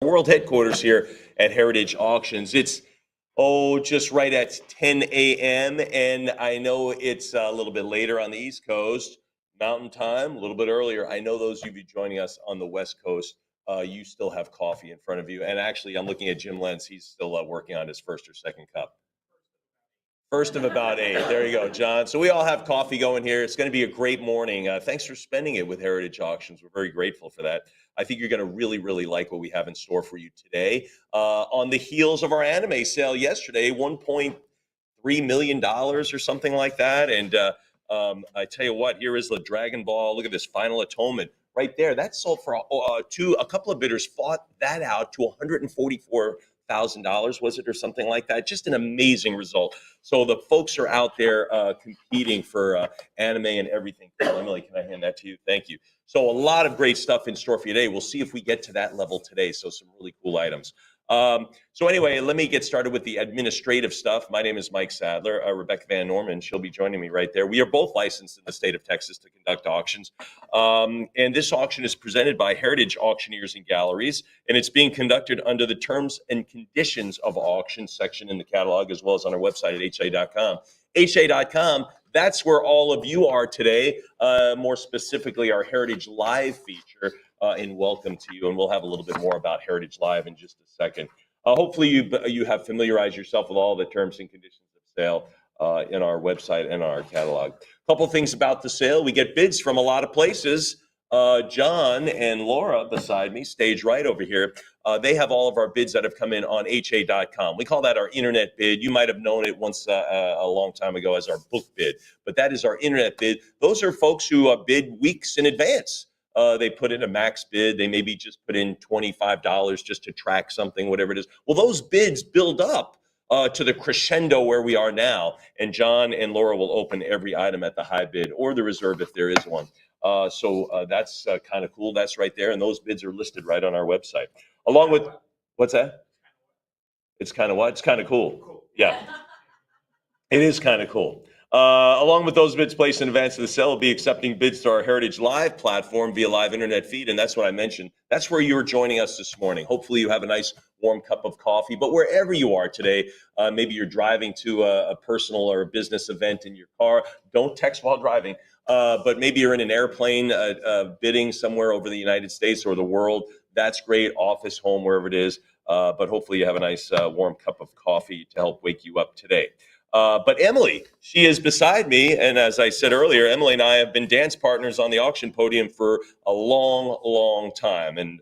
world headquarters here at Heritage Auctions. It's just right at 10 a.m. and I know it's a little bit later on the East Coast, Mountain Time, a little bit earlier. I know those of you joining us on the West Coast, you still have coffee in front of you. And actually, I'm looking at Jim Lentz. He's still working on his first or second cup. First of about 8. There you go, John. So we all have coffee going here. It's going to be a great morning. Thanks for spending it with Heritage Auctions. We're very grateful for that. I think you're going to really, really like what we have in store for you today. On the heels of our anime sale yesterday, $1.3 million or something like that. And I tell you what, here is the Dragon Ball. Look at this Final Atonement right there. That sold for a couple of bidders fought that out to $144,000, was it, or something like that? Just an amazing result. So the folks are out there competing for anime and everything. Emily, can I hand that to you? Thank you. So a lot of great stuff in store for you today. We'll see if we get to that level today. So some really cool items. So anyway, let me get started with the administrative stuff. My name is Mike Sadler. Rebecca Van Norman, she'll be joining me right there. We are both licensed in the state of Texas to conduct auctions. And this auction is presented by Heritage Auctioneers and Galleries, and it's being conducted under the terms and conditions of auction section in the catalog, as well as on our website at ha.com. ha.com, that's where all of you are today, more specifically our Heritage Live feature. And welcome to you. And we'll have a little bit more about Heritage Live in just a second. Hopefully you have familiarized yourself with all the terms and conditions of sale in our website and our catalog. A couple things about the sale. We get bids from a lot of places. John and Laura beside me, stage right over here, they have all of our bids that have come in on ha.com. We call that our internet bid. You might have known it once a long time ago as our book bid, but that is our internet bid. Those are folks who bid weeks in advance. They put in a max bid. They maybe just put in $25 just to track something, whatever it is. Well, those bids build up to the crescendo where we are now. And John and Laura will open every item at the high bid or the reserve if there is one. So that's kind of cool. That's right there. And those bids are listed right on our website. Along with, what's that? It's kind of what? It's kind of cool. Yeah. It is kind of cool. Along with those bids placed in advance of the sale, we'll be accepting bids to our Heritage Live platform via live internet feed. And that's what I mentioned. That's where you're joining us this morning. Hopefully you have a nice warm cup of coffee. But wherever you are today, maybe you're driving to a personal or a business event in your car. Don't text while driving. But maybe you're in an airplane bidding somewhere over the United States or the world. That's great. Office, home, wherever it is. But hopefully you have a nice warm cup of coffee to help wake you up today. But Emily, she is beside me. And as I said earlier, Emily and I have been dance partners on the auction podium for a long, long time. And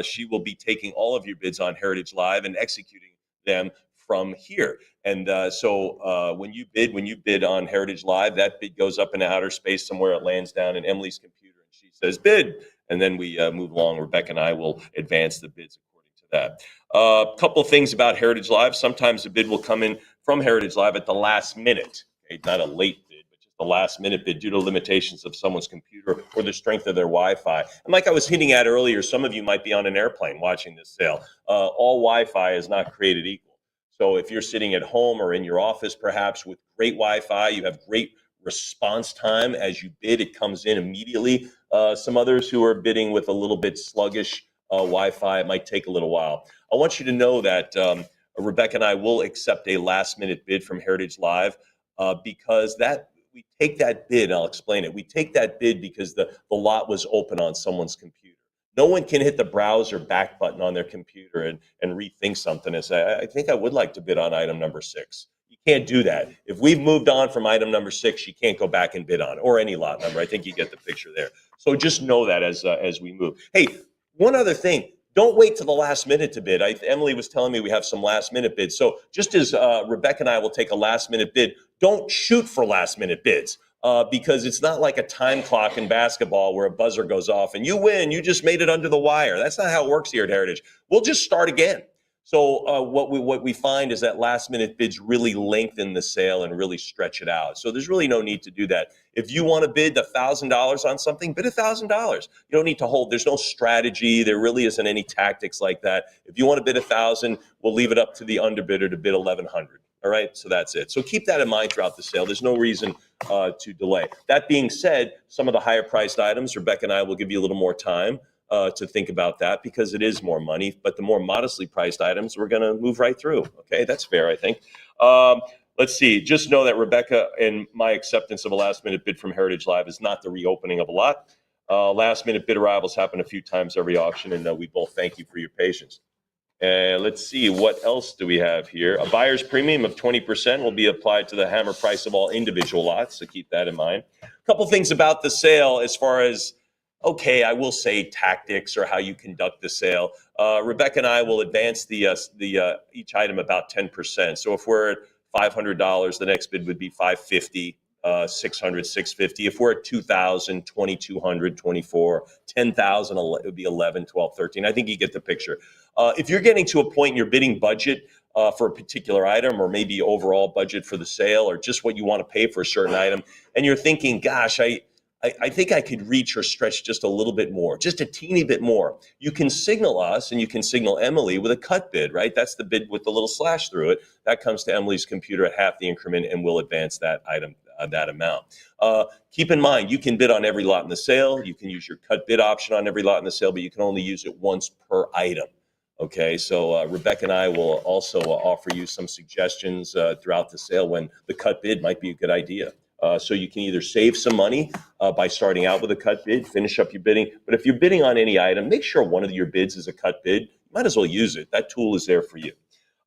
she will be taking all of your bids on Heritage Live and executing them from here. And so when you bid on Heritage Live, that bid goes up in outer space somewhere. It lands down in Emily's computer and she says bid. And then we move along. Rebecca and I will advance the bids according to that. A couple things about Heritage Live. Sometimes the bid will come in from Heritage Live at the last minute. Okay? Not a late bid, but just a last minute bid due to limitations of someone's computer or the strength of their Wi-Fi. And like I was hinting at earlier, some of you might be on an airplane watching this sale. All Wi-Fi is not created equal. So if you're sitting at home or in your office, perhaps with great Wi-Fi, you have great response time as you bid. It comes in immediately. Some others who are bidding with a little bit sluggish Wi-Fi, it might take a little while. I want you to know that Rebecca and I will accept a last-minute bid from Heritage Live because we take that bid. I'll explain it. We take that bid because the lot was open on someone's computer. No one can hit the browse or back button on their computer and rethink something and say, I think I would like to bid on item number 6. You can't do that. If we've moved on from item number 6, you can't go back and bid on it, or any lot number. I think you get the picture there. So just know that as we move. Hey, one other thing. Don't wait till the last minute to bid. Emily was telling me we have some last minute bids. So just as Rebecca and I will take a last minute bid, don't shoot for last minute bids because it's not like a time clock in basketball where a buzzer goes off and you win, you just made it under the wire. That's not how it works here at Heritage. We'll just start again. So what we find is that last minute bids really lengthen the sale and really stretch it out. So there's really no need to do that. If you want to bid $1,000 on something, bid $1,000. You don't need to hold. There's no strategy. There really isn't any tactics like that. If you want to bid 1,000, we'll leave it up to the underbidder to bid 1,100. All right, so that's it. So keep that in mind throughout the sale. There's no reason to delay. That being said, some of the higher priced items, Rebecca and I will give you a little more time. to think about that because it is more money. But the more modestly priced items, we're going to move right through. Okay, that's fair, I think. Let's see. Just know that Rebecca and my acceptance of a last-minute bid from Heritage Live is not the reopening of a lot. Last-minute bid arrivals happen a few times every auction, and we both thank you for your patience. Let's see, what else do we have here? A buyer's premium of 20% will be applied to the hammer price of all individual lots, so keep that in mind. A couple things about the sale as far as, okay, I will say tactics or how you conduct the sale. Rebecca and I will advance each item about 10%. So if we're at $500, the next bid would be $550. 600, 650. If we're at 2,000, 2,200, 24, 10,000, it would be 11, 12, 13. I think you get the picture. If you're getting to a point in your bidding budget for a particular item, or maybe overall budget for the sale, or just what you want to pay for a certain item, and you're thinking, gosh, I think I could reach or stretch just a little bit more, just a teeny bit more. You can signal us and you can signal Emily with a cut bid, right? That's the bid with the little slash through it. That comes to Emily's computer at half the increment and we'll advance that item, that amount. Keep in mind, you can bid on every lot in the sale. You can use your cut bid option on every lot in the sale, but you can only use it once per item. Okay, so Rebecca and I will also offer you some suggestions throughout the sale when the cut bid might be a good idea. So you can either save some money by starting out with a cut bid, finish up your bidding. But if you're bidding on any item, make sure one of your bids is a cut bid. You might as well use it. That tool is there for you.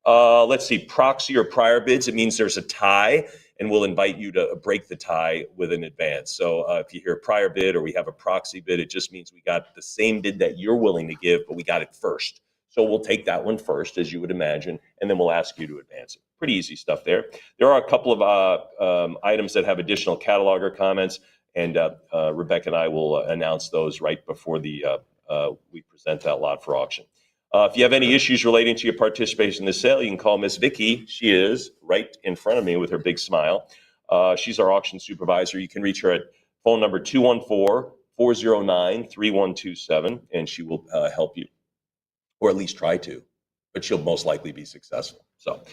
Let's see, proxy or prior bids. It means there's a tie, and we'll invite you to break the tie with an advance. So if you hear a prior bid or we have a proxy bid, it just means we got the same bid that you're willing to give, but we got it first. So we'll take that one first, as you would imagine, and then we'll ask you to advance it. Pretty easy stuff there. There are a couple of items that have additional cataloger comments, and Rebecca and I will announce those right before we present that lot for auction. If you have any issues relating to your participation in the sale, you can call Miss Vicky. She is right in front of me with her big smile. She's our auction supervisor. You can reach her at phone number 214-409-3127, and she will help you, or at least try to, but she'll most likely be successful. So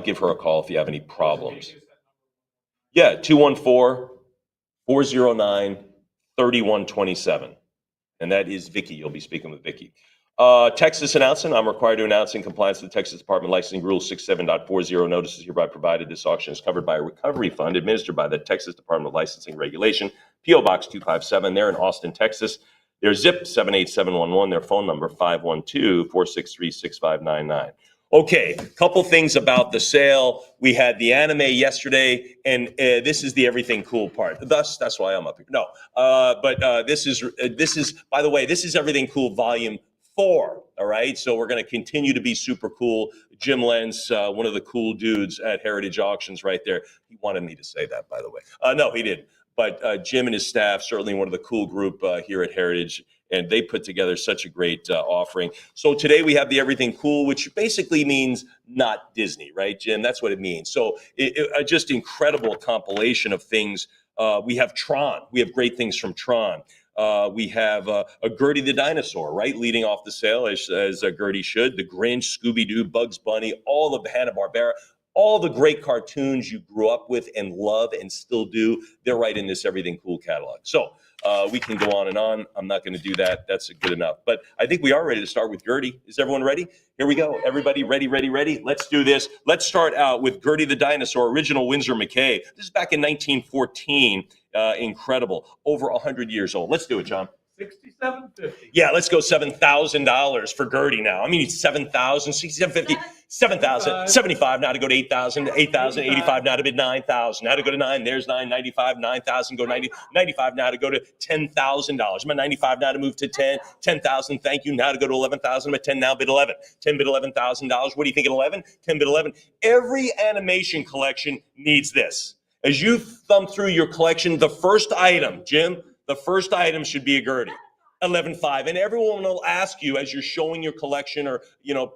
give her a call if you have any problems. Yeah, 214-409-3127. And that is Vicky. You'll be speaking with Vicky. Texas announcement. I'm required to announce in compliance with the Texas Department Licensing Rule 67.40. Notice is hereby provided. This auction is covered by a recovery fund administered by the Texas Department of Licensing Regulation, P.O. Box 257. They're in Austin, Texas. Their zip 78711. Their phone number 512-463-6599. Okay, couple things about the sale. We had the anime yesterday, and this is the everything cool part. That's why I'm up here. No, but this is by the way, this is Everything Cool Volume 4. All right, so we're going to continue to be super cool. Jim Lenz, one of the cool dudes at Heritage Auctions, right there. He wanted me to say that, by the way. No, he didn't. But Jim and his staff, certainly one of the cool group here at Heritage, and they put together such a great offering. So today we have the Everything Cool, which basically means not Disney, right, Jim? That's what it means. So just incredible compilation of things. We have Tron. We have great things from Tron. We have a Gertie the Dinosaur, right, leading off the sale, as Gertie should. The Grinch, Scooby-Doo, Bugs Bunny, all of the Hanna-Barbera. All the great cartoons you grew up with and love and still do, they're right in this Everything Cool catalog. So we can go on and on. I'm not going to do that. That's good enough. But I think we are ready to start with Gertie. Is everyone ready? Here we go. Everybody ready, ready, ready? Let's do this. Let's start out with Gertie the Dinosaur, original Windsor McKay. This is back in 1914. Incredible. Over 100 years old. Let's do it, John. $67.50. Yeah, let's go $7,000 for Gertie now. I mean, $7,000, $67.50, $7,000, $75 now to go to $8,000, $8,000, $85 now to bid $9,000, now to go to $9,000, there's $9,000, $95, $9,000, go $90, $95 now to go to $10,000. I'm at $95 now to move to $10,000, $10,000, thank you, now to go to $11,000. I'm at $10,000 now, bid $11,000, $10,000 bid $11,000. What do you think at $11,000? $10,000 bid $11,000. Every animation collection needs this. As you thumb through your collection, the first item, Jim, the first item should be a Gertie, 11.5. And everyone will ask you as you're showing your collection or,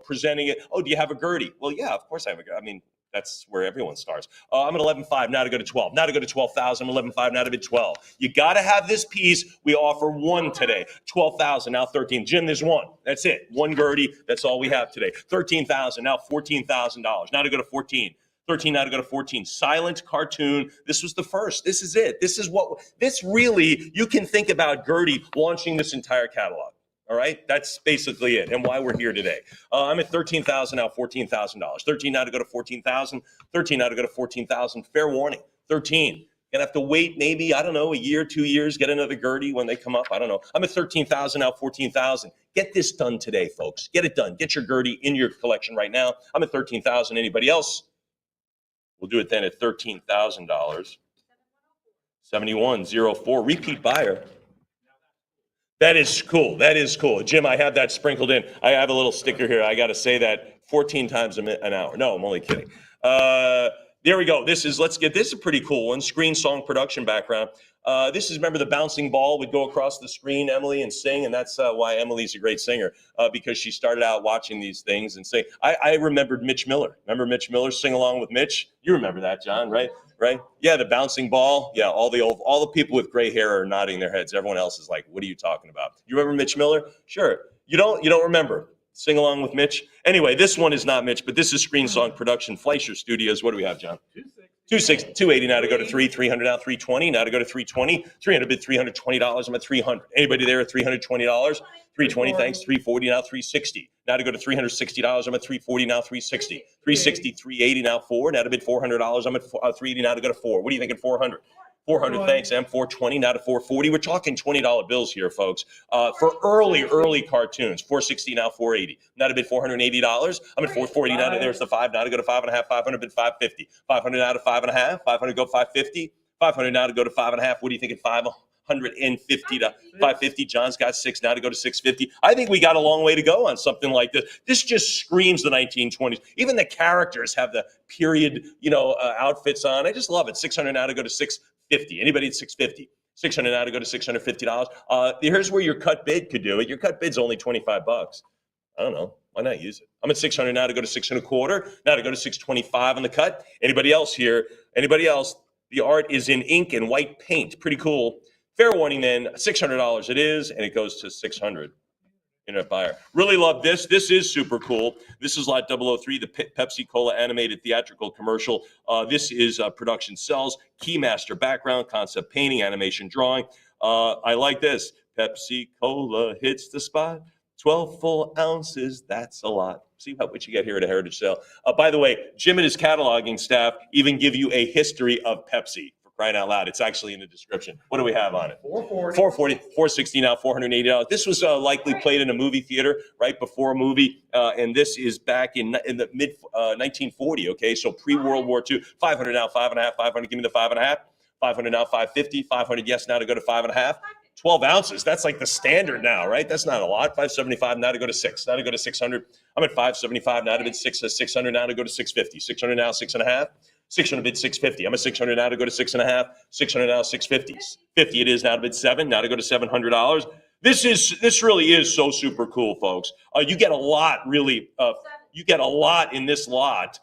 presenting it, oh, do you have a Gertie? Well, yeah, of course I have a Gertie. I mean, that's where everyone starts. I'm at 11.5 now to go to 12. Now to go to 12,000. I'm 11.5 now to bid 12. You got to have this piece. We offer one today. 12,000 now 13. Jim, there's one. That's it. One Gertie. That's all we have today. 13,000 now $14,000. Now to go to 14. 13 now to go to 14. Silent cartoon. This was the first. This is it. This really, you can think about Gertie launching this entire catalog. All right, that's basically it, and why we're here today. I'm at 13,000 now, $14,000. 13 now to go to 14,000. 13 now to go to 14,000. Fair warning, 13. Gonna have to wait maybe, I don't know, a year, 2 years, get another Gertie when they come up. I don't know. I'm at 13,000 now, 14,000. Get this done today, folks. Get it done. Get your Gertie in your collection right now. I'm at 13,000. Anybody else? We'll do it then at $13,000. 7104. Repeat buyer. That is cool. That is cool. Jim, I have that sprinkled in. I have a little sticker here. I got to say that 14 times an hour. No, I'm only kidding. There we go. This is a pretty cool one. Screen song production background. This is, remember the bouncing ball would go across the screen, Emily, and sing. And that's why Emily's a great singer, because she started out watching these things and sing. I remembered Mitch Miller. Remember Mitch Miller? Sing along with Mitch? You remember that, John, right? Right? Yeah, the bouncing ball. Yeah, all the people with gray hair are nodding their heads. Everyone else is like, what are you talking about? You remember Mitch Miller? Sure. You don't remember. Sing along with Mitch. Anyway, this one is not Mitch, but this is Screen Song Production, Fleischer Studios. What do we have, John? 280 now to go to 300 now, 320 now to go to 320, 300 bid $320. I'm at 300. Anybody there at $320? 320, thanks. 340 now, 360. Now to go to $360. I'm at 340 now, 360. 360, 380 now, 4. Now to bid $400. I'm at 380 now to go to 4. What do you think at 400? 400, thanks, M. 420 now to 440. We're talking $20 bills here, folks. For early cartoons, 460 now, 480. Now to bid $480. I'm at 440 now. There's the 5. Now to go to 5.5. 500 bid 550. 500 now to 5.5. 500 go 550. 500 now to go to 5.5. What do you think at 550 to 550? John's got 6 now to go to 650. I think we got a long way to go on something like this. This just screams the 1920s. Even the characters have the period, outfits on. I just love it. 600 now to go to 650. Anybody at 650? 600 now to go to $650. Here's where your cut bid could do it. Your cut bid's only $25. I don't know. Why not use it? I'm at 600 now to go to 6.25. Now to go to 625 on the cut. Anybody else here? Anybody else? The art is in ink and white paint. Pretty cool. Fair warning then, $600 it is, and it goes to 600. Internet buyer. Really love this. This is super cool. This is Lot 003, the Pepsi Cola animated theatrical commercial. This is production cells, Keymaster background, concept painting, animation drawing. I like this. Pepsi Cola hits the spot. 12 full ounces, that's a lot. See what you get here at a Heritage Sale. By the way, Jim and his cataloging staff even give you a history of Pepsi. Crying out loud. It's actually in the description. What do we have on it? 440, 460 now, $480. This was likely played in a movie theater right before a movie. And this is back in the mid 1940. Okay, so pre-World War II. 500 now, 5.5, 500, give me the 5.5. 500 now, 550, 500, yes, now to go to 5.5. 12 ounces, that's like the standard now, right? That's not a lot. 575 now to go to 6, now to go to 600. I'm at 575 now to bid 600 now to go to 650. 600 now, 6.5. 600 bid 650. I'm at 600 now to go to 6.5. 600 now, 650. 50 it is now to bid 7. Now to go to $700. This really is so super cool, folks. You get a lot, really. You get a lot in this lot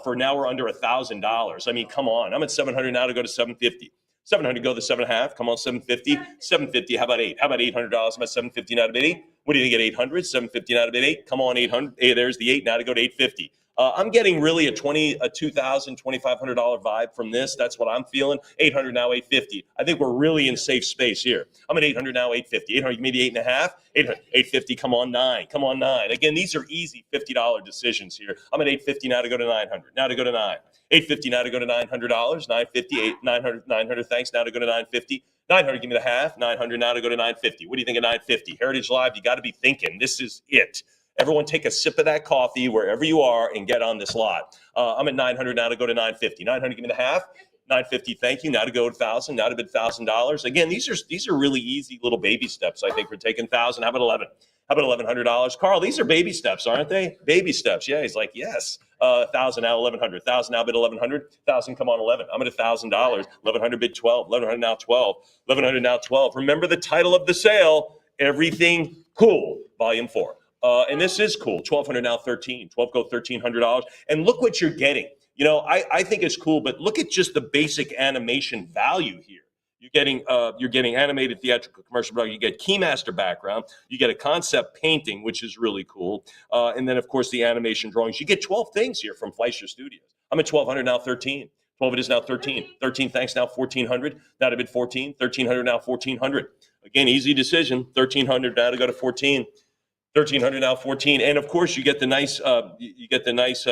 for now. We're under $1,000. I mean, come on. I'm at 700 now to go to 750. 700 go to 7.5. Come on, 750. 750. How about 8? How about $800? I'm at 750 now to bid 8. What do you think at 800? 750 now to bid 8. Come on, 800. Hey, there's the 8 now to go to 850. I'm getting really a $2,000, $2,500 vibe from this. That's what I'm feeling. 800 now, 850. I think we're really in safe space here. I'm at 800 now, 850. 800, maybe 8.5. 850. Come on, 9. Come on, 9. Again, these are easy $50 decisions here. I'm at 850 now to go to 900. Now to go to 9. 850 now to go to $900. 950. 900. Thanks. Now to go to 950. 900. Give me the half. 900 now to go to 950. What do you think of 950? Heritage Live. You got to be thinking. This is it. Everyone take a sip of that coffee wherever you are and get on this lot. I'm at 900 now to go to 950. 900, give me the half. 950, thank you. Now to go to 1,000. Now to bid $1,000. Again, these are really easy little baby steps. I think we're taking 1,000. How about 11? How about $1,100? Carl, these are baby steps, aren't they? Baby steps. Yeah, he's like, yes. 1,000 now, 1,100. 1,000 now bid 1,100. 1,000, come on, 11. I'm at $1,000. 1,100 bid 12. 1,100 now 12. 1,100 now 12. Remember the title of the sale, Everything Cool, Volume 4. And this is cool. 1,200 now, 13. 12 go $1,300. And look what you're getting. I think it's cool, but look at just the basic animation value here. You're getting animated theatrical commercial product. You get Keymaster background. You get a concept painting, which is really cool. And then, of course, the animation drawings. You get 12 things here from Fleischer Studios. I'm at 1,200 now, 13. 12 it is now 13. 13, thanks, now 1,400. Now to bid 14. 1,300 now, 1,400. Again, easy decision. 1,300 now to go to 14. 1,300 now 14, and of course you get the nice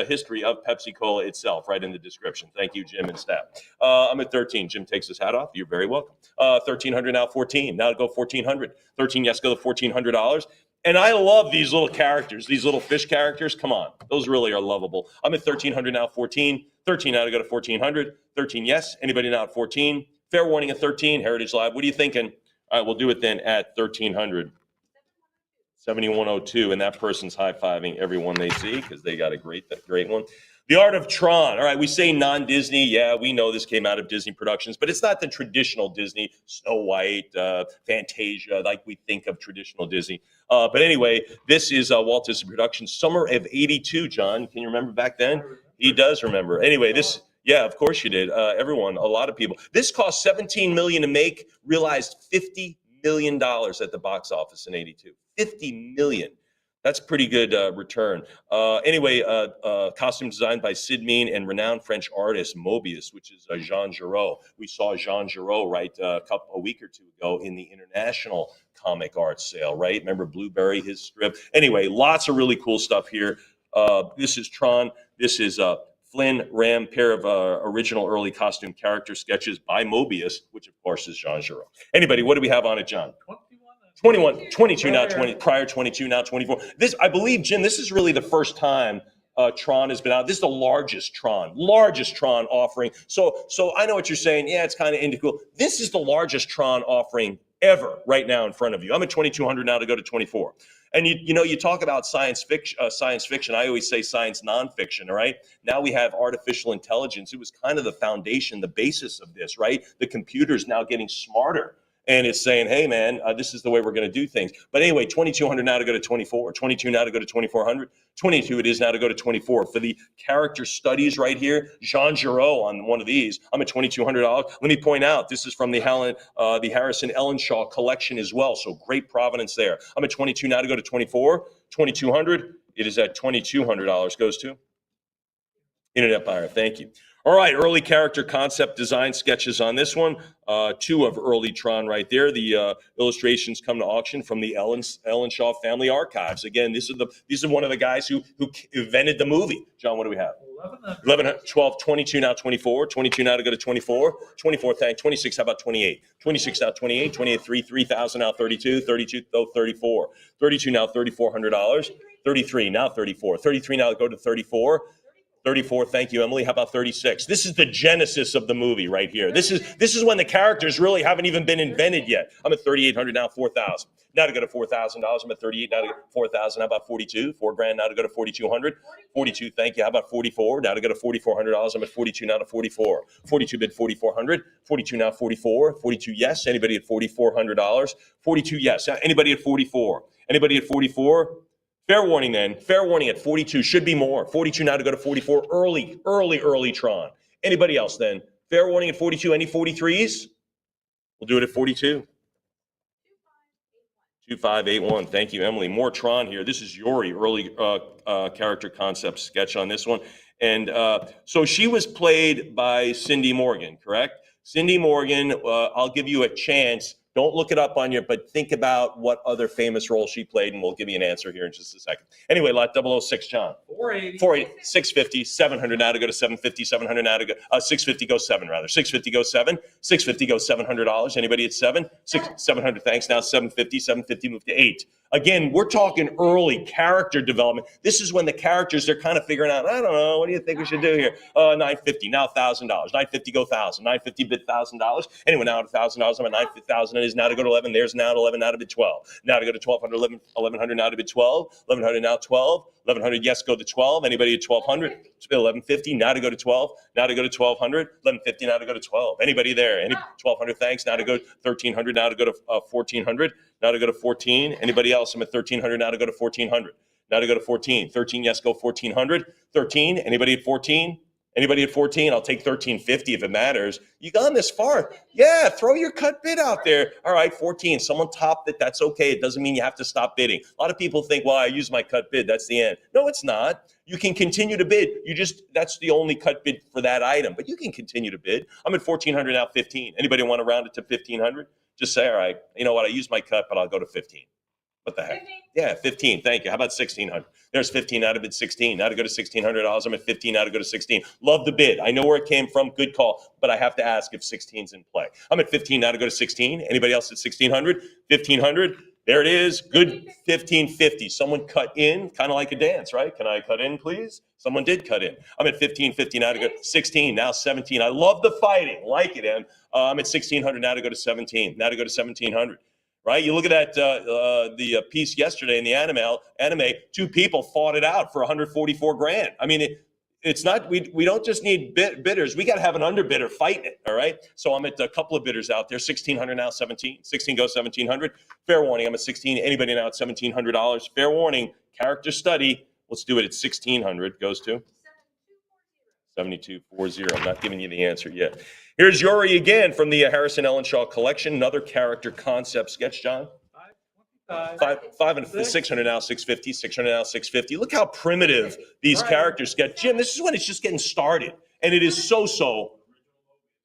history of Pepsi Cola itself right in the description. Thank you, Jim and staff. I'm at 13. Jim takes his hat off. You're very welcome. 1,300 now 14. Now to go 1,400. 13. Yes, go to $1,400. And I love these little characters, these little fish characters. Come on, those really are lovable. I'm at 1,300 now 14. 13 now to go to 1,400. 13. Yes. Anybody now at 14? Fair warning at 13. Heritage Live. What are you thinking? All right, we'll do it then at 1,300. 7102, and that person's high-fiving everyone they see because they got a great one. The Art of Tron. All right, we say non-Disney. Yeah, we know this came out of Disney Productions, but it's not the traditional Disney, Snow White, Fantasia, like we think of traditional Disney. But anyway, this is Walt Disney Productions, summer of '82, John. Can you remember back then? He does remember. Anyway, this... Yeah, of course you did. Everyone, a lot of people. This cost $17 million to make, realized $50 million at the box office in '82. $50 million. That's pretty good return. Anyway, costume designed by Sid Mean and renowned French artist Mobius, which is Jean Giraud. We saw Jean Giraud a week or two ago in the International Comic Arts sale, right? Remember Blueberry, his strip? Anyway, lots of really cool stuff here. This is Tron. This is Flynn Ram, pair of original early costume character sketches by Mobius, which of course is Jean Giraud. Anybody, what do we have on it, John? 21, 22 now, 20, prior 22, now 24. This, I believe, Jim, this is really the first time Tron has been out. This is the largest Tron offering. So I know what you're saying. Yeah, it's kind of indie cool. This is the largest Tron offering ever right now in front of you. I'm at 2,200 now to go to 24. And you talk about science fiction. I always say science nonfiction. All right. Now we have artificial intelligence. It was kind of the foundation, the basis of this, right? The computer's now getting smarter. And it's saying, hey, man, this is the way we're going to do things. But anyway, 2,200 now to go to 24. 22 now to go to 2,400. 22 it is now to go to 24. For the character studies right here, Jean Giraud on one of these, I'm at $2,200. Let me point out, this is from the Harrison Ellenshaw collection as well. So great provenance there. I'm at 22 now to go to 24. 2,200. It is at $2,200 goes to Internet Buyer. Thank you. All right, early character concept design sketches on this one. Two of early Tron right there. The illustrations come to auction from the Ellenshaw Family Archives. Again, these are one of the guys who invented the movie. John, what do we have? 11, 12, 22 now 24. 22 now to go to 24. 24, thank 26. How about 28? 26 now 28. 28, 3,000 now 32. 32 though 34. 32 now $3,400. 33 now 34. 33 now go to 34. 34, thank you, Emily. How about 36? This is the genesis of the movie right here. This is when the characters really haven't even been invented yet. I'm at 3,800 now, 4,000. Now to go to $4,000. I'm at 38 now to 4,000. How about 42? $4,000 now to go to 4,200. 42, thank you. How about 44? Now to go to $4,400. I'm at 42 now to 44. 42 bid 4,400. 42 now 44. 42 yes. Anybody at $4,400? 42 yes. Anybody at 44? Anybody at 44? Fair warning then. Fair warning at 42. Should be more. 42 now to go to 44. Early Tron. Anybody else then? Fair warning at 42. Any 43s? We'll do it at 42. 2581. Thank you, Emily. More Tron here. This is Yori, early character concept sketch on this one. And so she was played by Cindy Morgan, correct? Cindy Morgan, I'll give you a chance. Don't look it up on you, but think about what other famous role she played, and we'll give you an answer here in just a second. Anyway, lot 006, John. 480, 650, 700 now to go to 750, 700 now to go, 650 goes 7 rather. 650 goes 7, 650 goes $700. Anybody at 7? 700, thanks. Now 750, 750 move to 8. Again, we're talking early character development. This is when the characters, they're kind of figuring out, I don't know, what do you think we should do here? 950, now $1,000. 950 go 1,000. 950 bid $1,000. Anyway, now at $1,000, I'm at 950,000. It is now to go to 11. There's now to 11, now to bid 12. Now to go to 1,200, 1,100 now to bid 12. 1,100 now 12. 1,100, yes, go to 12. Anybody at 1,200? 1,150, now to go to 12. Now to go to 1,200. 1,150, now to go to 12. Anybody there? Any 1,200, thanks. Now to go 1,300, now to go to 1,400. Now to go to 14. Anybody else? I'm at 1,300, now to go to 1,400. Now to go to 14. 13, yes, go 1,400. 13, anybody at 14? Anybody at 14? I'll take 1,350 if it matters. You gone this far? Yeah, throw your cut bid out there. All right, 14. Someone topped it. That's okay. It doesn't mean you have to stop bidding. A lot of people think, well, I use my cut bid. That's the end. No, it's not. You can continue to bid. That's the only cut bid for that item, but you can continue to bid. I'm at 1,400 now, 15. Anybody want to round it to 1,500? Just say, all right, you know what? I used my cut, but I'll go to 15. What the heck? 15. Yeah, 15. Thank you. How about 1600? There's 15 out of bid 16. Now to go to $1,600. I'm at 15 now to go to 16. Love the bid. I know where it came from. Good call. But I have to ask if 16's in play. I'm at 15 now to go to 16. Anybody else at 1600? 1500. There it is. Good 1550. Someone cut in, kind of like a dance, right? Can I cut in, please? Someone did cut in. I'm at 1550 now to go 16. Now 17. I love the fighting. Like it, Em. I'm at 1600 now to go to 17. Now to go to 1700. Right? You look at that the piece yesterday in the anime, two people fought it out for 144 grand. I mean, it's not, we don't just need bidders. We got to have an underbidder fighting it. All right. So I'm at a couple of bidders out there. 1600 now, 17. 16 goes 1700. Fair warning. I'm at 16. Anybody now at $1,700? Fair warning. Character study. Let's do it at 1600. Goes to 7240. I'm not giving you the answer yet. Here's Yori again from the Harrison Ellenshaw collection. Another character concept sketch, John. 5 and 600 now, 650. 600 now, 650. Look how primitive these characters get. Jim, this is when it's just getting started. And it is so.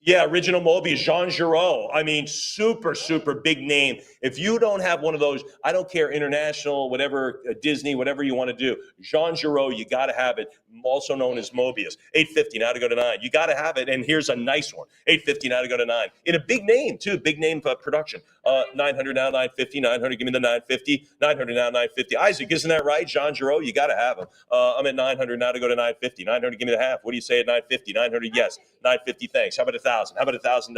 Yeah, original Mobius, Jean Giraud. I mean, super big name. If you don't have one of those, I don't care, international, whatever, Disney, whatever you want to do. Jean Giraud, you got to have it, also known as Mobius. 850 now to go to 9. You got to have it, and here's a nice one. 850 now to go to 9. In a big name, too, big name production. 900 now, 950, 900, give me the 950. 900 now, 950. Isaac, isn't that right? Jean Giraud, you got to have him. I'm at 900 now to go to 950. 900, give me the half. What do you say at 950? 900, yes. 950, thanks. How about 1,000? How about $1,000?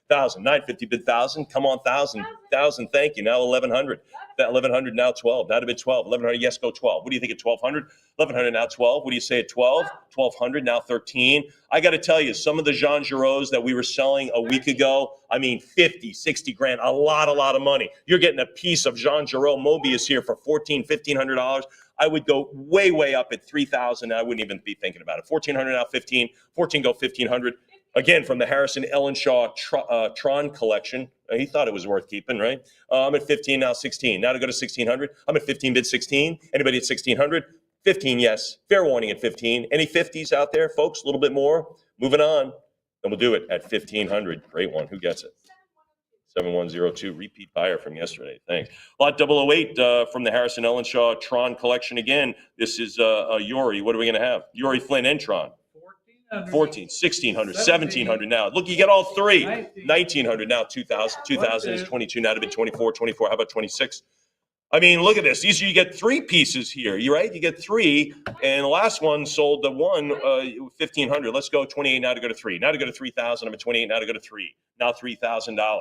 1,000. 950 bid 1,000. Come on, 1,000. 1,000, thank you. Now 1,100. 1,100 now 12. Now to bid 12. 1,100, yes, go 12. What do you think at 1,200? 1,100 now 12. What do you say at 12? 1,200 now 13. I got to tell you, some of the Jean Girauds that we were selling a week ago, I mean, 50, 60 grand, a lot of money. You're getting a piece of Jean Giraud Mobius here for $1,400, $1,500. I would go way up at 3,000. I wouldn't even be thinking about it. 1,400 now 15. 14 go 1,500. Again, from the Harrison Ellenshaw Tron collection. He thought it was worth keeping, right? I'm at 15 now 16. Now to go to 1,600. I'm at 15 bid 16. Anybody at 1,600? 15, yes. Fair warning at 15. Any 50s out there, folks? A little bit more. Moving on. Then we'll do it at 1,500. Great one. Who gets it? 7102, repeat buyer from yesterday. Thanks. Lot 008 from the Harrison Ellenshaw Tron collection again. This is Yori. What are we going to have? Yori Flynn and Tron. 14, 1,600, 1,700 now. Look, you get all three. 1,900 now, 2,000. 2,000 is 22. Now to be 24. 24. How about 26? I mean, look at this. These you get three pieces here. You right? You get three, and the last one sold the one 1,500. Let's go 28 now to go to 3. Now to go to 3,000. I'm at 28 now to go to 3. Now $3,000.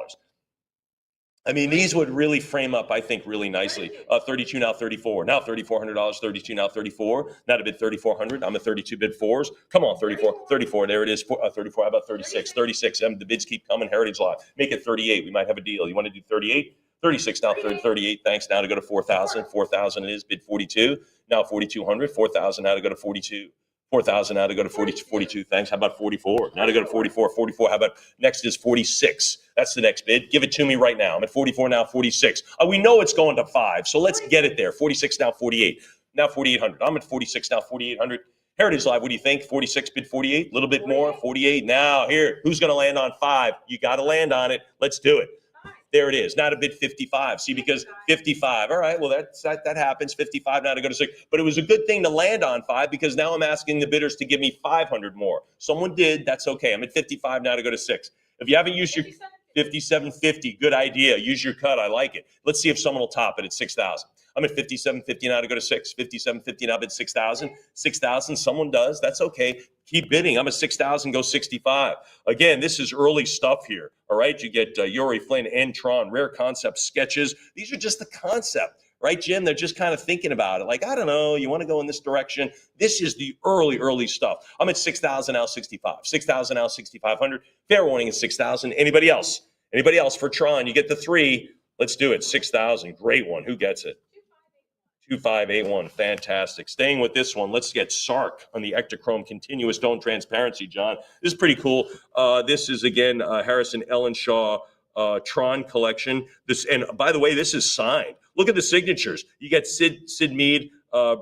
I mean, these would really frame up, I think, really nicely. 32 now 34. Now $3,400. 32 now 34. Now to bid 3,400. I'm at 32 bid 4s. Come on, 34. 34. There it is. 34. How about 36? 36. The bids keep coming. Heritage Lot. Make it 38. We might have a deal. You want to do 38? 36 now 38. Thanks. Now to go to 4,000. 4,000 it is. Bid 42. Now 4,200. 4,000 now to go to 42. 4,000 now to go to 42. Thanks. How about 44? Now to go to 44. 44. How about next is 46? That's the next bid. Give it to me right now. I'm at 44 now, 46. We know it's going to 5, so let's get it there. 46 now, 48. Now 4,800. I'm at 46 now, 4,800. Heritage Live, what do you think? 46 bid 48, a little bit more, 48. Now here, who's going to land on 5? You got to land on it. Let's do it. There it is. Now to bid 55. See, because 55. All right, well, that happens. 55 now to go to 6. But it was a good thing to land on 5 because now I'm asking the bidders to give me 500 more. Someone did. That's okay. I'm at 55 now to go to 6. If you haven't used your 57.50, good idea. Use your cut. I like it. Let's see if someone will top it at 6,000. I'm at 57.50 now to go to 6. 57.50 now bid 6,000. 6,000. Someone does. That's okay. Keep bidding. I'm at 6,000. Go 65. Again, this is early stuff here. All right. You get Yori Flynn and Tron, rare concept sketches. These are just the concept. Right, Jim? They're just kind of thinking about it. Like, I don't know, you want to go in this direction. This is the early stuff. I'm at 6,000 now, 65. 6,000 now, 6,500. Fair warning is 6,000. Anybody else? Anybody else for Tron? You get the 3. Let's do it. 6,000. Great one. Who gets it? 2581. Fantastic. Staying with this one, let's get Sark on the Ektachrome Continuous Stone Transparency, John. This is pretty cool. This is, again, Harrison Ellenshaw Tron collection. This, and by the way, this is signed. Look at the signatures. You get Sid Mead,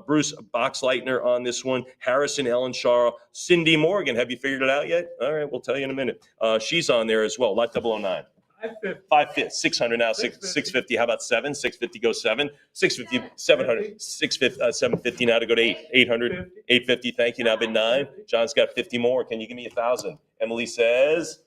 Bruce Boxleitner on this one, Harrison Ellenshaw, Cindy Morgan. Have you figured it out yet? All right, we'll tell you in a minute. She's on there as well. Lot 009. 550, 600 now, 650. How about 7? 650 goes 7. 650, 700, 650, 750 now to go to 8. 800, 850. Thank you. Now bid 9. John's got 50 more. Can you give me 1,000? Emily says,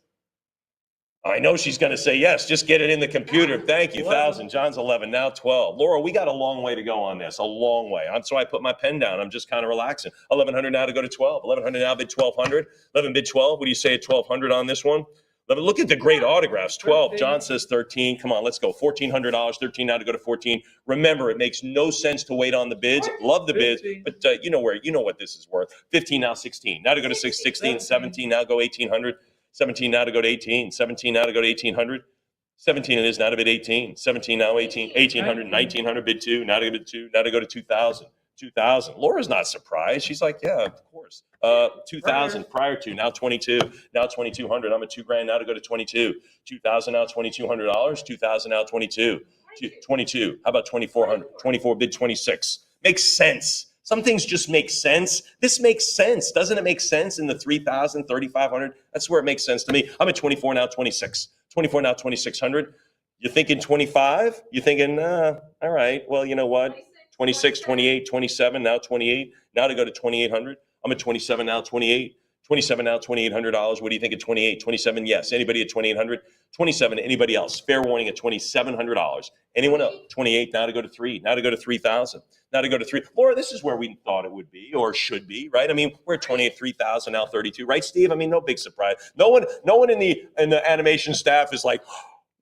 I know she's going to say yes. Just get it in the computer. Thank you. 1,000. John's 11. Now 12. Laura, we got a long way to go on this. A long way. So I put my pen down. I'm just kind of relaxing. 1,100 now to go to 12. 1,100 now bid 1,200. 11 bid 12. What do you say at 1,200 on this one? Look at the great autographs. 12. John says 13. Come on, let's go. $1,400. 13 now to go to 14. Remember, it makes no sense to wait on the bids. Love the bids, but you know what this is worth. 15 now 16. Now to go to 16. 17 now go 1,800. 17 now to go to 18. 17 now to go to 1,800. 17 it is now to bid 18. 17 now 18. 1,800. 1,900 bid 2. Now to bid 2. Now to go to 2,000. 2,000. Laura's not surprised. She's like, yeah, of course. 2,000 prior to, now 22. Now 2,200. I'm at $2,000 now to go to 22. 2,000 now $2,200. 2,000 now 22. 22. How about 2,400? 24 bid 26. Makes sense. Some things just make sense. This makes sense. Doesn't it make sense in the 3,000, 3,500? That's where it makes sense to me. I'm at 24 now 26. 24 now 2,600. You're thinking 25? You're thinking, all right, well, you know what? 26, 28, 27, now 28. Now to go to 2,800. I'm at 27 now, 28. 27 now, $2,800. What do you think at 28? 27, yes. Anybody at 2,800? 27, anybody else? Fair warning at $2,700. Anyone else? 28, now to go to 3. Now to go to 3,000. Now to go to 3. Laura, this is where we thought it would be or should be, right? I mean, we're at 28, 3,000, now 32, right, Steve? I mean, no big surprise. No one in the animation staff is like,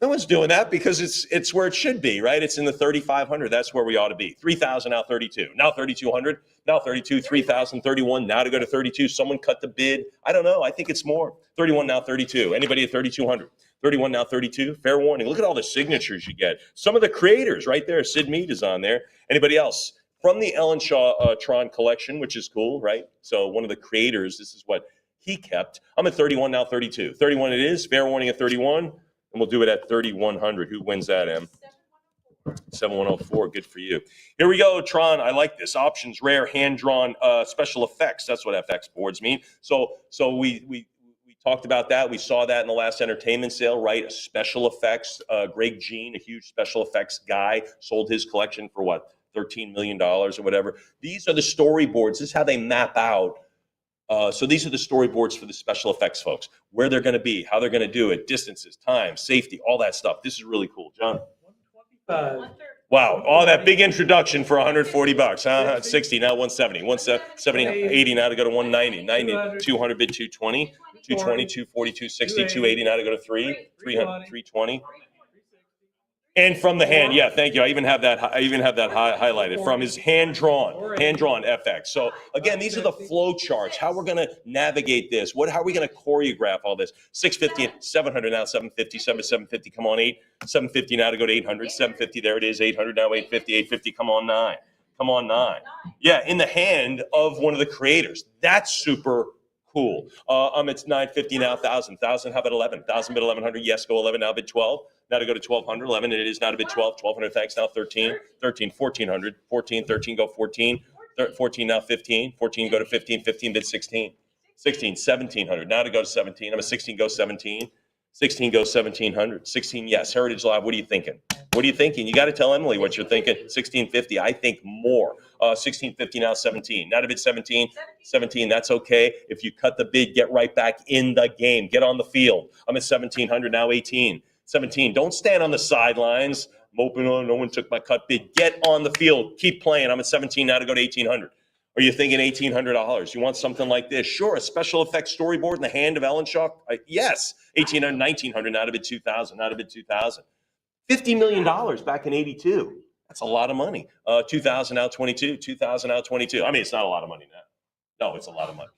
no one's doing that because it's where it should be, right? It's in the 3,500. That's where we ought to be. 3,000, now 32. Now 3,200. Now 32, 3,000, 31. Now to go to 32. Someone cut the bid. I don't know. I think it's more. 31, now 32. Anybody at 3,200? 31, now 32. Fair warning. Look at all the signatures you get. Some of the creators right there. Sid Mead is on there. Anybody else? From the Ellen Shaw Tron collection, which is cool, right? So one of the creators, this is what he kept. I'm at 31, now 32. 31 it is. Fair warning at 31. And we'll do it at 3,100. Who wins that, Em? 7104. Good for you. Here we go, Tron. I like this. Options, rare, hand-drawn, special effects. That's what FX boards mean. So we talked about that. We saw that in the last entertainment sale, right? Special effects. Greg Jean, a huge special effects guy, sold his collection for what? $13 million or whatever. These are the storyboards. This is how they map out. So these are the storyboards for the special effects folks, where they're going to be, how they're going to do it, distances, time, safety, all that stuff. This is really cool. John? 125. Wow. All that big introduction for $140, huh? 60, now 170. 170, 80 now to go to 190. 90, 200 bid 220. 220, 240, 260, 280 now to go to 300, 320. And from the hand, yeah, thank you. I even have that highlighted from his hand-drawn FX. So again, these are the flow charts, how we're going to navigate this. How are we going to choreograph all this? 650, 700 now, 750, 750, come on, 8. 750 now to go to 800, 750, there it is, 800 now, 850, 850, come on, 9. Come on, 9. Yeah, in the hand of one of the creators. That's super cool. It's 950 now, 1,000. 1,000, how about 11? 1,000 bid 1,100, yes, go 11, now bid 12. Now to go to 1,200, 11, and it is now to bid 12, 1,200, thanks, now 13, 13, 1,400, 14, 13, go 14, 14, now 15, 14, go to 15, 15, bid 16, 16, 1,700, now to go to 17, I'm a 16, go 17, 16, go 1,700, 16, yes, Heritage Live, what are you thinking? What are you thinking? You got to tell Emily what you're thinking. 1,650, I think more. 1,650 now 17. Now to bid 17. 17, that's okay. If you cut the bid, get right back in the game. Get on the field. I'm at 1,700 now 18. 17, don't stand on the sidelines, moping on, no one took my cut bid. Get on the field. Keep playing. I'm at 17 now to go to 1,800. Are you thinking $1,800? You want something like this? Sure, a special effects storyboard in the hand of Ellen Shaw? Yes. 1,800, 1,900 now to bid 2,000. Now to bid 2,000. $50 million back in 82. That's a lot of money. 2,000 now 22. 2,000 now 22. I mean, it's not a lot of money now. No, it's a lot of money.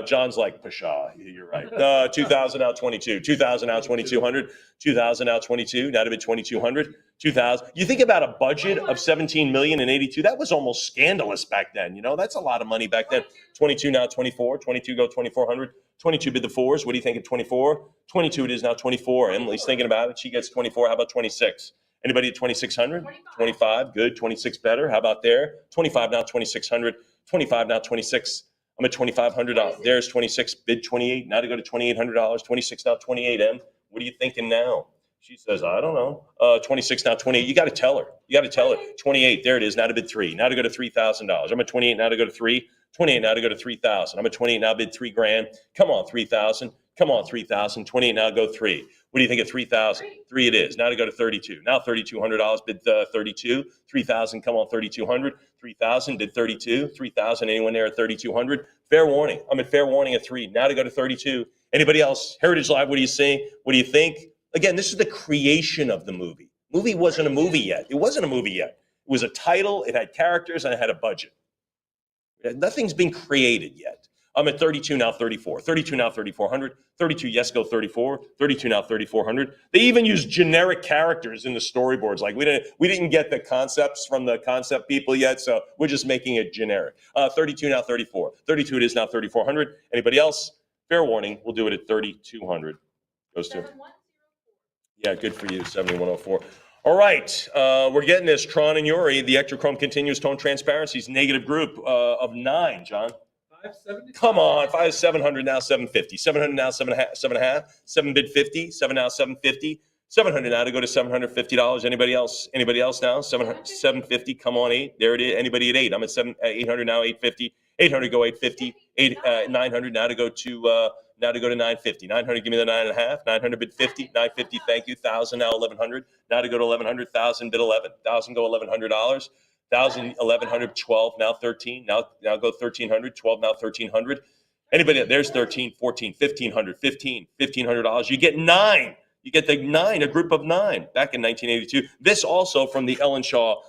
John's like, Pshaw, you're right. 2,000 now 22. 2,000 now 2,200. 2,000 now 22. Now to bid 2,200. 2,000. You think about a budget of 17 million in 82. That was almost scandalous back then. You know, that's a lot of money back then. 22 now 24. 22 go 2,400. 22 bid the 4s. What do you think at 24? 22 it is now 24. Emily's thinking about it. She gets 24. How about 26? Anybody at 2,600? 25. Good. 26 better. How about there? 25 now 2,600. 25 now 26. I'm at $2,500. There's 26. Bid 28. Now to go to $2,800. 26 now 28. Em, what are you thinking now? She says, I don't know. 26 now, 28. You got to tell her. You got to tell her. 28. There it is. Now to bid three. Now to go to $3,000. I'm at 28 now to go to three. 28 now to go to 3,000. I'm at 28 now bid $3,000. Come on, 3,000. Come on, 3,000. 28 now go three. What do you think of 3,000? Three it is. Now to go to 32. Now $3,200 bid 32. 3,000. Come on, 3,200. 3,000 bid 32. 3,000. Anyone there at 3,200? Fair warning. I'm at fair warning at three. Now to go to 32. Anybody else? Heritage Live. What do you see? What do you think? Again, this is the creation of the movie. Movie wasn't a movie yet. It wasn't a movie yet. It was a title. It had characters and it had a budget. Nothing's been created yet. I'm at 32 now, 34. 32 now, 3,400. 32, yes, go 34. 32 now, 3,400. They even use generic characters in the storyboards. Like we didn't get the concepts from the concept people yet, so we're just making it generic. 32 now, 34. 32 it is now, 3,400. Anybody else? Fair warning, we'll do it at 3,200. Goes to. Yeah, good for you, 7104. All right, we're getting this. Tron and Yuri, the Ektachrome Continuous Tone Transparencies, negative group of 9, John. 570. Come on, 700 now, 750. 700 now, 7.5. 7 bid 50. 7 now, 750. 700 now to go to $750. Anybody else? Anybody else now? 750. Come on, 8. There it is. Anybody at 8? I'm at 800 now, 850. 800 go 850. 900 now to go to 950. 900, give me the 9.5. 900 bid 50. 950, thank you. 1,000 now, 1,100. Now to go to 1,100. 1,000 bid 11. 1,000 go $1,100. 1,000, 1,100, 12 now 13. Now go 1,300. 12 now 1,300. Anybody? There's 13, 14, 1,500, 15, $1,500. You get 9. You get the 9, a group of 9 back in 1982. This also from the Ellen Shaw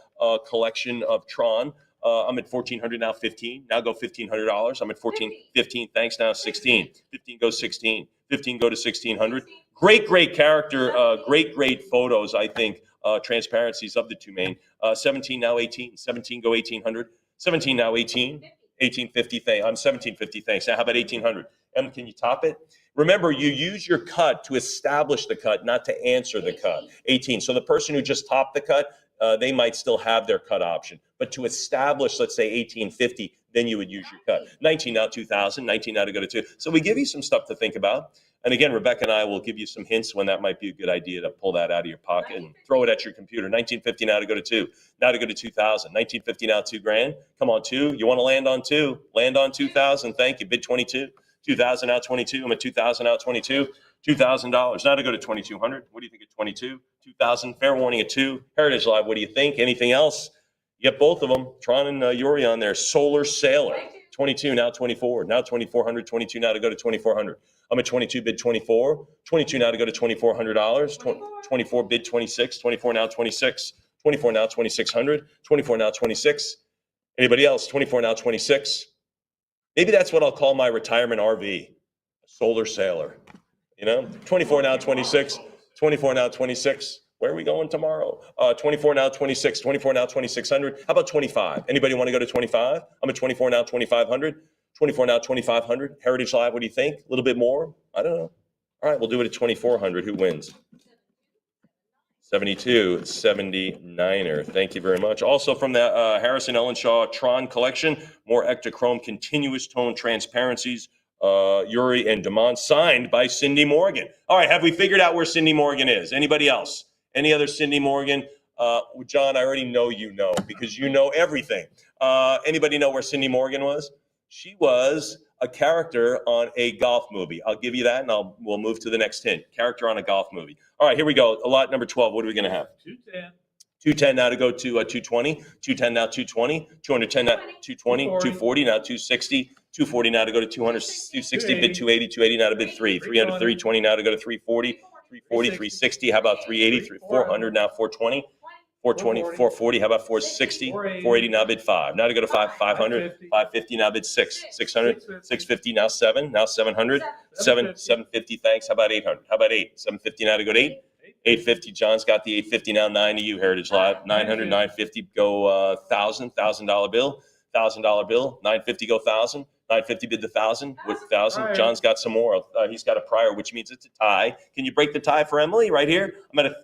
collection of Tron. I'm at 1,400 now, 15. Now go $1,500. I'm at 14, 15. Thanks now, 16. 15 goes 16. 15 go to 1,600. Great character. Great photos. I think transparencies of the two main. 17 now 18. 17 go 1,800. 17 now 18. 1,850. I'm 1,750. Thanks. Now how about 1,800? Em, can you top it? Remember, you use your cut to establish the cut, not to answer the cut. 18. So the person who just topped the cut, they might still have their cut option. But to establish, let's say 1,850, then you would use your cut. 19 now 2,000, 19 now to go to 2. So we give you some stuff to think about. And again, Rebecca and I will give you some hints when that might be a good idea to pull that out of your pocket and throw it at your computer. 1950 now to go to 2. Now to go to 2,000. 1950 now $2,000. Come on, 2. You want to land on 2? Land on 2,000. Thank you. Bid 22. 2,000 out 22. I'm at 2,000 out 22. $2,000. Now to go to 2,200. What do you think of 22? 2,000. Fair warning at 2. Heritage Live. What do you think? Anything else? You get both of them. Tron and Yuri on there. Solar Sailor. 22 now 24. Now 2,400. 22 now to go to 2,400. I'm at 22 bid 24. 22 now to go to $2,400. 24 bid 26. 24 now 26. 24 now 2,600. 24 now 26. Anybody else? 24 now 26. Maybe that's what I'll call my retirement RV. Solar Sailor. You know, 24 now 26. 24 now 26. Where are we going tomorrow? 24 now 26. 24 now 2,600. How about 25? Anybody want to go to 25? I'm at 24 now 2,500. 24 now 2,500. Heritage Live, what do you think? A little bit more? I don't know. All right, we'll do it at 2,400. Who wins? 72, 79er. Thank you very much. Also from the Harrison Ellen Shaw Tron collection, more Ektachrome continuous tone transparencies, Yuri and Demond, signed by Cindy Morgan. All right, have we figured out where Cindy Morgan is? Anybody else? Any other Cindy Morgan? John, I already know you know because you know everything. Anybody know where Cindy Morgan was? She was a character on a golf movie. I'll give you that, and we'll move to the next hint. Character on a golf movie. All right, here we go. Lot number 12. What are we going to have? 210. 210 now to go to 220. 210 now 220. 210 now 220. 240 now 260. 240 now to go to 200. 260 bid 280. 280 now to bid 3. 300 320 now to go to 340. 340 360. How about 380? 400 now 420. 420, 440, how about 460? 480 now bid 5. Now to go to 500, 550 now bid 6. 600, 650 now 7, now 700, 750, thanks. How about 800? How about 8? 750 now to go to 8. 850, John's got the 850 now, 9 to you, Heritage Live. 900, 950, go $1,000 bill. $1,000 bill, 950 go 1,000. 950 bid the 1,000 with 1,000. Right. John's got some more. He's got a prior, which means it's a tie. Can you break the tie for Emily right here?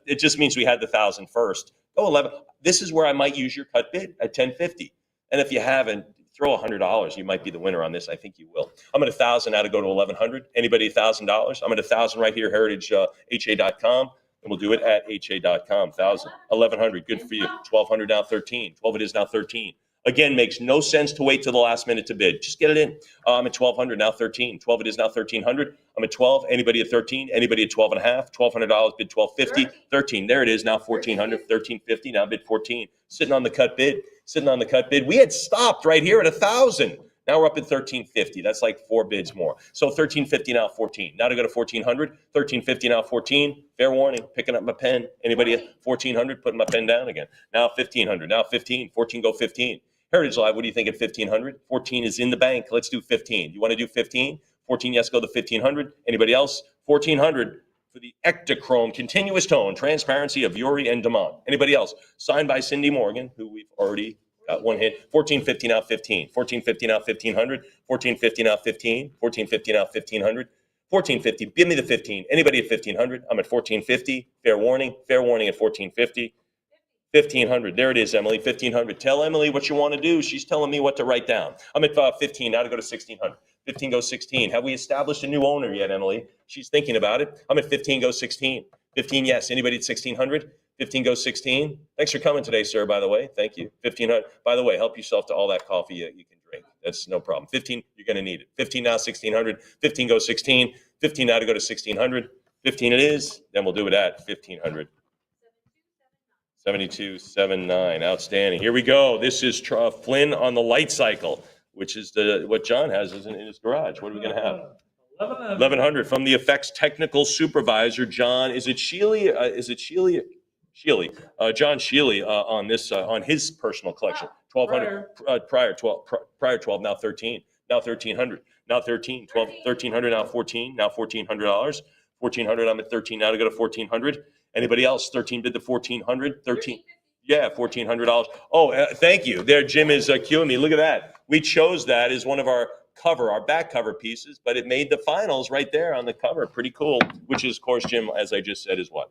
It just means we had the 1,000 first. Go 11. This is where I might use your cut bid at 1050. And if you haven't, throw $100. You might be the winner on this. I think you will. I'm at 1,000 now to go to 1,100. Anybody $1,000? I'm at 1,000 right here, heritageha.com. and we'll do it at ha.com. 1,000, 1,100, good for you. 1,200 now, 13. 12 it is now, 13. Again, makes no sense to wait till the last minute to bid. Just get it in. I'm at 1,200 now, 13. 12 it is now, 1,300. I'm at 12. Anybody at 13? Anybody at 12 and a half? $1,200 bid 1,250. 13. There it is now, 1,400. 1,350 now, bid 14. Sitting on the cut bid. Sitting on the cut bid. We had stopped right here at 1,000. Now we're up at 1,350. That's like 4 bids more. So 1,350 now, 14. Now to go to 1,400. 1,350 now, 14. Fair warning. Picking up my pen. Anybody at 1,400? Putting my pen down again. Now 1,500. Now 15. 14 go 15. Heritage Live, what do you think at 1,500? 14 is in the bank. Let's do 15. You want to do 15? 14, yes, go to 1,500. Anybody else? 1,400 for the Ektachrome Continuous Tone Transparency of Yuri and Demont. Anybody else? Signed by Cindy Morgan, who we've already got one hit. 1,450 now, 15. 1,450 now, 1,500. 1,450 now, 15. 1,450 now, 1,500. 1,450. Give me the 15. Anybody at 1,500? I'm at 1,450. Fair warning. Fair warning at 1,450. 1,500. There it is, Emily. 1,500. Tell Emily what you want to do. She's telling me what to write down. I'm at 15. Now to go to 1,600. 15 goes 16. Have we established a new owner yet, Emily? She's thinking about it. I'm at 15 goes 16. 15, yes. Anybody at 1,600? 15 goes 16. Thanks for coming today, sir, by the way. Thank you. 1,500. By the way, help yourself to all that coffee you can drink. That's no problem. 15, you're going to need it. 15 now, 1,600. 15 goes 16. 15 now to go to 1,600. 15 it is. Then we'll do it at 1,500. 7279. Outstanding. Here we go. This is Flynn on the light cycle, which is what John has in his garage. What are we going to have? 1,100 from the effects technical supervisor, John. Is it Sheely? Sheely. John Sheely on this on his personal collection. 1,200 prior 12. Now 13. Now 1,300. Now 13. 12. 1,300. Now 14. Now $1,400. 1,400. I'm at 13. Now to go to 1,400. Anybody else? 13 bid the 1,400. 13. Yeah, $1,400. Oh, thank you. There, Jim is cueing me. Look at that. We chose that as one of our back cover pieces, but it made the finals right there on the cover. Pretty cool. Which is, of course, Jim, as I just said, is what?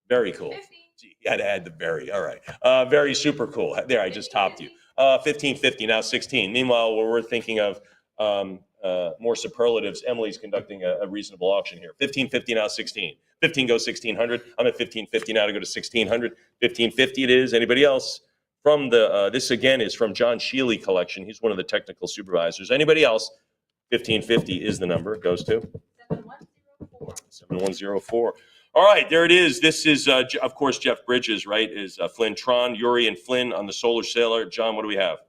Very cool. Gee, you had to add the very. All right. Very super cool. There, I just topped you. 1,550, now 16. Meanwhile, we're thinking of more superlatives. Emily's conducting a reasonable auction here. 1,550, now 16. 15 goes 1,600. I'm at 1,550 now to go to 1,600. 1,550 it is. Anybody else? From the this again is from John Sheely collection. He's one of the technical supervisors. Anybody else? 1,550 is the number. It goes to 7104. 7104. All right, there it is. This is of course Jeff Bridges, right? Is Flynn Tron, Yuri, and Flynn on the Solar Sailor. John, what do we have?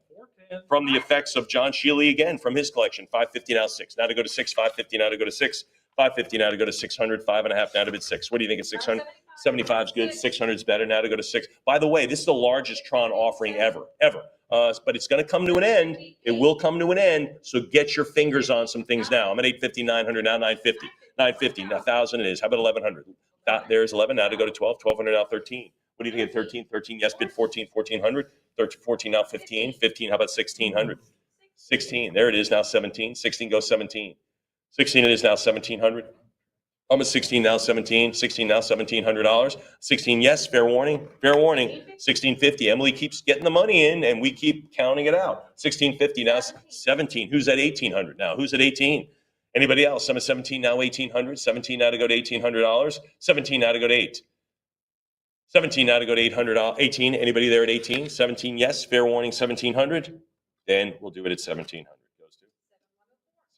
From the effects of John Sheely again from his collection. 550 now 6. Now to go to 6. 550 now to go to 6. 550 now to go to 600. 5.5 now to bid 6. What do you think at 600? 75 is good. 600 is better. Now to go to 6. By the way, this is the largest Tron offering ever. But it's going to come to an end. It will come to an end. So get your fingers on some things now. I'm at 850, 900, now 950. 950, now 1,000 it is. How about 1,100? There's 11. Now to go to 12. 1,200 now 13. What do you think at 13? 13, yes, bid 14. 1,400. 14 now 15. 15, how about 1,600? 16, there it is now 17. 16 goes 17. 16 it is now 1,700. I'm at 16 now 17. 16 now $1,700. 16, yes, fair warning. Fair warning. 1,650. Emily keeps getting the money in and we keep counting it out. 1,650 now 17. Who's at 1,800 now? Who's at 18? Anybody else? I'm at 17 now 1,800. 17 now to go to $1,800. 17 now to go to 8. 17 now to go to 800. 18. Anybody there at 18? 17, yes. Fair warning, 1,700. Then we'll do it at 1,700. Goes to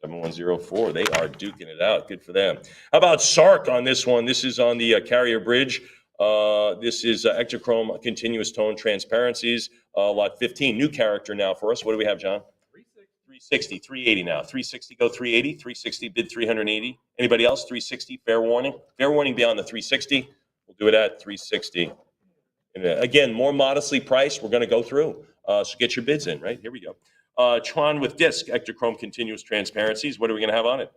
7104. They are duking it out. Good for them. How about Sark on this one? This is on the Carrier Bridge. This is Ektachrome Continuous Tone Transparencies. Lot 15. New character now for us. What do we have, John? 360, 380 now. 360 go 380. 360 bid 380. Anybody else? 360. Fair warning. Fair warning beyond the 360. We'll do it at 360. And again, more modestly priced. We're going to go through. So get your bids in, right? Here we go. Tron with disc, Ektachrome Continuous Transparencies. What are we going to have on it?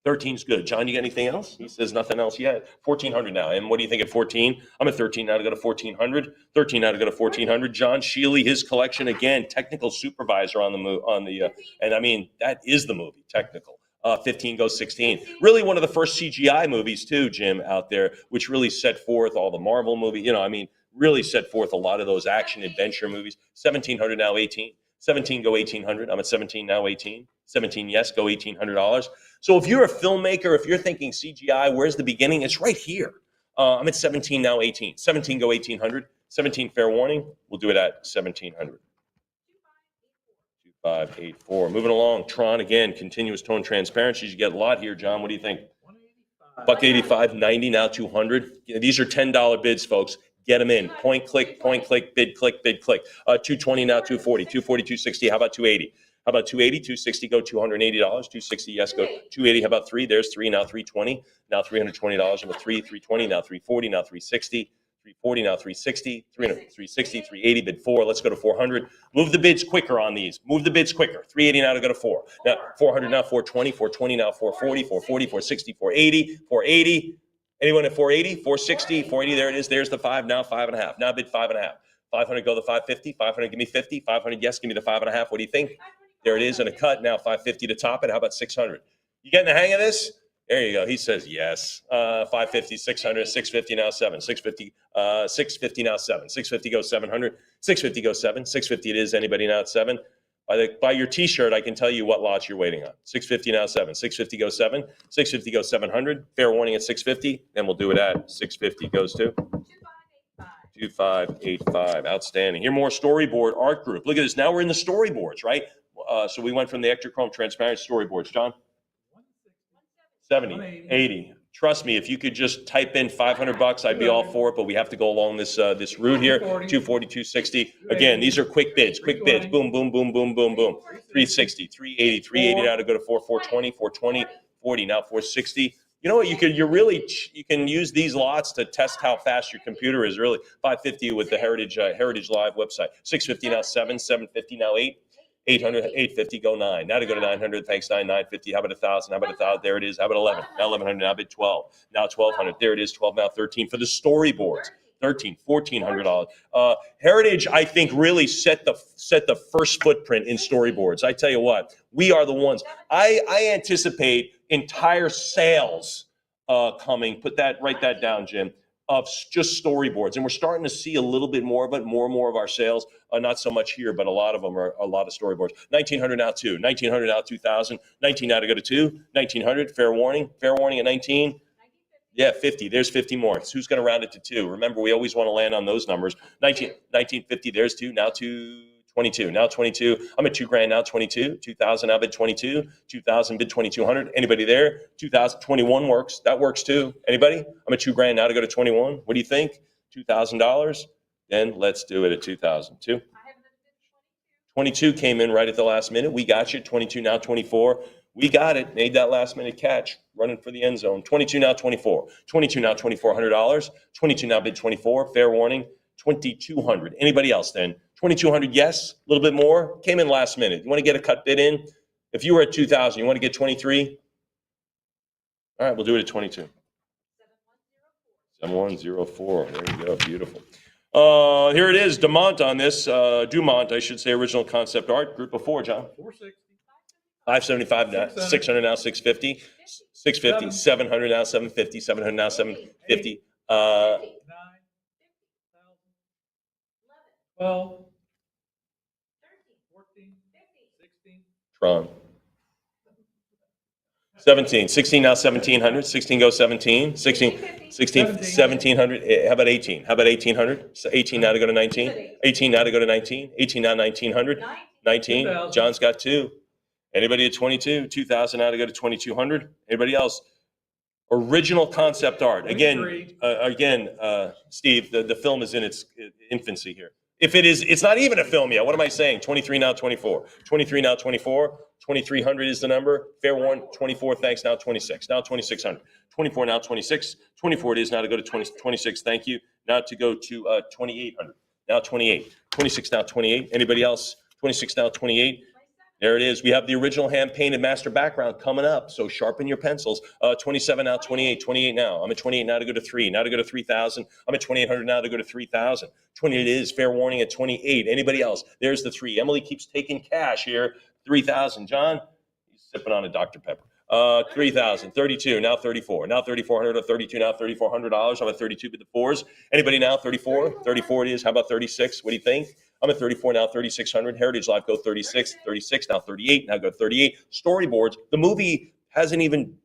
13 is good. John, you got anything else? He says nothing else yet. 1,400 now. And what do you think at 14? I'm at 13 now to go to 1,400. 13 now to go to 1,400. John Sheely, his collection again, technical supervisor on the and I mean that is the movie, technical. 15 goes 16. Really one of the first CGI movies too, Jim, out there, which really set forth all the Marvel movie. Really set forth a lot of those action adventure movies. 1,700 now 18. 17 go 1,800. I'm at 17 now 18. 17, yes, go $1,800. So if you're a filmmaker, if you're thinking CGI, where's the beginning? It's right here. I'm at 17 now, 18. 17, go 1,800. 17, fair warning. We'll do it at 1,700. 2584. Moving along. Tron again, continuous tone transparencies. You get a lot here, John. What do you think? Buck 85, 90, now 200. These are $10 bids, folks. Get them in. Point click, bid click, bid click. 220 now 240, 240, 260. How about 280? How about 280, 260, go $280. 260, yes, go 280. How about 3? There's 3, now 320. Now $320. How about 3, 320, now 340, now 360. 340, now 360, 360, 380, bid 4. Let's go to 400. Move the bids quicker on these. Move the bids quicker. 380 now to go to 4. Now 400 now 420, 420 now 440, 440, 460, 480, 480. Anyone at 480, 460, 480, there it is. There's the 5, now 5.5. Now bid 5.5. 500, go the 550. 500, give me 50. 500, yes, give me the 5.5. What do you think? There it is in a cut. Now 550 to top it. How about 600? You getting the hang of this? There you go. He says yes. 550, 600, 650 now 7. 650, 650 now 7. 650 goes 700. 650 goes 7. 650 it is. Anybody now at 7? By your T-shirt, I can tell you what lots you're waiting on. 650 now 7. 650 goes 7. 650 goes 700. Fair warning at 650. Then we'll do it at 650 goes to 2585. Outstanding. Here more storyboard art group. Look at this. Now we're in the storyboards, right? So we went from the Ektachrome transparent storyboards. John? 70, 80. Trust me, if you could just type in $500, I'd be all for it, but we have to go along this route here. 240, 260. Again, these are quick bids. Boom, boom, boom, boom, boom, boom. 360, 380, 380 now to go to 420, 420, 40, now 460. You know what? You can use these lots to test how fast your computer is. Really, 550 with the Heritage Live website. 650 now 7, 750 now 8. 800, 850, go 9. Now to go to 900, thanks 9, 950. How about 1,000? How about 1,000? There it is. How about 11? Now 1,100. Now bid 12. Now 1,200. There it is. 12. Now 13 for the storyboards. 13, $1,400. Heritage, I think, really set the first footprint in storyboards. I tell you what, we are the ones. I anticipate entire sales coming. Write that down, Jim. Of just storyboards, and we're starting to see a little bit more of it. More and more of our sales, not so much here, but a lot of them are a lot of storyboards. 1,900 now 2, 1,900 now 2,000, 19 now to go to 2, 1,900. Fair warning at 19. Yeah, 50. There's 50 more. So who's going to round it to 2? Remember, we always want to land on those numbers. 1950. There's 2. Now 22. Now 22. I'm at $2,000 now. 22. 2,000 now bid 22. 2,000 bid 2,200. Anybody there? 2021 works. That works too. Anybody? I'm at $2,000 now to go to 21. What do you think? $2,000. Then let's do it at 2,002. 22 came in right at the last minute. We got you. 22 now 24. We got it. Made that last minute catch. Running for the end zone. 22 now 24. 22 now $2,400. 22 now bid 24. Fair warning. 2,200. Anybody else then? 2,200, yes. A little bit more. Came in last minute. You want to get a cut bid in? If you were at 2,000, you want to get 23? All right, we'll do it at 22. 7104. There you go. Beautiful. Here it is. Dumont on this. Dumont, I should say, original concept art. Group of 4, John. 460. 575 now. 600 now. 650. 650. 700 now. 750. 700 now. 750. 9, 12, 14, 16. Tron. 17. 16 now 1,700. 16 goes 17. 16, 1,700. How about 18? How about 1,800? So 18 now to go to 19. 18 now to go to 19. 18 now 1,900. 19. 2,000. John's got 2. Anybody at 22? 2,000 now to go to 2,200. Anybody else? Original concept art. Again, Steve, the film is in its infancy here. If it is, it's not even a film yet. What am I saying? 23 now 24. 23 now 24. 2,300 is the number. Fair warning. 24. Thanks. Now 26. Now 2,600. 24 now 26. 24 it is now to go to 26. Thank you. Now to go to 2,800. Now 28. 26 now 28. Anybody else? 26 now 28. There it is. We have the original hand-painted master background coming up, so sharpen your pencils. 27 now, 28, 28 now. I'm at 28 now to go to 3, now to go to 3,000. I'm at 2,800 now to go to 3,000. 28 it is. Fair warning at 28. Anybody else? There's the 3. Emily keeps taking cash here. 3,000. John, he's sipping on a Dr. Pepper. $3,000, $32, now $34, now $3,400, $32, now $3,400. I'm at 32 with the fours. Anybody now? 34? 34 it is. How about 36? What do you think? I'm at 34 now, 3,600. Heritage Life go 36, 36, now 38, now go 38. Storyboards, the movie hasn't even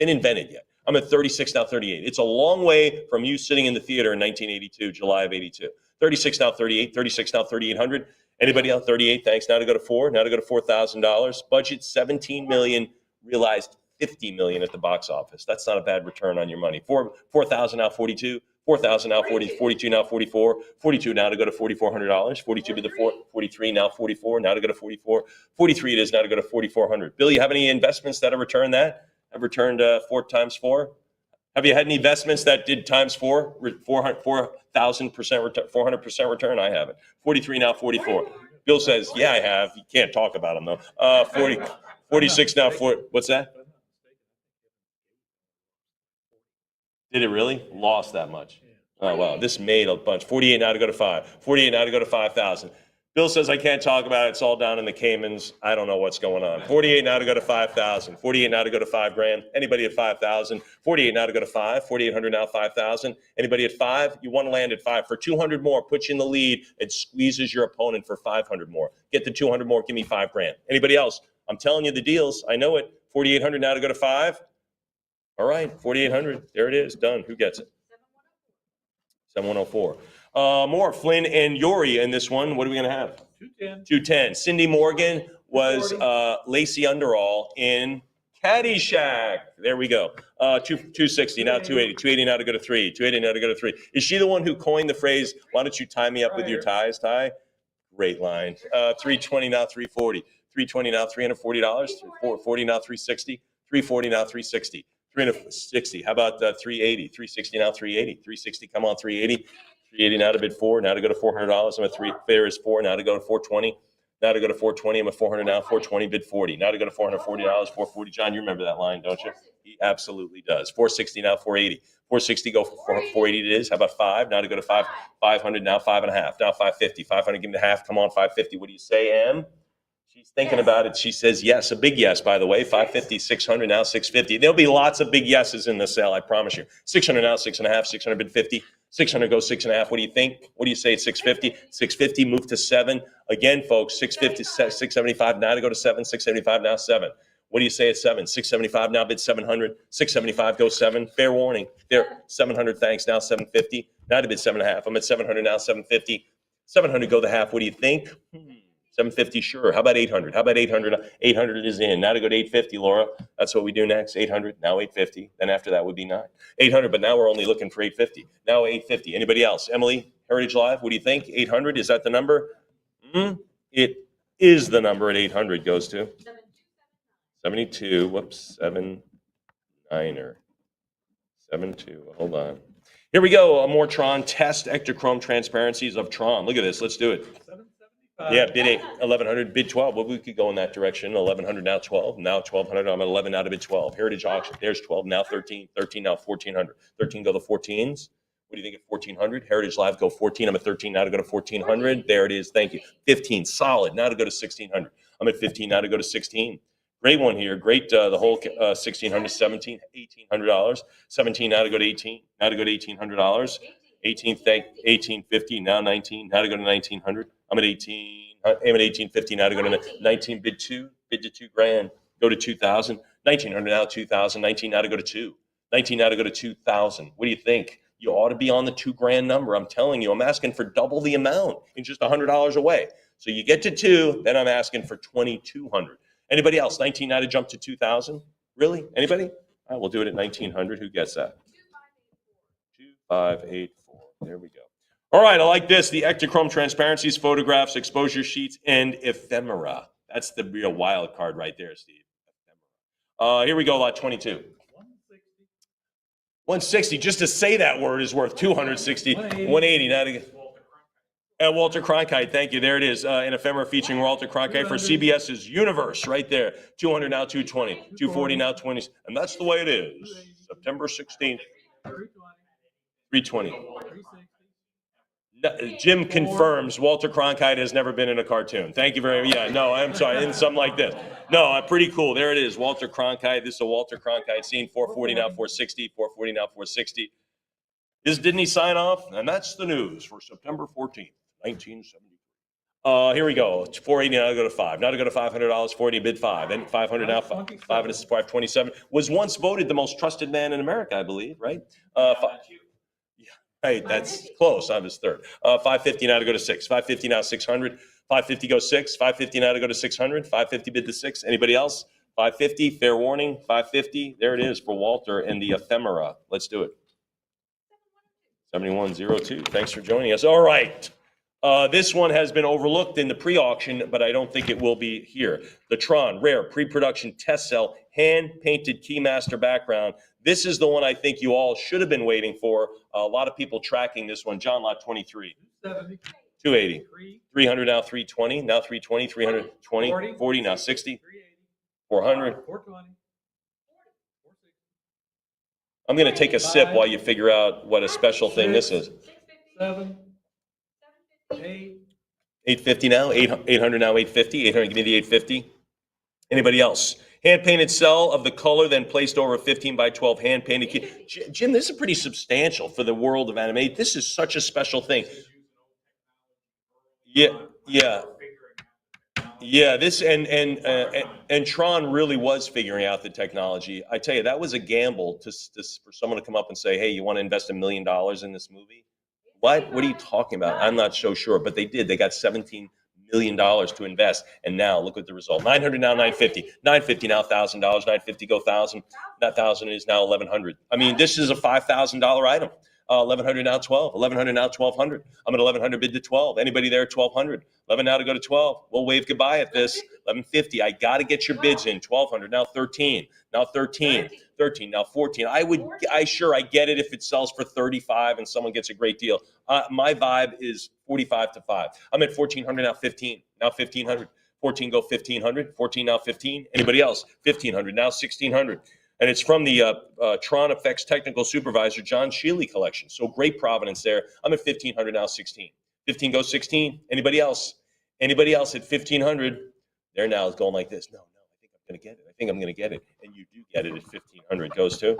been invented yet. I'm at 36 now, 38. It's a long way from you sitting in the theater in 1982, July of 82. 36 now, 38, 36 now, 3,800. Anybody else? 38, thanks. Now to go to four, now to go to $4,000. Budget 17 million. Realized 50 million at the box office. That's not a bad return on your money. 4,000 now 42, 4,000 now 40, 42 now 44, 42 now to go to $4,400, 42 to the 43 now 44, now to go to 44, 43 it is now to go to 4,400. Bill, you have any investments that have returned that? Have returned 4 times 4? Have you had any investments that did times 4, 4,000% return, 400% return? I haven't. 43 now 44. Bill says, yeah, I have. You can't talk about them though. 46 now, what's that? Did it really? Lost that much. Oh, wow. This made a bunch. 48 now to go to 5. 48 now to go to 5,000. Bill says, I can't talk about it. It's all down in the Caymans. I don't know what's going on. 48 now to go to 5,000. 48 now to go to $5,000. Anybody at 5,000? 48 now to go to 5. 4,800 now, 5,000. Anybody at 5? You want to land at 5 for 200 more. Put you in the lead. It squeezes your opponent for 500 more. Get the 200 more. Give me $5,000. Anybody else? I'm telling you the deals. I know it. 4,800 now to go to 5. All right, 4,800. There it is. Done. Who gets it? 7104. More Flynn and Yori in this one. What are we going to have? 210. 210. Cindy Morgan was Lacey Underall in Caddyshack. There we go. 260 now 280. 280 now to go to 3. 280 now to go to 3. Is she the one who coined the phrase, why don't you tie me up with your ties, Ty? Great line. 320 now 340. 320 now $340. 440 now 360. 340 now 360. 360. How about 380? 360 now 380. 360. Come on, 380. 380 now to bid 4. Now to go to $400. I'm at 3. Fair is 4. Now to go to 420. Now to go to 420. I'm at 400 now. 420 bid 40. Now to go to $440. 440. John, you remember that line, don't you? He absolutely does. 460 now 480. 460 go for 480 it is. How about 5? Now to go to 5. 500 now 5.5. Now 550. 500 give me the half. Come on, 550. What do you say, Em? She's thinking about it. She says yes, a big yes, by the way. 550, 600, now 650. There'll be lots of big yeses in the sale, I promise you. 600 now, 6.5, 600 bid 50. 600 goes 6.5. What do you think? What do you say at 650? 650, move to 7. Again, folks, 650, 675, now to go to 7. 675, now 7. What do you say at 7? 675, now bid 700. 675, go 7. Fair warning. There, 700, thanks, now 750. Now to bid 7.5. I'm at 700, now 750. 700, go the half. What do you think? 750, sure. How about 800? How about 800? 800 is in. Now to go to 850, Laura. That's what we do next. 800, now 850. Then after that would be 9. 800, but now we're only looking for 850. Now 850. Anybody else? Emily, Heritage Live, what do you think? 800, is that the number? It is the number at 800 goes to. 72, whoops, 7-9er. 72, hold on. Here we go, a more Tron test, Ektachrome transparencies of Tron. Look at this, let's do it. 775. Yeah, bid 8, 1100, bid 12. Well, we could go in that direction. 1100, now 12, now 1200. I'm at 11 out of bid 12. Heritage auction, there's 12, now 13, 13, now 1400. 13 go the 14s. What do you think at 1400? Heritage Live go 14. I'm at 13 now to go to 1400. There it is. Thank you. 15, solid. Now to go to 1600. I'm at 15 now to go to 16. Great one here. Great. The whole 1600, 17, $1,800. 17 now to go to 18. Now to go to $1,800. 18, thank 1850. Now 19. Now to go to 1900. I'm at 18. I'm at 1850. Now to go to 19. Bid 2. Bid to $2,000. Go to 2000. 1900 now 2000. 19 now to go to 2. 19 now to go to 2000. What do you think? You ought to be on the $2,000 number. I'm telling you, I'm asking for double the amount in just $100 away. So you get to 2, then I'm asking for 2,200. Anybody else? 19 now to jump to 2000? Really? Anybody? All right, we'll do it at 1900. Who gets that? 2584. There we go. All right, I like this. The Ektachrome transparencies, photographs, exposure sheets, and ephemera. That's the real wild card right there, Steve. Here we go, lot 22. 160. Just to say that word is worth 260. 180. Now to get. Walter Cronkite, thank you. There it is. An ephemera featuring Walter Cronkite for CBS's Universe, right there. 200 now 220. 240 now 20. And that's the way it is. September 16th. 320. Jim confirms Walter Cronkite has never been in a cartoon. Thank you very much. Yeah, no, I'm sorry, in something like this. No, pretty cool. There it is, Walter Cronkite. This is a Walter Cronkite scene. 440 now, 460. 440 now, 460. Didn't he sign off? And that's the news for September 14th, 1970. Here we go. It's 480 now to go to 5. Now to go to $500. 480 bid 5. Then 500 now. 527 was once voted the most trusted man in America, I believe. Right? Right, that's close. I was third. 550 now to go to 6. 550 now 600. 550 goes 6. 550 now to go to 600. 550 bid to 6. Anybody else? 550. Fair warning. 550. There it is for Walter and the ephemera. Let's do it. 7102. Thanks for joining us. All right. This one has been overlooked in the pre-auction, but I don't think it will be here. The Tron Rare Pre-Production Test Cell Hand-Painted Keymaster Background. This is the one I think you all should have been waiting for. A lot of people tracking this one. John, lot 23. 270. 280. 300 now, 320. Now 320, 320. 40 now, 60. 400. 420. I'm going to take a sip while you figure out what a special thing this is. 7. 8. 850 now, 800 now, 850. 800, give me the 850. Anybody else? Hand-painted cell of the color, then placed over a 15 by 12 hand-painted key. Jim, this is pretty substantial for the world of anime. This is such a special thing. Yeah. This and Tron really was figuring out the technology. I tell you, that was a gamble for someone to come up and say, "Hey, you want to invest $1 million in this movie?" What are you talking about? I'm not so sure, but they did. They got $17 million to invest, and now look at the result. 900 now, 950. 950 now, $1,000. 950 go 1,000. That 1,000 is now 1,100. I mean, this is a $5,000 item. 1,100 now, 12. 1,100 now, 1,200. I'm at 1,100 bid to 12. Anybody there? 1,200. 11 now to go to 12. We'll wave goodbye at this. 1,150. I got to get your bids in. 1,200 now, 13. Now 13. 13 now, 14. I get it if it sells for 35 and someone gets a great deal. My vibe is 45 to 5. I'm at 1,400 now, 15. Now 1,500. 14 go 1,500. 14 now, 15. Anybody else? 1,500 now, 1,600. And it's from the Tron Effects Technical Supervisor, John Shealy collection. So great provenance there. I'm at 1,500 now, 16. 15 goes 16. Anybody else? Anybody else at 1,500? They're now going like this. No, I think I'm going to get it. I think I'm going to get it. And you do get it at 1,500. Goes to?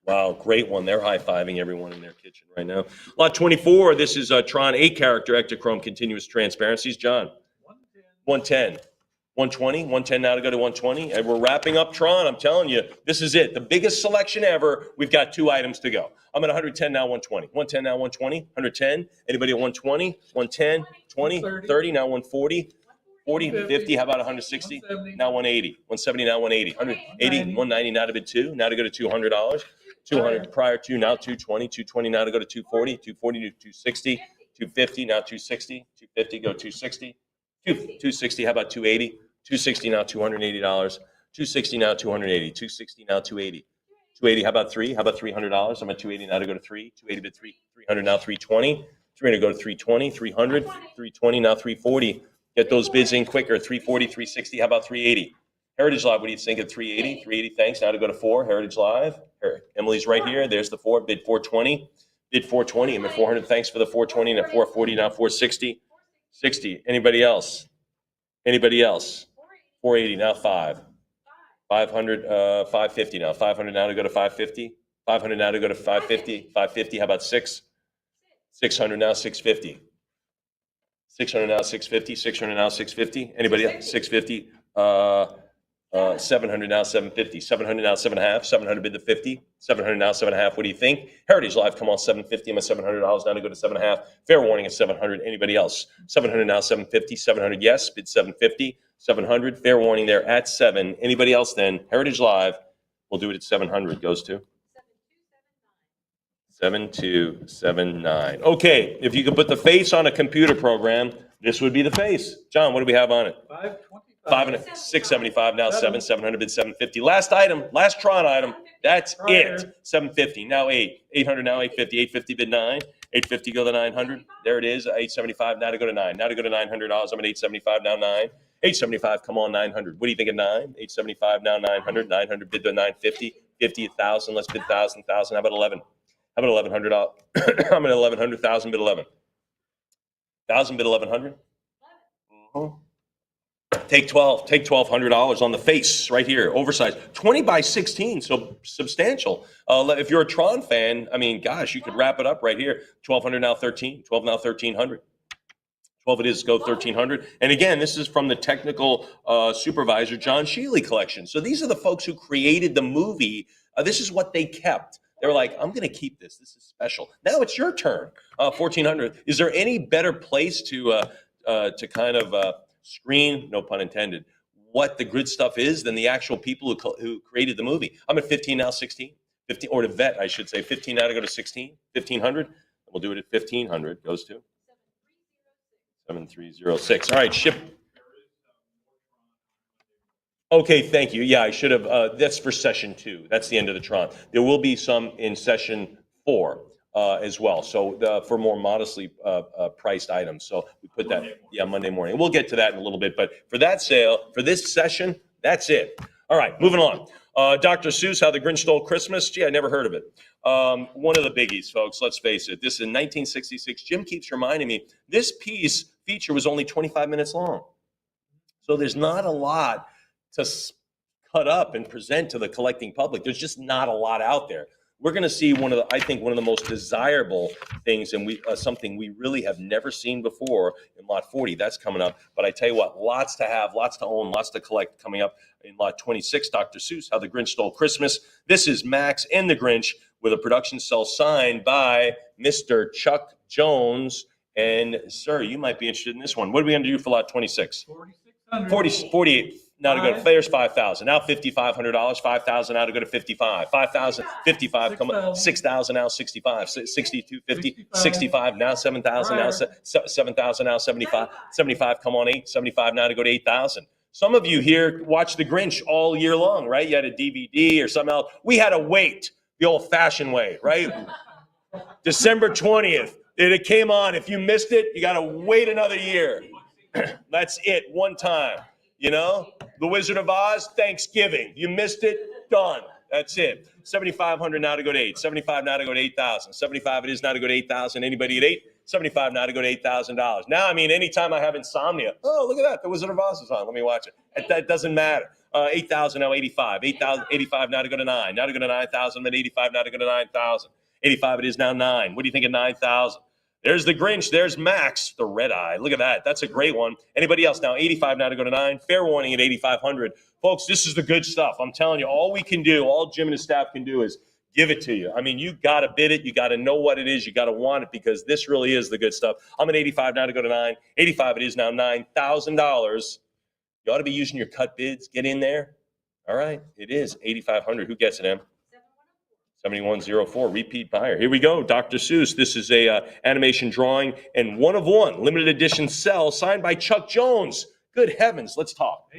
Wow, great one. They're high-fiving everyone in their kitchen right now. Lot 24, this is Tron 8-character Ektachrome Continuous Transparencies. John? 110. 120, 110 now to go to 120. And we're wrapping up Tron. I'm telling you, this is it. The biggest selection ever. We've got 2 items to go. I'm at 110 now, 120. 110 now, 120. 110. Anybody at 120? 110, 20, 30 now, 140. 40, 50. How about 160? Now 180. 170 now, 180. 180, 190 now to bid 2. Now to go to $200. 200 prior to, now 220. 220 now to go to 240. 240 to 260. 250 now 260. 250 go 260. 260. How about 280? 260 now, $280. 260 now, 280. 260 now, 280. 280. How about 3? How about $300? I'm at 280 now to go to 3. 280 bid 3. 300 now, 320. 300 go to 320. 300. 320 now, 340. Get those bids in quicker. 340, 360. How about 380? Heritage Live. What do you think of 380? 380. Thanks. Now to go to 4. Heritage Live. Emily's right here. There's the 4. Bid 420. Bid 420. I'm at 400. Thanks for the 420. And at 440 now, 460. 60. Anybody else? Anybody else? 480 now, 5. 500, 550 now. 500 now to go to 550. 500 now to go to 550. 550. How about 6? 600 now, 650. 600 now, 650. 600 now, 650. Anybody else? 650. 700 now, 750. 700 now, 7.5. 700 bid to 50. 700 now, 7.5. What do you think? Heritage Live, come on, 750. I'm at $700 now to go to 7.5. Fair warning at 700. Anybody else? 700 now, 750. 700, yes. Bid 750. 700. Fair warning there at 7. Anybody else then? Heritage Live, we'll do it at 700. Goes to 7279. Okay, if you could put the face on a computer program, this would be the face. John, what do we have on it? 525. 675 now, 700 bid 750. Last item, last Tron item. That's it. 750 now, 8. 800 now, 850. 850 bid 9. 850 go to 900. There it is. 875 now to go to 9. Now to go to $900. I'm at 875 now, 9. 875, come on, 900. What do you think of 9? 875 now, 900. 900 bid to 950. 50, 1,000. Let's bid 1,000. 1,000. How about 11? How about $1,100? How many 1,100? 1,000 bid 11. 1,000 bid 1,100. Take 12. Take $1,200 on the face right here, oversized, 20 by 16, so substantial. If you're a Tron fan, I mean, gosh, you could wrap it up right here. 1,200 now 13. 12 now 1,300. 12 it is, go 1,300. And again, this is from the technical supervisor, John Shealy collection. So these are the folks who created the movie. This is what they kept. They were like, I'm going to keep this. This is special. Now it's your turn. 1,400. Is there any better place to kind of screen, no pun intended, what the grid stuff is than the actual people who created the movie? I'm at 15 now, 16. 15, or to vet, I should say. 15 now to go to 16. 1,500. We'll do it at 1,500. Goes to 7306. All right, ship. Okay, thank you. Yeah, I should have. That's for session 2. That's the end of the Tron. There will be some in session 4 as well. So for more modestly priced items. So we put that, Monday morning. We'll get to that in a little bit. But for that sale, for this session, that's it. All right, moving on. Dr. Seuss, How the Grinch Stole Christmas. Gee, I never heard of it. One of the biggies, folks. Let's face it. This is in 1966. Jim keeps reminding me this feature was only 25 minutes long. So there's not a lot to cut up and present to the collecting public. There's just not a lot out there. We're going to see one of the most desirable things, and something we really have never seen before in Lot 40. That's coming up. But I tell you what, lots to have, lots to own, lots to collect coming up in Lot 26. Dr. Seuss, How the Grinch Stole Christmas. This is Max and the Grinch with a production cell signed by Mr. Chuck Jones. And sir, you might be interested in this one. What are we going to do for Lot 26? 4,600. 48. Now to go to there's 5,000. Now $5,500. 5,000 now to go to 55. 5,000. 55. Come on. 6,000 now 65. 62.50. 65 now 7,000 now 7,000 now 75. 75. Come on 8. 75 now to go to 8,000. Some of you here watch The Grinch all year long, right? You had a DVD or something else. We had to wait the old-fashioned way, right? December 20th. It came on. If you missed it, you got to wait another year. That's it. One time. You know, The Wizard of Oz, Thanksgiving. You missed it, done. That's it. 7,500 now to go to 8. 75 now to go to 8,000. 75 it is now to go to 8,000. Anybody at 8? 75 now to go to $8,000. Now, I mean, anytime I have insomnia, oh, look at that. The Wizard of Oz is on. Let me watch it. That doesn't matter. 8,000 now 85. 8,000, 85 now to go to 9. Now to go to 9,000. Then 85 now to go to 9,000. 85 it is now 9. What do you think of 9,000? There's the Grinch. There's Max, the red eye. Look at that. That's a great one. Anybody else now? 85 now to go to 9. Fair warning at 8,500. Folks, this is the good stuff. I'm telling you, all we can do, all Jim and his staff can do is give it to you. I mean, you got to bid it. You got to know what it is. You got to want it because this really is the good stuff. I'm at 85 now to go to 9. 85 it is now $9,000. You ought to be using your cut bids. Get in there. All right. It is 8,500. Who gets it, Em? 7104, repeat buyer. Here we go, Dr. Seuss. This is a animation drawing and one of one, limited edition cell signed by Chuck Jones. Good heavens, let's talk.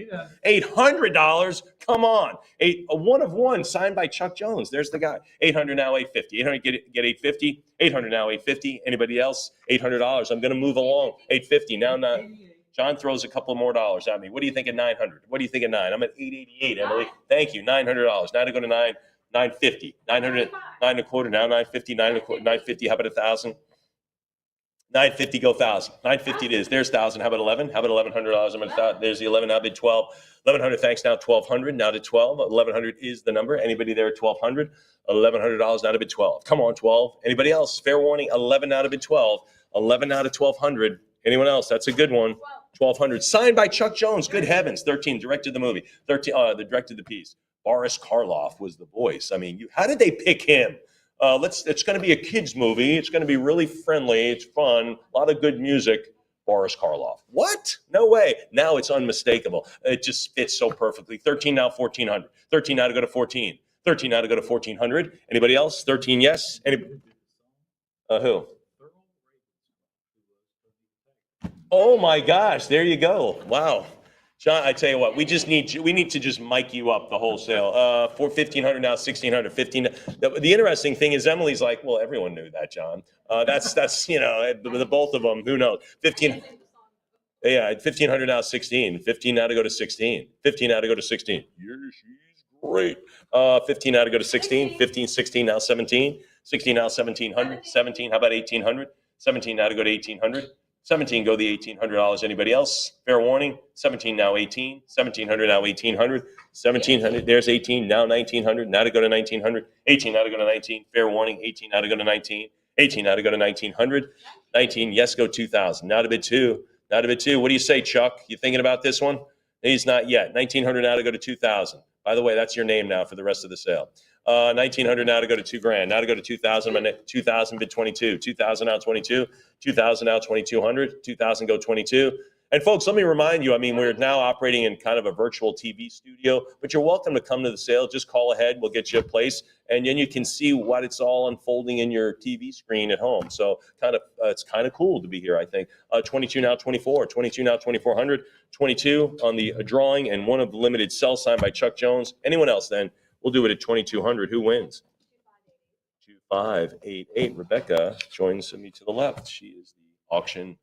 $800, come on. A one of one signed by Chuck Jones. There's the guy. 800 now, 850. 800 get 850. 800 now, 850. Anybody else? $800. I'm going to move along. 850 now. John throws a couple more dollars at me. What do you think at 900? What do you think at 9? I'm at 888, Emily. Thank you. $900. Now to go to 950, 900, 9 1/4, now 950, 9 1/4, 950, how about 1,000? 950, go 1,000. 950 it is. There's 1,000. How about 11? How about $1,100? There's the 11. Now bid 12. 1,100, thanks. Now 1,200. Now to 12. 1,100 is the number. Anybody there at 1,200? $1,100 now to bid 12. Come on, 12. Anybody else? Fair warning. 11 now to bid 12. 11 now to 1,200. Anyone else? That's a good one. 1,200. Signed by Chuck Jones. Good heavens. 13. Directed the movie. 13. Directed the piece. Boris Karloff was the voice. I mean, how did they pick him? It's going to be a kids movie. It's going to be really friendly. It's fun. A lot of good music. Boris Karloff. What? No way. Now it's unmistakable. It just fits so perfectly. 13 now, 1,400. 13 now to go to 14. 13 now to go to 1,400. Anybody else? 13, yes. Who? Oh my gosh! There you go. Wow. John, I tell you what, we need to just mic you up the wholesale. For 1,500 now, 1,600, 15. The interesting thing is Emily's like, well, everyone knew that, John. That's the both of them. Who knows? 15. Yeah, 1,500 now, 16. 15 now to go to 16. 15 now to go to 16. Yeah, she's great. 15 now to go to 16. 15, 16 now, 17. 16 now 1700. 17, how about 1800? 17 now to go to 1800. 17 go the $1,800. Anybody else? Fair warning. 17 now 18. 1700 now 1800. 1700 there's 18 now 1900. Now to go to 1900. 18 now to go to 19. Fair warning. 18 now to go to 19. 18 now to go to 1900. 19 yes go 2000. Now to bid two. Now to bid two. What do you say, Chuck? You thinking about this one? He's not yet. 1900 now to go to 2000. By the way, that's your name now for the rest of the sale. 1900 now to go to $2,000. Now to go to 2000. 2000 bid 22. 2000 now 22. 2000 now 2200. 2000 go 22. And folks, let me remind you, I mean, we're now operating in kind of a virtual TV studio, but you're welcome to come to the sale. Just call ahead. We'll get you a place. And then you can see what it's all unfolding in your TV screen at home. So it's kind of cool to be here, I think. 22 now 24. 22 now 2400. 22 on the drawing and one of the limited sell signed by Chuck Jones. Anyone else then? We'll do it at 2200. Who wins? 2588. Rebecca joins me to the left. She is the auction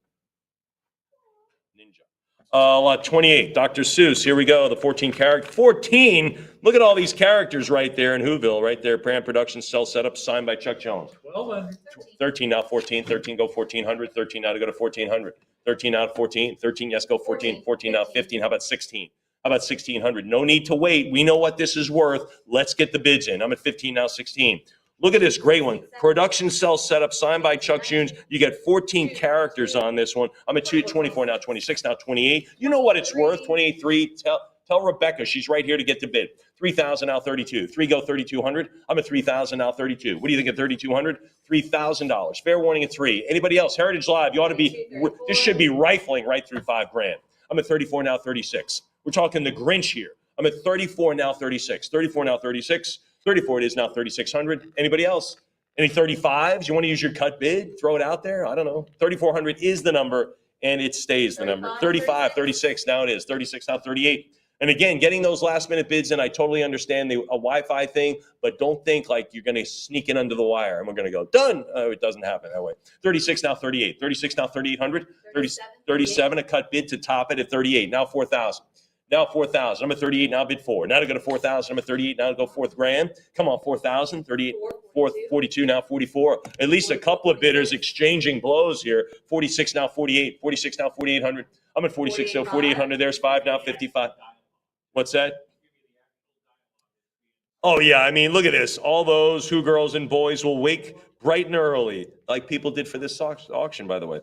ninja. Lot 28, Dr. Seuss. Here we go. The 14 character. 14. Look at all these characters right there in Whoville, right there. Brand production, cell setup, signed by Chuck Jones. 1200. 13 now 14. 13 go 1400. 13 now to go to 1400. 13 out of 14. 13 yes go 14. 14 now 15. How about 16? How about 1600? No need to wait. We know what this is worth. Let's get the bids in. I'm at 15 now 16. Look at this great one. Production cell setup signed by Chuck Jones. You get 14 characters on this one. I'm at 24 now 26 now 28. You know what it's worth. 28.3. Tell Rebecca she's right here to get the bid. 3,000 now 32. 3 go 3,200. I'm at 3,000 now 32. What do you think at 3,200? $3,000. Fair warning at 3. Anybody else? Heritage Live. You ought to be. This should be rifling right through $5,000. I'm at 34 now 36. We're talking the Grinch here. I'm at 34 now 36. 34 now 36. 34 it is now 3,600. Anybody else? Any 35s? You want to use your cut bid? Throw it out there? I don't know. 3,400 is the number, and it stays the number. 35, 36, now it is. 36 now 38. And again, getting those last minute bids in, I totally understand a Wi-Fi thing, but don't think like you're going to sneak in under the wire and we're going to go, done. It doesn't happen that way. 36 now 38. 36 now 3,800. 37, a cut bid to top it at 38. Now 4,000. Now 4,000. I'm at 38. Now bid 4. Now to go to 4,000. I'm at 38. Now to go $4,000. Come on, 4,000. 38. 42. Now 44. At least a couple of bidders exchanging blows here. 46 now 48. 46 now 4,800. I'm at 46. So 4,800. There's 5 now 55. What's that? Oh, yeah. I mean, look at this. All those Who girls and boys will wake bright and early, like people did for this auction, by the way.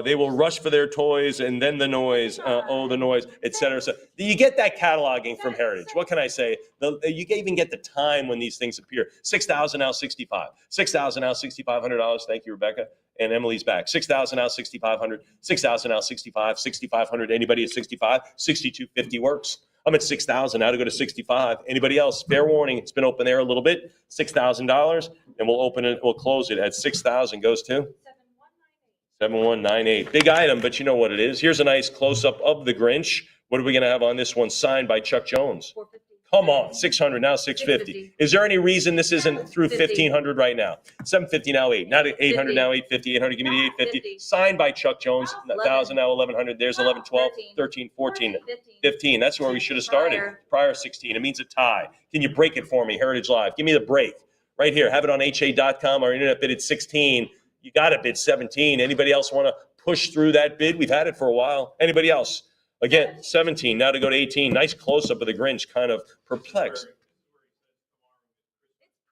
They will rush for their toys and then the noise, the noise, et cetera. So you get that cataloging from Heritage. What can I say? You can even get the time when these things appear. 6,000 now 65. 6,000 now $6,500. Thank you, Rebecca. And Emily's back. 6,000 now 6,500. 6,000 now 65. 6,500. Anybody at 65? 6,250 works. I'm at 6,000 now to go to 65. Anybody else? Fair warning. It's been open there a little bit. $6,000, and we'll open it. We'll close it at 6,000. Goes to 7198. Big item, but you know what it is. Here's a nice close-up of the Grinch. What are we going to have on this one? Signed by Chuck Jones. 450. Come on, 600 now 650. Is there any reason this isn't through 1,500 right now? 750 now 8. Not 800 now 850. 800, give me the 850. Signed by Chuck Jones. 1,000 now 1,100. There's 11, 12, 13, 14, 15. That's where we should have started. Prior 16. It means a tie. Can you break it for me, Heritage Live? Give me the break. Right here. Have it on ha.com. Our internet bid at 16. You got to bid 17. Anybody else want to push through that bid? We've had it for a while. Anybody else? Again, 17. Now to go to 18. Nice close-up of the Grinch, kind of perplexed.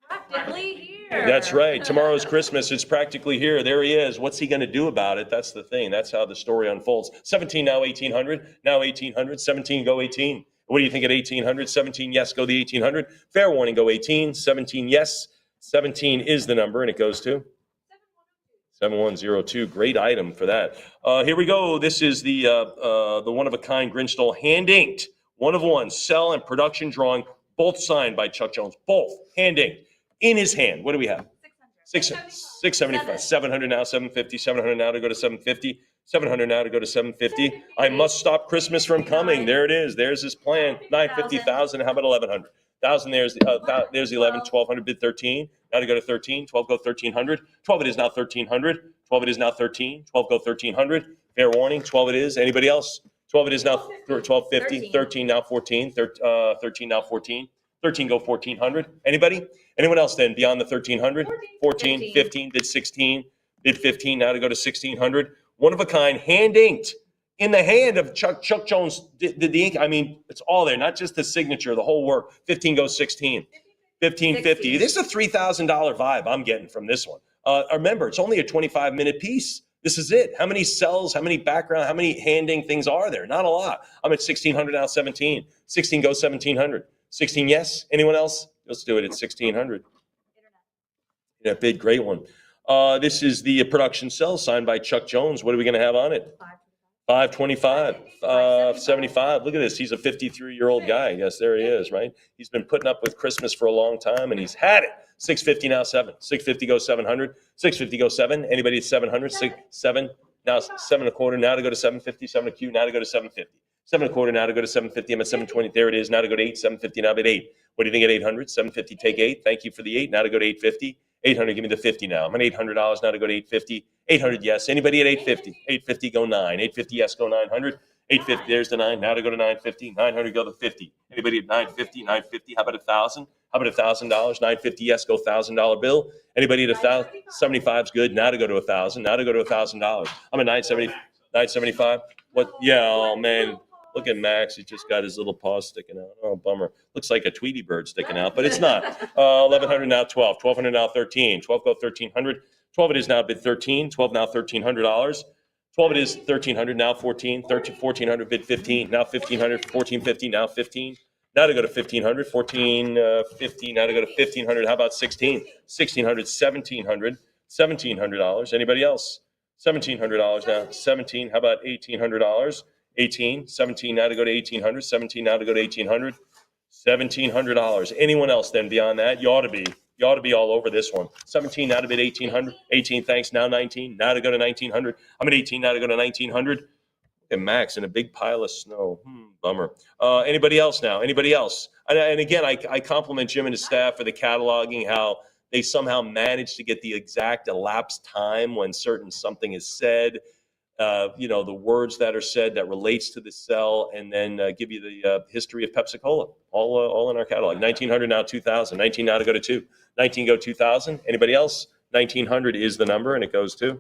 Practically here. That's right. Tomorrow's Christmas. It's practically here. There he is. What's he going to do about it? That's the thing. That's how the story unfolds. 17 now 1,800. Now 1,800. 17 go 18. What do you think at 1,800? 17 yes, go the 1,800. Fair warning, go 18. 17 yes. 17 is the number, and it goes to 7102. Great item for that. Here we go. This is the one-of-a-kind Grinch doll, hand-inked, one of one, cell and production drawing, both signed by Chuck Jones, both hand-inked, in his hand. What do we have? 675. 700 now, 750. 700 now to go to 750. 700 now to go to 750. I must stop Christmas from coming. There it is. There's his plan. 950,000. How about 1,100? 1,000. There's the 11. 1,200 bid 13. Now to go to 13. 12 go 1,300. 12 it is now 1,300. 12 it is now 13. 12 go 1,300. Fair warning. 12 it is. Anybody else? 12 it is now 1250. 13 now 14. 13 now 14. 13 go 1400. Anybody? Anyone else then beyond the 1300? 14, 15, bid 16, bid 15, now to go to 1600. One of a kind, hand inked in the hand of Chuck Jones did the ink. I mean, it's all there, not just the signature, the whole work. 15 goes 16, 1550. This is a $3,000 vibe I'm getting from this one. Remember, it's only a 25-minute piece. This is it. How many cells, how many background, how many hand-ink things are there? Not a lot. I'm at 1600 now, 17. 16 goes 1700. 16, yes. Anyone else? Let's do it at 1600. Yeah, bid, great one. This is the production cell signed by Chuck Jones. What are we going to have on it? 525, 75. Look at this. He's a 53-year-old guy. Yes, there he is, right? He's been putting up with Christmas for a long time, and he's had it. 650 now, 7. 650 goes 700. 650 goes 7. Anybody at 700? 7. Now 7 1/4. Now to go to 750. 7 a Q. Now to go to 750. 7 1/4. Now to go to 750. I'm at 720. There it is. Now to go to 8. 750. Now at 8. What do you think at 800? 750. Take 8. Thank you for the 8. Now to go to 850. 800. Give me the 50 now. I'm at $800 now to go to 850. 800. Yes. Anybody at 850? 850. Go 9. 850. Yes. Go 900. 850. There's the 9. Now to go to 950. 900. Go to 50. Anybody at 950? 950. How about 1,000? How about $1,000? 950. Yes. Go $1,000 bill. Anybody at 1,000? 75 is good. Now to go to 1,000. Now to go to $1,000. I'm at 970. 975. What? Yeah. Oh man. Look at Max. He just got his little paws sticking out. Oh, bummer. Looks like a Tweety bird sticking out, but it's not. 1,100 now, 12. 1,200 now, 13. 12 go 1,300. 12 it is now bid 13. 12 now, $1,300. 12 it is 1,300 now, 14. 13, 1,400 bid 15. Now 1,500. 1,450 now 15. Now to go to 1,500. 1,450 now to go to 1,500. How about 16? 1,600. 1,700. $1,700. Anybody else? $1,700 now. 17. How about $1,800? 18, 17 now to go to 1,800, 17 now to go to 1,800, $1,700. Anyone else then beyond that? You ought to be all over this one. 17 now to bid 1,800, 18 thanks, now 19, now to go to 1,900. I'm at 18 now to go to 1,900. Look at Max in a big pile of snow. Bummer. Anybody else now? Anybody else? And again, I compliment Jim and his staff for the cataloging, how they somehow managed to get the exact elapsed time when certain something is said. The words that are said that relates to the cell, and then give you the history of Pepsi-Cola, all in our catalog. 1,900 now, 2,000. 19 now to go to 2. 19 go 2,000. Anybody else? 1,900 is the number, and it goes to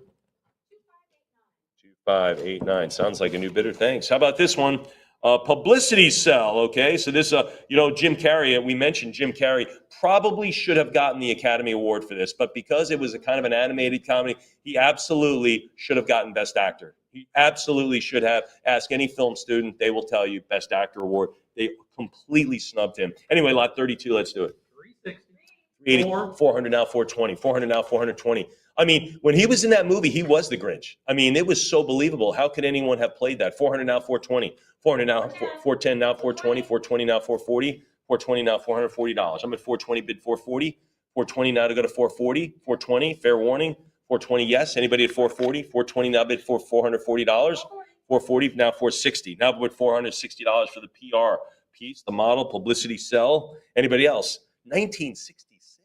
2589. Sounds like a new bidder. Thanks. How about this one? Publicity cell. Okay, so this, Jim Carrey. We mentioned Jim Carrey probably should have gotten the Academy Award for this, but because it was a kind of an animated comedy, he absolutely should have gotten Best Actor. He absolutely should have. Ask any film student; they will tell you Best Actor award. They completely snubbed him. Anyway, lot 32. Let's do it. 360. 400 now, 420. 400 now, 420. I mean, when he was in that movie, he was the Grinch. I mean, it was so believable. How could anyone have played that? 400 now, 420. 400 now, 410 now, 420. 420 now, 440. 420 now, $440. I'm at 420, bid 440. 420 now to go to 440. 420, fair warning. 420, yes. Anybody at 440? 420 now bid for $440. 440 now 460. Now bid $460 for the PR piece, the model, publicity cell. Anybody else? 1966.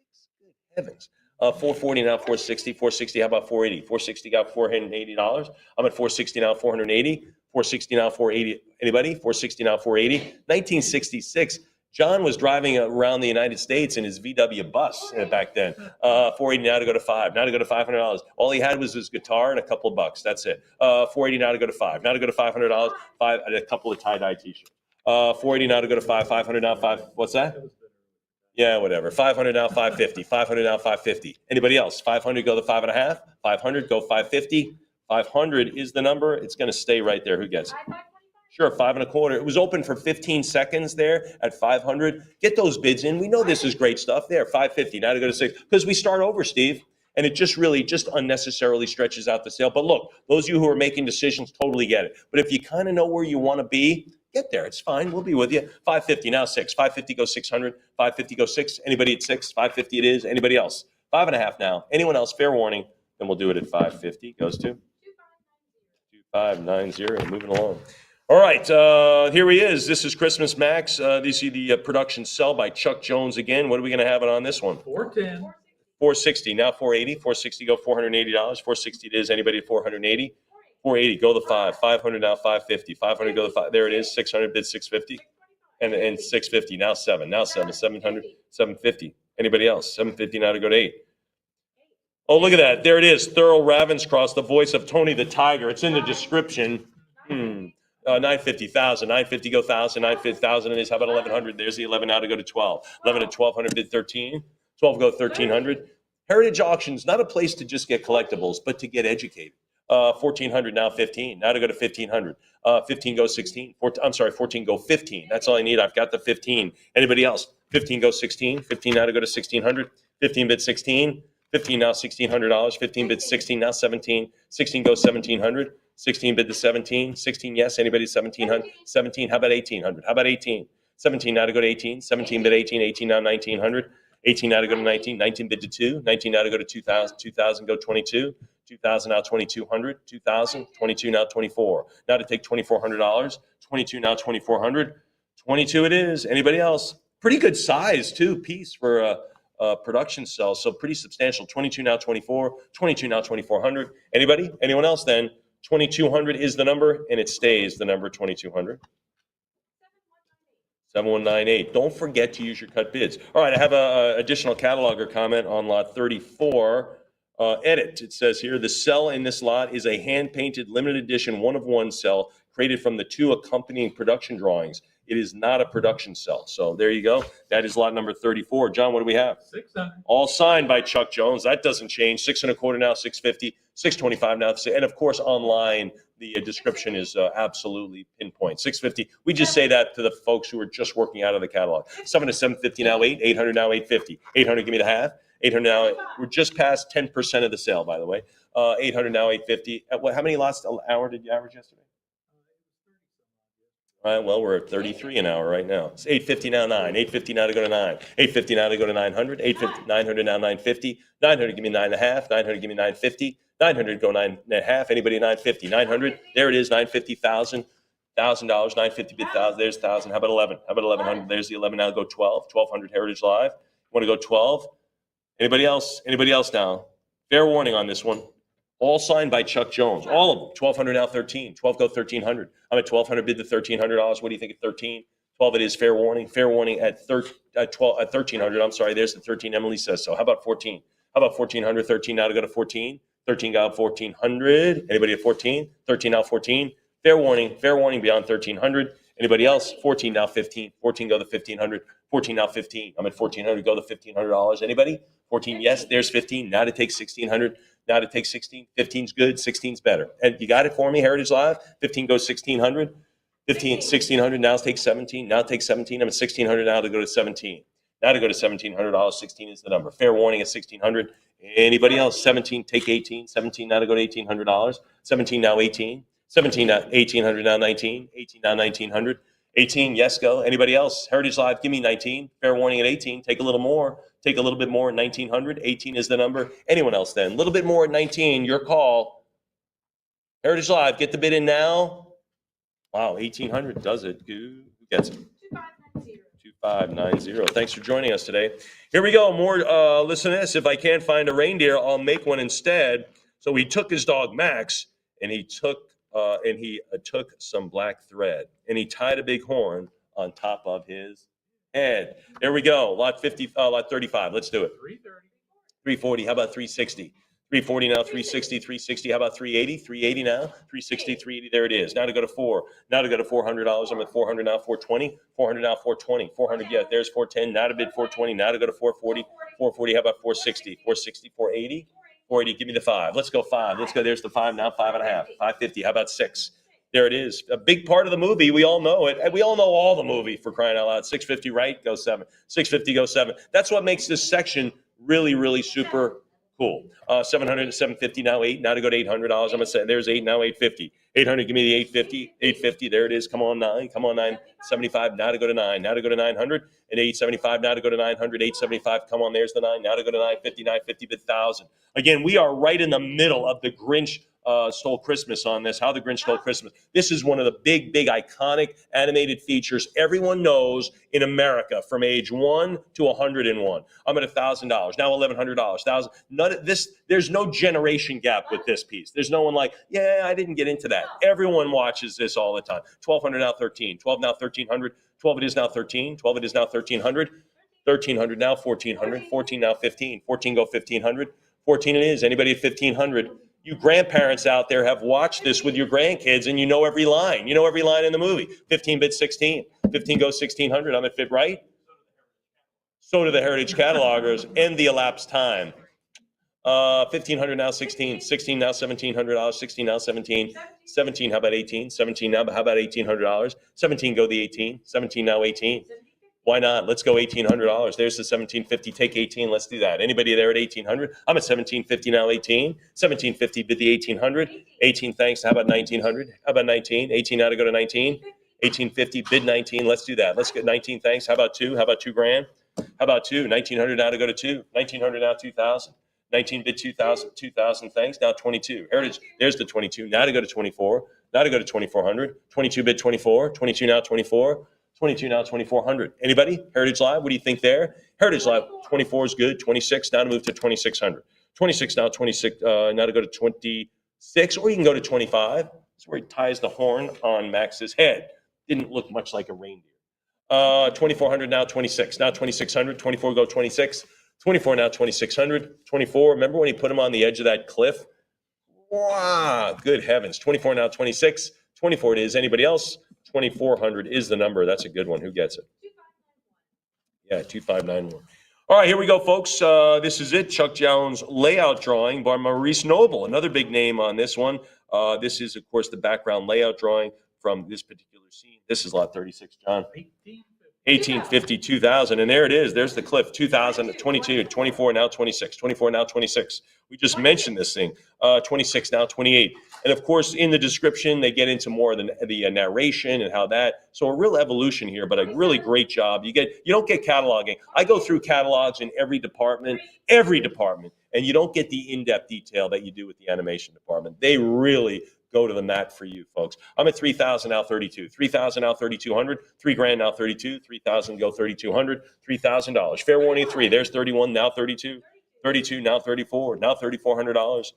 Good heavens. 440 now, 460, 460. How about 480? 460 got $480. I'm at 460 now, 480. 460 now, 480. Anybody? 460 now, 480. 1966. John was driving around the United States in his VW bus back then. 480 now to go to 5. Now to go to $500. All he had was his guitar and a couple of bucks. That's it. 480 now to go to 5. Now to go to $500. And a couple of tie-dye t-shirts. 480 now to go to 5. 500 now 5. What's that? Yeah, whatever. 500 now 550. 500 now 550. Anybody else? 500 go to 5.5. 500 go 550. 500 is the number. It's going to stay right there. Who gets it? Sure, 5 1/4. It was open for 15 seconds there at 500. Get those bids in. We know this is great stuff. There, 550. Now to go to 6. Because we start over, Steve. And it just unnecessarily stretches out the sale. But look, those of you who are making decisions totally get it. But if you kind of know where you want to be, get there. It's fine. We'll be with you. 550 now 6. 550 goes 600. 550 goes 6. Anybody at 6? 550 it is. Anybody else? 5.5 now. Anyone else? Fair warning. Then we'll do it at 550. Goes to 2590. Moving along. All right, here he is. This is Christmas Max. This is the production cell by Chuck Jones again. What are we going to have it on this one? 410. 460. Now 480. 460 go $480. 460 it is. Anybody at 480? 480 go the 5. 500 now 550. 500 go the 5. There it is. 600 bid 650. And 650, now 7, now 7, 700, 750. Anybody else? 750 now to go to 8. Oh, look at that. There it is. Thurl Ravenscross, the voice of Tony the Tiger. It's in the description. 950,000. 950 go 1,000. 950,000 it is. How about 1,100? There's the 11 now to go to 12. 11 at 1,200 bid 13. 12 go 1,300. Heritage Auctions, not a place to just get collectibles, but to get educated. 1,400 now 15. Now to go to 1,500. 15 go 16. 14 go 15. That's all I need. I've got the 15. Anybody else? 15 go 16. 15 now to go to 1,600. 15 bid 16. 15 now $1,600. 15 bid 16 now 17. 16 goes 1,700. 16 bid to 17. 16 yes. Anybody 1,700? 17. How about 1,800? How about 18? 17 now to go to 18. 17 bid 18. 18 now 1,900. 18 now to go to 19. 19 bid to 2. 19 now to go to 2,000. 2,000 go 22. 2,000 now 2,200. 2,000. 22 now 24. Now to take $2,400. 22 now 2,400. 22 it is. Anybody else? Pretty good size too. Piece for a production cell, so pretty substantial. 22 now 24. 22 now 2,400. Anybody? Anyone else then? 2,200 is the number, and it stays the number 2,200. 7198. Don't forget to use your cut bids. All right, I have an additional cataloger comment on lot 34. Edit. It says here, the cell in this lot is a hand-painted limited edition one-of-one cell created from the 2 accompanying production drawings. It is not a production cell. So there you go. That is lot number 34. John, what do we have? 600. All signed by Chuck Jones. That doesn't change. 6.25 now, 650, 625 now. And of course, online, the description is absolutely pinpoint. 650. We just say that to the folks who are just working out of the catalog. 7 to 750 now, 8. 800 now, 850. 800, give me the half. 800 now. We're just past 10% of the sale, by the way. 800 now, 850. How many lots an hour did you average yesterday? All right, well, we're at 33 an hour right now. It's 850 now, 9. 850 now to go to 9. 850 now to go to 900. 850, 900 now, 950. 900, give me 9.5. 900, give me 950. 900, go 9.5. Anybody 950? 900, there it is, 950,000. $1,000, 950 bid 1,000. There's 1,000. How about 11? How about 1,100? There's the 11 now. Go 12. 1,200 Heritage Live. Want to go 12? Anybody else? Anybody else now? Fair warning on this one. All signed by Chuck Jones. All of them. 1,200 now, 13. 12 go 1,300. I'm at 1,200 bid the $1,300. What do you think at 13? 12 it is. Fair warning. Fair warning at 1,300. I'm sorry. There's the 13. Emily says so. How about 14? How about 1,400? 13 now to go to 14. 13 got 1,400. Anybody at 14? 13 now 14. Fair warning beyond 1,300. Anybody else? 14 now 15. 14 go to 1,500. 14 now 15. I'm at 1,400. Go to $1,500. Anybody? 14. Yes. There's 15. Now to take 1,600. Now to take 16. 15's good. 16's better. And you got it for me, Heritage Live? 15 goes 1,600. 15, 1,600. Now take 17. Now take 17. I'm at 1,600 now to go to 17. Now to go to $1,700. 16 is the number. Fair warning at 1,600. Anybody else? 17, take 18. 17 now to go to $1,800. 17 now 18. 17 now 1,800 now 19. 18 now 1,900. 18, yes, go. Anybody else? Heritage Live, give me 19. Fair warning at 18. Take a little more. Take a little bit more at 1,900. 18 is the number. Anyone else then? A little bit more at 19. Your call. Heritage Live, get the bid in now. Wow, 1,800 does it. Who gets it? 2590. Thanks for joining us today. Here we go. More. Listen to this. If I can't find a reindeer, I'll make one instead. So he took his dog Max, and he took some black thread, and he tied a big horn on top of his head. There we go. Lot 35. Let's do it. 330. 340. How about 360? 340 now, 360, 360. How about 380? 380 now, 360, 380. There it is. Now to go to 4. Now to go to $400. I'm at 400 now, 420. 400 now, 420. 400. Yeah, there's 410. Now to bid 420. Now to go to 440. 440. How about 460? 460, 480. 480. Give me the 5. Let's go 5. Let's go. There's the 5 now. 5.5. 550. How about 6? There it is. A big part of the movie. We all know it. And we all know all the movie, for crying out loud. 650 right, go 7. 650 go 7. That's what makes this section really, really super cool. 700 to 750 now 8. Now to go to $800. I'm gonna say there's 8 now 850. 800. Give me the 850. 850. There it is. Come on 9. Come on 975. Now to go to 9. Now to go to 900 and 875. Now to go to 900. 875. Come on. There's the 9. Now to go to 950. 950 bid 1,000. Again, we are right in the middle of the Grinch Stole Christmas on this, How the Grinch Stole Christmas. This is one of the big, iconic animated features everyone knows in America from age 1 to 101. I'm at $1,000, now $1,100, $1,000. None of this, there's no generation gap with this piece. There's no one like, yeah, I didn't get into that. Everyone watches this all the time. 1,200 now 13, 12 now 1,300, 12 it is now 13, 12 it is now 1,300, 1,300 now 1,400, 14 now 15, 14 go 1,500, 14 it is. Anybody at 1,500? You grandparents out there have watched this with your grandkids and you know every line. You know every line in the movie. 15-bit 16. 15 goes 1,600. I'm at Fit Right. So do the Heritage Catalogers and the elapsed time. 1,500 now 16. 16 now $1,700. 16 now 17. 17, how about 18? 17 now, how about $1,800? 17 go the 18. 17 now 18. Why not? Let's go $1,800. There's the 1,750. Take 18. Let's do that. Anybody there at 1,800? I'm at 1,750 now. 18. 1,750 bid the 1,800. 18. Thanks. How about 1,900? How about 19? 18 now to go to 19. 1,850 bid 19. Let's do that. Let's get 19. Thanks. How about 2? How about $2,000? How about 2? 1,900 now to go to 2. 1,900 now 2,000. 19 bid 2,000. 2,000. Thanks. Now 22. Heritage. There's the 22. Now to go to 24. Now to go to 2,400. 22 bid 24. 22 now 24. 22 now 2,400. Anybody? Heritage Live, what do you think there? Heritage Live, 24 is good. 26 now to move to 2,600. 26 now, 26 now to go to 26, or you can go to 25. That's where he ties the horn on Max's head. Didn't look much like a reindeer. 2,400 now 26. Now 2,600. 24 go 26. 24 now 2,600. 24. Remember when he put him on the edge of that cliff? Wow, good heavens. 24 now 26. 24 it is. Anybody else? 2,400 is the number. That's a good one. Who gets it? Yeah, 2591. All right, here we go, folks. This is it. Chuck Jones layout drawing by Maurice Noble. Another big name on this one. This is, of course, the background layout drawing from this particular scene. This is lot 36, John. 1850, 2000. And there it is. There's the cliff. 2000, 22, 24, now 26. 24, now 26. We just mentioned this thing. 26, now 28. And of course, in the description, they get into more of the narration and how that. So a real evolution here, but a really great job. You don't get cataloging. I go through catalogs in every department, and you don't get the in-depth detail that you do with the animation department. They really go to the mat for you, folks. I'm at 3,000 now 32. 3,000 now 3,200. $3,000 now 32. 3,000 go 3,200. $3,000. Fair warning 3. There's 31 now 32. 32 now 34. Now $3,400.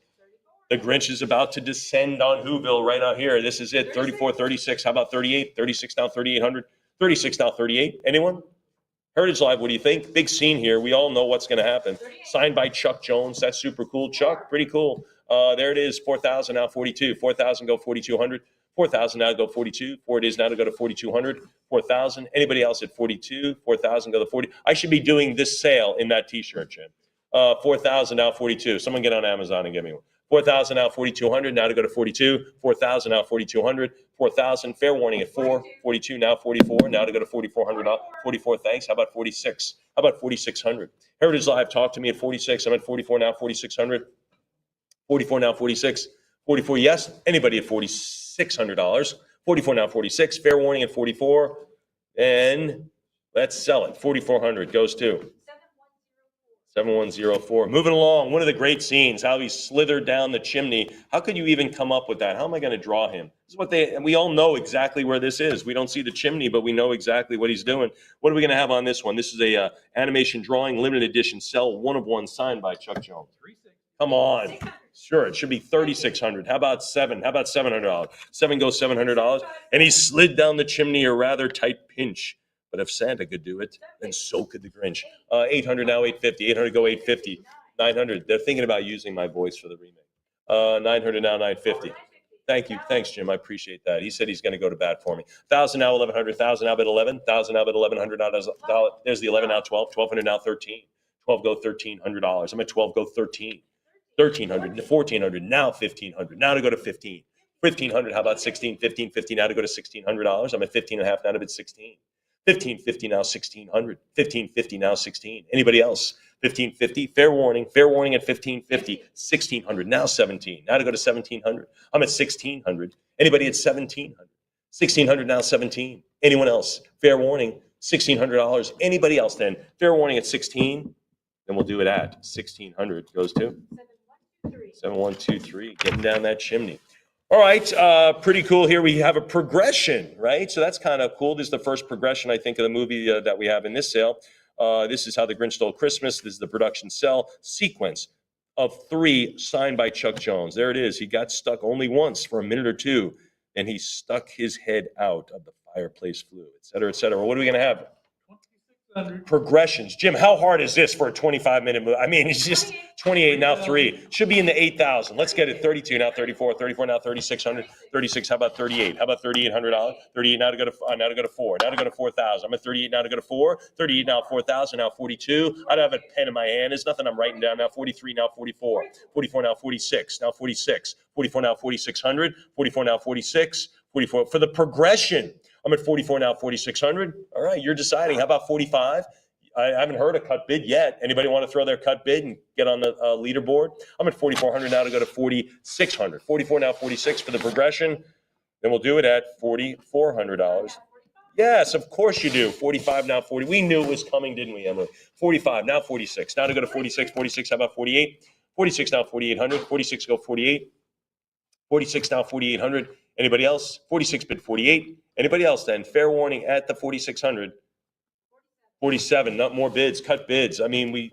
The Grinch is about to descend on Whoville right out here. This is it. 34, 36. How about 38? 36 now 3,800. 36 now 38. Anyone? Heritage Live, what do you think? Big scene here. We all know what's going to happen. Signed by Chuck Jones. That's super cool. Chuck, pretty cool. There it is. 4,000 now 42. 4,000 go 4,200. 4,000 now go 42. 4 it is now to go to 4,200. 4,000. Anybody else at 42? 4,000 go to 40. I should be doing this sale in that T-shirt, Jim. 4,000 now 42. Someone get on Amazon and give me one. 4,000 now 4,200. Now to go to 42. 4,000 now 4,200. 4,000. Fair warning at 4. 42 now 44. Now to go to 4,400. 44. Thanks. How about 46? How about 4,600? Heritage Live, talk to me at 46. I'm at 44 now 4,600. 44 now 46. 44. Yes. Anybody at $4,600? 44 now 46. Fair warning at 44. And let's sell it. 4,400 goes to 7104. Moving along, one of the great scenes, how he slithered down the chimney. How could you even come up with that? How am I going to draw him? This is what we all know exactly where this is. We don't see the chimney, but we know exactly what he's doing. What are we going to have on this one? This is a animation drawing, limited edition, sell 1 of 1, signed by Chuck Jones. Come on. Sure, it should be 3,600. How about 7? How about $700? 7 goes $700. And he slid down the chimney a rather tight pinch. But if Santa could do it, then so could the Grinch. 800 now 850. 800 go 850. 900. They're thinking about using my voice for the remake. 900 now 950. Thank you. Thanks, Jim. I appreciate that. He said he's going to go to bat for me. 1,000 now 1,100. 1,000 now bid 11. 1,000 now bid 1,100. There's the 11 now 12. 1,200 now 13. 12 go $1,300. I'm at 12 go 13. 1,300 to 1,400. Now 1,500. Now to go to 15. 1,500. How about 16? 1550 now to go to $1,600. I'm at 15 and a half now to bid 16. 1,550 now 1,600. 1,550 now 16. Anybody else? 1,550. Fair warning at 1,550. 1,600 now 17. Now to go to 1,700. I'm at 1,600. Anybody at 1,700? 1,600 now 17. Anyone else? Fair warning, $1,600. Anybody else then? Fair warning at 16. Then we'll do it at 1,600 goes to 7123, getting down that chimney. All right, pretty cool. Here we have a progression, right? So that's kind of cool. This is the first progression, I think, of the movie that we have in this sale. This is How the Grinch Stole Christmas. This is the production cell sequence of 3 signed by Chuck Jones. There it is. He got stuck only once for a minute or two, and he stuck his head out of the fireplace flue, et cetera, et cetera. What are we going to have? 2,600. Progressions. Jim, how hard is this for a 25-minute movie? I mean, it's just 28, now 3. Should be in the 8,000. Let's get it. 32, now 34. 34, now 3,600. 36, how about 38? How about $3,800? 38, now to go to 4. Now to go to 4,000. I'm at 38, now to go to 4. 38, now 4,000. Now 42. I don't have a pen in my hand. There's nothing I'm writing down. Now 43, now 44. 44, now 46. Now 46. 44, now 4,600. 44, now 46. 44 for the progression. I'm at 44 now, 4,600. All right, you're deciding. How about 45? I haven't heard a cut bid yet. Anybody want to throw their cut bid and get on the leaderboard? I'm at 4,400 now to go to 4,600. 44 now, 46 for the progression. Then we'll do it at $4,400. Yes, of course you do. 45 now, 40. We knew it was coming, didn't we, Emily? 45 now, 46. Now to go to 46. 46. How about 48? 46 now, 4,800. 46 go 48. 46 now, 4,800. Anybody else? 46 bid 48. Anybody else then? Fair warning at the 4,600. 47, not more bids, cut bids. I mean,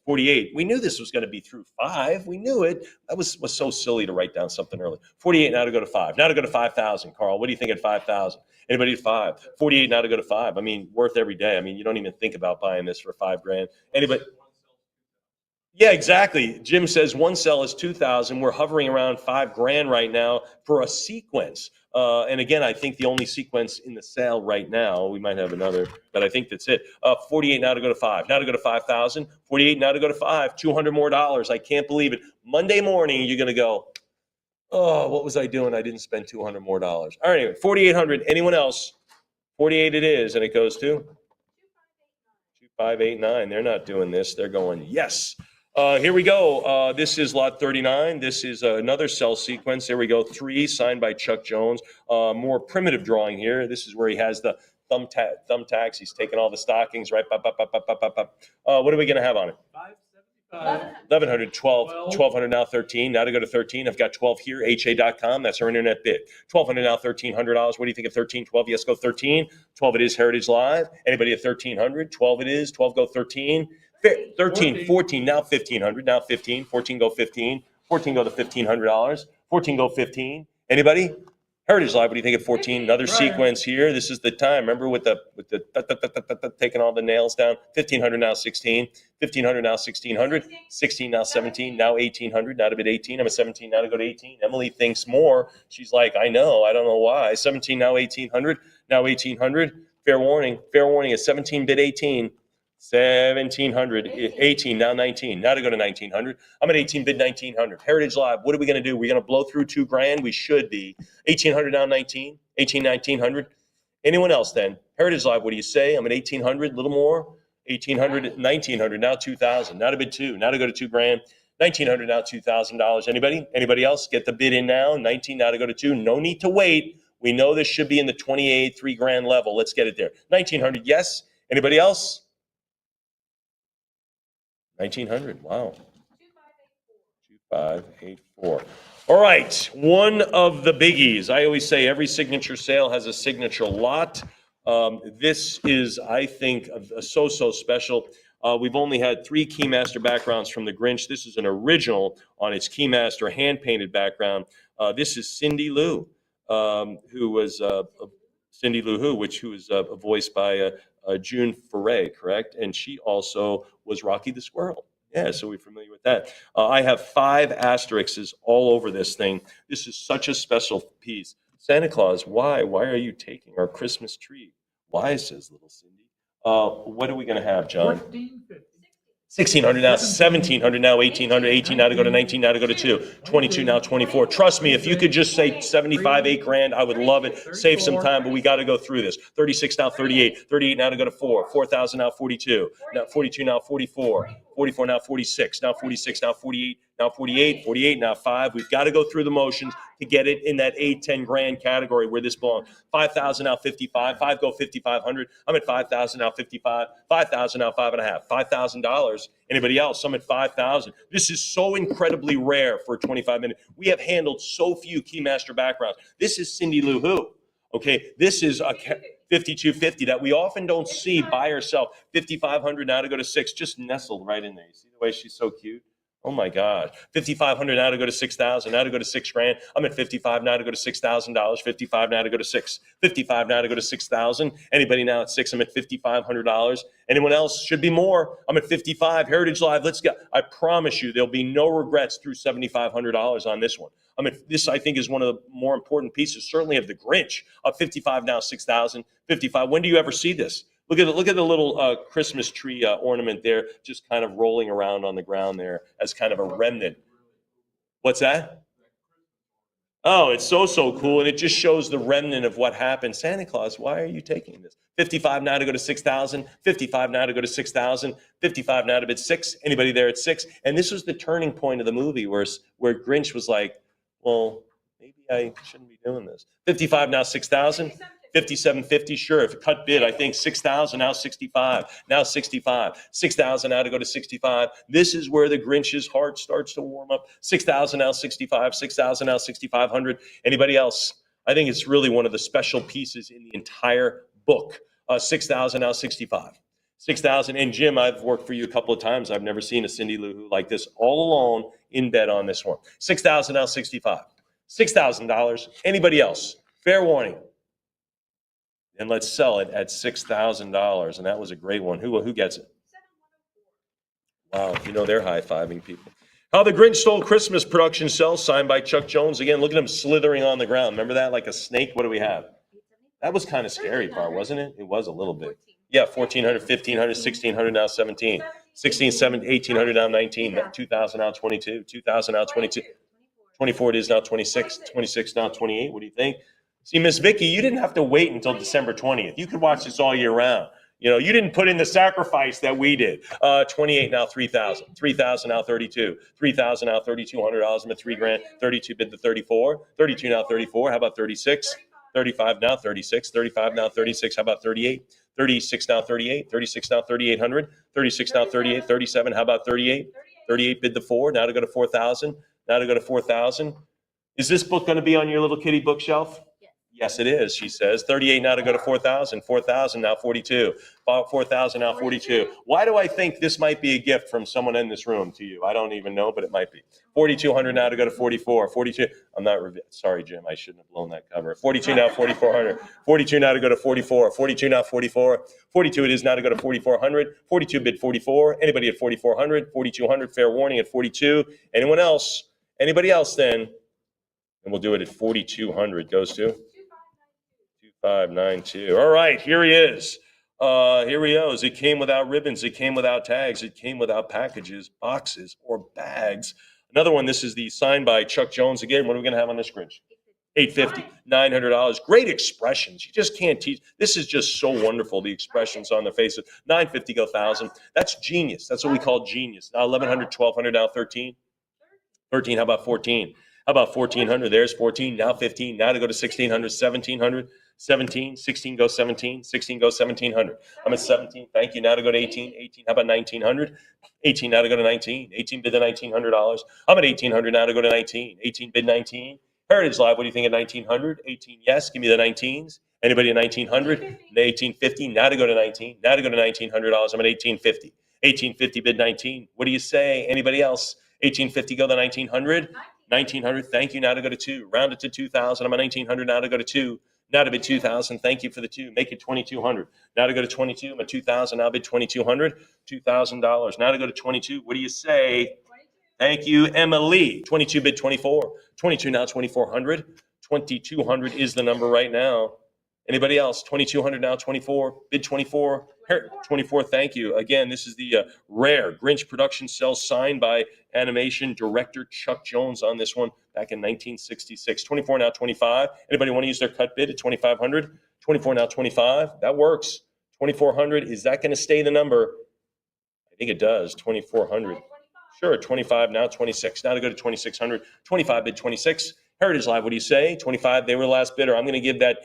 48. We knew this was going to be through 5. We knew it. That was so silly to write down something early. 48 now to go to 5. Now to go to 5,000. Carl, what do you think at 5,000? Anybody at 5? 48 now to go to 5. I mean, worth every day. I mean, you don't even think about buying this for $5,000. Anybody? Yeah, exactly. Jim says one cell is 2,000. We're hovering around $5,000 right now for a sequence. And again, I think the only sequence in the sale right now, we might have another, but I think that's it. 48 now to go to 5. Now to go to 5,000. 48 now to go to 5. $200 more. I can't believe it. Monday morning, you're going to go, oh, what was I doing? I didn't spend $200 more. All right, anyway, 4,800. Anyone else? 48 it is, and it goes to 2589. They're not doing this. They're going, yes. Here we go. This is lot 39. This is another cell sequence. There we go. 3 signed by Chuck Jones. More primitive drawing here. This is where he has the thumbtacks. He's taking all the stockings, right? What are we going to have on it? 1,100, 12, 1,200 now, 13. Now to go to 13. I've got 12 here, ha.com. That's our internet bid. 1,200 now, $1,300. What do you think of 13, 12? Yes, go 13. 12 it is, Heritage Live. Anybody at 1,300? 12 it is. 12 go 13. 13, 14, now 1,500, now 15, 14 go 15, 14 go to $1,500, 14 go 15. Anybody? Heritage Live, what do you think of 14? Another sequence here. This is the time. Remember with the taking all the nails down. 1,500 now 16, 1,500 now 1,600, 16 now 17, now 1,800, now to bid 18. I'm at 17 now to go to 18. Emily thinks more. She's like, I know, I don't know why. 17 now 1,800, now 1,800. Fair warning is 17 bid 18. 1,700, 18, now 19. Now to go to 1,900. I'm at 18 bid 1,900. Heritage Live, what are we going to do? We're going to blow through $2,000. We should be. 1,800 now 19. 18, 1,900. Anyone else then? Heritage Live, what do you say? I'm at 1,800, a little more. 1,800, 1,900, now 2,000. Now to bid 2. Now to go to $2,000. 1,900 now $2,000. Anybody? Anybody else? Get the bid in now. 19 now to go to 2. No need to wait. We know this should be in the 28, $3,000 level. Let's get it there. 1,900, yes. Anybody else? 1,900, wow. 2584. All right, one of the biggies. I always say every signature sale has a signature lot. This is, I think, so special. We've only had 3 Keymaster backgrounds from the Grinch. This is an original on its Keymaster hand-painted background. This is Cindy Lou, who was Cindy Lou Who, who was voiced by June Foray, correct? And she also was Rocky the Squirrel. Yeah, so we're familiar with that. I have 5 asterisks all over this thing. This is such a special piece. Santa Claus, why? Why are you taking our Christmas tree? Why, says little Cindy. What are we going to have, John? 1,600 now, 1,700 now, 1,800, 18 now to go to 19, now to go to 2, 22 now, 24. Trust me, if you could just say 75, $8,000, I would love it. Save some time, but we got to go through this. 36 now, 38, 38 now to go to 4, 4,000 now, 42, now 42 now, 44, 44, now 46, now 46, now 48, now 48, 48, now 5. We've got to go through the motions to get it in that 8, 10 grand category where this belongs. 5,000, now 55. 5 go 5,500. I'm at 5,000, now 55. 5,000, now 5.5. $5,000. Anybody else? I'm at 5,000. This is so incredibly rare for a 25 minute. We have handled so few Keymaster backgrounds. This is Cindy Lou Who. Okay, this is a 5250 that we often don't see by herself. 5,500 now to go to 6, just nestled right in there. You see the way she's so cute? Oh my God. 5,500 now to go to 6,000, now to go to 6 grand. I'm at 55 now to go to $6,000. 55 now to go to 6. 55 now to go to 6,000. Anybody now at 6? I'm at $5,500. Anyone else? Should be more. I'm at 55. Heritage Live. Let's go. I promise you, there'll be no regrets through $7,500 on this one. I mean, this I think is one of the more important pieces, certainly of the Grinch. 55 now, 6,000. 55. When do you ever see this? Look at the little Christmas tree ornament there, just kind of rolling around on the ground there as kind of a remnant. What's that? Oh, it's so cool, and it just shows the remnant of what happened. Santa Claus, why are you taking this? 55 now to go to 6,000. 55 now to go to 6,000. 55 now to bid 6. Anybody there at 6? And this was the turning point of the movie where Grinch was like, well, maybe I shouldn't be doing this. 55 now 6,000. 57.50, sure. If it cut bid, I think 6,000, now 65, now 65, 6,000 now to go to 65. This is where the Grinch's heart starts to warm up. 6,000 now 65, 6,000 now 6,500. Anybody else? I think it's really one of the special pieces in the entire book. 6,000 now 65. 6,000. And Jim, I've worked for you a couple of times. I've never seen a Cindy Lou Who like this, all alone in bed on this one. 6,000 now 65. $6,000. Anybody else? Fair warning. And let's sell it at $6,000. And that was a great one. Who gets it? Wow, you know they're high-fiving people. How the Grinch Stole Christmas production sells, signed by Chuck Jones. Again, look at him slithering on the ground. Remember that, like a snake? What do we have? That was kind of scary part, wasn't it? It was a little bit. Yeah, 1,400, 1,500, 1,600, now 17. 16, 17, 1,800, now 19. 2,000, now 22. 2,000, now 22. 24, it is now 26. 26, now 28. What do you think? See, Miss Vicky, you didn't have to wait until December 20th. You could watch this all year round. You know, you didn't put in the sacrifice that we did. 28 now 3,000. 3,000 now 32. 3,000 now $3,200. I'm at 3 grand. 32 bid the 34. 32 now 34. How about 36? 35 now 36. 35 now 36. How about 38? 36 now 38. 36 now 3,800. 36 now 38. 37. How about 38? 38 bid the 4. Now to go to 4,000. Now to go to 4,000. Is this book going to be on your little kitty bookshelf? Yes, it is, she says. 38 now to go to 4,000. 4,000 now 42. 4,000 now 42. Why do I think this might be a gift from someone in this room to you? I don't even know, but it might be. 4,200 now to go to 44. 42. I'm not, sorry, Jim, I shouldn't have blown that cover. 42 now 4,400. 42 now to go to 44. 42 now 44. 42 it is now to go to 4,400. 42 bid 44. Anybody at 4,400? 4,200, fair warning at 42. Anyone else? Anybody else then? And we'll do it at 4,200. Goes to 2,592. All right, here he is. Here he goes. It came without ribbons. It came without tags. It came without packages, boxes, or bags. Another one. This is the signed by Chuck Jones. Again, what are we going to have on this Grinch? $850, $900. Great expressions. You just can't teach. This is just so wonderful. The expressions on their faces. $950 go 1,000. That's genius. That's what we call genius. Now 1,100, 1,200. Now 13. 13. How about 14? How about 1,400? There's 14. Now 15. Now to go to 1,600, 1,700. 17, 16 goes 17, 16 goes 1,700. I'm at 17. Thank you. Now to go to 18, 18. How about 1,900? 18 now to go to 19. 18 bid the $1,900. I'm at 1,800 now to go to 19. 18 bid 19. Heritage Live, what do you think of 1,900? 18, yes. Give me the 19s. Anybody at 1,900? 1,850. Now to go to 19. Now to go to $1,900. I'm at 1,850. 1,850 bid 19. What do you say? Anybody else? 1,850 go to 1,900. 1,900. Thank you. Now to go to 2. Round it to 2,000. I'm at 1,900 now to go to 2. Now to bid 2,000. Thank you for the 2. Make it 2,200. Now to go to 22. I'm at 2,000. Now bid 2,200. $2,000. Now to go to 22. What do you say? Thank you, Emily. 22 bid 24. 22 now 2,400. 2,200 is the number right now. Anybody else? 2,200 now 24. Bid 24. 24. Thank you. Again, this is the rare Grinch production cell signed by animation director Chuck Jones on this one back in 1966. 24 now 25. Anybody want to use their cut bid at 2,500? 24 now 25. That works. 2,400. Is that going to stay the number? I think it does. 2,400. Sure, 25, now 26. Now to go to 2,600. 25 bid 26. Heritage Live, what do you say? 25, they were the last bidder. I'm going to give that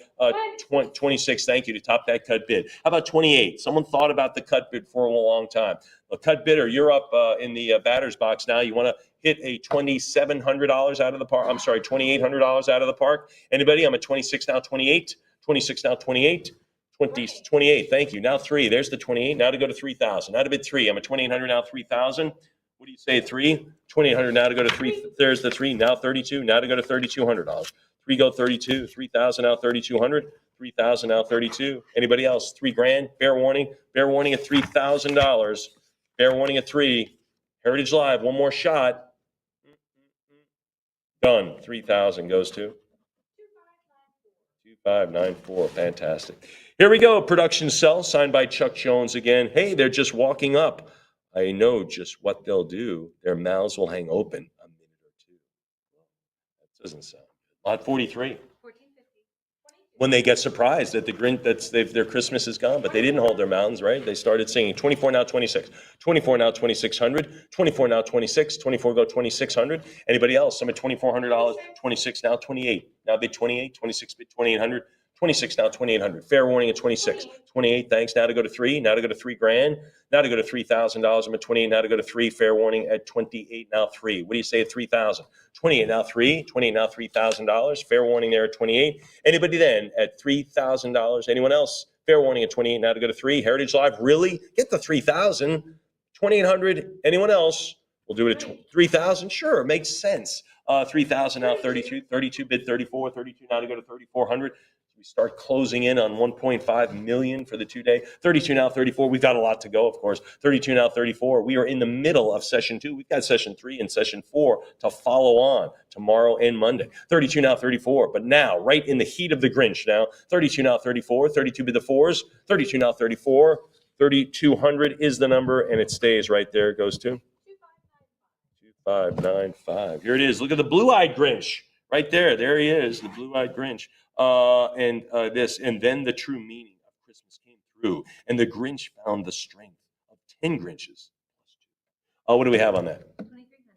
26, thank you, to top that cut bid. How about 28? Someone thought about the cut bid for a long time. A cut bidder, you're up in the batter's box now. You want to hit a $2,700 out of the park. I'm sorry, $2,800 out of the park. Anybody? I'm at 26 now, 28. 26 now, 28. 28, thank you. Now 3, there's the 28. Now to go to 3,000. Now to bid 3. I'm at 2,800 now, 3,000. What do you say, 3? 2,800 now to go to 3. There's the 3. Now 32. Now to go to $3,200. 3 go 32. 3,000 now 3,200. 3,000 now 32. Anybody else? 3 grand. Fair warning. Fair warning at $3,000. Fair warning at 3. Heritage Live. One more shot. Done. 3,000 goes to 2594. Fantastic. Here we go. Production cell signed by Chuck Jones again. Hey, they're just walking up. I know just what they'll do. Their mouths will hang open a minute or two. That doesn't sound good. Lot 43. When they get surprised that their Christmas is gone, but they didn't hold their mountains, right? They started singing 24 now 26, 24 now 2,600, 24 now 26, 24 go 2,600. Anybody else? I'm at $2,400, 26 now 28. Now bid 28, 26 bid 2,800. 26 now, 2,800. Fair warning at 26. 28, thanks. Now to go to 3. Now to go to 3 grand. Now to go to $3,000. I'm at 28. Now to go to 3. Fair warning at 28. Now 3. What do you say at 3,000? 28 now 3. 28 now $3,000. Fair warning there at 28. Anybody then at $3,000? Anyone else? Fair warning at 28. Now to go to 3. Heritage Live. Really? Get the 3,000. 2,800. Anyone else? We'll do it at 3,000. Sure, makes sense. 3,000 now 32. 32 bid 34. 32 now to go to 3,400. We start closing in on 1.5 million for the 2-day. 32 now, 34. We've got a lot to go, of course. 32 now, 34. We are in the middle of session 2. We've got session 3 and session 4 to follow on tomorrow and Monday. 32 now, 34. But now, right in the heat of the Grinch now, 32 now, 34. 32 bid the 4s. 32 now, 34. 3,200 is the number, and it stays right there. It goes to 2595. Here it is. Look at the blue-eyed Grinch right there. There he is, the blue-eyed Grinch. And then the true meaning of Christmas came through, and the Grinch found the strength of 10 Grinches. What do we have on that?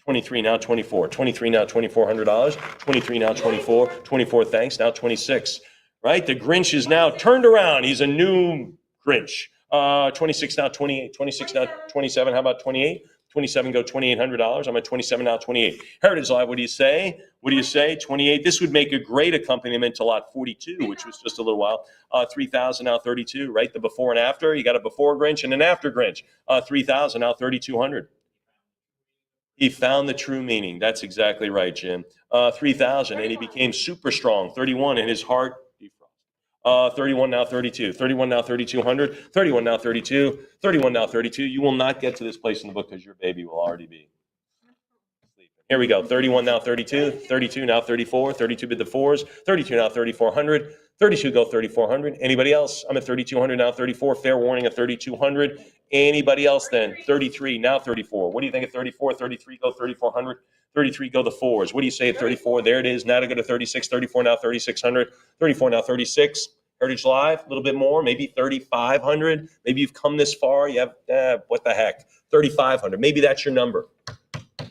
23 now, 24. 23 now, $2,400. 23 now, 24. 24, thanks. Now 26. Right? The Grinch is now turned around. He's a new Grinch. 26 now, 28. 26 now, 27. How about 28? 27 go $2,800. I'm at 27 now, 28. Heritage Live, what do you say? What do you say? 28. This would make a great accompaniment to lot 42, which was just a little while. 3,000 now 32, right? The before and after. You got a before Grinch and an after Grinch. 3,000 now 3,200. He found the true meaning. That's exactly right, Jim. 3,000, and he became super strong. 31 in his heart. 31 now 32. 31 now 3,200. 31 now 32. 31 now 32. You will not get to this place in the book because your baby will already be sleeping. Here we go. 31 now 32. 32 now 34. 32 bid the 4s. 32 now 3,400. 32 go 3,400. Anybody else? I'm at 3,200 now 34. Fair warning at 3,200. Anybody else then? 33 now 34. What do you think at 34? 33 go 3,400. 33 go the 4s. What do you say at 34? There it is. Now to go to 36. 34 now 3,600. 34 now 36. Heritage Live, a little bit more, maybe 3,500. Maybe you've come this far. You have, what the heck, 3,500. Maybe that's your number.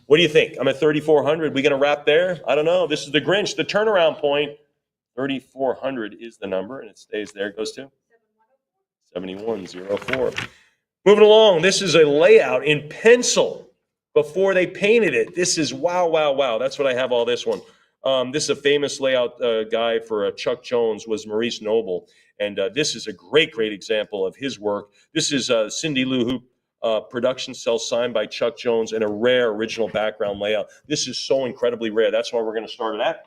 What do you think? I'm at 3,400. We going to wrap there? I don't know. This is the Grinch, the turnaround point. 3,400 is the number, and it stays there. It goes to 7104. Moving along, this is a layout in pencil before they painted it. This is wow, wow, wow. That's what I have all this one. This is a famous layout guy for Chuck Jones, was Maurice Noble. And this is a great, great example of his work. This is Cindy Lou Hoop production cell signed by Chuck Jones and a rare original background layout. This is so incredibly rare. That's why we're going to start it at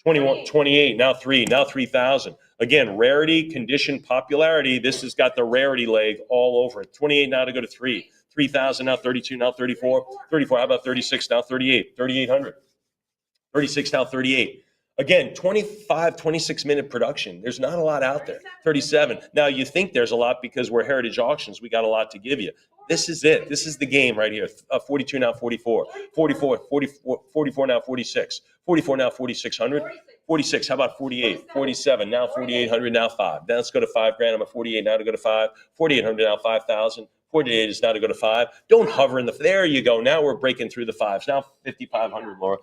21, 28, now 3, now 3,000. Again, rarity, condition, popularity. This has got the rarity leg all over it. 28 now to go to 3. 3,000 now 32, now 34. 34, how about 36, now 38. 3,800. 36 now 38. Again, 25, 26-minute production. There's not a lot out there. 37. Now, you think there's a lot because we're Heritage Auctions. We got a lot to give you. This is it. This is the game right here. 42 now 44. 44 now 46. 44 now 4,600. 46, how about 48? 47, now 4,800, now 5. Now let's go to 5 grand. I'm at 48 now to go to 5. 4,800 now 5,000. 48 is now to go to 5. Don't hover in the, there you go. Now we're breaking through the 5s. Now 5,500, Laura.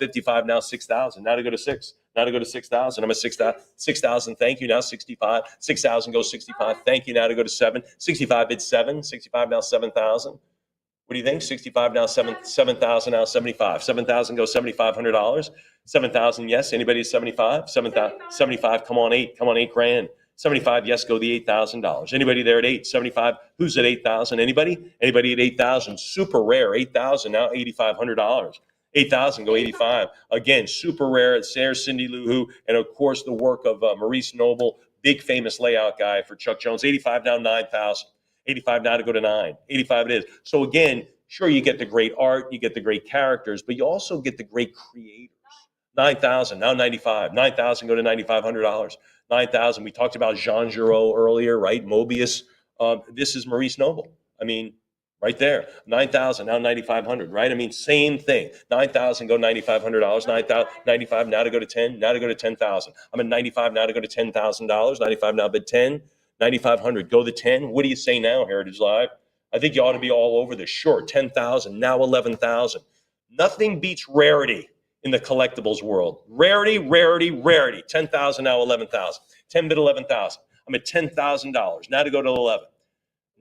55, now 6,000. Now to go to 6. Now to go to 6,000. I'm at 6,000. 6,000, thank you. Now 65. 6,000 goes 65. Thank you. Now to go to 7. 65 bid 7. 65 now 7,000. What do you think? 65 now 7,000 now 75. 7,000 goes $7,500. 7,000, yes. Anybody at 75? 75, come on 8. Come on 8 grand. 75, yes, go the $8,000. Anybody there at 8? 75, who's at 8,000? Anybody? Anybody at 8,000? Super rare, 8,000, now $8,500. 8,000, go 85. Again, super rare. It's Sarah Cindy Lou Who, and of course the work of Maurice Noble, big famous layout guy for Chuck Jones. 85 now 9,000. 85 now to go to 9. 85 it is. So again, sure, you get the great art, you get the great characters, but you also get the great creators. 9,000, now 95. 9,000 go to $9,500. 9,000. We talked about Jean Giraud earlier, right? Mobius. This is Maurice Noble. I mean, right there. 9,000, now 9,500, right? I mean, same thing. 9,000 go $9,500. 95 now to go to 10. Now to go to 10,000. I'm at 95 now to go to $10,000. 95 now bid 10. 9,500 go to 10. What do you say now, Heritage Live? I think you ought to be all over this. Sure, 10,000 now 11,000. Nothing beats rarity in the collectibles world. Rarity, rarity, rarity. 10,000 now 11,000. 10 bid 11,000. I'm at $10,000. Now to go to 11.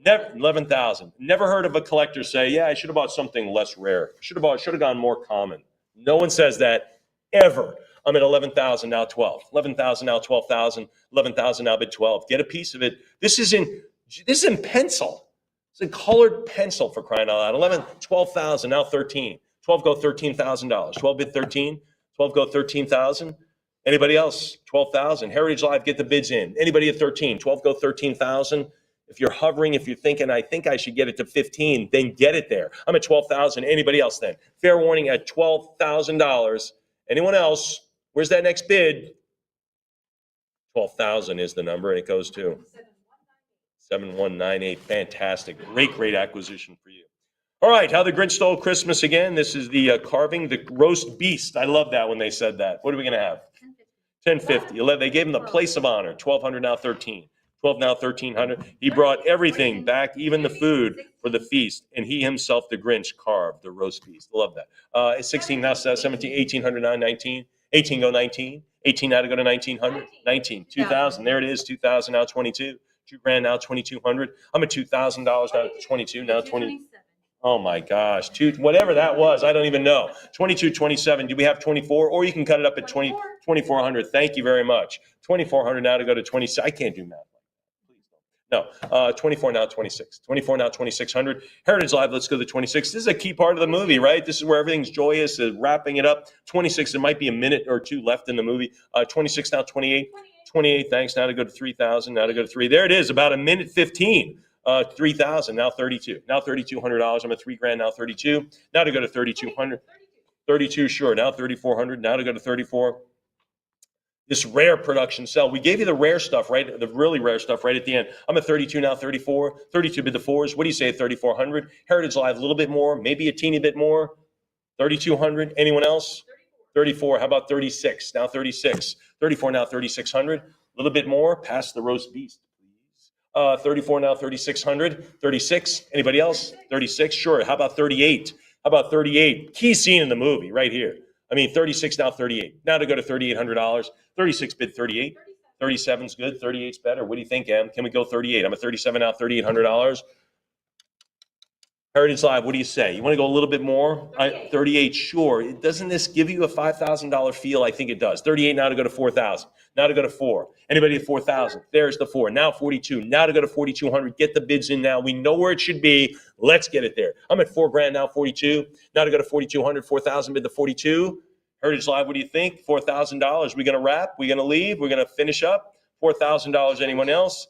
Never 11,000. Never heard of a collector say, "Yeah, I should have bought something less rare. Should have gone more common." No one says that ever. I'm at 11,000 now 12. 11,000 now 12,000. 11,000 now bid 12. Get a piece of it. This is in pencil. It's in colored pencil, for crying out loud. 12,000 now 13. 12 go $13,000. 12 bid 13. 12 go 13,000. Anybody else? 12,000. Heritage Live, get the bids in. Anybody at 13? 12 go 13,000. If you're hovering, if you're thinking, I think I should get it to 15, then get it there. I'm at 12,000. Anybody else then? Fair warning at $12,000. Anyone else? Where's that next bid? 12,000 is the number, and it goes to 7198. Fantastic. Great acquisition for you. All right, How the Grinch Stole Christmas again. This is the carving, the roast beast. I love that when they said that. What are we going to have? 1050. They gave him the place of honor. 1,200 now 13. 12 now 1,300. He brought everything back, even the food for the feast, and he himself, the Grinch, carved the roast beast. Love that. 16 now 17. 1,800 now 19. 18 go 19. 18 now to go to 1,900. 19. 2,000. There it is. 2,000 now 22. 2 grand now 2,200. I'm at $2,000 now 22. Now 20. Oh my gosh. Whatever that was, I don't even know. 22, 27. Do we have 24? Or you can cut it up at 2,400. Thank you very much. 2,400 now to go to 26. I can't do math. No, 24 now 26. 24 now 2,600. Heritage Live, let's go to 26. This is a key part of the movie, right? This is where everything's joyous, wrapping it up. 26, there might be a minute or two left in the movie. 26 now 28. 28, thanks. Now to go to 3,000. Now to go to 3. There it is, about a minute 15. 3,000, now 32. Now $3,200. I'm at 3 grand, now 32. Now to go to 3,200. 32, sure. Now 3,400. Now to go to 34. This rare production cell. We gave you the rare stuff, right? The really rare stuff right at the end. I'm at 32 now, 34. 32 bid the 4s. What do you say at 3,400? Heritage Live, a little bit more, maybe a teeny bit more. 3,200. Anyone else? 34. How about 36? Now 36. 34 now 3,600. A little bit more. Past the roast beast, please. 34 now 3,600. 36. Anybody else? 36. Sure. How about 38? How about 38? Key scene in the movie right here. I mean, 36 now 38. Now to go to $3,800. 36 bid 38. 37's good. 38's better. What do you think, Em? Can we go 38? I'm at 37 now, $3,800. Heritage Live, what do you say? You want to go a little bit more? 38, sure. Doesn't this give you a $5,000 feel? I think it does. 38 now to go to 4,000. Now to go to 4. Anybody at 4,000? There's the 4. Now 42. Now to go to 4,200. Get the bids in now. We know where it should be. Let's get it there. I'm at 4 grand now, 42. Now to go to 4,200. 4,000 bid the 42. Heritage Live, what do you think? $4,000. We going to wrap? We going to leave? We're going to finish up? $4,000. Anyone else?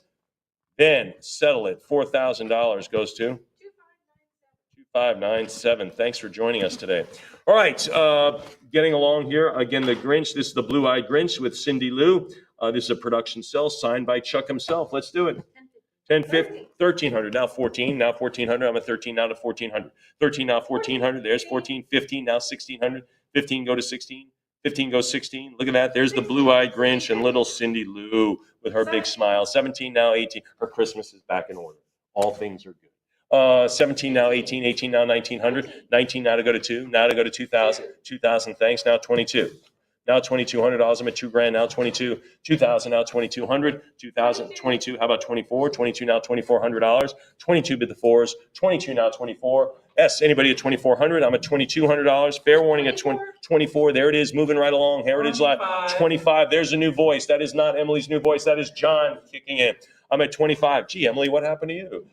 Then settle it. $4,000 goes to 2597. Thanks for joining us today. All right, getting along here. Again, the Grinch. This is the Blue-Eyed Grinch with Cindy Lou. This is a production cell signed by Chuck himself. Let's do it. 1050, 1,300, now 14, now 1,400. I'm at 13, now to 1,400. 13, now 1,400. There's 14, 15, now 1,600. 15 go to 16. 15 goes 16. Look at that. There's the Blue-Eyed Grinch and little Cindy Lou with her big smile. 17, now 18. Her Christmas is back in order. All things are good. 17 now 18, 18 now 1900, 19 now to go to 2, now to go to 2000, 2000 thanks, now 22. Now $2,200. I'm at $2,000 now. 22, 2,000 now. 2,200, 2,000, 22. How about 24? 22 now. $2,400. 22 bid the fours. 22 now. 24. Yes. Anybody at 2,400? I'm at $2,200. Fair warning at 24. There it is, moving right along. Heritage Live. 25. There's a new voice. That is not Emily's new voice. That is John kicking in. I'm at 25. Gee, Emily, what happened to you?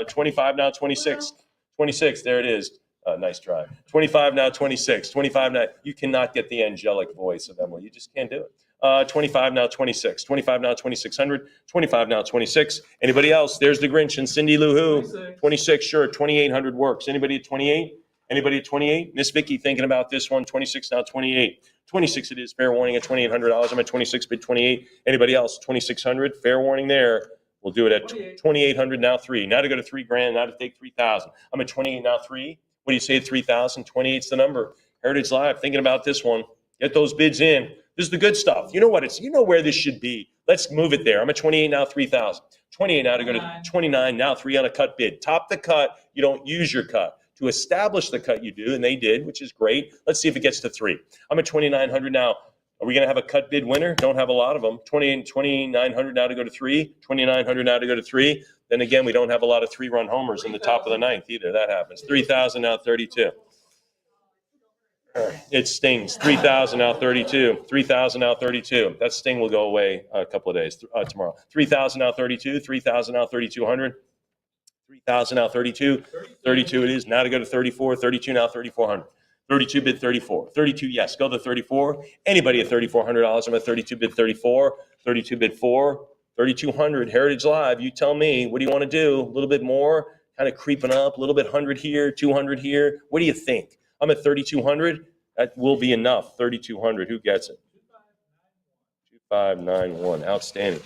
25 now. 26. 26. There it is. Nice try. 25 now, 26. 25 now. You cannot get the angelic voice of Emily. You just can't do it. 25 now, 26. 25 now, 2,600. 25 now, 26. Anybody else? There's the Grinch and Cindy Lou Who. 26, sure. 2,800 works. Anybody at 28? Anybody at 28? Miss Vicky thinking about this one. 26 now, 28. 26 it is. Fair warning at $2,800. I'm at 26, bid 28. Anybody else? 2,600. Fair warning there. We'll do it at 2,800 now, 3. Now to go to $3,000. Now to take 3,000. I'm at 28 now, 3. What do you say at 3,000? 28's the number. Heritage Live, thinking about this one. Get those bids in. This is the good stuff. You know what? You know where this should be. Let's move it there. I'm at 28 now, 3,000. 28 now to go to 29 now, 3 on a cut bid. Top the cut. You don't use your cut. To establish the cut you do, and they did, which is great. Let's see if it gets to 3. I'm at 2,900 now. Are we going to have a cut bid winner? Don't have a lot of them. 2,900 now to go to 3. 2,900 now to go to 3. Then again, we don't have a lot of 3-run homers in the top of the 9th either. That happens. 3,000 now 32. It stings. 3,000 now 32. 3,000 now 32. That sting will go away a couple of days tomorrow. 3,000 now 32. 3,000 now 3,200. 3,000 now 32. 32 it is. Now to go to 34. 32 now 3,400. 32 bid 34. 32, yes, go to 34. Anybody at $3,400, I'm at 32 bid 34. 32 bid 4. 3,200, Heritage Live, you tell me, what do you want to do? A little bit more, kind of creeping up, a little bit 100 here, 200 here. What do you think? I'm at 3,200. That will be enough. 3,200, who gets it? 2591, outstanding.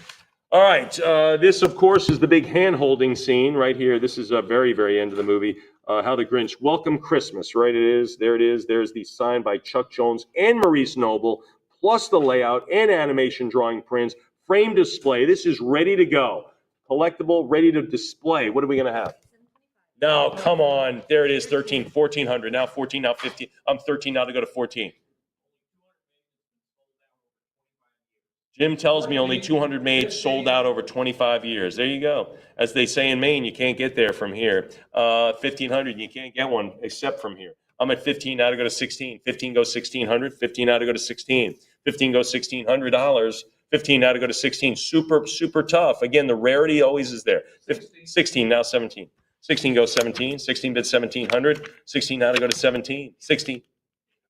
All right, this, of course, is the big hand-holding scene right here. This is a very, very end of the movie. How the Grinch Welcome Christmas, right? It is. There it is. There's the sign by Chuck Jones and Maurice Noble, plus the layout and animation drawing prints, frame display. This is ready to go. Collectible, ready to display. What are we going to have? No, come on. There it is, 1,400. Now 14, now 15. I'm 13 now to go to 14. Jim tells me only 200 made, sold out over 25 years. There you go. As they say in Maine, you can't get there from here. 1,500, you can't get one except from here. I'm at 15 now to go to 16. 15 goes 1,600. 15 now to go to 16. 15 goes $1,600. 15 now to go to 16. Super, super tough. Again, the rarity always is there. 16 now 17. 16 goes 17. 16 bid 1,700. 16 now to go to 17. 16.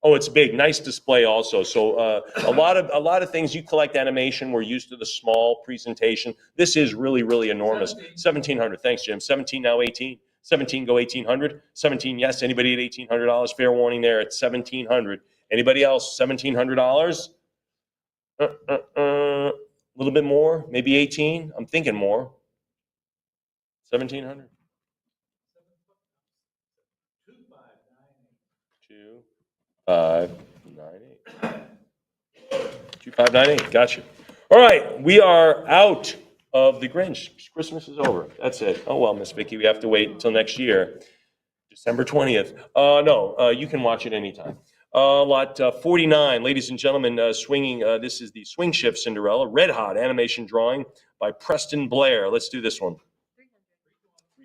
Oh, it's big. Nice display also. So a lot of things. You collect animation. We're used to the small presentation. This is really, really enormous. 1,700. Thanks, Jim. 17 now 18. 17 go 1,800. 17, yes. Anybody at $1,800? Fair warning there at 1,700. Anybody else? $1,700? A little bit more. Maybe 18. I'm thinking more. 1,700. 2598. 2598. Gotcha. All right, we are out of the Grinch. Christmas is over. That's it. Oh well, Miss Vicky, we have to wait until next year, December 20th. No, you can watch it anytime. Lot 49, ladies and gentlemen, swinging. This is the Swing Shift Cinderella, red hot animation drawing by Preston Blair. Let's do this one.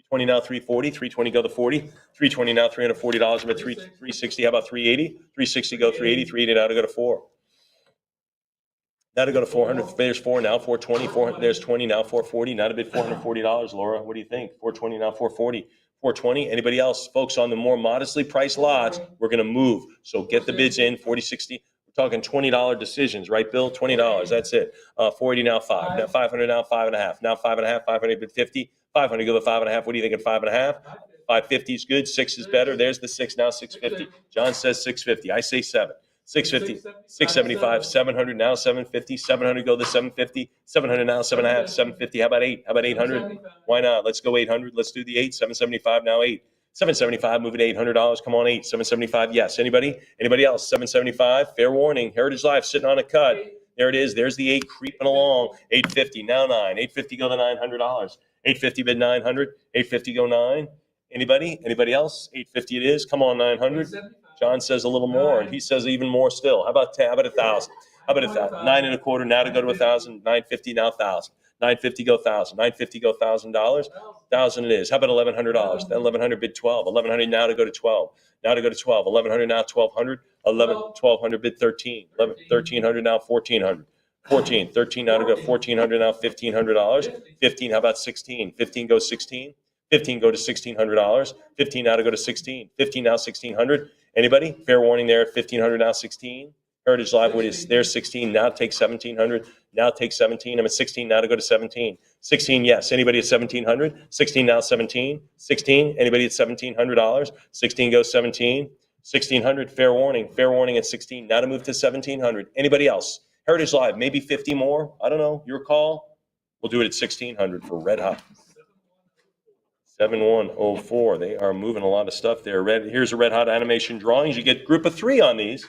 320 now, 340. 320 go to 40. 320 now, $340. I'm at 360. How about 380? 360 go 380. 380 now to go to 4. Now to go to 400. There's 4 now. 420. 400. There's 20 now. 440. Now to bid $440. Laura, what do you think? 420 now. 440. 420. Anybody else? Folks, on the more modestly priced lots, we're going to move. So get the bids in. 40, 60. We're talking $20 decisions, right, Bill? $20. That's it. 480 now, 5. Now 500 now, 5.5. Now 5.5. 500 bid 50. 500 go to 5.5. What do you think at 5.5? 550 is good. 6 is better. There's the 6 now. 650. John says 650. I say 7. 650, 675, 700 now, 750, 700 go to 750, 700 now, 7.5, 750. How about 8? How about 800? Why not? Let's go 800. Let's do the 8. 775 now, 8. 775, move it to $800. Come on, 8. 775, yes. Anybody? Anybody else? 775. Fair warning. Heritage Life sitting on a cut. There it is. There's the 8 creeping along. 850 now 9. 850 go to $900. 850 bid 900. 850 go 9. Anybody? Anybody else? 850 it is. Come on, 900. John says a little more, and he says even more still. How about 10? How about 1,000? How about 1,000? 9 and a quarter now to go to 1,000. 950 now 1,000. 950 go 1,000. 950 go $1,000. 1,000 it is. How about $1,100? Then 1,100 bid 12. 1,100 now to go to 12. Now to go to 12. 1,100 now 1,200. 1,200 bid 13. 1,300 now 1,400. 14. 13 now to go. 1,400 now $1,500. 15. How about 16? 15 goes 16. 15 go to $1,600. 15 now to go to 16. 15 now 1,600. Anybody? Fair warning there. 1,500 now 16. Heritage Live is there 16. Now take 1,700. Now take 17. I'm at 16 now to go to 17. 16, yes. Anybody at 1,700? 16 now 17. 16. Anybody at $1,700? 16 goes 17. 1,600. Fair warning. Fair warning at 16. Now to move to 1,700. Anybody else? Heritage Live, maybe 50 more. I don't know. Your call. We'll do it at 1,600 for Red Hot. 7104. They are moving a lot of stuff there. Here's a Red Hot animation drawings. You get group of 3 on these.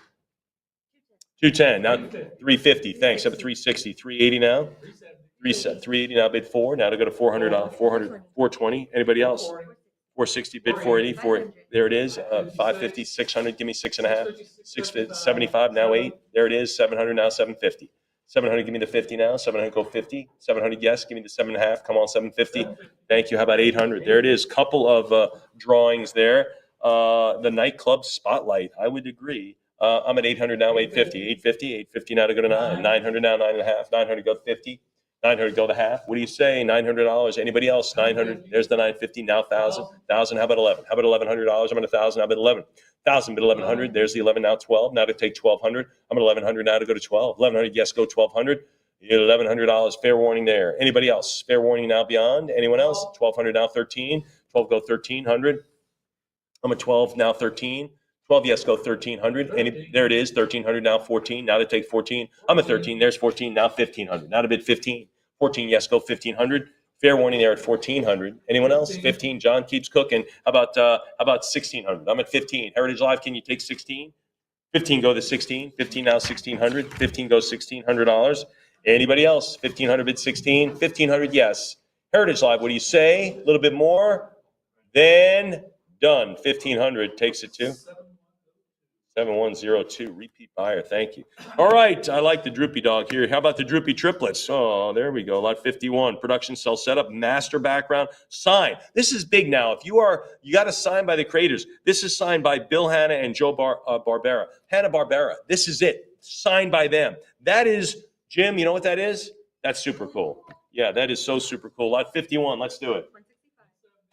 210. Now 350. Thanks. Up at 360. 380 now. 380 now. Bid 4. Now to go to 400. 420. Anybody else? 460. Bid 480. 4. There it is. 550. 600. Give me 6.5. 675. Now 8. There it is. 700. Now 750. 700, give me the 50 now. 700, go 50. 700, yes, give me the 7.5. Come on, 750. Thank you. How about 800? There it is. Couple of drawings there. The nightclub spotlight, I would agree. I'm at 800 now, 850. 850, 850 now to go to 9. 900 now, 9.5. 900, go 50. 900, go the half. What do you say? $900. Anybody else? 900. There's the 950. Now 1,000. 1,000. How about 11? How about $1,100? I'm at 1,000. How about 11? 1,000, but 1,100. There's the 11. Now 12. Now to take 1,200. I'm at 1,100 now to go to 12. 1,100. Yes, go 1,200. You get $1,100. Fair warning there. Anybody else? Fair warning now beyond. Anyone else? 1,200 now 13. 12 go 1,300. I'm at 12 now 13. 12, yes, go 1,300. There it is. 1,300 now 14. Now to take 14. I'm at 13. There's 14. Now 1,500. Now to bid 15. 14, yes, go 1,500. Fair warning there at 1,400. Anyone else? 15. John keeps cooking. How about 1,600? I'm at 15. Heritage Live, can you take 16? 15 go to 16. 15 now 1,600. 15 goes $1,600. Anybody else? 1,500 bid 16. 1,500, yes. Heritage Live, what do you say? A little bit more. Then done. 1,500 takes it to 7102. Repeat buyer. Thank you. All right. I like the droopy dog here. How about the droopy triplets? Oh, there we go. Lot 51. Production cell setup. Master background. Sign. This is big now. If you got a sign by the creators. This is signed by Bill Hanna and Joe Barbera. Hanna-Barbera. This is it. Signed by them. That is, Jim, you know what that is? That's super cool. Yeah, that is so super cool. Lot 51. Let's do it.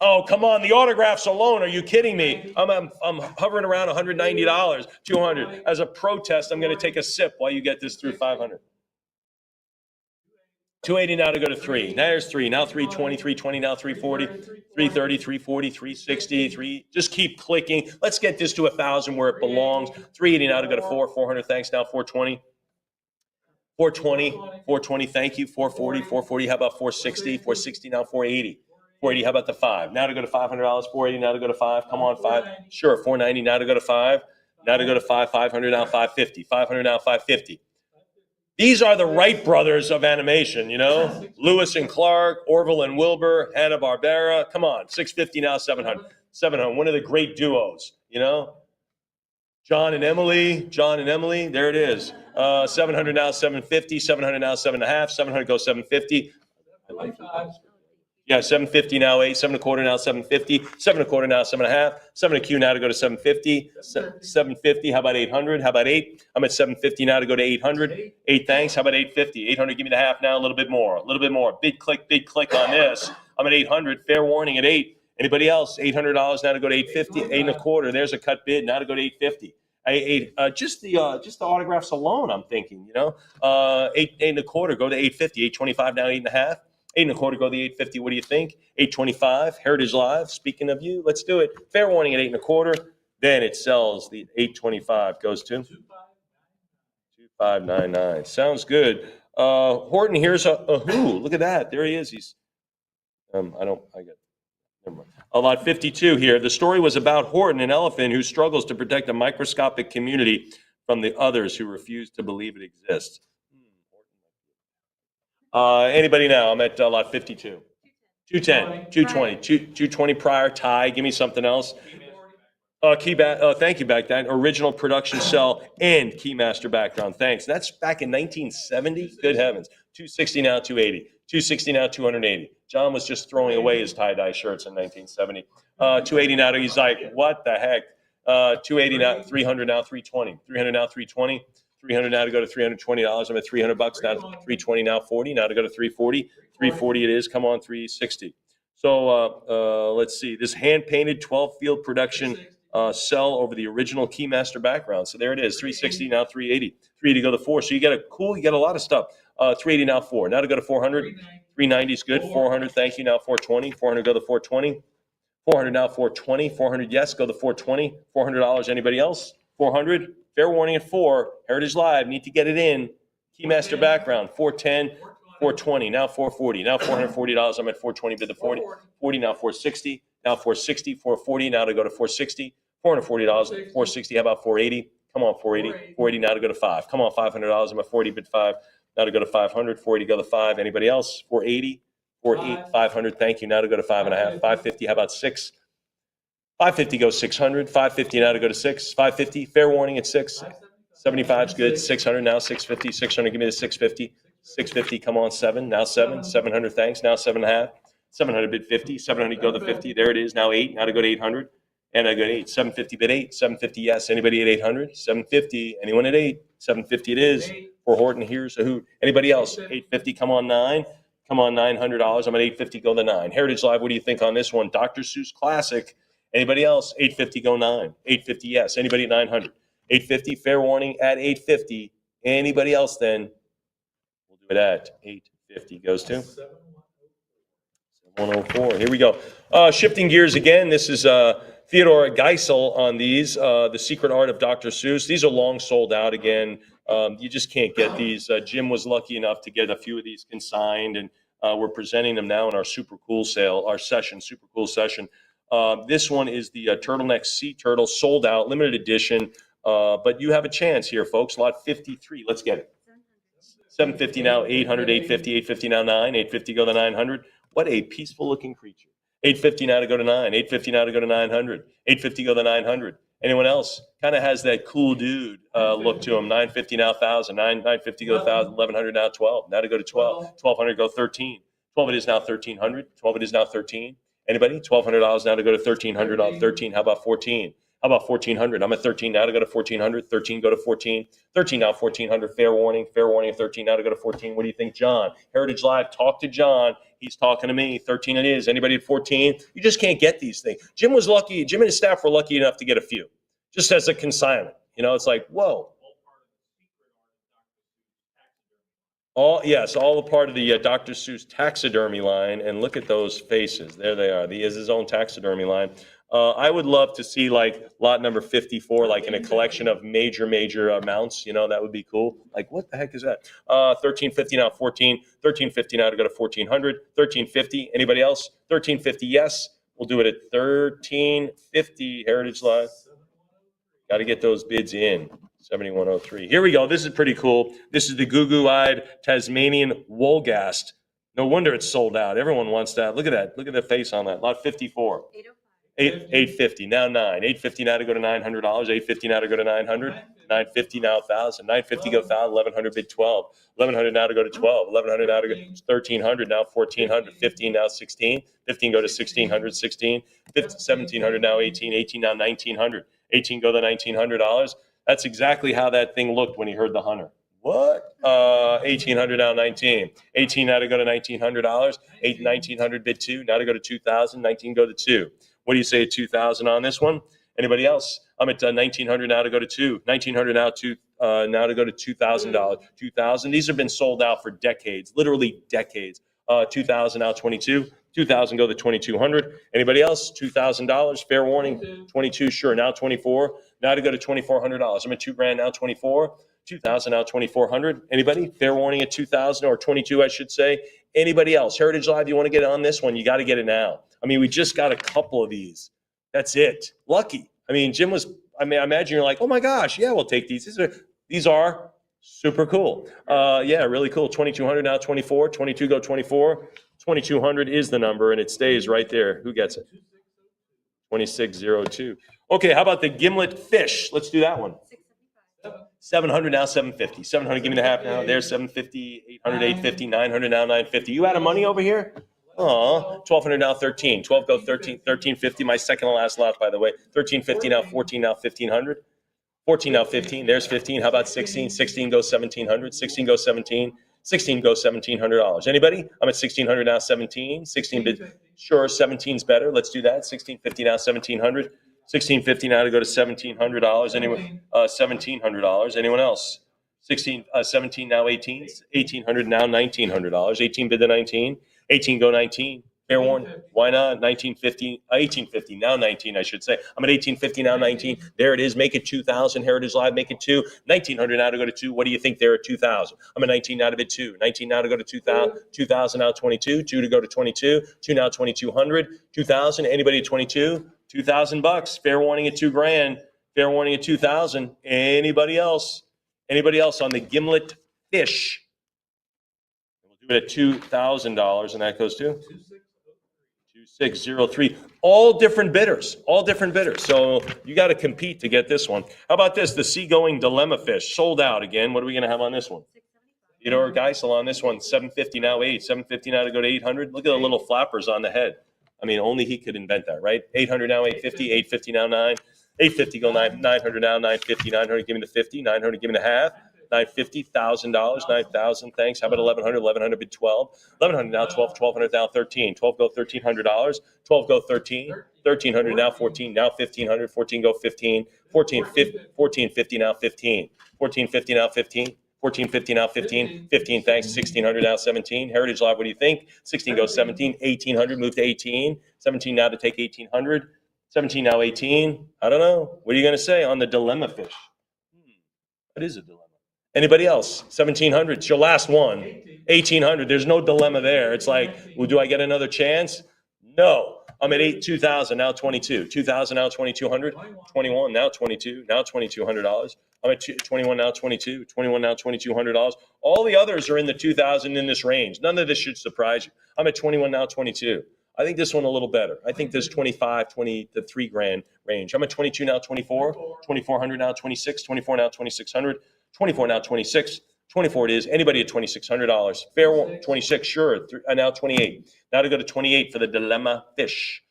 Oh, come on. The autographs alone. Are you kidding me? I'm hovering around $190, $200. As a protest, I'm going to take a sip while you get this through 500. 280 now to go to 3. Now there's 3. Now 320, 320, now 340, 330, 340, 360, 3. Just keep clicking. Let's get this to 1,000 where it belongs. 380 now to go to 4. 400, thanks. Now 420. 420, 420, thank you. 440, 440. How about 460? 460 now 480. 480, how about the 5? Now to go to $500, 480, now to go to 5. Come on, 5. Sure, 490, now to go to 5. Now to go to 5, 500, now 550. 500, now 550. These are the Wright brothers of animation, you know? Lewis and Clark, Orville and Wilbur, Hanna-Barbera. Come on, 650, now 700. 700, one of the great duos, you know? John and Emily, there it is. 700 now 750, 700 now 7.5, 700 goes 750. Yeah, 750 now 8, 7.25 now 750, 7.25 now 7.5, 7 Q now to go to 750, 750. How about 800? How about 8? I'm at 750 now to go to 800. 8, thanks. How about 850? 800, give me the half now, a little bit more, Big click on this. I'm at 800. Fair warning at 8. Anybody else? $800 now to go to 850, 8.25. There's a cut bid now to go to 850. Just the autographs alone, I'm thinking, you know, 8.25, go to 850, 825 now 8.5. 8.25, go to the 850. What do you think? 825. Heritage Live. Speaking of you, let's do it. Fair warning at 8.25. Then it sells. The 825 goes to 2599. Sounds good. Horton, here's a who. Look at that. There he is. He's. Never mind. Lot 52 here. The story was about Horton, an elephant who struggles to protect a microscopic community from the others who refuse to believe it exists. Anybody now? I'm at lot 52. 210, 220, 220 prior, tie, give me something else. Thank you, back then. Original production cell and Keymaster background. Thanks. That's back in 1970. Good heavens. 260 now, 280. 260 now, 280. John was just throwing away his tie-dye shirts in 1970. 280 now, he's like, what the heck? 280 now, 300 now, 320. 300 now, 320. 300 now to go to $320. I'm at $300 now. 320 now, 40. Now to go to 340. 340 it is. Come on, 360. So let's see. This hand-painted 12-field production cell over the original Keymaster background. So there it is, 360 now 380. 380 go to 4. So you get a lot of stuff. 380 now 4. Now to go to 400. 390 is good. 400, thank you. Now 420. 400 go to 420. 400 now 420. 400 yes, go to 420. $400. Anybody else? 400. Fair warning at 4. Heritage Live, need to get it in. Keymaster background 410. 420, now 440, now $440. I'm at 420, bid the 40. 40 now 460, now 460, 440, now to go to 460. $440, 460, how about 480? Come on, 480. 480 now to go to 5. Come on, $500. I'm at 40, bid 5. Now to go to 500, 480 go to 5. Anybody else? 480, 480, 500, thank you. Now to go to 5.5. 550, how about 6? 550 goes 600. 550 now to go to 6. 550, fair warning at 6. 75 is good. 600 now, 650. 600, give me the 650. 650, come on, 7. Now 7. 700, thanks. Now 7.5. 700 bid 50. 700 go to 50. There it is. Now 8. Now to go to 800. And I go to 8. 750 bid 8. 750, yes. Anybody at 800? 750. Anyone at 8? 750 it is. For Horton, here's a hoot. Anybody else? 850, come on, 9. Come on, $900. I'm at 850, go to 9. Heritage Live, what do you think on this one? Dr. Seuss Classic. Anybody else? 850, go 9. 850, yes. Anybody at 900? 850, fair warning at 850. Anybody else then? We'll do it at 850. Goes to 7104. Here we go. Shifting gears again. This is Theodore Geisel on these. The Secret Art of Dr. Seuss. These are long sold out again. You just can't get these. Jim was lucky enough to get a few of these consigned, and we're presenting them now in our super cool sale, our session, super cool session. This one is the Turtleneck Sea Turtle, sold out, limited edition. But you have a chance here, folks. Lot 53. Let's get it. 750 now, 800, 850, 850 now 9, 850 go to 900. What a peaceful looking creature. 850 now to go to 9, 850 now to go to 900, 850 go to 900. Anyone else? Kind of has that cool dude look to him. 950 now 1,000, 950 go 1,000, 1,100 now 12. Now to go to 12, 1,200 go 13. 12 it is now 1,300, 12 it is now 13. Anybody? $1,200 now to go to 1,300 off 13. How about 14? How about 1,400? I'm at 13 now to go to 1,400. 13 go to 14. 13 now 1,400. Fair warning. Fair warning at 13 now to go to 14. What do you think, John? Heritage Live, talk to John. He's talking to me. 13 it is. Anybody at 14? You just can't get these things. Jim was lucky. Jim and his staff were lucky enough to get a few, just as a consignment. You know, it's like, whoa. All the part of the Dr. Seuss taxidermy line, and look at those faces. There they are. He has his own taxidermy line. I would love to see like lot number 54, like in a collection of major amounts. You know, that would be cool. Like, what the heck is that? 1350 now 14. 1350 now to go to 1400. 1350. Anybody else? 1350. Yes, we'll do it at 1350. Heritage Live. Got to get those bids in. 7103. Here we go. This is pretty cool. This is the goo-goo-eyed Tasmanian Wolgast. No wonder it's sold out. Everyone wants that. Look at that. Look at the face on that. Lot 54. 850 now 9. 850 now to go to $900. 850 now to go to 900. 950 now 1,000. 950 go 1,000. 1,100 bid 12. 1,100 now to go to 12. 1,100 now to go 1,300. Now 1,400. 15 now 16. 15 go to 1,600. 16. 1,700 now 18. 18 now 1,900. 18 go to $1,900. That's exactly how that thing looked when he heard the hunter. What? 1,800 now 19. 18 now to go to $1,900. 1,900 bid 2. Now to go to 2,000. 19 go to 2. What do you say at 2,000 on this one? Anybody else? I'm at 1,900 now to go to 2. 1,900 now to now to go to $2,000. 2,000. These have been sold out for decades, literally decades. 2,000 now 22. 2,000 go to 2,200. Anybody else? $2,000. Fair warning. 22. Sure. Now 24. Now to go to $2,400. I'm at $2,000 now 24. 2,000 now 2,400. Anybody? Fair warning at 2,000 or 22, I should say. Anybody else? Heritage Live, you want to get on this one? You got to get it now. I mean, we just got a couple of these. That's it. Lucky. I mean, Jim was. I mean, I imagine you're like, oh my gosh, yeah, we'll take these. These are Super cool. Yeah, really cool. 2200 now 24. 22 go 24. 2200 is the number, and it stays right there. Who gets it? 2602. Okay, how about the gimlet fish? Let's do that one. 700 now 750. 700, give me the half now. There's 750, 800, 850, 900 now 950. You out of money over here? Aw, 1200 now 13. 12 go 13, 1350. My second to last lot, by the way. 1350 now 14 now 1500. 14 now 15. There's 15. How about 16? 16 goes 1700. 16 goes 17. 16 goes $1,700. Anybody? I'm at 1600 now 17. 16 bid. Sure, 17's better. Let's do that. 1650 now 1700. 1650 now to go to $1,700. Anyone? $1,700. Anyone else? 17 now 18. 1800 now $1,900. 18 bid to 19. 18 go 19. Fair warning. Why not? 1950, 1850, now 19, I should say. I'm at 1850, now 19. There it is. Make it 2,000. Heritage Live, make it 2. 1900 now to go to 2. What do you think there at 2,000? I'm at 19 now to bid 2. 19 now to go to 2,000. 2,000 now 22. 2 to go to 22. 2 now 2,200. 2,000. Anybody at 22? $2,000. Fair warning at $2,000. Fair warning at 2,000. Anybody else? Anybody else on the gimlet fish? We'll do it at $2,000, and that goes to 2603. All different bidders. All different bidders. So you got to compete to get this one. How about this? The seagoing dilemma fish sold out again. What are we going to have on this one? Theodore Geisel on this one. 750 now 8. 750 now to go to 800. Look at the little flappers on the head. I mean, only he could invent that, right? 800 now 850. 850 now 9. 850 go 9. 900 now 950. 900 give me the 50. 900 give me the half. 950, $1,000, 9,000. Thanks. How about 1,100? 1,100 bid 12. 1,100 now 12. 1,200 now 13. 12 go $1,300. 12 go 13. 1,300 now 14. Now 1,500. 14 go 15. 1450 now 15. 1450 now 15. 1450 now 15. 15 thanks. 1,600 now 17. Heritage Live, what do you think? 16 goes 17. 1,800 move to 18. 17 now to take 1,800. 17 now 18. I don't know. What are you going to say on the dilemma fish? What is a dilemma? Anybody else? 1,700. It's your last one. 1,800. There's no dilemma there. It's like, well, do I get another chance? No. I'm at 2,000 now 22. 2,000 now 2,200. 21 now 22. Now $2,200. I'm at 21 now 22. 21 now $2,200. All the others are in the 2,000 in this range. None of this should surprise you. I'm at 21 now 22. I think this one a little better. I think this 25, 20 to $3,000 range. I'm at 22 now 24. 2,400 now 26. 24 now 2,600. 24 now 26. 24 it is. Anybody at $2,600. Fair one. 26, sure. Now 28. Now to go to 28 for the dilemma fish.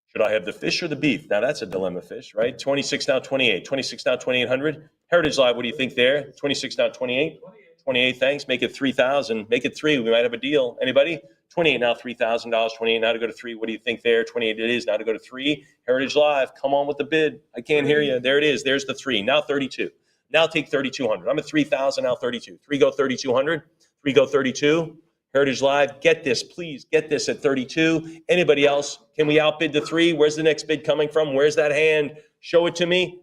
Should I have the fish or the beef? Now that's a dilemma fish, right? 26 now 28. 26 now 2,800. Heritage Live, what do you think there? 26 now 28. 28, thanks. Make it 3,000. Make it 3. We might have a deal. Anybody? 28 now $3,000. 28 now to go to 3. What do you think there? 28 it is. Now to go to 3. Heritage Live, come on with the bid. I can't hear you. There it is. There's the 3. Now 32. Now take 3,200. I'm at 3,000, now 32. 3 go 3,200. 3 go 32. Heritage Live, get this, please. Get this at 32. Anybody else? Can we outbid the 3? Where's the next bid coming from? Where's that hand? Show it to me.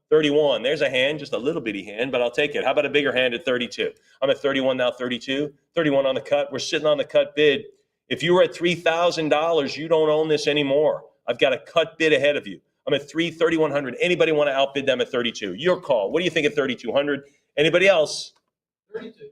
31. There's a hand, just a little bitty hand, but I'll take it. How about a bigger hand at 32? I'm at 31 now, 32. 31 on the cut. We're sitting on the cut bid. If you were at $3,000, you don't own this anymore. I've got a cut bid ahead of you. I'm at 3,100. Anybody want to outbid them at 32? Your call. What do you think at 3,200? Anybody else?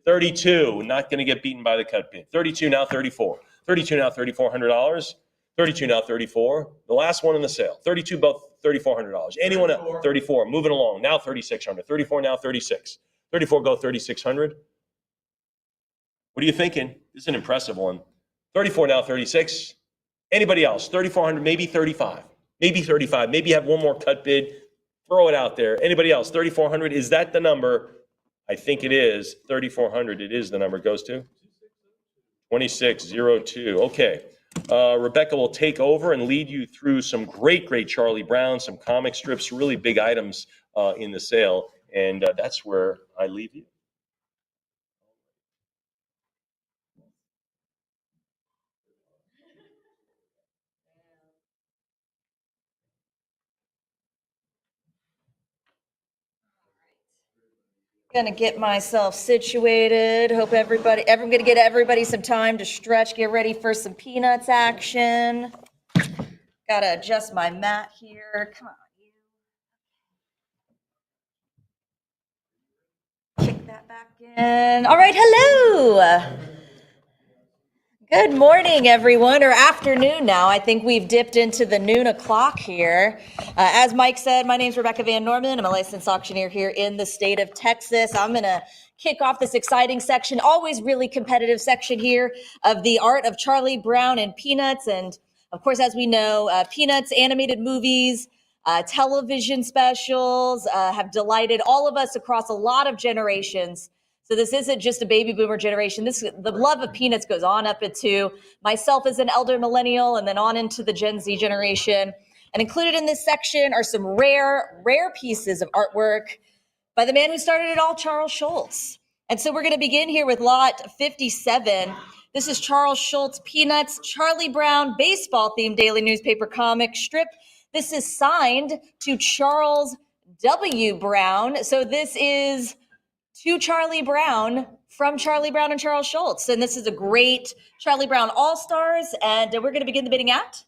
32. Not going to get beaten by the cut bid. 32 now 34. 32 now $3,400. 32 now 34. The last one in the sale. 32 both $3,400. Anyone else? 34. Moving along. Now 3,600. 34 now 36. 34 go 3,600. What are you thinking? This is an impressive one. 34 now 36. Anybody else? 3,400, maybe 35. Maybe 35. Maybe you have one more cut bid. Throw it out there. Anybody else? 3,400. Is that the number? I think it is. 3,400. It is the number it goes to. 2602. Okay. Rebecca will take over and lead you through some great Charlie Brown, some comic strips, really big items in the sale. And that's where I leave you. Gonna get myself situated. Hope I'm gonna get everybody some time to stretch, get ready for some Peanuts action. Gotta adjust my mat here. Come on, you. Kick back in. All right, hello. Good morning, everyone, or afternoon now. I think we've dipped into the noon o'clock here. As Mike said, my name is Rebecca Van Norman. I'm a licensed auctioneer here in the state of Texas. I'm going to kick off this exciting section, always really competitive section here of the art of Charlie Brown and Peanuts. And of course, as we know, Peanuts animated movies, television specials have delighted all of us across a lot of generations. So this isn't just a baby boomer generation. The love of Peanuts goes on up into myself as an elder millennial and then on into the Gen Z generation. And included in this section are some rare pieces of artwork by the man who started it all, Charles Schulz. And so we're going to begin here with lot 57. This is Charles Schulz Peanuts, Charlie Brown, baseball-themed daily newspaper comic strip. This is signed to Charles W. Brown. So this is to Charlie Brown from Charlie Brown and Charles Schulz. And this is a great Charlie Brown All-Stars. And we're going to begin the bidding at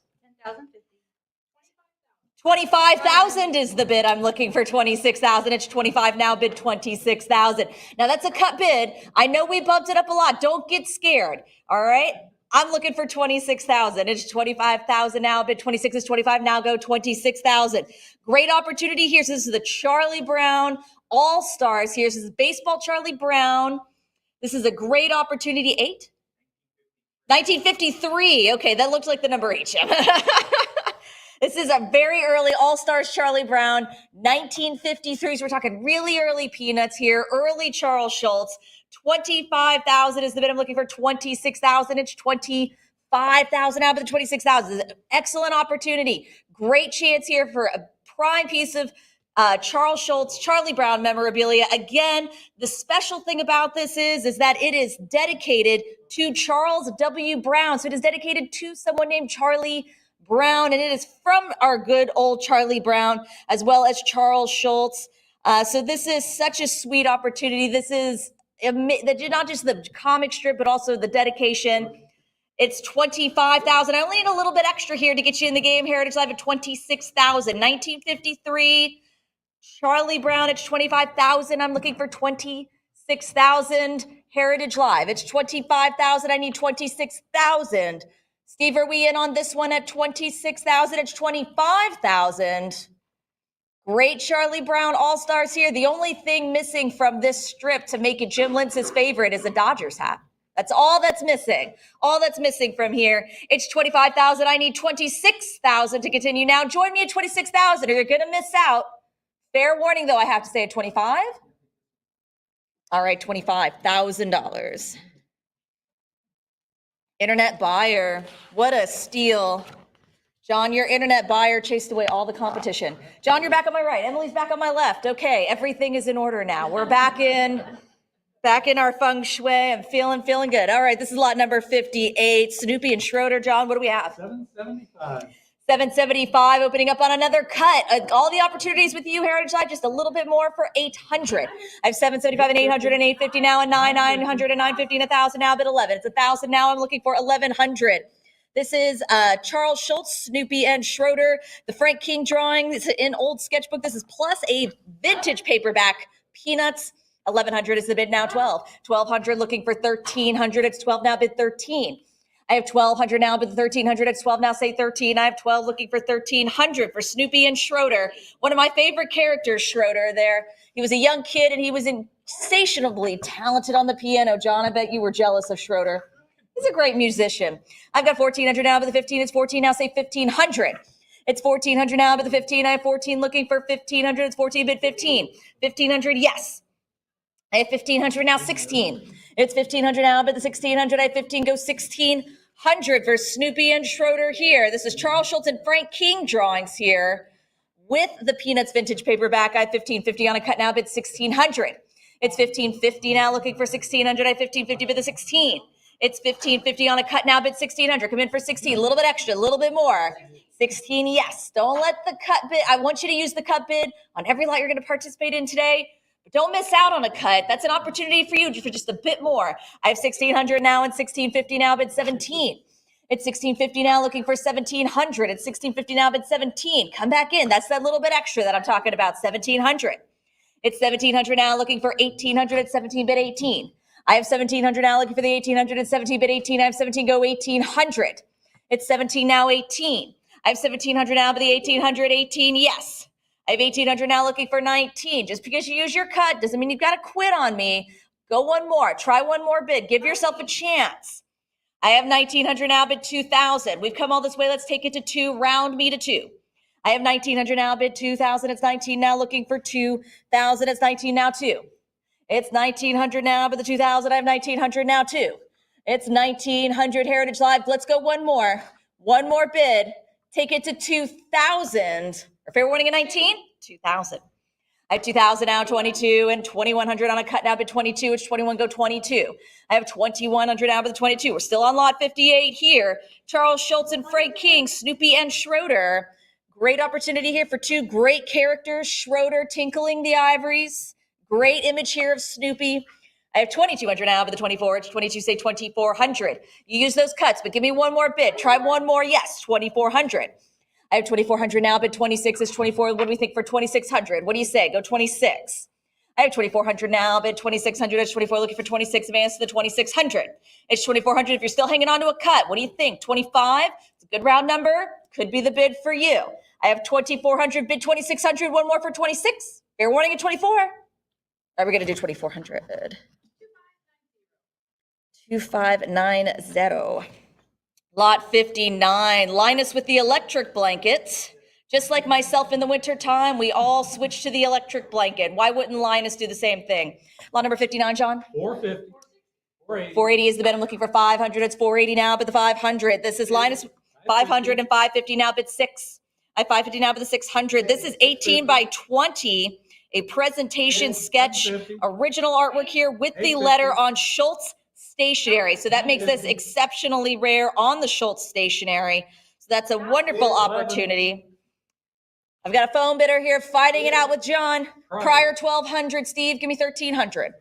25,000 is the bid. I'm looking for 26,000. It's 25 now, bid 26,000. Now that's a cut bid. I know we bumped it up a lot. Don't get scared. All right. I'm looking for 26,000. It's 25,000 now, bid 26 is 25 now, go 26,000. Great opportunity here. So this is the Charlie Brown All-Stars here. This is baseball Charlie Brown. This is a great opportunity. 1953. Okay, that looks like the number 8. This is a very early All-Stars Charlie Brown, 1953. So we're talking really early Peanuts here, early Charles Schulz. 25,000 is the bid. I'm looking for 26,000. It's 25,000 out of the 26,000. Excellent opportunity. Great chance here for a prime piece of Charles Schulz, Charlie Brown memorabilia. Again, the special thing about this is that it is dedicated to Charles W. Brown. So it is dedicated to someone named Charlie Brown, and it is from our good old Charlie Brown, as well as Charles Schulz. So this is such a sweet opportunity. This is not just the comic strip, but also the dedication. It's 25,000. I only need a little bit extra here to get you in the game. Heritage Live at 26,000. 1953, Charlie Brown, it's 25,000. I'm looking for 26,000. Heritage Live, it's 25,000. I need 26,000. Steve, are we in on this one at 26,000? It's 25,000. Great Charlie Brown All-Stars here. The only thing missing from this strip to make it Jim Lintz's favorite is a Dodgers hat. That's all that's missing. All that's missing from here. It's 25,000. I need 26,000 to continue now. Join me at 26,000 or you're going to miss out. Fair warning, though, I have to say at 25. All right, $25,000. Internet buyer. What a steal. John, your internet buyer chased away all the competition. John, you're back on my right. Emily's back on my left. Okay, everything is in order now. We're back in our feng shui. I'm feeling good. All right, this is lot number 58. Snoopy and Schroeder. John, what do we have? 775. 775, opening up on another cut. All the opportunities with you, Heritage Live, just a little bit more for 800. I have 775 and 800 and 850 now, and 900 and 950 and 1,000 now, bid 11. It's 1,000 now. I'm looking for 1,100. This is Charles Schulz, Snoopy and Schroeder. The Frank King drawing is in old sketchbook. This is plus a vintage paperback Peanuts. 1,100 is the bid now. 12. 1,200 looking for 1,300. It's 12 now, bid 13. I have 1,200 now, but 1,300. It's 12 now, say 13. I have 12 looking for 1,300 for Snoopy and Schroeder. One of my favorite characters, Schroeder there. He was a young kid and he was insatiably talented on the piano. John, I bet you were jealous of Schroeder. He's a great musician. I've got 1,400 now, but the 15 is 14 now, say 1,500. It's 1,400 now, but the 15, I have 14 looking for 1,500. It's 14, bid 15. 1,500, yes. I have 1,500 now, 16. It's 1,500 now, but the 1,600, I have 15, go 1,600 for Snoopy and Schroeder here. This is Charles Schulz and Frank King drawings here with the Peanuts vintage paperback. I have 1,550 on a cut now, bid 1,600. It's 1,550 now, looking for 1,600. I have 1,550, bid the 16. It's 1,550 on a cut now, bid 1,600. Come in for 16, a little bit extra, a little bit more. 16, yes. Don't let the cut bid, I want you to use the cut bid on every lot you're going to participate in today. But don't miss out on a cut. That's an opportunity for you for just a bit more. I have 1,600 now and 1,650 now, bid 17. It's 1,650 now, looking for 1,700. It's 1,650 now, bid 17. Come back in. That's that little bit extra that I'm talking about, 1,700. It's 1700 now, looking for 1800 at 17 bid 18. I have 1700 now, looking for the 1800 at 17 bid 18. I have 17 go 1800. It's 17 now, 18. I have 1700 now, but the 1800, 18, yes. I have 1800 now, looking for 19. Just because you use your cut doesn't mean you've got to quit on me. Go one more, try one more bid, give yourself a chance. I have 1900 now, bid 2000. We've come all this way, let's take it to 2, round me to 2. I have 1900 now, bid 2000, it's 19 now, looking for 2000, it's 19 now, 2. It's 1900 now, but the 2000, I have 1900 now, 2. It's 1900 Heritage Live, let's go one more bid, take it to 2000. Or fair warning at 19, 2000. I have 2000 now, 22, and 2100 on a cut now, bid 22, it's 21, go 22. I have 2100 now, bid 22. We're still on lot 58 here. Charles Schultz and Frank King, Snoopy and Schroeder. Great opportunity here for 2 great characters. Schroeder tinkling the ivories. Great image here of Snoopy. I have 2200 now, but the 24, it's 22, say 2400. You use those cuts, but give me one more bid. Try one more, yes, 2400. I have 2400 now, but 26 is 24. What do we think for 2600? What do you say? Go 26. I have 2400 now, but 2600 is 24. Looking for 26, advance to the 2600. It's 2400 if you're still hanging on to a cut. What do you think? 25? It's a good round number. Could be the bid for you. I have 2400, bid 2600. One more for 26. Fair warning at 24. All right, we're going to do 2400. 2590. Lot 59, Linus with the electric blanket. Just like myself in the wintertime, we all switch to the electric blanket. Why wouldn't Linus do the same thing? Lot number 59, John? 450. 480. 480 is the bid. I'm looking for 500. It's 480 now, but the 500. This is Linus 500 and 550 now, bid 6. I have 550 now, but the 600. This is 18 by 20, a presentation sketch, original artwork here with the letter on Schultz Stationery. So that makes this exceptionally rare on the Schultz Stationery. So that's a wonderful opportunity. I've got a phone bidder here fighting it out with John. Prior 1200, Steve, give me 1300.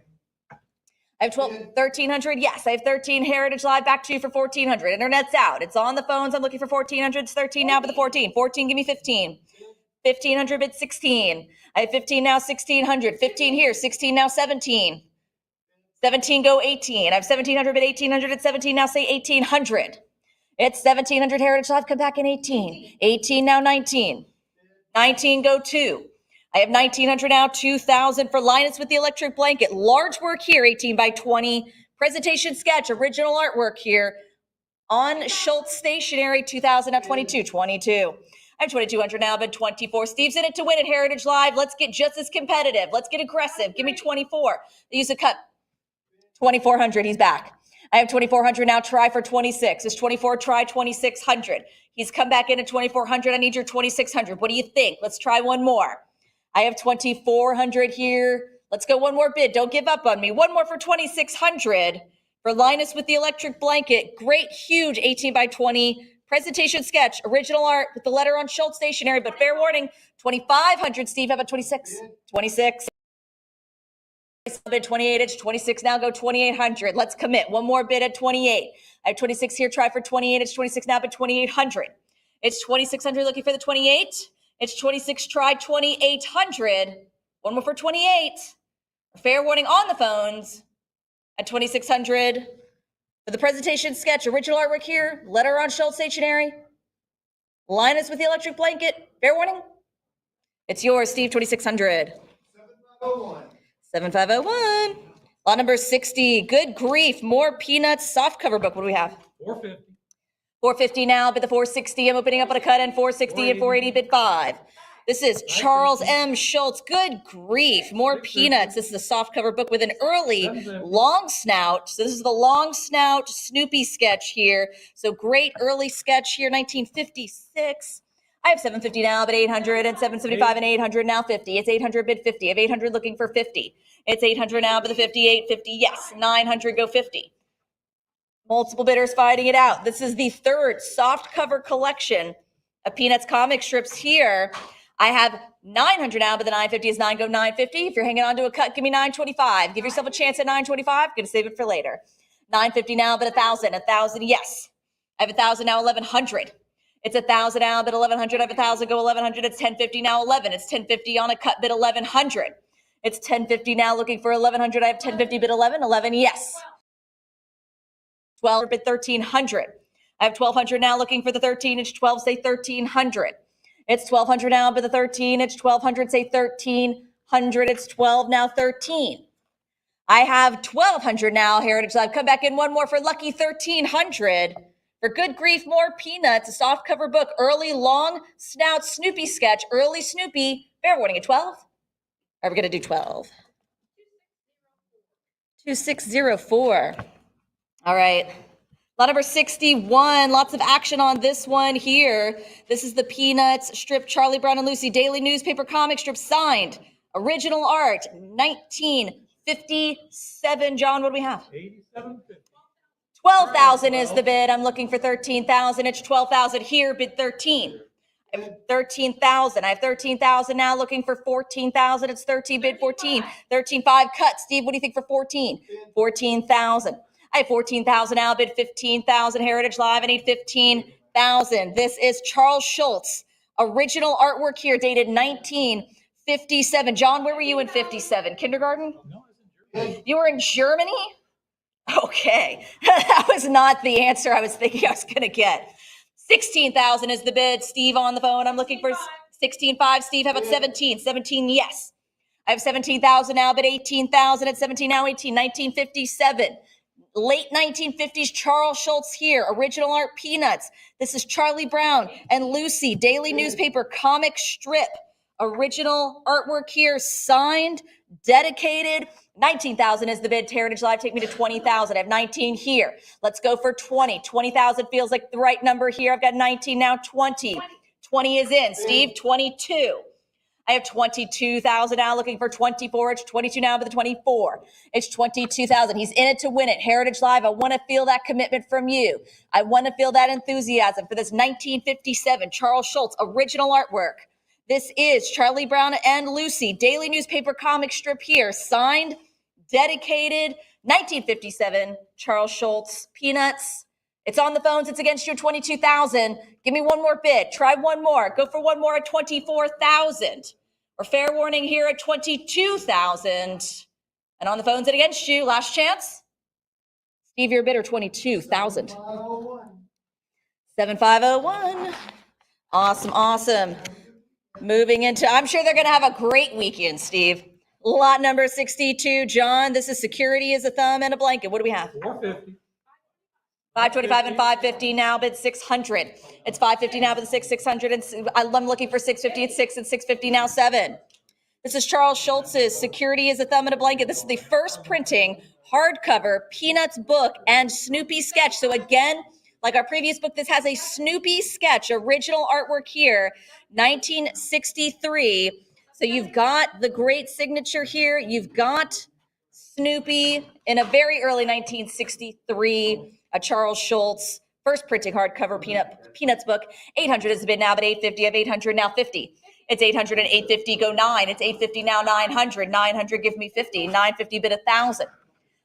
I have 1300. Yes, I have 13 Heritage Live back to you for 1400. Internet's out. It's on the phones. I'm looking for 1400. It's 13 now, but the 14. 14, give me 15. 1500 bid 16. I have 15 now, 1600. 15 here, 16 now, 17. 17 go 18. I have 1700 bid 1800 at 17 now, say 1800. It's 1700 Heritage Live, come back in 18. 18 now, 19. 19 go 2. I have 1900 now, 2000 for Linus with the electric blanket. Large work here, 18 by 20. Presentation sketch, original artwork here on Schultz Stationery, 2000 now, 22. 22. I have 2200 now, but 24. Steve's in it to win at Heritage Live. Let's get just as competitive. Let's get aggressive. Give me 24. They use a cut. 2400, he's back. I have 2400 now, try for 26. It's 24, try 2600. He's come back in at 2400. I need your 2600. What do you think? Let's try one more. I have 2400 here. Let's go one more bid. Don't give up on me. One more for 2600 for Linus with the electric blanket. Great, huge 18 by 20 presentation sketch, original art with the letter on Schultz Stationery, but fair warning, 2500. Steve, how about 26? 26. Bid 28, it's 26 now, go 2800. Let's commit. One more bid at 28. I have 26 here, try for 28. It's 26 now, but 2800. It's 2600 looking for the 28. It's 26, try 2800. One more for 28. Fair warning on the phones at 2600. For the presentation sketch, original artwork here, letter on Schultz Stationery. Linus with the electric blanket. Fair warning. It's yours, Steve, 2600. 7501. 7501. Lot number 60. Good grief. More Peanuts soft cover book. What do we have? 450. 450 now, bid the 460. I'm opening up on a cut and 460 and 480 bid 5. This is Charles M. Schultz. Good grief. More Peanuts. This is a soft cover book with an early long snout. So this is the long snout Snoopy sketch here. So great early sketch here, 1956. I have 750 now, but 800 and 775 and 800 now 50. It's 800 bid 50. I have 800 looking for 50. It's 800 now, but the 50, 850. Yes, 900 go 50. Multiple bidders fighting it out. This is the third soft cover collection of Peanuts comic strips here. I have 900 now, but the 950 is 9 go 950. If you're hanging on to a cut, give me 925. Give yourself a chance at 925. Gonna save it for later. 950 now, but 1,000. 1,000, yes. I have 1,000 now, 1,100. It's 1,000 now, bid 1,100. I have 1,000, go 1,100. It's 1050 now, 11. It's 1050 on a cut, bid 1,100. It's 1050 now, looking for 1100. I have 1050 bid 11. 11, yes. 12 bid 1300. I have 1200 now, looking for the 13. It's 12, say 1300. It's 1200 now, but the 13. It's 1200, say 1300. It's 12 now, 13. I have 1200 now, Heritage Live. Come back in one more for lucky 1300. For good grief, more peanuts, a soft cover book, early long snout Snoopy sketch, early Snoopy. Fair warning at 12. Are we going to do 12? 2604. All right. Lot number 61. Lots of action on this one here. This is the Peanuts strip, Charlie Brown and Lucy daily newspaper comic strip, signed. Original art, 1957. John, what do we have? 87.50. 12,000 is the bid. I'm looking for 13,000. It's 12,000 here, bid 13. I have 13,000. I have 13,000 now, looking for 14,000. It's 13, bid 14. 13.5 cut. Steve, what do you think for 14? 14,000. I have 14,000 now, bid 15,000. Heritage Live, I need 15,000. This is Charles Schultz. Original artwork here, dated 1957. John, where were you in 57? Kindergarten? No, it's in Germany. You were in Germany? Okay. That was not the answer I was thinking I was going to get. 16,000 is the bid. Steve on the phone. I'm looking for 16.5. Steve, how about 17? 17, yes. I have 17,000 now, but 18,000 at 17 now, 18. 1957. Late 1950s, Charles Schultz here. Original art, Peanuts. This is Charlie Brown and Lucy, daily newspaper comic strip. Original artwork here, signed, dedicated. 19,000 is the bid. Heritage Live, take me to 20,000. I have 19 here. Let's go for 20. 20,000 feels like the right number here. I've got 19 now, 20. 20 is in. Steve, 22. I have 22,000 now, looking for 24. It's 22 now, but the 24. It's 22,000. He's in it to win it. Heritage Live, I want to feel that commitment from you. I want to feel that enthusiasm for this 1957 Charles Schultz original artwork. This is Charlie Brown and Lucy, daily newspaper comic strip here, signed, dedicated, 1957, Charles Schultz, Peanuts. It's on the phones. It's against you, 22,000. Give me one more bid. Try one more. Go for one more at 24,000. Or fair warning here at 22,000. And on the phones, it against you. Last chance. Steve, your bidder, 22,000. 7501. Awesome, awesome. Moving into, I'm sure they're going to have a great weekend, Steve. Lot number 62, John. This is security as a thumb and a blanket. What do we have? 450. 525 and 550 now, bid 600. It's 550 now, but the 600. And I'm looking for 650. It's 6 and 650 now, 7. This is Charles Schultz's Security as a Thumb and a Blanket. This is the first printing, hardcover, Peanuts book and Snoopy sketch. So again, like our previous book, this has a Snoopy sketch, original artwork here, 1963. So you've got the great signature here. You've got Snoopy in a very early 1963, a Charles Schultz, first printing hardcover Peanuts book. 800 is the bid now, but 850. I have 800 now, 50. It's 800 and 850, go 9. It's 850 now, 900. 900, give me 50. 950, bid 1,000.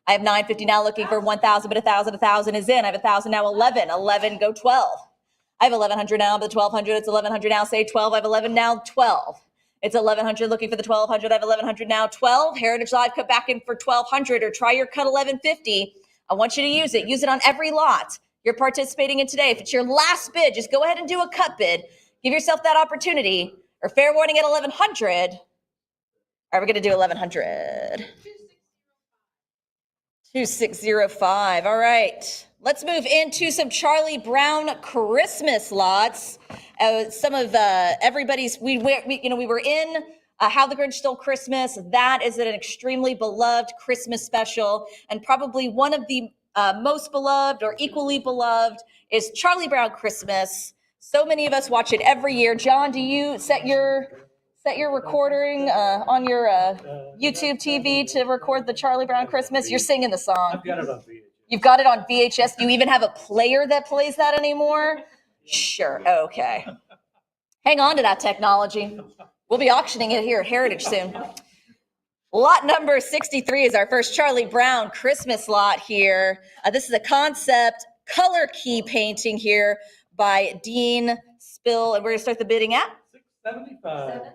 I have 950 now, looking for 1,000, but 1,000. 1,000 is in. I have 1,000 now, 11. 11, go 12. I have 1,100 now, but 1,200. It's 1,100 now, say 12. I have 11 now, 12. It's 1,100, looking for the 1,200. I have 1,100 now, 12. Heritage Live, cut back in for 1,200, or try your cut 1150. I want you to use it. Use it on every lot you're participating in today. If it's your last bid, just go ahead and do a cut bid. Give yourself that opportunity. Or fair warning at 1,100. All right, we're going to do 1,100. 2605. All right. Let's move into some Charlie Brown Christmas lots. Some of everybody's, we were in How the Grinch Stole Christmas. That is an extremely beloved Christmas special. And probably one of the most beloved or equally beloved is Charlie Brown Christmas. So many of us watch it every year. John, do you set your recording on your YouTube TV to record the Charlie Brown Christmas? You're singing the song. I've got it on VHS. You've got it on VHS. Do you even have a player that plays that anymore? Sure. Okay. Hang on to that technology. We'll be auctioning it here at Heritage soon. Lot number 63 is our first Charlie Brown Christmas lot here. This is a concept color key painting here by Dean Spill. And we're going to start the bidding at? 675.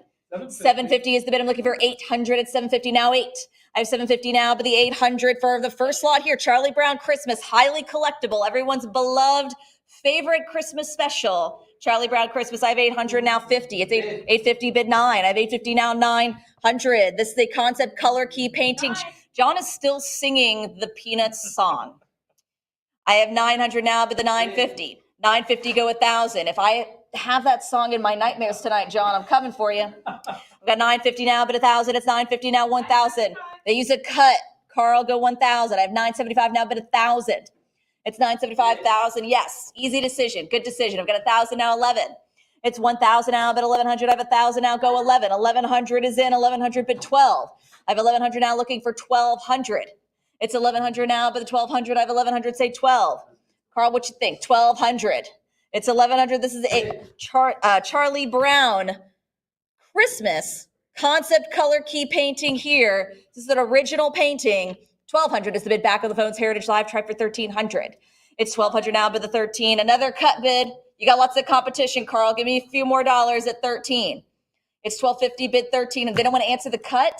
750 is the bid. I'm looking for 800 at 750 now. 8. I have 750 now, but the 800 for the first lot here. Charlie Brown Christmas, highly collectible. Everyone's beloved favorite Christmas special. Charlie Brown Christmas. I have 800 now. 50. It's 850 bid 9. I have 850 now. 900. This is the concept color key painting. John is still singing the Peanuts song. I have 900 now, but the 950. 950 go 1,000. If I have that song in my nightmares tonight, John, I'm coming for you. I've got 950 now, but 1,000. It's 950 now, 1,000. They use a cut. Carl, go 1,000. I have 975 now, but 1,000. It's 975,000. Yes, easy decision. Good decision. I've got 1,000 now, 11. It's 1,000 now, but 1,100. I have 1,000 now, go 11. 1,100 is in. 1,100, but 12. I have 1,100 now, looking for 1,200. It's 1,100 now, but 1,200. I have 1,100. Say 12. Carl, what you think? 1,200. It's 1,100. This is a Charlie Brown Christmas concept color key painting here. This is an original painting. 1,200 is the bid. Back on the phones. Heritage Live. Try for 1,300. It's 1,200 now, but the 13. Another cut bid. You got lots of competition, Carl. Give me a few more dollars at 13. It's 1,250 bid 13. And they don't want to answer the cut?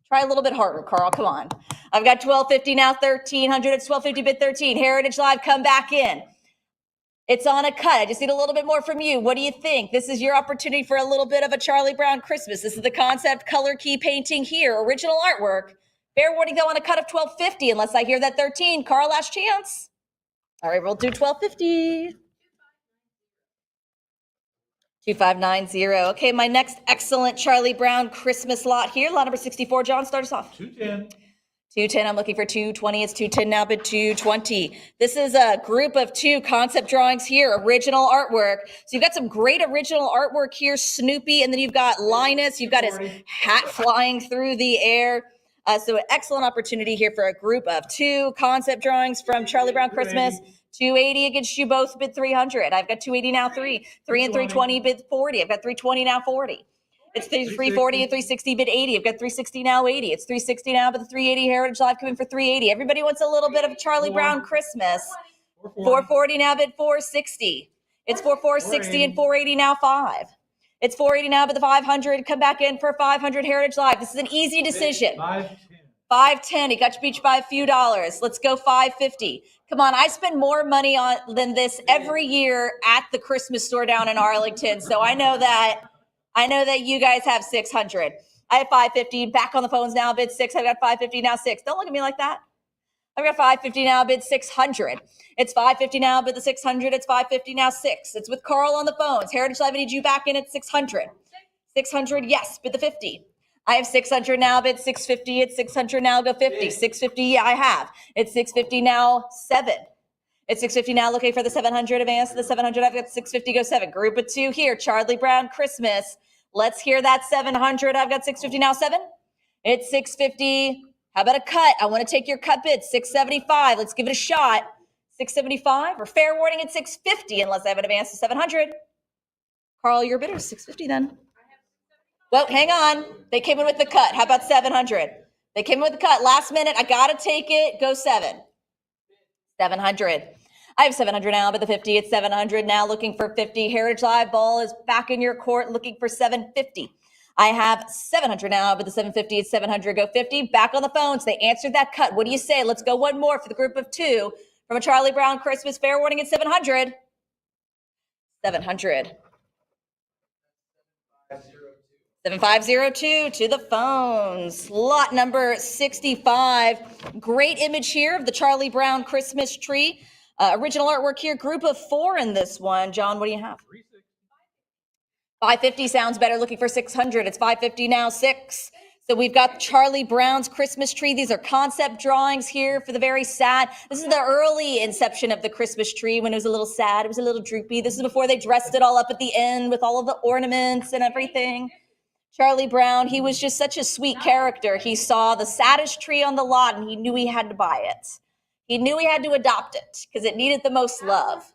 Try a little bit harder, Carl. Come on. I've got 1,250 now, 1,300. It's 1,250 bid 13. Heritage Live, come back in. It's on a cut. I just need a little bit more from you. What do you think? This is your opportunity for a little bit of a Charlie Brown Christmas. This is the concept color key painting here. Original artwork. Fair warning, though, on a cut of 1,250 unless I hear that 13. Carl, last chance. All right, we'll do 1,250. 2590. Okay, my next excellent Charlie Brown Christmas lot here. Lot number 64. John, start us off. 210. 210. I'm looking for 220. It's 210 now, but 220. This is a group of 2 concept drawings here. Original artwork. So you've got some great original artwork here. Snoopy, and then you've got Linus. You've got his hat flying through the air. So an excellent opportunity here for a group of 2 concept drawings from Charlie Brown Christmas. 280 against you both, bid 300. I've got 280 now, 3 and 320 bid 40. I've got 320 now, 40. It's 340 and 360 bid 80. I've got 360 now, 80. It's 360 now, but the 380 Heritage Live coming for 380. Everybody wants a little bit of Charlie Brown Christmas. 440 now, bid 460. It's 460 and 480 now, 5. It's 480 now, but the 500. Come back in for 500 Heritage Live. This is an easy decision. 510. He got you beat by a few dollars. Let's go 550. Come on, I spend more money than this every year at the Christmas store down in Arlington. So I know that you guys have 600. I have 550. Back on the phones now, bid 6. I've got 550 now, 6. Don't look at me like that. I've got 550 now, bid 600. It's 550 now, bid the 600. It's 550 now, 6. It's with Carl on the phones. Heritage Live, I need you back in at 600. 600, yes, bid the 50. I have 600 now, bid 650. It's 600 now, go 50. 650, yeah, I have. It's 650 now, 7. It's 650 now, looking for the 700 advance. The 700, I've got 650, go 7. Group of 2 here, Charlie Brown Christmas. Let's hear that 700. I've got 650 now, 7. It's 650. How about a cut? I want to take your cut bid, 675. Let's give it a shot. 675 or fair warning at 650 unless I have an advance to 700. Carl, your bidder is 650 then. Well, hang on. They came in with the cut. How about 700? They came in with the cut. Last minute, I got to take it. Go 7. 700. I have 700 now, but the 50, it's 700 now, looking for 50. Heritage Live ball is back in your court, looking for 750. I have 700 now, but the 750, it's 700, go 50. Back on the phones, they answered that cut. What do you say? Let's go one more for the group of 2 from a Charlie Brown Christmas fair warning at 700. 700. 7502 to the phones. Lot number 65. Great image here of the Charlie Brown Christmas tree. Original artwork here. Group of 4 in this one. John, what do you have? 550 sounds better. Looking for 600. It's 550 now, 6. So we've got Charlie Brown's Christmas tree. These are concept drawings here for the very sad. This is the early inception of the Christmas tree when it was a little sad. It was a little droopy. This is before they dressed it all up at the end with all of the ornaments and everything. Charlie Brown, he was just such a sweet character. He saw the saddest tree on the lot and he knew he had to buy it. He knew he had to adopt it because it needed the most love.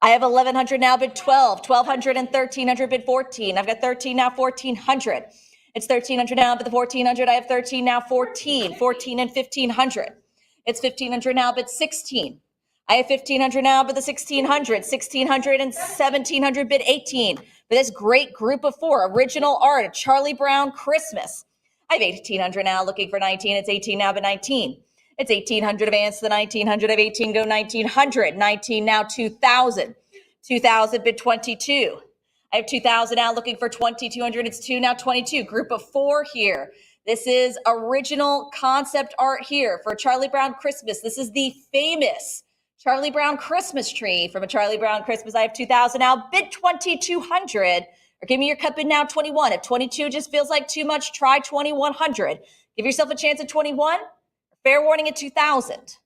I have 1,100 now, bid 12. 1,200 and 1,300, bid 14. I've got 13 now, 1,400. It's 1,300 now, bid the 1,400. I have 13 now, 14. 14 and 1,500. It's 1,500 now, bid 16. I have 1,500 now, but the 1,600, 1,600 and 1,700 bid 18. For this great group of four, original art, a Charlie Brown Christmas. I have 1,800 now, looking for 19. It's 18 now, but 19. It's 1,800 advance to the 1,900. I have 18, go 1,900. 19 now, 2,000. 2,000 bid 22. I have 2,000 now, looking for 2,200. It's 2 now, 22. Group of four here. This is original concept art here for Charlie Brown Christmas. This is the famous Charlie Brown Christmas tree from a Charlie Brown Christmas. I have 2,000 now, bid 2,200. Or give me your cut bid now, 21. If 22 just feels like too much, try 2,100. Give yourself a chance at 21. Fair warning at 2,000.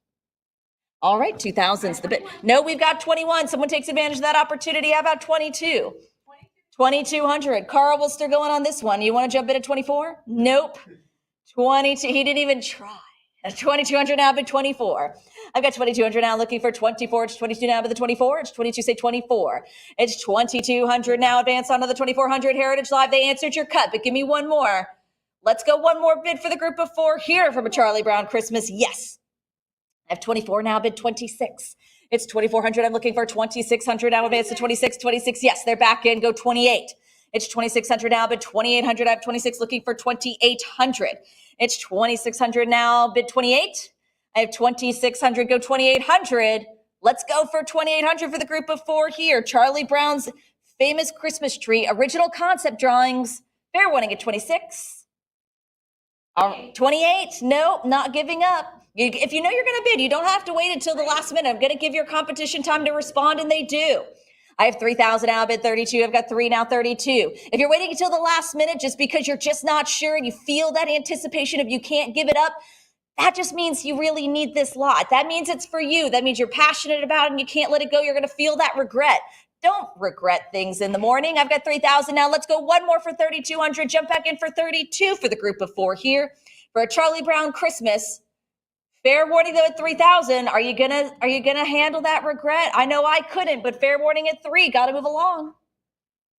All right, 2,000's the bid. No, we've got 21. Someone takes advantage of that opportunity. How about 22? 2,200. Carl, we're still going on this one. You want to jump in at 24? Nope. 22. He didn't even try. 2,200 now, bid 24. I've got 2,200 now, looking for 24. It's 22 now, but the 24. It's 22, say 24. It's 2,200 now, advance on to the 2,400. Heritage Live, they answered your cut, but give me one more. Let's go one more bid for the group of four here from a Charlie Brown Christmas. Yes. I have 24 now, bid 26. It's 2,400. I'm looking for 2,600 now, advance to 26. 26, yes, they're back in, go 28. It's 2,600 now, bid 2,800. I have 26, looking for 2,800. It's 2,600 now, bid 28. I have 2,600, go 2,800. Let's go for 2,800 for the group of four here. Charlie Brown's famous Christmas tree, original concept drawings. Fair warning at 26. 28, nope, not giving up. If you know you're going to bid, you don't have to wait until the last minute. I'm going to give your competition time to respond, and they do. I have 3,000 now, bid 32. I've got 3 now, 32. If you're waiting until the last minute just because you're just not sure and you feel that anticipation of you can't give it up, that just means you really need this lot. That means it's for you. That means you're passionate about it and you can't let it go. You're going to feel that regret. Don't regret things in the morning. I've got 3,000 now. Let's go one more for 3,200. Jump back in for 32 for the group of four here for a Charlie Brown Christmas. Fair warning though at 3,000. Are you gonna handle that regret? I know I couldn't, but fair warning at 3. Got to move along. All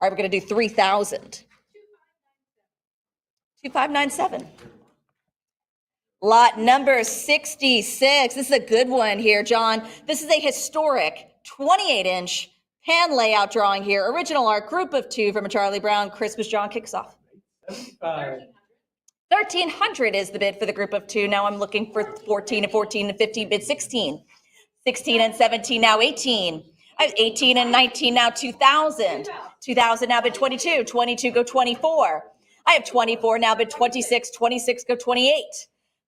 right, we're gonna do 3,000. 2,597. Lot number 66. This is a good one here, John. This is a historic 28-inch pan layout drawing here. Original art, group of 2 from a Charlie Brown Christmas. John kicks off. 1,300 is the bid for the group of 2. Now I'm looking for 14 and 14 and 15, bid 16. 16 and 17, now 18. I have 18 and 19, now 2,000. 2,000 now bid 22. 22 go 24. I have 24 now bid 26. 26 go 28.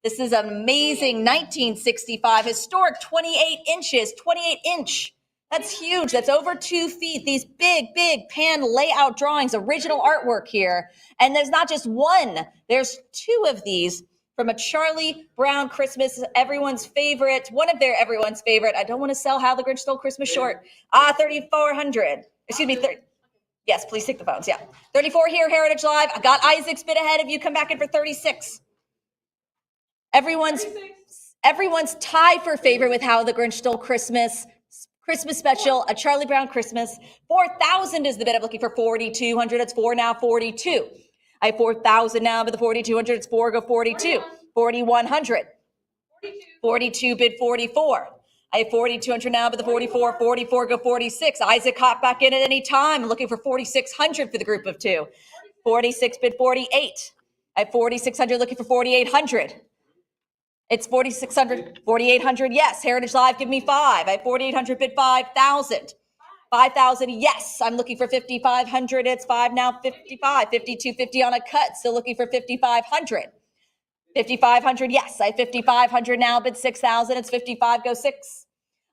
This is an amazing 1965 historic 28 inches, 28 inch. That's huge. That's over 2 feet. These big, big pan layout drawings, original artwork here. And there's not just one, there's 2 of these from a Charlie Brown Christmas, everyone's favorite, one of their everyone's favorite. I don't want to sell How the Grinch Stole Christmas short. 3,400. Excuse me, 30. Yes, please take the phones. Yeah. 34 here, Heritage Live. I got Isaac's bid ahead of you. Come back in for 36. Everyone's tied for favorite with How the Grinch Stole Christmas special, a Charlie Brown Christmas. 4,000 is the bid. I'm looking for 4,200. It's 4 now, 42. I have 4,000 now, but the 4,200, it's 4, go 42. 4,100. 42 bid 44. I have 4,200 now, but the 44, 44 go 46. Isaac hop back in at any time. I'm looking for 4,600 for the group of 2. 46 bid 48. I have 4,600 looking for 4,800. It's 4,600, 4,800. Yes. Heritage Live, give me 5. I have 4,800 bid 5,000. 5,000. Yes. I'm looking for 5,500. It's 5 now, 55, 52.50 on a cut. Still looking for 5,500. 5,500. Yes. I have 5,500 now, bid 6,000. It's 55, go 6.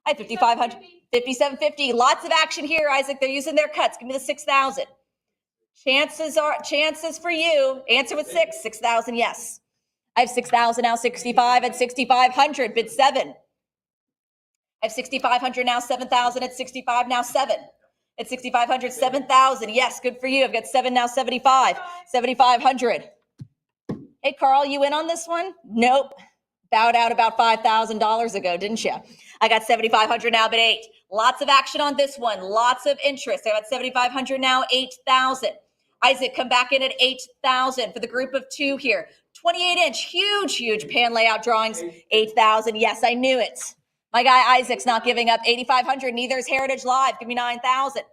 I have 5,500. 57.50. Lots of action here, Isaac. They're using their cuts. Give me the 6,000. Chances for you. Answer with 6. 6,000. Yes. I have 6,000 now, 65 at 6,500, bid 7. I have 6,500 now, 7,000 at 65 now, 7. At 6,500, 7,000. Yes, good for you. I've got 7 now, 75. 7,500. Hey, Carl, you in on this one? Nope. Bowed out about $5,000 ago, didn't you? I got 7,500 now, bid 8. Lots of action on this one. Lots of interest. I got 7,500 now, 8,000. Isaac, come back in at 8,000 for the group of 2 here. 28-inch, huge pan layout drawings, 8,000. Yes, I knew it. My guy Isaac's not giving up. 8,500. Neither is Heritage Live. Give me 9,000. I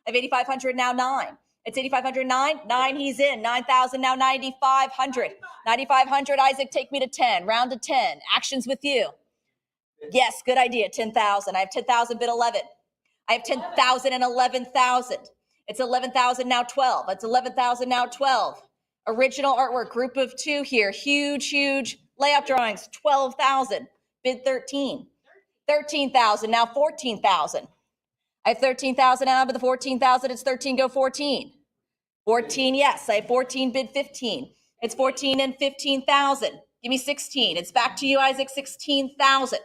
have 8,500 now. 9. It's 8,500. 9. 9. He's in. 9,000 now. 9,500. 9,500. Isaac, take me to 10. Round to 10. Actions with you. Yes, good idea. 10,000. I have 10,000. Bid 11. I have 10,000 and 11,000. It's 11,000 now. 12. It's 11,000 now. 12. Original artwork. Group of 2 here. Huge, huge layout drawings. 12,000. Bid 13. 13,000 now. 14,000. I have 13,000 now, but the 14,000, it's 13, go 14. 14, yes, I have 14, bid 15. It's 14 and 15,000. Give me 16. It's back to you, Isaac, 16,000.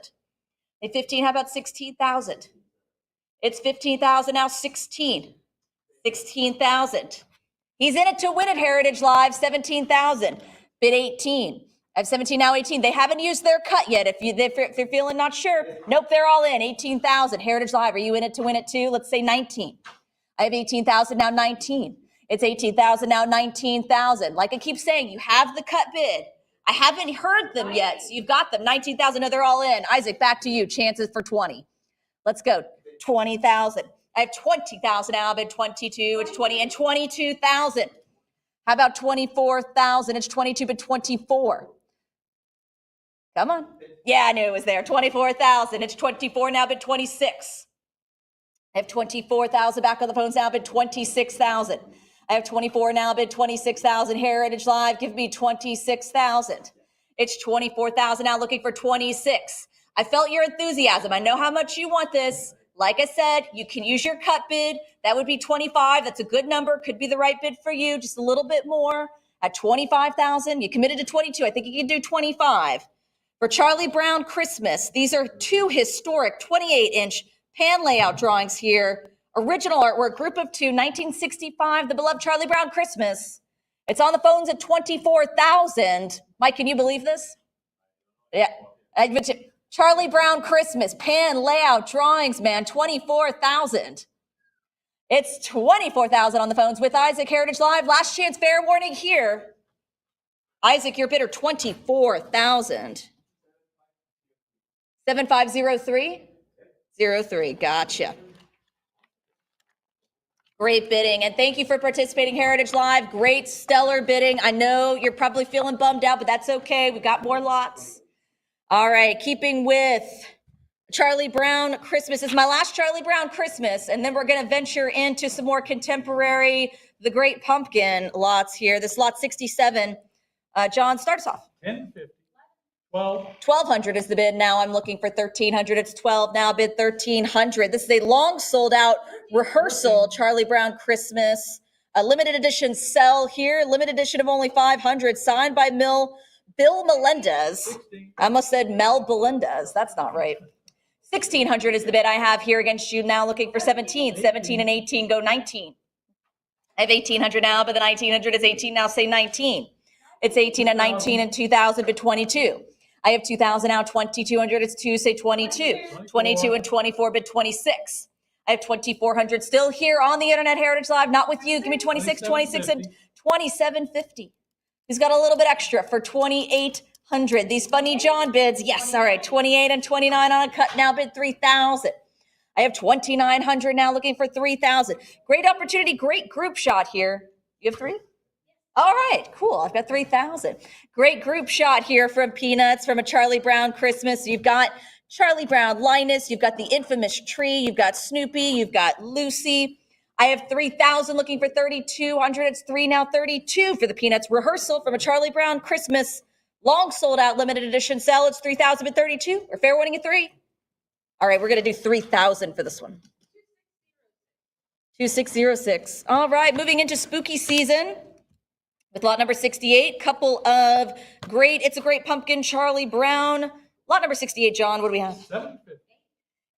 Hey, 15, how about 16,000? It's 15,000 now, 16. 16,000. He's in it to win it, Heritage Live, 17,000. Bid 18. I have 17 now, 18. They haven't used their cut yet. If you're feeling not sure, nope, they're all in. 18,000. Heritage Live, are you in it to win it too? Let's say 19. I have 18,000 now, 19. It's 18,000 now, 19,000. Like I keep saying, you have the cut bid. I haven't heard them yet, so you've got them. 19,000, no, they're all in. Isaac, back to you. Chances for 20. Let's go. 20,000. I have 20,000 now, bid 22. It's 20 and 22,000. How about 24,000? It's 22, but 24. Come on. Yeah, I knew it was there. 24,000. It's 24 now, but 26. I have 24,000 back on the phones now, but 26,000. I have 24 now, bid 26,000. Heritage Live, give me 26,000. It's 24,000 now, looking for 26. I felt your enthusiasm. I know how much you want this. Like I said, you can use your cut bid. That would be 25. That's a good number. Could be the right bid for you. Just a little bit more. At 25,000, you committed to 22. I think you can do 25. For Charlie Brown Christmas, these are 2 historic 28-inch pan layout drawings here. Original artwork, group of 2, 1965, the beloved Charlie Brown Christmas. It's on the phones at 24,000. Mike, can you believe this? Yeah. Charlie Brown Christmas, pan layout drawings, man, 24,000. It's 24,000 on the phones with Isaac, Heritage Live. Last chance, fair warning here. Isaac, your bidder, 24,000. 7503? 03, gotcha. Great bidding, and thank you for participating, Heritage Live. Great, stellar bidding. I know you're probably feeling bummed out, but that's okay. We've got more lots. All right, keeping with Charlie Brown Christmas. This is my last Charlie Brown Christmas, and then we're going to venture into some more contemporary, the Great Pumpkin lots here. This lot 67. John, start us off. 1050. 12. 1,200 is the bid. Now I'm looking for 1,300. It's 12 now, bid 1,300. This is a long sold out rehearsal Charlie Brown Christmas. A limited edition sell here. Limited edition of only 500. Signed by Bill Melendez. 16. I almost said Mel Belendez. That's not right. 1,600 is the bid I have here against you. Now looking for 17. 17 and 18 go 19. I have 1,800 now, but the 1,900 is 18 now. Say 19. It's 18 and 19 and 2,000, but 22. I have 2,000 now, 2,200, it's 2, say 22. 22 and 24, bid 26. I have 2,400 still here on the Internet Heritage Live, not with you. Give me 26, 26, and 2750. He's got a little bit extra for 2,800. These funny John bids, yes, all right, 28 and 29 on a cut, now bid 3,000. I have 2,900 now, looking for 3,000. Great opportunity, great group shot here. You have 3? All right, cool. I've got 3,000. Great group shot here from Peanuts, from a Charlie Brown Christmas. You've got Charlie Brown, Linus. You've got the infamous tree. You've got Snoopy. You've got Lucy. I have 3,000 looking for 3,200. It's 3 now, 32 for the Peanuts rehearsal from a Charlie Brown Christmas long sold out limited edition sale. It's 3,000 at 32 or fair warning at 3. All right, we're going to do 3,000 for this one. 2606. All right, moving into spooky season. With lot number 68, couple of great, It's a Great Pumpkin, Charlie Brown. Lot number 68, John, what do we have? 750.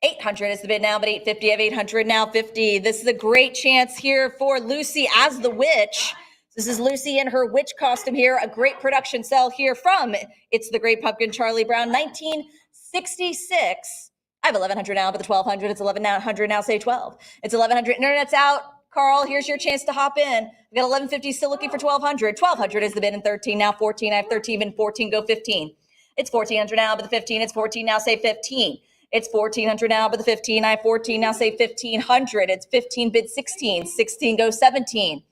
800 is the bid now, but 850, I have 800 now, 50. This is a great chance here for Lucy as the witch. This is Lucy in her witch costume here. A great production sell here from It's the Great Pumpkin, Charlie Brown, 1966. I have 1,100 now, but the 1,200, it's 1,100 now, say 12. It's 1,100, Internet's out. Carl, here's your chance to hop in. We got 1,150 still looking for 1,200. 1,200 is the bid in 13 now, 14. I have 13 and 14 go 15. It's 1,400 now, but the 15, it's 14 now, say 15. It's 1,400 now, but the 15, I have 14 now, say 1,500. It's 15 bid 16, 16 go 17.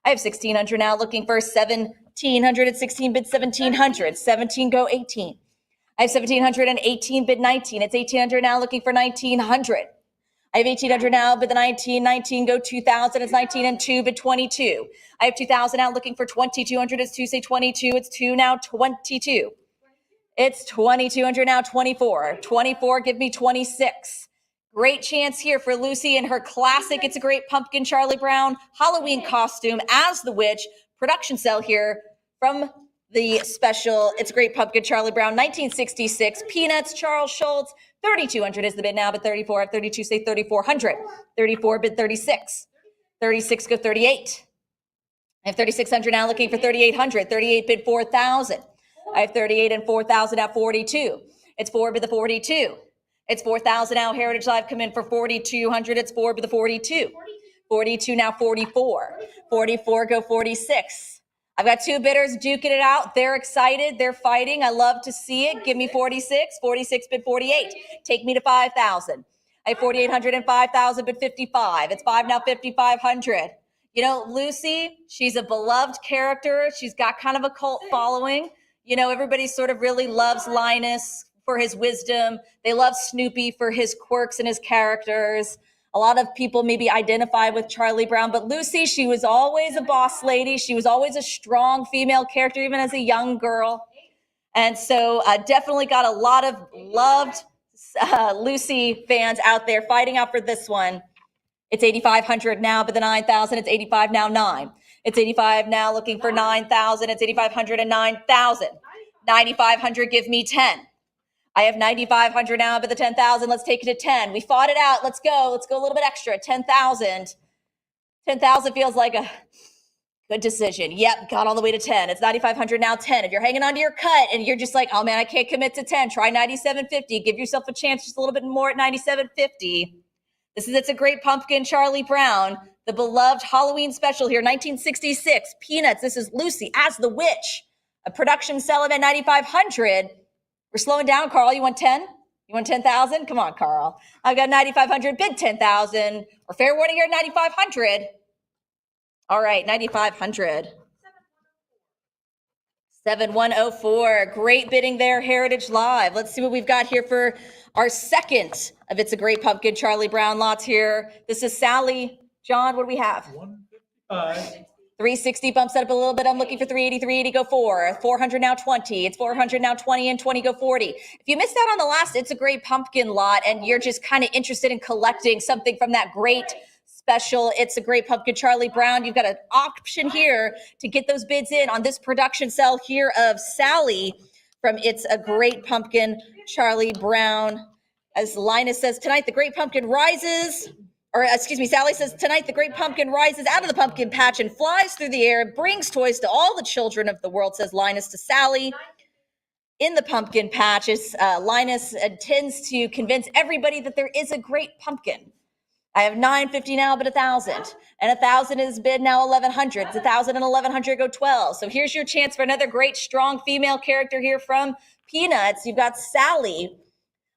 I have 1,600 now, looking for 1,700 at 16 bid 1,700, 17 go 18. I have 1,700 and 18 bid 19. It's 1,800 now, looking for 1,900. I have 1,800 now, bid the 19, 19 go 2,000. It's 19 and 2 bid 22. I have 2,000 now, looking for 2,200. It's 2, say 22. It's 2 now, 22. It's 2,200 now, 24. 24, give me 26. Great chance here for Lucy in her classic It's a Great Pumpkin Charlie Brown Halloween costume as the witch. Production cell here from the special It's a Great Pumpkin Charlie Brown 1966 Peanuts. Charles Schultz. 3,200 is the bid now, but 34 at 32, say 3,400. 34 bid 36. 36 go 38. I have 3,600 now, looking for 3,800. 38 bid 4,000. I have 38 and 4,000 at 42. It's 4 bid the 42. It's 4,000 now. Heritage Live come in for 4,200. It's 4 bid the 42. 42 now, 44. 44 go 46. I've got two bidders duking it out. They're excited. They're fighting. I love to see it. Give me 46. 46 bid 48. Take me to 5,000. I have 4,800 and 5,000 bid 55. It's 5 now, 5,500. You know, Lucy, she's a beloved character. She's got kind of a cult following. You know, everybody sort of really loves Linus for his wisdom. They love Snoopy for his quirks and his characters. A lot of people maybe identify with Charlie Brown, but Lucy, she was always a boss lady. She was always a strong female character, even as a young girl. And so definitely got a lot of loved Lucy fans out there fighting out for this one. It's 8,500 now, but the 9,000, it's 85 now, 9. It's 85 now, looking for 9,000. It's 8,500 and 9,000. 9,500, give me 10. I have 9,500 now, but the 10,000, let's take it to 10. We fought it out. Let's go. Let's go a little bit extra. 10,000. 10,000 feels like a good decision. Yep, got all the way to 10. It's 9,500 now, 10. If you're hanging on to your cut and you're just like, oh man, I can't commit to 10, try 9,750. Give yourself a chance just a little bit more at 9,750. This is It's a Great Pumpkin, Charlie Brown, the beloved Halloween special here, 1966. Peanuts, this is Lucy as the witch. A production sell at 9,500. We're slowing down, Carl. You want 10? You want 10,000? Come on, Carl. I've got 9,500, bid 10,000. Or fair warning here, 9,500. All right, 9,500. 7104. Great bidding there, Heritage Live. Let's see what we've got here for our second of It's a Great Pumpkin Charlie Brown lots here. This is Sally. John, what do we have? 155. 360 bumps that up a little bit. I'm looking for 380, 380, go 4. 400 now, 20. It's 400 now, 20, and 20 go 40. If you missed out on the last It's a Great Pumpkin lot and you're just kind of interested in collecting something from that great special It's a Great Pumpkin Charlie Brown, you've got an option here to get those bids in on this production sell here of Sally from It's a Great Pumpkin Charlie Brown. As Linus says, tonight the Great Pumpkin rises. Or excuse me, Sally says, tonight the Great Pumpkin rises out of the pumpkin patch and flies through the air, brings toys to all the children of the world, says Linus to Sally. In the pumpkin patch, Linus intends to convince everybody that there is a great pumpkin. I have 950 now, but 1,000. And 1,000 is bid now 1,100. It's 1,000 and 1,100 go 12. So here's your chance for another great, strong female character here from Peanuts. You've got Sally.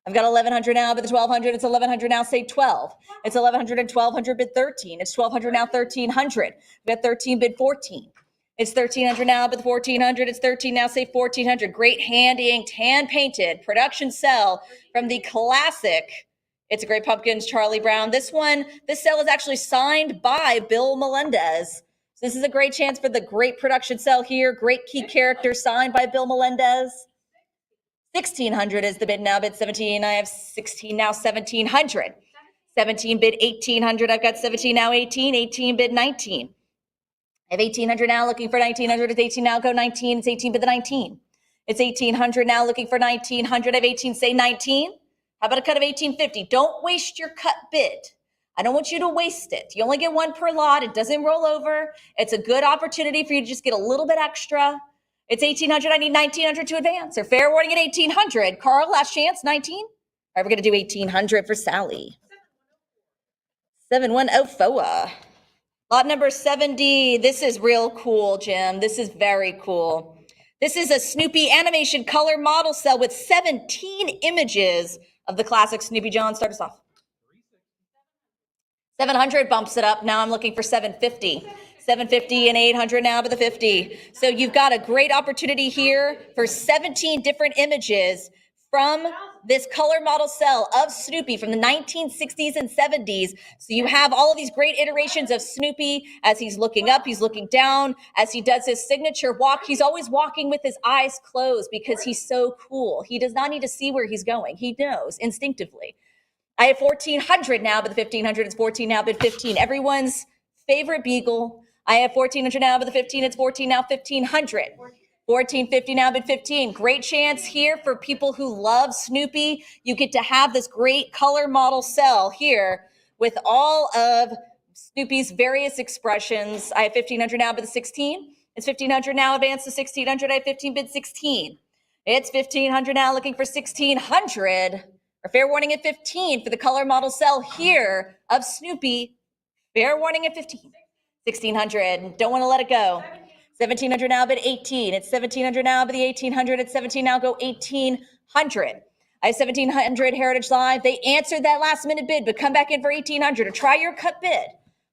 I've got 1,100 now, but the 1,200, it's 1,100 now, say 12. It's 1,100 and 1,200 bid 13. It's 1,200 now, 1,300. We've got 13 bid 14. It's 1,300 now, but the 1,400, it's 13 now, say 1,400. Great hand inked, hand painted production cell from the classic It's a Great Pumpkins, Charlie Brown. This cell is actually signed by Bill Melendez. So this is a great chance for the great production cell here. Great key character signed by Bill Melendez. 1,600 is the bid now, bid 17. I have 16 now, 1,700. 17 bid 1,800. I've got 17 now, 18. 18 bid 19. I have 1,800 now, looking for 1,900. It's 18 now, go 19. It's 18 bid the 19. It's 1,800 now, looking for 1,900. I have 18, say 19. How about a cut of 1,850? Don't waste your cut bid. I don't want you to waste it. You only get one per lot. It doesn't roll over. It's a good opportunity for you to just get a little bit extra. It's 1,800. I need 1,900 to advance. Or fair warning at 1,800. Carl, last chance, 19. All right, we're going to do 1,800 for Sally. 7104. Lot number 70. This is real cool, Jim. This is very cool. This is a Snoopy animation color model cell with 17 images of the classic Snoopy. John, start us off. 700 bumps it up. Now I'm looking for 750. 750 and 800 now, but the 50. So you've got a great opportunity here for 17 different images from this color model cell of Snoopy from the 1960s and 70s. So you have all of these great iterations of Snoopy as he's looking up, he's looking down, as he does his signature walk. He's always walking with his eyes closed because he's so cool. He does not need to see where he's going. He knows instinctively. I have 1,400 now, but the 1,500 is 14 now, but 15. Everyone's favorite beagle. I have 1,400 now, but the 15, it's 14 now, 1,500. 1450 now, but 15. Great chance here for people who love Snoopy. You get to have this great color model cell here with all of Snoopy's various expressions. I have 1,500 now, but the 16. It's 1,500 now, advance to 1,600. I have 15 bid 16. It's 1,500 now, looking for 1,600. Or fair warning at 15 for the color model cell here of Snoopy. Fair warning at 15. 1,600. Don't want to let it go. 1,700 now, bid 18. It's 1,700 now, but the 1,800. It's 17 now, go 1,800. I have 1,700 Heritage Live. They answered that last minute bid, but come back in for 1,800 or try your cut bid.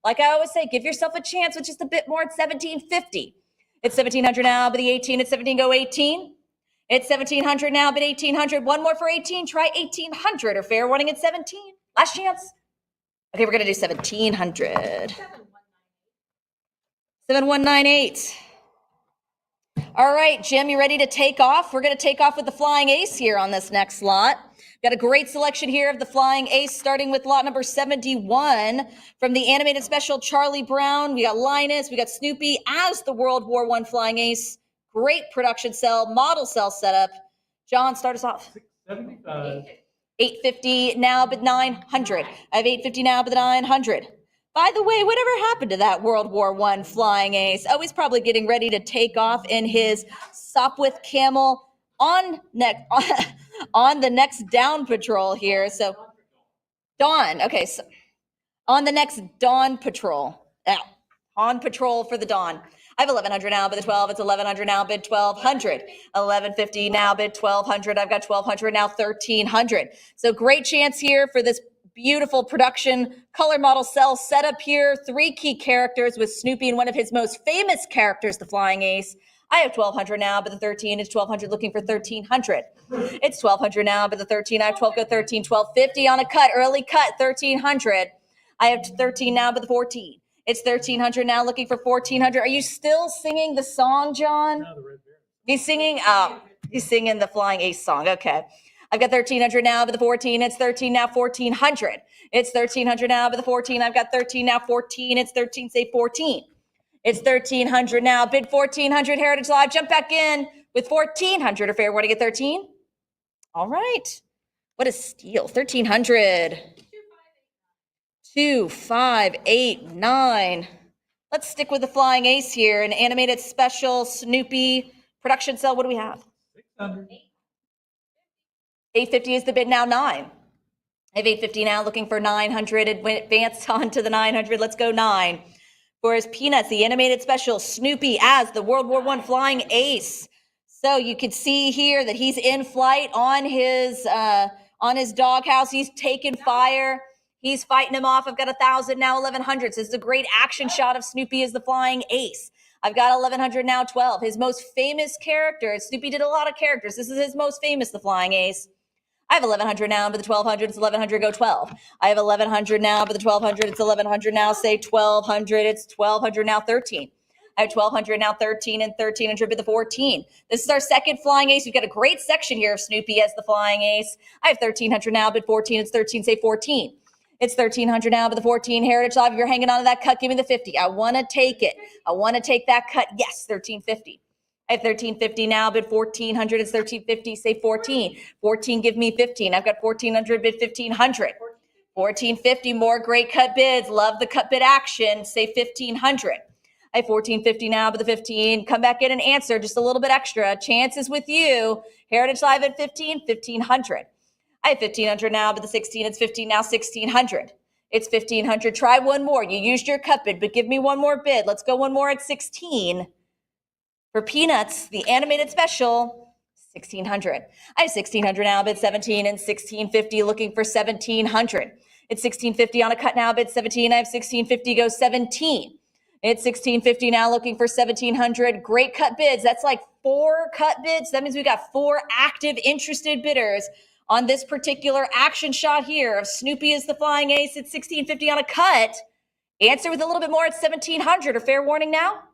Like I always say, give yourself a chance with just a bit more at 1,750. It's 1,700 now, but the 18. It's 17, go 18. It's 1,700 now, but 1,800. One more for 18. Try 1,800 or fair warning at 17. Last chance. Okay, we're going to do 1,700. 7198. All right, Jim, you ready to take off? We're going to take off with the Flying Ace here on this next lot. Got a great selection here of the Flying Ace, starting with lot number 71 from the animated special Charlie Brown. We got Linus, we got Snoopy as the World War I Flying Ace. Great production cell, model cell setup. John, start us off. 675. 850 now, but 900. I have 850 now, but 900. By the way, whatever happened to that World War I Flying Ace? Oh, he's probably getting ready to take off in his Sopwith Camel on the next down patrol here. So Dawn, okay, so on the next Dawn patrol. Now, on patrol for the Dawn. I have 1,100 now, bid the 12. It's 1,100 now, bid 1,200. 1,150 now, bid 1,200. I've got 1,200 now, 1,300. So great chance here for this beautiful production color model cell setup here. 3 key characters with Snoopy and one of his most famous characters, the Flying Ace. I have 1,200 now, but the 13 is 1,200, looking for 1,300. It's 1,200 now, but the 13, I have 12, go 13, 1,250 on a cut, early cut, 1,300. I have 13 now, but the 14. It's 1,300 now, looking for 1,400. Are you still singing the song, John? Now the red bear. He's singing the Flying Ace song. Okay. I've got 1,300 now, but the 14. It's 13 now, 1,400. It's 1,300 now, but the 14. I've got 13 now, 14. It's 13, say 14. It's 1,300 now, bid 1,400 Heritage Live. Jump back in with 1,400 or fair warning at 13. All right. What a steal. 1,300. 2, 5, 8, 9. Let's stick with the Flying Ace here. An animated special Snoopy production cell. What do we have? 600. 850 is the bid now, 9. I have 850 now, looking for 900. Advanced on to the 900. Let's go 9. For his Peanuts, the animated special Snoopy as the World War I Flying Ace. So you can see here that he's in flight on his doghouse. He's taking fire. He's fighting him off. I've got 1,000 now, 1,100. So this is a great action shot of Snoopy as the Flying Ace. I've got 1,100 now, 12. His most famous character. Snoopy did a lot of characters. This is his most famous, the Flying Ace. I have 1,100 now, but the 1,200, it's 1,100, go 12. I have 1,100 now, but the 1,200, it's 1,100 now, say 1,200, it's 1,200 now, 13. I have 1,200 now, 13, and 1,300, but the 14. This is our second Flying Ace. We've got a great section here of Snoopy as the Flying Ace. I have 1,300 now, but 14, it's 13, say 14. It's 1,300 now, but the 14 Heritage Live. If you're hanging on to that cut, give me the 50. I want to take it. I want to take that cut. Yes, 1,350. I have 1,350 now, bid 1,400. It's 1,350. Say 14. 14, give me 15. I've got 1,400, bid 1,500. 1,450, more great cut bids. Love the cut bid action. Say 1,500. I have 1,450 now, but the 15. Come back in and answer just a little bit extra. Chances with you. Heritage Live at 15, 1,500. I have 1,500 now, but the 16, it's 15 now, 1,600. It's 1,500. Try one more. You used your cut bid, but give me one more bid. Let's go one more at 16. For Peanuts, the animated special, 1600. I have 1600 now, bid 17 and 1650 looking for 1700. It's 1650 on a cut now, bid 17. I have 1650 go 17. It's 1650 now looking for 1700. Great cut bids. That's like 4 cut bids. That means we got 4 active interested bidders on this particular action shot here of Snoopy is the flying ace at 1650 on a cut. Answer with a little bit more at 1700. Or fair warning now?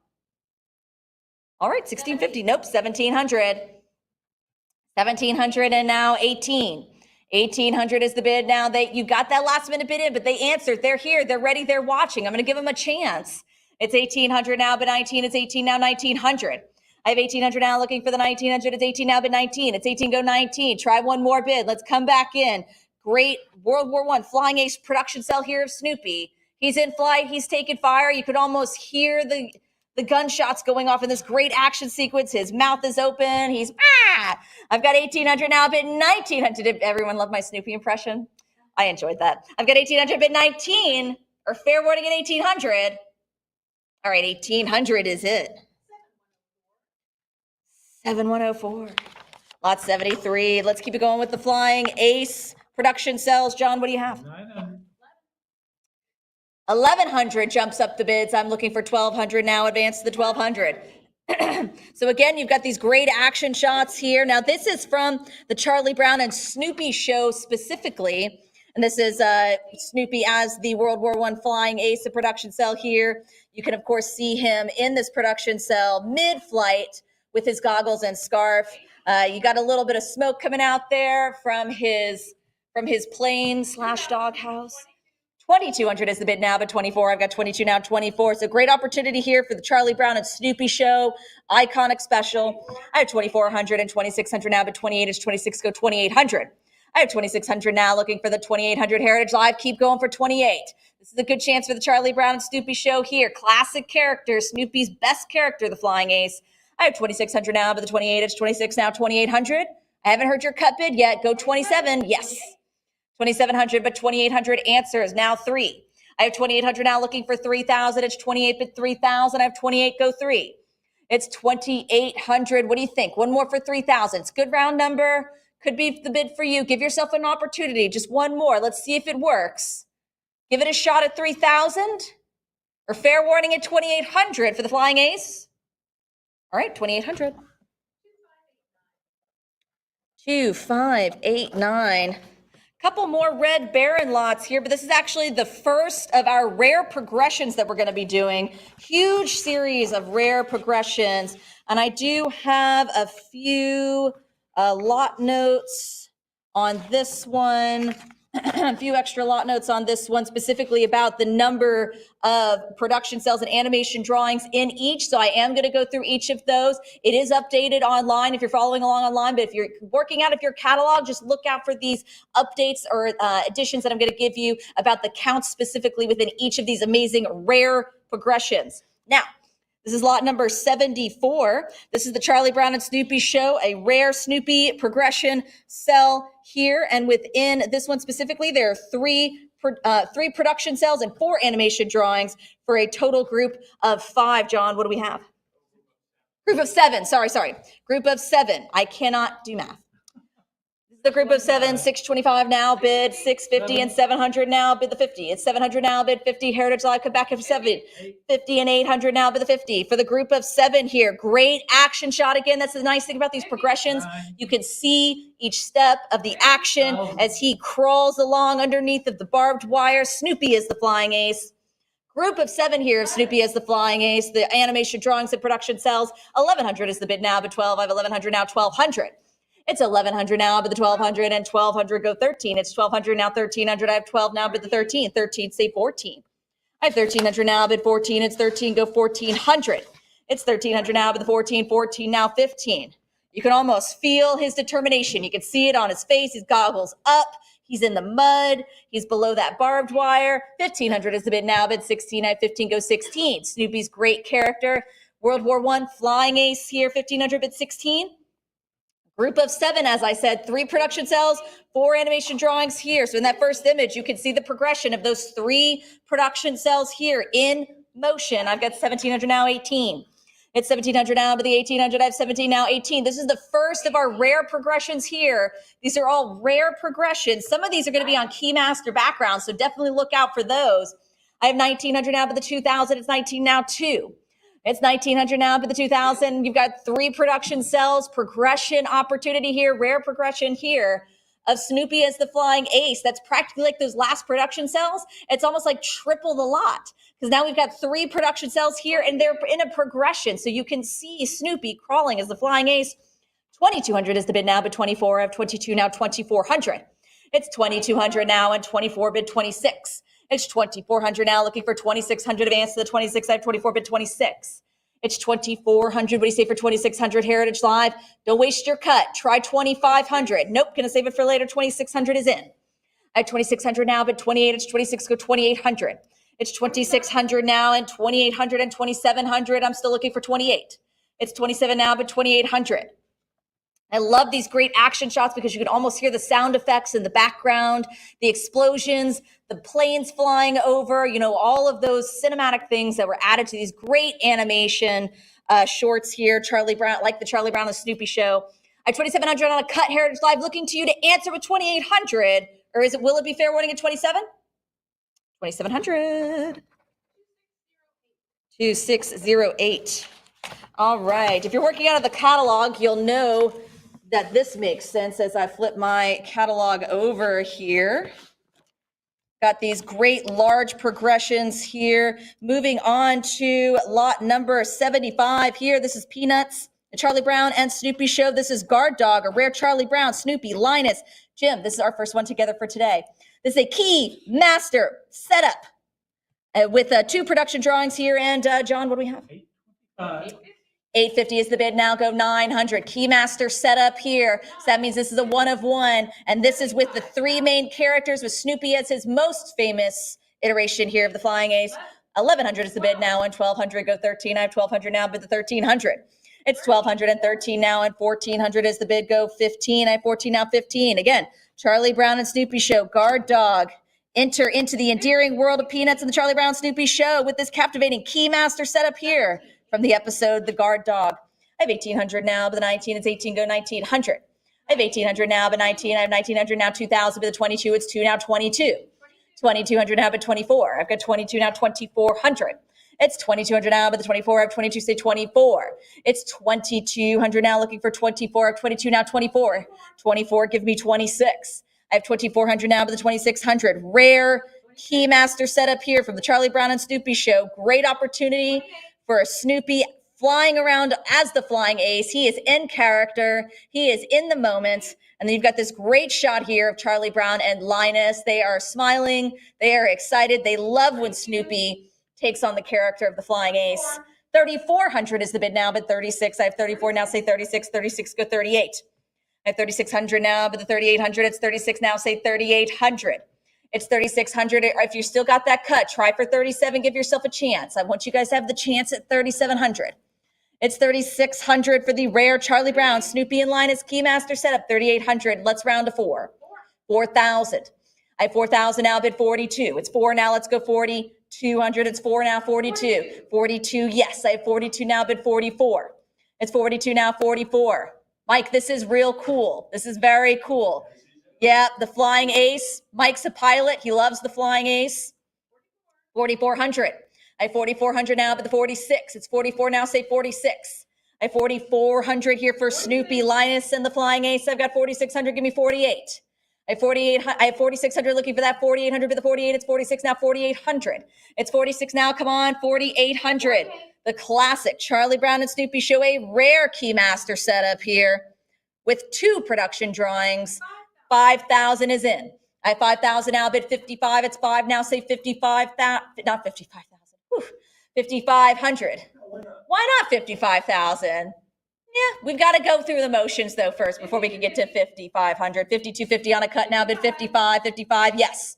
All right, 1650. Nope, 1700. 1700 and now 18. 1800 is the bid now. You got that last minute bid in, but they answered. They're here. They're ready. They're watching. I'm going to give them a chance. It's 1800 now, but 19. It's 18 now, 1900. I have 1800 now looking for the 1900. It's 18 now, but 19. It's 18 go 19. Try one more bid. Let's come back in. Great World War I flying ace production cell here of Snoopy. He's in flight. He's taking fire. You could almost hear the gunshots going off in this great action sequence. His mouth is open. He's, I've got 1800 now, bid 1900. Did everyone love my Snoopy impression? I enjoyed that. I've got 1800, bid 19, or fair warning at 1800. All right, 1800 is it. 7104. Lot 73. Let's keep it going with the flying ace production cells. John, what do you have? 900. 1100 jumps up the bids. I'm looking for 1200 now. Advance to the 1200. So again, you've got these great action shots here. Now, this is from the Charlie Brown and Snoopy show specifically. And this is Snoopy as the World War I flying ace of production cell here. You can, of course, see him in this production cell mid-flight with his goggles and scarf. You got a little bit of smoke coming out there from his plane / doghouse. 2200 is the bid now, but 24. I've got 22 now, 24. So great opportunity here for the Charlie Brown and Snoopy show, iconic special. I have 2400 and 2600 now, but 28 is 26. Go 2800. I have 2600 now, looking for the 2800 Heritage Live. Keep going for 28. This is a good chance for the Charlie Brown and Snoopy show here. Classic character, Snoopy's best character, the flying ace. I have 2600 now, but the 28 is 26 now, 2800. I haven't heard your cut bid yet. Go 27. Yes. 2700, but 2800 answers now 3. I have 2800 now looking for 3000. It's 28, but 3000. I have 28, go 3. It's 2800. What do you think? One more for 3000. It's a good round number. Could be the bid for you. Give yourself an opportunity. Just one more. Let's see if it works. Give it a shot at 3000 or fair warning at 2800 for the flying ace. All right, 2800. 2589. Couple more red Baron lots here, but this is actually the first of our rare progressions that we're going to be doing. Huge series of rare progressions. And I do have a few lot notes on this one, a few extra lot notes on this one, specifically about the number of production cells and animation drawings in each. So I am going to go through each of those. It is updated online if you're following along online, but if you're working out of your catalog, just look out for these updates or additions that I'm going to give you about the counts specifically within each of these amazing rare progressions. Now, this is lot number 74. This is the Charlie Brown and Snoopy show, a rare Snoopy progression cell here. And within this one specifically, there are three production cells and 4 animation drawings for a total group of 5. John, what do we have? Group of 7. Sorry. Group of 7. I cannot do math. The group of 7, 625 now, bid 650 and 700 now, bid the 50. It's 700 now, bid 50. Heritage Live, come back at 7. 50 and 800 now, bid the 50. For the group of 7 here, great action shot again. That's the nice thing about these progressions. You can see each step of the action as he crawls along underneath of the barbed wire. Snoopy is the flying ace. Group of 7 here, Snoopy as the flying ace. The animation drawings and production cells. 1100 is the bid now, but 12. I have 1100 now, 1200. It's 1100 now, but the 1200 and 1200 go 13. It's 1200 now, 1300. I have 12 now, but the 13. 13, say 14. I have 1300 now, but 14. It's 13, go 1400. It's 1300 now, but the 14. 14 now, 15. You can almost feel his determination. You can see it on his face. His goggles up. He's in the mud. He's below that barbed wire. 1500 is the bid now, but 16. I have 15, go 16. Snoopy's great character. World War I flying ace here, 1500, but 16. Group of 7, as I said, 3 production cells, 4 animation drawings here. So in that first image, you can see the progression of those 3 production cells here in motion. I've got 1700 now, 18. It's 1700 now, but the 1800, I have 17 now, 18. This is the first of our rare progressions here. These are all rare progressions. Some of these are going to be on Keymaster backgrounds, so definitely look out for those. I have 1900 now, but the 2000, it's 19 now, 2. It's 1900 now, but the 2000, you've got 3 production cells, progression opportunity here, rare progression here of Snoopy as the flying ace. That's practically like those last production cells. It's almost like triple the lot because now we've got 3 production cells here and they're in a progression. So you can see Snoopy crawling as the flying ace. 2200 is the bid now, but 24. I have 22 now, 2400. It's 2200 now and 24 bid 26. It's 2400 now, looking for 2600 advance to the 26. I have 24 bid 26. It's 2400. What do you say for 2600 Heritage Live? Don't waste your cut. Try 2500. Nope, gonna save it for later. 2600 is in. I have 2600 now, but 28. It's 26. Go 2800. It's 2600 now and 2800 and 2700. I'm still looking for 28. It's 27 now, but 2800. I love these great action shots because you can almost hear the sound effects in the background, the explosions, the planes flying over, you know, all of those cinematic things that were added to these great animation shorts here. Charlie Brown, like the Charlie Brown and Snoopy show. I have 2700 on a cut Heritage Live, looking to you to answer with 2800. Or is it, will it be fair warning at 27? 2700. 2608. All right. If you're working out of the catalog, you'll know that this makes sense as I flip my catalog over here. Got these great large progressions here. Moving on to lot number 75 here. This is Peanuts, the Charlie Brown and Snoopy show. This is Guard Dog, a rare Charlie Brown, Snoopy, Linus, Jim. This is our first one together for today. This is a Key Master setup with 2 production drawings here. And John, what do we have? 850 is the bid now. Go 900. Keymaster setup here. So that means this is a 1 of 1. And this is with the 3 main characters with Snoopy as his most famous iteration here of the Flying Ace. 1100 is the bid now and 1200. Go 13. I have 1200 now, bid the 1300. It's 1213 now and 1400 is the bid. Go 15. I have 14 now, 15. Again, Charlie Brown and Snoopy show. Guard Dog. Enter into the endearing world of Peanuts and the Charlie Brown Snoopy show with this captivating Keymaster setup here. From the episode, The Guard Dog. I have 1800 now, but the 19, it's 18, go 1900. I have 1800 now, but 19, I have 1900 now, 2000, but the 22, it's 2 now, 22. 2200 now, but 24. I've got 22 now, 2400. It's 2200 now, but the 24, I have 22, say 24. It's 2200 now, looking for 24. I have 22 now, 24. 24, give me 26. I have 2400 now, but the 2600. Rare Keymaster setup here from the Charlie Brown and Snoopy show. Great opportunity for Snoopy flying around as the flying ace. He is in character. He is in the moment. And then you've got this great shot here of Charlie Brown and Linus. They are smiling. They are excited. They love when Snoopy takes on the character of the flying ace. 3400 is the bid now, but 36. I have 34 now, say 36. 36, go 38. I have 3600 now, but the 3800, it's 36 now, say 3800. It's 3,600. If you still got that cut, try for 37. Give yourself a chance. I want you guys to have the chance at 3,700. It's 3,600 for the rare Charlie Brown, Snoopy and Linus Keymaster setup. 3,800. Let's round to 4. 4,000. I have 4,000 now, bid 42. It's 4 now. Let's go 40. 200. It's 4 now. 42. 42. Yes, I have 42 now, bid 44. It's 42 now. 44. Mike, this is real cool. This is very cool. Yeah, the flying ace. Mike's a pilot. He loves the flying ace. 4,400. I have 4,400 now, but the 46. It's 44 now, say 46. I have 4,400 here for Snoopy, Linus, and the flying ace. I've got 4,600. Give me 48. I have 4,600 looking for that 4,800 but the 48. It's 46 now, 4,800. It's 46 now. Come on, 4,800. The classic Charlie Brown and Snoopy show, a rare Keymaster setup here with 2 production drawings. 5,000 is in. I have 5,000 now, bid 55. It's 5 now, say 55,000. Not 55,000. 5,500. Why not 55,000? Yeah, we've got to go through the motions though first before we can get to 5,500. 5,250 on a cut now, bid 55. 55, yes.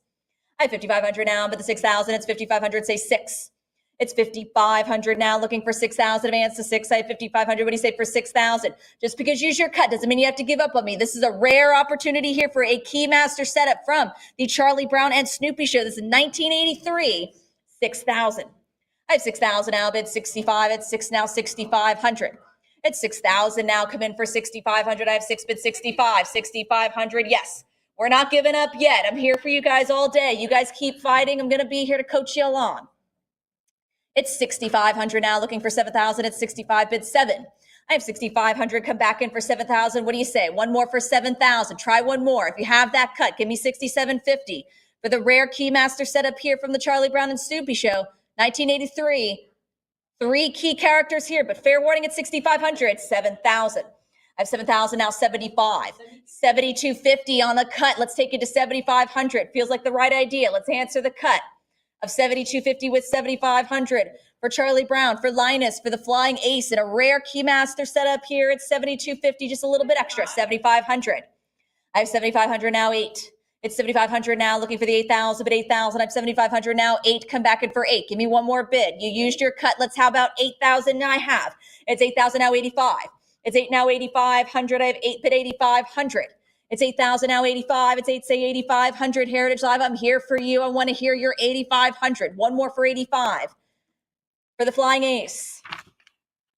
I have 5,500 now, but the 6,000, it's 5,500, say 6. It's 5,500 now, looking for 6,000, advance to 6. I have 5,500. What do you say for 6,000? Just because you use your cut doesn't mean you have to give up on me. This is a rare opportunity here for a Keymaster setup from the Charlie Brown and Snoopy show. This is 1983, 6,000. I have 6,000 now, bid 65. It's 6 now, 6,500. It's 6,000 now, come in for 6,500. I have 6 bid 65, 6,500. Yes, we're not giving up yet. I'm here for you guys all day. You guys keep fighting. I'm going to be here to coach you along. It's 6,500 now, looking for 7,000. It's 65 bid 7. I have 6,500. Come back in for 7,000. What do you say? One more for 7,000. Try one more. If you have that cut, give me 6,750 for the rare Keymaster setup here from the Charlie Brown and Snoopy Show, 1983. 3 key characters here, but fair warning at 6,500. 7,000. I have 7,000 now. 75. 7,250 on the cut. Let's take it to 7,500. Feels like the right idea. Let's answer the cut of 7,250 with 7,500 for Charlie Brown, for Linus, for the Flying Ace, and a rare Keymaster setup here. It's 7,250, just a little bit extra, 7,500. I have 7,500 now, 8. It's 7,500 now, looking for the 8,000, but 8,000. I have 7,500 now, 8. Come back in for 8. Give me one more bid. You used your cut. How about 8,000? I have. It's 8,000 now, 85. It's 8 now, 8,500. I have 8 bid 8,500. It's 8,000 now, 85. It's 8, say 8,500. Heritage Live, I'm here for you. I want to hear your 8,500. One more for 85. For the Flying Ace.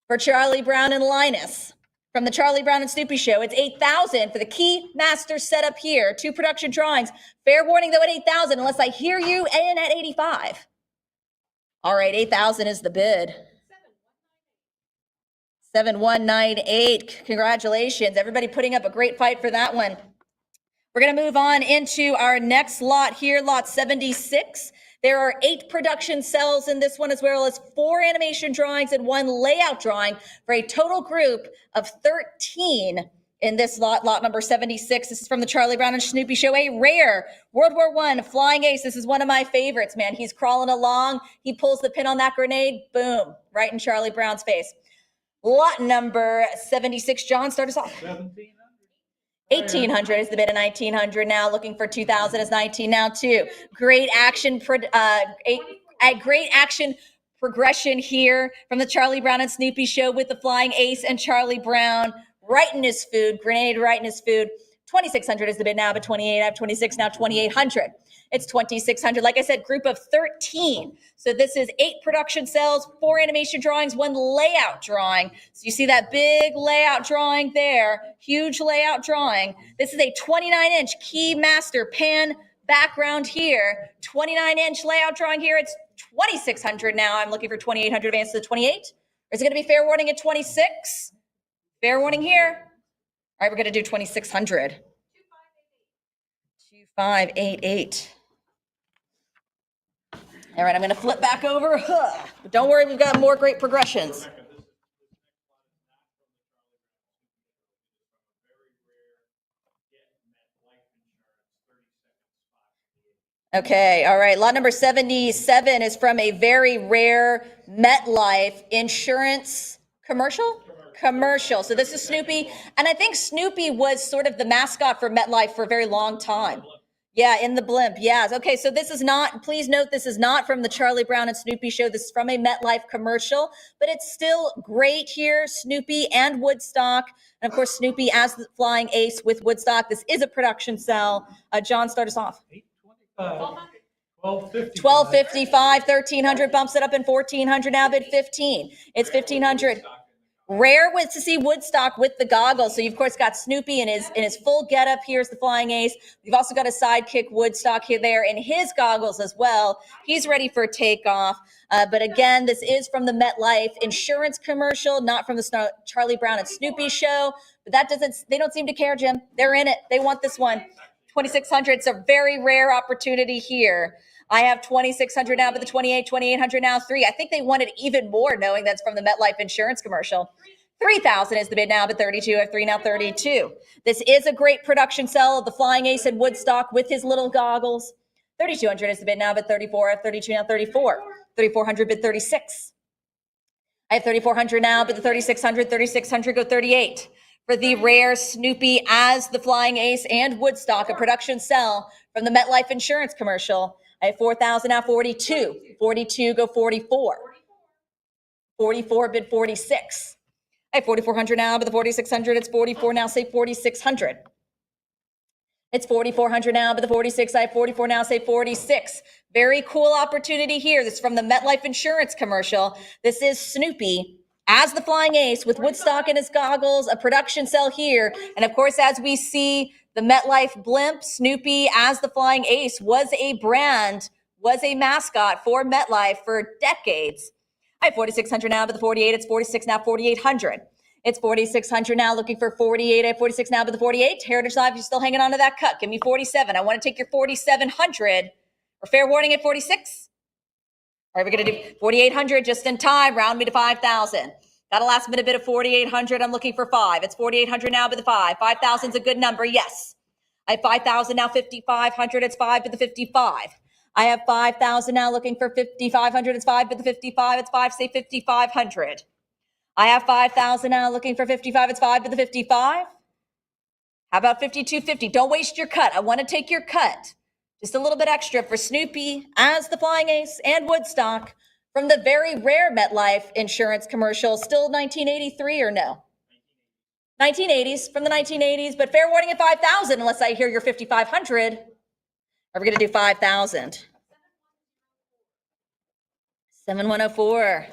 For Charlie Brown and Linus. From the Charlie Brown and Snoopy Show, it's 8,000 for the Keymaster setup here. 2 production drawings. Fair warning, though, at 8,000, unless I hear you in at 85. All right, 8,000 is the bid. 7,198. Congratulations. Everybody putting up a great fight for that one. We're going to move on into our next lot here, lot 76. There are 8 production cells in this one, as well as 4 animation drawings and 1 layout drawing for a total group of 13 in this lot, lot number 76. This is from the Charlie Brown and Snoopy Show, a rare World War I Flying Ace. This is one of my favorites, man. He's crawling along. He pulls the pin on that grenade. Boom, right in Charlie Brown's face. Lot number 76. John, start us off. 1,700. 1,800 is the bid of 1,900 now. Looking for 2,000 is 19 now too. Great action, a great action progression here from the Charlie Brown and Snoopy Show with the Flying Ace and Charlie Brown right in his food. Grenade right in his food. 2,600 is the bid now, but 28. I have 26 now. 2,800. It's 2,600. Like I said, group of 13. So this is 8 production cells, 4 animation drawings, 1 layout drawing. So you see that big layout drawing there, huge layout drawing. This is a 29-inch Keymaster pan background here, 29-inch layout drawing here. It's 2,600 now. I'm looking for 2,800 advance to the 28. Or is it going to be fair warning at 26? Fair warning here. All right, we're going to do 2,600. 2,588. All right, I'm going to flip back over. But don't worry, we've got more great progressions. Okay, all right. Lot number 77 is from a very rare MetLife insurance commercial. So this is Snoopy. And I think Snoopy was sort of the mascot for MetLife for a very long time. Yeah, in the blimp. Yes. Okay, so this is not, please note, this is not from the Charlie Brown and Snoopy Show. This is from a MetLife commercial, but it's still great here. Snoopy and Woodstock. And of course, Snoopy as the Flying Ace with Woodstock. This is a production cell. John, start us off. 1,250. 1,255, 1,300 bumps it up in 1,400 now, bid 15. It's 1,500. Rare with to see Woodstock with the goggles. So you've of course got Snoopy in his full getup. Here's the Flying Ace. We've also got a sidekick Woodstock here there in his goggles as well. He's ready for takeoff. But again, this is from the MetLife insurance commercial, not from the Charlie Brown and Snoopy Show. But they don't seem to care, Jim. They're in it. They want this one. 2,600. It's a very rare opportunity here. I have 2,600 now, but the 2,800 now, 3. I think they wanted even more, knowing that's from the MetLife insurance commercial. 3,000 is the bid now, but 32. I have 3 now, 32. This is a great production cell of the Flying Ace and Woodstock with his little goggles. 3,200 is the bid now, but 34. I have 32 now, 34. 3,400 bid 36. I have 3,400 now, but the 3,600 go 38. For the rare Snoopy as the Flying Ace and Woodstock, a production cell from the MetLife insurance commercial. I have 4,000 now, 42. 42 go 44. 44 bid 46. I have 4,400 now, but the 4,600, it's 44 now, say 4,600. It's 4,400 now, but the 46, I have 44 now, say 46. Very cool opportunity here. This is from the MetLife Insurance commercial. This is Snoopy as the flying ace with Woodstock in his goggles, a production cell here. And of course, as we see the MetLife blimp, Snoopy as the flying ace was a brand, was a mascot for MetLife for decades. I have 4,600 now, but the 48, it's 46 now, 4,800. It's 4,600 now, looking for 48. I have 46 now, but the 48. Heritage Live, you're still hanging on to that cut. Give me 47. I want to take your 4,700. Or fair warning at 46. All right, we're going to do 4,800 just in time. Round me to 5,000. Got a last minute bid of 4,800. I'm looking for 5. It's 4,800 now, but the 5. 5,000 is a good number. Yes. I have 5,000 now, 5,500. It's 5 but the 55. I have 5,000 now, looking for 5,500. It's 5 but the 55. It's 5, say 5,500. I have 5,000 now, looking for 55. It's 5 but the 55. How about 5,250? Don't waste your cut. I want to take your cut. Just a little bit extra for Snoopy as the flying ace and Woodstock from the very rare MetLife Insurance commercial. Still 1983 or no? 1980s, from the 1980s, but fair warning at 5,000 unless I hear your 5,500. Are we going to do 5,000? 7104.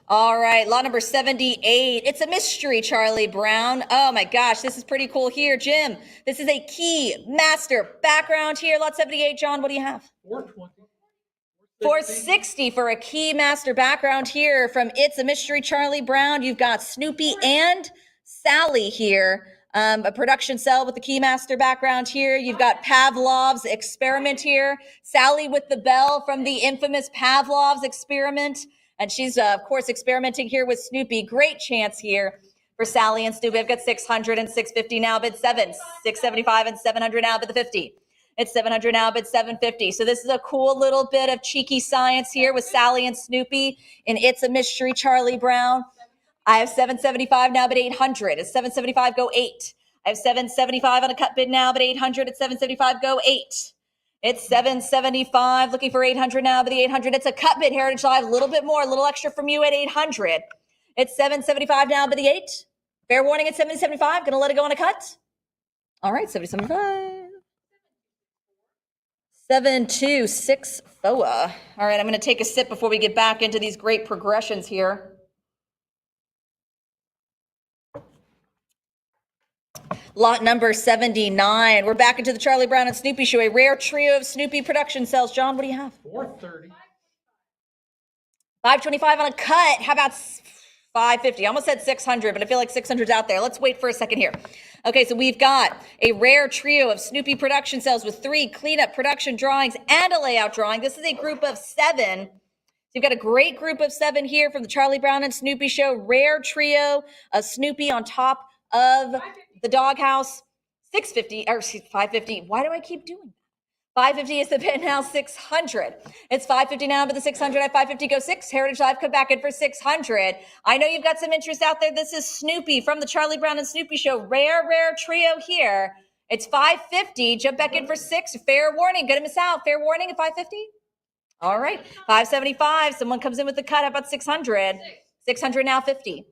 All right, lot number 78. It's a mystery, Charlie Brown. Oh my gosh, this is pretty cool here. Jim, this is a key master background here. Lot 78, John, what do you have? 420. 460 for a key master background here from It's a Mystery, Charlie Brown. You've got Snoopy and Sally here. A production cell with the key master background here. You've got Pavlov's Experiment here. Sally with the bell from the infamous Pavlov's Experiment. And she's, of course, experimenting here with Snoopy. Great chance here for Sally and Snoopy. I've got 600 and 650 now, bid 7. 675 and 700 now, bid the 50. It's 700 now, bid 750. So this is a cool little bit of cheeky science here with Sally and Snoopy in It's a Mystery, Charlie Brown. I have 775 now, bid 800. It's 775, go 8. I have 775 on a cut bid now, bid 800. It's 775, go 8. It's 775, looking for 800 now, but the 800, it's a cut bid, Heritage Live, a little bit more, a little extra from you at 800. It's 775 now, but the 8. Fair warning at 775, going to let it go on a cut. All right, 775. 726 FOA. All right, I'm going to take a sip before we get back into these great progressions here. Lot number 79. We're back into the Charlie Brown and Snoopy show, a rare trio of Snoopy production cells. John, what do you have? 430. 525 on a cut. How about 550? I almost said 600, but I feel like 600's out there. Let's wait for a second here. Okay, so we've got a rare trio of Snoopy production cells with 3 cleanup production drawings and a layout drawing. This is a group of 7. So you've got a great group of 7 here from the Charlie Brown and Snoopy show. Rare trio of Snoopy on top of the doghouse. 650, or 550. Why do I keep doing that? 550 is the bid now, 600. It's 550 now, but the 600 at 550 go 6. Heritage Live, come back in for 600. I know you've got some interest out there. This is Snoopy from the Charlie Brown and Snoopy show. Rare trio here. It's 550. Jump back in for 6. Fair warning. Gonna miss out. Fair warning at 550. All right. 575. Someone comes in with the cut. How about 600? 600 now, 50.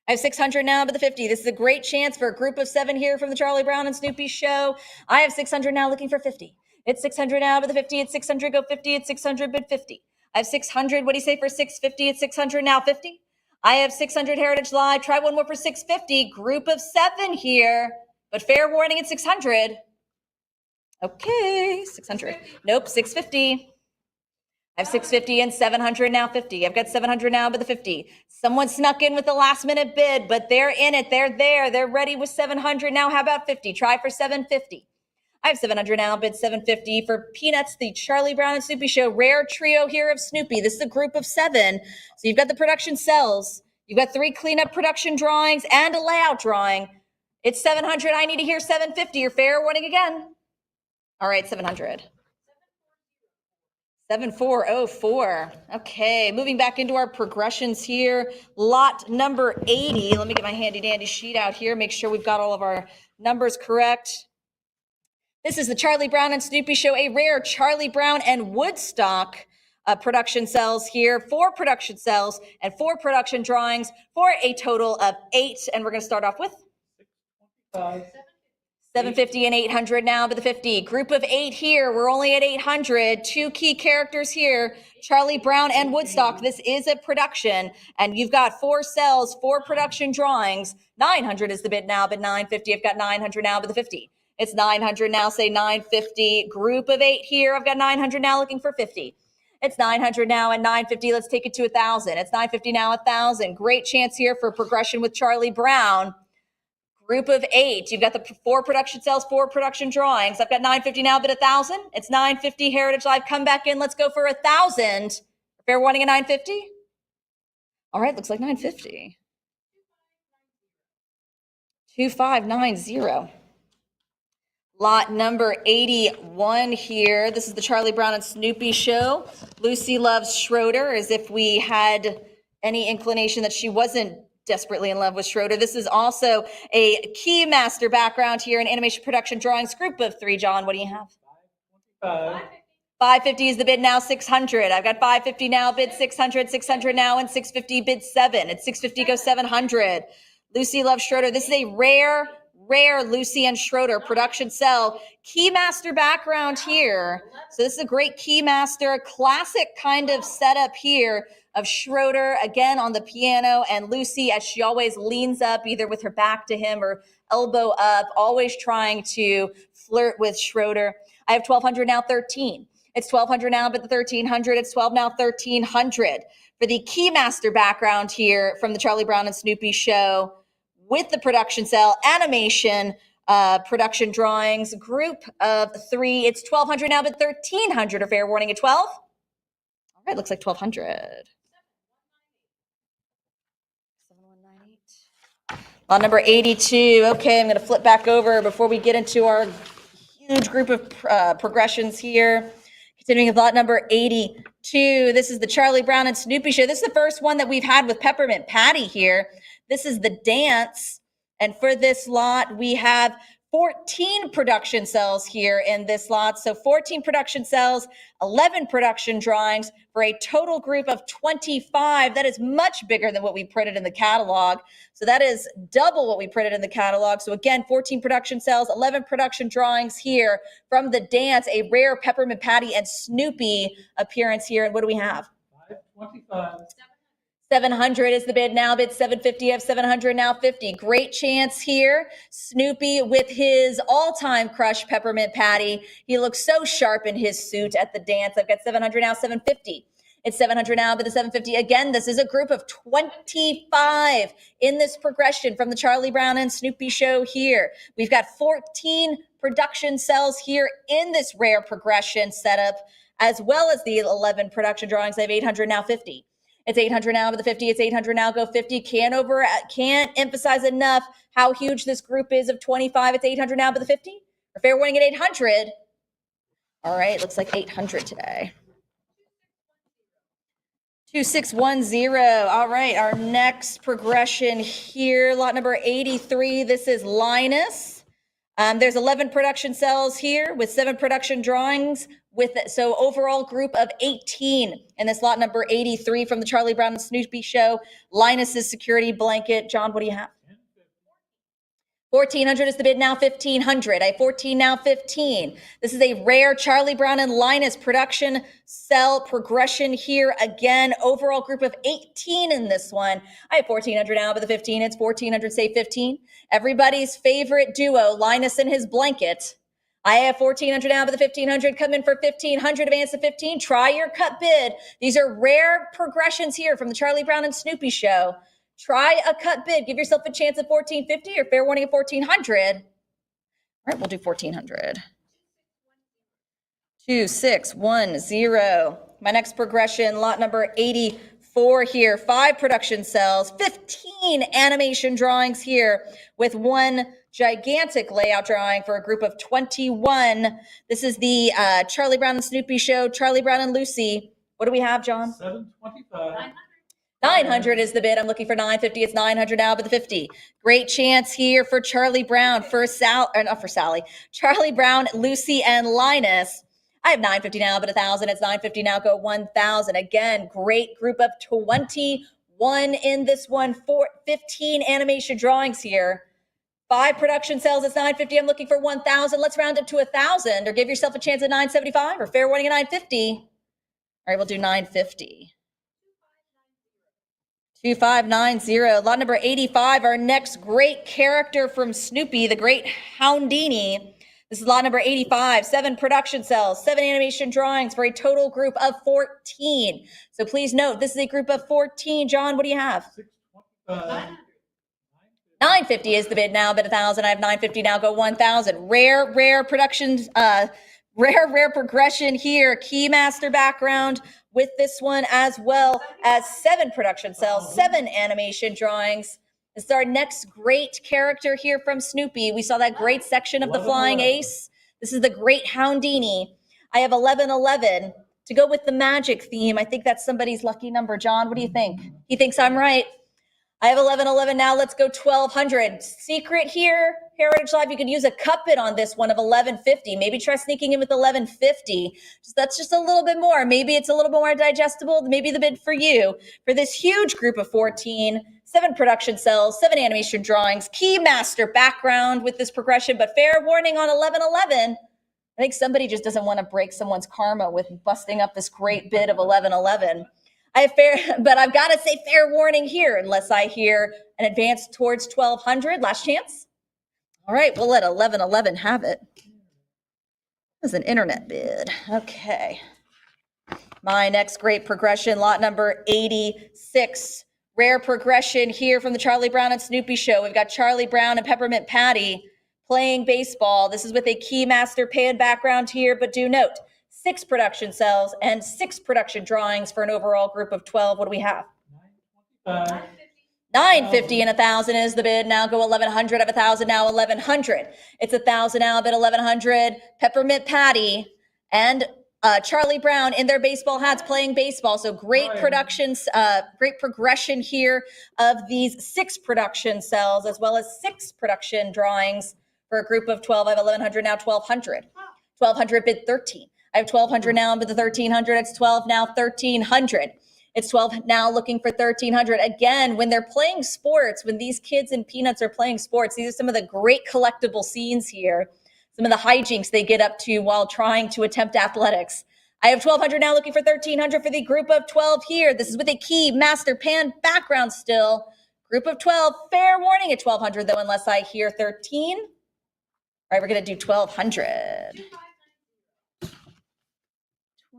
I have 600 now, but the 50. This is a great chance for a group of 7 here from the Charlie Brown and Snoopy show. I have 600 now, looking for 50. It's 600 now, but the 50. It's 600, go 50. It's 600, bid 50. I have 600. What do you say for 650? It's 600 now, 50. I have 600 Heritage Live. Try one more for 650. Group of 7 here, but fair warning at 600. Okay, 600. Nope, 650. I have 650 and 700 now, 50. I've got 700 now, but the 50. Someone snuck in with the last minute bid, but they're in it. They're there. They're ready with 700 now. How about 50? Try for 750. I have 700 now, bid 750 for Peanuts, the Charlie Brown and Snoopy show. Rare trio here of Snoopy. This is a group of 7. So you've got the production cells. You've got 3 cleanup production drawings and a layout drawing. It's 700. I need to hear 750. Your fair warning again. All right, 700. 7404. Okay, moving back into our progressions here. Lot number 80. Let me get my handy dandy sheet out here, make sure we've got all of our numbers correct. This is the Charlie Brown and Snoopy show, a rare Charlie Brown and Woodstock production cells here. 4 production cells and 4 production drawings for a total of 8. And we're going to start off with 750 and 800 now, but the 50. Group of 8 here. We're only at 800. 2 key characters here. Charlie Brown and Woodstock. This is a production, and you've got 4 cells, 4 production drawings. 900 is the bid now, but 950. I've got 900 now, but the 50. It's 900 now, say 950. Group of 8 here. I've got 900 now, looking for 50. It's 900 now and 950. Let's take it to 1,000. It's 950 now, 1,000. Great chance here for progression with Charlie Brown. Group of 8. You've got the 4 production cells, 4 production drawings. I've got 950 now, but 1,000. It's 950. Heritage Live, come back in. Let's go for 1,000. Fair warning at 950. All right, looks like 950. 2590. Lot number 81 here. This is the Charlie Brown and Snoopy show. Lucy loves Schroeder, as if we had any inclination that she wasn't desperately in love with Schroeder. This is also a key master background here in animation production drawings. Group of 3. John, what do you have? 550 is the bid now, 600. I've got 550 now, bid 600, 600 now, and 650 bid 7. At 650 goes 700. Lucy loves Schroeder. This is a rare Lucy and Schroeder production cell. Keymaster background here. So this is a great Keymaster, classic kind of setup here of Schroeder, again on the piano, and Lucy as she always leans up, either with her back to him or elbow up, always trying to flirt with Schroeder. I have 1,200 now, 13. It's 1,200 now, but the 1,300, it's 12 now, 1,300. For the Keymaster background here from the Charlie Brown and Snoopy show, with the production cell, animation, production drawings, group of 3. It's 1,200 now, but 1,300. A fair warning at 12. All right, looks like 1,200. 7198. Lot number 82. Okay, I'm going to flip back over before we get into our huge group of progressions here. Continuing with lot number 82. This is the Charlie Brown and Snoopy show. This is the first one that we've had with Peppermint Patty here. This is the dance. And for this lot, we have 14 production cells here in this lot. So 14 production cells, 11 production drawings for a total group of 25. That is much bigger than what we printed in the catalog. So that is double what we printed in the catalog. So again, 14 production cells, 11 production drawings here from the dance, a rare Peppermint Patty and Snoopy appearance here. And what do we have? 525. 700 is the bid now, bid 750 of 700 now 50. Great chance here. Snoopy with his all-time crush, Peppermint Patty. He looks so sharp in his suit at the dance. I've got 700 now, 750. It's 700 now, but the 750. Again, this is a group of 25 in this progression from the Charlie Brown and Snoopy show here. We've got 14 production cells here in this rare progression setup, as well as the 11 production drawings. I have 800 now, 50. It's 800 now, but the 50, it's 800 now, go 50. Can't emphasize enough how huge this group is of 25. It's 800 now, but the 50. A fair warning at 800. All right, looks like 800 today. 2610. All right, our next progression here, lot number 83. This is Linus. There's 11 production cells here with 7 production drawings. So overall group of 18 in this lot number 83 from the Charlie Brown and Snoopy show. Linus's security blanket. John, what do you have? 1,400 is the bid now, 1,500. I have 14 now, 15. This is a rare Charlie Brown and Linus production cell progression here. Again, overall group of 18 in this one. I have 1,400 now, but the 15, it's 1,400, say 15. Everybody's favorite duo, Linus and his blanket. I have 1,400 now, but the 1,500 come in for 1,500, advance to 15. Try your cut bid. These are rare progressions here from the Charlie Brown and Snoopy show. Try a cut bid. Give yourself a chance at 1,450 or fair warning at 1,400. All right, we'll do 1,400. 2610. My next progression, lot number 84 here. 5 production cells, 15 animation drawings here with 1 gigantic layout drawing for a group of 21. This is the Charlie Brown and Snoopy show, Charlie Brown and Lucy. What do we have, John? 725. 900 is the bid. I'm looking for 950. It's 900 now, but the 50. Great chance here for Charlie Brown, not for Sally. Charlie Brown, Lucy, and Linus. I have 950 now, but 1,000. It's 950 now, go 1,000. Again, great group of 21 in this one. 15 animation drawings here. 5 production cells, it's 950. I'm looking for 1,000. Let's round up to 1,000 or give yourself a chance at 975 or fair warning at 950. All right, we'll do 950. 2590. Lot number 85, our next great character from Snoopy, the great Houndini. This is lot number 85, 7 production cells, 7 animation drawings for a total group of 14. So please note, this is a group of 14. John, what do you have? 950 is the bid now, bid 1,000. I have 950 now, go 1,000. Rare productions, rare progression here. Keymaster background with this one, as well as 7 production cells, 7 animation drawings. This is our next great character here from Snoopy. We saw that great section of the Flying Ace. This is the great Houndini. I have 1111 to go with the magic theme. I think that's somebody's lucky number. John, what do you think? He thinks I'm right. I have 1111 now. Let's go 1,200. Secret here, Heritage Live, you could use a cup bid on this one of 1150. Maybe try sneaking in with 1150. That's just a little bit more. Maybe it's a little bit more digestible. Maybe the bid for you. For this huge group of 14, 7 production cells, 7 animation drawings, Keymaster background with this progression, but fair warning on 1111. I think somebody just doesn't want to break someone's karma with busting up this great bid of 1111. I have fair, but I've got to say fair warning here, unless I hear an advance towards 1,200. Last chance. All right, we'll let 1111 have it. This is an internet bid. Okay. My next great progression, lot number 86. Rare progression here from the Charlie Brown and Snoopy show. We've got Charlie Brown and Peppermint Patty playing baseball. This is with a Keymaster pan background here, but do note, 6 production cells and 6 production drawings for an overall group of 12. What do we have? 950 and 1,000 is the bid. Now go 1,100. I have 1,000 now, 1,100. It's 1,000 now, bid 1,100. Peppermint Patty and Charlie Brown in their baseball hats playing baseball. So great productions, great progression here of these 6 production cells as well as 6 production drawings for a group of 12. I have 1,100 now, 1,200. 1,200 bid 13. I have 1,200 now, but the 1,300, it's 12 now, 1,300. It's 12 now, looking for 1,300. Again, when they're playing sports, when these kids in Peanuts are playing sports, these are some of the great collectible scenes here, some of the hijinks they get up to while trying to attempt athletics. I have 1,200 now, looking for 1,300 for the group of 12 here. This is with a Keymaster pan background still. Group of 12, fair warning at 1,200 though, unless I hear 13. All right, we're gonna do 1,200.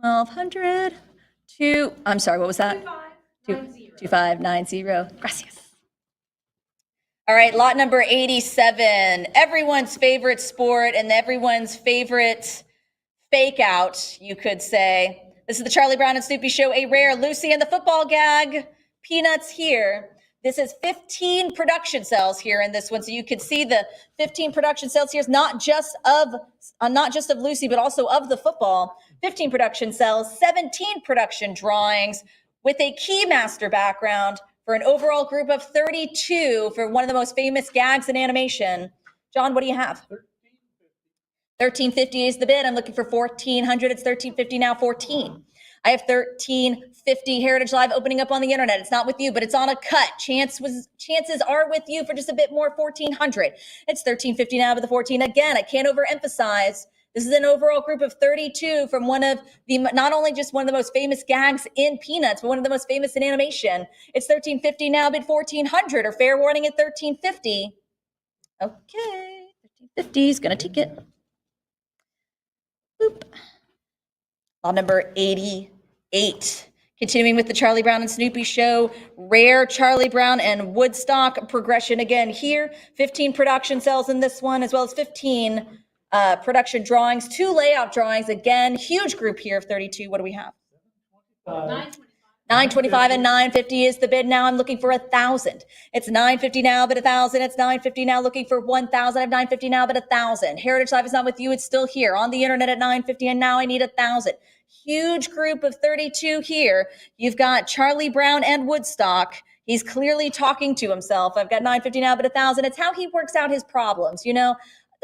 1,200 to, I'm sorry, what was that? 2590. Gracias. All right, lot number 87. Everyone's favorite sport and everyone's favorite fake out, you could say. This is the Charlie Brown and Snoopy show, a rare Lucy and the football gag. Peanuts here. This is 15 production cells here in this one. So you can see the 15 production cells here is not just of Lucy, but also of the football. 15 production cells, 17 production drawings with a Keymaster background for an overall group of 32 for one of the most famous gags in animation. John, what do you have? 1350 is the bid. I'm looking for 1,400. It's 1350 now, 14. I have 1350. Heritage Live opening up on the internet. It's not with you, but it's on a cut. Chances are with you for just a bit more, 1,400. It's 1350 now to the 14. Again, I can't overemphasize. This is an overall group of 32 from one of the, not only just one of the most famous gags in Peanuts, but one of the most famous in animation. It's 1350 now, bid 1,400, or fair warning at 1350. Okay, 1350 is gonna take it. Boop. Law number 88. Continuing with the Charlie Brown and Snoopy show, rare Charlie Brown and Woodstock progression again here. 15 production cells in this one, as well as 15 production drawings, 2 layout drawings. Again, huge group here of 32. What do we have? 925 and 950 is the bid. Now I'm looking for 1,000. It's 950 now, but 1,000. It's 950 now, looking for 1,000. I have 950 now, but 1,000. Heritage Live is not with you. It's still here on the internet at 950, and now I need 1,000. Huge group of 32 here. You've got Charlie Brown and Woodstock. He's clearly talking to himself. I've got 950 now, but 1,000. It's how he works out his problems. You know,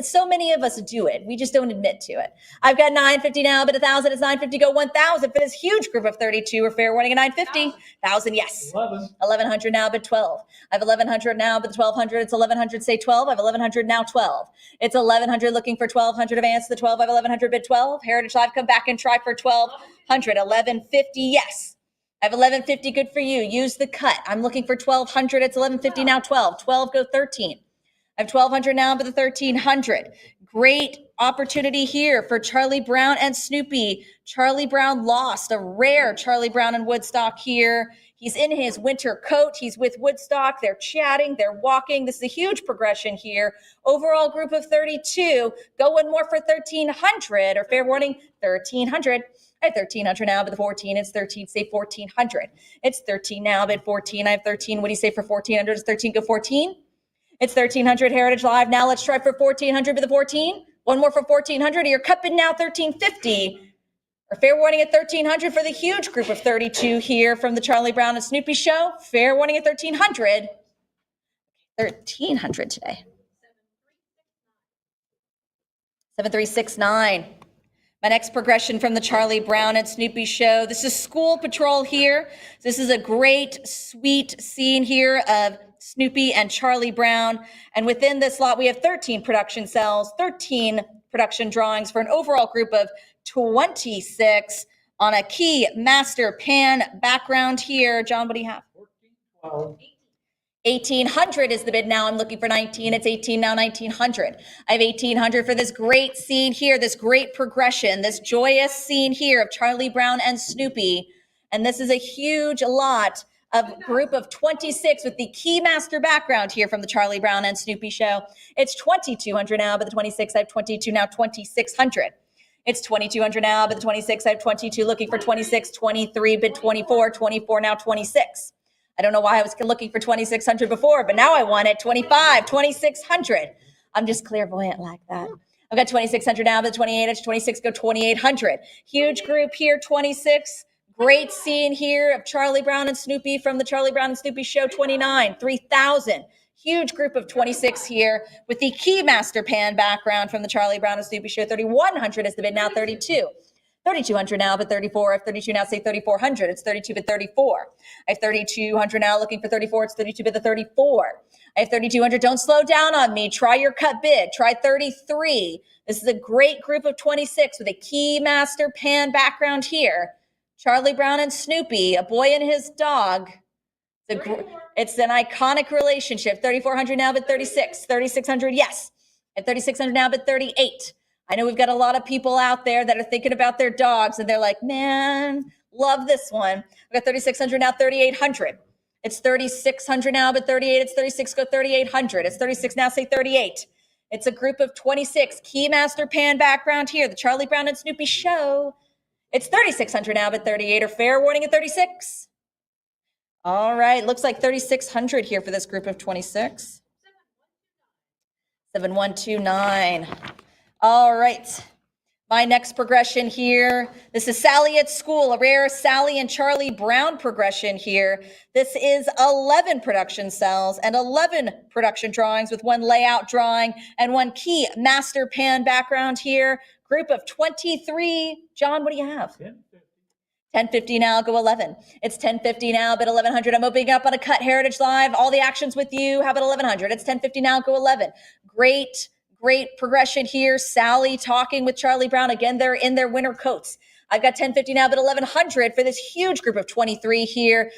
so many of us do it. We just don't admit to it. I've got 950 now, but 1,000 is 950. Go 1,000 for this huge group of 32. Or fair warning at 950. 1,000, yes. 1,100 now, but 12. I have 1,100 now, but 1,200. It's 1,100. Say 12. I have 1,100 now. 12. It's 1,100 looking for 1,200 advance to the 12. I have 1,100 bid 12. Heritage Live, come back and try for 1,200. 1,150, yes. I have 1,150. Good for you. Use the cut. I'm looking for 1,200. It's 1,150 now. 12. 12. Go 13. I have 1,200 now, but the 1,300. Great opportunity here for Charlie Brown and Snoopy. Charlie Brown lost, a rare Charlie Brown and Woodstock here. He's in his winter coat. He's with Woodstock. They're chatting. They're walking. This is a huge progression here. Overall group of 32. Go one more for 1,300, or fair warning, 1,300. I have 1,300 now, but the 14, it's 13, say 1,400. It's 13 now, but 14, I have 13. What do you say for 1,400? It's 13, go 14. It's 1,300 Heritage Live. Now let's try for 1,400 for the 14. One more for 1,400. You're cupping now 1,350. Or fair warning at 1,300 for the huge group of 32 here from the Charlie Brown and Snoopy show. Fair warning at 1,300. 1,300 today. 7369. My next progression from the Charlie Brown and Snoopy show. This is School Patrol here. This is a great, sweet scene here of Snoopy and Charlie Brown. And within this lot, we have 13 production cells, 13 production drawings for an overall group of 26 on a key master pan background here. John, what do you have? 1,800 is the bid now. I'm looking for 19. It's 18 now, 1,900. I have 1,800 for this great scene here, this great progression, this joyous scene here of Charlie Brown and Snoopy. And this is a huge lot of group of 26 with the key master background here from the Charlie Brown and Snoopy show. It's 2,200 now, but the 26, I have 22 now, 2,600. It's 2,200 now, but the 26, I have 22, looking for 26, 23, bid 24, 24 now, 26. I don't know why I was looking for 2,600 before, but now I want it, 25, 2,600. I'm just clairvoyant like that. I've got 2,600 now, but the 28, it's 26, go 2,800. Huge group here, 26. Great scene here of Charlie Brown and Snoopy from the Charlie Brown and Snoopy show, 29, 3,000. Huge group of 26 here with the key master pan background from the Charlie Brown and Snoopy show, 3,100 is the bid now, 32. 3,200 now, but 34. I have 32 now, say 3,400. It's 32 bid 34. I have 3,200 now, looking for 34. It's 32 bid the 34. I have 3,200. Don't slow down on me. Try your cut bid. Try 33. This is a great group of 26 with a key master pan background here. Charlie Brown and Snoopy, a boy and his dog. It's an iconic relationship. 3,400 now, but 36. 3,600, yes. At 3,600 now, but 38. I know we've got a lot of people out there that are thinking about their dogs, and they're like, man, love this one. I've got 3,600 now, 3,800. It's 3,600 now, but 38. It's 36, go 3,800. It's 36 now, say 38. It's a group of 26. Key master pan background here. The Charlie Brown and Snoopy show. It's 3,600 now, but 38. Or fair warning at 36. All right, looks like 3,600 here for this group of 26. 7129. All right, my next progression here. This is Sally at School, a rare Sally and Charlie Brown progression here. This is 11 production cells and 11 production drawings with one layout drawing and one key master pan background here. Group of 23. John, what do you have? 1050 now, go 11. It's 1050 now, but 1100. I'm opening up on a cut Heritage Live. All the actions with you have it 1100. It's 1050 now, go 11. Great progression here. Sally talking with Charlie Brown. Again, they're in their winter coats. I've got 1050 now, but 1100 for this huge group of 23 here.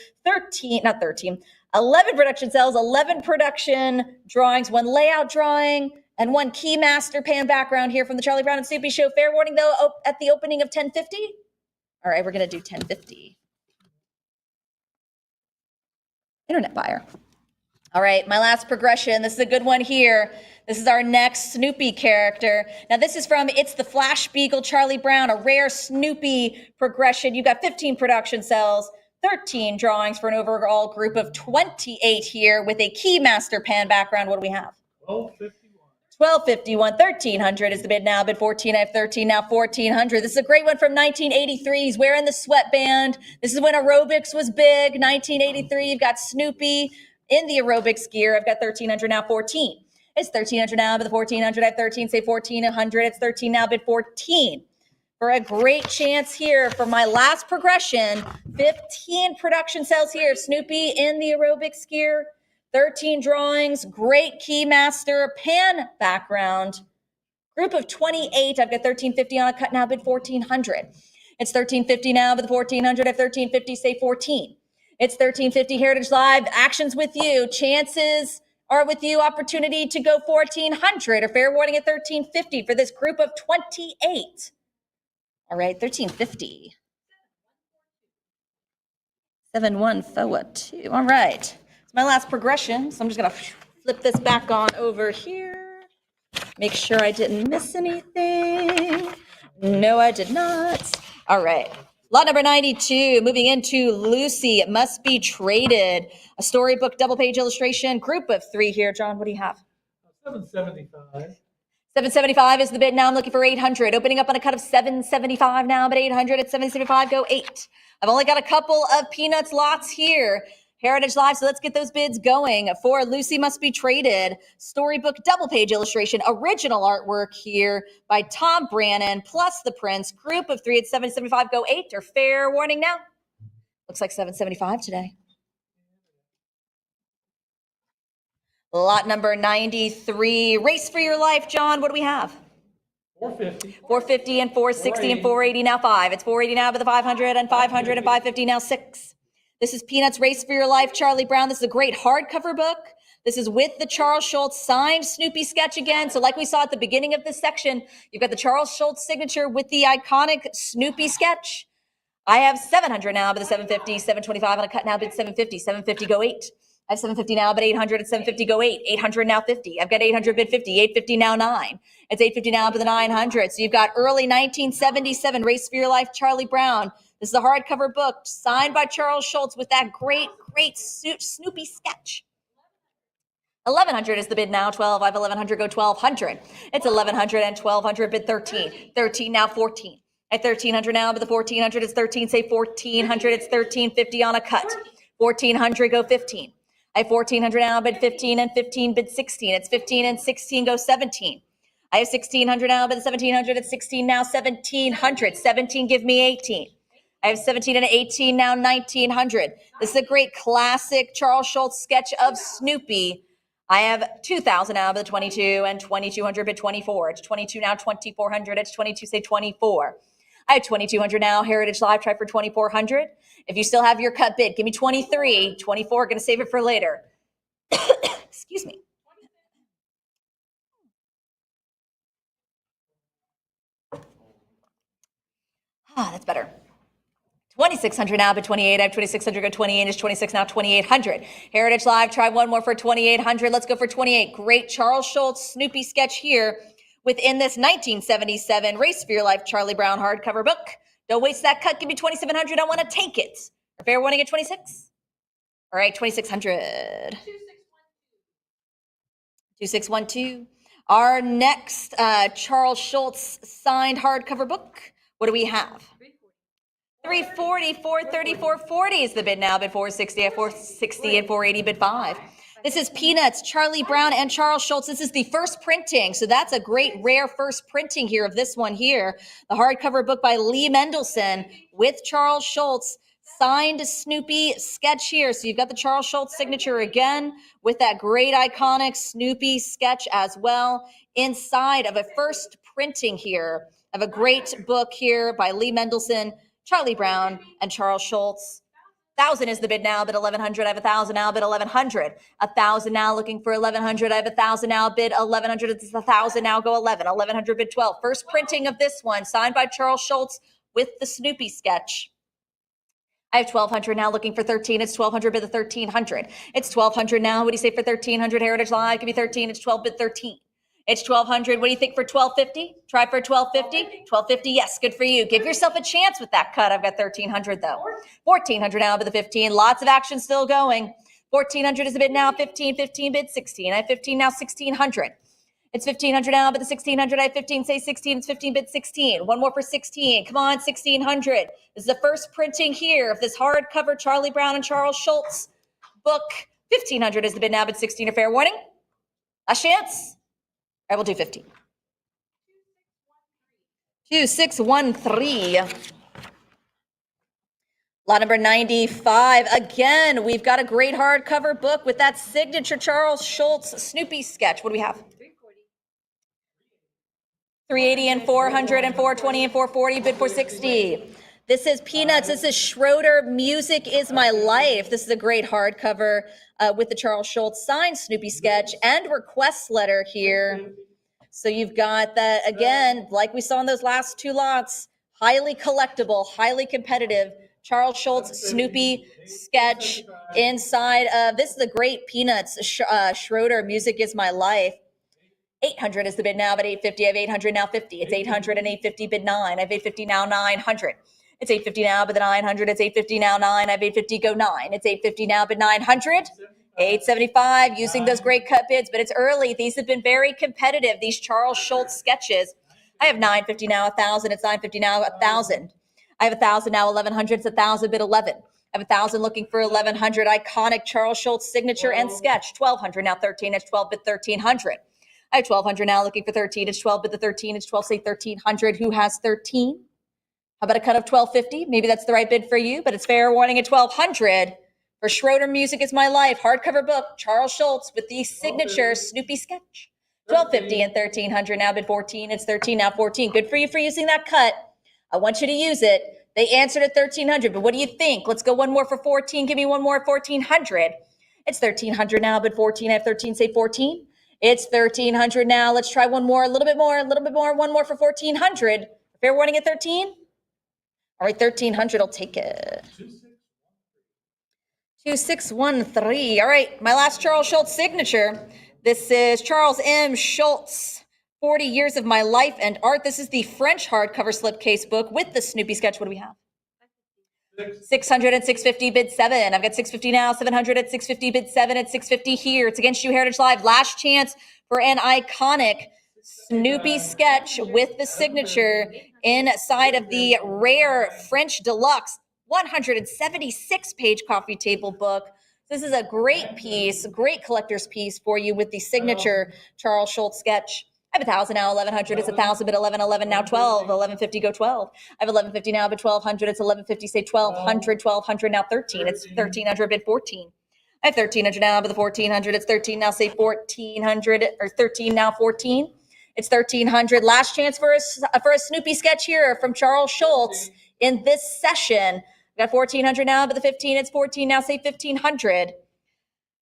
11 production cells, 11 production drawings, one layout drawing, and one key master pan background here from the Charlie Brown and Snoopy show. Fair warning, though, at the opening of 1050. All right, we're going to do 1050. Internet buyer. All right, my last progression. This is a good one here. This is our next Snoopy character. Now, this is from It's the Flash Beagle, Charlie Brown, a rare Snoopy progression. You got 15 production cells, 13 drawings for an overall group of 28 here with a key master pan background. What do we have? 1251, 1,300 is the bid now. Bid 14, I have 13 now, 1,400. This is a great one from 1983. He's wearing the sweatband. This is when aerobics was big, 1983. You've got Snoopy in the aerobics gear. I've got 1,300 now, 14. It's 1,300 now, bid the 1,400. I have 13, say 1,400. It's 13 now, bid 14. For a great chance here for my last progression. 15 production cells here. Snoopy in the aerobics gear. 13 drawings. Great keymaster. Pan background. Group of 28. I've got 1,350 on a cut now, bid 1,400. It's 1,350 now, bid the 1,400. I have 1,350, say 14. It's 1,350 Heritage Live. Actions with you. Chances are with you. Opportunity to go 1,400. A fair warning at 1,350 for this group of 28. All right, 1,350. 71402. All right. It's my last progression, so I'm just going to flip this back on over here. Make sure I didn't miss anything. No, I did not. All right. Lot number 92, moving into Lucy, It Must Be Traded. A storybook double page illustration, group of 3 here. John, what do you have? 775. 775 is the bid. Now I'm looking for 800. Opening up on a cut of 775 now, but 800 at 775, go 8. I've only got a couple of peanuts lots here. Heritage Live, so let's get those bids going. For Lucy Must Be Traded, storybook double page illustration, original artwork here by Tom Brannan, plus the prints. Group of 3 at 775, go 8, or fair warning now. Looks like 775 today. Lot number 93, Race for Your Life. John, what do we have? 450. 450 and 460 and 480 now 5. It's 480 now, but the 500 and 500 and 550 now 6. This is Peanuts Race for Your Life, Charlie Brown. This is a great hardcover book. This is with the Charles Schulz signed Snoopy sketch again. So like we saw at the beginning of this section, you've got the Charles Schulz signature with the iconic Snoopy sketch. I have 700 now, but the 750, 725 on a cut now, bid 750, 750 go 8. I have 750 now, but 800 at 750 go 8. 800 now 50. I've got 800 bid 50, 850 now 9. It's 850 now, but the 900. So you've got early 1977 Race for Your Life, Charlie Brown. This is a hardcover book signed by Charles Schulz with that great Snoopy sketch. 1,100 is the bid now, 12. I have 1,100, go 1,200. It's 1,100 and 1,200, bid 13. 13 now 14. At 1,300 now, but the 1,400 is 13. Say 1,400, it's 1,350 on a cut. 1,400, go 15. I have 1,400 now, bid 15 and 15, bid 16. It's 15 and 16, go 17. I have 1,600 now, but the 1,700, it's 16 now, 1,700. 17, give me 18. I have 17 and 18 now, 1,900. This is a great classic Charles Schulz sketch of Snoopy. I have 2,000 now, but the 22 and 2,200, bid 24. It's 22 now, 2,400. It's 22, say 24. I have 2,200 now. Heritage Live, try for 2,400. If you still have your cut bid, give me 23. 24, going to save it for later. Excuse me. That's better. 2,600 now, but 28. I have 2,600, go 28. It's 26 now, 2,800. Heritage Live, try one more for 2,800. Let's go for 28. Great Charles Schulz Snoopy sketch here within this 1977 Race for Your Life Charlie Brown hardcover book. Don't waste that cut. Give me 2,700. I want to take it. A fair warning at 26. All right, 2,600. 2612. Our next Charles Schulz signed hardcover book. What do we have? 340, 430, 440 is the bid now. Bid 460 at 460 and 480, bid 5. This is Peanuts, Charlie Brown, and Charles Schulz. This is the first printing, so that's a great, rare first printing here of this one here. The hardcover book by Lee Mendelson with Charles Schulz, signed Snoopy sketch here. So you've got the Charles Schulz signature again with that great iconic Snoopy sketch as well inside of a first printing here of a great book here by Lee Mendelson, Charlie Brown, and Charles Schulz. 1,000 is the bid now, bid 1,100. I have 1,000 now, bid 1,100. 1,000 now, looking for 1,100. I have 1,000 now, bid 1,100. It's 1,000 now, go 11. 1,100, bid 12. First printing of this one, signed by Charles Schulz with the Snoopy sketch. I have 1,200 now, looking for 13. It's 1,200, bid the 1,300. It's 1,200 now. What do you say for 1,300? Heritage Live, give me 13. It's 12, bid 13. It's 1,200. What do you think for 1,250? Try for 1,250. 1,250. Yes, good for you. Give yourself a chance with that cut. I've got 1,300 though. 1,400 now, bid the 15. Lots of action still going. 1,400 is the bid now. 15, 15, bid 16. I have 15 now, 1,600. It's 1,500 now, but the 1,600, I have 15, say 16, it's 15, bid 16. One more for 16. Come on, 1,600. This is the first printing here of this hardcover Charlie Brown and Charles Schulz book. 1,500 is the bid now, bid 16, a fair warning. Last chance. I will do 15. 2613. Lot number 95. Again, we've got a great hardcover book with that signature Charles Schulz Snoopy sketch. What do we have? 380 and 400 and 420 and 440, bid 460. This is Peanuts. This is Schroeder. Music is My Life. This is a great hardcover with the Charles Schulz signed Snoopy sketch and request letter here. So you've got that, again, like we saw in those last two lots, highly collectible, highly competitive Charles Schulz Snoopy sketch inside of, this is the great Peanuts Schroeder. Music is My Life. 800 is the bid now, but 850. I have 800 now 50. It's 800 and 850 bid 9. I have 850 now 900. It's 850 now, but the 900. It's 850 now 9. I have 850 go 9. It's 850 now, but 900. 875 using those great cut bids, but it's early. These have been very competitive. These Charles Schulz sketches. I have 950 now 1,000. It's 950 now 1,000. I have 1,000 now 1,100. It's 1,000 bid 11. I have 1,000 looking for 1,100. Iconic Charles Schulz signature and sketch. 1,200 now 13. It's 12 bid 1,300. I have 1,200 now looking for 13. It's 12 bid the 13. It's 12 say 1,300. Who has 13? How about a cut of 1,250? Maybe that's the right bid for you, but it's fair warning at 1,200 for Schroeder. Music is My Life hardcover book. Charles Schulz with the signature Snoopy sketch. 1,250 and 1,300 now bid 14. It's 13 now 14. Good for you for using that cut. I want you to use it. They answered at 1,300, but what do you think? Let's go one more for 14. Give me one more at 1,400. It's 1,300 now bid 14. I have 13. Say 14. It's 1,300 now. Let's try one more, a little bit more, one more for 1,400. Fair warning at 13. All right, 1,300, I'll take it. 2613. All right, my last Charles Schulz signature. This is Charles M. Schulz, 40 Years of My Life and Art. This is the French hardcover slipcase book with the Snoopy sketch. What do we have? 600 at 650 bid 7. I've got 650 now, 700 at 650 bid 7 at 650 here. It's Against You Heritage Live. Last chance for an iconic Snoopy sketch with the signature inside of the rare French Deluxe 176-page coffee table book. This is a great piece, great collector's piece for you with the signature Charles Schulz sketch. I have 1,000 now, 1,100. It's 1,000 bid 11, 11 now 12, 1,150 go 12. I have 1,150 now bid 1,200. It's 1,150 say 1,200, 1,200 now 13. It's 1,300 bid 14. I have 1,300 now bid the 1,400. It's 13 now say 1,400 or 13 now 14. It's 1,300. Last chance for a Snoopy sketch here from Charles Schulz in this session. We got 1,400 now bid the 15. It's 14 now say 1,500.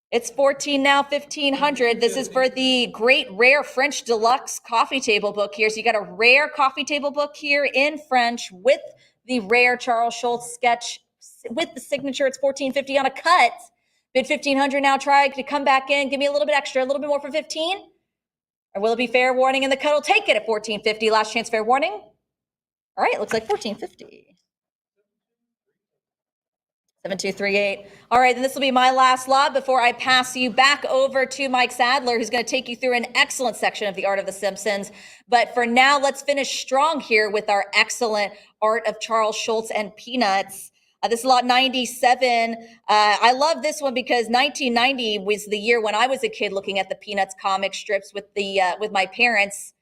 It's 14 now, 1,500. This is for the great rare French Deluxe coffee table book here. So you got a rare coffee table book here in French with the rare Charles Schulz sketch with the signature. It's 1,450 on a cut. Bid 1,500 now. Try to come back in. Give me a little bit extra, a little bit more for 15. Or will it be fair warning and the cut will take it at 1,450? Last chance fair warning. All right, looks like 1,450. 7238. All right, then this will be my last lot before I pass you back over to Mike Sadler, who's going to take you through an excellent section of the Art of the Simpsons. But for now, let's finish strong here with our excellent Art of Charles Schulz and Peanuts. This is lot 97. I love this one because 1990 was the year when I was a kid looking at the Peanuts comic strips with my parents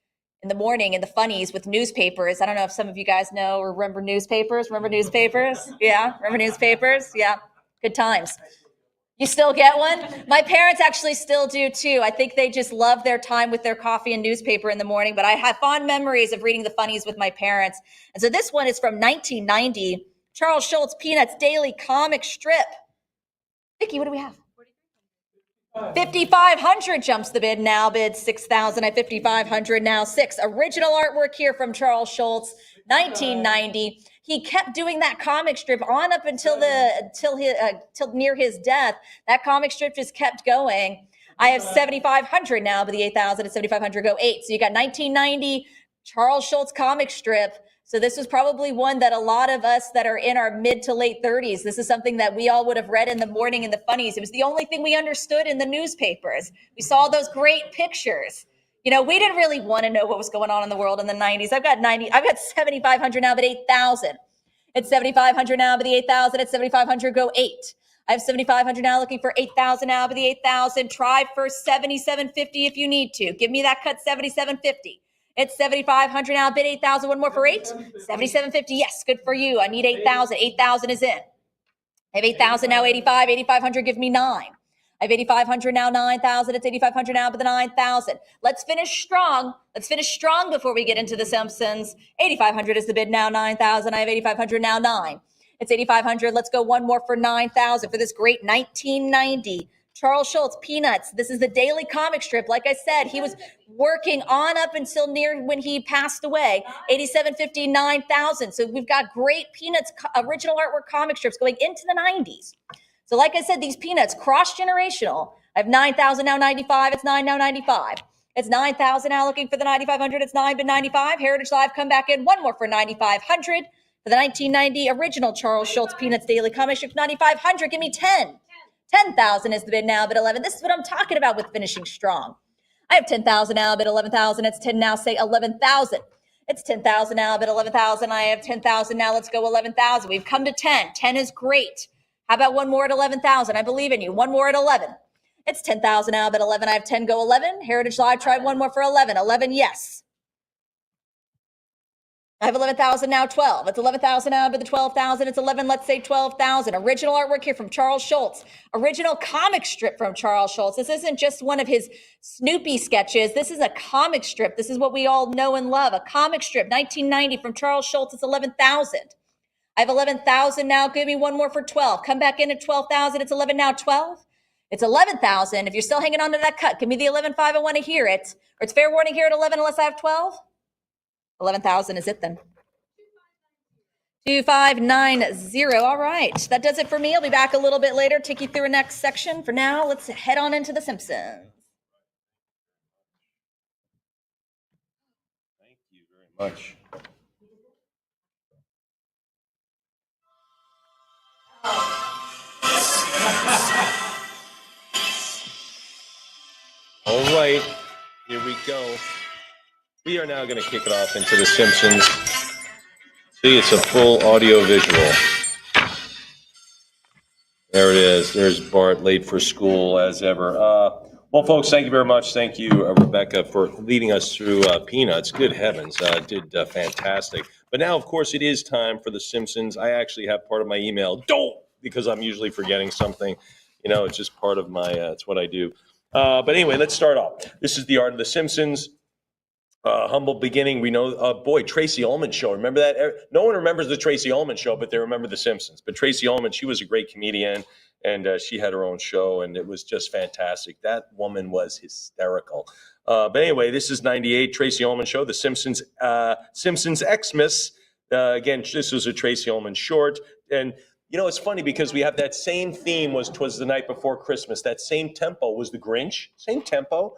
in the morning in the funnies with newspapers. I don't know if some of you guys know or remember newspapers. Remember newspapers? Yeah, remember newspapers? Yeah, good times. You still get one? My parents actually still do too. I think they just love their time with their coffee and newspaper in the morning, but I have fond memories of reading the funnies with my parents. And so this one is from 1990, Charles Schulz Peanuts Daily Comic Strip. Vicki, what do we have? 5,500 jumps the bid now. Bid 6,000 at 5,500 now 6. Original artwork here from Charles Schulz, 1990. He kept doing that comic strip on up until till near his death. That comic strip just kept going. I have 7,500 now, but the 8,000 at 7,500 go 8. So you got 1990 Charles Schulz comic strip. So this was probably one that a lot of us that are in our mid to late 30s, this is something that we all would have read in the morning in the funnies. It was the only thing we understood in the newspapers. We saw those great pictures. You know, we didn't really want to know what was going on in the world in the 90s. I've got 7,500 now, but 8,000. It's 7,500 now, but the 8,000 at 7,500 go 8. I have 7,500 now, looking for 8,000 now, but the 8,000. Try for 7,750 if you need to. Give me that cut, 7,750. It's 7,500 now, bid 8,000. One more for 8. 7,750. Yes, good for you. I need 8,000. 8,000 is in. I have 8,000 now, 85. 8,500, give me 9. I have 8,500 now, 9,000. It's 8,500 now, but the 9,000. Let's finish strong. Let's finish strong before we get into the Simpsons. 8,500 is the bid now, 9,000. I have 8,500 now, 9. It's 8,500. Let's go one more for 9,000 for this great 1990 Charles Schulz, Peanuts. This is the daily comic strip. Like I said, he was working on up until near when he passed away. 87.50, 9,000. So we've got great Peanuts original artwork comic strips going into the 90s. So like I said, these Peanuts, cross-generational. I have 9,000 now, 95. It's 9 now, 95. It's 9,000 now, looking for the 9,500. It's 9 but 95. Heritage Live, come back in. One more for 9,500. For the 1990 original Charles Schulz Peanuts daily comic strip, 9,500. Give me 10. 10,000 is the bid now, bid 11. This is what I'm talking about with finishing strong. I have 10,000 now, bid 11,000. It's 10 now, say 11,000. It's 10,000 now, bid 11,000. I have 10,000 now. Let's go 11,000. We've come to 10. 10 is great. How about one more at 11,000? I believe in you. One more at 11. It's 10,000 now, bid 11. I have 10, go 11. Heritage Live, try one more for 11. 11, yes. I have 11,000 now, 12. It's 11,000 now, but the 12,000. It's 11, let's say 12,000. Original artwork here from Charles Schulz. Original comic strip from Charles Schulz. This isn't just one of his Snoopy sketches. This is a comic strip. This is what we all know and love. A comic strip, 1990 from Charles Schulz. It's 11,000. I have 11,000 now. Give me one more for 12. Come back in at 12,000. It's 11 now, 12. It's 11,000. If you're still hanging on to that cut, give me the 11.5. I want to hear it. Or it's fair warning here at 11 unless I have 12. 11,000 is it then. 2590. All right. That does it for me. I'll be back a little bit later, take you through a next section. For now, let's head on into the Simpsons. Thank you very much. All right, here we go. We are now going to kick it off into The Simpsons. See, it's a full audio visual. There it is. There's Bart late for school as ever. Well, folks, thank you very much. Thank you, Rebecca, for leading us through Peanuts. Good heavens, did fantastic. But now, of course, it is time for The Simpsons. I actually have part of my email, because I'm usually forgetting something. You know, it's just part of my, it's what I do. But anyway, let's start off. This is the art of The Simpsons. Humble beginning. We know, Tracy Ullman show. Remember that? No one remembers the Tracy Ullman show, but they remember The Simpsons. But Tracy Ullman, she was a great comedian, and she had her own show, and it was just fantastic. That woman was hysterical. But anyway, this is 98, Tracy Ullman show, The Simpsons, Simpsons Xmas. Again, this was a Tracy Ullman short. And, you know, it's funny because we have that same theme was 'Twas the Night Before Christmas. That same tempo was The Grinch. Same tempo.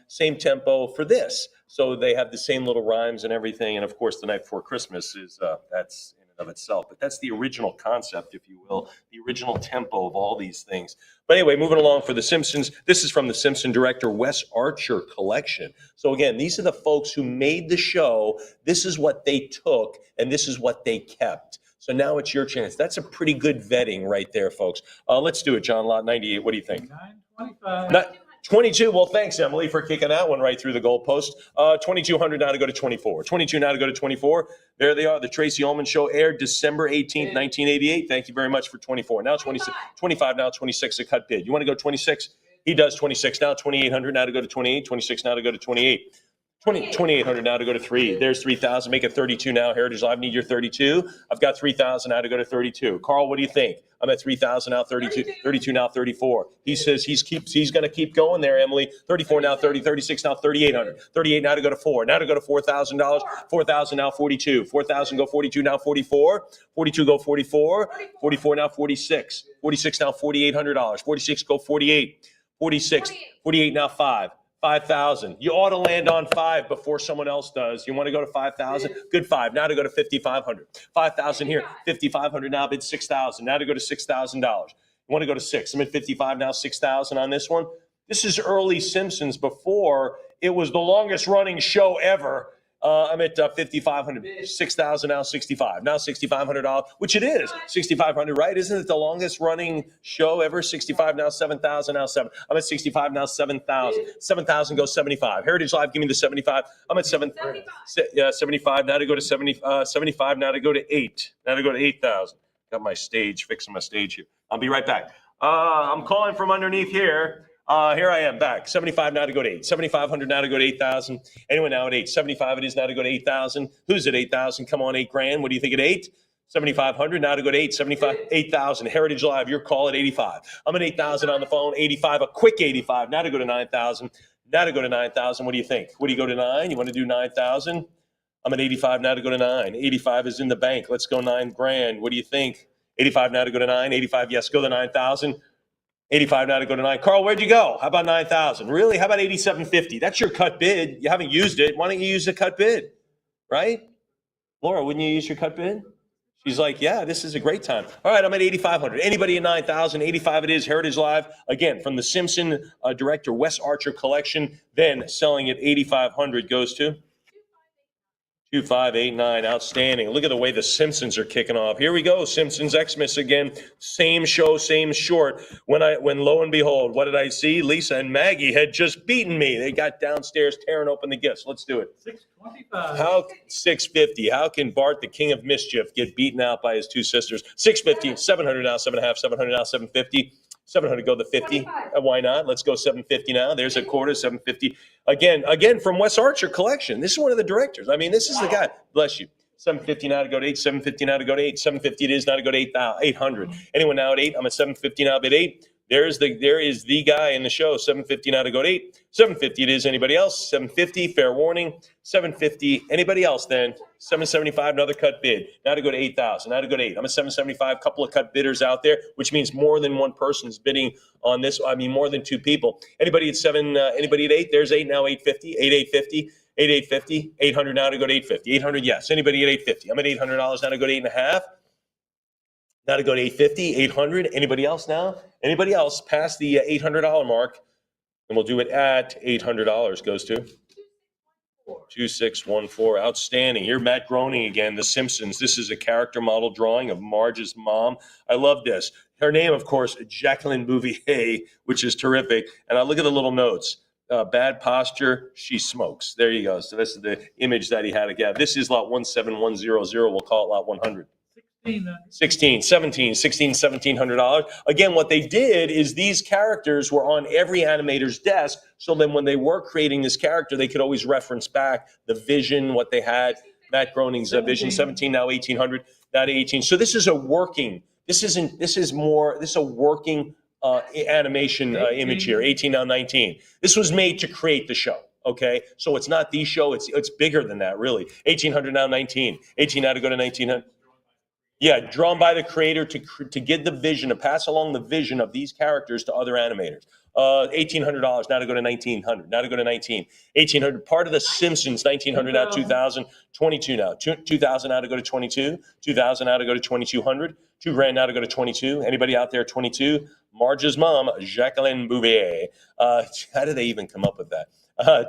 Same tempo for this. So they have the same little rhymes and everything. And of course, The Night Before Christmas is, that's in and of itself. But that's the original concept, if you will, the original tempo of all these things. But anyway, moving along for The Simpsons. This is from the Simpson director Wes Archer collection. So again, these are the folks who made the show. This is what they took, and this is what they kept. So now it's your chance. That's a pretty good vetting right there, folks. Let's do it, John. Lot 98. What do you think? 925. 22. Well, thanks, Emily, for kicking that one right through the goalpost. 2,200 now to go to 24. 22 now to go to 24. There they are. The Tracy Ullman show aired December 18th, 1988. Thank you very much for 24. Now 26, 25 now, 26 a cut bid. You want to go 26? He does 26 now. 2,800 now to go to 28. 26 now to go to 28. 2,800 now to go to 3. There's 3,000. Make it 32 now. Heritage Live, need your 32. I've got 3,000 now to go to 32. Carl, what do you think? I'm at 3,000 now, 32. 32 now, 34. He says he's going to keep going there, Emily. 34 now, 30. 36 now, 3,800. 38 now to go to 4. Now to go to $4,000. 4,000 now, 42. 4,000 go 42 now, 44. 42 go 44. 44 now, 46. 46 now, $4,800. 46 go 48. 46. 48 now, 5. 5,000. You ought to land on 5 before someone else does. You want to go to 5,000? Good 5. Now to go to 5,500. 5,000 here. 5,500 now. Bid 6,000. Now to go to $6,000. You want to go to 6. I'm at 55 now. 6,000 on this one. This is early Simpsons before it was the longest running show ever. I'm at 5,500, 6,000 now, 65. Now $6,500, which it is 6,500, right? Isn't it the longest running show ever? 65 now, 7,000 now, 7. I'm at 65 now, 7,000. 7,000 goes 75. Heritage Live, give me the 75. I'm at 75 now to go to 75 now to go to 8. Now to go to 8,000. Got my stage, fixing my stage here. I'll be right back. I'm calling from underneath here. Here I am back. 75 now to go to 8. 7,500 now to go to 8,000. Anyone now at 8? 75 it is now to go to 8,000. Who's at 8,000? Come on, 8 grand. What do you think at 8? 7,500 now to go to 8. 75, 8,000. Heritage Live, your call at 85. I'm at 8,000 on the phone. 85, a quick 85. Now to go to 9,000. Now to go to 9,000. What do you think? What do you go to 9? You want to do 9,000? I'm at 85 now to go to 9. 85 is in the bank. Let's go 9 grand. What do you think? 85 now to go to 9. 85, yes, go to 9,000. 85 now to go to 9. Carl, where'd you go? How about 9,000? Really? How about 87.50? That's your cut bid. You haven't used it. Why don't you use the cut bid? Right? Laura, wouldn't you use your cut bid? She's like, yeah, this is a great time. All right, I'm at 8,500. Anybody at 9,000? 85 it is. Heritage Live. Again, from the Simpson director, Wes Archer collection. Then selling at 8,500 goes to 2589. Outstanding. Look at the way the Simpsons are kicking off. Here we go. Simpsons Xmas again. Same show, same short. When lo and behold, what did I see? Lisa and Maggie had just beaten me. They got downstairs tearing open the gifts. Let's do it. 625. How 650? How can Bart, the king of mischief, get beaten out by his two sisters? 650, 700 now, 7.5, 700 now, 750. 700 go to 50. Why not? Let's go 750 now. There's a quarter, 750. Again from Wes Archer collection. This is one of the directors. I mean, this is the guy. Bless you. 750 now to go to 8. 750 now to go to 8. 750 it is now to go to 800. Anyone now at 8? I'm at 750 now at 8. There is the guy in the show. 750 now to go to 8. 750 it is. Anybody else? 750. Fair warning. 750. Anybody else then? 775. Another cut bid. Now to go to 8,000. Now to go to 8. I'm at 775. Couple of cut bidders out there, which means more than one person's bidding on this. I mean, more than two people. Anybody at 7? Anybody at 8? There's 8 now. 850. 850. 850. 800 now to go to 850. 800. Yes. Anybody at 850? I'm at $800 now to go to 8.5. Now to go to 850, 800. Anybody else now? Anybody else past the $800 mark? And we'll do it at $800. Goes to 2614. Outstanding. Here, Matt Groening again, The Simpsons. This is a character model drawing of Marge's mom. I love this. Her name, of course, Jacqueline Bouvier, which is terrific. And I look at the little notes. Bad posture, she smokes. There you go. So this is the image that he had again. This is lot 17100. We'll call it lot 100. 16, 17, 16, $1,700. Again, what they did is these characters were on every animator's desk. So then when they were creating this character, they could always reference back the vision, what they had. Matt Groening's vision, 17, now 1,800, now to 18. So this is a working, this is a working animation image here, 18, now 19. This was made to create the show. Okay, so it's not the show, it's bigger than that, really. 1,800, now 19. 18 now to go to 1,900. Yeah, drawn by the creator to get the vision, to pass along the vision of these characters to other animators. $1,800 now to go to 1,900. Now to go to 19. 1,800, part of the Simpsons. 1,900 now, 2,000. 22 now. 2,000 now to go to 22. 2,000 now to go to 2,200. $2 grand now to go to 22. Anybody out there 22? Marge's mom, Jacqueline Bouvier. How did they even come up with that?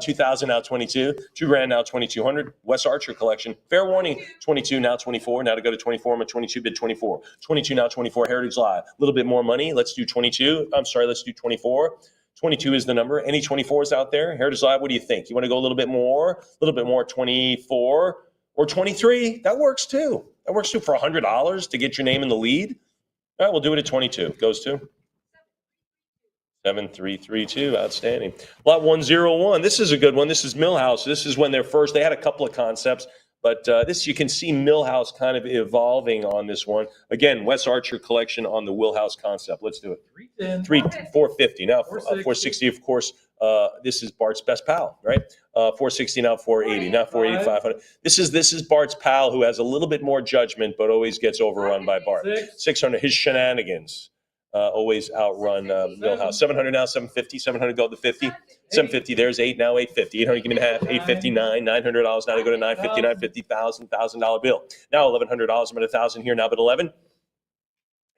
2,000 now 22, $2 grand now 2,200. Wes Archer collection. Fair warning, 22 now 24. Now to go to 24. I'm at 22 bid 24. 22 now 24. Heritage Live. A little bit more money. Let's do 22. I'm sorry, let's do 24. 22 is the number. Any 24s out there? Heritage Live, what do you think? You want to go a little bit more? A little bit more, 24 or 23? That works too. That works too for $100 to get your name in the lead. All right, we'll do it at 22. Goes to 7332. Outstanding. Lot 101. This is a good one. This is Millhouse. This is when they had a couple of concepts, but this, you can see Millhouse kind of evolving on this one. Again, Wes Archer collection on the Millhouse concept. Let's do it. 450. Now 460, of course. This is Bart's best pal, right? 460 now 480. Now 480, 500. This is Bart's pal who has a little bit more judgment, but always gets overrun by Bart. 600. His shenanigans. Always outrun Millhouse. 700 now, 750. 700 go to 50. 750. There's 8 now, 850. 800 give me a half. 859. $900 now to go to 950. $950. $1,000 bill. Now $1,100. I'm at 1,000 here now, but 11.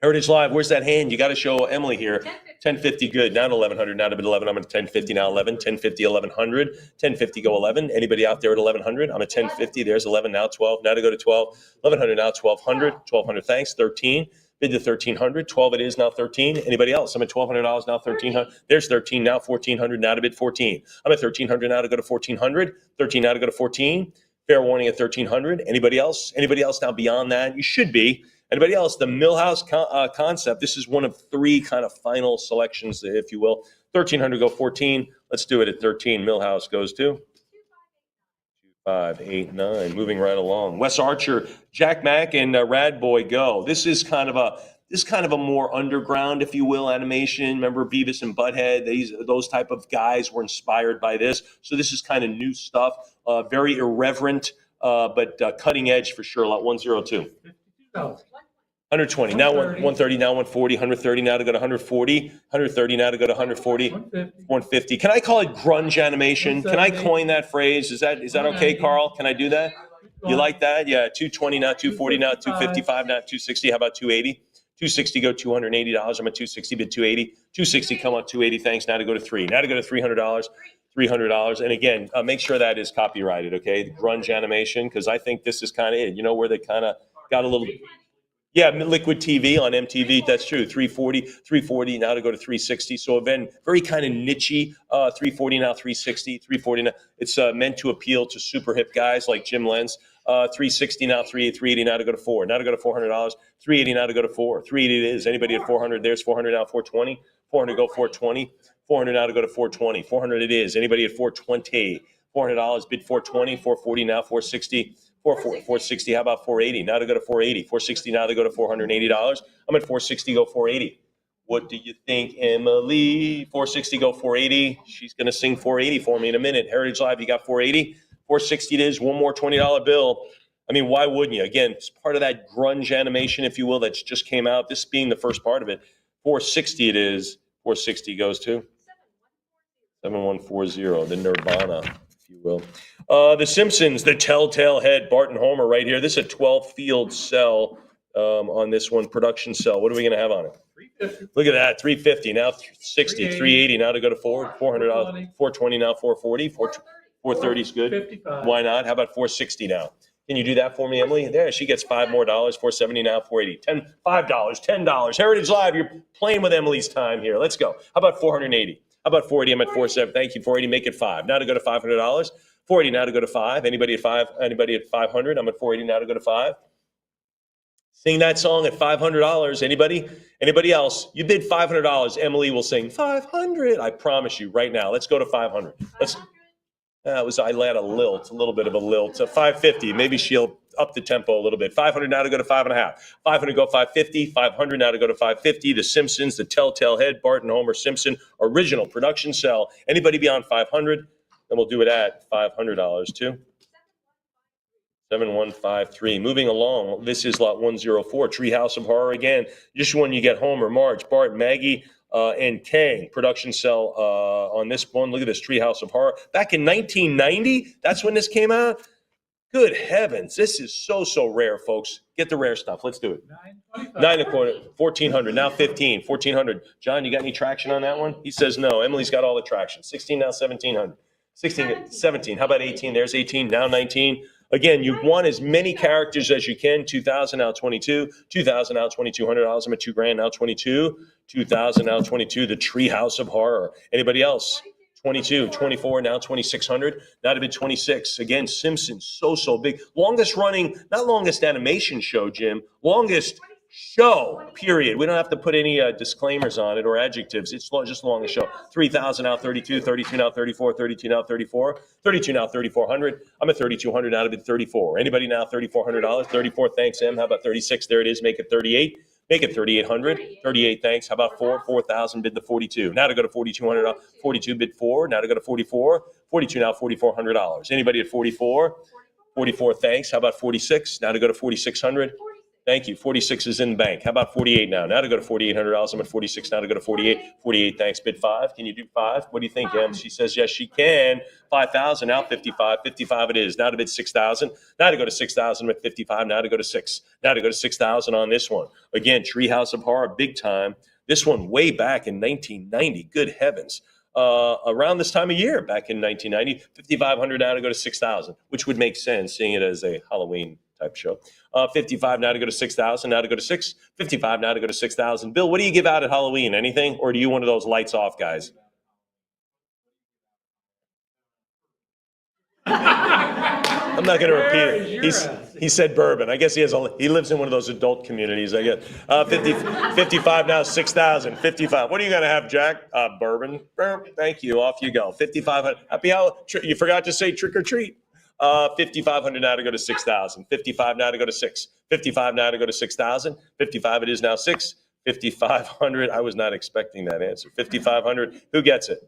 Heritage Live, where's that hand? You got to show Emily here. 1050, good. Now to 1100, now to 11. I'm at 1050 now, 11. 1050, 1100. 1050, go 11. Anybody out there at 1100? I'm at 1050. There's 11, now 12. Now to go to 12. 1100, now 1200. 1200, thanks. 13. Bid to 1300. 12 it is, now 13. Anybody else? I'm at $1,200, now 1300. There's 13, now 1400. Now to bid 14. I'm at 1300, now to go to 1400. 13, now to go to 14. Fair warning at 1300. Anybody else? Anybody else now beyond that? You should be. Anybody else? The Millhouse concept. This is one of three kind of final selections, if you will. 1300 go 14. Let's do it at 13. Millhouse goes to 2589. Moving right along. Wes Archer, Jack Mack, and Rad Boy go. This is kind of a more underground, if you will, animation. Remember Beavis and Butthead? Those type of guys were inspired by this. So this is kind of new stuff. Very irreverent, but cutting edge for sure. Lot 102. 120, now 130, now 140, 130, now to go to 140, 130, now to go to 140, 150. Can I call it grunge animation? Can I coin that phrase? Is that okay, Carl? Can I do that? You like that? Yeah, 220, now 240, now 255, now 260. How about 280? 260 go $280. I'm at 260, bid 280. 260 come on 280, thanks. Now to go to 3. Now to go to $300. $300. And again, make sure that is copyrighted, okay? The grunge animation, because I think this is kind of it. You know where they kind of got a little... Yeah, Liquid TV on MTV, that's true. 340, now to go to 360. So again, very kind of niche-y, 340 now, 360, 340 now. It's meant to appeal to super hip guys like Jim Lenz. 360 now, 380 now to go to 4. Now to go to $400. 380 now to go to 4. 380 it is. Anybody at 400? There's 400 now, 420. 400 go 420. 400 now to go to 420. 400 it is. Anybody at 420? $400 bid 420. 440 now, 460. 460, how about 480? Now to go to 480. 460 now to go to $480. I'm at 460, go 480. What do you think, Emily? 460, go 480. She's going to sing 480 for me in a minute. Heritage Live, you got 480. 460 it is. One more $20 bill. I mean, why wouldn't you? Again, it's part of that grunge animation, if you will, that's just came out. This being the first part of it. 460 it is. 460 goes to 7140, the Nirvana, if you will. The Simpsons, the Telltale Head, Bart and Homer right here. This is a 12-field cell on this one, production cell. What are we going to have on it? 350. Look at that, 350, now 60, 380, now to go to $400, 420 now, 440, 430 is good. 55. Why not? How about 460 now? Can you do that for me, Emily? There, she gets $5 more, 470 now, 480, $5, $10. Heritage Live, you're playing with Emily's time here. Let's go. How about 480? How about 480? I'm at 470. Thank you. 480, make it 5. Now to go to $500. 480 now to go to 5. Anybody at 5? Anybody at 500? I'm at 480 now to go to 5. Sing that song at $500. Anybody? Anybody else? You bid $500. Emily will sing 500. I promise you right now. Let's go to 500. Let's. I let a little bit of a lilt. 550. Maybe she'll up the tempo a little bit. 500 now to go to 5.5. 500 go 550. 500 now to go to 550. The Simpsons, the Telltale Head, Bart and Homer Simpson, original production cell. Anybody beyond 500? Then we'll do it at $500 too. 7153. Moving along. This is lot 104. Treehouse of Horror again. Just when you get Homer, Marge, Bart, Maggie, and Kang, production cell on this one. Look at this, Treehouse of Horror. Back in 1990, that's when this came out. Good heavens, this is so rare, folks. Get the rare stuff. Let's do it. 9.25, 1,400, now 15, 1,400. John, you got any traction on that one? He says no. Emily's got all the traction. 16, now 1,700. 16, 17. How about 18? There's 18, now 19. Again, you want as many characters as you can. 2,000, now 22. 2,000, now $2,200. I'm at $2,000, now 22. 2,000, now 22. The Treehouse of Horror. Anybody else? 22, 24, now 2,600. Now to be 26. Again, Simpsons, so big. Longest running, not longest animation show, Jim. Longest show, period. We don't have to put any disclaimers on it or adjectives. It's just longest show. 3,000, now 32. 32, now 34. 32, now 34. 32, now 3,400. I'm at 3,200, now to be 34. Anybody now $3,400? 34, thanks, Em. How about 36? There it is. Make it 38. Make it 3,800. 38, thanks. How about 4,000, bid the 42. Now to go to 4,200. 42, bid 4. Now to go to 44. 42, now $4,400. Anybody at 44? 44, thanks. How about 46? Now to go to 4,600. Thank you. 46 is in the bank. How about 48 now? Now to go to $4,800. I'm at 46. Now to go to 48. 48, thanks. Bid 5. Can you do 5? What do you think, Em? She says yes, she can. 5,000. Now 55. 55 it is. Now to bid 6,000. Now to go to 6,000. I'm at 55. Now to go to 6. Now to go to 6,000 on this one. Again, Treehouse of Horror, big time. This one way back in 1990. Good heavens. Around this time of year, back in 1990, 5,500 now to go to 6,000, which would make sense, seeing it as a Halloween type show. 55 now to go to 6,000, now to go to 6. 55 now to go to 6,000. Bill, what do you give out at Halloween? Anything? Or do you one of those lights off guys? I'm not going to repeat it. He said bourbon. I guess he lives in one of those adult communities, I guess. 55 now, 6,000. 55. What are you going to have, Jack? Bourbon. Thank you. Off you go. 5,500. Happy Halloween. You forgot to say trick or treat. 5,500 now to go to 6,000. 55 now to go to 6. 55 now to go to 6,000. 55 it is now 6. 5,500. I was not expecting that answer. 5,500. Who gets it?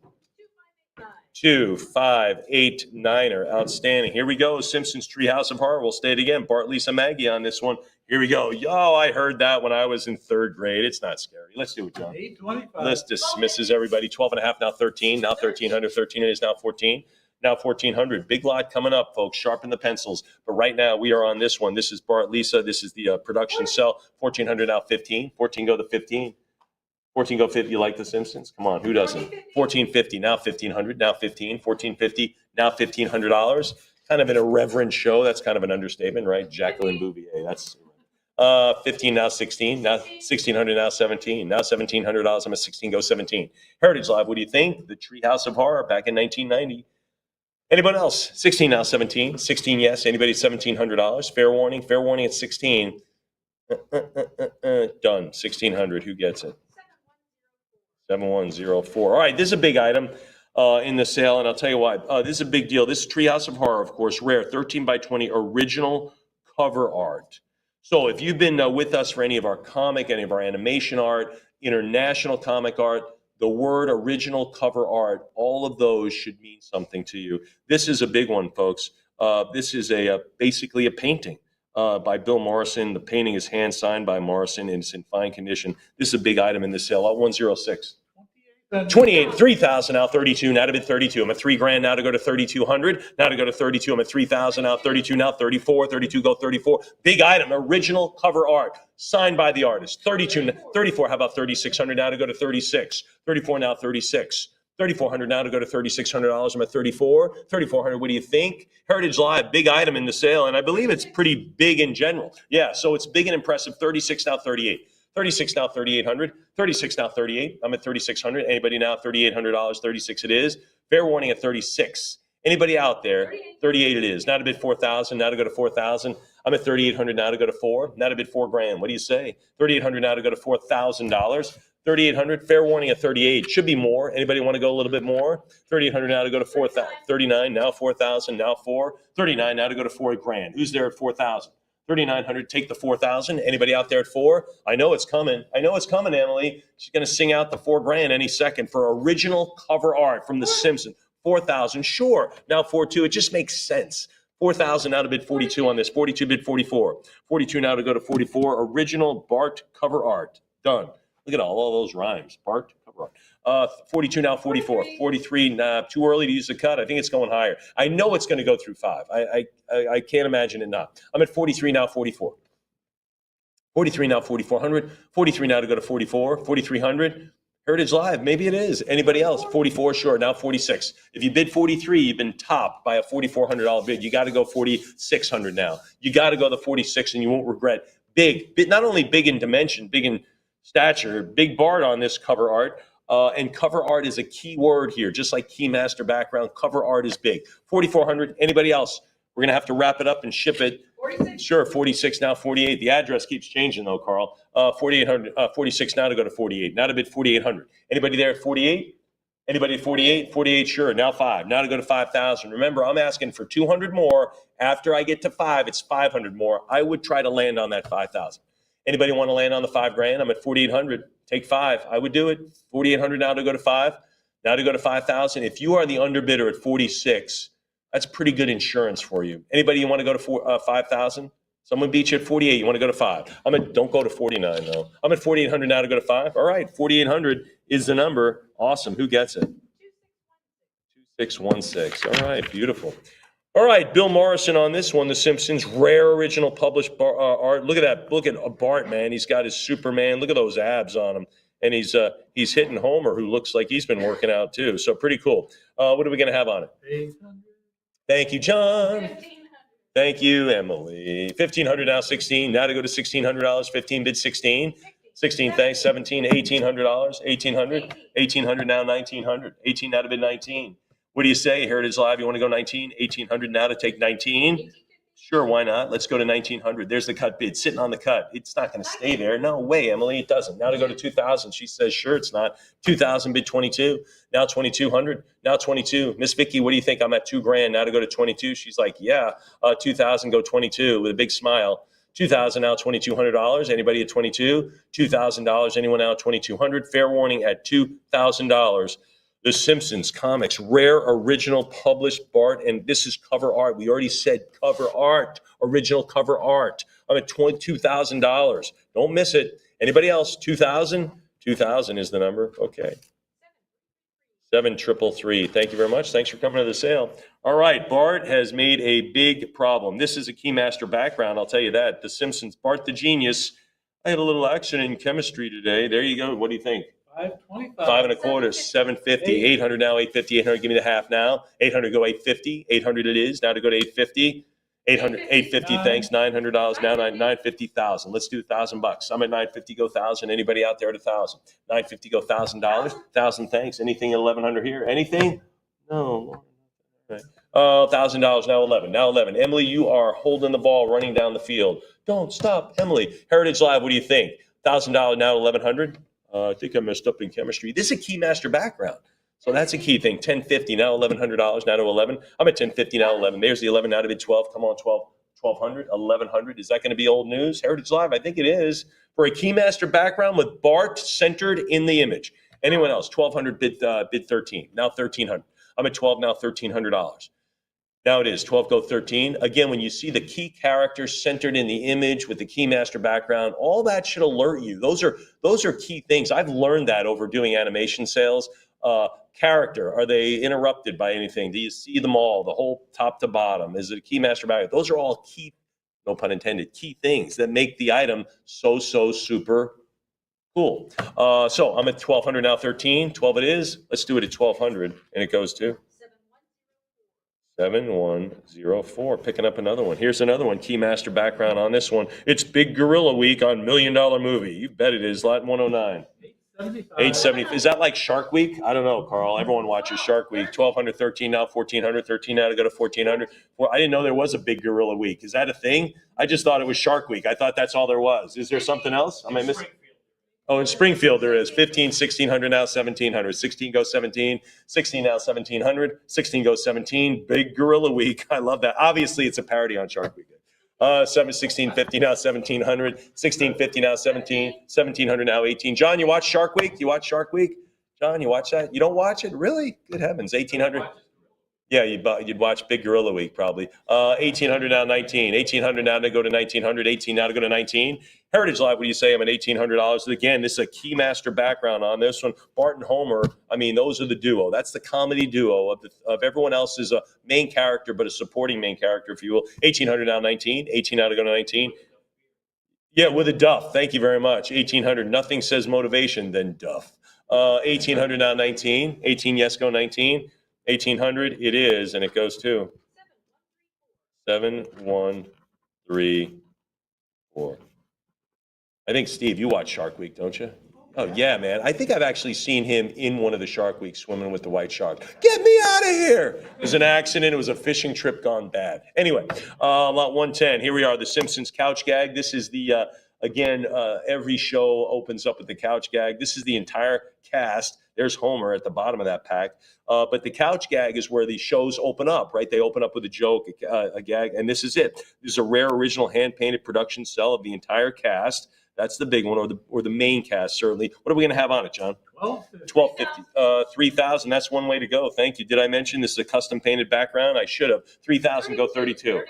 2, 5, 8, 9er. Outstanding. Here we go. Simpsons Treehouse of Horror. We'll state it again. Bart, Lisa, Maggie on this one. Here we go. Yo, I heard that when I was in 3rd grade. It's not scary. Let's do it, John. 825. This dismisses everybody. 12 and a half, now 13. Now 1,300. 13 is now 14. Now 1,400. Big lot coming up, folks. Sharpen the pencils. But right now, we are on this one. This is Bart, Lisa. This is the production cell. 1,400 now 15. 14 go to 15. 14 go 50. You like The Simpsons? Come on, who doesn't? 1450 now 1,500 now 15. 1450 now $1,500. Kind of an irreverent show. That's kind of an understatement, right? Jacqueline Bouvier. That's 15 now 16. Now 1,600 now 17. Now $1,700. I'm at 16 go 17. Heritage Live. What do you think? The Treehouse of Horror back in 1990. Anyone else? 16 now 17. 16 yes. Anybody at $1,700? Fair warning. Fair warning at 16. Done. 1,600. Who gets it? 7104. All right, this is a big item in the sale, and I'll tell you why. This is a big deal. This is Treehouse of Horror, of course, rare, 13 by 20 original cover art. So if you've been with us for any of our comic, any of our animation art, international comic art, the word original cover art, all of those should mean something to you. This is a big one, folks. This is basically a painting by Bill Morrison. The painting is hand-signed by Morrison, and it's in fine condition. This is a big item in the sale. 106. 28, 3,000 now 32. Now to bid 32. I'm at $3,000 now to go to 3,200. Now to go to 32. I'm at 3,000 now 32. Now 34. 32 go 34. Big item, original cover art, signed by the artist. 32, 34. How about 3,600 now to go to 36? 34 now 36. 3,400 now to go to $3,600. I'm at 34. 3,400. What do you think? Heritage Live, big item in the sale, and I believe it's pretty big in general. Yeah, so it's big and impressive. 36 now 38. 36 now 3,800. 36 now 38. I'm at 3,600. Anybody now? $3,800. 36 it is. Fair warning at 36. Anybody out there? 38 it is. Now to bid 4,000. Now to go to 4,000. I'm at 3,800 now to go to 4. Now to bid $4,000. What do you say? 3,800 now to go to $4,000. 3,800. Fair warning at 38. Should be more. Anybody want to go a little bit more? 3,800 now to go to 4,000. 39 now 4,000. Now 4. 39 now to go to $4,000. Who's there at 4,000? 3,900. Take the 4,000. Anybody out there at 4? I know it's coming. I know it's coming, Emily. She's going to sing out the $4,000 any second for original cover art from The Simpsons. 4,000. Sure. Now 4,2. It just makes sense. 4,000 now to bid 42 on this. 42 bid 44. 42 now to go to 44. Original Bart cover art. Done. Look at all those rhymes. Bart cover art. 42 now 44. 43. Nah, too early to use the cut. I think it's going higher. I know it's going to go through 5. I can't imagine it not. I'm at 43 now 44. 43 now 4,400. 43 now to go to 44. 4,300. Heritage Live, maybe it is. Anybody else? 44, sure. Now 46. If you bid 43, you've been topped by a $4,400 bid. You got to go 4,600 now. You got to go the 46, and you won't regret. Big, not only big in dimension, big in stature, big Bart on this cover art. And cover art is a key word here, just like Keymaster background. Cover art is big. 4,400. Anybody else? We're going to have to wrap it up and ship it. 46. Sure, 46 now, 48. The address keeps changing though, Carl. 4,800, 46 now to go to 48. Now to bid 4,800. Anybody there at 48? Anybody at 48? 48, sure. Now 5. Now to go to 5,000. Remember, I'm asking for 200 more. After I get to 5, it's 500 more. I would try to land on that 5,000. Anybody want to land on the $5,000? I'm at 4,800. Take 5. I would do it. 4,800 now to go to 5. Now to go to 5,000. If you are the underbidder at 46, that's pretty good insurance for you. Anybody you want to go to 5,000? Someone beat you at 48. You want to go to 5. Don't go to 49 though. I'm at 4,800 now to go to 5. All right, 4,800 is the number. Awesome. Who gets it? 2616. All right, beautiful. All right, Bill Morrison on this one. The Simpsons, rare original published art. Look at that. Look at Bart, man. He's got his Superman. Look at those abs on him. And he's hitting Homer, who looks like he's been working out too. So pretty cool. What are we going to have on it? 800. Thank you, John. Thank you, Emily. 1,500 now, 16. Now to go to $1,600. 15 bid 16. 16, thanks. 17, $1,800. 1,800. 1,800 now, 1,900. 18 now to bid 19. What do you say? Heritage Live, you want to go 19? 1,800 now to take 19? Sure, why not? Let's go to 1,900. There's the cut bid, sitting on the cut. It's not going to stay there. No way, Emily, it doesn't. Now to go to 2,000. She says, sure, it's not. 2,000 bid 22. Now 2,200. Now 22. Miss Vicky, what do you think? I'm at $2,000. Now to go to 22. She's like, yeah, 2,000, go 22 with a big smile. 2,000 now, $2,200. Anybody at 22? $2,000. Anyone now at 2,200? Fair warning at $2,000. The Simpsons comics, rare original published Bart, and this is cover art. We already said cover art, original cover art. I'm at $22,000. Don't miss it. Anybody else? 2,000? 2,000 is the number. Okay. 7,333. Thank you very much. Thanks for coming to the sale. All right, Bart has made a big problem. This is a Keymaster background, I'll tell you that. The Simpsons, Bart the Genius. I had a little action in chemistry today. There you go. What do you think? 525. 5 1/4, 750, 800 now, 850, 800, give me the half now. 800, go 850, 800 it is, now to go to 850, 800, 850, thanks, $900 now, 950,000. Let's do $1,000. I'm at 950, go 1,000. Anybody out there at 1,000? 950, go $1,000, 1,000, thanks. Anything at 1,100 here? Anything? No. Right. $1,000 now 11. Now 11. Emily, you are holding the ball, running down the field. Don't stop, Emily. Heritage Live, what do you think? $1,000 now 1,100. I think I messed up in chemistry. This is a Keymaster background. So that's a key thing. 1050 now, $1,100 now to 11. I'm at 1050 now, 11. There's the 11 now to bid 12. Come on, 12, 1,200, 1,100. Is that going to be old news? Heritage Live, I think it is. For a Keymaster background with Bart centered in the image. Anyone else? 1,200 bid 13. Now 1,300. I'm at 12 now, $1,300. Now it is 12 go 13. Again, when you see the key characters centered in the image with the Keymaster background, all that should alert you. Those are key things. I've learned that over doing animation sales. Character, are they interrupted by anything? Do you see them all, the whole top to bottom? Is it a Keymaster background? Those are all key, no pun intended, key things that make the item so super cool. So I'm at 1,200 now, 13. 12 it is. Let's do it at 1,200, and it goes to 7104. Picking up another one. Here's another one. Keymaster background on this one. It's Big Gorilla Week on $1 Million Movie. You bet it is. Lot 109. 870. Is that like Shark Week? I don't know, Carl. Everyone watches Shark Week. 1,200, 13 now, 1,400, 13 now to go to 1,400. Well, I didn't know there was a Big Gorilla Week. Is that a thing? I just thought it was Shark Week. I thought that's all there was. Is there something else? Am I missing? Oh, in Springfield there is. 15, 1,600 now, 1,700. 16 goes 17. 16 now, 1,700. 16 goes 17. Big Gorilla Week. I love that. Obviously, it's a parody on Shark Week. 1650 now, 1,700. 1650 now, 17. 1,700 now, 18. John, you watch Shark Week? You watch Shark Week? John, you watch that? You don't watch it? Really? Good heavens. 1,800. Yeah, you'd watch Big Gorilla Week probably. 1,800 now, 19. 1,800 now to go to 1,900. 18 now to go to 19. Heritage Live, what do you say? I'm at $1,800. Again, this is a Keymaster background on this one. Bart and Homer, I mean, those are the duo. That's the comedy duo of everyone else is a main character, but a supporting main character, if you will. 1,800 now, 19. 18 now to go to 19. Yeah, with a Duff. Thank you very much. 1,800. Nothing says motivation than Duff. 1,800 now, 19. 18, yes, go 19. 1,800, it is, and it goes to 7134. I think, Steve, you watch Shark Week, don't you? Oh, yeah, man. I think I've actually seen him in one of the Shark Weeks swimming with the white shark. Get me out of here. It was an accident. It was a fishing trip gone bad. Anyway, lot 110. Here we are, the Simpsons couch gag. This is the, again, every show opens up with the couch gag. This is the entire cast. There's Homer at the bottom of that pack. But the couch gag is where the shows open up, right? They open up with a joke, a gag, and this is it. This is a rare original hand-painted production cell of the entire cast. That's the big one, or the main cast, certainly. What are we going to have on it, John? 1,250. 3,000. That's one way to go. Thank you. Did I mention this is a custom painted background? I should have. 3,000. Go 32.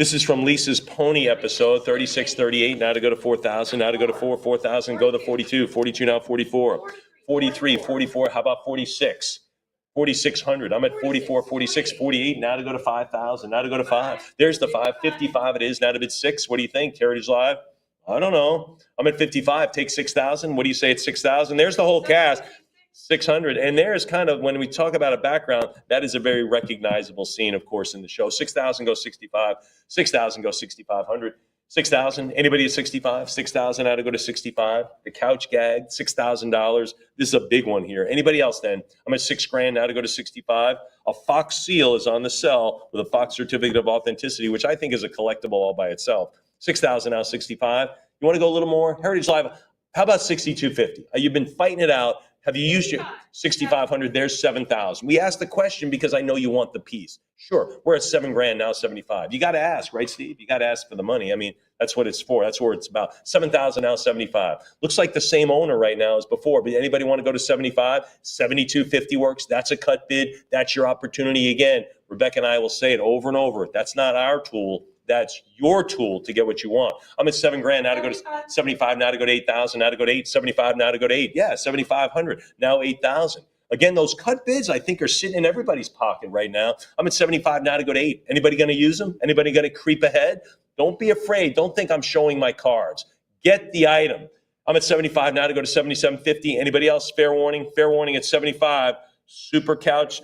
This is from Lisa's Pony episode, 3638, now to go to 4,000, now to go to 4,000, go to 42, 42 now 44, 43, 44, how about 46? 4,600, I'm at 44, 46, 48, now to go to 5,000, now to go to 5. There's the 5, 55 it is, now to bid 6. What do you think, Heritage Live? I don't know. I'm at 55, take 6,000. What do you say at 6,000? There's the whole cast. 600. And there's kind of, when we talk about a background, that is a very recognizable scene, of course, in the show. 6,000 goes 65. 6,000 goes 6,500. 6,000. Anybody at 65? 6,000 now to go to 65. The couch gag, $6,000. This is a big one here. Anybody else then? I'm at $6,000 now to go to 65. A Fox seal is on the sell with a Fox certificate of authenticity, which I think is a collectible all by itself. 6,000 now 65. You want to go a little more? Heritage Live. How about 6,250? You've been fighting it out. Have you used your 6,500? There's 7,000. We asked the question because I know you want the piece. Sure, we're at $7,000 now, 75. You got to ask, right, Steve? You got to ask for the money. I mean, that's what it's for. That's what it's about. 7,000 now, 75. Looks like the same owner right now as before. But anybody want to go to 75? 7,250 works. That's a cut bid. That's your opportunity again. Rebecca and I will say it over and over. That's not our tool. That's your tool to get what you want. I'm at $7,000 now to go to 75, now to go to 8,000, now to go to 8, 75 now to go to 8. Yeah, 7,500, now 8,000. Again, those cut bids I think are sitting in everybody's pocket right now. I'm at 75 now to go to 8. Anybody going to use them? Anybody going to creep ahead? Don't be afraid. Don't think I'm showing my cards. Get the item. I'm at 75 now to go to 77.50. Anybody else? Fair warning. Fair warning at 75. Super couch.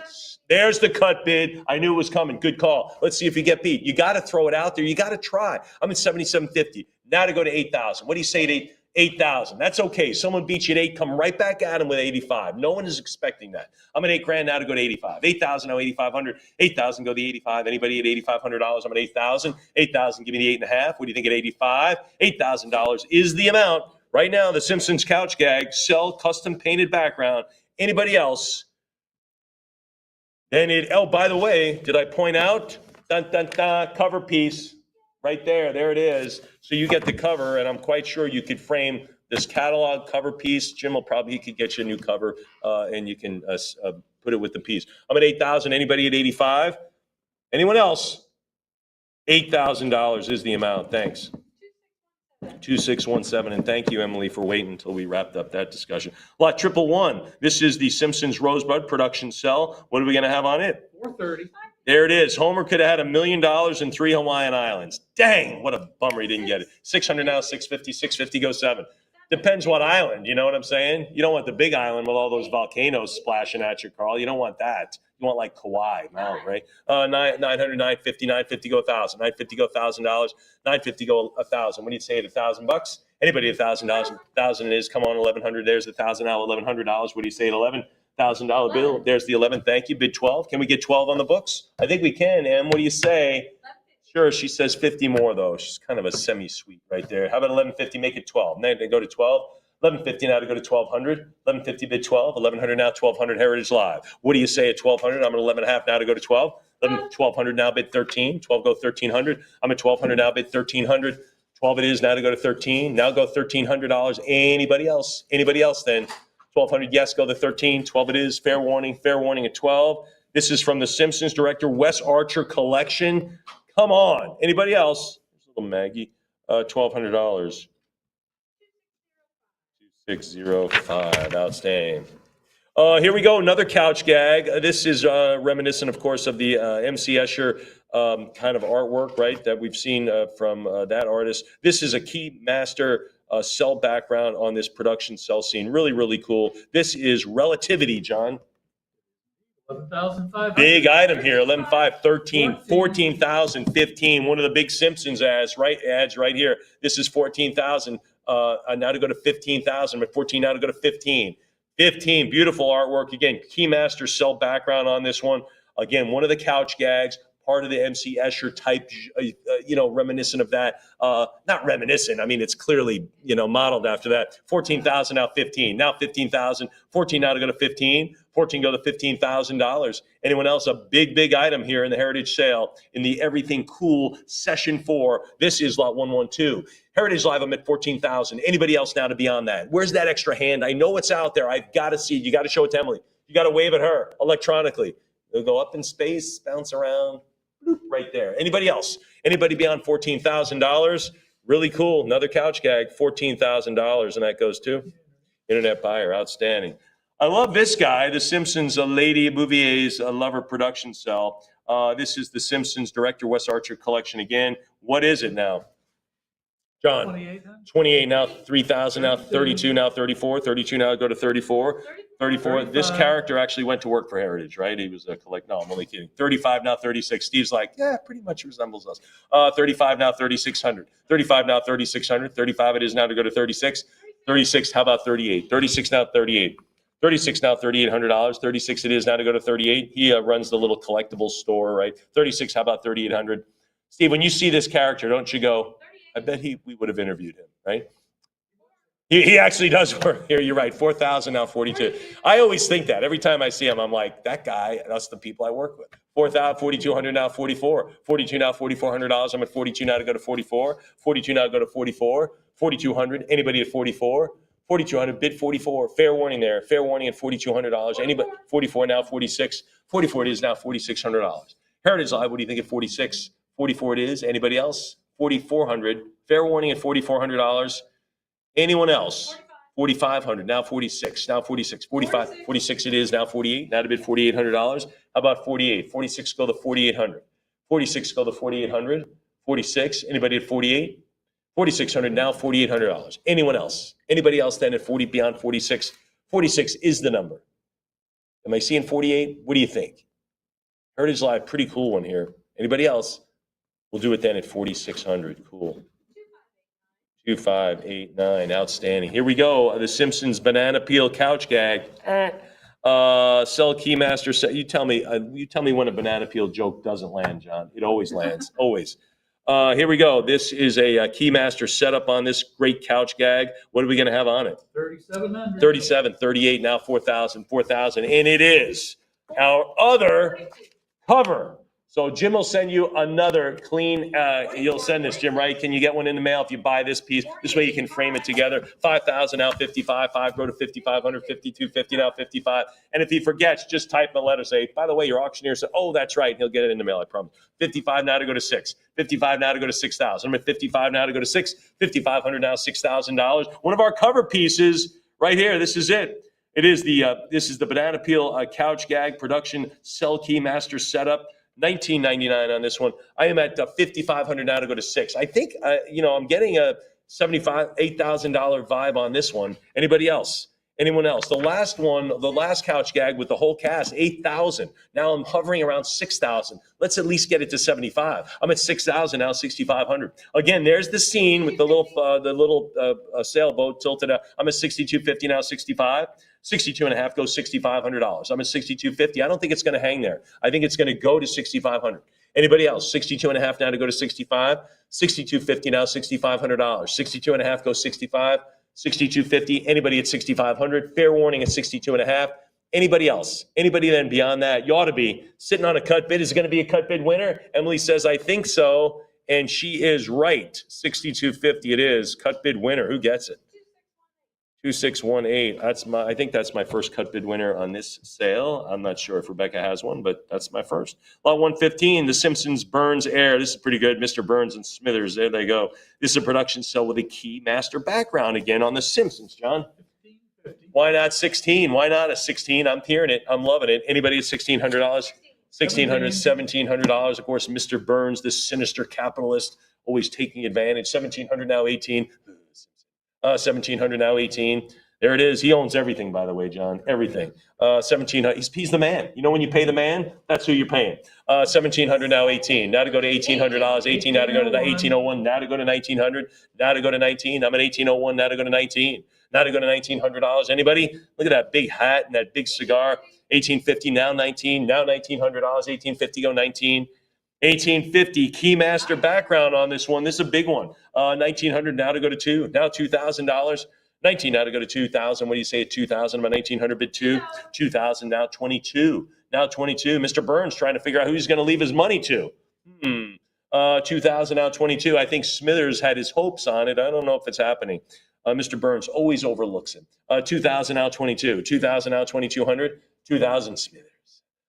There's the cut bid. I knew it was coming. Good call. Let's see if you get beat. You got to throw it out there. You got to try. I'm at 77.50. Now to go to 8,000. What do you say to 8,000? That's okay. Someone beats you at 8. Come right back at him with 85. No one is expecting that. I'm at $8,000 now to go to 85. 8,000 now 8,500. 8,000 go to 85. Anybody at $8,500? I'm at 8,000. 8,000. Give me the 8.5. What do you think at 85? $8,000 is the amount. Right now, the Simpsons couch gag, sell custom painted background. Anybody else? Then oh, by the way, did I point out? Dun, dun, dun, cover piece right there. There it is. So you get the cover, and I'm quite sure you could frame this catalog cover piece. Jim he could get you a new cover, and you can put it with the piece. I'm at 8,000. Anybody at 85? Anyone else? $8,000 is the amount. Thanks. 2617, and thank you, Emily, for waiting until we wrapped up that discussion. Lot 111. This is the Simpsons Rosebud production cell. What are we going to have on it? 430. There it is. Homer could have had $1 million in 3 Hawaiian Islands. Dang, what a bummer he didn't get it. 600 now, 650, 650 goes 7. Depends what island, you know what I'm saying? You don't want the big island with all those volcanoes splashing at you, Carl. You don't want that. You want like Kauai Mountain, right? 900, 950, 950 go 1,000, 950 go $1,000, 950 go 1,000. What do you say at $1,000? Anybody at $1,000? 1,000 it is. Come on, 1,100. There's the 1,000 now, $1,100. What do you say at $11,000 bill? There's the 11. Thank you. Bid 12. Can we get 12 on the books? I think we can. Em, what do you say? Sure. She says 50 more though. She's kind of a semi-sweet right there. How about 1150? Make it 12. Now they go to 12. 1150 now to go to 1,200. 1150 bid 12. 1,100 now 1,200 Heritage Live. What do you say at 1,200? I'm at 11.5 now to go to 12. 1,200 now bid 13. 12 go 1,300. I'm at 1,200 now bid 1,300. 12 it is now to go to 13. Now go $1,300. Anybody else? Anybody else then? 1,200 yes, go to 13. 12 it is. Fair warning at 12. This is from the Simpsons director Wes Archer collection. Come on. Anybody else? There's a little Maggie. $1,200. 2605. Outstanding. Here we go. Another couch gag. This is reminiscent, of course, of the MC Escher kind of artwork, right, that we've seen from that artist. This is a key master cell background on this production cell scene. Really, really cool. This is Relativity, John. 11,500. Big item here. 11,500, 13, 14,000, 15. One of the big Simpsons ads right here. This is 14,000. Now to go to 15,000, but 14 now to go to 15. 15, beautiful artwork. Again, Keymaster cell background on this one. Again, one of the couch gags, part of the MC Escher type, reminiscent of that. Not reminiscent. I mean, it's clearly, modeled after that. 14,000, now 15. Now 15,000. 14 now to go to 15. 14 go to $15,000. Anyone else? A big, big item here in the Heritage Sale in the Everything Cool Session 4. This is lot 112. Heritage Live, I'm at 14,000. Anybody else now to be on that? Where's that extra hand? I know it's out there. I've got to see it. You got to show it to Emily. You got to wave at her electronically. It'll go up in space, bounce around. Bloop, right there. Anybody else? Anybody beyond $14,000? Really cool. Another couch gag, $14,000, and that goes to internet buyer. Outstanding. I love this guy, The Simpsons, Lady Bouvier's Lover production cell. This is The Simpsons Director Wes Archer collection again. What is it now? John, 2,800. 28 now, 3,000 now, 32 now, 34, 32 now, go to 34, 34. This 35. character actually went to work for Heritage, right? He was a no, I'm only kidding. 35 now, 36. Steve's like, yeah, pretty much resembles us. 35 now, 3,600. 35 now, 3,600. 35 it is now to go to 36. 36, how about 38? 36 now, 38. 36 now, $3,800. 36 it is now to go to 38. He runs the little collectibles store, right? 36, how about 3,800? Steve, when you see this character, don't you go, I bet we would have interviewed him, right? He actually does work here. You're right. 4,000 now, 42. I always think that every time I see him, I'm like, that guy. That's the people I work with. 4,000, 4,200 now, 44. 42 now, $4,400. I'm at 42 now to go to 44. 42 now to go to 44. 4,200. Anybody at 44? 4,200. Bid 44. Fair warning there. Fair warning at $4,200. Anybody? 44 now, 46. 44 it is now, $4,600. Heritage Live. What do you think at 46? 44 it is. Anybody else? 4,400. Fair warning at $4,400. Anyone else? 4,500. Now 46. Now 46. 45. 46 it is. Now 48. Now to bid $4,800. How about 48? 46 go to 4,800. 46 go to 4,800. 46. Anybody at 48? 4,600. Now $4,800. Anyone else? Anybody else then at 40 beyond 46? 46 is the number. Am I seeing 48? What do you think? Heritage Live, pretty cool one here. Anybody else? We'll do it then at 4,600. Cool. 2589. Outstanding. Here we go. The Simpsons banana peel couch gag. Sell Keymaster. You tell me when a banana peel joke doesn't land, John. It always lands. Always. Here we go. This is a Keymaster setup on this great couch gag. What are we going to have on it? 3,700. 37, 38, now 4,000, 4,000. And it is our other cover. So Jim will send you another clean, you'll send this, Jim, right? Can you get one in the mail if you buy this piece? This way you can frame it together. 5,000 now 55, 5 go to 5,500, 52.50 now 55. And if he forgets, just type in a letter, say, by the way, your auctioneer said, oh, that's right. And he'll get it in the mail, I promise. 55 now to go to 6. 55 now to go to 6,000. I'm at 55 now to go to 6. 5,500 now, $6,000. One of our cover pieces right here. This is it. It is this is the banana peel couch gag production cell Keymaster setup. $19.99 on this one. I am at $5,500 now to go to 6. I think I'm getting a $8,000 vibe on this one. Anybody else? Anyone else? The last one, the last couch gag with the whole cast, 8,000. Now I'm hovering around 6,000. Let's at least get it to 75. I'm at 6,000 now, 6,500. Again, there's the scene with the little sailboat tilted up. I'm at 62.50 now, 65. 62 and a half goes $6,500. I'm at 62.50. I don't think it's going to hang there. I think it's going to go to 6,500. Anybody else? 62 and a half now to go to 65. 62.50 now, $6,500. 62 and a half goes 65. 62.50. Anybody at 6,500. Fair warning at 62 and a half. Anybody else? Anybody then beyond that? You ought to be sitting on a cut bid. Is it going to be a cut bid winner? Emily says, I think so. And she is right. 62.50 it is. Cut bid winner. Who gets it? 2618. I think that's my first cut bid winner on this sale. I'm not sure if Rebecca has one, but that's my first. Lot 115, The Simpsons Burns Air. This is pretty good. Mr. Burns and Smithers. There they go. This is a production cell with a Keymaster background again on The Simpsons, John. 1,550. Why not 16? Why not a 16? I'm hearing it. I'm loving it. Anybody at $1,600? $1,600, $1,700. Of course, Mr. Burns, this sinister capitalist, always taking advantage. 1,700 now 18. 1,700 now 18. There it is. He owns everything, by the way, John. Everything. 1,700. He's the man. You know when you pay the man, that's who you're paying. 1,700 now 18. Now to go to $1,800. 18 now to go to 1801. Now to go to 1,900. Now to go to 19. I'm at 1801. Now to go to 19. Now to go to $1,900. Anybody? Look at that big hat and that big cigar. 1,850 now 19. Now $1,900. 1,850 go 19. 1,850 Keymaster background on this one. This is a big one. 1,900 now to go to 2. Now $2,000. 19 now to go to 2,000. What do you say at 2,000? About 1,900 bid 2. 2,000 now 22. Now 22. Mr. Burns trying to figure out who he's going to leave his money to. 2,000 now 22. I think Smithers had his hopes on it. I don't know if it's happening. Mr. Burns always overlooks him. 2,000 now 22. 2,000 now 2,200. 2,000 Smithers.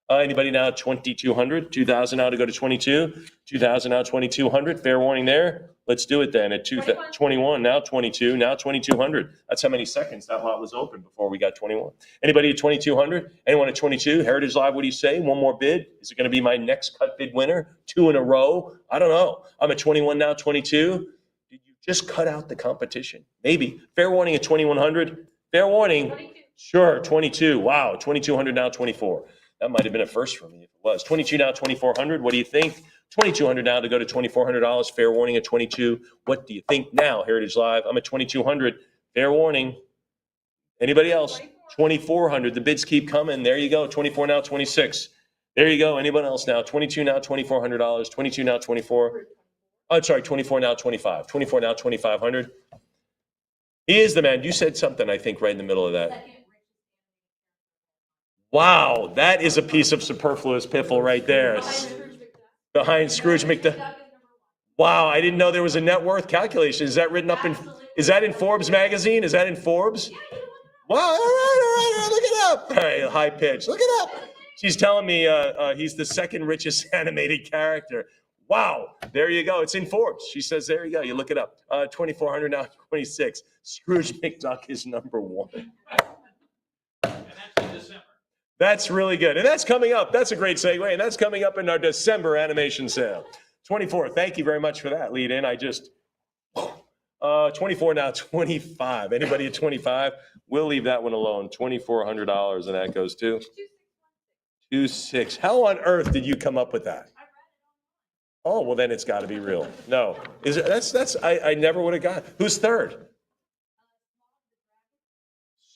Anybody now 2,200? 2,000 now to go to 22. 2,000 now 2,200. Fair warning there. Let's do it then at 21, now 22, now 2,200. That's how many seconds that lot was open before we got 21. Anybody at 2,200? Anyone at 22? Heritage Live, what do you say? One more bid? Is it going to be my next cut bid winner? 2 in a row? I don't know. I'm at 21 now, 22. Did you just cut out the competition? Maybe. Fair warning at 2,100. Fair warning. 22. Sure, 22. Wow, 2,200 now 24. That might have been a first for me if it was. 22 now 2,400. What do you think? 2,200 now to go to $2,400. Fair warning at 22. What do you think now, Heritage Live? I'm at 2,200. Fair warning. Anybody else? 2,400. The bids keep coming. There you go. 24 now 26. There you go. Anyone else now? 22 now $2,400. 22 now 24. Oh, I'm sorry, 24 now 25. 24 now 2,500. He is the man. You said something, I think, right in the middle of that. Wow, that is a piece of superfluous piffle right there. Behind Scrooge McDuck. Wow, I didn't know there was a net worth calculation. Is that written up in, is that in Forbes magazine? Is that in Forbes? Wow, all right, look it up. All right, high pitch, look it up. She's telling me he's the second richest animated character. Wow, there you go. It's in Forbes. She says, there you go. You look it up. 2,400 now, 26. Scrooge McDuck is number 1. And that's in December. That's really good. And that's coming up. That's a great segue. And that's coming up in our December animation sale. 24. Thank you very much for that lead in. I just, 24 now, 25. Anybody at 25? We'll leave that one alone. $2,400. And that goes to 2,600. How on earth did you come up with that? Oh, well, then it's got to be real. No. Is it, that's I never would have got. Who's third?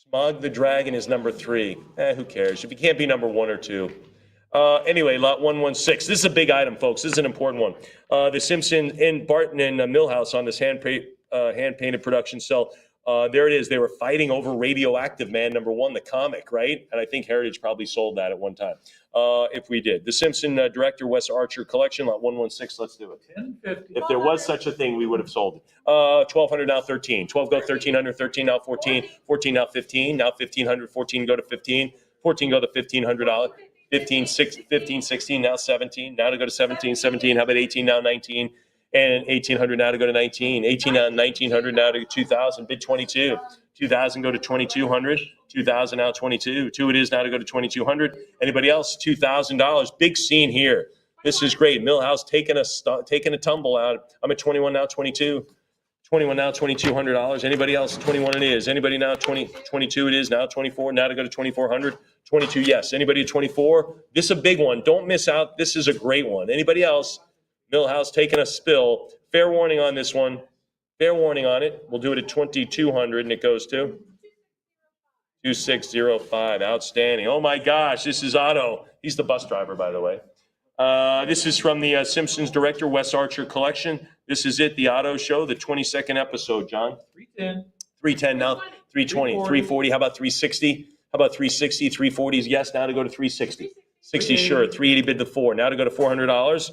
Smog the Dragon is number 3. Who cares? If you can't be number 1 or 2. Anyway, lot 116. This is a big item, folks. This is an important one. The Simpsons in Barton and Millhouse on this hand-painted production cell. There it is. They were fighting over Radioactive Man, number 1, the comic, right? And I think Heritage probably sold that at one time. If we did. The Simpson director, Wes Archer collection, lot 116. Let's do it. 1050. If there was such a thing, we would have sold it. 1,200 now 13. 12 go 1,300. 13 now 14. 14 now 15. Now 1,500. 14 go to 15. 14 go to $1,500. 15, 16 now 17. Now to go to 17. 17. How about 18 now 19? And 1,800 now to go to 19. 18 now 1,900 now to 2,000. Bid 22. 2,000 go to 2,200. 2,000 now 22. 2 it is now to go to 2,200. Anybody else? $2,000. Big scene here. This is great. Millhouse taking a tumble out. I'm at 21 now 22. 21 now $2,200. Anybody else? 21 it is. Anybody now? 22 it is now. 24 now to go to 2,400. 22 yes. Anybody at 24? This is a big one. Don't miss out. This is a great one. Anybody else? Millhouse taking a spill. Fair warning on this one. Fair warning on it. We'll do it at 2,200 and it goes to 2,605. Outstanding. Oh my gosh, this is Otto. He's the bus driver, by the way. This is from the Simpsons director, Wes Archer collection. This is it, the Otto show, the 22nd episode, John. 310. 310 now, 320, 340. How about 360? How about 360? 340s, yes, now to go to 360. 60, sure. 380 bid the 4. Now to go to $400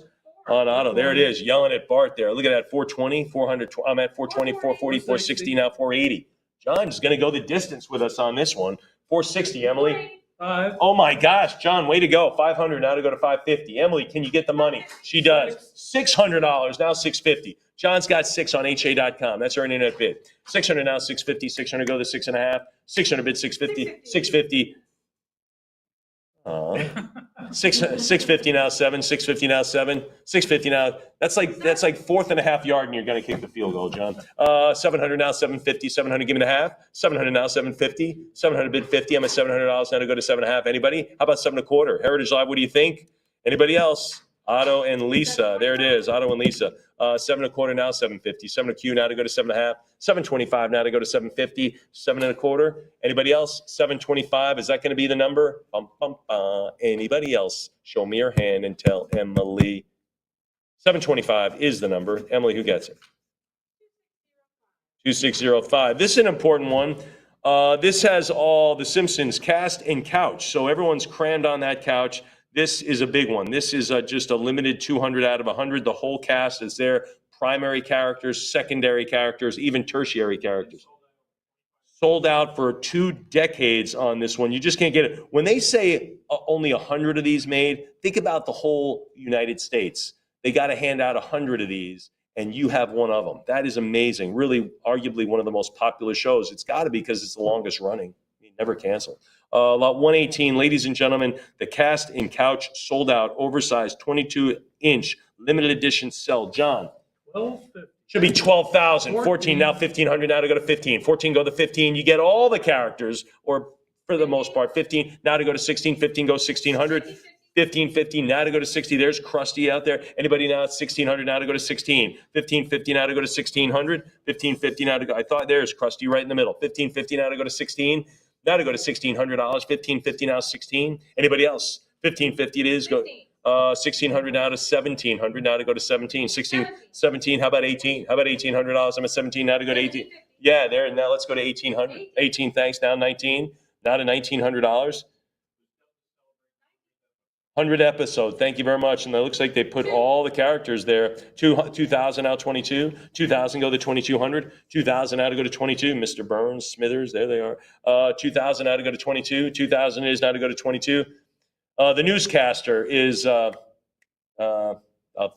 on Otto. There it is, yelling at Bart there. Look at that, 420, 400. I'm at 420, 440, 460, now 480. John's going to go the distance with us on this one. 460, Emily. 5. Oh my gosh, John, way to go. 500 now to go to 550. Emily, can you get the money? She does. $600 now 650. John's got 6 on HA.com. That's our internet bid. 600 now 650. 600 go to 6.5. 600 bid 650. 650. 650 now 7. 650 now 7. 650 now. That's like fourth and a half yard, and you're going to kick the field goal, John. 700 now 750. 700 give me the half. 700 now 750. 700 bid 50. I'm at $700 now to go to 7.5. Anybody? How about 7.25? Heritage Live. What do you think? Anybody else? Otto and Lisa. There it is. Otto and Lisa. 7.25 now 750. 7.25 now to go to 7.5. 7.25 now to go to 750. 7.25. Anybody else? 7.25. Is that going to be the number? Anybody else? Show me your hand and tell Emily. 7.25 is the number. Emily, who gets it? 2605. This is an important one. This has all the Simpsons cast and couch. So everyone's crammed on that couch. This is a big one. This is just a limited 200 out of 100. The whole cast is there. Primary characters, secondary characters, even tertiary characters. Sold out for 2 decades on this one. You just can't get it. When they say only 100 of these made, think about the whole United States. They got to hand out 100 of these, and you have one of them. That is amazing. Really, arguably one of the most popular shows. It's got to be because it's the longest running. Never cancel. Lot 118, ladies and gentlemen, the Cast and Couch sold out, oversized 22-inch limited edition cell. John, 1250. should be 12,000. 14, now 1,500, now to go to 15. 14, go to 15. You get all the characters, or for the most part, 15, now to go to 16. 15, go 1,600. 1550 now to go to 60. There's Krusty out there. Anybody now at 1,600 now to go to 16. 1550 now to go to 1,600. 1550 now to go. I thought there's Krusty right in the middle. 1550 now to go to 16. Now to go to $1,600. 1550 now 16. Anybody else? 1550 it is. Go 1,600 now to 1,700. Now to go to 17. 16, 17. How about 18? How about $1,800? I'm at 17 now to go to 18. Yeah, there. Now let's go to 1,800. 18. Thanks. Now 19. Now to $1,900. 100 episode. Thank you very much. And it looks like they put all the characters there. 2,000 now 22. 2,000 go to 2,200. 2,000 now to go to 22. Mr. Burns, Smithers, there they are. 2,000 now to go to 22. 2,000 is now to go to 22. The newscaster is, I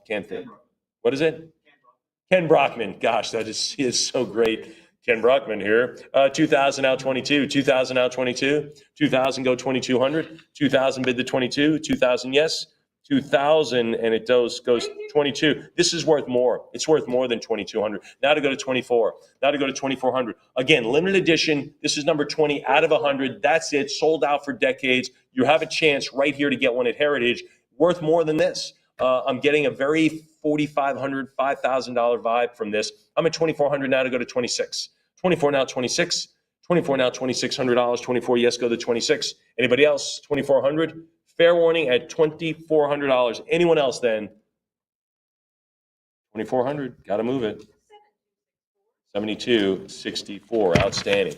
can't think. What is it? Ken Brockman. Gosh, that is so great. Ken Brockman here. 2,000 out 22. 2,000 out 22. 2,000 go 2,200. 2,000 bid the 22. 2,000 yes. 2,000 and it goes 22. This is worth more. It's worth more than 2,200. Now to go to 24. Now to go to 2,400. Again, limited edition. This is number 20 out of 100. That's it. Sold out for decades. You have a chance right here to get one at Heritage. Worth more than this. I'm getting a very $4,500, $5,000 vibe from this. I'm at 2,400 now to go to 26. 24 now 26. 24 now $2,600. 24 yes go to 26. Anybody else? 2,400. Fair warning at $2,400. Anyone else then? 2,400. Got to move it. 72.64. Outstanding.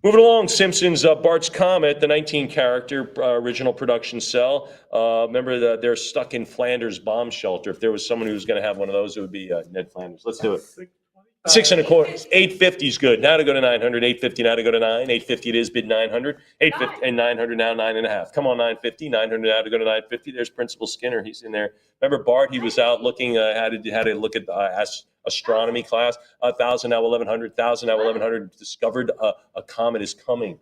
Moving along, Simpsons, Bart's Comet, the 19-character original production cell. Remember, they're stuck in Flanders bomb shelter. If there was someone who was going to have one of those, it would be Ned Flanders. Let's do it. 6.25. 850 is good. Now to go to 900. 850 now to go to 9. 850 it is. Bid 900. 850 and 900 now 9.5. Come on, 950. 900 now to go to 950. There's Principal Skinner. He's in there. Remember Bart? He was out looking had to look at astronomy class. 1,000 now 1,100. 1,000 now 1,100. Discovered a comet is coming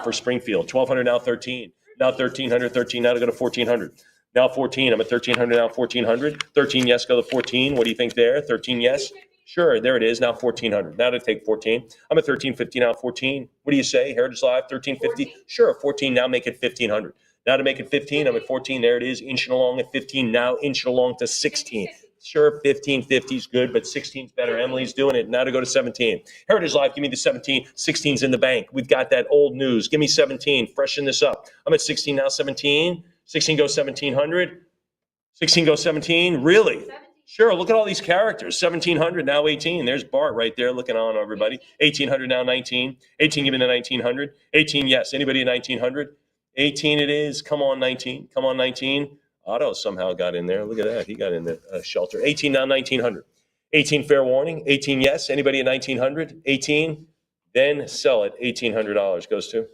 for Springfield. 1,200 now 13. Now 1,300. 13 now to go to 1,400. Now 14. I'm at 1,300 now 1,400. 13 yes go to 14. What do you think there? 13 yes. Sure, there it is. Now 1,400. Now to take 14. I'm at 1,350 now 14. What do you say? Heritage Live 1,350. Sure, 14. Now make it 1,500. Now to make it 15. I'm at 14. There it is. Inching along at 15. Now inching along to 16. Sure, 1550 is good, but 16 is better. Emily's doing it. Now to go to 17. Heritage Live, give me the 17. 16's in the bank. We've got that old news. Give me 17. Freshen this up. I'm at 16 now 17. 16 goes 1,700. 16 goes 17. Really? Sure, look at all these characters. 1,700, now 18. There's Bart right there looking on everybody. 1,800, now 19. 18, give me the 1,900. 18, yes. Anybody at 1,900? 18 it is. Come on, 19. Come on, 19. Otto somehow got in there. Look at that. He got in the shelter. 18, now 1,900. 18, fair warning. 18, yes. Anybody at 1,900? 18, then sell it. $1,800 goes to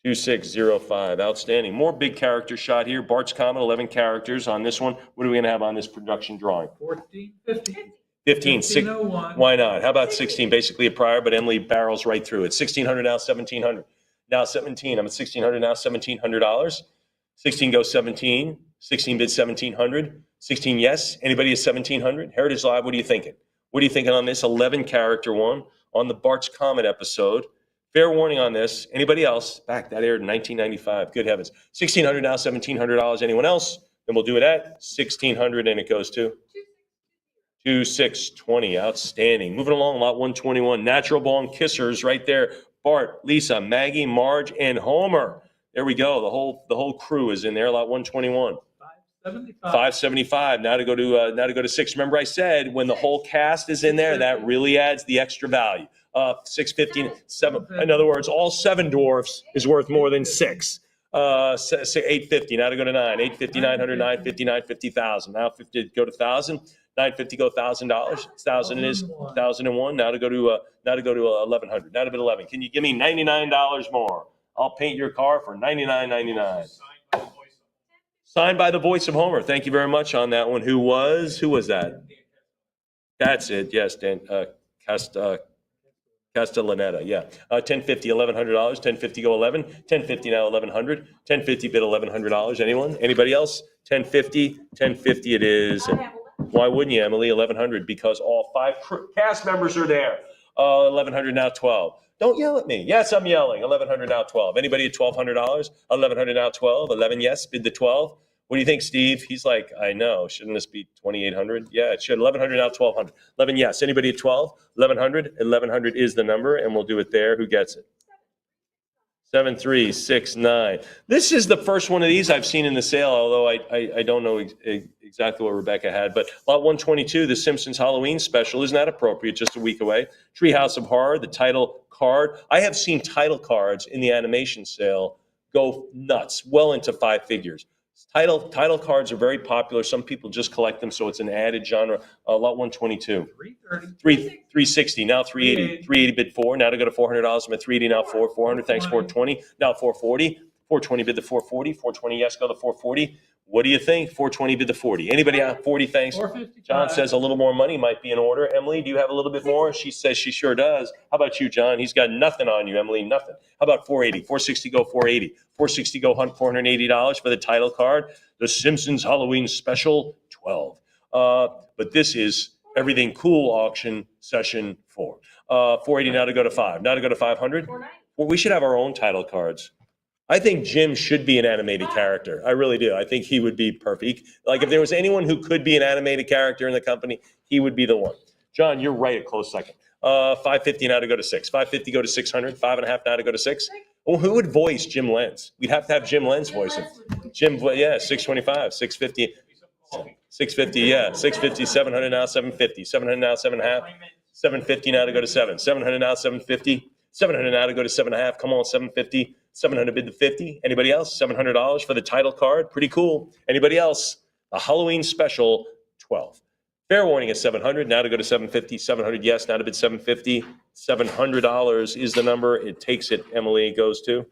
2605. Outstanding. More big character shot here. Bart's Comet, 11 characters on this one. What are we going to have on this production drawing? 1450. 15. 1501. Why not? How about 16? Basically a prior, but Emily barrels right through it. 1,600 now, 1,700. Now 17. I'm at 1,600 now, $1,700. 16 goes 17. 16 bid 1,700. 16 yes. Anybody at 1,700? Heritage Live, what are you thinking? What are you thinking on this 11 character one on the Bart's Comet episode? Fair warning on this. Anybody else? Back, that aired in 1995. Good heavens. 1,600 now, $1,700. Anyone else? Then we'll do it at 1,600 and it goes to 2620. Outstanding. Moving along, lot 121. Natural Born Kissers right there. Bart, Lisa, Maggie, Marge, and Homer. There we go. The whole crew is in there. Lot 121. 575. Now to go to 6. Remember I said when the whole cast is in there, that really adds the extra value. 650, 7. In other words, all 7 dwarfs is worth more than 6. 850. Now to go to 9. 850, 900, 950, 950,000. Now 50, go to 1,000. 950 go $1,000. 1,000 it is. 1,001. Now to go to 1,100. Now to bid 11. Can you give me $99 more? I'll paint your car for $99.99. Signed by the voice of Homer. Thank you very much on that one. Who was that? That's it. Yes, Dan Castellaneta. Yeah. 1050, $1,100. 1050 go 11. 1050 now 1,100. 1050 bid $1,100. Anyone? Anybody else? 1050. 1050 it is. Why wouldn't you, Emily? 1,100 because all 5 cast members are there. 1,100 now 12. Don't yell at me. Yes, I'm yelling. 1,100 now 12. Anybody at $1,200? 1,100 now 12. 11 yes. Bid the 12. What do you think, Steve? He's like, I know. Shouldn't this be 2,800? Yeah, it should. 1,100 now 1,200. 11 yes. Anybody at 12? 1,100. 1,100 is the number, and we'll do it there. Who gets it? 7369. This is the first one of these I've seen in the sale, although I don't know exactly what Rebecca had. But lot 122, the Simpsons Halloween special, isn't that appropriate? Just a week away. Treehouse of Horror, the title card. I have seen title cards in the animation sale go nuts, well into 5 figures. Title cards are very popular. Some people just collect them, so it's an added genre. Lot 122. 360, now 380. 380 bid 4. Now to go to $400. I'm at 380 now 400. Thanks 420. Now 440. 420 bid the 440. 420 yes go to 440. What do you think? 420 bid the 40. Anybody out? 40 thanks. John says a little more money might be in order. Emily, do you have a little bit more? She says she sure does. How about you, John? He's got nothing on you, Emily, nothing. How about 480? 460 go 480. 460 go $480 for the title card. The Simpsons Halloween Special 12. But this is Everything Cool Auction Session 4. 480 now to go to 5. Now to go to 500. Well, we should have our own title cards. I think Jim should be an animated character. I really do. I think he would be perfect. Like if there was anyone who could be an animated character in the company, he would be the one. John, you're right, a close second. 550 now to go to 6. 550 go to 600. 5.5 now to go to 6. Well, who would voice Jim Lenz? We'd have to have Jim Lenz voice him. Yeah, 625, 650, 650, yeah, 650, 700 now, 750, 700 now, 7.5, 750 now to go to 7, 700 now, 750, 700 now to go to 7.5. Come on, 750. 700 bid the 50. Anybody else? $700 for the title card. Pretty cool. Anybody else? A Halloween special 12. Fair warning is 700. Now to go to 750. 700 yes. Now to bid 750. $700 is the number. It takes it. Emily goes to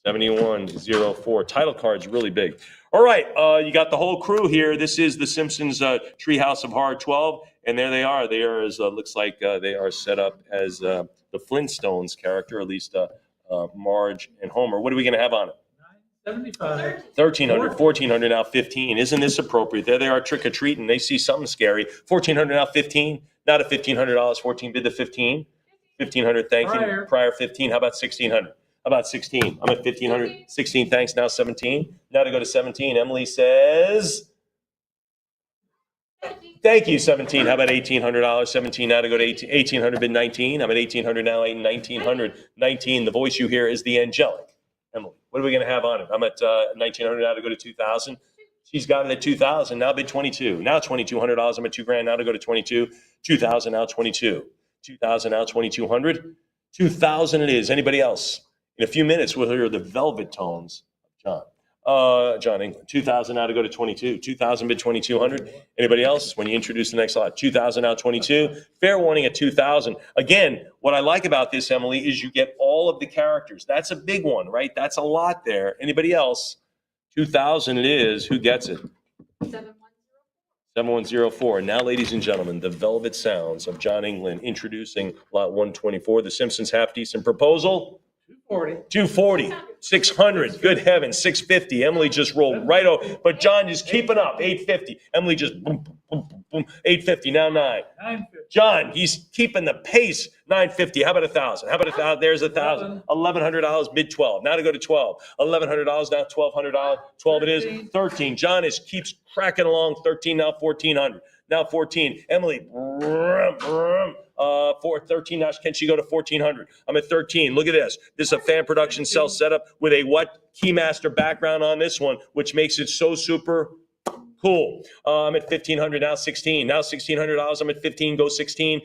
7104. Title card's really big. All right. You got the whole crew here. This is the Simpsons Treehouse of Horror 12. And there they are. They are as looks like they are set up as the Flintstones character, at least Marge and Homer. What are we going to have on it? 975. 1,300, 1,400 now 15. Isn't this appropriate? There they are trick or treating. They see something scary. 1,400 now 15. Now to $1,500. 14 bid the 15. 1,500. Thank you. Prior 15. How about 1,600? How about 16? I'm at 1,500. 16. Thanks. Now 17. Now to go to 17. Emily says. Thank you, 17. How about $1,800? 17 now to go to 1,800 bid 19. I'm at 1,800 now, 1,900. 19. The voice you hear is the angelic. Emily, what are we going to have on it? I'm at 1,900 now to go to 2,000. She's got it at 2,000. Now bid 22. Now $2,200. I'm at $2,000 now to go to 22. 2,000 now 22. 2,000 now 2,200. 2,000 it is. Anybody else? In a few minutes, we'll hear the velvet tones of John. John England, 2,000 now to go to 22. 2,000 bid 2,200. Anybody else? When you introduce the next lot, 2,000 now 22. Fair warning at 2,000. Again, what I like about this, Emily, is you get all of the characters. That's a big one, right? That's a lot there. Anybody else? 2,000 it is. Who gets it? 7104. Now, ladies and gentlemen, the velvet sounds of John England introducing lot 124, the Simpsons Half Decent Proposal. 240, 600, good heavens, 650. Emily just rolled right over, but John is keeping up, 850. Emily just boom, boom, boom, boom, 850, now 9. 950. John, he's keeping the pace, 950. How about 1,000? How about 1,000? There's 1,000. $1,100, bid 12. Now to go to 12. $1,100, now $1,200. 12 it is. 13. John keeps cracking along. 13, now 1,400. Now 14. Emily, 13 now. Can she go to 1,400? I'm at 13. Look at this. This is a fan production cell setup with a Keymaster background on this one, which makes it so super cool. I'm at 1,500 now. 16. Now $1,600. I'm at 15. Go 16.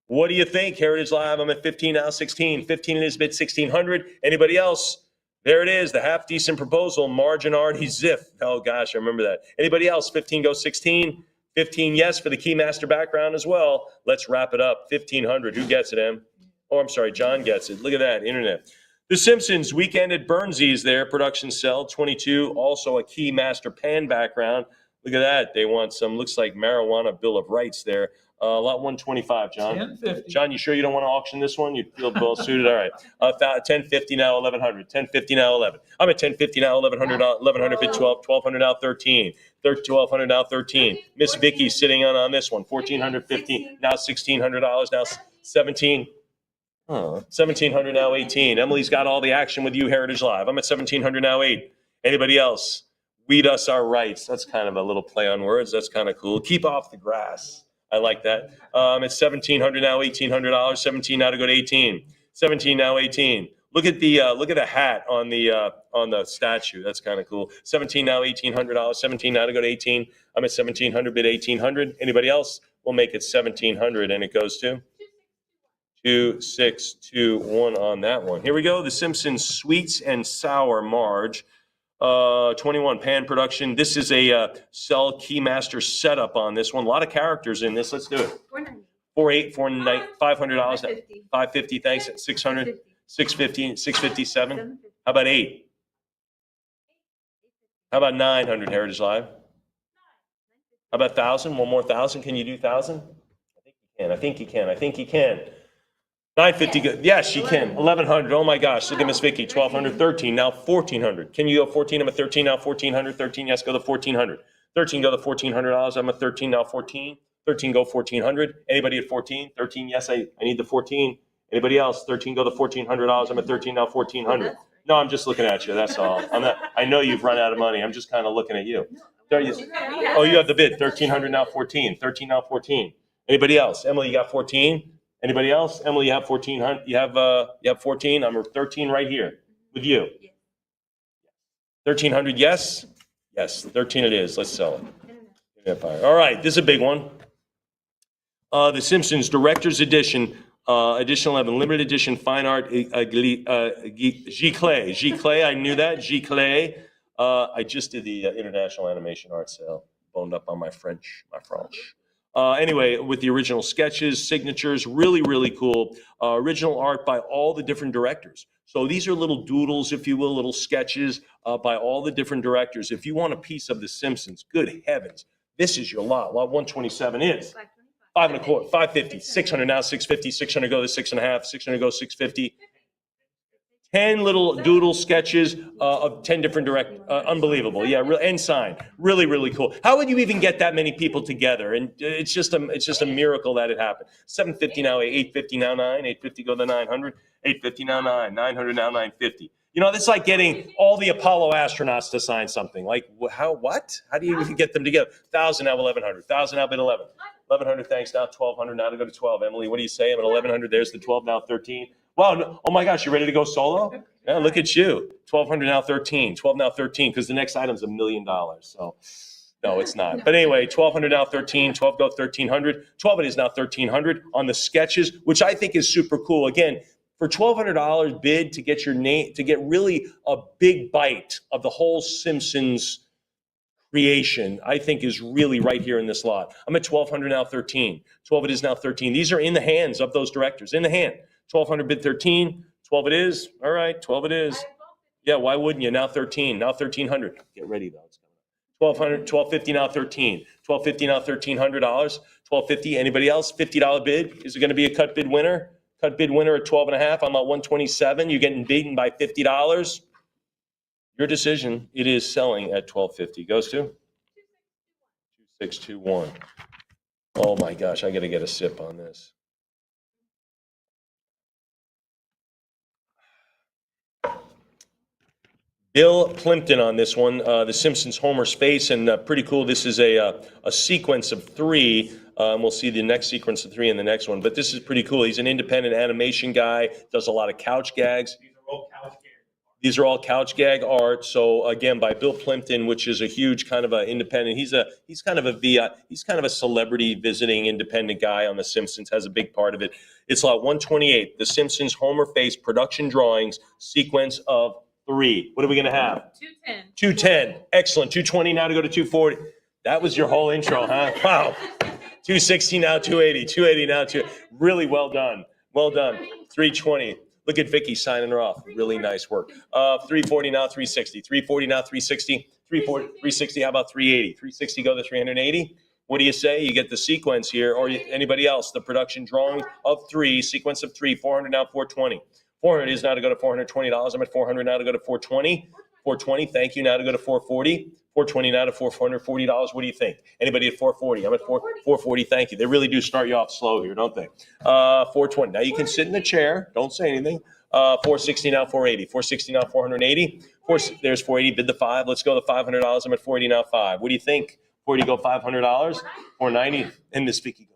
What do you think? Heritage Live. I'm at 15 now. 16. 15 is bid 1,600. Anybody else? There it is. The Half Decent Proposal. Marge and Artie Ziff. Oh gosh, I remember that. Anybody else? 15 go 16. 15 yes for the Keymaster background as well. Let's wrap it up. 1,500. Who gets it, Em? Oh, I'm sorry. John gets it. Look at that. Internet. The Simpsons, Weekend at Burnsies there. Production cell 22. Also a Keymaster pan background. Look at that. They want some, looks like marijuana Bill of Rights there. Lot 125, John. 1050. John, you sure you don't want to auction this one? You feel well suited? All right. 1050 now, 1100. 1050 now, 11. I'm at 1050 now, 1100, 1100 bid 12, 1200 now, 13. 1200 now, 13. Miss Vicky's sitting on this one. 1415 now, $1,600 now, 17. 1700 now, 18. Emily's got all the action with you, Heritage Live. I'm at 1700 now, 8. Anybody else? Weed us our rights. That's kind of a little play on words. That's kind of cool. Keep off the grass. I like that. It's 1700 now, $1,800. 17 now to go to 18. 17 now, 18. Look at the hat on the statue. That's kind of cool. 17 now, $1,800. 17 now to go to 18. I'm at 1700 bid 1800. Anybody else? We'll make it 1700 and it goes to 2621 on that one. Here we go. The Simpsons Sweets and Sour Marge. 21 pan production. This is a cell Keymaster setup on this one. A lot of characters in this. Let's do it. 48, 49, $500. 550. Thanks. 600, 650, 657. How about 8? How about 900? Heritage Live. How about 1,000? One more 1,000. Can you do 1,000? I think you can. I think you can. 950 good. Yes, she can. 1,100. Oh my gosh. Look at Miss Vicky. 1,200. 13. Now 1,400. Can you go 14? I'm at 13 now. 1,400. 13. Yes, go to 1,400. 13. Go to $1,400. I'm at 13 now. 14. 13. Go 1,400. Anybody at 14? 13. Yes, I need the 14. Anybody else? 13. Go to $1,400. I'm at 13 now. 1,400. No, I'm just looking at you. That's all. I know you've run out of money. I'm just kind of looking at you. Oh, you have the bid. 1,300 now. 14. 13 now. 14. Anybody else? Emily, you got 14? Anybody else? Emily, you have 1,400. You have 14. I'm 13 right here with you. 1,300. Yes. Yes. 13 it is. Let's sell it. All right. This is a big one. The Simpsons Director's Edition, Edition 11, limited edition fine art. Giclée. Giclée. I knew that. Giclée. I just did the International Animation Art Sale. Boned up on my French. Anyway, with the original sketches, signatures, really, really cool. Original art by all the different directors. So these are little doodles, if you will, little sketches by all the different directors. If you want a piece of The Simpsons, good heavens, this is your lot. Lot 127 is 525, 550, 600 now, 650, 600 go to 6.5, 600 go 650. 10 little doodle sketches of 10 different unbelievable. Yeah, and sign. Really, really cool. How would you even get that many people together? And it's just a miracle that it happened. 750 now, 850 now, 9, 850 go to 900, 850 now, 9, 900 now, 950. You know, it's like getting all the Apollo astronauts to sign something. Like, what? How do you even get them together? 1,000 now, 1,100. 1,000 now, bid 11. 1,100, thanks, now 1,200 now to go to 12. Emily, what do you say? I'm at 1,100, there's the 12, now 13. Wow, oh my gosh, you ready to go solo? Yeah, look at you. 1,200 now, 13. 12 now, 13, because the next item's $1 million. So, no, it's not. But anyway, 1,200 now, 13. 12 go 1,300. 12 it is now 1,300 on the sketches, which I think is super cool. Again, for $1,200 bid to get your name, to get really a big bite of the whole Simpsons creation, I think is really right here in this lot. I'm at 1,200 now, 13. 12 it is now 13. These are in the hands of those directors, in the hand. 1,200 bid 13. 12 it is. All right, 12 it is. Yeah, why wouldn't you? Now 13. Now 1,300. Get ready though. 1,200, 1,250 now 13. 1,250 now $1,300. 1,250. Anybody else? $50 bid. Is it going to be a cut bid winner? Cut bid winner at 12.5. I'm at 127. You're getting beaten by $50. Your decision. It is selling at 1,250. Goes to 2621. Oh my gosh, I got to get a sip on this. Bill Plimpton on this one, The Simpsons Homer Space, and pretty cool. This is a sequence of 3. We'll see the next sequence of 3 in the next one, but this is pretty cool. He's an independent animation guy, does a lot of couch gags. These are all couch gag art. So again, by Bill Plimpton, which is a huge kind of a independent. He's kind of a celebrity visiting independent guy on The Simpsons. Has a big part of it. It's lot 128, The Simpsons Homer Face production drawings sequence of 3. What are we going to have? 210. 210. Excellent. 220 now to go to 240. That was your whole intro, huh? Wow. 260 now 280, 280 now 2. Really well done. Well done. 320. Look at Vicky signing her off. Really nice work. 340 now 360. 340 now 360. 340, 360. How about 380? 360 go to 380. What do you say? You get the sequence here, or anybody else? The production drawing of 3, sequence of 3. 400 now 420. 400 is now to go to $420. I'm at 400 now to go to 420. 420. Thank you. Now to go to 440. 420 now to $440. What do you think? Anybody at 440? I'm at 440. Thank you. They really do start you off slow here, don't they? 420. Now you can sit in the chair. Don't say anything. 460 now 480. 460 now 480. There's 480. Bid the 5. Let's go to $500. I'm at 480 now 5. What do you think? 480 go $500. 490. And this Vicky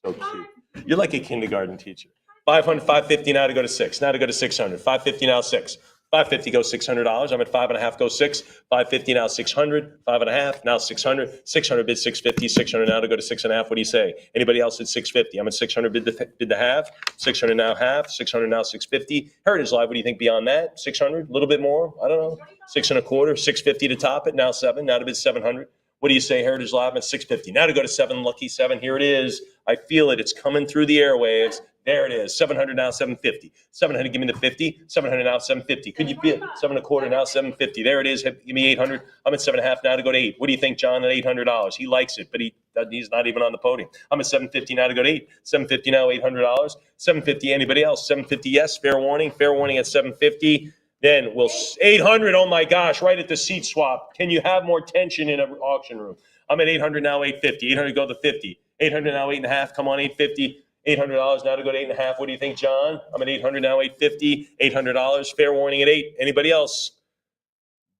goes. So cute. You're like a kindergarten teacher. 500. 550 now to go to 6. Now to go to 600. 550 now 6. 550 goes $600. I'm at 5.5 goes 6. 550 now 600. 5.5 now 600. 600 bid 650. 600 now to go to 6.5. What do you say? Anybody else at 650? I'm at 600 bid the half. 600 now half. 600 now 650. Heritage Live. What do you think beyond that? 600. A little bit more. I don't know. 6.25. 650 to top it. Now 7. Now to bid 700. What do you say, Heritage Live? At 650. Now to go to 7. Lucky 7. Here it is. I feel it. It's coming through the airwaves. There it is. 700 now 750. 700. Give me the 50. 700 now 750. Could you feel it? 7.25 now 750. There it is. Give me 800. I'm at 7.5 now to go to 8. What do you think, John? At $800. He likes it, but he's not even on the podium. I'm at 750 now to go to 8. 750 now $800. 750. Anybody else? 750. Yes. Fair warning. Fair warning at 750. Then we'll 800. Oh my gosh! Right at the seat swap. Can you have more tension in an auction room? I'm at 800 now 850. 800 go to 50. 800 now 8.5. Come on 850. $800 now to go to 8.5. What do you think, John? I'm at 800 now 850. $800. Fair warning at 8. Anybody else?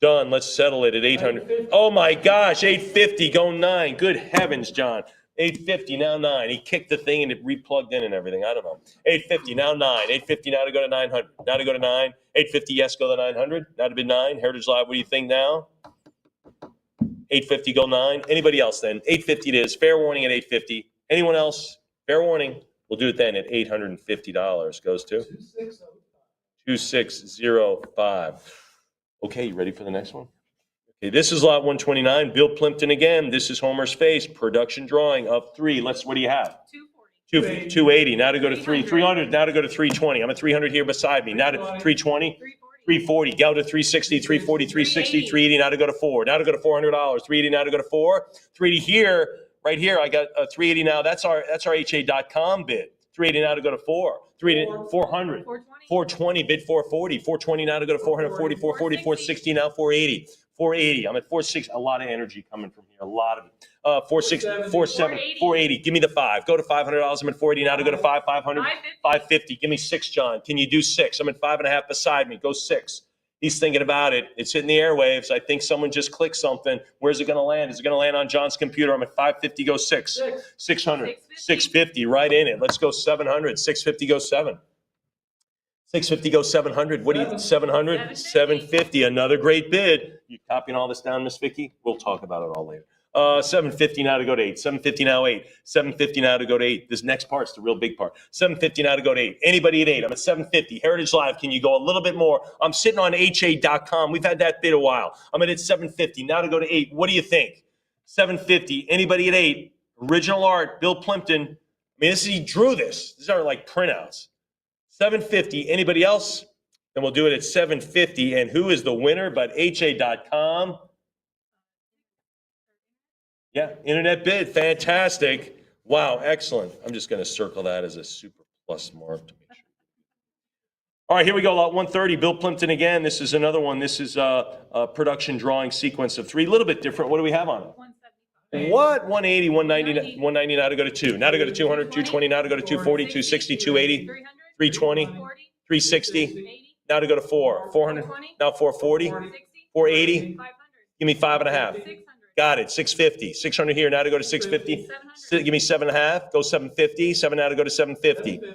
Done. Let's settle it at 800. Oh my gosh! 850 go 9. Good heavens, John. 850 now 9. He kicked the thing and it replugged in and everything. I don't know. 850 now 9. 850 now to go to 900. Now to go to 9. 850 yes go to 900. Now to bid 9. Heritage Live. What do you think now? 850 go 9. Anybody else then? 850 it is. Fair warning at 850. Anyone else? Fair warning. We'll do it then at $850. Goes to 2605. Okay, you ready for the next one? Okay, this is lot 129. Bill Plimpton again. This is Homer's face. Production drawing of 3. What do you have? 240. 280. Now to go to 3. 300. Now to go to 320. I'm at 300 here beside me. Now to 320. 340. Go to 360. 340. 360. 380. Now to go to 4. Now to go to $400. 380. Now to go to 4. 380 here. Right here, I got 380 now. That's our HA.com bid. 380 now to go to 4. 400. 420 bid 440. 420 now to go to 440. 440. 460 now 480. 480. I'm at 460. A lot of energy coming from here. A lot of it. 460. 47. 480. Give me the 5. Go to $500. I'm at 480 now to go to 5. 500. 550. Give me 6, John. Can you do 6? I'm at 5.5 beside me. Go 6. He's thinking about it. It's hitting the airwaves. I think someone just clicked something. Where's it going to land? Is it going to land on John's computer? I'm at 550, go 6. 600. 650, right in it. Let's go 700. 650, go 7. 650, go 700. What do you, 700? 750, another great bid. You copying all this down, Miss Vicky? We'll talk about it all later. 750 now to go to 8. 750 now 8. 750 now to go to 8. This next part's the real big part. 750 now to go to 8. Anybody at 8? I'm at 750. Heritage Live, can you go a little bit more? I'm sitting on HA.com. We've had that bid a while. I'm at 750. Now to go to 8. What do you think? 750. Anybody at 8? Original art, Bill Plimpton. I mean, he drew this. These aren't like printouts. 750. Anybody else? Then we'll do it at 750. And who is the winner but HA.com? Yeah, internet bid. Fantastic. Wow, excellent. I'm just going to circle that as a super plus mark to make sure. All right, here we go. Lot 130. Bill Plimpton again. This is another one. This is a production drawing sequence of 3. A little bit different. What do we have on it? 175. What? 180, 190, 190 now to go to 2. Now to go to 200, 220, now to go to 240, 260, 280, 320, 360. Now to go to 4. 400, now 440, 480. Give me 5.5. Got it. 650. 600 here. Now to go to 650. Give me 7.5. Go 750. 7 now to go to 750.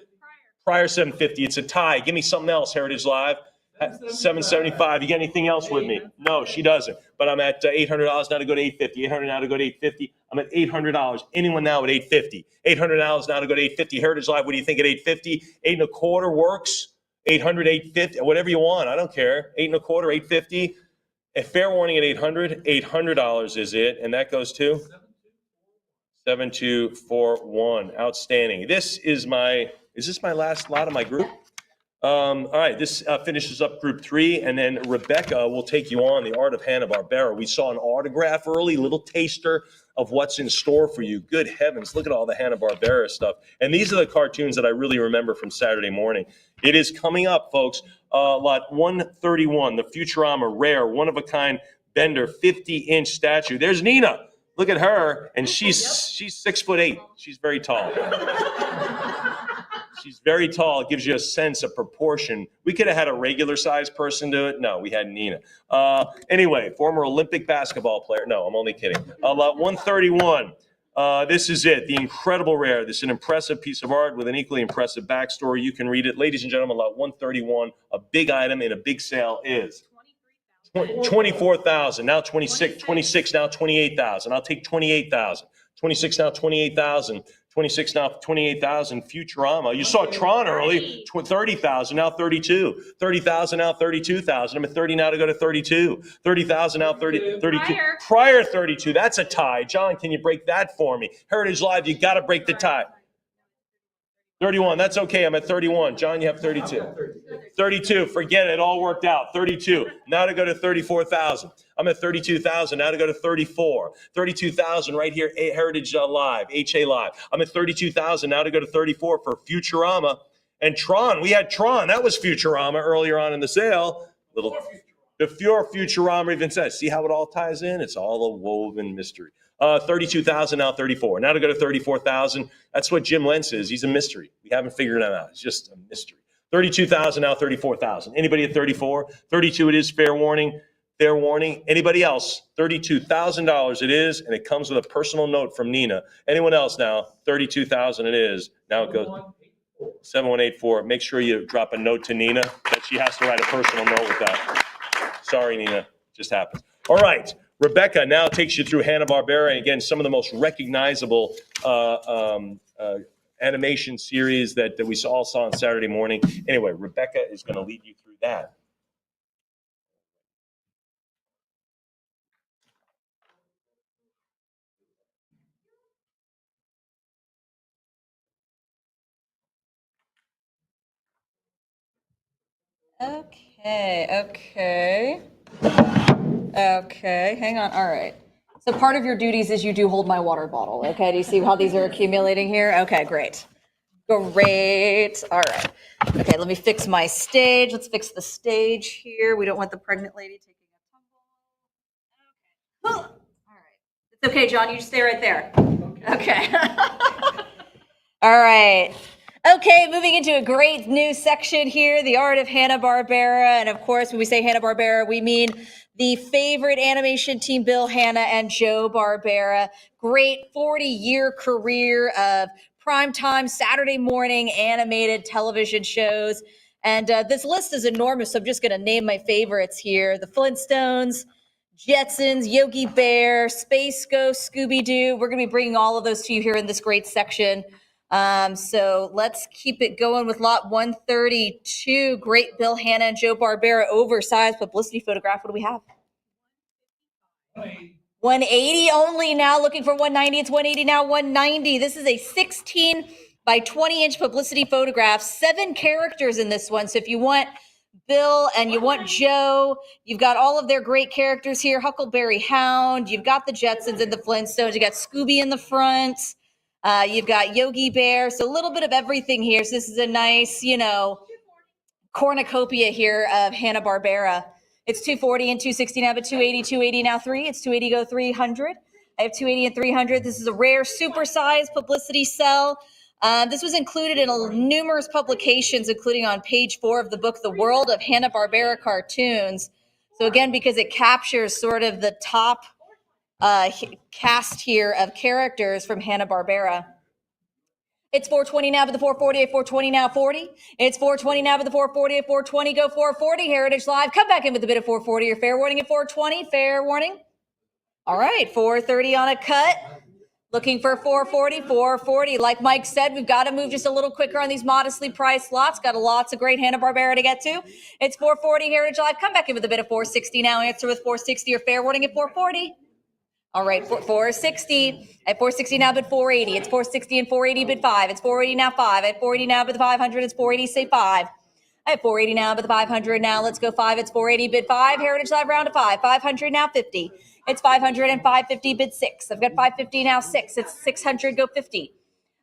Prior 750. It's a tie. Give me something else, Heritage Live. 775. You got anything else with me? No, she doesn't. But I'm at $800 now to go to 850. 800 now to go to 850. I'm at $800. Anyone now at 850? $800 now to go to 850. Heritage Live, what do you think at 850? 8.25 works. 800, 850, whatever you want. I don't care. 8.25, 850. A fair warning at 800. $800 is it, and that goes to 7241. Outstanding. Is this my last lot of my group? All right, this finishes up group 3, and then Rebecca will take you on the Art of Hanna-Barbera. We saw an autograph early, little taster of what's in store for you. Good heavens, look at all the Hanna-Barbera stuff. And these are the cartoons that I really remember from Saturday morning. It is coming up, folks. Lot 131, the Futurama rare, one-of-a-kind Bender 50-inch statue. There's Nina. Look at her, and she's 6'8". She's very tall. She's very tall. It gives you a sense of proportion. We could have had a regular sized person do it. No, we had Nina. Anyway, former Olympic basketball player. No, I'm only kidding. Lot 131. This is it. The incredible rare. This is an impressive piece of art with an equally impressive backstory. You can read it. Ladies and gentlemen, lot 131, a big item in a big sale is 24,000. Now 26, now 28,000. I'll take 28,000. 26 now 28,000. 26 now 28,000. Futurama. You saw Tron early. 30,000 now 32. 30,000 now 32,000. I'm at 30 now to go to 32. 30,000 now 32. Prior 32. That's a tie. John, can you break that for me? Heritage Live, you got to break the tie. 31. That's okay. I'm at 31. John, you have 32. 32. Forget it. It all worked out. 32. Now to go to 34,000. I'm at 32,000. Now to go to 34. 32,000 right here. Heritage Live. HA Live. I'm at 32,000. Now to go to 34 for Futurama. And Tron. We had Tron. That was Futurama earlier on in the sale. Before Futurama even says. See how it all ties in? It's all a woven mystery. 32,000, now 34. Now to go to 34,000. That's what Jim Lentz is. He's a mystery. We haven't figured him out. It's just a mystery. 32,000, now 34,000. Anybody at 34? 32 it is, fair warning. Fair warning. Anybody else? $32,000 it is, and it comes with a personal note from Nina. Anyone else now? 32,000 it is. Now it goes 7184. Make sure you drop a note to Nina that she has to write a personal note with that. Sorry, Nina. Just happens. All right. Rebecca now takes you through Hanna-Barbera, and again, some of the most recognizable animation series that we all saw on Saturday morning. Anyway, Rebecca is going to lead you through that. Okay, hang on. All right. So part of your duties is you do hold my water bottle. Okay, do you see how these are accumulating here? Okay, great. Great. All right. Okay, let me fix my stage. Let's fix the stage here. We don't want the pregnant lady taking a tumble. Okay. All right. It's okay, John. You just stay right there. Okay. All right. Okay, moving into a great new section here, the Art of Hanna-Barbera. And of course, when we say Hanna-Barbera, we mean the favorite animation team, Bill Hanna and Joe Barbera. Great 40-year career of primetime Saturday morning animated television shows. And this list is enormous, so I'm just going to name my favorites here. The Flintstones, Jetsons, Yogi Bear, Space Ghost, Scooby-Doo. We're going to be bringing all of those to you here in this great section. So let's keep it going with lot 132. Great Bill Hanna and Joe Barbera oversized publicity photograph. What do we have? 180 only now, looking for 190. It's 180 now, 190. This is a 16 by 20 inch publicity photograph. 7 characters in this one. So if you want Bill and you want Joe, you've got all of their great characters here. Huckleberry Hound. You've got the Jetsons and the Flintstones. You got Scooby in the front. You've got Yogi Bear, so a little bit of everything here. So this is a nice, cornucopia here of Hanna-Barbera. It's 240 and 260 now, but 280 now 3. It's 280 go 300. I have 280 and 300. This is a rare supersized publicity cell. This was included in numerous publications, including on page 4 of the book, The World of Hanna-Barbera Cartoons. So again, because it captures sort of the top cast here of characters from Hanna-Barbera. It's 420 now, but the 440 at 420 now 40. It's 420 now, but the 440 at 420 go 440. Heritage Live, come back in with a bit of 440 or fair warning at 420. Fair warning. All right, 430 on a cut. Looking for 440, 440. Like Mike said, we've got to move just a little quicker on these modestly priced lots. Got lots of great Hanna-Barbera to get to. It's 440 Heritage Live. Come back in with a bit of 460 now. Answer with 460 or fair warning at 440. All right, 460. At 460 now, bid 480. It's 460 and 480, bid 5. It's 480 now, 5. At 480 now, bid 500. It's 480, say 5. At 480 now, bid 500 now. Let's go 5. It's 480, bid 5. Heritage Live round to 5. 500 now, 50. It's 500 and 550, bid 6. I've got 550 now, 6. It's 600, go 50.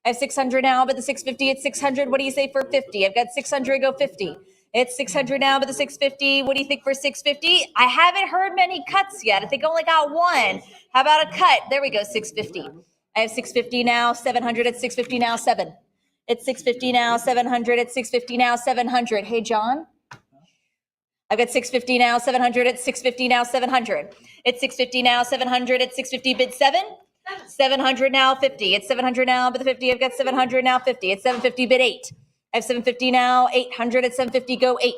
I have 600 now, but the 650, it's 600. What do you say for 50? I've got 600, go 50. It's 600 now, but the 650. What do you think for 650? I haven't heard many cuts yet. I think I only got one. How about a cut? There we go, 650. I have 650 now, 700 at 650 now, 7. It's 650 now, 700 at 650 now, 700. Hey, John? I've got 650 now, 700 at 650 now, 700. It's 650 now, 700 at 650, bid 7. 700 now, 50. It's 700 now, but the 50, I've got 700 now, 50. It's 750, bid 8. I have 750 now, 800 at 750, go 8.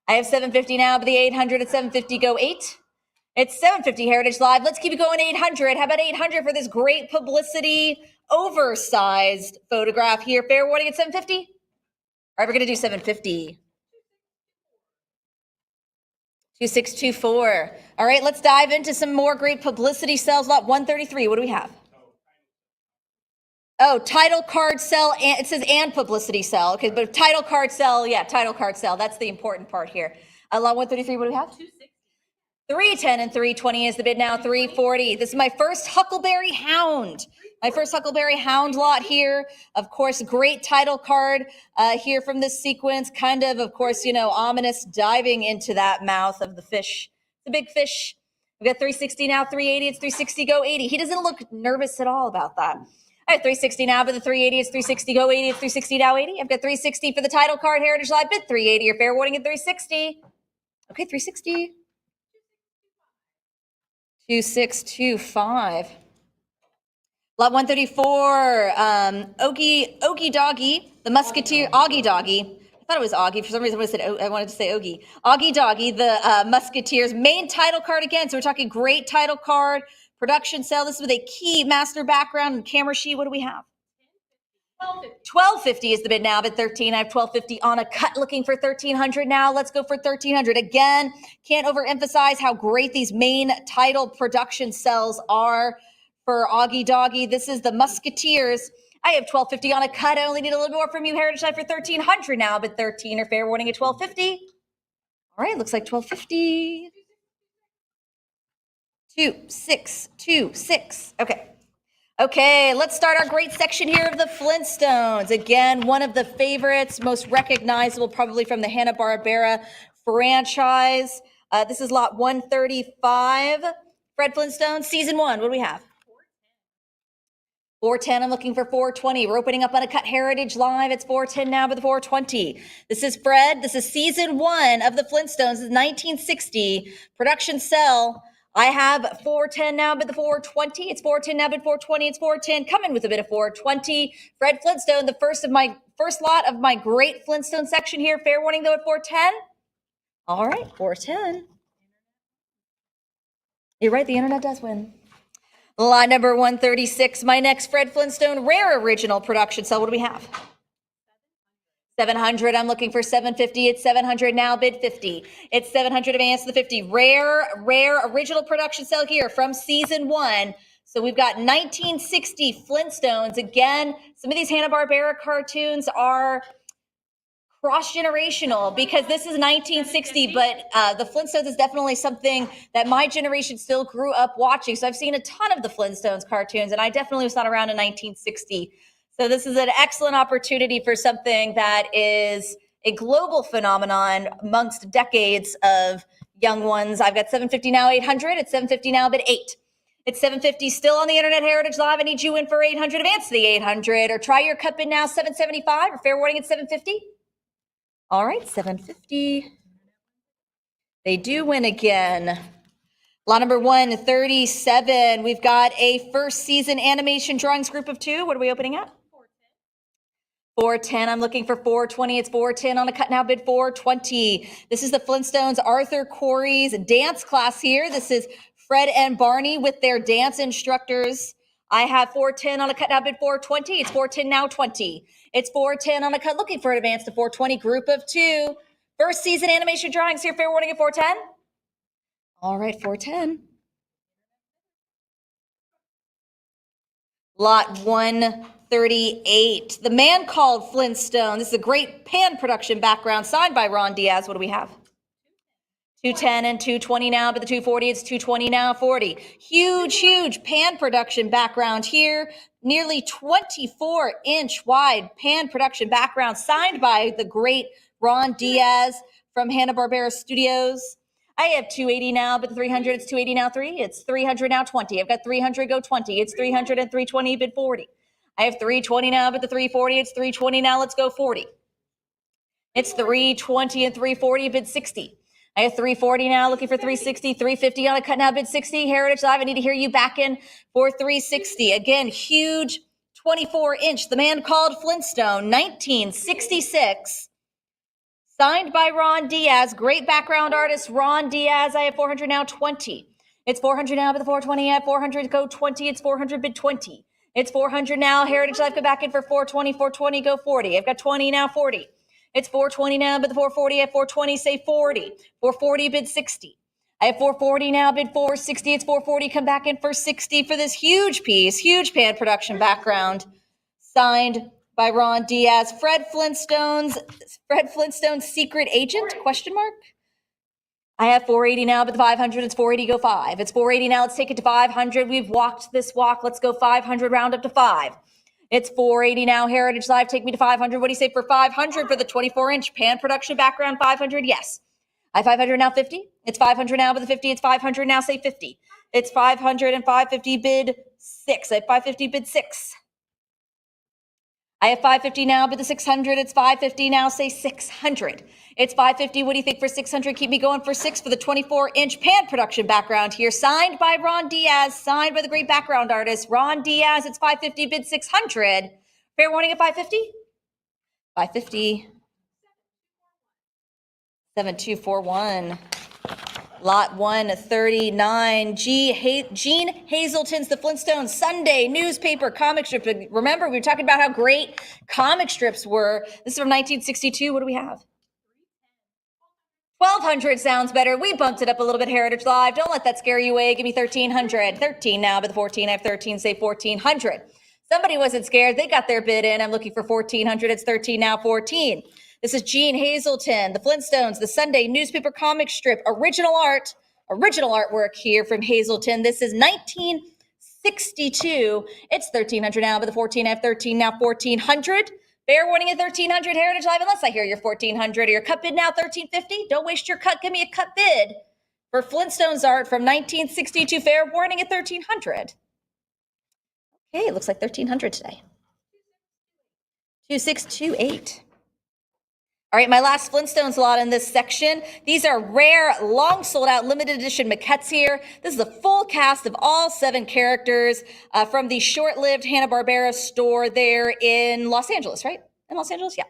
I have 750 now, but the 800 at 750, go 8. It's 750 Heritage Live. Let's keep it going 800. How about 800 for this great publicity, oversized photograph here? Fair warning at 750? All right, we're going to do 750. 2624. All right, let's dive into some more great publicity sales. Lot 133. What do we have? Oh, title card sell. And it says and publicity sell. Okay, but title card sell. Yeah, title card sell. That's the important part here. Lot 133. What do we have? 310 and 320 is the bid now. 340. This is my first Huckleberry Hound. My first Huckleberry Hound lot here. Of course, great title card here from this sequence. Kind of course, ominous diving into that mouth of the fish. The big fish. We've got 360 now, 380. It's 360, go 80. He doesn't look nervous at all about that. I have 360 now, but the 380 is 360, go 80. It's 360 now, 80. I've got 360 for the title card, Heritage Live, bid 380. Your fair warning at 360. Okay, 360. 2625. Lot 134, Ogie Doggy, the Musketeer, Augie Doggy. I thought it was Augie. For some reason, I wanted to say Ogie. Augie Doggy, the Musketeers. Main title card again. So we're talking great title card, production sale. This is with a key master background and camera sheet. What do we have? 1250 is the bid now, bid 13. I have 1250 on a cut, looking for 1300 now. Let's go for 1300. Again, can't overemphasize how great these main title production cells are for Augie Doggy. This is the Musketeers. I have 1250 on a cut. I only need a little more from you, Heritage Life, for 1300 now, bid 13 or fair warning at 1250. All right, looks like 1250. 2626. Okay, let's start our great section here of the Flintstones. Again, one of the favorites, most recognizable probably from the Hanna-Barbera franchise. This is lot 135. Fred Flintstone, season 1. What do we have? 410. I'm looking for 420. We're opening up on a cut, Heritage Live. It's 410 now, but the 420. This is Fred. This is season 1 of the Flintstones. This is 1960. Production cell. I have 410 now, but the 420. It's 410 now, but 420. It's 410. Coming with a bit of 420. Fred Flintstone, the first lot of my great Flintstone section here. Fair warning though at 410. All right, 410. You're right, the internet does win. Line number 136. My next Fred Flintstone rare original production cell. What do we have? 700. I'm looking for 750. It's 700 now, bid 50. It's 700 advance to the 50. Rare original production cell here from season 1. So we've got 1960 Flintstones. Again, some of these Hanna-Barbera cartoons are cross-generational because this is 1960, but the Flintstones is definitely something that my generation still grew up watching. So I've seen a ton of the Flintstones cartoons, and I definitely was not around in 1960. So this is an excellent opportunity for something that is a global phenomenon amongst decades of young ones. I've got 750 now, 800. It's 750 now, bid 8. It's 750 still on the Internet Heritage Live. I need you in for 800. Advance to the 800 or try your cut bid now, 775 or fair warning at 750. All right, 750. They do win again. Lot number 137. We've got a first season animation drawings group of 2. What are we opening at? 410. I'm looking for 420. It's 410 on a cut now, bid 420. This is the Flintstones Arthur Corey's dance class here. This is Fred and Barney with their dance instructors. I have 410 on a cut now, bid 420. It's 410 now 20. It's 410 on a cut, looking for an advance to 420. Group of two. First season animation drawings here. Fair warning at 410. All right, 410. Lot 138. The Man Called Flintstone. This is a great pan production background signed by Ron Diaz. What do we have? 210 and 220 now, but the 240, it's 220 now, 40. Huge pan production background here. Nearly 24-inch wide pan production background signed by the great Ron Diaz from Hanna-Barbera Studios. I have 280 now, but the 300, it's 280 now 3. It's 300 now 20. I've got 300, go 20. It's 300 and 320, bid 40. I have 320 now, but the 340, it's 320 now, let's go 40. It's 320 and 340, bid 60. I have 340 now, looking for 360, 350 on a cut now, bid 60. Heritage Live, I need to hear you back in for 360. Again, huge 24-inch. The Man Called Flintstone, 1966. Signed by Ron Diaz, great background artist, Ron Diaz. I have 400 now, 20. It's 400 now, but the 420, I have 400, go 20. It's 400, bid 20. It's 400 now, Heritage Live, go back in for 420, 420, go 40. I've got 20 now, 40. It's 420 now, but the 440, I have 420, say 40. 440, bid 60. I have 440 now, bid 460. It's 440, come back in for 60 for this huge piece, huge pan production background, signed by Ron Diaz. Fred Flintstone's secret agent, question mark? I have 480 now, but the 500, it's 480, go 5. It's 480 now, let's take it to 500. We've walked this walk, let's go 500, round up to 5. It's 480 now, Heritage Live, take me to 500. What do you say for 500 for the 24-inch pan production background? 500, yes. I have 500 now, 50. It's 500 now, but the 50, it's 500 now, say 50. It's 500 and 550, bid 6. I have 550, bid 6. I have 550 now, but the 600, it's 550 now, say 600. It's 550, what do you think for 600? Keep me going for 6 for the 24-inch pan production background here, signed by Ron Diaz, signed by the great background artist, Ron Diaz. It's 550, bid 600. Fair warning at 550? 550. 7241. Lot 139, Gene Hazelton's The Flintstones Sunday newspaper comic strip. Remember, we were talking about how great comic strips were. This is from 1962. What do we have? 1,200 sounds better. We bumped it up a little bit, Heritage Live. Don't let that scare you away. Give me 1,300. 13 now, but the 14, I have 13, say 1,400. Somebody wasn't scared. They got their bid in. I'm looking for 1,400. It's 13 now, 14. This is Gene Hazelton, The Flintstones, the Sunday newspaper comic strip, original artwork here from Hazelton. This is 1962. It's 1,300 now, but the 14, I have 13 now, 1,400. Fair warning at 1,300, Heritage Live, unless I hear your 1,400 or your cut bid now, 1,350. Don't waste your cut. Give me a cut bid for Flintstones art from 1962. Fair warning at 1,300. Okay, it looks like 1,300 today. 2628. All right, my last Flintstones lot in this section. These are rare, long sold out, limited edition maquettes here. This is a full cast of all 7 characters from the short-lived Hanna-Barbera store there in Los Angeles, right? In Los Angeles, yeah.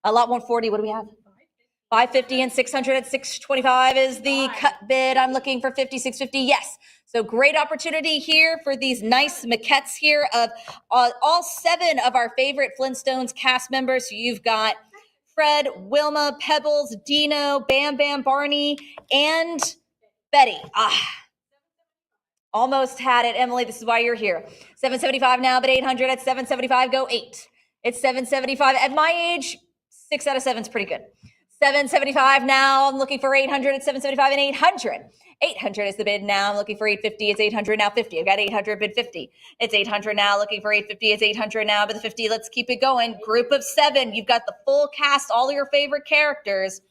Lot 140, what do we have? 550 and 600 at 625 is the cut bid. I'm looking for 50, 650, yes. So great opportunity here for these nice maquettes here of all 7 of our favorite Flintstones cast members. So you've got Fred, Wilma, Pebbles, Dino, Bam Bam, Barney, and Betty. Almost had it, Emily. This is why you're here. 775 now, but 800 at 775. Go 8. It's 775. At my age, 6 out of 7 is pretty good. 775 now. I'm looking for 800 at 775 and 800. 800 is the bid now. I'm looking for 850. It's 800 now, 50. I've got 800, bid 50. It's 800 now, looking for 850. It's 800 now, but the 50. Let's keep it going. Group of 7. You've got the full cast, all your favorite characters.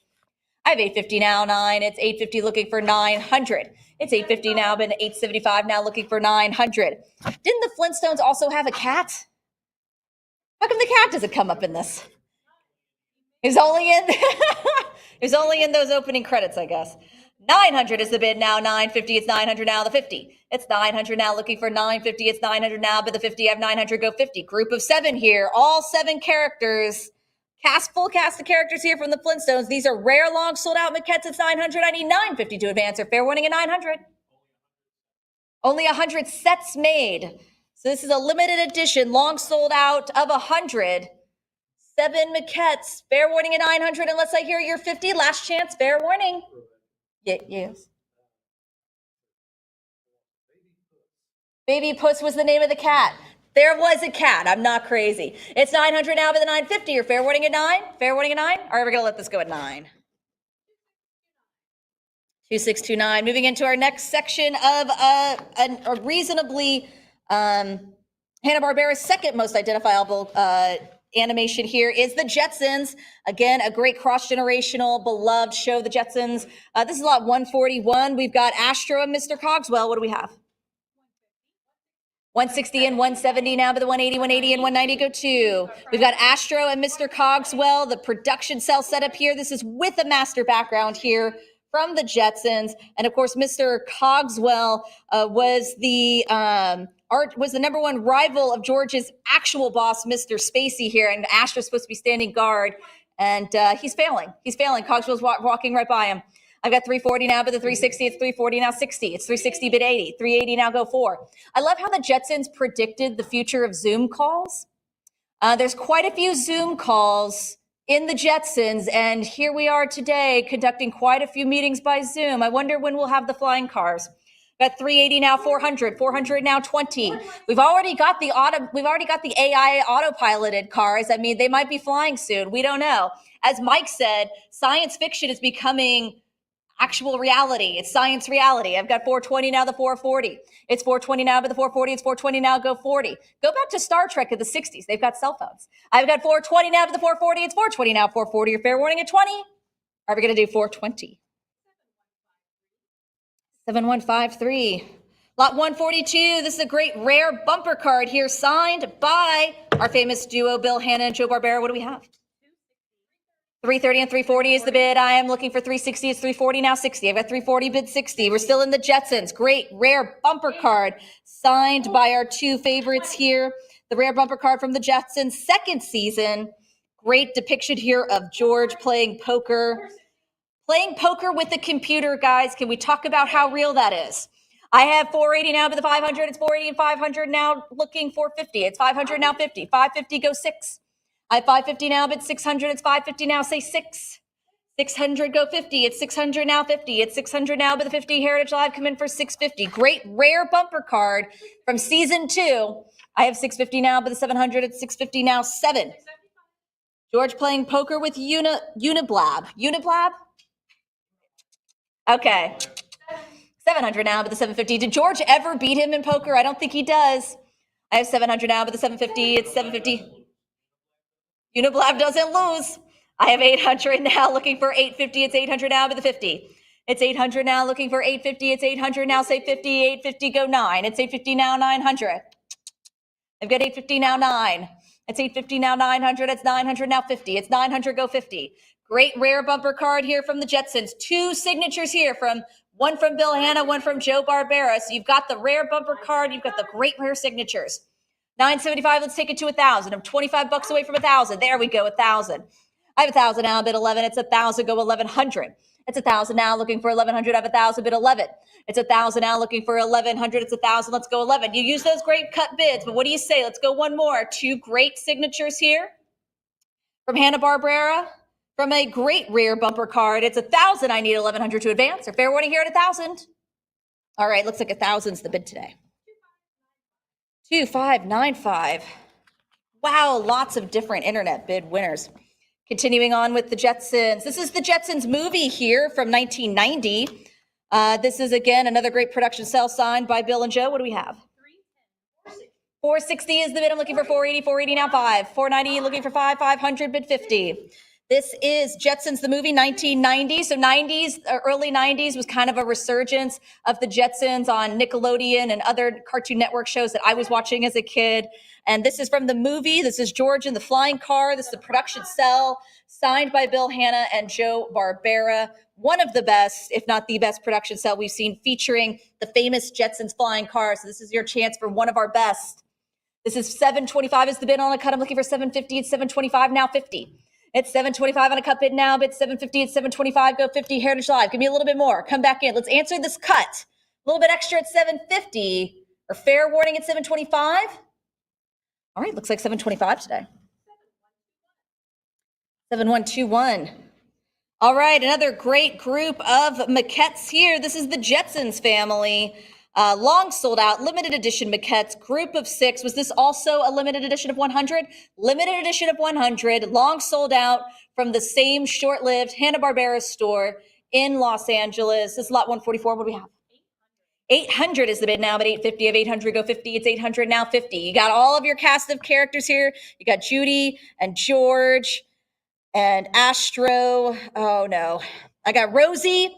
I have 850 now, 9. It's 850, looking for 900. It's 850 now, but 875 now, looking for 900. Didn't the Flintstones also have a cat? How come the cat doesn't come up in this? He's only in those opening credits, I guess. 900 is the bid now, 950, it's 900 now, the 50. It's 900 now, looking for 950, it's 900 now, but the 50, I have 900, go 50. Group of 7 here, all 7 characters. Full cast of characters here from the Flintstones. These are rare, long, sold out maquettes. It's 900, I need 950 to advance, or fair warning at 900. Only 100 sets made. So this is a limited edition, long sold out of 100. 7 maquettes. Fair warning at 900 unless I hear your 50. Last chance, fair warning. Yes. Baby Puss was the name of the cat. There was a cat. I'm not crazy. It's 900 now, but the 950. Your fair warning at 9? Fair warning at 9? All right, we're going to let this go at 9. 2629. Moving into our next section of a reasonably Hanna-Barbera's second most identifiable animation here is the Jetsons. Again, a great cross-generational, beloved show, the Jetsons. This is lot 141. We've got Astro and Mr. Cogswell. What do we have? 160 and 170 now, but the 180 and 190 go too. We've got Astro and Mr. Cogswell, the production cell setup here. This is with a master background here from the Jetsons. And of course, Mr. Cogswell was the number one rival of George's actual boss, Mr. Spacey here. And Astro's supposed to be standing guard, and he's failing. He's failing. Cogswell's walking right by him. I've got 340 now, but the 360, it's 340 now 60. It's 360 bid 80, 380 now go 4. I love how the Jetsons predicted the future of Zoom calls. There's quite a few Zoom calls in the Jetsons, and here we are today conducting quite a few meetings by Zoom. I wonder when we'll have the flying cars. Got 380 now, 400, 400 now 20. We've already got the AI autopiloted cars. I mean, they might be flying soon. We don't know. As Mike said, science fiction is becoming actual reality. It's science reality. I've got 420 now, the 440. It's 420 now, but the 440, it's 420 now, go 40. Go back to Star Trek of the 60s. They've got cell phones. I've got 420 now, but the 440, it's 420 now, 440. Your fair warning at 20. Are we going to do 420? 7153. Lot 142. This is a great rare bumper card here signed by our famous duo, Bill Hanna and Joe Barbera. What do we have? 330 and 340 is the bid. I am looking for 360. It's 340 now 60. I've got 340 bid 60. We're still in the Jetsons. Great rare bumper card signed by our two favorites here. The rare bumper card from the Jetsons second season. Great depiction here of George playing poker. Playing poker with the computer, guys. Can we talk about how real that is? I have 480 now, but the 500, it's 480 and 500 now, looking for 50. It's 500 now 50. 550 go 6. I have 550 now, but 600, it's 550 now, say 6. 600 go 50. It's 600 now 50. It's 600 now, but the 50 Heritage Live come in for 650. Great rare bumper card from season 2. I have 650 now, but the 700, it's 650 now 7. George playing poker with Uniblab. Uniblab? Okay. 700 now, but the 750. Did George ever beat him in poker? I don't think he does. I have 700 now, but the 750, it's 750. Uniblab doesn't lose. I have 800 now, looking for 850. It's 800 now, but the 50. It's 800 now, looking for 850. It's 800 now, say 50. 850 go 9. It's 850 now, 900. I've got 850 now, 9. It's 850 now, 900. It's 900 now, 50. It's 900 go 50. Great rare bumper card here from the Jetsons. 2 signatures here, one from Bill Hanna, one from Joe Barbera. So you've got the rare bumper card. You've got the great rare signatures. 975, let's take it to 1,000. I'm 25 bucks away from 1,000. There we go, 1,000. I have 1,000 now, bid 11. It's 1,000, go 1,100. It's 1,000 now, looking for 1,100. I have 1,000, bid 11. It's 1,000 now, looking for 1,100. It's 1,000, let's go 11. You use those great cut bids, but what do you say? Let's go one more. 2 great signatures here from Hanna-Barbera. From a great rare bumper card, it's 1,000. I need 1,100 to advance. Or fair warning here at 1,000. All right, looks like 1,000's the bid today. 2595. Wow, lots of different internet bid winners. Continuing on with the Jetsons. This is the Jetsons movie here from 1990. This is, again, another great production cell signed by Bill and Joe. What do we have? 460 is the bid. I'm looking for 480. 480 now 5. 490 looking for 5. 500 bid 50. This is Jetsons, the movie, 1990. So 90s, early 90s was kind of a resurgence of the Jetsons on Nickelodeon and other Cartoon Network shows that I was watching as a kid. And this is from the movie. This is George in the flying car. This is the production cell signed by Bill Hanna and Joe Barbera. One of the best, if not the best production cell we've seen featuring the famous Jetsons flying car. So this is your chance for one of our best. This is 725 is the bid on a cut. I'm looking for 750. It's 725 now 50. It's 725 on a cut bid now, but it's 750, it's 725, go 50, Heritage Live. Give me a little bit more. Come back in. Let's answer this cut. A little bit extra at 750. or fair warning at 725? All right, looks like 725 today. 7121. All right, another great group of maquettes here. This is the Jetsons family. Long sold out, limited edition maquettes, group of 6. Was this also a limited edition of 100? Limited edition of 100, long sold out from the same short-lived Hanna-Barbera store in Los Angeles. This is lot 144. What do we have? 800 is the bid now, but 850 of 800 go 50. It's 800 now 50. You got all of your cast of characters here. You got Judy and George and Astro. Oh no. I got Rosie,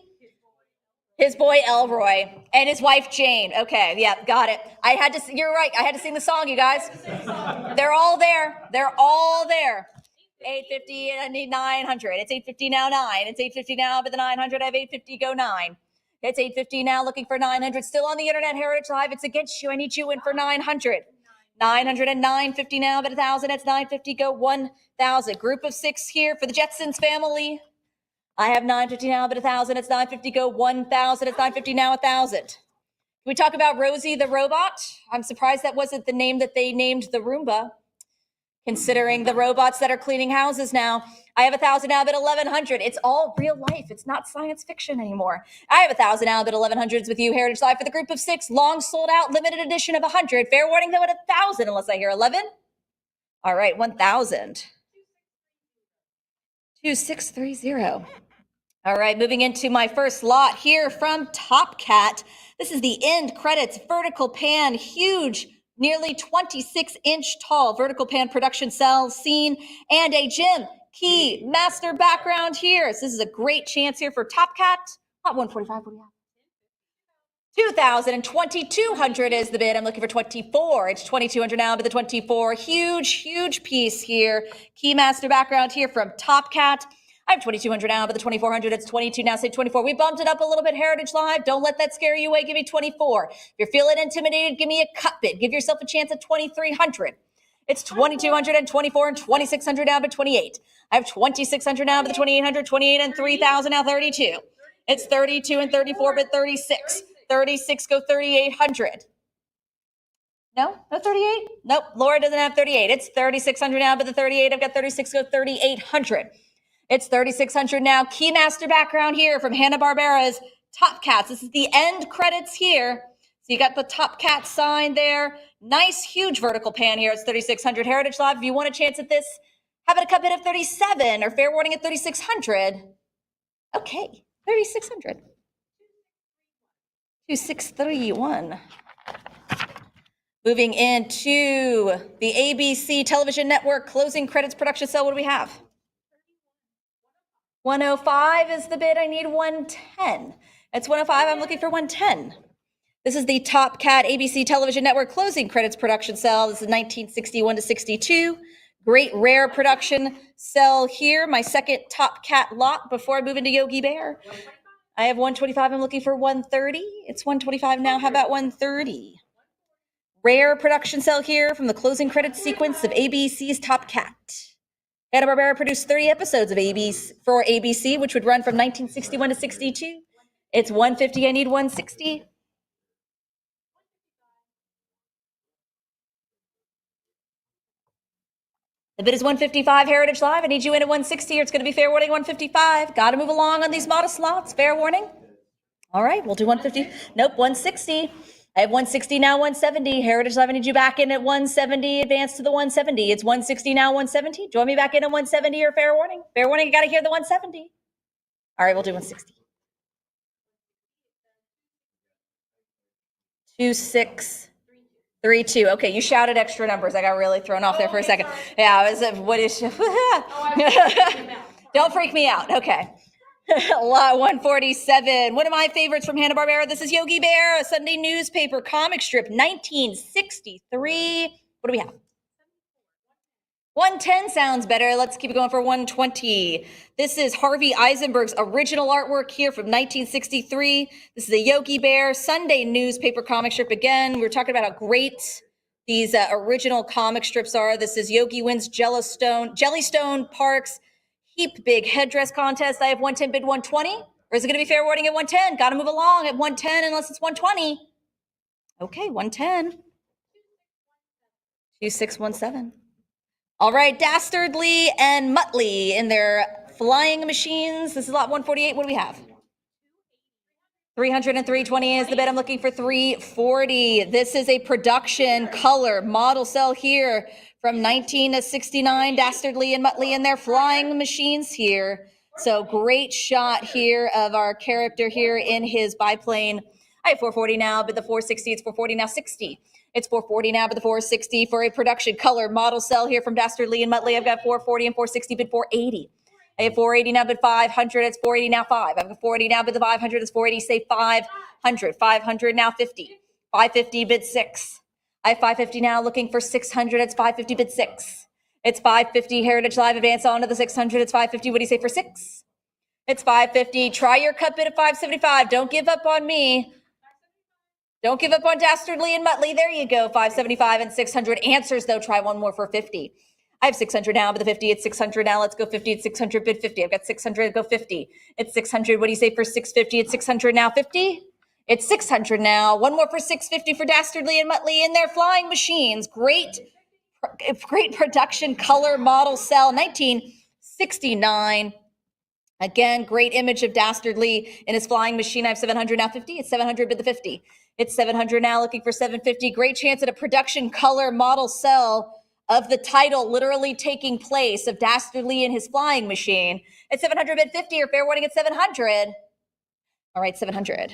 his boy Elroy, and his wife Jane. Okay, yeah, got it. You're right. I had to sing the song, you guys. They're all there. They're all there. 850 and I need 900. It's 850 now 9. It's 850 now, but the 900 I have 850 go 9. It's 850 now looking for 900. Still on the internet, Heritage Live. It's against you. I need you in for 900. 900 and 950 now, but 1,000. It's 950 go 1,000. Group of 6 here for the Jetsons family. I have 950 now, but 1,000. It's 950 go 1,000. It's 950 now 1,000. Can we talk about Rosie the robot? I'm surprised that wasn't the name that they named the Roomba, considering the robots that are cleaning houses now. I have 1,000 now, but 1,100. It's all real life. It's not science fiction anymore. I have 1,000 now, but 1,100's with you. Heritage Live for the group of 6. Long sold out, limited edition of 100. Fair warning though at 1,000, unless I hear 11. All right, 1,000. 2630. All right, moving into my first lot here from Top Cat. This is the end credits vertical pan, huge, nearly 26-inch tall vertical pan production cell scene, and a Jim Key master background here. So this is a great chance here for Top Cat. Lot 145, what do we have? 2,000 and 2,200 is the bid. I'm looking for 24. It's 2,200 now, but the 24. Huge piece here. Key master background here from Top Cat. I have 2,200 now, but the 2,400, it's 22 now, say 24. We bumped it up a little bit, Heritage Live. Don't let that scare you away. Give me 24. If you're feeling intimidated, give me a cut bid. Give yourself a chance at 2,300. It's 2,200 and 24 and 2,600 now, but 28. I have 2,600 now, but the 2,800, 28 and 3,000 now, 32. It's 32 and 34, but 36. 36 go 3,800. No 38? Nope, Laura doesn't have 38. It's 3,600 now, but the 38, I've got 36 go 3,800. It's 3,600 now. Keymaster background here from Hanna-Barbera's Top Cats. This is the end credits here. So you got the Top Cat sign there. Nice, huge vertical pan here. It's 3,600. Heritage Live, if you want a chance at this, how about a cut bid of 37 or fair warning at 3,600? Okay, 3,600. 2631. Moving into the ABC Television Network closing credits production cell. What do we have? 105 is the bid. I need 110. It's 105. I'm looking for 110. This is the Top Cat ABC Television Network closing credits production cell. This is 1961 to 62. Great rare production cell here. My second Top Cat lot before I move into Yogi Bear. I have 125. I'm looking for 130. It's 125 now. How about 130? Rare production cell here from the closing credits sequence of ABC's Top Cat. Hanna-Barbera produced 30 episodes of ABC, which would run from 1961 to 62. It's 150. I need 160. The bid is 155, Heritage Live. I need you in at 160, or it's going to be fair warning 155. Got to move along on these modest slots. Fair warning. All right, we'll do 150. Nope, 160. I have 160 now, 170. Heritage Live, I need you back in at 170. Advance to the 170. It's 160 now, 170. Join me back in at 170 or fair warning. Fair warning, you got to hear the 170. All right, we'll do 160. 2632. Okay, you shouted extra numbers. I got really thrown off there for a second. Yeah, I was, what is, don't freak me out. Okay. Lot 147. One of my favorites from Hanna-Barbera. This is Yogi Bear, a Sunday newspaper comic strip, 1963. What do we have? 110 sounds better. Let's keep it going for 120. This is Harvey Eisenberg's original artwork here from 1963. This is a Yogi Bear Sunday newspaper comic strip. Again, we were talking about how great these original comic strips are. This is Yogi wins Jellystone Park's Heap Big Headdress Contest. I have 110 bid 120. Or is it going to be fair warning at 110? Got to move along at 110 unless it's 120. Okay, 110. 2617. All right, Dastardly and Muttley in their flying machines. This is lot 148. What do we have? 300 and 320 is the bid. I'm looking for 340. This is a production color model cell here from 19 to 69. Dastardly and Muttley in their flying machines here. So great shot here of our character here in his biplane. I have 440 now, but the 460, it's 440 now 60. It's 440 now, but the 460 for a production color model cell here from Dastardly and Muttley. I've got 440 and 460, bid 480. I have 480 now, bid 500. It's 480 now 5. I have 480 now, bid the 500. It's 480. Say 500. 500 now 50. 550 bid 6. I have 550 now, looking for 600. It's 550 bid 6. It's 550 Heritage Live advance on to the 600. It's 550. What do you say for 6? It's 550. Try your cut bid at 575. Don't give up on me. Don't give up on Dastardly and Muttley. There you go. 575 and 600 answers though. Try one more for 50. I have 600 now, but the 50, it's 600 now. Let's go 50. It's 600, bid 50. I've got 600, go 50. It's 600. What do you say for 650? It's 600 now, 50. It's 600 now. One more for 650 for Dastardly and Muttley in their flying machines. Great production color model cell, 1969. Again, great image of Dastardly in his flying machine. I have 700 now, 50. It's 700, bid the 50. It's 700 now, looking for 750. Great chance at a production color model cell of the title literally taking place of Dastardly in his flying machine. It's 700, bid 50, or fair warning at 700. All right, 700.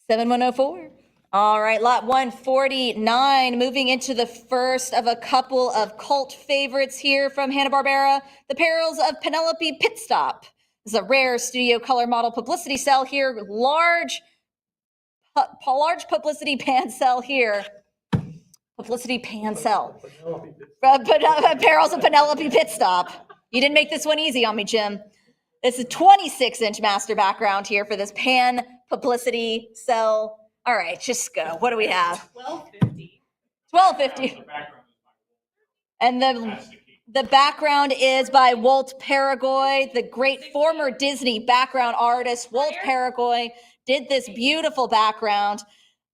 7104. All right, lot 149, moving into the first of a couple of cult favorites here from Hanna-Barbera, The Perils of Penelope Pit Stop. This is a rare studio color model publicity cell here, large publicity pan cell here. Publicity pan cell. Perils of Penelope Pit Stop. You didn't make this one easy on me, Jim. This is 26-inch master background here for this pan publicity cell. All right, just go. What do we have? 1250. 1250. And the background is by Walt Paragoy, the great former Disney background artist. Walt Paragoy did this beautiful background,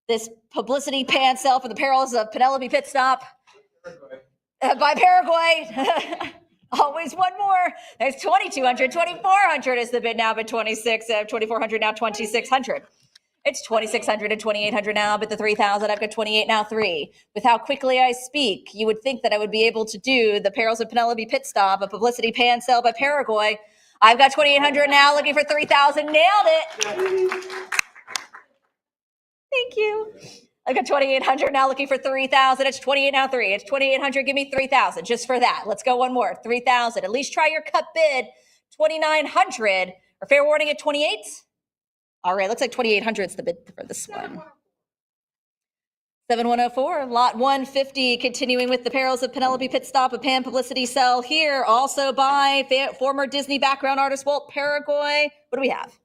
this publicity pan cell for The Perils of Penelope Pit Stop by Paragoy. Always one more. There's 2,200, 2,400 is the bid now, but 26, 2,400 now, 2,600. It's 2,600 and 2,800 now, but the 3,000, I've got 28 now, 3. With how quickly I speak, you would think that I would be able to do The Perils of Penelope Pit Stop, a publicity pan cell by Paragoy. I've got 2,800 now, looking for 3,000. Nailed it. Thank you. I've got 2,800 now, looking for 3,000. It's 28 now, 3. It's 2,800. Give me 3,000 just for that. Let's go one more. 3,000. At least try your cut bid. 2,900. Or fair warning at 28. All right, looks like 2,800 is the bid for this one. 7104, lot 150, continuing with The Perils of Penelope Pit Stop, a pan publicity cell here, also by former Disney background artist Walt Paragoy. What do we have?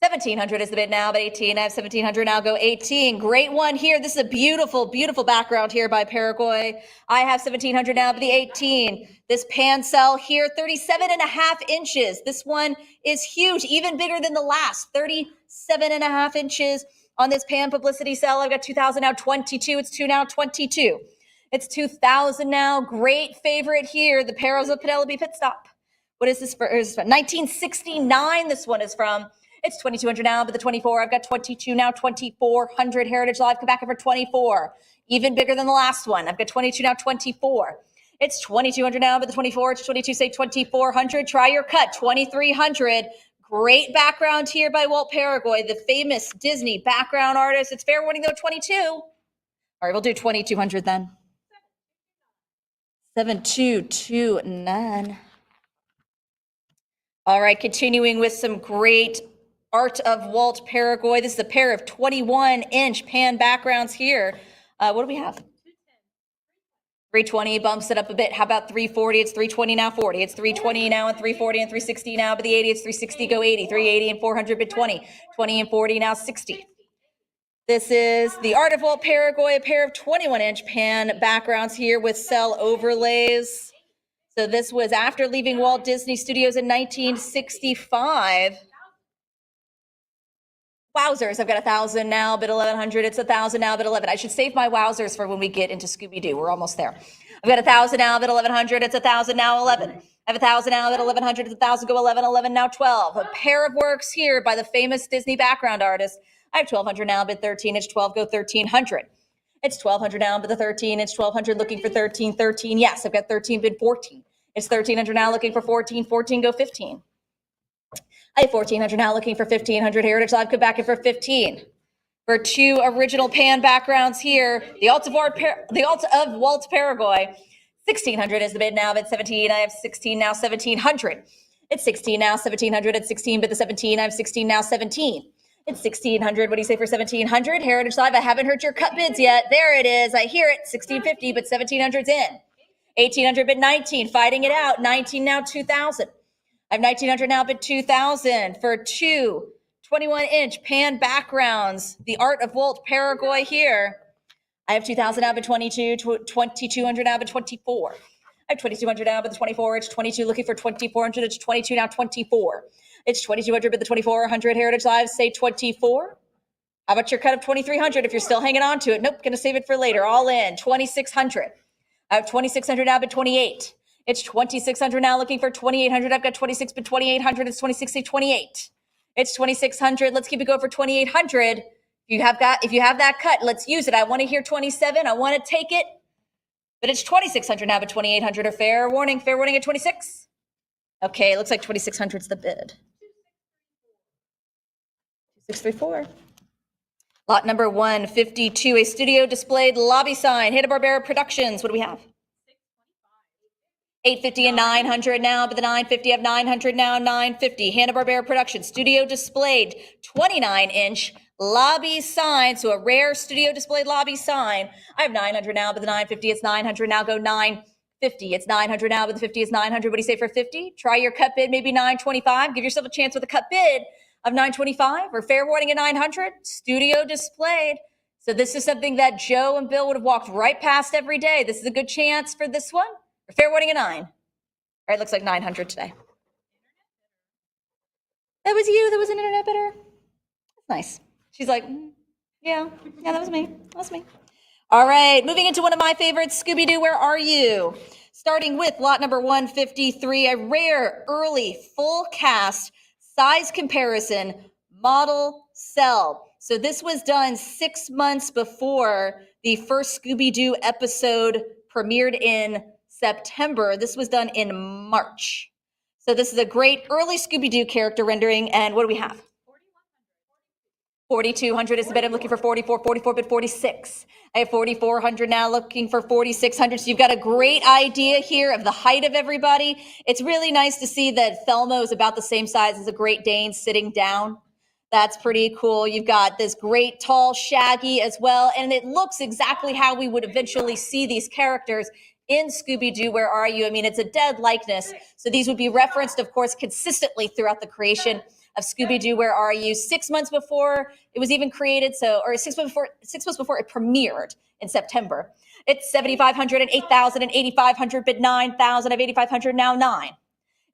1,700 is the bid now, but 18. I have 1,700 now, go 18. Great one here. This is a beautiful, beautiful background here by Paragoy. I have 1,700 now, but the 18. This pan cell here, 37.5 inches. This one is huge, even bigger than the last. 37.5 inches on this pan publicity cell. I've got 2,000 now, 22. It's 2 now, 22. It's 2,000 now. Great favorite here, The Perils of Penelope Pit Stop. What is this for? 1969 this one is from. It's 2,200 now, but the 24, I've got 22 now, 2,400 Heritage Live, come back for 24. Even bigger than the last one. I've got 22 now, 24. It's 2,200 now, but the 24, it's 22, say 2,400. Try your cut, 2,300. Great background here by Walt Paragoy, the famous Disney background artist. It's fair warning though, 22. All right, we'll do 2,200 then. 7,229. All right, continuing with some great art of Walt Paragoy. This is a pair of 21-inch pan backgrounds here. What do we have? 320 bumps it up a bit. How about 340? It's 320 now, 40. It's 320 now and 340 and 360 now, but the 80, it's 360, go 80. 380 and 400, but 20. 20 and 40 now, 60. This is the art of Walt Paragoy, a pair of 21-inch pan backgrounds here with cell overlays. So this was after leaving Walt Disney Studios in 1965. Wowzers, I've got 1,000 now, bid 1,100. It's 1,000 now, bid 11. I should save my wowzers for when we get into Scooby-Doo. We're almost there. I've got 1,000 now, bid 1,100. It's 1,000 now, 11. I have 1,000 now, bid 1,100. It's 1,000, go 11, 11 now, 12. A pair of works here by the famous Disney background artist. I have 1,200 now, bid 13. It's 12, go 1,300. It's 1,200 now, bid the 13. It's 1,200 looking for 13, 13. Yes, I've got 13, bid 14. It's 1,300 now looking for 14, 14, go 15. I have 1,400 now looking for 1,500. Heritage Live, come back in for 15. For two original pan backgrounds here, the Alta of Walt Paraguay. 1,600 is the bid now, bid 17. I have 16 now, 1,700. It's 16 now, 1,700. It's 16, bid the 17. I have 16 now, 17. It's 1,600. What do you say for 1,700? Heritage Live, I haven't heard your cut bids yet. There it is. I hear it. 1,650, but 1,700's in. 1,800 bid 19, fighting it out. 19 now, 2,000. I have 1,900 now, bid 2,000 for two 21-inch pan backgrounds. The Art of Walt Paraguay here. I have 2,000 now, bid 22, 2,200 now, bid 24. I have 2,200 now, bid the 24. It's 22, looking for 2,400. It's 22 now, 24. It's 2,200 bid the 2,400. Heritage Live, say 24. How about your cut of 2,300 if you're still hanging on to it? Nope, going to save it for later. All in, 2,600. I have 2,600 now, bid 28. It's 2,600 now, looking for 2,800. I've got 26, but 2,800. It's 26, 28. It's 2,600. Let's keep it going for 2,800. If you have that cut, let's use it. I want to hear 27. I want to take it, but it's 2,600 now, but 2,800 are fair warning. Fair warning at 26. Okay, looks like 2,600 is the bid. 634. Lot number 152, a studio displayed lobby sign. Hanna-Barbera Productions. What do we have? 850 and 900 now, but the 950 have 900 now, 950. Hanna-Barbera Productions, studio displayed 29-inch lobby sign. So a rare studio displayed lobby sign. I have 900 now, but the 950, it's 900 now, go 950. It's 900 now, but the 50 is 900. What do you say for 50? Try your cut bid, maybe 925. Give yourself a chance with a cut bid of 925 or fair warning at 900. Studio displayed. So this is something that Joe and Bill would have walked right past every day. This is a good chance for this one. Fair warning at 9. All right, looks like 900 today. That was you. That was an internet bidder. That's nice. She's like, yeah, that was me. That was me. All right, moving into one of my favorites, Scooby-Doo, where are you? Starting with lot number 153, a rare, early, full cast, size comparison, model cell. So this was done 6 months before the first Scooby-Doo episode premiered in September. This was done in March. So this is a great early Scooby-Doo character rendering. And what do we have? 4,200 is the bid. I'm looking for 44, 44 bid 46. I have 4,400 now, looking for 4,600. So you've got a great idea here of the height of everybody. It's really nice to see that Thelma is about the same size as a Great Dane sitting down. That's pretty cool. You've got this great tall Shaggy as well. And it looks exactly how we would eventually see these characters in Scooby-Doo, Where Are You? I mean, it's a dead likeness. So these would be referenced, of course, consistently throughout the creation of Scooby-Doo, Where Are You? 6 months before it was even created, or 6 months before it premiered in September. It's 7,500 and 8,000 and 8,500, bid 9,000. I have 8,500 now, 9.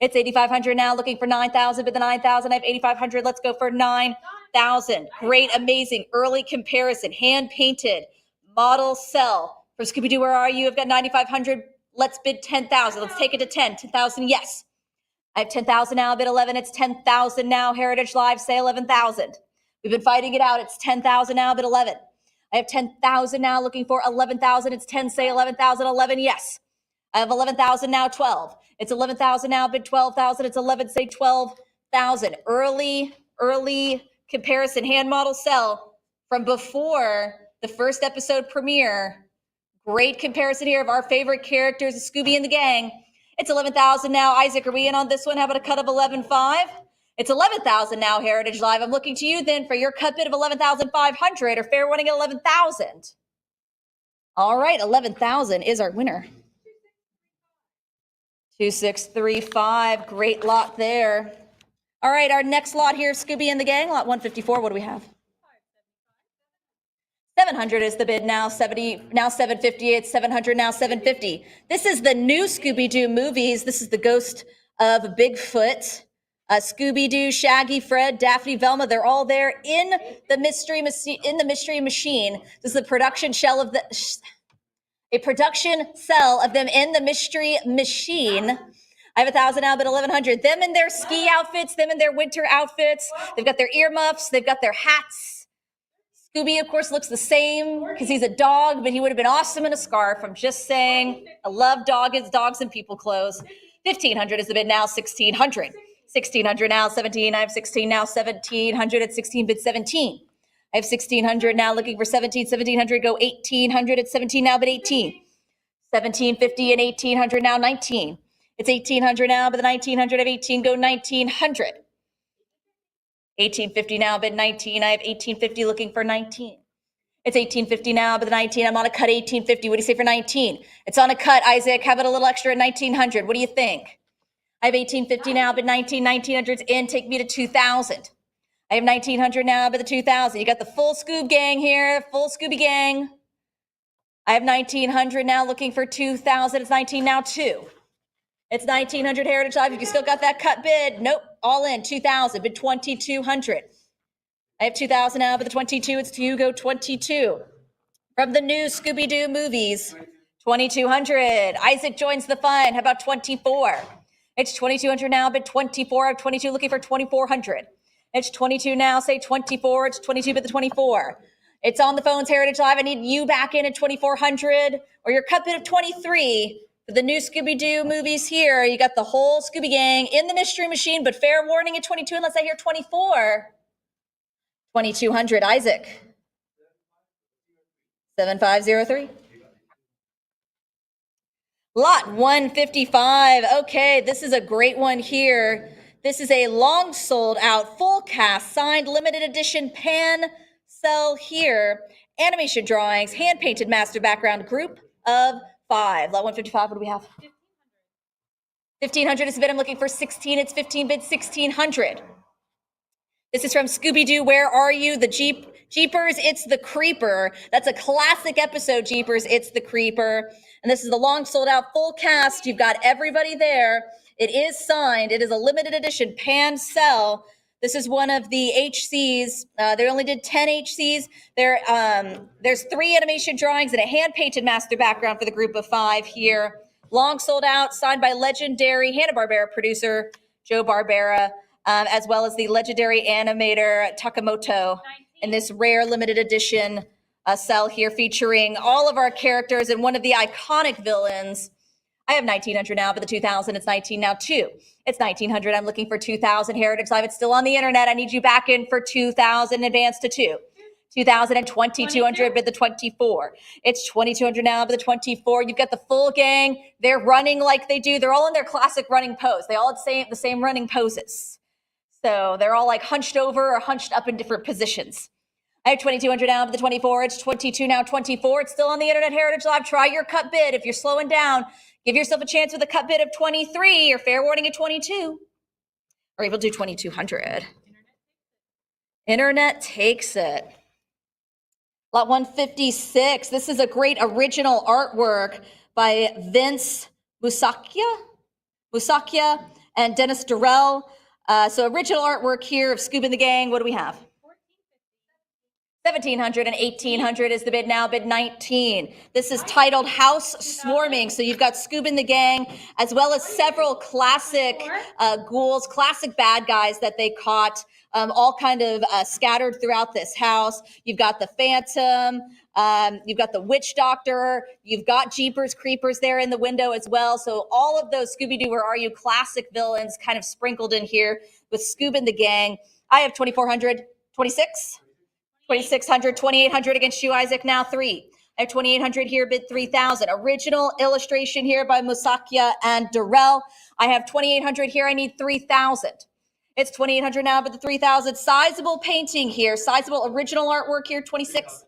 It's 8,500 now, looking for 9,000, bid the 9,000. I have 8,500. Let's go for 9,000. Great, amazing, early comparison, hand-painted model cell. For Scooby-Doo, Where Are You? I've got 9,500. Let's bid 10,000. Let's take it to 10. 10,000, yes. I have 10,000 now, bid 11. It's 10,000 now. Heritage Live, say 11,000. We've been fighting it out. It's 10,000 now, bid 11. I have 10,000 now, looking for 11,000. It's 10, say 11,000. 11, yes. I have 11,000 now, 12. It's 11,000 now, bid 12,000. It's 11, say 12,000. Early comparison, hand model cell from before the first episode premiere. Great comparison here of our favorite characters, Scooby and the gang. It's 11,000 now. Isaac, are we in on this one? How about a cut of 11.5? It's 11,000 now, Heritage Live. I'm looking to you then for your cut bid of 11,500 or fair winning at 11,000. All right, 11,000 is our winner. 2635, great lot there. All right, our next lot here, Scooby and the gang, lot 154. What do we have? 700 is the bid now, 70, now 750, it's 700, now 750. This is the new Scooby-Doo movies. This is the Ghost of Bigfoot. Scooby-Doo, Shaggy, Fred, Daphne, Velma, they're all there in the mystery machine. This is the production shell of a production cell of them in the mystery machine. I have 1,000 now, but 1,100. Them in their ski outfits, them in their winter outfits. They've got their earmuffs, they've got their hats. Scooby, of course, looks the same because he's a dog, but he would have been awesome in a scarf. I'm just saying. I love dogs and people clothes. 1,500 is the bid now, 1,600. 1,600 now, 17. I have 16 now, 1,700 at 16 bid 17. I have 1,600 now, looking for 17. 1,700 go 1,800 at 17 now, but 18. 1,750 and 1,800 now, 19. It's 1,800 now, but the 1,900 of 18 go 1,900. 1,850 now, but 19. I have 1,850 looking for 19. It's 1,850 now, but the 19. I'm on a cut 1,850. What do you say for 19? It's on a cut, Isaac. How about a little extra at 1,900? What do you think? I have 1,850 now, but 1,900's in. Take me to 2,000. I have 1,900 now, but the 2,000. You got the full Scoob gang here, full Scooby gang. I have 1,900 now, looking for 2,000. It's 19 now, 2. It's 1,900 Heritage Live. If you still got that cut bid, nope, all in, 2,000, bid 2,200. I have 2,000 now, but the 22, it's to go 22. From the new Scooby-Doo movies, 2,200. Isaac joins the fun. How about 24? It's 2,200 now, but 24. I have 22, looking for 2,400. It's 22 now, say 24. It's 22, but the 24. It's on the phones, Heritage Live. I need you back in at 2,400 or your cut bid of 23. For the new Scooby-Doo movies here, you got the whole Scooby gang in the mystery machine, but fair warning at 22 unless I hear 24. 2,200, Isaac. 7503. Lot 155. Okay, this is a great one here. This is a long sold out, full cast, signed, limited edition pan sell here. Animation drawings, hand painted master background, group of 5. Lot 155, what do we have? 1,500 is the bid. I'm looking for 16. It's 15 bid 1,600. This is from Scooby-Doo, Where Are You? The Jeepers, It's the Creeper. That's a classic episode, Jeepers, It's the Creeper. And this is the long sold out full cast. You've got everybody there. It is signed. It is a limited edition pan sell. This is one of the HCs. They only did 10 HCs. There's 3 animation drawings and a hand-painted master background for the group of 5 here. Long sold out, signed by legendary Hanna-Barbera producer Joe Barbera, as well as the legendary animator Takamoto in this rare limited edition cell here featuring all of our characters and one of the iconic villains. I have 1,900 now, but the 2,000, it's 19 now, 2. It's 1,900. I'm looking for 2,000. Heritage Live, it's still on the internet. I need you back in for 2,000, advance to 2. 2,000 and 2,200, bid the 24. It's 2,200 now, but the 24. You've got the full gang. They're running like they do. They're all in their classic running pose. They all have the same running poses. So they're all like hunched over or hunched up in different positions. I have 2,200 now, but the 24. It's 22 now, 24. It's still on the internet, Heritage Live. Try your cut bid. If you're slowing down, give yourself a chance with a cut bid of 23 or fair warning at 22. Or even do 2,200. Internet takes it. Lot 156. This is a great original artwork by Vince Musacchia and Dennis Durrell. So original artwork here of Scoob and the Gang. What do we have? 1,700 and 1,800 is the bid now, bid 19. This is titled House Swarming. So you've got Scoob and the Gang, as well as several classic ghouls, classic bad guys that they caught, all kind of scattered throughout this house. You've got the Phantom, you've got the Witch Doctor, you've got Jeepers Creepers there in the window as well. So all of those Scooby-Doo, Where Are You classic villains kind of sprinkled in here with Scoob and the Gang. I have 2,400, 26. 2,600, 2,800 against you, Isaac, now 3. I have 2,800 here, bid 3,000. Original illustration here by Musacchia and Durrell. I have 2,800 here, I need 3,000. It's 2,800 now, but the 3,000. Sizable painting here, sizable original artwork here, 26.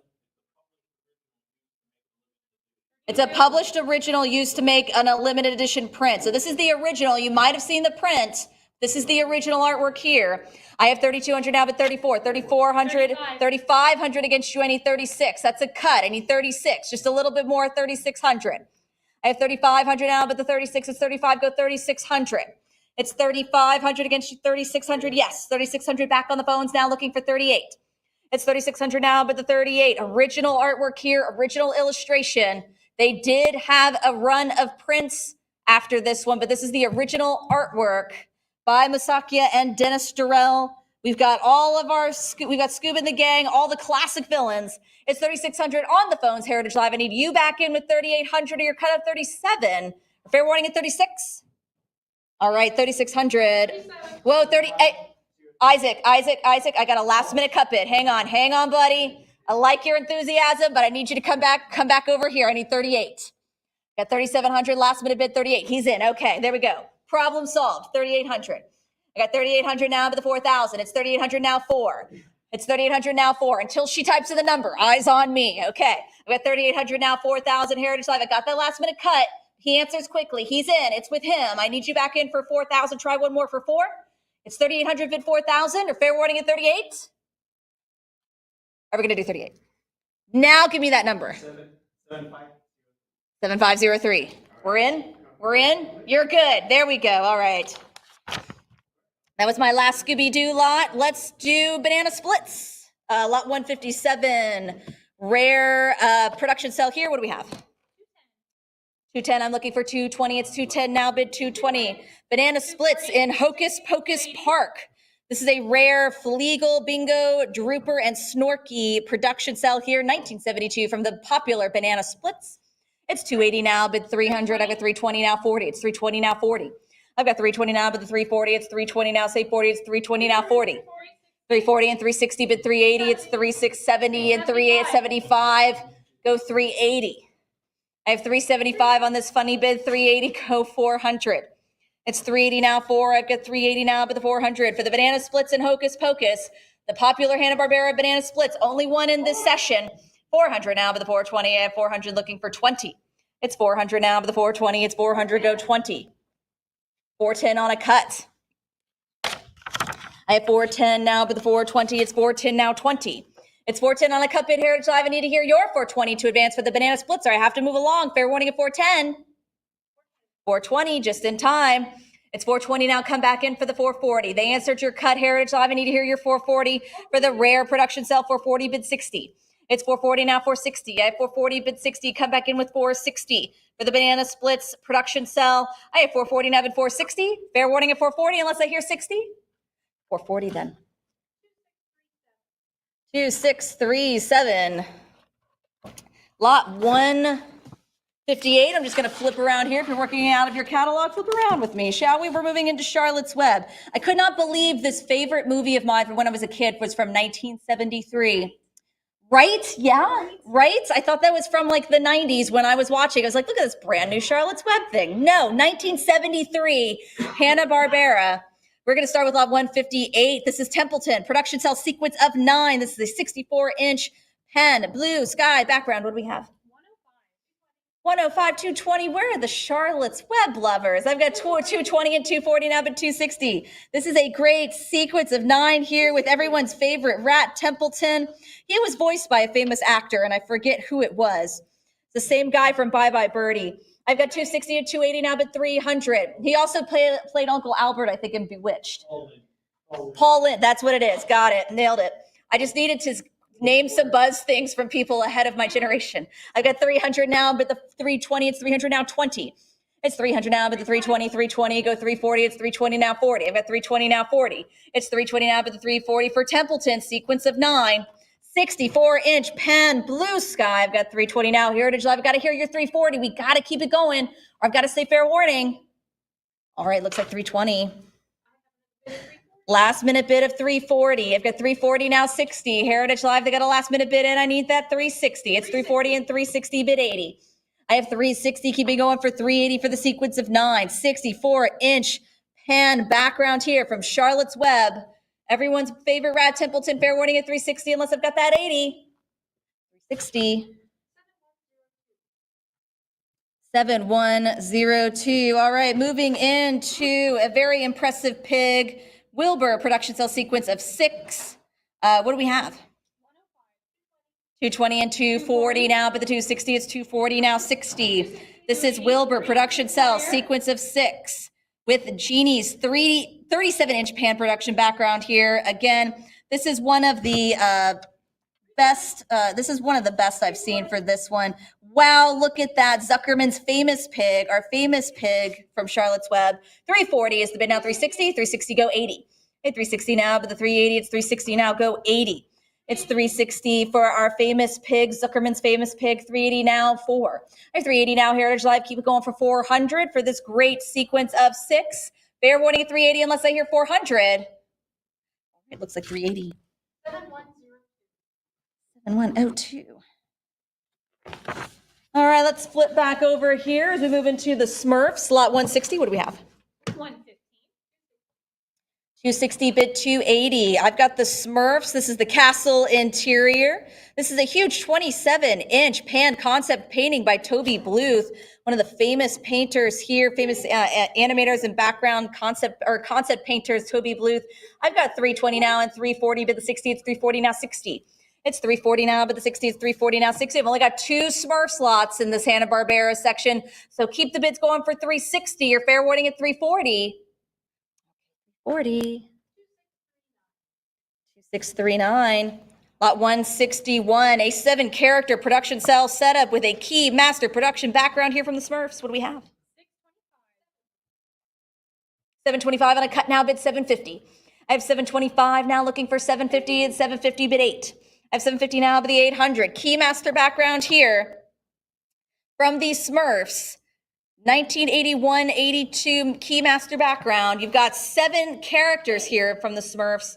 It's a published original used to make an a limited edition print. So this is the original. You might have seen the print. This is the original artwork here. I have 3,200 now, but 34, 3,400, 3,500 against you. I need 36. That's a cut. I need 36, just a little bit more, 3,600. I have 3,500 now, but the 36 is 35, go 3,600. It's 3,500 against 3,600. Yes, 3,600 back on the phones now looking for 38. It's 3,600 now, but the 38. Original artwork here, original illustration. They did have a run of prints after this one, but this is the original artwork by Masakia and Dennis Durrell. We've got all of our, we've got Scoob and the gang, all the classic villains. It's 3,600 on the phones, Heritage Live. I need you back in with 3,800 or your cut of 37. Fair warning at 36. All right, 3,600. Whoa, 30. Hey, Isaac, I got a last minute cut bid. Hang on, buddy. I like your enthusiasm, but I need you to come back over here. I need 38. Got 3,700, last minute bid 38. He's in. Okay, there we go. Problem solved, 3,800. I got 3,800 now, but the 4,000. It's 3,800 now, 4. It's 3,800 now, 4. Until she types in the number. Eyes on me. Okay. I got 3,800 now, 4,000. Heritage Live. I got that last minute cut. He answers quickly. He's in. It's with him. I need you back in for 4,000. Try one more for 4. It's 3,800 bid 4,000 or fair warning at 38. Are we going to do 38? Now give me that number. 7503. We're in? You're good. There we go. All right. That was my last Scooby-Doo lot. Let's do banana splits. Lot 157. Rare production cell here. What do we have? 210. I'm looking for 220. It's 210 now, bid 220. Banana splits in Hocus Pocus Park. This is a rare Fleagle, Bingo, Drooper, and Snorky production cell here, 1972 from the popular Banana Splits. It's 280 now, bid 300. I've got 320 now, 40. It's 320 now, 40. I've got 320 now, bid the 340. It's 320 now, say 40. It's 320 now, 40. 340 and 360, bid 380. It's 3670 and 3875. Go 380. I have 375 on this funny bid, 380, go 400. It's 380 now, 4. I've got 380 now, but the 400. For the banana splits in Hocus Pocus, the popular Hanna-Barbera banana splits, only one in this session. 400 now, but the 420. I have 400 looking for 20. It's 400 now, but the 420. It's 400, go 20. 410 on a cut. I have 410 now, but the 420. It's 410 now, 20. It's 410 on a cut bid, Heritage Live. I need to hear your 420 to advance for the banana splits, or I have to move along. Fair warning at 410. 420, just in time. It's 420 now. Come back in for the 440. They answered your cut, Heritage Live. I need to hear your 440 for the rare production cell. 440 bid 60. It's 440 now, 460. I have 440 bid 60. Come back in with 460 for the banana splits production cell. I have 440 now, bid 460. Fair warning at 440 unless I hear 60. 440 then. 2637. Lot 158. I'm just going to flip around here. If you're working out of your catalog, flip around with me, shall we? We're moving into Charlotte's Web. I could not believe this favorite movie of mine from when I was a kid was from 1973. Right? Yeah, right? I thought that was from like the 90s when I was watching. I was like, look at this brand new Charlotte's Web thing. No, 1973, Hanna-Barbera. We're going to start with lot 158. This is Templeton, production cell sequence of 9. This is a 64-inch pen, blue sky background. What do we have? 105, 220. Where are the Charlotte's Web lovers? I've got 220 and 240 now, but 260. This is a great sequence of 9 here with everyone's favorite Rat Templeton. He was voiced by a famous actor, and I forget who it was. It's the same guy from Bye Bye Birdie. I've got 260 and 280 now, but 300. He also played Uncle Albert, I think, in Bewitched. Paul Lynde, that's what it is. Got it. Nailed it. I just needed to name some buzz things from people ahead of my generation. I've got 300 now, but the 320, it's 300 now, 20. It's 300 now, but the 320, go 340, it's 320 now, 40. I've got 320 now, 40. It's 320 now, but the 340 for Templeton, sequence of 9. 64-inch pen, blue sky. I've got 320 now, Heritage Live. I've got to hear your 340. We got to keep it going, or I've got to say fair warning. All right, looks like 320. Last minute bid of 340. I've got 340 now, 60. Heritage Live, they got a last minute bid in. I need that 360. It's 340 and 360, bid 80. I have 360, keeping going for 380 for the sequence of 9. 64-inch pen background here from Charlotte's Web. Everyone's favorite Rat Templeton, fair warning at 360 unless I've got that 80. 360. 7102. All right, moving into a very impressive pig. Wilbur production cell sequence of 6. What do we have? 220 and 240 now, but the 260 is 240 now, 60. This is Wilbur production cell sequence of 6. with Genie's 37-inch pan production background here. Again, this is one of the best. This is one of the best I've seen for this one. Wow, look at that. Zuckerman's famous pig, our famous pig from Charlotte's Web. 340 is the bid now. 360, 360 go 80. Okay, 360 now, but the 380, it's 360 now, go 80. It's 360 for our famous pig, Zuckerman's famous pig, 380 now, 4. 380 now, Heritage Live, keep it going for 400 for this great sequence of 6. Fair warning at 380 unless I hear 400. It looks like 380. 7102. All right, let's flip back over here as we move into the Smurfs. Lot 160, what do we have? 260 bid 280. I've got the Smurfs. This is the castle interior. This is a huge 27-inch pan concept painting by Toby Bluth, one of the famous painters here, famous animators and background concept painters, Toby Bluth. I've got 320 now and 340 bid the 60. It's 340 now 60. It's 340 now, but the 60 is 340 now 60. I've only got 2 Smurf slots in this Hanna-Barbera section, so keep the bids going for 360. Your fair warning at 340. 2639. Lot 161, a 7-character production cell setup with a key master production background here from the Smurfs. What do we have? 725 on a cut now, bid 750. I have 725 now looking for 750 and 750 bid 8. I have 750 now, but the 800. Key master background here from the Smurfs. 1981-82 key master background. You've got 7 characters here from the Smurfs.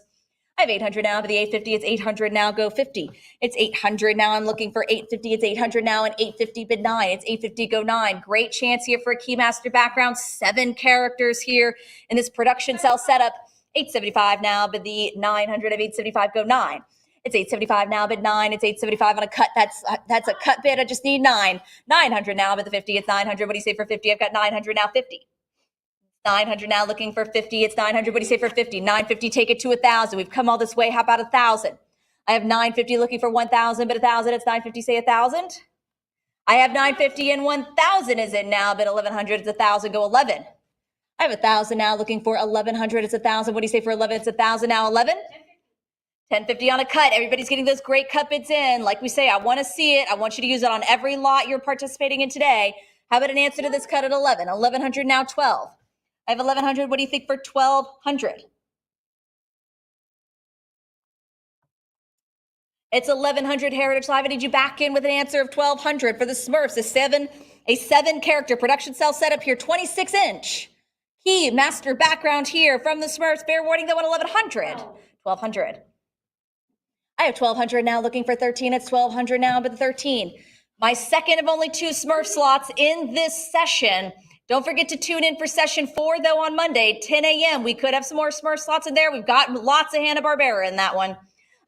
I have 800 now, but the 850, it's 800 now, go 50. It's 800 now, I'm looking for 850, it's 800 now, and 850 bid 9. It's 850, go 9. Great chance here for a key master background. 7 characters here in this production cell setup. 875 now, but the 900 of 875, go 9. It's 875 now, bid 9. It's 875 on a cut. That's a cut bid. I just need 9. 900 now, but the 50. It's 900. What do you say for 50? I've got 900 now, 50. 900 now, looking for 50. It's 900. What do you say for 50? 950. Take it to 1,000. We've come all this way. How about 1,000? I have 950 looking for 1,000, but 1,000. It's 950. Say 1,000. I have 950 and 1,000 is in now, but 1,100. It's 1,000. Go 11. I have 1,000 now, looking for 1,100. It's 1,000. What do you say for 11? It's 1,000 now. 11. 1050 on a cut. Everybody's getting those great cut bids in. Like we say, I want to see it. I want you to use it on every lot you're participating in today. How about an answer to this cut at 11? 1,100 now, 12. I have 1,100. What do you think for 1,200? It's 1,100 Heritage Live. I need you back in with an answer of 1,200 for the Smurfs. A 7-character production cell setup here, 26-inch. Key master background here from the Smurfs. Fair warning though at 1,100. 1,200. I have 1,200 now, looking for 13. It's 1,200 now, but 13. My second of only 2 Smurf slots in this session. Don't forget to tune in for session 4, though, on Monday, 10 a.m. We could have some more Smurf slots in there. We've got lots of Hanna-Barbera in that one.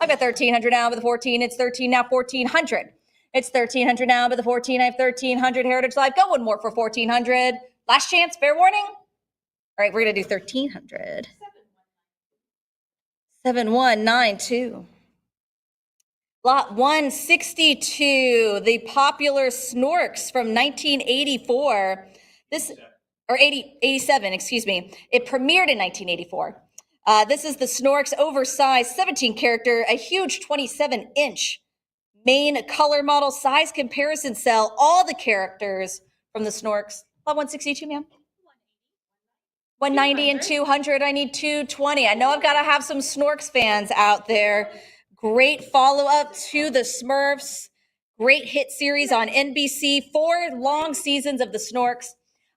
I've got 1,300 now, but the 14. It's 13 now, 1,400. It's 1,300 now, but the 14. I have 1,300 Heritage Live. Go one more for 1,400. Last chance, fair warning. All right, we're going to do 1,300. 7192. Lot 162, the popular Snorks from 1984. Or 87, excuse me. It premiered in 1984. This is the Snorks oversized 17-character, a huge 27-inch main color model size comparison cell. All the characters from the Snorks. Lot 162, ma'am. 190 and 200. I need 220. I know I've got to have some Snorks fans out there. Great follow-up to the Smurfs. Great hit series on NBC. 4 long seasons of the Snorks.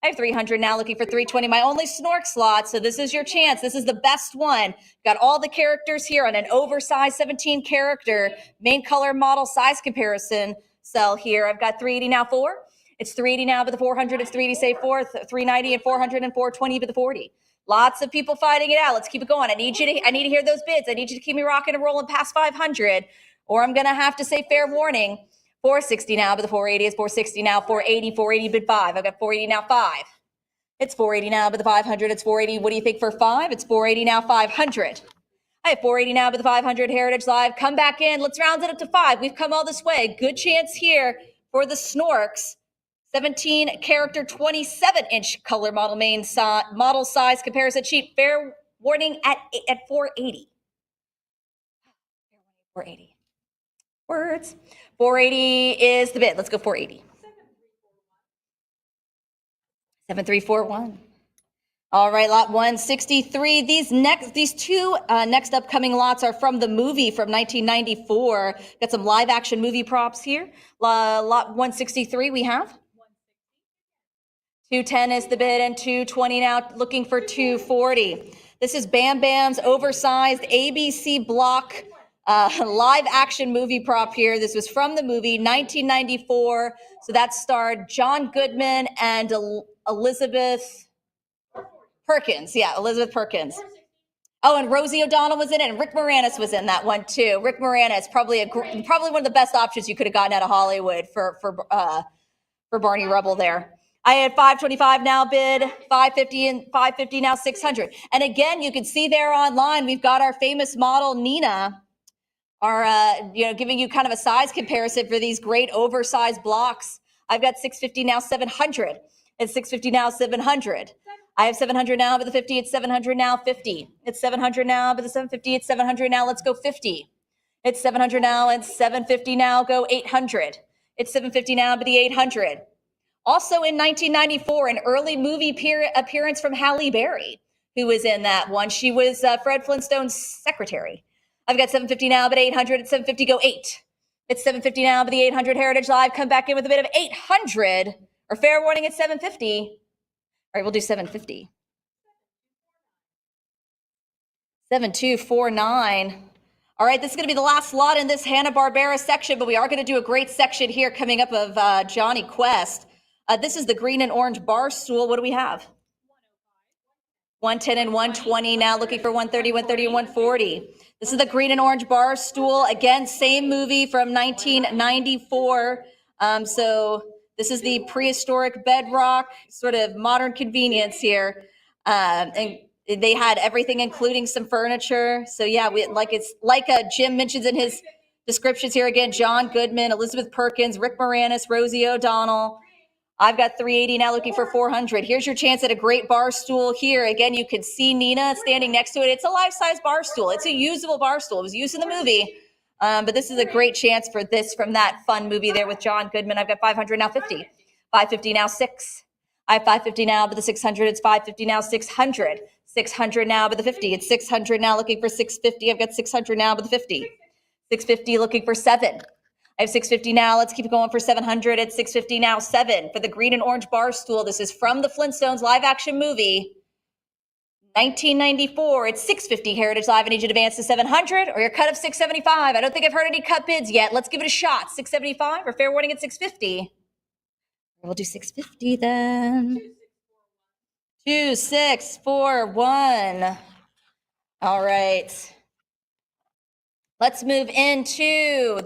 I have 300 now, looking for 320. My only Snork slot, so this is your chance. This is the best one. Got all the characters here on an oversized 17-character main color model size comparison cell here. I've got 380 now, 4. It's 380 now, but the 400. It's 380, say 4. 390 and 400 and 420, but the 40. Lots of people fighting it out. Let's keep it going. I need to hear those bids. I need you to keep me rocking and rolling past 500, or I'm going to have to say fair warning. 460 now, but the 480 is 460 now. 480 bid 5. I've got 480 now, 5. It's 480 now, but the 500, it's 480. What do you think for 5? It's 480 now, 500. I have 480 now, but the 500 Heritage Live. Come back in. Let's round it up to 5. We've come all this way. Good chance here for the Snorks. 17 character 27-inch color model model size comparison sheet. Fair warning at 480. 480. Words. 480 is the bid. Let's go 480. 7341. All right, lot 163. These two next upcoming lots are from the movie from 1994. Got some live action movie props here. Lot 163 we have. 210 is the bid and 220 now, looking for 240. This is Bam Bam's oversized ABC block live action movie prop here. This was from the movie 1994. So that starred John Goodman and Elizabeth Perkins. Yeah, Elizabeth Perkins. Oh, and Rosie O'Donnell was in it, and Rick Moranis was in that one too. Rick Moranis, probably one of the best options you could have gotten out of Hollywood for Barney Rubble there. I had 525 now bid, 550 and 550 now 600. And again, you can see there online, we've got our famous model Nina, giving you kind of a size comparison for these great oversized blocks. I've got 650 now 700. It's 650 now 700. I have 700 now, but the 50, it's 700 now 50. It's 700 now, but the 750, it's 700 now, let's go 50. It's 700 now and 750 now, go 800. It's 750 now, but the 800. Also in 1994, an early movie appearance from Halle Berry, who was in that one. She was Fred Flintstone's secretary. I've got 750 now, but 800. It's 750, go 8. It's 750 now, but the 800 Heritage Live come back in with a bit of 800. Or fair warning, it's 750. All right, we'll do 750. 7249. All right, this is going to be the last lot in this Hanna-Barbera section, but we are going to do a great section here coming up of Johnny Quest. This is the green and orange bar stool. What do we have? 110 and 120 now, looking for 130, 130, and 140. This is the green and orange bar stool. Again, same movie from 1994. So this is the prehistoric bedrock, sort of modern convenience here. And they had everything, including some furniture. So yeah, Jim mentions in his descriptions here again, John Goodman, Elizabeth Perkins, Rick Moranis, Rosie O'Donnell. I've got 380 now, looking for 400. Here's your chance at a great bar stool here. Again, you can see Nina standing next to it. It's a life-size bar stool. It's a usable bar stool. It was used in the movie. But this is a great chance for this from that fun movie there with John Goodman. I've got 500 now, 50. 550 now, 6. I have 550 now, but the 600, it's 550 now, 600. 600 now, but the 50. It's 600 now, looking for 650. I've got 600 now, but the 50. 650, looking for 7. I have 650 now. Let's keep it going for 700. It's 650 now, 7 for the green and orange bar stool. This is from the Flintstones live action movie, 1994. It's 650 Heritage Live. I need you to advance to 700 or your cut of 675. I don't think I've heard any cut bids yet. Let's give it a shot. 675 or fair warning at 650. We'll do 650 then. 2641. All right. Let's move into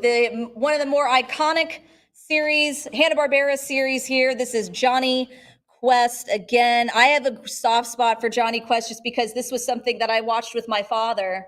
one of the more iconic series, Hanna-Barbera series here. This is Johnny Quest. Again, I have a soft spot for Johnny Quest just because this was something that I watched with my father.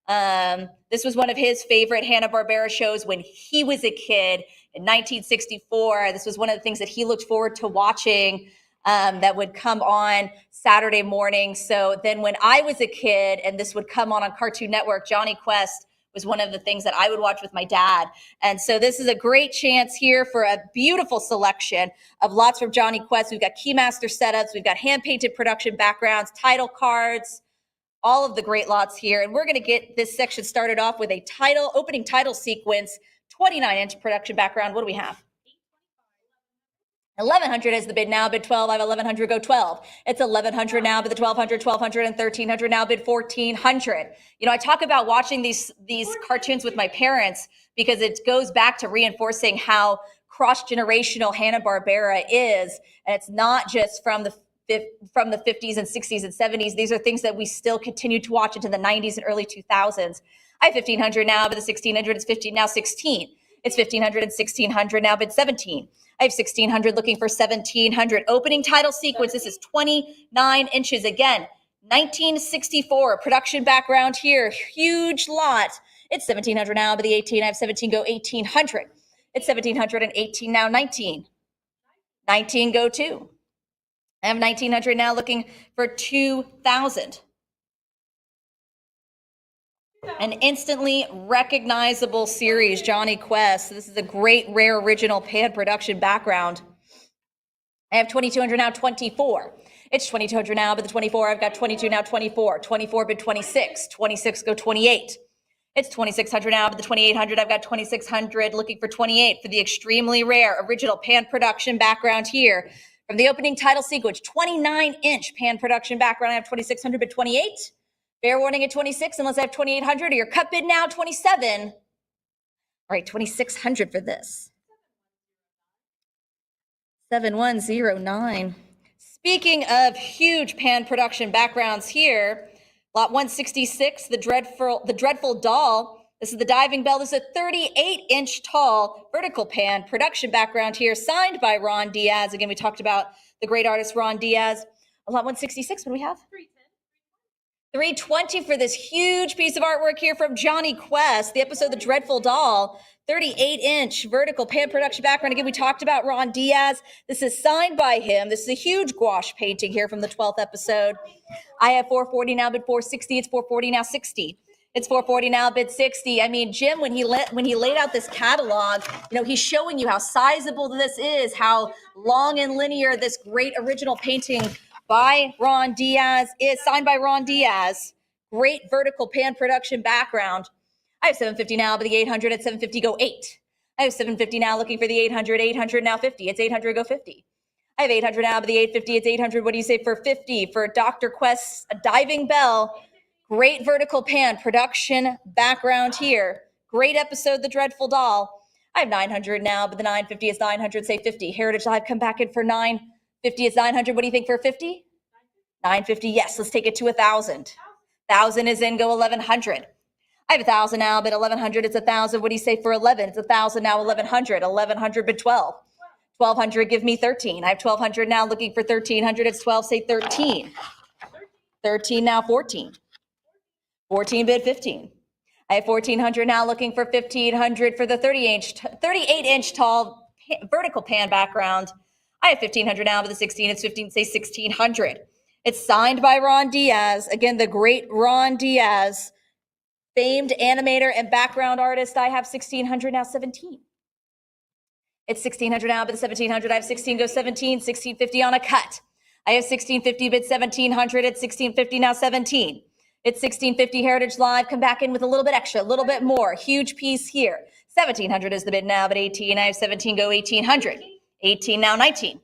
This was one of his favorite Hanna-Barbera shows when he was a kid in 1964. This was one of the things that he looked forward to watching that would come on Saturday morning. So then when I was a kid and this would come on Cartoon Network, Johnny Quest was one of the things that I would watch with my dad. And so this is a great chance here for a beautiful selection of lots from Johnny Quest. We've got Keymaster setups. We've got hand-painted production backgrounds, title cards, all of the great lots here. And we're going to get this section started off with a opening title sequence, 29-inch production background. What do we have? 1,100 is the bid now, bid 12. I have 1,100, go 12. It's 1,100 now, bid the 1,200, 1,200, and 1,300 now, bid 1,400. You know, I talk about watching these cartoons with my parents because it goes back to reinforcing how cross-generational Hanna-Barbera is. And it's not just from the 50s and 60s and 70s. These are things that we still continue to watch into the 90s and early 2000s. I have 1,500 now, but the 1,600 is 15, now 16. It's 1,500 and 1,600 now, bid 17. I have 1,600 looking for 1,700. Opening title sequence. This is 29 inches. Again, 1964. Production background here. Huge lot. It's 1,700 now, but the 18. I have 17, go 1,800. It's 1,718 now, 19. 19 go 2. I have 1900 now looking for 2000. An instantly recognizable series, Johnny Quest. This is a great, rare, original pan production background. I have 2200 now, 24. It's 2200 now, but the 24, I've got 22 now, 24. 24 bid 26. 26 go 28. It's 2600 now, but the 2800, I've got 2600 looking for 28 for the extremely rare original pan production background here. From the opening title sequence, 29-inch pan production background, I have 2600 bid 28. Fair warning at 26 unless I have 2800 or your cut bid now, 27. All right, 2600 for this. 7109. Speaking of huge pan production backgrounds here, lot 166, the dreadful doll. This is the diving bell. This is a 38-inch tall vertical pan production background here, signed by Ron Diaz. Again, we talked about the great artist Ron Diaz. Lot 166, what do we have? 320 for this huge piece of artwork here from Johnny Quest, the episode The Dreadful Doll. 38-inch vertical pan production background. Again, we talked about Ron Diaz. This is signed by him. This is a huge gouache painting here from the 12th episode. I have 440 now, bid 460. It's 440 now, 60. It's 440 now, bid 60. I mean, Jim, when he laid out this catalog, he's showing you how sizable this is, how long and linear this great original painting by Ron Diaz is, signed by Ron Diaz. Great vertical pan production background. I have 750 now, but the 800 at 750 go 8. I have 750 now looking for the 800, 800 now 50. It's 800 go 50. I have 800 now, but the 850, it's 800. What do you say for 50? For Dr. Quest's diving bell. Great vertical pan production background here. Great episode, The Dreadful Doll. I have 900 now, but the 950 is 900, say 50. Heritage Live, come back in for 950, it's 900. What do you think for 50? 950, yes, let's take it to 1,000. 1,000 is in, go 1,100. I have 1,000 now, but 1,100, it's 1,000. What do you say for 11? It's 1,000 now, 1,100. 1,100, but 12. 1,200, give me 13. I have 1,200 now, looking for 1,300. It's 12, say 13. 13 now, 14. 14 bid 15. I have 1,400 now, looking for 1,500 for the 38-inch tall vertical pan background. I have 1,500 now, but the 16, it's 15, say 1,600. It's signed by Ron Diaz. Again, the great Ron Diaz, famed animator and background artist. I have 1,600 now, 17. It's 1,600 now, but the 1,700, I have 16, go 17, 1,650 on a cut. I have 1,650, bid 1,700, it's 1,650 now, 17. It's 1,650 Heritage Live, come back in with a little bit extra, a little bit more, huge piece here. 1,700 is the bid now, but 18, I have 17, go 1,800. 18 now, 19.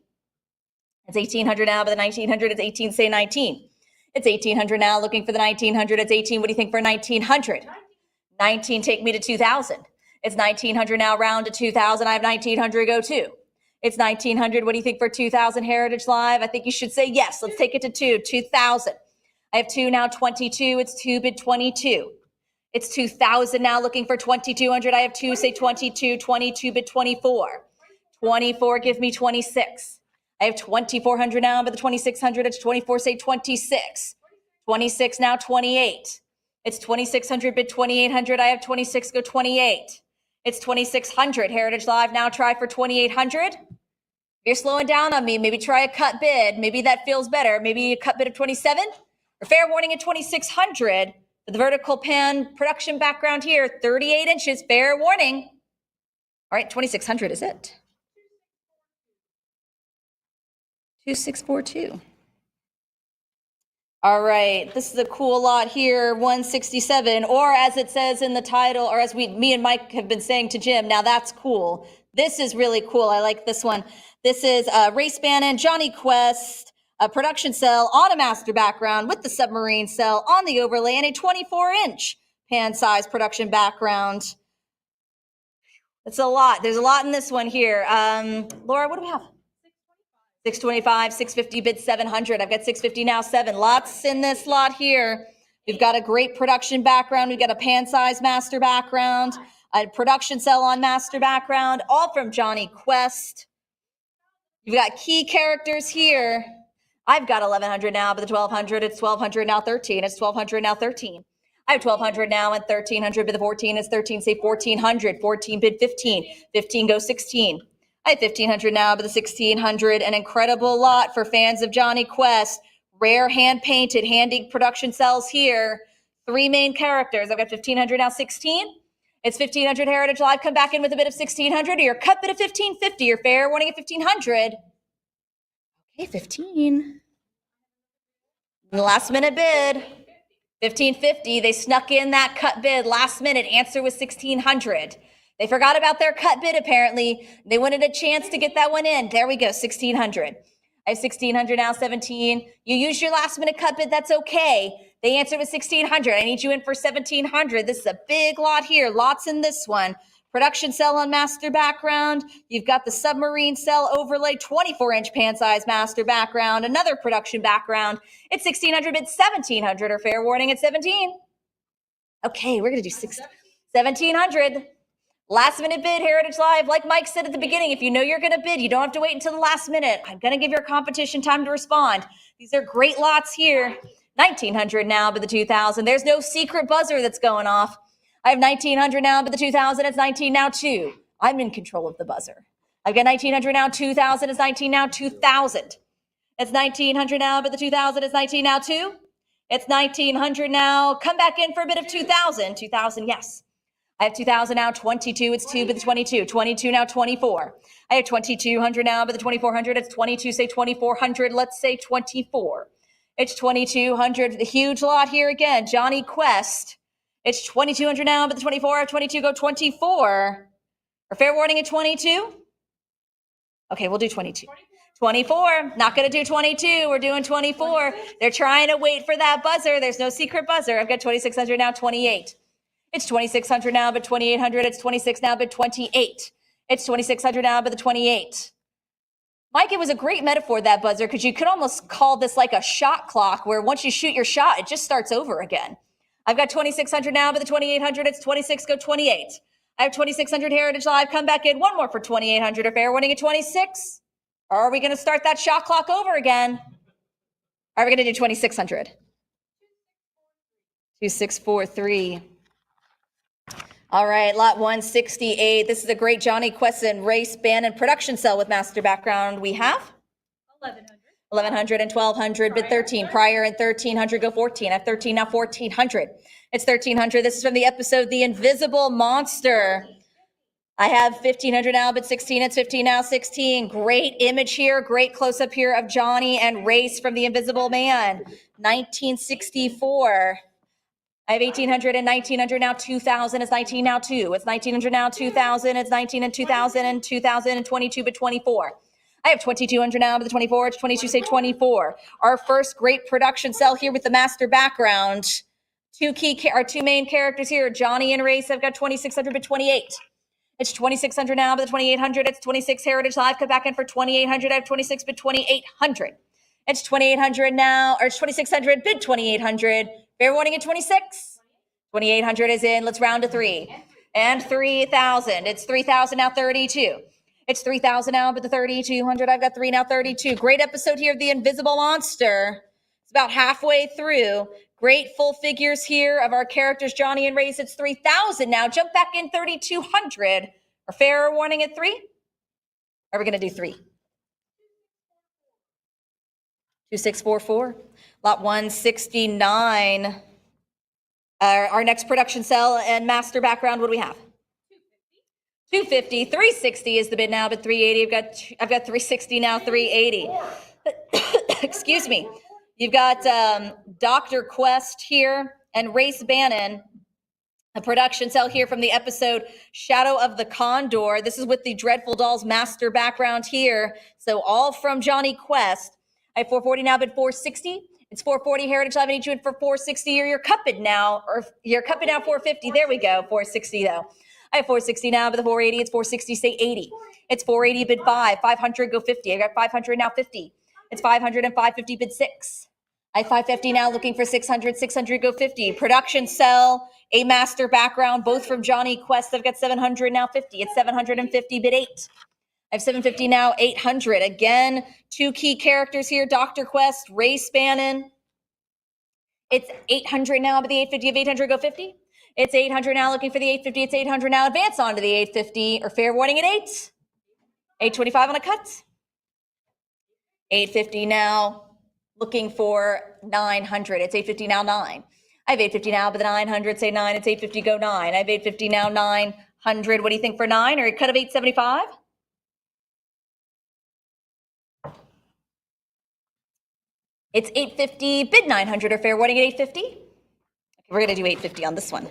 It's 1,800 now, but the 1,900, it's 18, say 19. It's 1,800 now, looking for the 1,900, it's 18. What do you think for 1,900? 19, take me to 2,000. It's 1,900 now, round to 2,000. I have 1,900, go 2. It's 1,900, what do you think for 2,000 Heritage Live? I think you should say yes. Let's take it to 2,000. I have 2 now, 22. It's 2 bid 22. It's 2,000 now, looking for 2,200. I have 2, say 22. 22 bid 24. 24, give me 26. I have 2,400 now, but the 2,600, it's 24, say 26. 26 now, 28. It's 2,600, bid 2,800. I have 26, go 28. It's 2,600. Heritage Live, now try for 2,800. If you're slowing down on me, maybe try a cut bid. Maybe that feels better. Maybe a cut bid of 27. Or fair warning at 2,600. For the vertical pan production background here, 38 inches, fair warning. All right, 2,600 is it. 2,642. All right, this is a cool lot here, 167, or as it says in the title, or as me and Mike have been saying to Jim, now that's cool. This is really cool. I like this one. This is Race Bannon, Johnny Quest, a production cell on a master background with the submarine cell on the overlay and a 24-inch pan size production background. It's a lot. There's a lot in this one here. Laura, what do we have? 625, 650, bid 700. I've got 650 now, 7. Lots in this lot here. We've got a great production background. We've got a pan size master background, a production cell on master background, all from Johnny Quest. You've got key characters here. I've got 1,100 now, but the 1,200, it's 1,200 now, 13. It's 1,200 now, 13. I have 1,200 now and 1,300, but the 14 is 13, say 1,400. 14 bid 15. 15 goes 16. I have 1,500 now, but the 1,600, an incredible lot for fans of Johnny Quest. Rare hand-painted, handy production cells here. 3 main characters. I've got 1,500 now, 16. It's 1,500 Heritage Live. Come back in with a bid of 1,600 or your cut bid of 1,550. Your fair warning at 1,500. Okay, 15. The last minute bid. 1,550. They snuck in that cut bid last minute. Answer was 1,600. They forgot about their cut bid, apparently. They wanted a chance to get that one in. There we go, 1,600. I have 1,600 now, 17. You use your last minute cut bid, that's okay. They answered with 1,600. I need you in for 1,700. This is a big lot here. Lots in this one. Production cell on master background. You've got the submarine cell overlay, 24-inch pan size master background. Another production background. It's 1,600 bid, 1,700. Or fair warning at 17. Okay, we're going to do 1,700. Last minute bid, Heritage Live. Like Mike said at the beginning, if you know you're going to bid, you don't have to wait until the last minute. I'm going to give your competition time to respond. These are great lots here. 1,900 now, but the 2,000. There's no secret buzzer that's going off. I have 1,900 now, but the 2,000. It's 19 now, 2. I'm in control of the buzzer. I've got 1,900 now, 2,000. It's 19 now, 2,000. It's 1,900 now, but the 2,000 is 19 now, 2. It's 1,900 now. Come back in for a bit of 2,000. 2,000, yes. I have 2,000 now, 22, it's 2, but the 22. 22 now, 24. I have 2,200 now, but the 2,400, it's 22, say 2,400, let's say 24. It's 2,200, the huge lot here again, Johnny Quest. It's 2,200 now, but the 24, I have 22, go 24. Or fair warning at 22? Okay, we'll do 22. 24, not going to do 22, we're doing 24. They're trying to wait for that buzzer. There's no secret buzzer. I've got 2,600 now, 28. It's 2,600 now, but 2,800. It's 26 now, but 28. It's 2,600 now, but the 28. Mike, it was a great metaphor, that buzzer, because you could almost call this like a shot clock where once you shoot your shot, it just starts over again. I've got 2,600 now, but the 2,800. It's 26, go 28. I have 2,600 Heritage Live. Come back in. One more for 2,800. A fair winning at 26. Or are we going to start that shot clock over again? Are we going to do 2,600? 2,643. All right, lot 168. This is a great Johnny Quest and Race Bannon production cell with master background. We have 1,100. 1,100 and 1,200, bid 13. Prior and 1,300, go 14. I have 13 now, 1,400. It's 1,300. This is from the episode The Invisible Monster. I have 1,500 now, but 16. It's 15 now, 16. Great image here. Great close-up here of Johnny and Race from The Invisible Man. 1964. I have 1,800 and 1,900 now, 2,000. It's 19 now, 2. It's 1,900 now, 2,000. It's 19 and 2,000 and 2,000 and 22, but 24. I have 2,200 now, but the 24. It's 22, say 24. Our first great production cell here with the master background. Our two main characters here, Johnny and Race. I've got 2,600, but 28. It's 2,600 now, but the 2,800. It's 26 Heritage Live. Come back in for 2,800. I have 26, but 2,800. It's 2,800 now, or it's 2,600, bid 2,800. Fair warning at 26. 2,800 is in. Let's round to 3. And 3,000. It's 3,000 now, 32. It's 3,000 now, but the 3,200. I've got 3 now, 32. Great episode here of The Invisible Monster. It's about halfway through. Great full figures here of our characters, Johnny and Race. It's 3,000 now. Jump back in 3,200. Or fair warning at 3? Are we going to do 3? 2,644. Lot 169. Our next production cell and master background, what do we have? 250. 360 is the bid now, but 380. I've got 360 now, 380. Excuse me. You've got Dr. Quest here and Race Bannon, a production cell here from the episode Shadow of the Condor. This is with the Dreadful Dolls master background here. So all from Johnny Quest. I have 440 now, bid 460. It's 440 Heritage Live. I need you in for 460 or your cup bid now, or your cup bid now 450. There we go, 460 though. I have 460 now, but the 480, it's 460, say 80. It's 480, bid 5. 500, go 50. I got 500 now, 50. It's 500 and 550, bid 6. I have 550 now, looking for 600. 600, go 50. Production cell, a master background, both from Johnny Quest. I've got 700 now, 50. It's 750, bid 8. I have 750 now, 800. Again, two key characters here, Dr. Quest, Race Bannon. It's 800 now, but the 850 of 800, go 50. It's 800 now, looking for the 850. It's 800 now, advance on to the 850, or fair warning at 8. 825 on a cut. 850 now, looking for 900. It's 850 now, 9. I have 850 now, but the 900, say 9. It's 850, go 9. I have 850 now, 900. What do you think for 9? Or a cut of 875? It's 850, bid 900 or fair warning at 850. Okay, we're going to do 850 on this one.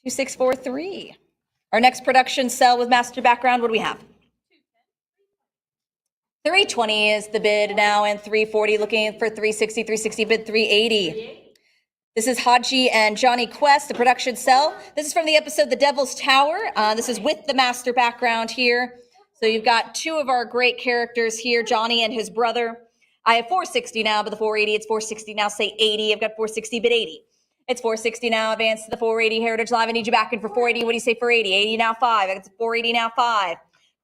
2643. Our next production sell with master background, what do we have? 320 is the bid now, and 340 looking for 360, 360 bid 380. This is Haji and Johnny Quest, the production cell. This is from the episode The Devil's Tower. This is with the master background here. So you've got two of our great characters here, Johnny and his brother. I have 460 now, but the 480, it's 460 now, say 80. I've got 460 bid 80. It's 460 now, advance to the 480 Heritage Live. I need you back in for 480. What do you say for 80? 80 now, 5. It's 480 now, 5.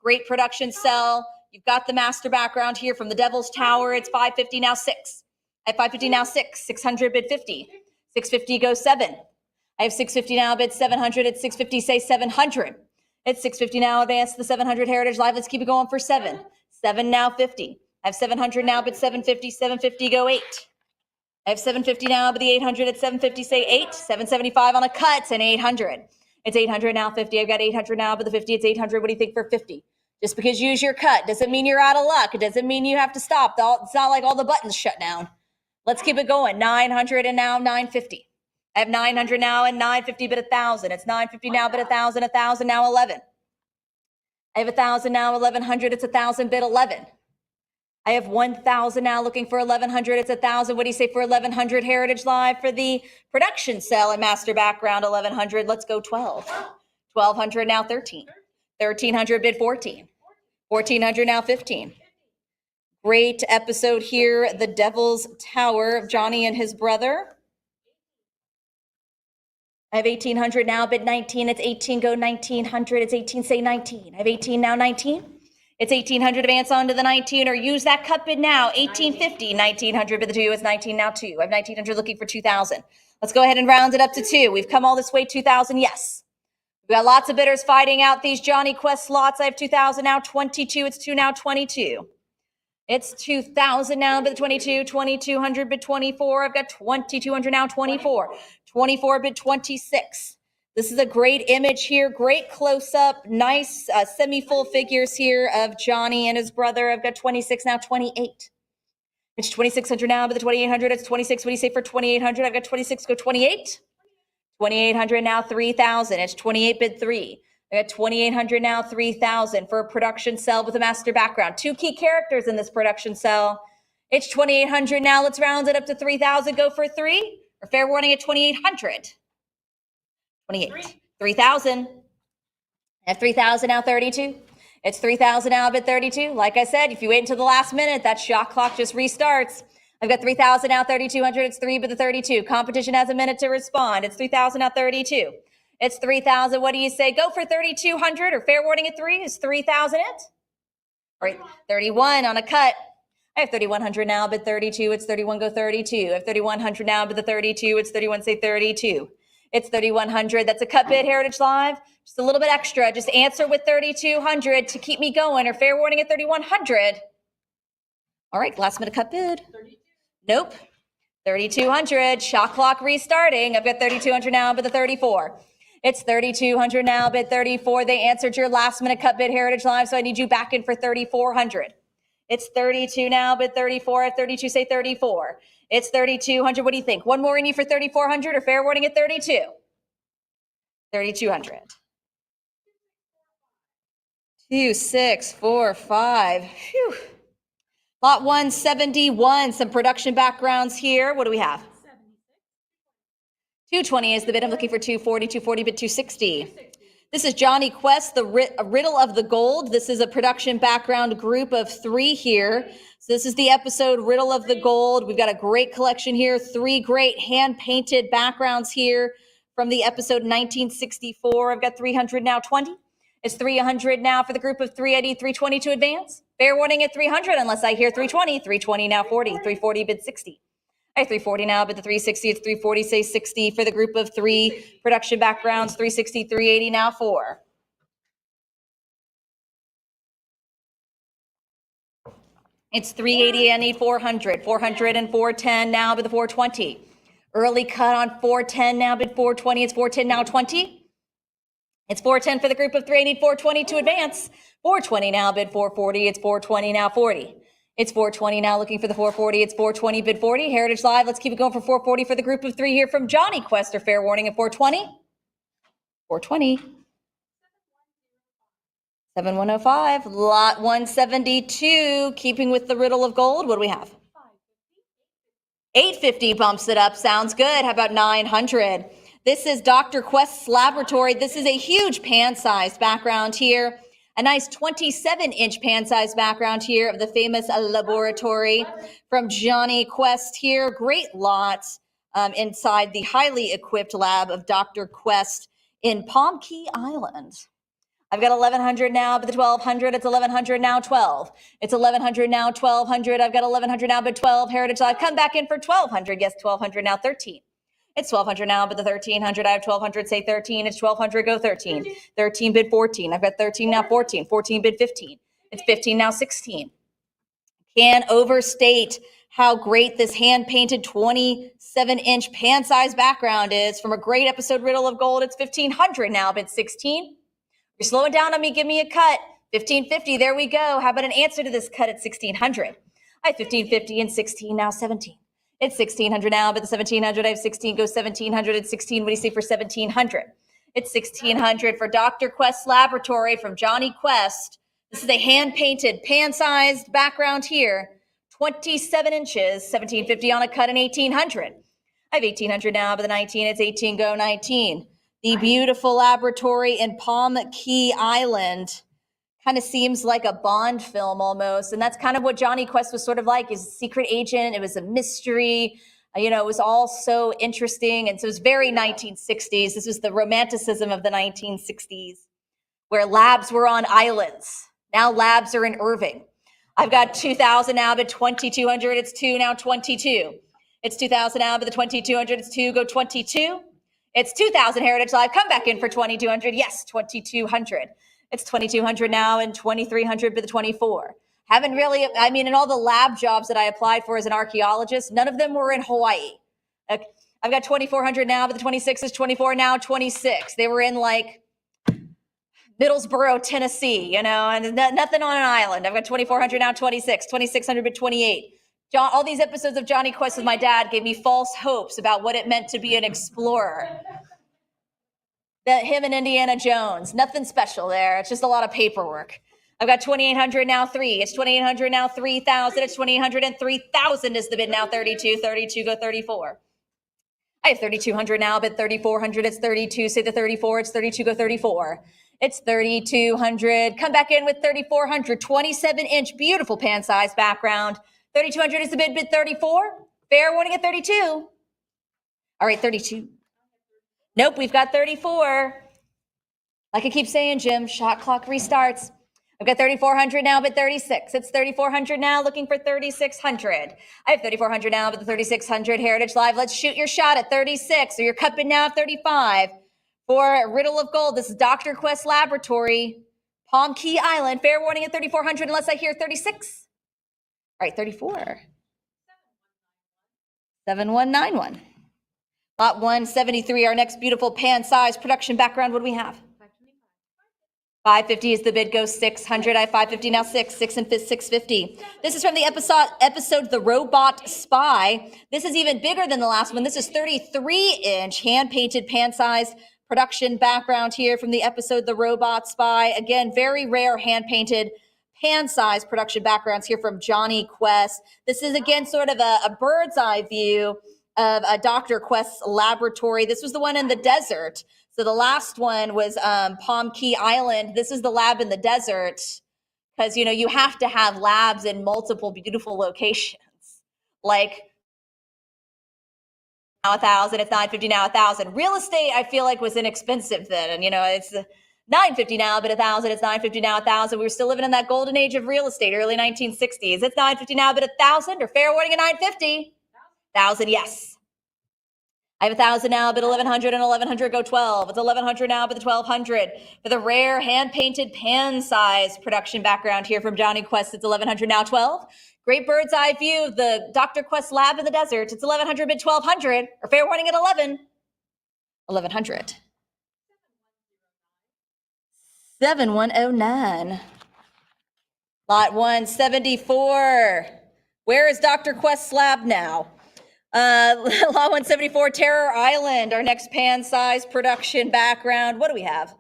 Great production cell. You've got the master background here from The Devil's Tower. It's 550 now, 6. I have 550 now, 6. 600 bid 50. 650 goes 7. I have 650 now, bid 700. It's 650, say 700. It's 650 now, advance to the 700 Heritage Live. Let's keep it going for 7. 7 now, 50. I have 700 now, bid 750. 750 go 8. I have 750 now, but the 800 at 750, say 8. 775 on a cut and 800. It's 800 now, 50. I've got 800 now, but the 50, it's 800. What do you think for 50? Just because you use your cut doesn't mean you're out of luck. It doesn't mean you have to stop. It's not like all the buttons shut down. Let's keep it going. 900 and now 950. I have 900 now and 950 bid 1,000. It's 950 now bid 1,000. 1,000 now 11. I have 1,000 now 1,100. It's 1,000 bid 11. I have 1,000 now looking for 1,100. It's 1,000. What do you say for 1,100 Heritage Live for the production cell and master background 1,100? Let's go 12. 1,200 now 13. 1,300 bid 14. 1,400 now 15. Great episode here, The Devil's Tower of Johnny and his brother. I have 1,800 now, bid 19. It's 18, go 1,900. It's 18, say 19. I have 18 now, 19. It's 1,800, advance on to the 19, or use that cut bid now. 1,850, 1,900 bid the 2. It's 19 now, 2. I have 1,900 looking for 2,000. Let's go ahead and round it up to 2. We've come all this way, 2,000, yes. We've got lots of bidders fighting out these Johnny Quest slots. I have 2,000 now, 22. It's 2 now, 22. It's 2,000 now, bid 22, 2,200 bid 24. I've got 2,200 now, 24. 24 bid 26. This is a great image here, great close-up, nice semi-full figures here of Johnny and his brother. I've got 26 now, 28. It's 2,600 now, but the 2,800, it's 26. What do you say for 2,800? I've got 26, go 28. 2,800 now, 3,000. It's 28 bid 3. I got 2,800 now, 3,000 for a production cell with a master background. Two key characters in this production cell. It's 2,800 now. Let's round it up to 3,000. Go for 3. Or fair warning at 2,800. 28. 3,000. I have 3,000 now, 32. It's 3,000 now, bid 32. Like I said, if you wait until the last minute, that shot clock just restarts. I've got 3,000 now, 3,200. It's 3 bid the 32. Competition has a minute to respond. It's 3,000 now, 32. It's 3,000. What do you say? Go for 3,200 or fair warning at 3. Is 3,000 it? All right, 31 on a cut. I have 3,100 now, bid 32. It's 31, go 32. I have 3,100 now, bid the 32. It's 31, say 32. It's 3,100. That's a cut bid, Heritage Live. Just a little bit extra. Just answer with 3,200 to keep me going, or fair warning at 3,100. All right, last minute cut bid. Nope. 3,200. Shot clock restarting. I've got 3,200 now, bid the 34. It's 3,200 now, bid 34. They answered your last minute cut bid, Heritage Live, so I need you back in for 3,400. It's 32 now, bid 34. At 32, say 34. It's 3,200. What do you think? One more in you for 3,400 or fair warning at 32? 3,200. 2, 6, 4, 5. Phew. Lot 171. Some production backgrounds here. What do we have? 220 is the bid. I'm looking for 240. 240 bid 260. This is Johnny Quest, the Riddle of the Gold. This is a production background group of 3 here. So this is the episode Riddle of the Gold. We've got a great collection here. 3 great hand-painted backgrounds here from the episode 1964. I've got 300 now, 20. It's 300 now for the group of 3. I need 320 to advance. Fair warning at 300 unless I hear 320. 320 now, 40. 340 bid 60. I have 340 now, but the 360, it's 340, say 60 for the group of 3 production backgrounds, 360, 380 now, 4. It's 380. I need 400. 400 and 410 now, bid the 420. Early cut on 410 now, bid 420. It's 410 now 20. It's 410 for the group of three. I need 420 to advance. 420 now, bid 440. It's 420 now 40. It's 420 now, looking for the 440. It's 420, bid 40. Heritage Live, let's keep it going for 440 for the group of three here from Johnny Quest, or fair warning at 420. 420. 7105, lot 172, keeping with the riddle of gold. What do we have? 850 bumps it up. Sounds good. How about 900? This is Dr. Quest's laboratory. This is a huge pan-sized background here. A nice 27-inch pan-sized background here of the famous laboratory from Johnny Quest here. Great lot inside the highly equipped lab of Dr. Quest in Palm Key Island. I've got 1100 now, but the 1200, it's 1100 now 12. It's 1100 now 1200. I've got 1100 now, but 12. Heritage Live, come back in for 1200. Yes, 1200 now 13. It's 1200 now, but the 1300, I have 1200, say 13. It's 1200, go 13. 13 bid 14. I've got 13 now 14. 14 bid 15. It's 15 now 16. Can't overstate how great this hand-painted 27-inch pan-sized background is from a great episode Riddle of Gold. It's 1500 now, bid 16. You're slowing down on me, give me a cut. 1550, there we go. How about an answer to this cut at 1600? I have 1550 and 16, now 17. It's 1600 now, but the 1700, I have 16, goes 1700 and 16. What do you say for 1700? It's 1600 for Dr. Quest's laboratory from Johnny Quest. This is a hand-painted, pan-sized background here. 27 inches, 1750 on a cut in 1800. I have 1800 now, but the 19, it's 18, go 19. The beautiful laboratory in Palm Key Island kind of seems like a Bond film almost. And that's kind of what Johnny Quest was sort of like. He's a secret agent. It was a mystery. It was all so interesting. And so it was very 1960s. This was the romanticism of the 1960s, where labs were on islands. Now labs are in Irving. I've got 2000 now, but 2200, it's 2, now 22. It's 2000 now, but the 2200, it's 2, go 22. It's 2000 Heritage Live. Come back in for 2200. Yes, 2200. It's 2200 now and 2300 for the 24. Haven't really, in all the lab jobs that I applied for as an archaeologist, none of them were in Hawaii. I've got 2400 now, but the 26 is 24 now, 26. They were in like Middlesboro, Tennessee, and nothing on an island. I've got 2400 now, 26, 2600 but 28. All these episodes of Johnny Quest with my dad gave me false hopes about what it meant to be an explorer. Him and Indiana Jones, nothing special there. It's just a lot of paperwork. I've got 2800 now 3. It's 2800 now 3000. It's 2800 and 3000 is the bid now 32. 32 go 34. I have 3200 now, but 3400. It's 32. Say the 34. It's 32 go 34. It's 3200. Come back in with 3400. 27-inch beautiful pan-sized background. 3200 is the bid 34. Fair warning at 32. All right, 32. Nope, we've got 34. Like I keep saying, Jim, shot clock restarts. I've got 3400 now, but 36. It's 3400 now, looking for 3600. I have 3400 now, but the 3600 Heritage Live. Let's shoot your shot at 36, or you're cupping now at 35. For Riddle of Gold, this is Dr. Quest Laboratory, Palm Key Island. Fair warning at 3400 unless I hear 36. All right, 34. 7191. Lot 173, our next beautiful pan-sized production background. What do we have? 550 is the bid, goes 600. I have 550 now, 6 and 650. This is from the episode The Robot Spy. This is even bigger than the last one. This is 33-inch hand-painted pan-sized production background here from the episode The Robot Spy. Again, very rare hand-painted pan-sized production backgrounds here from Johnny Quest. This is, again, sort of a bird's eye view of a Dr. Quest's laboratory. This was the one in the desert. So the last one was Palm Key Island. This is the lab in the desert because, you have to have labs in multiple beautiful locations. Like now 1,000, it's 950 now 1,000. Real estate, I feel like, was inexpensive then. And, it's 950 now, but 1,000, it's 950 now 1,000. We were still living in that golden age of real estate, early 1960s. It's 950 now, but 1,000, or fair warning at 950. 1,000, yes. I have 1,000 now, bid 1,100 and 1,100 go 12. It's 1,100 now, bid the 1,200 for the rare hand-painted pan size production background here from Johnny Quest. It's 1,100 now, 12. Great bird's eye view of the Dr. Quest lab in the desert. It's 1,100 bid 1,200 or fair warning at 11. 1,100. 7109. Lot 174. Where is Dr. Quest's lab now? Lot 174, Terror Island, our next pan size production background. What do we have?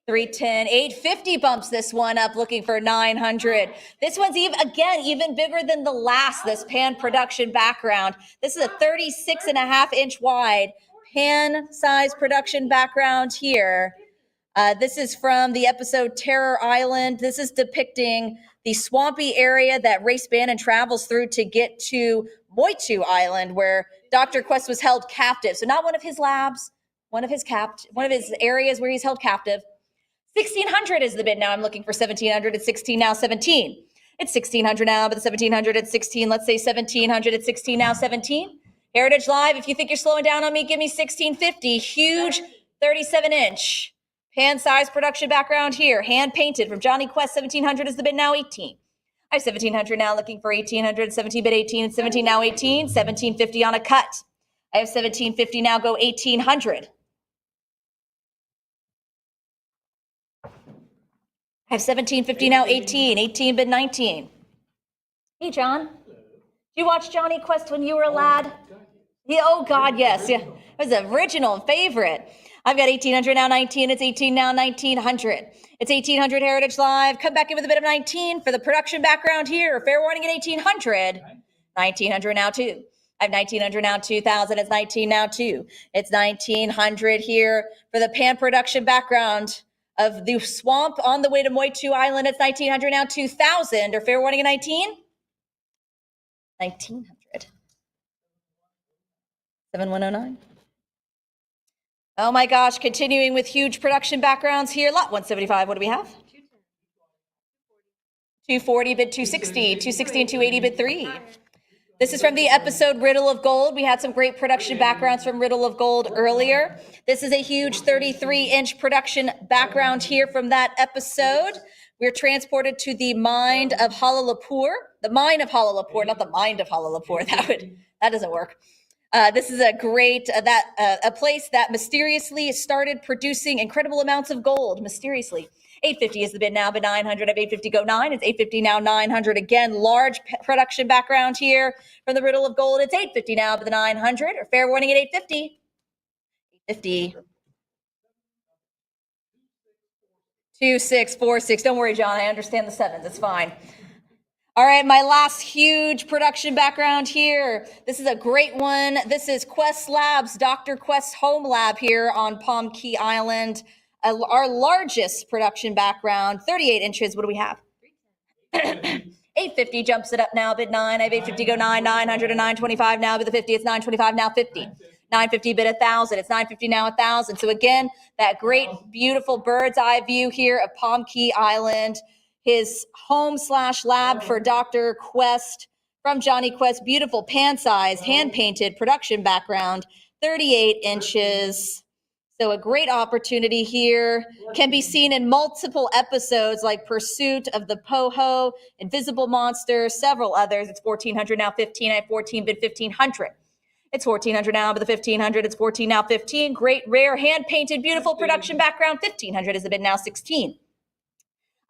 310, 850 bumps this one up, looking for 900. This one's even bigger than the last, this pan production background. This is a 36.5-inch wide pan size production background here. This is from the episode Terror Island. This is depicting the swampy area that Race Bannon travels through to get to Moitu Island, where Dr. Quest was held captive. So not one of his labs, one of his areas where he's held captive. 1,600 is the bid now. I'm looking for 1,700. It's 16 now, 17. It's 1,600 now, but the 1,700 at 16. Let's say 1,700 at 16 now, 17. Heritage Live, if you think you're slowing down on me, give me 1,650. Huge 37-inch. Pan size production background here, hand painted from Johnny Quest. 1,700 is the bid now, 18. I have 1,700 now, looking for 1,800. 17 bid 18, and 17 now, 18. 1,750 on a cut. I have 1,750 now, go 1,800. I have 1,750 now, 18. 18 bid 19. Hey, John. Did you watch Johnny Quest when you were a lad? Yeah, oh, God, yes. Yeah. It was an original favorite. I've got 1,800 now, 19. It's 18 now, 1,900. It's 1,800 Heritage Live. Come back in with a bit of 19 for the production background here. Fair warning at 1,800. 1,900 now, 2. I have 1,900 now, 2,000. It's 19 now, 2. It's 1,900 here for the pan production background of the swamp on the way to Moitu Island. It's 1,900 now, 2,000. Or fair warning at 19? 1,900. 7109. Oh my gosh, continuing with huge production backgrounds here. Lot 175, what do we have? 240 bid 260, 260 and 280 bid 3. This is from the episode Riddle of Gold. We had some great production backgrounds from Riddle of Gold earlier. This is a huge 33-inch production background here from that episode. We're transported to the mind of Halalapur. The mine of Halalapur, not the mind of Halalapur. That doesn't work. This is a great, a place that mysteriously started producing incredible amounts of gold, mysteriously. 850 is the bid now, but 900 of 850 go 9. It's 850 now, 900. Again, large production background here from the Riddle of Gold. It's 850 now, but the 900. Or fair warning at 850. 850. 2646. Don't worry, John. I understand the sevens. It's fine. All right, my last huge production background here. This is a great one. This is Quest Labs, Dr. Quest Home Lab here on Palm Key Island. Our largest production background, 38 inches. What do we have? 850 jumps it up now, bid 9. I have 850 go 9, 900 and 925 now, bid the 50. It's 925 now, 50. 950 bid 1,000. It's 950 now, 1,000. So again, that great, beautiful bird's eye view here of Palm Key Island. His home/lab for Dr. Quest from Johnny Quest. Beautiful pan-sized, hand-painted production background, 38 inches. So a great opportunity here. Can be seen in multiple episodes like Pursuit of the Poho, Invisible Monster, several others. It's 1,400 now, 15. I have 14 bid 1,500. It's 1,400 now, but the 1,500. It's 14 now, 15. Great, rare, hand-painted, beautiful production background. 1,500 is the bid now, 16.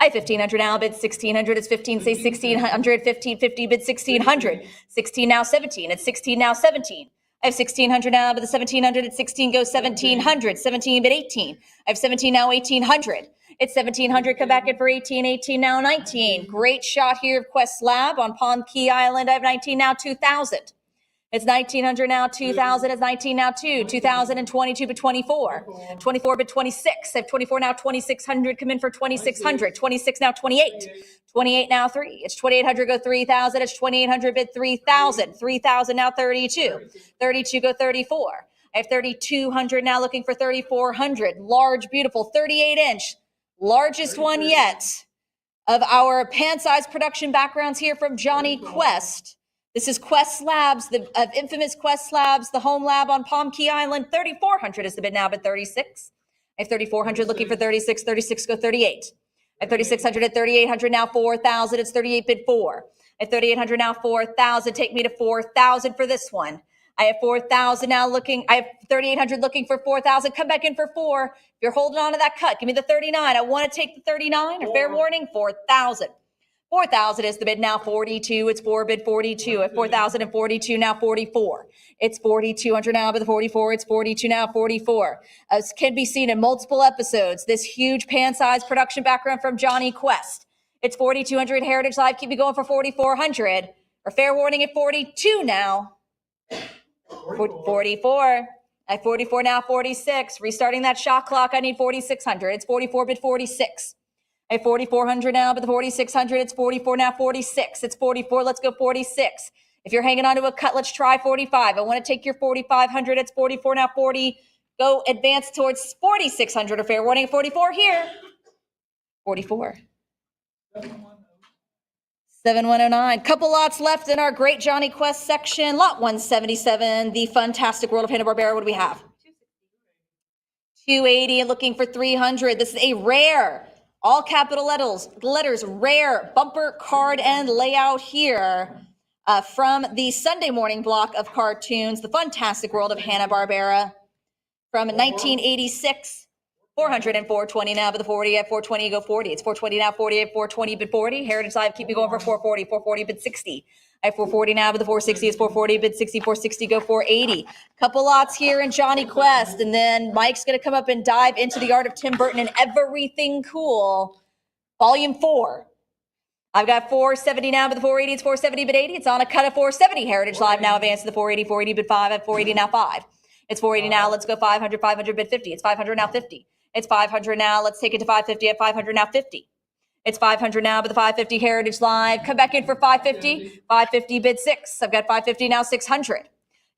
I have 1,500 now, bid 1,600. It's 15, say 1,600, 1,550, bid 1,600. 16 now, 17. It's 16 now, 17. I have 1,600 now, but the 1,700 at 16 goes 1,700. 17 bid 18. I have 17 now, 1,800. It's 1,700. Come back in for 18. 18 now, 19. Great shot here of Quest Lab on Palm Key Island. I have 19 now, 2,000. It's 1,900 now, 2,000. It's 19 now, 2. 2,022 bid 24. 24 bid 26. I have 24 now, 2,600. Come in for 2,600. 26 now, 28. 28 now, 3. It's 2,800 go 3,000. It's 2,800 bid 3,000. 3,000 now, 32. 32 go 34. I have 3,200 now, looking for 3,400. Large, beautiful 38-inch, largest one yet of our pan-sized production backgrounds here from Johnny Quest. This is Quest Labs, the infamous Quest Labs, the home lab on Palm Key Island. 3,400 is the bid now, but 36. I have 3,400 looking for 36. 36 go 38. I have 3,600 at 3,800 now, 4,000. It's 38 bid 4. At 3,800 now, 4,000. Take me to 4,000 for this one. I have 4,000 now looking. I have 3,800 looking for 4,000. Come back in for 4. If you're holding on to that cut, give me the 39. I want to take the 39. Or fair warning, 4,000. 4,000 is the bid now, 42. It's 4 bid 42. At 4,042 now, 44. It's 4,200 now, but the 44. It's 42 now, 44. As can be seen in multiple episodes, this huge pan-sized production background from Johnny Quest. It's 4,200 Heritage Live. Keep me going for 4,400. Or fair warning at 42 now. 44. At 44 now, 46. Restarting that shot clock. I need 4,600. It's 44 bid 46. At 4,400 now, but the 4,600, it's 44 now, 46. It's 44, let's go 46. If you're hanging on to a cut, let's try 45. I want to take your 4,500, it's 44 now, 40. Go advance towards 4,600, or fair warning, 44 here. 44. 7109. Couple lots left in our great Johnny Quest section. Lot 177, the fantastic world of Hanna-Barbera. What do we have? 280 and looking for 300. This is a rare, all capital letters, rare bumper card and layout here from the Sunday morning block of cartoons, the fantastic world of Hanna-Barbera from 1986. 400 and 420 now, but the 40 at 420 go 40. It's 420 now, 40 at 420 bid 40. Heritage Live, keep me going for 440. 440 bid 60. At 440 now, but the 460 is 440 bid 60. 460 go 480. Couple lots here in Johnny Quest, and then Mike's going to come up and dive into the art of Tim Burton and everything cool. Volume 4. I've got 470 now, but the 480 it's 470 bid 80. It's on a cut of 470. Heritage Live now advance to the 480. 480 bid 5 at 480 now 5. It's 480 now. Let's go 500. 500 bid 50. It's 500 now 50. It's 500 now. Let's take it to 550 at 500 now 50. It's 500 now, but the 550 Heritage Live. Come back in for 550. 550 bid 6. I've got 550 now 600.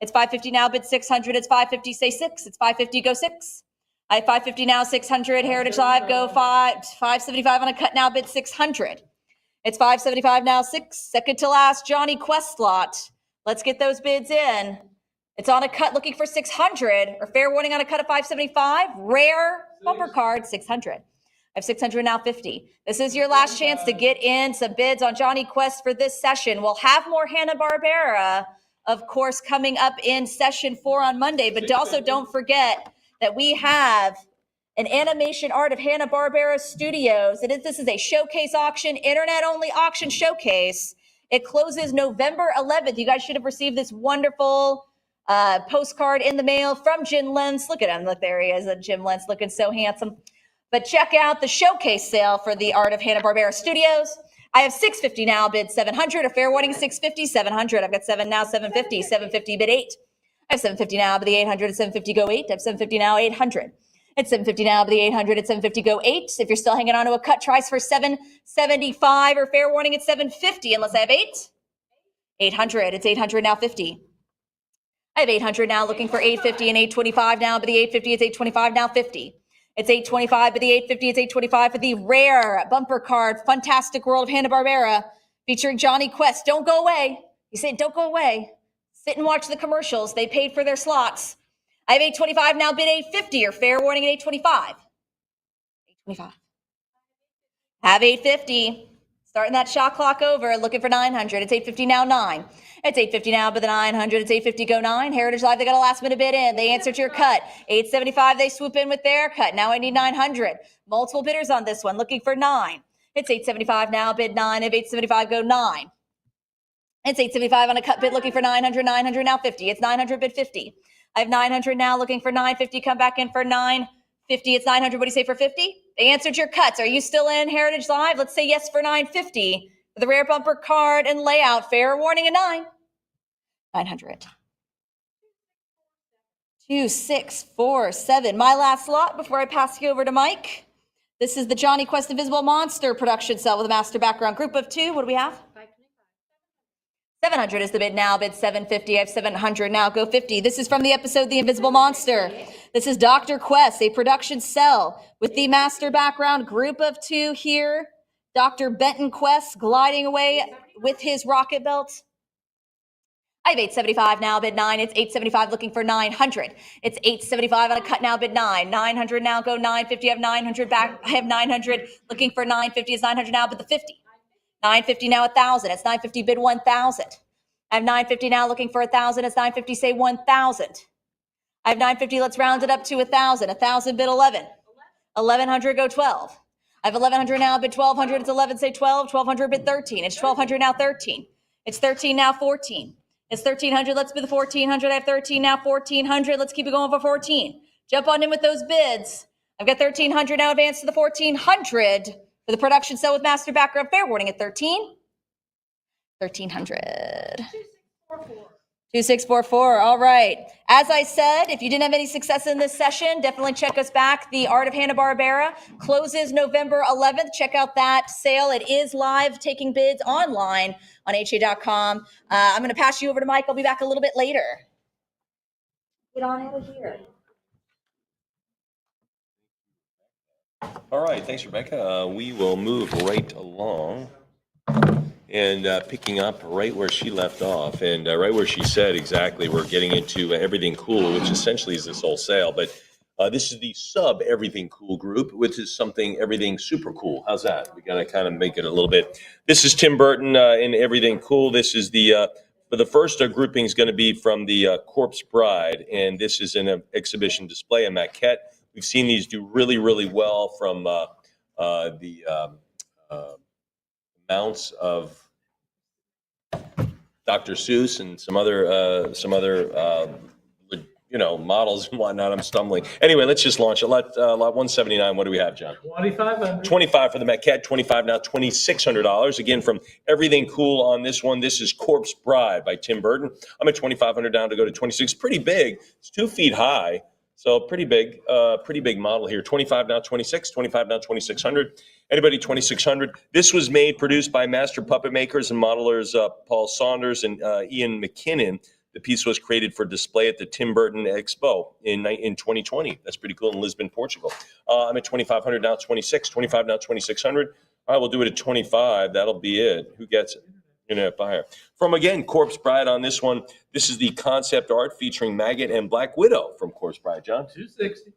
It's 550 now bid 600. It's 550 say 6. It's 550 go 6. I have 550 now 600. Heritage Live go 575 on a cut now bid 600. It's 575 now 6. Second to last Johnny Quest lot. Let's get those bids in. It's on a cut looking for 600, or fair warning on a cut of 575. Rare bumper card, 600. I have 600 now 50. This is your last chance to get in some bids on Johnny Quest for this session. We'll have more Hanna-Barbera, of course, coming up in session 4 on Monday, but also don't forget that we have an animation art of Hanna-Barbera Studios. This is a showcase auction, internet-only auction showcase. It closes November 11th. You guys should have received this wonderful postcard in the mail from Jim Lentz. Look at him. Look, there he is. Jim Lentz looking so handsome. But check out the showcase sale for the Art of Hanna-Barbera Studios. I have 650 now, bid 700. A fair warning, 650, 700. I've got 7 now, 750. 750 bid 8. I have 750 now, but the 800 at 750 go 8. I have 750 now, 800. It's 750 now, but the 800 at 750 go 8. If you're still hanging on to a cut, tries for 775 or fair warning at 750 unless I have 8. 800. It's 800 now, 50. I have 800 now looking for 850 and 825 now, but the 850 is 825 now 50. It's 825, but the 850 is 825 for the rare bumper card, Fantastic World of Hanna-Barbera, featuring Johnny Quest. Don't go away. He said, don't go away. Sit and watch the commercials. They paid for their slots. I have 825 now, bid 850, or fair warning at 825. 825. Have 850. Starting that shot clock over, looking for 900. It's 850 now, 9. It's 850 now, but the 900, it's 850 go 9. Heritage Live, they got a last minute bid in. They answered your cut. 875, they swoop in with their cut. Now I need 900. Multiple bidders on this one, looking for 9. It's 875 now, bid 9. If 875 go 9. It's 875 on a cut bid, looking for 900. 900 now 50. It's 900 bid 50. I have 900 now, looking for 950. Come back in for 950. It's 900. What do you say for 50? They answered your cuts. Are you still in Heritage Live? Let's say yes for 950. For the rare bumper card and layout, fair warning at 9. 900. 2647. My last lot before I pass you over to Mike. This is the Johnny Quest Invisible Monster production cell with a master background group of 2. What do we have? 700 is the bid now. Bid 750. I have 700 now. Go 50. This is from the episode The Invisible Monster. This is Dr. Quest, a production cell with the master background group of 2 here. Dr. Benton Quest gliding away with his rocket belt. I have 875 now, bid 9. It's 875 looking for 900. It's 875 on a cut now, bid 9. 900 now, go 950. I have 900 back. I have 900 looking for 950. It's 900 now, but the 50. 950 now, 1,000. It's 950 bid 1,000. I have 950 now looking for 1,000. It's 950 say 1,000. I have 950. Let's round it up to 1,000. 1,000 bid 11. 1,100 go 12. I have 1,100 now, bid 1,200. It's 11 say 12. 1,200 bid 13. It's 1,200 now, 13. It's 13 now, 14. It's 1,300. Let's bid the 1,400. I have 13 now, 1,400. Let's keep it going for 14. Jump on in with those bids. I've got 1,300 now, advance to the 1,400 for the production sell with master background fair warning at 13. 1,300. 2644. All right. As I said, if you didn't have any success in this session, definitely check us back. The Art of Hanna-Barbera closes November 11th. Check out that sale. It is live, taking bids online on ha.com. I'm going to pass you over to Mike. I'll be back a little bit later. Get on out of here. All right, thanks, Rebecca. We will move right along and picking up right where she left off and right where she said exactly we're getting into Everything Cool, which essentially is this whole sale. But this is the sub Everything Cool group, which is something Everything Super Cool. How's that? We got to kind of make it a little bit. This is Tim Burton in Everything Cool. This is the first grouping is going to be from the Corpse Bride, and this is an exhibition display, a maquette. We've seen these do really, really well from the mounts of Dr. Seuss and some other models and whatnot. I'm stumbling. Anyway, let's just launch it. Lot 179. What do we have, John? 2,500. 25 for the maquette. 25 now. $2,600 again from Everything Cool on this one. This is Corpse Bride by Tim Burton. I'm at 2,500 down to go to 26. Pretty big. It's 2 feet high. So pretty big model here. 25 now, 26, 25 now, 2,600. Anybody 2,600? This was produced by master puppet makers and modelers Paul Saunders and Ian McKinnon. The piece was created for display at the Tim Burton Expo in 2020. That's pretty cool in Lisbon, Portugal. I'm at 2,500 now, 26, 25 now, 2,600. All right, we'll do it at 25. That'll be it. Who gets it? Internet buyer. From, again, Corpse Bride on this one. This is the concept art featuring Maggot and Black Widow from Corpse Bride. John? 260.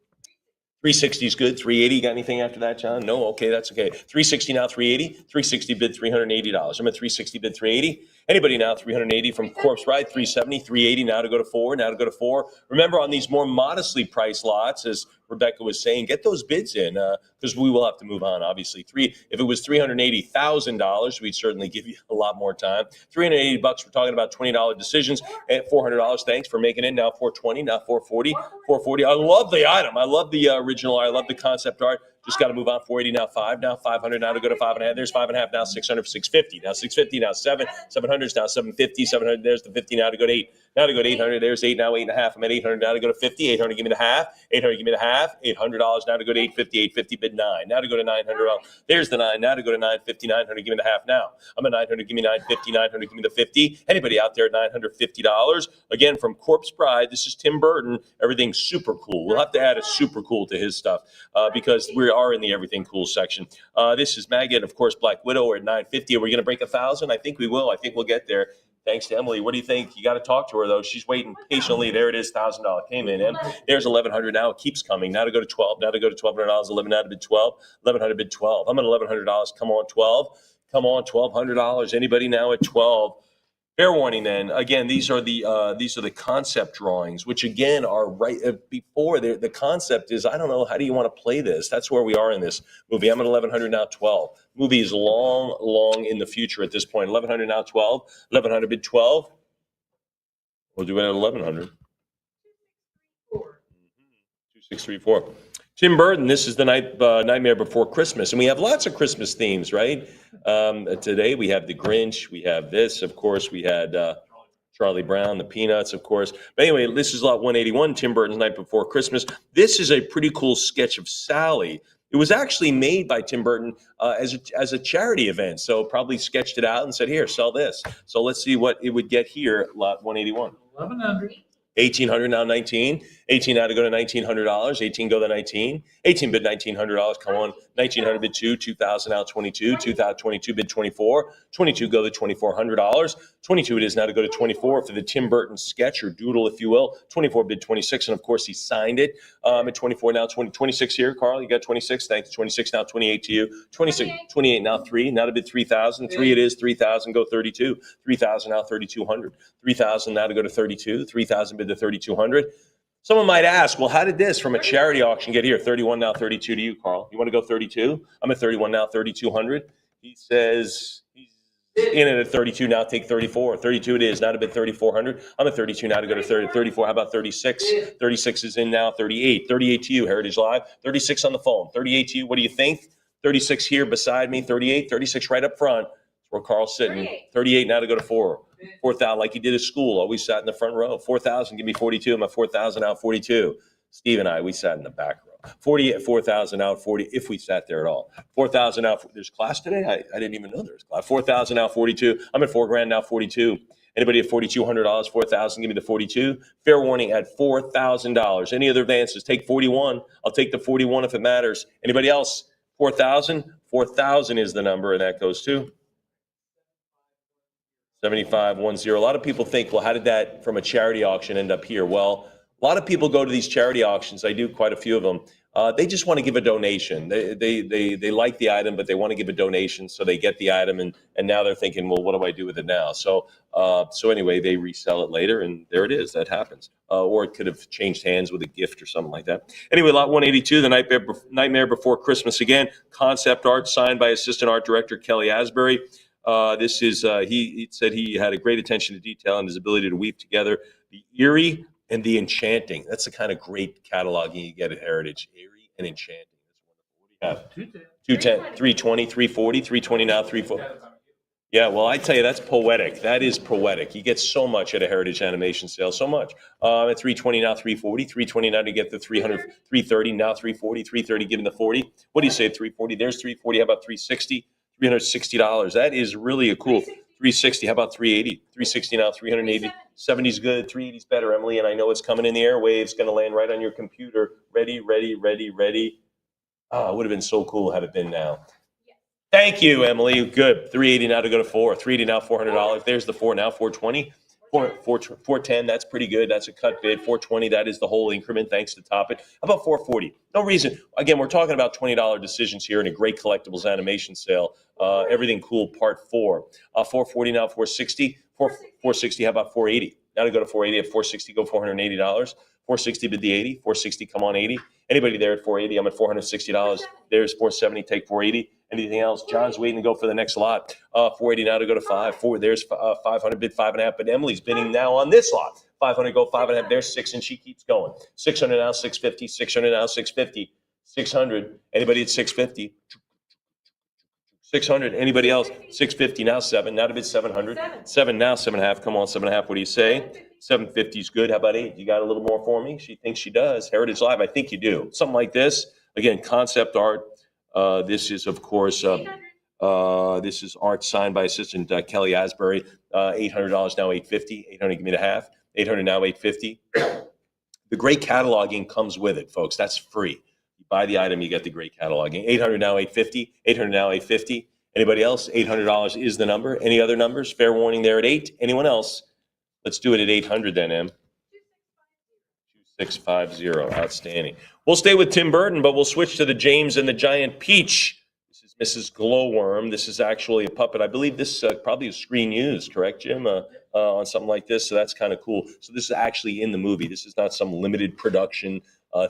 360 is good. 380. Got anything after that, John? No? Okay, that's okay. 360 now, 380. 360 bid $380. I'm at 360 bid 380. Anybody now, 380 from Corpse Bride, 370, 380 now to go to 4, now to go to 4. Remember, on these more modestly priced lots, as Rebecca was saying, get those bids in because we will have to move on, obviously. If it was $380,000, we'd certainly give you a lot more time. $380, we're talking about $20 decisions at $400. Thanks for making it. Now $420, now $440, $440. I love the item. I love the original. I love the concept art. Just got to move on. 480 now 5, now 500 now to go to 5.5. There's 5.5 now 600 for 650. Now 650 now 7. 700 is now 750. 700. There's the 50 now to go to 8. Now to go to 800. There's 8 now 8.5. I'm at 800 now to go to 50. 800 give me the half. 800 give me the half. $800 now to go to 850. 850 bid 9. Now to go to 900. There's the 9. Now to go to 950. 900 give me the half now. I'm at 900. Give me 950. 900 give me the 50. Anybody out there at $950? Again from Corpse Bride. This is Tim Burton. Everything's super cool. We'll have to add a super cool to his stuff because we are in the Everything Cool section. This is Maggot, of course, Black Widow. We're at 950. Are we going to break 1,000? I think we will. I think we'll get there. Thanks to Emily. What do you think? You got to talk to her, though. She's waiting patiently. There it is, $1,000 came in. And there's 1,100 now. It keeps coming. Now to go to 12. Now to go to $1,200. 11 now to bid 12. 1,100 bid 12. I'm at $1,100. Come on, 12. Come on, $1,200. Anybody now at 12? Fair warning then, again, these are the concept drawings, which again are right before the concept is, I don't know, how do you want to play this? That's where we are in this movie. I'm at 1,100 now, 12. Movie is long in the future at this point. 1,100 now, 12. 1,100 bid 12. We'll do it at 1,100. 2634. Tim Burton, this is the Nightmare Before Christmas. And we have lots of Christmas themes, right? Today we have the Grinch. We have this, of course. We had Charlie Brown, the Peanuts, of course. But anyway, this is lot 181, Tim Burton's Night Before Christmas. This is a pretty cool sketch of Sally. It was actually made by Tim Burton as a charity event. So probably sketched it out and said, here, sell this. So let's see what it would get here, lot 181. 1,100. $1,800 now 19. 18 now to go to $1,900. 18 go to 19. 18 bid $1,900. Come on. 1,900 bid 2. 2,000 now 22. 2,022 bid 24. 22 go to $2,400. 22 it is now to go to 24 for the Tim Burton sketch or doodle, if you will. 24 bid 26, and of course he signed it. At 24 now, 26 here. Carl, you got 26. Thanks. 26 now, 28 to you. 26, 28 now 3. Now to bid 3,000. 3 it is. 3,000 go 32. 3,000 now 3,200. 3,000 now to go to 32. 3,000 bid to 3,200. Someone might ask, well, how did this from a charity auction get here? 31 now 32 to you, Carl. You want to go 32? I'm at 31 now, 3,200. He says he's in it at 32 now, take 34. 32 it is, now to bid 3,400. I'm at 32 now to go to 30, 34. How about 36? 36 is in now, 38. 38 to you, Heritage Live. 36 on the phone. 38 to you, what do you think? 36 here beside me, 38. 36 right up front. That's where Carl's sitting. 38 now to go to 4. 4,000 like he did at school, always sat in the front row. 4,000, give me 42. I'm at 4,000 out 42. Steve and I, we sat in the back row. 40 at 4,000 out 40, if we sat there at all. 4,000 out, there's class today? I didn't even know there was class. 4,000 out 42. I'm at $4,000 now 42. Anybody at $4,200, 4,000, give me the 42. Fair warning at $4,000. Any other advances? Take 41. I'll take the 41 if it matters. Anybody else? 4,000? 4,000 is the number, and that goes to 7510. A lot of people think, well, how did that from a charity auction end up here? Well, a lot of people go to these charity auctions. I do quite a few of them. They just want to give a donation. They like the item, but they want to give a donation, so they get the item, and now they're thinking, well, what do I do with it now? So anyway, they resell it later, and there it is. That happens. Or it could have changed hands with a gift or something like that. Anyway, lot 182, The Nightmare Before Christmas Again. Concept art signed by Assistant Art Director Kelly Asbury. This is, he said he had a great attention to detail and his ability to weave together the eerie and the enchanting. That's the kind of great cataloging you get at Heritage. Eerie and enchanting. That's wonderful. What do you have? 210, 320, 340, 320 now, 340. Yeah, well, I tell you, that's poetic. That is poetic. You get so much at a Heritage Animation sale, so much. At 320 now, 340, 320 now to get the 300, 330 now, 340, 330 given the 40. What do you say, 340? There's 340. How about 360? $360. That is really a cool 360. How about 380? 360 now, 380. 70's good. 380's better, Emily. And I know it's coming in the airwaves, going to land right on your computer. Ready, ready, ready, ready. Oh, it would have been so cool had it been now. Thank you, Emily. Good. 380 now to go to 4. 380 now, $400. There's the 4 now, 420. 410, that's pretty good. That's a cut bid. 420, that is the whole increment. Thanks to Top It. How about 440? No reason. Again, we're talking about $20 decisions here in a great collectibles animation sale. Everything cool, part 4. 440 now, 460. 460, how about 480? Now to go to 480 at 460, go $480. 460 bid the 80. 460, come on 80. Anybody there at 480? I'm at $460. There's 470, take 480. Anything else? John's waiting to go for the next lot. 480 now to go to 5. 4. There's 500 bid 5.5. But Emily's bidding now on this lot. 500 go 5.5. There's 6, and she keeps going. 600 now 650. 600 now 650. 600. Anybody at 650? 600. Anybody else? 650 now 7. Now to bid 700. 7 now 7.5. Come on 7.5. What do you say? 750 is good. How about 8? You got a little more for me? She thinks she does. Heritage Live. I think you do. Something like this. Again, concept art. This is, of course, this is art signed by Assistant Kelly Asbury. $800 now, $850. 800, give me the half. 800 now, $850. The great cataloging comes with it, folks. That's free. You buy the item, you get the great cataloging. 800 now, $850. 800 now, $850. Anybody else? $800 is the number. Any other numbers? Fair warning there at 8. Anyone else? Let's do it at 800 then, Em. 2650. Outstanding. We'll stay with Tim Burton, but we'll switch to the James and the Giant Peach. This is Mrs. Glowworm. This is actually a puppet. I believe this probably is screen used, correct, Jim, on something like this. So that's kind of cool. So this is actually in the movie. This is not some limited production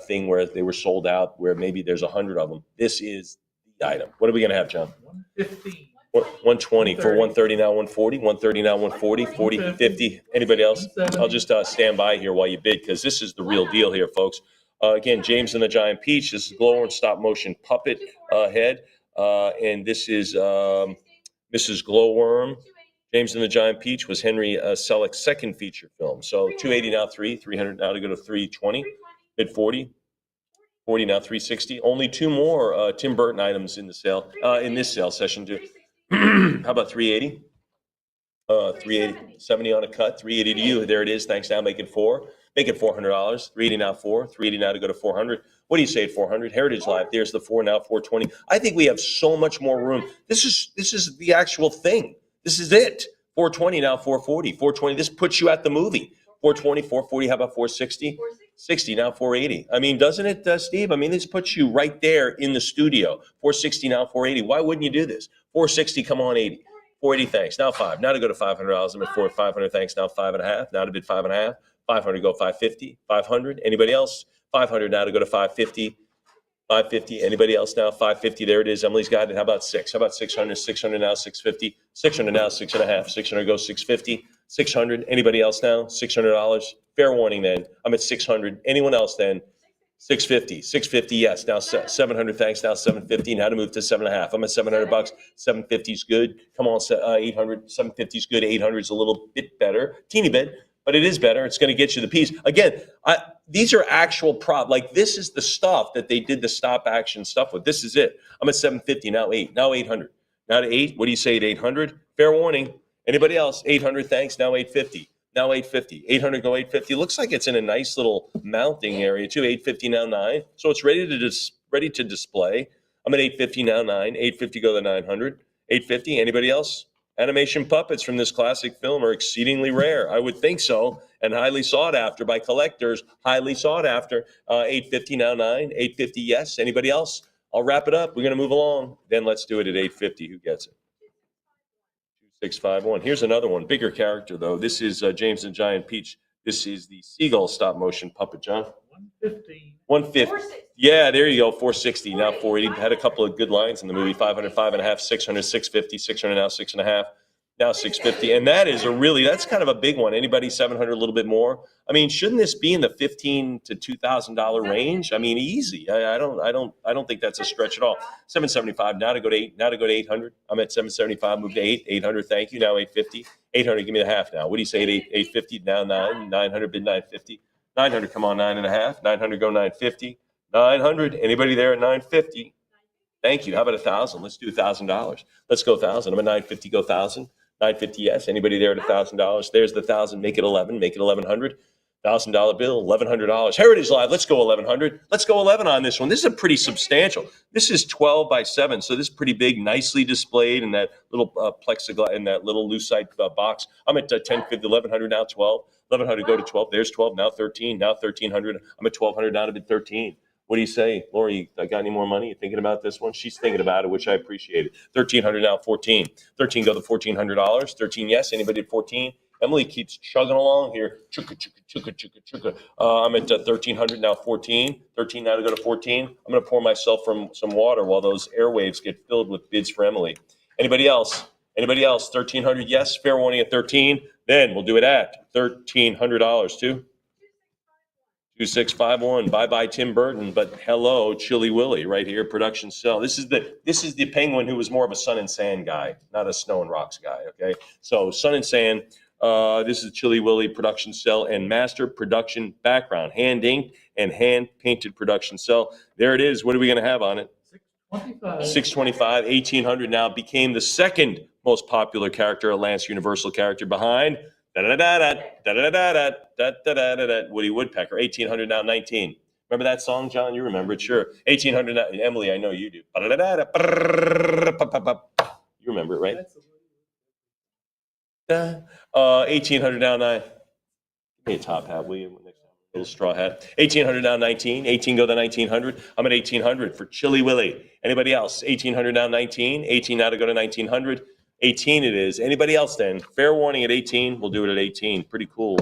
thing where they were sold out, where maybe there's 100 of them. This is the item. What are we going to have, John? 115. 120 for 130 now, 140, 130 now, 140, 40, 50. Anybody else? I'll just stand by here while you bid, because this is the real deal here, folks. Again, James and the Giant Peach. This is Glowworm stop motion puppet head. And this is Mrs. Glowworm. James and the Giant Peach was Henry Selick's second feature film. So 280 now, 300 now to go to 320. Bid 40. 40 now, 360. Only 2 more Tim Burton items in the sale, in this sale session too. How about 380? 380, 70 on a cut, 380 to you. There it is. Thanks. Now make it 4. Make it $400. 380 now 4. 380 now to go to 400. What do you say at 400? Heritage Live. There's the 4 now 420. I think we have so much more room. This is the actual thing. This is it. 420 now 440. 420. This puts you at the movie. 420, 440. How about 460? 60 now 480. I mean, doesn't it, Steve? I mean, this puts you right there in the studio. 460 now 480. Why wouldn't you do this? 460. Come on, 80. 480. Thanks. Now 5. Now to go to $500. I'm at 4. 500. Thanks. Now 5.5. Now to bid 5.5. 500. Go 550. 500. Anybody else? 500 now to go to 550. 550. Anybody else now? 550. There it is. Emily's got it. How about 6? How about 600? 600 now 650. 600 now 6.5. 600 goes 650. 600. Anybody else now? $600. Fair warning then. I'm at 600. Anyone else then? 650. 650. Yes. Now 700. Thanks. Now 750. Now to move to 7.5. I'm at $700. 750 is good. Come on. 800. 750 is good. 800 is a little bit better. Teeny bit. But it is better. It's going to get you the piece. Again, these are actual like this is the stuff that they did the stop action stuff with. This is it. I'm at 750, now 8, now 800. Now to 8, what do you say at 800? Fair warning. Anybody else? 800, thanks, now 850. Now 850. 800 go 850. Looks like it's in a nice little mounting area too. 850 now 9. So it's ready to display. I'm at 850 now 9. 850 go to 900. 850. Anybody else? Animation puppets from this classic film are exceedingly rare. I would think so, and highly sought after by collectors. Highly sought after. 850 now 9. 850 yes. Anybody else? I'll wrap it up. We're going to move along. Then let's do it at 850. Who gets it? 2651. Here's another one. Bigger character though. This is James and Giant Peach. This is the Seagull stop motion puppet, John. 115. 150. Yeah, there you go. 460. Now 480. Had a couple of good lines in the movie. 500, 5.5, 600, 650, 600 now 6.5. Now 650. And that's kind of a big one. Anybody 700, a little bit more? I mean, shouldn't this be in the $1,500 to $2,000 range? I mean, easy. I don't think that's a stretch at all. 775. Now to go to 8. Now to go to 800. I'm at 775. Move to 8. 800. Thank you. Now 850. 800. Give me the half now. What do you say at 850? Now 9. 900. Bid 950. 900. Come on. 9.5. 900. Go 950. 900. Anybody there at 950? Thank you. How about 1,000? Let's do $1,000. Let's go 1,000. I'm at 950. Go 1,000. 950. Yes. Anybody there at $1,000? There's the 1,000. Make it 11. Make it 1,100. $1,000 bill. $1,100. Heritage Live. Let's go 1,100. Let's go 11 on this one. This is a pretty substantial. This is 12 by 7. So this is pretty big, nicely displayed in that little plexiglass, in that little lucite box. I'm at 1050. 1,100 now 12. 1,100 go to 12. There's 12. Now 13. Now 1,300. I'm at 1,200 now to bid 13. What do you say, Lori? I got any more money? You thinking about this one? She's thinking about it, which I appreciate it. 1,300 now, 14. 13 go to $1,400. 13 yes. Anybody at 14? Emily keeps chugging along here. Chugga, chugga, chugga, chugga, chugga. I'm at 1,300 now, 14. 13 now to go to 14. I'm going to pour myself some water while those airwaves get filled with bids for Emily. Anybody else? Anybody else? 1,300 yes. Fair warning at 13. Then we'll do it at $1,300 too. 2651. Bye-bye Tim Burton, but hello Chilly Willy right here, production cell. This is the Penguin who was more of a Sun and Sand guy, not a Snow and Rocks guy, okay? So Sun and Sand, this is Chilly Willy production cell and master production background, hand inked and hand painted production cell. There it is. What are we going to have on it? 625. 625. 1,800 now became the second most popular character, a Lance Universal character behind Woody Woodpecker. 1,800 now 19. Remember that song, John? You remember it, sure. 1,800 now. Emily, I know you do. You remember it, right? 1,800 now 9. Give me a top hat, will you? Next time, a little straw hat. 1,800 now 19. 18 go to 1,900. I'm at 1,800 for Chilly Willy. Anybody else? 1,800 now 19. 18 now to go to 1,900. 18 it is. Anybody else then? Fair warning at 18. We'll do it at 18. Pretty cool.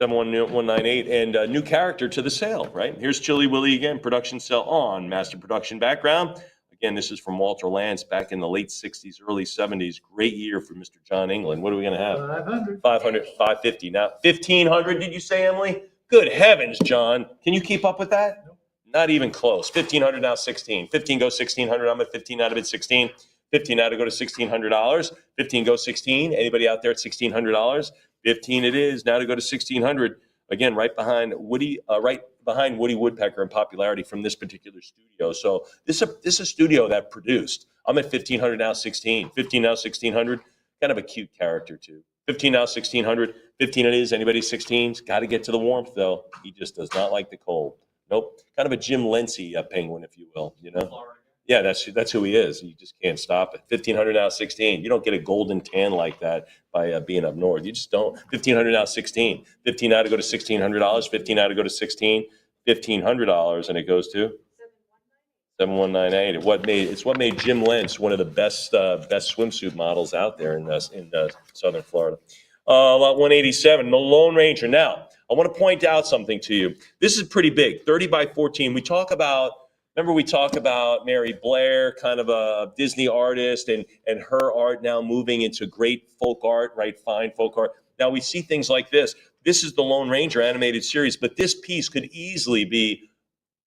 71198 and a new character to the sale, right? Here's Chilly Willy again, production cell on master production background. Again, this is from Walter Lantz back in the late 60s, early 70s. Great year for Mr. John England. What are we going to have? 500. 500, 550. Now, 1,500, did you say, Emily? Good heavens, John. Can you keep up with that? Nope. Not even close. 1,500 now 16. 15 go 1,600. I'm at 15 out of it 16. 15 now to go to $1,600. 15 go 16. Anybody out there at $1,600? 15 it is. Now to go to 1,600. Again, right behind Woody Woodpecker in popularity from this particular studio. So this is a studio that produced. I'm at 1,500 now 16. 15 now 1,600. Kind of a cute character too. 15 now, 1600. 15 it is. Anybody 16's got to get to the warmth though. He just does not like the cold. Nope. Kind of a Jim Lindsay penguin, if you will. You know. Yeah, that's who he is. You just can't stop it. 1500 now, 16. You don't get a golden tan like that by being up north. You just don't. 1500 now, 16. 15 now to go to $1,600. 15 now to go to 16. $1,500, and it goes to 7198. It's what made Jim Lynch one of the best swimsuit models out there in Southern Florida. Lot 187, the Lone Ranger. Now, I want to point out something to you. This is pretty big, 30 by 14. We talk about Mary Blair, kind of a Disney artist, and her art now moving into great folk art, right? Fine folk art. Now we see things like this. This is the Lone Ranger animated series, but this piece could easily be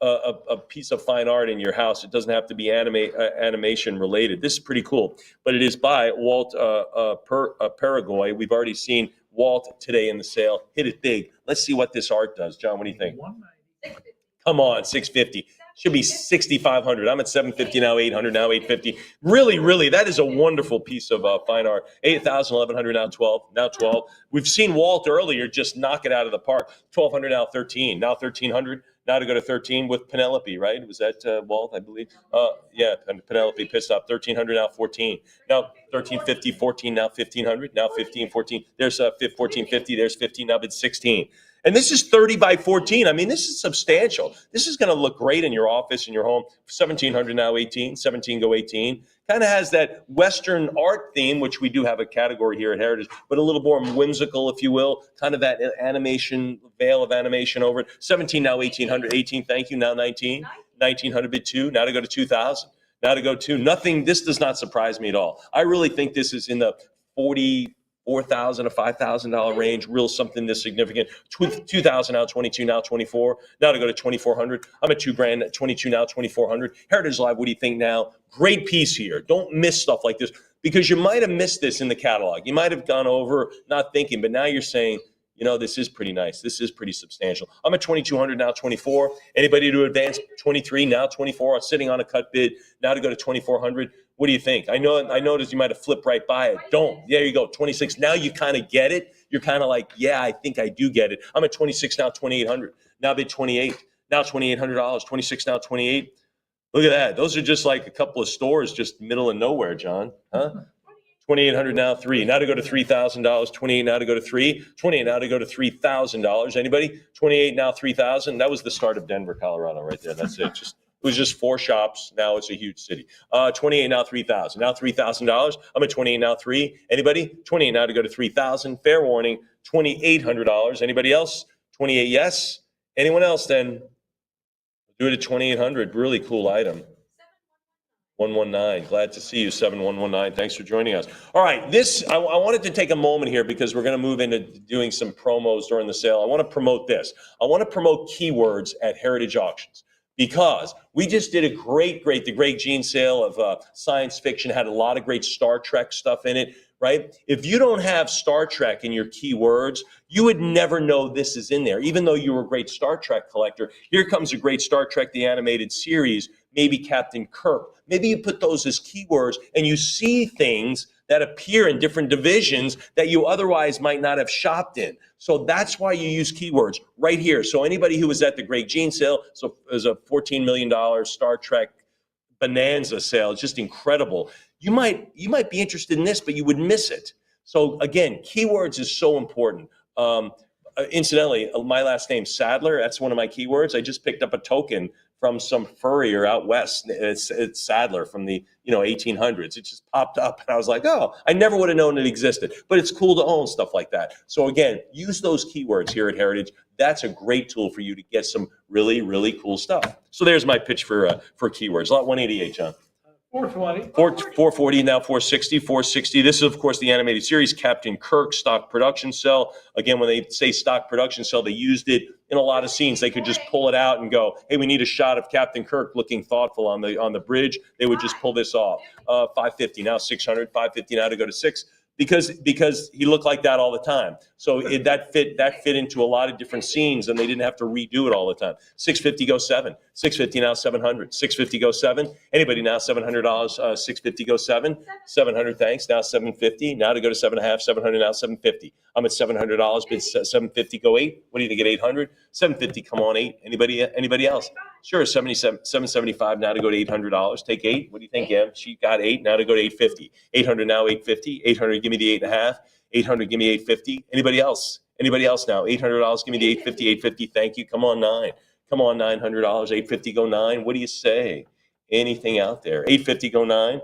a piece of fine art in your house. It doesn't have to be animation related. This is pretty cool, but it is by Walt Paragoy. We've already seen Walt today in the sale. Hit it big. Let's see what this art does. John, what do you think? 190. Come on, 650. Should be 6,500. I'm at 750 now, 800 now, 850. Really, that is a wonderful piece of fine art. 8,000, 1,100 now, 12. We've seen Walt earlier just knock it out of the park. 1,200 now, 13. Now 1,300. Now to go to 13 with Penelope, right? Was that Walt, I believe? Yeah, Penelope pissed off. 1,300 now, 14. Now 1,350, 14. Now 1,500. Now 15, 14. There's 1,450. There's 15. Now it's 16. And this is 30 by 14. I mean, this is substantial. This is going to look great in your office, in your home. 1,700 now, 18. 17 go 18. Kind of has that Western art theme, which we do have a category here at Heritage, but a little more whimsical, if you will. Kind of that animation, veil of animation over it. 17 now, 1,800. 18, thank you. Now 19. 1,900 bid 2. Now to go to 2,000. Now to go to nothing. This does not surprise me at all. I really think this is in the $4,000 to $5,000 range, real something this significant. 2,000 now, 22 now, 24. Now to go to 2,400. I'm at $2,000, 22 now, 2,400. Heritage Live, what do you think now? Great piece here. Don't miss stuff like this because you might have missed this in the catalog. You might have gone over not thinking, but now you're saying, you know, this is pretty nice. This is pretty substantial. I'm at 2,200 now, 24. Anybody to advance? 23 now, 24. I'm sitting on a cut bid. Now to go to 2,400. What do you think? I noticed you might have flipped right by it. Don't. There you go. 26. Now you kind of get it. You're kind of like, yeah, I think I do get it. I'm at 26 now, 2,800. Now bid 28. Now $2,800. 26 now, 28. Look at that. Those are just like a couple of stores just middle of nowhere, John. Huh? 2,800 now, 3. Now to go to $3,000. 28 now to go to 3. 28 now to go to $3,000. Anybody? 28 now, 3,000. That was the start of Denver, Colorado right there. That's it. It was just 4 shops. Now it's a huge city. 28 now, 3,000. Now $3,000. I'm at 28 now, 3. Anybody? 28 now to go to 3,000. Fair warning, $2,800. Anybody else? 28, yes. Anyone else then? Do it at 2,800. Really cool item. 119. Glad to see you, 7119. Thanks for joining us. All right, I wanted to take a moment here because we're going to move into doing some promos during the sale. I want to promote this. I want to promote keywords at Heritage Auctions because we just did the Great Gene sale of science fiction, had a lot of great Star Trek stuff in it, right? If you don't have Star Trek in your keywords, you would never know this is in there. Even though you were a great Star Trek collector, here comes a great Star Trek, the animated series, maybe Captain Kirk. Maybe you put those as keywords and you see things that appear in different divisions that you otherwise might not have shopped in. So that's why you use keywords right here. So anybody who was at the Great Gene sale, so it was a $14 million Star Trek bonanza sale, it's just incredible. You might be interested in this, but you would miss it. So again, keywords is so important. Incidentally, my last name's Sadler. That's one of my keywords. I just picked up a token from some furrier out west. It's Sadler from the 1800s. It just popped up, and I was like, oh, I never would have known it existed. But it's cool to own stuff like that. So again, use those keywords here at Heritage. That's a great tool for you to get some really, really cool stuff. So there's my pitch for keywords. Lot 188, John. 420. 440, now 460, 460. This is, of course, the animated series, Captain Kirk stock production cell. Again, when they say stock production cell, they used it in a lot of scenes. They could just pull it out and go, hey, we need a shot of Captain Kirk looking thoughtful on the bridge. They would just pull this off. 550, now 600, 550 now to go to 6. because he looked like that all the time. So that fit into a lot of different scenes, and they didn't have to redo it all the time. 650 goes 7. 650 now 700. 650 goes 7. Anybody now $700? 650 goes 7. 700 thanks. Now 750. Now to go to 7.5. 700 now 750. I'm at $700. Bid 750 go 8. What do you think at 800? 750 come on 8. Anybody else? Sure. 775 now to go to $800. Take 8. What do you think, Em? She got 8. Now to go to 850. 800 now 850. 800 give me the 8.5. 800 give me 850. Anybody else? Anybody else now? $800 give me the 850. 850 thank you. Come on 9. Come on $900. 850 go 9. What do you say? Anything out there? 850 go 9.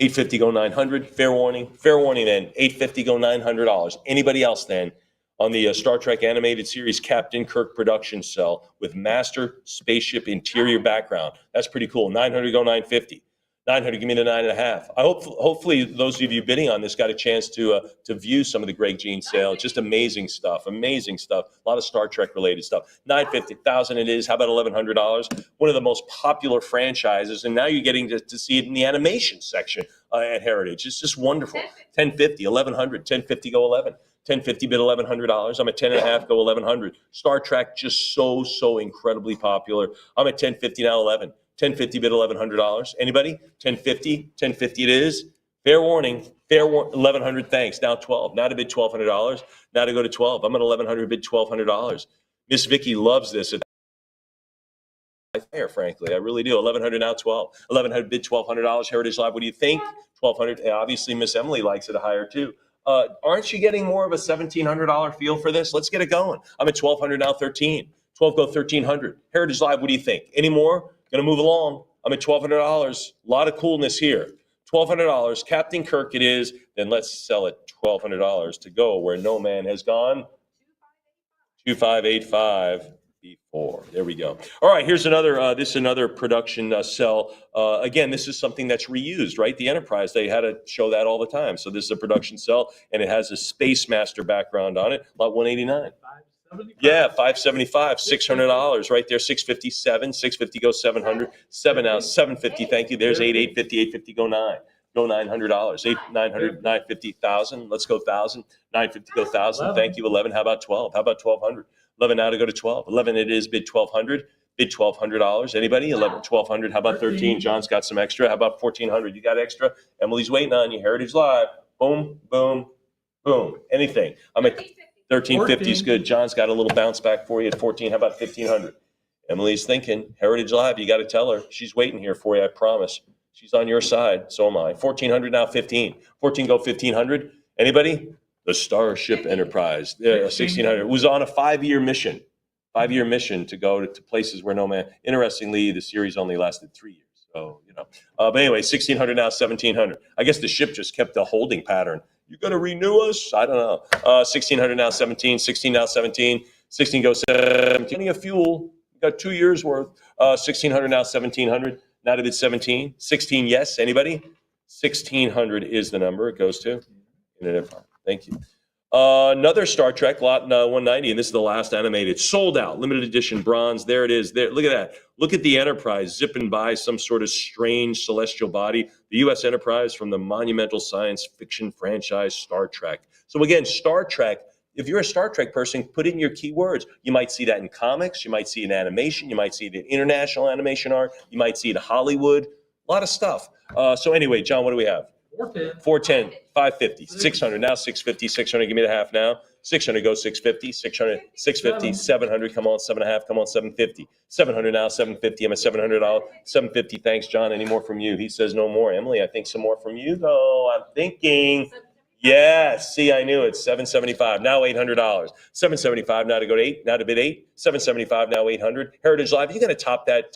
850 go 900. Fair warning. Fair warning then. 850 go $900. Anybody else then? On the Star Trek animated series Captain Kirk production cell with master spaceship interior background. That's pretty cool. 900 go 950. 900 give me the 9.5. Hopefully those of you bidding on this got a chance to view some of the Greg Jean sale. Just amazing stuff. Amazing stuff. A lot of Star Trek related stuff. 950,000 it is. How about $1,100? One of the most popular franchises, and now you're getting to see it in the animation section at Heritage. It's just wonderful. 1050, 1100, 1050 go 11. 1050 bid $1,100. I'm at 10.5 go 1100. Star Trek just so incredibly popular. I'm at 1050 now 11. 1050 bid $1,100. Anybody? 1050. 1050 it is. Fair warning. 1100 thanks. Now 12. Now to bid $1,200. Now to go to 12. I'm at 1100 bid $1,200. Miss Vicky loves this. Fair, frankly, I really do. 1100 now 12. 1100 bid $1,200. Heritage Live. What do you think? 1200. Obviously, Miss Emily likes it higher too. Aren't you getting more of a $1,700 feel for this? Let's get it going. I'm at 1200 now 13. 12 go 1300. Heritage Live. What do you think? Any more? Gonna move along. I'm at $1,200. A lot of coolness here. $1,200. Captain Kirk it is. Then let's sell it $1,200 to go where no man has gone. 2585 before. There we go. All right, here's another. This is another production cell. Again, this is something that's reused, right? The Enterprise, they had to show that all the time. So this is a production cell, and it has a Space Master background on it. Lot 189. Yeah, 575, $600 right there. 657, 650 goes 700. 7 now, 750. Thank you. There's 8, 850, 850 go 9. Go $900. 8, 900, 950, 1,000. Let's go 1,000. 950 go 1,000. Thank you. 11. How about 12? How about 1,200? 11 now to go to 12. 11 it is. Bid 1,200. Bid $1,200. Anybody? 11, 1,200. How about 13? John's got some extra. How about 1,400? You got extra? Emily's waiting on you. Heritage Live. Boom, boom, boom. Anything. I'm at 1350 is good. John's got a little bounce back for you at 14. How about 1,500? Emily's thinking. Heritage Live. You got to tell her. She's waiting here for you. I promise. She's on your side. So am I. 1,400 now 15. 14 go 1,500. Anybody? The Starship Enterprise. Yeah, 1,600. It was on a 5-year mission. 5-year mission to go to places where no man. Interestingly, the series only lasted 3 years. So, you know. But anyway, 1,600 now 1,700. I guess the ship just kept the holding pattern. You got to renew us? I don't know. 1,600 now 17. 16 now 17. 16 goes 17. Plenty of fuel. You got 2 years worth. 1,600 now 1,700. Now to bid 17. 16, yes. Anybody? 1,600 is the number it goes to. Thank you. Another Star Trek, lot 190, and this is the last animated. Sold out, limited edition bronze. There it is. There. Look at that. Look at the Enterprise zipping by some sort of strange celestial body. The U.S. Enterprise from the monumental science fiction franchise Star Trek. So again, Star Trek, if you're a Star Trek person, put in your keywords. You might see that in comics. You might see it in animation. You might see it in international animation art. You might see it in Hollywood. A lot of stuff. So anyway, John, what do we have? 410, 550, 600, now 650, 600, give me the half now. 600 goes 650, 600, 650, 700, come on, 7.5, come on, 750. 700 now, 750, I'm at $700, 750, thanks, John. Any more from you? He says no more. Emily, I think some more from you, though. I'm thinking. Yes, see, I knew it. 775, now $800. 775, now to go to 8, now to bid 8. 775, now 800. Heritage Live, you going to top that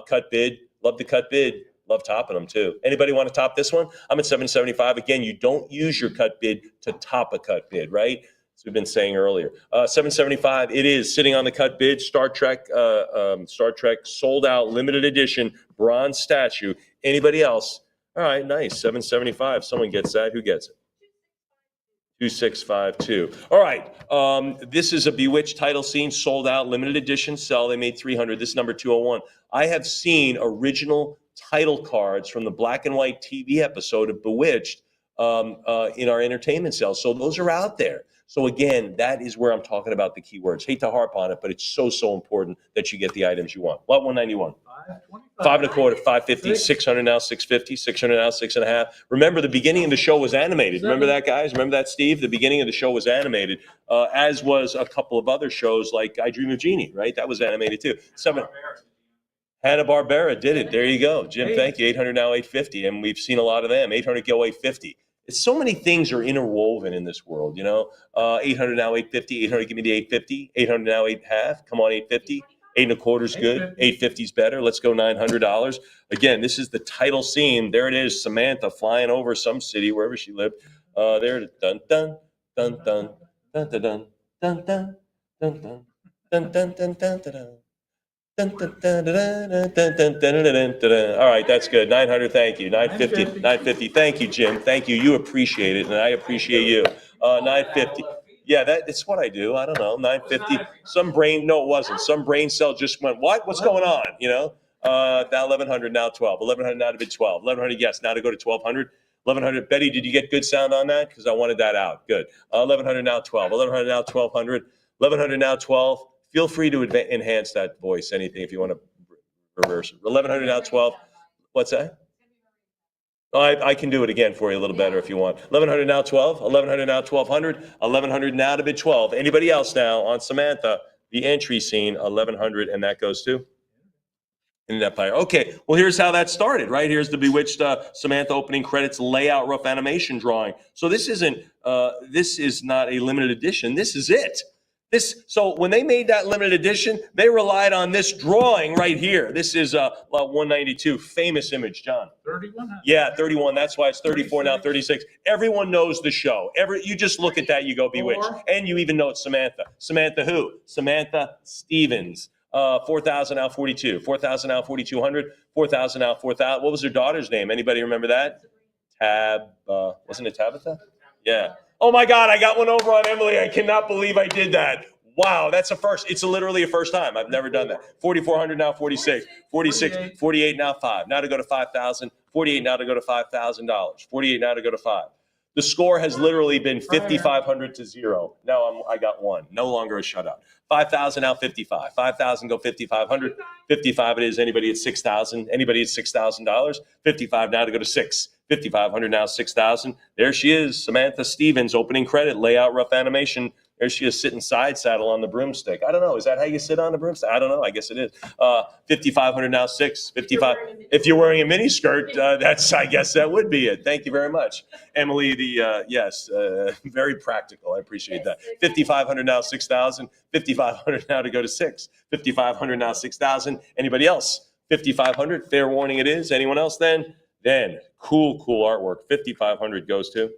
cut bid? Love the cut bid. Love topping them too. Anybody want to top this one? I'm at 775. Again, you don't use your cut bid to top a cut bid, right? As we've been saying earlier. 775, it is sitting on the cut bid. Star Trek sold out, limited edition, bronze statue. Anybody else? All right, nice. 775. Someone gets that. Who gets it? 2652. All right. This is a Bewitched title scene, sold out, limited edition sell. They made 300. This is number 201. I have seen original title cards from the black and white TV episode of Bewitched in our entertainment sales. So those are out there. So again, that is where I'm talking about the keywords. Hate to harp on it, but it's so important that you get the items you want. Lot 191. 5.25, 550, 600 now, 650, 600 now, 6.5. Remember, the beginning of the show was animated. Remember that, guys? Remember that, Steve? The beginning of the show was animated, as was a couple of other shows like I Dream of Jeannie, right? That was animated too. Hanna-Barbera did it. There you go. Jim, thank you. 800 now, 850. And we've seen a lot of them. 800 go 850. It's so many things are interwoven in this world, 800 now, 850. 800, give me the 850. 800 now, 8.5. Come on, 850. 8.25 is good. 850 is better. Let's go $900. Again, this is the title scene. There it is. Samantha flying over some city, wherever she lived. There, dun dun dun dun dun dun dun dun dun dun dun dun dun dun dun dun. All right, that's good. 900, thank you. 950, 950. Thank you, Jim. Thank you. You appreciate it, and I appreciate you. 950. Yeah, that's what I do. I don't know. 950. Some brain cell just went, what? What's going on? Now 1100, now 12. 1100 now to bid 12. 1100, yes. Now to go to 1200. 1100. Betty, did you get good sound on that? Because I wanted that out. Good. 1100 now 12. 1100 now 1200. 1100 now 12. Feel free to enhance that voice, anything, if you want to reverse it. 1100 now 12. What's that? Oh, I can do it again for you a little better if you want. 1100 now 12. 1100 now 1200. 1100 now to bid 12. Anybody else now on Samantha? The entry scene, 1100, and that goes to Inland Empire. Okay, well, here's how that started, right? Here's the Bewitched Samantha opening credits layout rough animation drawing. So this is not a limited edition. This is it. So when they made that limited edition, they relied on this drawing right here. This is lot 192, famous image, John. 31. Yeah, 31. That's why it's 34 now, 36. Everyone knows the show. You just look at that, you go Bewitched, and you even know it's Samantha. Samantha who? Samantha Stevens. 4,000 now 42. 4,000 now 4,200. 4,000 now 4,000. What was her daughter's name? Anybody remember that? Wasn't it Tabitha? Yeah. Oh my God, I got one over on Emily. I cannot believe I did that. Wow, that's a first. It's literally a first time. I've never done that. 4,400 now 46. 46, 48 now 5. Now to go to 5,000. 48 now to go to $5,000. 48 now to go to 5. The score has literally been 5,500 to 0. Now I got 1. No longer a shutout. 5,000 now 55. 5,000 go 5,500. 55 it is. Anybody at 6,000? Anybody at $6,000? 55 now to go to 6. 5,500 now 6,000. There she is, Samantha Stevens, opening credit, layout rough animation. There she is sitting side saddle on the broomstick. I don't know. Is that how you sit on the broomstick? I don't know. I guess it is. 5,500 now 6. 55. If you're wearing a mini skirt, I guess that would be it. Thank you very much, Emily. Yes, very practical. I appreciate that. 5,500 now 6,000. 5,500 now to go to 6. 5,500 now 6,000. Anybody else? 5,500. Fair warning, it is. Anyone else? Then cool artwork. 5,500 goes to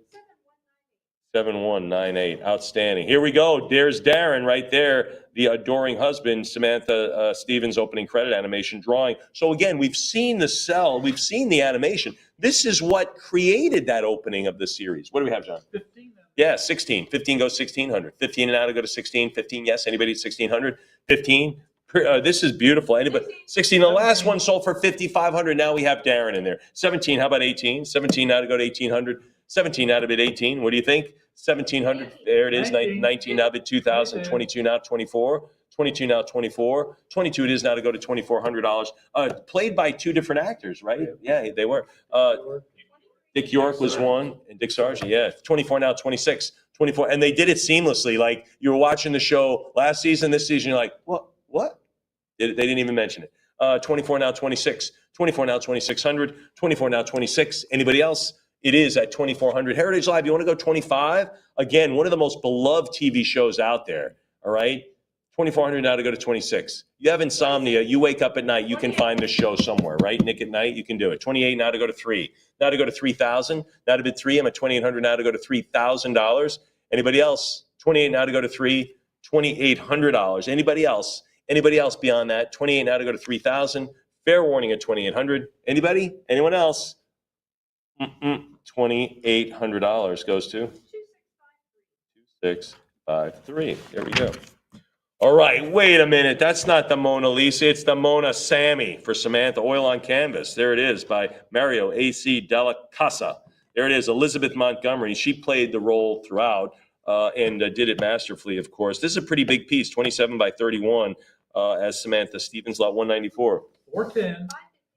7198. Outstanding. Here we go. There's Darren right there, the adoring husband, Samantha Stevens opening credit animation drawing. So again, we've seen the cell, we've seen the animation. This is what created that opening of the series. What do we have, John? 15. Yeah, 16. 15 goes 1,600. 15 and now to go to 16. 15, yes. Anybody at 1,600? 15. This is beautiful. Anybody? 16. The last one sold for 5,500. Now we have Darren in there. 17. How about 18? 17 now to go to 1,800. 17 now to bid 18. What do you think? 1,700. There it is. 19 now bid 2,000. 22 now 24. 22 now 24. 22 it is now to go to $2,400. Played by two different actors, right? Yeah, they were. Dick York was one, and Dick Sargent. Yeah. 24 now 26. 24, and they did it seamlessly. Like you were watching the show last season, this season, you're like, what? They didn't even mention it. 24 now 26. 24 now 2,600. 24 now 26. Anybody else? It is at 2,400. Heritage Live, you want to go 25? Again, one of the most beloved TV shows out there. All right? 2,400 now to go to 26. You have insomnia. You wake up at night. You can find this show somewhere, right? Nick at Night, you can do it. 28 now to go to 3. Now to go to 3,000. Now to bid 3. I'm at 2,800 now to go to $3,000. Anybody else? 28 now to go to 3. $2,800. Anybody else? Anybody else beyond that? 28 now to go to 3,000. Fair warning at 2,800. Anybody? Anyone else? $2,800 goes to 2,653. There we go. All right, wait a minute. That's not the Mona Lisa. It's the Mona Sammy for Samantha. Oil on Canvas. There it is by Mario A.C. Della Casa. There it is, Elizabeth Montgomery. She played the role throughout and did it masterfully, of course. This is a pretty big piece, 27 by 31 as Samantha Stevens, lot 194. 410.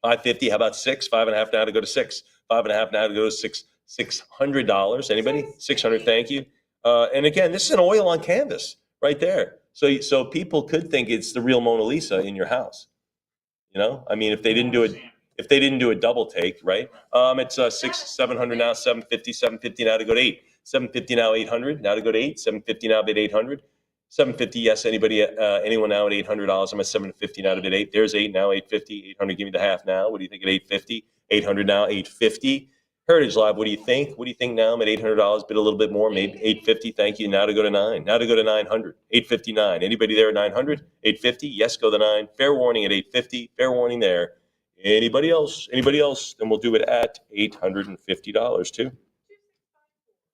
550. How about 6? 5.5 now to go to 6. 5.5 now to go to $600. Anybody? 600. Thank you. And again, this is an oil on canvas right there. So people could think it's the real Mona Lisa in your house. You know, I mean, if they didn't do a double take, right? It's 700 now, 750, 750 now to go to 8. 750 now, 800 now to go to 8. 750 now bid 800. 750, yes. Anyone now at $800? I'm at 750 now to bid 8. There's 8 now, 850, 800. Give me the half now. What do you think at 850? 800 now, 850. Heritage Live, what do you think? What do you think now? I'm at $800, bid a little bit more, maybe 850. Thank you. Now to go to 9. Now to go to 900. 859. Anybody there at 900? 850? Yes, go to 9. Fair warning at 850. Fair warning there. Anybody else? Anybody else? Then we'll do it at $850 too.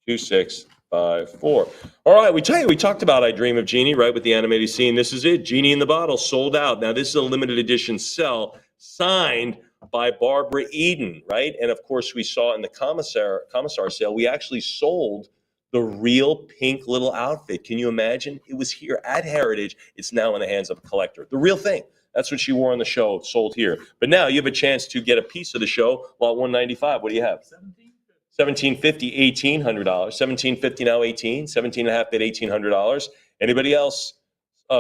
2654. All right, we talked about I Dream of Jeannie, right, with the animated scene. This is it. Jeannie in the Bottle, sold out. Now, this is a limited edition sell, signed by Barbara Eden, right? And of course, we saw in the commissar sale, we actually sold the real pink little outfit. Can you imagine? It was here at Heritage. It's now in the hands of a collector. The real thing. That's what she wore on the show, sold here. But now you have a chance to get a piece of the show, lot 195. What do you have? 1750, $1,800. 1750 now, 18. 17 and a half bid, $1,800. Anybody else?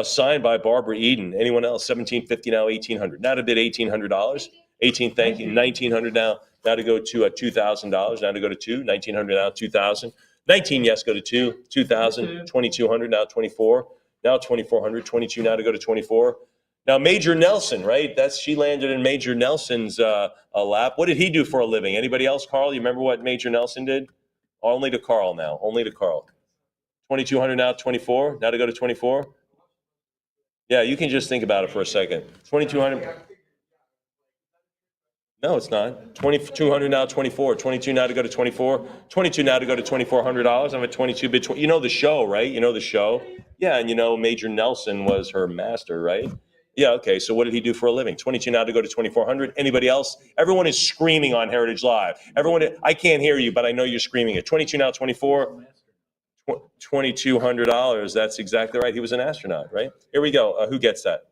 Signed by Barbara Eden. Anyone else? 1750 now, 1,800. Now to bid $1,800. 18, thank you. 1,900 now. Now to go to $2,000. Now to go to 2. 1,900 now, 2,000. 19, yes, go to 2. 2,000. 2,200 now, 24. Now 2,400. 22 now to go to 24. Now, Major Nelson, right? She landed in Major Nelson's lap. What did he do for a living? Anybody else, Carl? You remember what Major Nelson did? Only to Carl now. Only to Carl. 2,200 now, 24. Now to go to 24. Yeah, you can just think about it for a second. 2,200. No, it's not. 2,200 now, 24. 22 now to go to 24. 22 now to go to $2,400. I'm at 22 bid. You know the show, right? You know the show. Yeah, and you know Major Nelson was her master, right? Yeah, okay. So what did he do for a living? 22 now to go to 2,400. Anybody else? Everyone is screaming on Heritage Live. Everyone, I can't hear you, but I know you're screaming it. 22 now, 24. $2,200. That's exactly right. He was an astronaut, right? Here we go. Who gets that?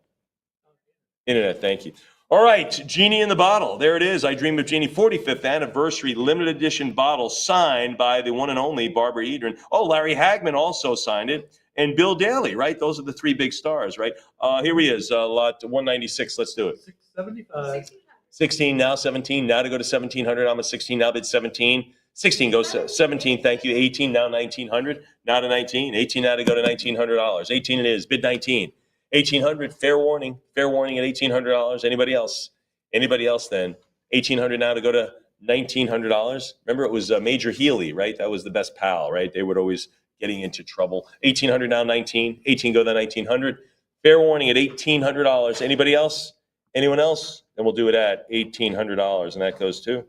Internet, thank you. All right, Jeannie in the Bottle. There it is. I Dream of Jeannie, 45th anniversary limited edition bottle, signed by the one and only Barbara Eden. Oh, Larry Hagman also signed it. And Bill Daly, right? Those are the three big stars, right? Here he is, lot 196. Let's do it. 675. 16 now, 17 now to go to 1,700. I'm at 16 now, bid 17. 16 goes to 17, thank you. 18 now, 1,900. Now to 19. 18 now to go to $1,900. 18 it is, bid 19. 1,800, fair warning at $1,800. Anybody else? Anybody else then? 1,800 now to go to $1,900. Remember, it was Major Healy, right? That was the best pal, right? They would always getting into trouble. 1,800 now, 19. 18 go to 1,900. Fair warning at $1,800. Anybody else? Anyone else? Then we'll do it at $1,800, and that goes to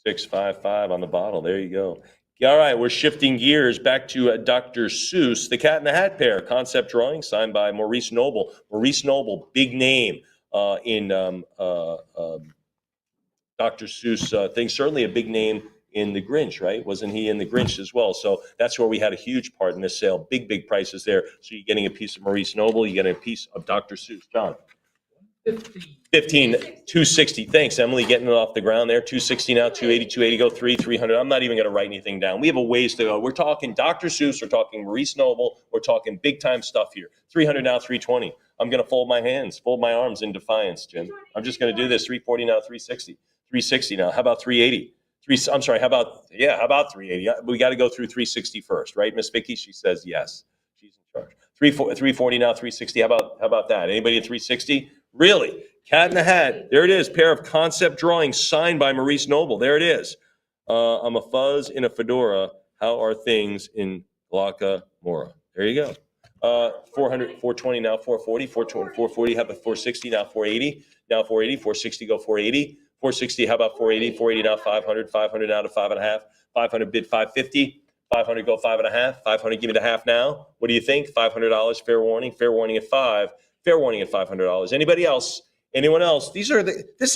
2655 on the bottle. There you go. All right, we're shifting gears back to Dr. Seuss, The Cat in the Hat Pair, concept drawing signed by Maurice Noble. Maurice Noble, big name in Dr. Seuss thing. Certainly a big name in The Grinch, right? Wasn't he in The Grinch as well? So that's where we had a huge part in this sale. Big, big prices there. So you're getting a piece of Maurice Noble, you're getting a piece of Dr. Seuss. John? 15, 260. Thanks, Emily, getting it off the ground there. 260 now, 280, 280, go 300. I'm not even going to write anything down. We have a ways to go. We're talking Dr. Seuss, we're talking Maurice Noble, we're talking big time stuff here. 300 now, 320. I'm going to fold my hands, fold my arms in defiance, Jim. I'm just going to do this. 340 now, 360. 360 now. How about 380? How about 380? We got to go through 360 first, right? Miss Vicky, she says yes. She's in charge. 340 now, 360. How about that? Anybody at 360? Really? Cat in the Hat. There it is. Pair of concept drawings signed by Maurice Noble. There it is. I'm a fuzz in a fedora. How are things in Laka Mora? There you go. 400, 420 now, 440, 440. How about 460 now, 480? Now 480, 460 go 480. 460, how about 480? 480 now, 500, 500 now to 5.5. 500 bid 550. 500 go 5.5. 500 give me the half now. What do you think? $500 fair warning. Fair warning at 5. Fair warning at $500. Anybody else? Anyone else? This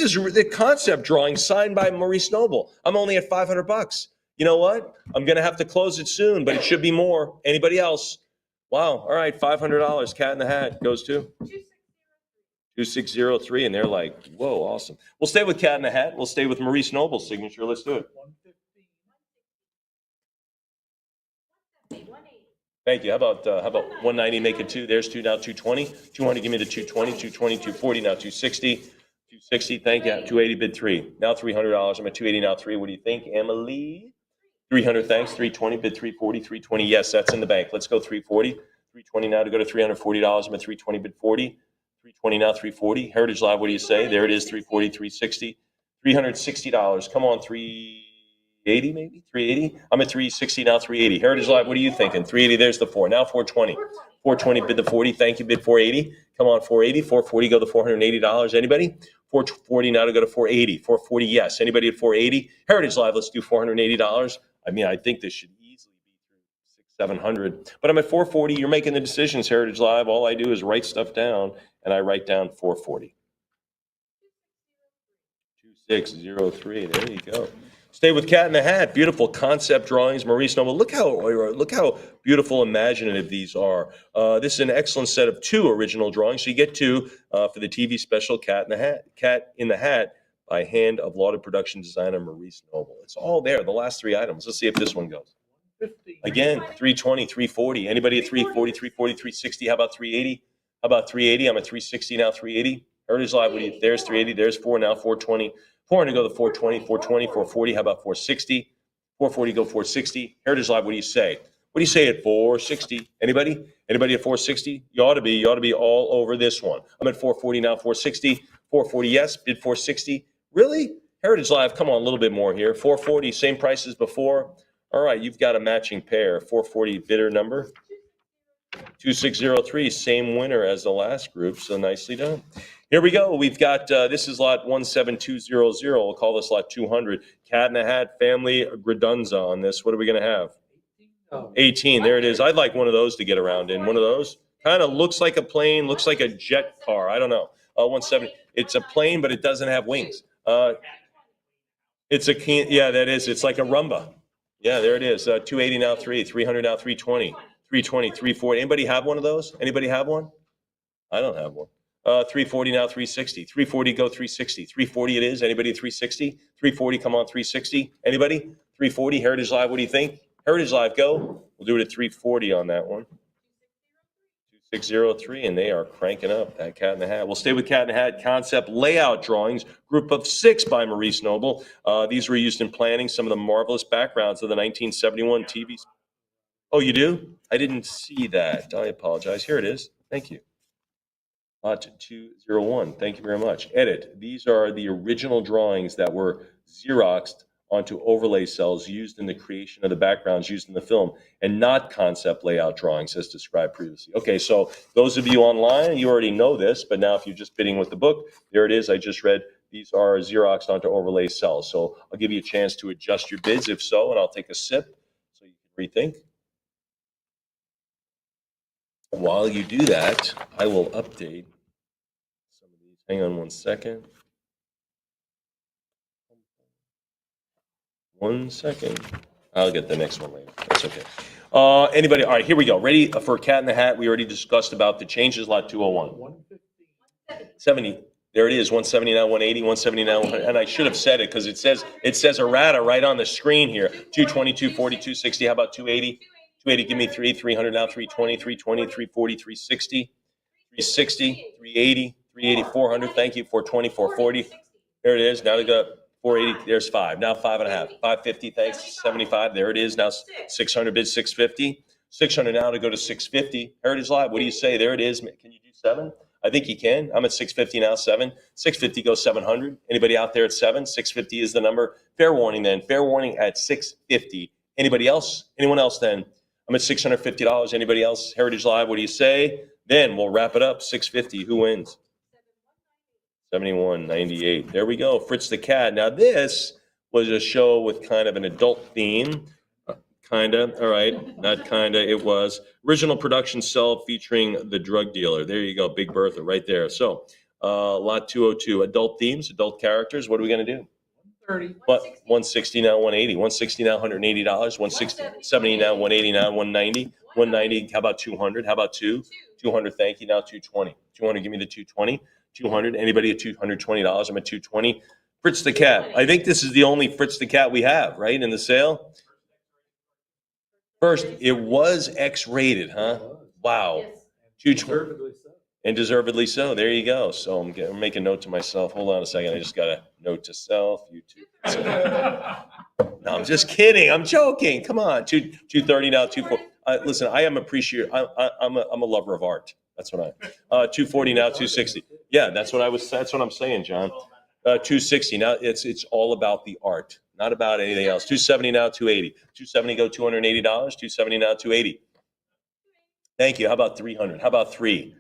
is the concept drawing signed by Maurice Noble. I'm only at $500. You know what? I'm going to have to close it soon, but it should be more. Anybody else? Wow. All right. $500. Cat in the Hat goes to 2603. And they're like, whoa, awesome. We'll stay with Cat in the Hat. We'll stay with Maurice Noble's signature. Let's do it. 150. Thank you. How about 190? Make it two. There's two now. 220. 200. Give me the 220. 220. 240. Now 260. 260. Thank you. 280. Bid three. Now $300. I'm at 280 now. Three. What do you think, Emily? 300. Thanks. 320. Bid 340. 320. Yes, that's in the bank. Let's go 340. 320 now to go to $340. I'm at 320. Bid 40. 320 now. 340. Heritage Live. What do you say? There it is. 340. 360. $360. Come on. 380 maybe? 380? I'm at 360 now, 380. Heritage Live, what are you thinking? 380, there's the four. Now 420. 420, bid the 40. Thank you, bid 480. Come on, 480. 440, go to $480. Anybody? 440 now to go to 480. 440, yes. Anybody at 480? Heritage Live, let's do $480. I mean, I think this should easily be through 700. But I'm at 440. You're making the decisions, Heritage Live. All I do is write stuff down, and I write down 440. 2603. There you go. Stay with Cat in the Hat. Beautiful concept drawings, Maurice Noble. Look how beautiful, imaginative these are. This is an excellent set of two original drawings. So you get two for the TV special Cat in the Hat. Cat in the Hat by hand of lauded production designer Maurice Noble. It's all there. The last three items. Let's see if this one goes. Again, 320, 340. Anybody at 340, 340, 360? How about 380? How about 380? I'm at 360 now. 380. Heritage Live. There's 380. There's four now. 420. 400 go to 420, 420, 440. How about 460? 440 go 460. Heritage Live, what do you say? What do you say at 460? Anybody? Anybody at 460? You ought to be all over this one. I'm at 440 now, 460. 440, yes. Bid 460. Really? Heritage Live, come on, a little bit more here. 440, same price as before. All right, you've got a matching pair. 440 bidder number. 2603, same winner as the last group, so nicely done. Here we go. We've got, this is lot 17200. We'll call this lot 200. Cat in the Hat family Gradunza on this. What are we going to have? 18. There it is. I'd like one of those to get around in. One of those. Kind of looks like a plane, looks like a jet car. I don't know. 170. It's a plane, but it doesn't have wings. It's a, yeah, that is. It's like a Rumba. Yeah, there it is. 280 now, 300 now, 320. 320, 340. Anybody have one of those? Anybody have one? I don't have one. 340 now, 360. 340 go 360. 340 it is. Anybody at 360? 340 come on 360. Anybody? 340 Heritage Live. What do you think? Heritage Live go. We'll do it at 340 on that one. 2603, and they are cranking up that Cat in the Hat. We'll stay with Cat in the Hat concept layout drawings, group of 6 by Maurice Noble. These were used in planning some of the marvelous backgrounds of the 1971 TV. Oh, you do? I didn't see that. I apologize. Here it is. Thank you. Lot 201. Thank you very much. Edit. These are the original drawings that were Xeroxed onto overlay cells used in the creation of the backgrounds used in the film, and not concept layout drawings as described previously. Okay, so those of you online, you already know this, but now if you're just bidding with the book, there it is. I just read these are Xeroxed onto overlay cells. So I'll give you a chance to adjust your bids if so, and I'll take a sip so you can rethink. While you do that, I will update some of these. Hang on one second. 1 second. I'll get the next one later. That's okay. Anybody? All right, here we go. Ready for Cat in the Hat? We already discussed about the changes. Lot 201. 70. There it is. 179, 180, 179, and I should have said it because it says errata right on the screen here. 220, 240, 260. How about 280? 280, give me 300 now, 320, 320, 340, 360, 360, 380, 380, 400. Thank you. 420, 440. There it is. Now we got 480. There's 5. Now 5.5. 550. Thanks. 75. There it is. Now 600 bids. 650. 600 now to go to 650. Heritage Live. What do you say? There it is. Can you do 7? I think you can. I'm at 650 now. 7. 650 goes 700. Anybody out there at 7? 650 is the number. Fair warning then. Fair warning at 650. Anybody else? Anyone else then? I'm at $650. Anybody else? Heritage Live, what do you say? Then we'll wrap it up. 650. Who wins? 71.98. There we go. Fritz the Cat. Now this was a show with kind of an adult theme. Kinda. All right. Not kinda. It was original production cell featuring the drug dealer. There you go. Big Bertha right there. So Lot 202, adult themes, adult characters. What are we going to do? 30. What? 160 now, 180. 160 now, $180. 160, 70 now, 180 now, 190. 190. How about 200? How about 200? Thank you. Now 220. 200. Give me the 220. 200. Anybody at $220? I'm at 220. Fritz the Cat. I think this is the only Fritz the Cat we have, right, in the sale. First, it was X-rated, huh? Wow. 220. And deservedly so. There you go. So I'm making note to myself. Hold on a second. I just got a note to self. YouTube. No, I'm just kidding. I'm joking. Come on. 230 now. 240. Listen, I am appreciative. I'm a lover of art. That's what I. 240 now. 260. Yeah, that's what I'm saying, John. 260 now. It's all about the art, not about anything else. 270 now. 280. 270 go $280. 270 now. 280. Thank you. How about 300? How about 3?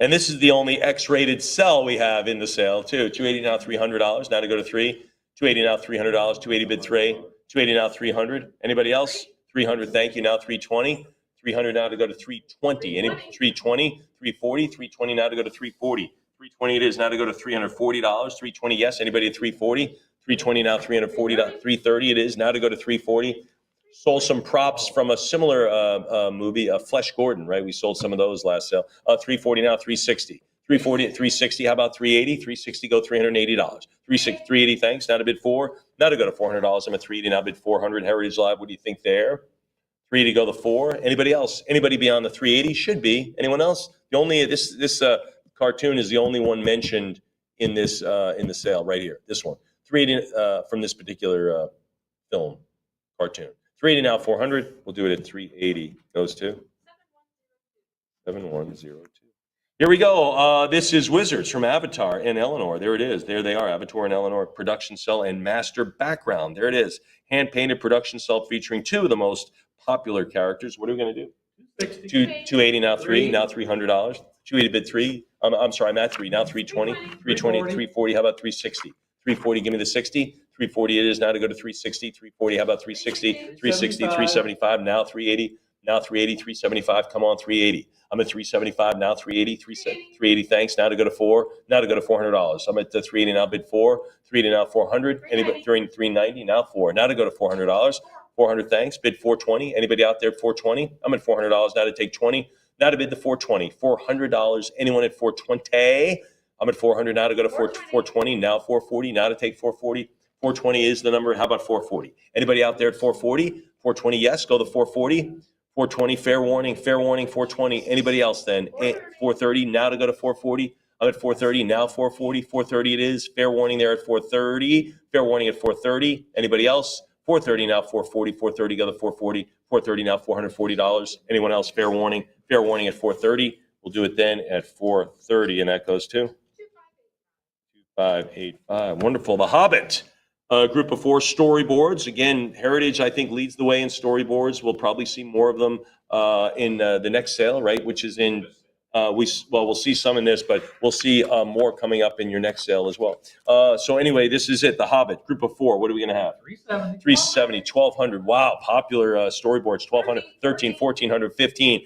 And this is the only X-rated cell we have in the sale, too. 280 now, $300. Now to go to 3. 280 now, $300. 280 bid 3. 280 now, 300. Anybody else? 300. Thank you. Now 320. 300 now to go to 320. Any 320, 340, 320 now to go to 340. 320 it is now to go to $340. 320 yes. Anybody at 340? 320 now, $340. 330 it is now to go to 340. Sold some props from a similar movie, Flesh Gordon, right? We sold some of those last sale. 340 now, 360. 340 at 360. How about 380? 360 go $380. 380 thanks. Now to bid 4. Now to go to $400. I'm at 380 now bid 400. Heritage Live. What do you think there? 380 go the 4. Anybody else? Anybody beyond the 380 should be. Anyone else? The only this cartoon is the only one mentioned in this in the sale right here. This one. 380 from this particular film cartoon. 380 now, 400. We'll do it at 380. Goes to 7102. Here we go. This is Wizards from Avatar and Eleanor. There it is. There they are. Avatar and Eleanor production cell and master background. There it is. Hand painted production cell featuring 2 of the most popular characters. What are we going to do? 280 now, 3. Now $300. 280 bid 3. I'm sorry. I'm at 3. Now 320. 320. 340. How about 360? 340. Give me the 60. 340 it is now to go to 360. 340. How about 360? 360. 375. Now 380. Now 380. 375. Come on, 380. I'm at 375 now. 380. 380. Thanks. Now to go to 4. Now to go to $400. I'm at the 380 now. Bid 4. 380 now. 400. Anybody during 390 now 4. Now to go to $400. 400. Thanks. Bid 420. Anybody out there at 420? I'm at $400 now to take 20. Now to bid the 420. $400. Anyone at 420? I'm at 400 now to go to 420. Now 440. Now to take 440. 420 is the number. How about 440? Anybody out there at 440? 420, yes. Go to 440. 420, fair warning, 420. Anybody else then? 430, now to go to 440. I'm at 430, now 440. 430 it is. Fair warning there at 430. Fair warning at 430. Anybody else? 430 now, 440. 430, go to 440. 430 now, $440. Anyone else? Fair warning. Fair warning at 430. We'll do it then at 430, and that goes to 2585. Wonderful. The Hobbit. Group of 4 storyboards. Again, Heritage, I think, leads the way in storyboards. We'll probably see more of them in the next sale, right? Which is in, we'll see some in this, but we'll see more coming up in your next sale as well. So anyway, this is it. The Hobbit, group of 4. What are we going to have? 370, 1200. Wow, popular storyboards. 1200, 13, 1400, 15.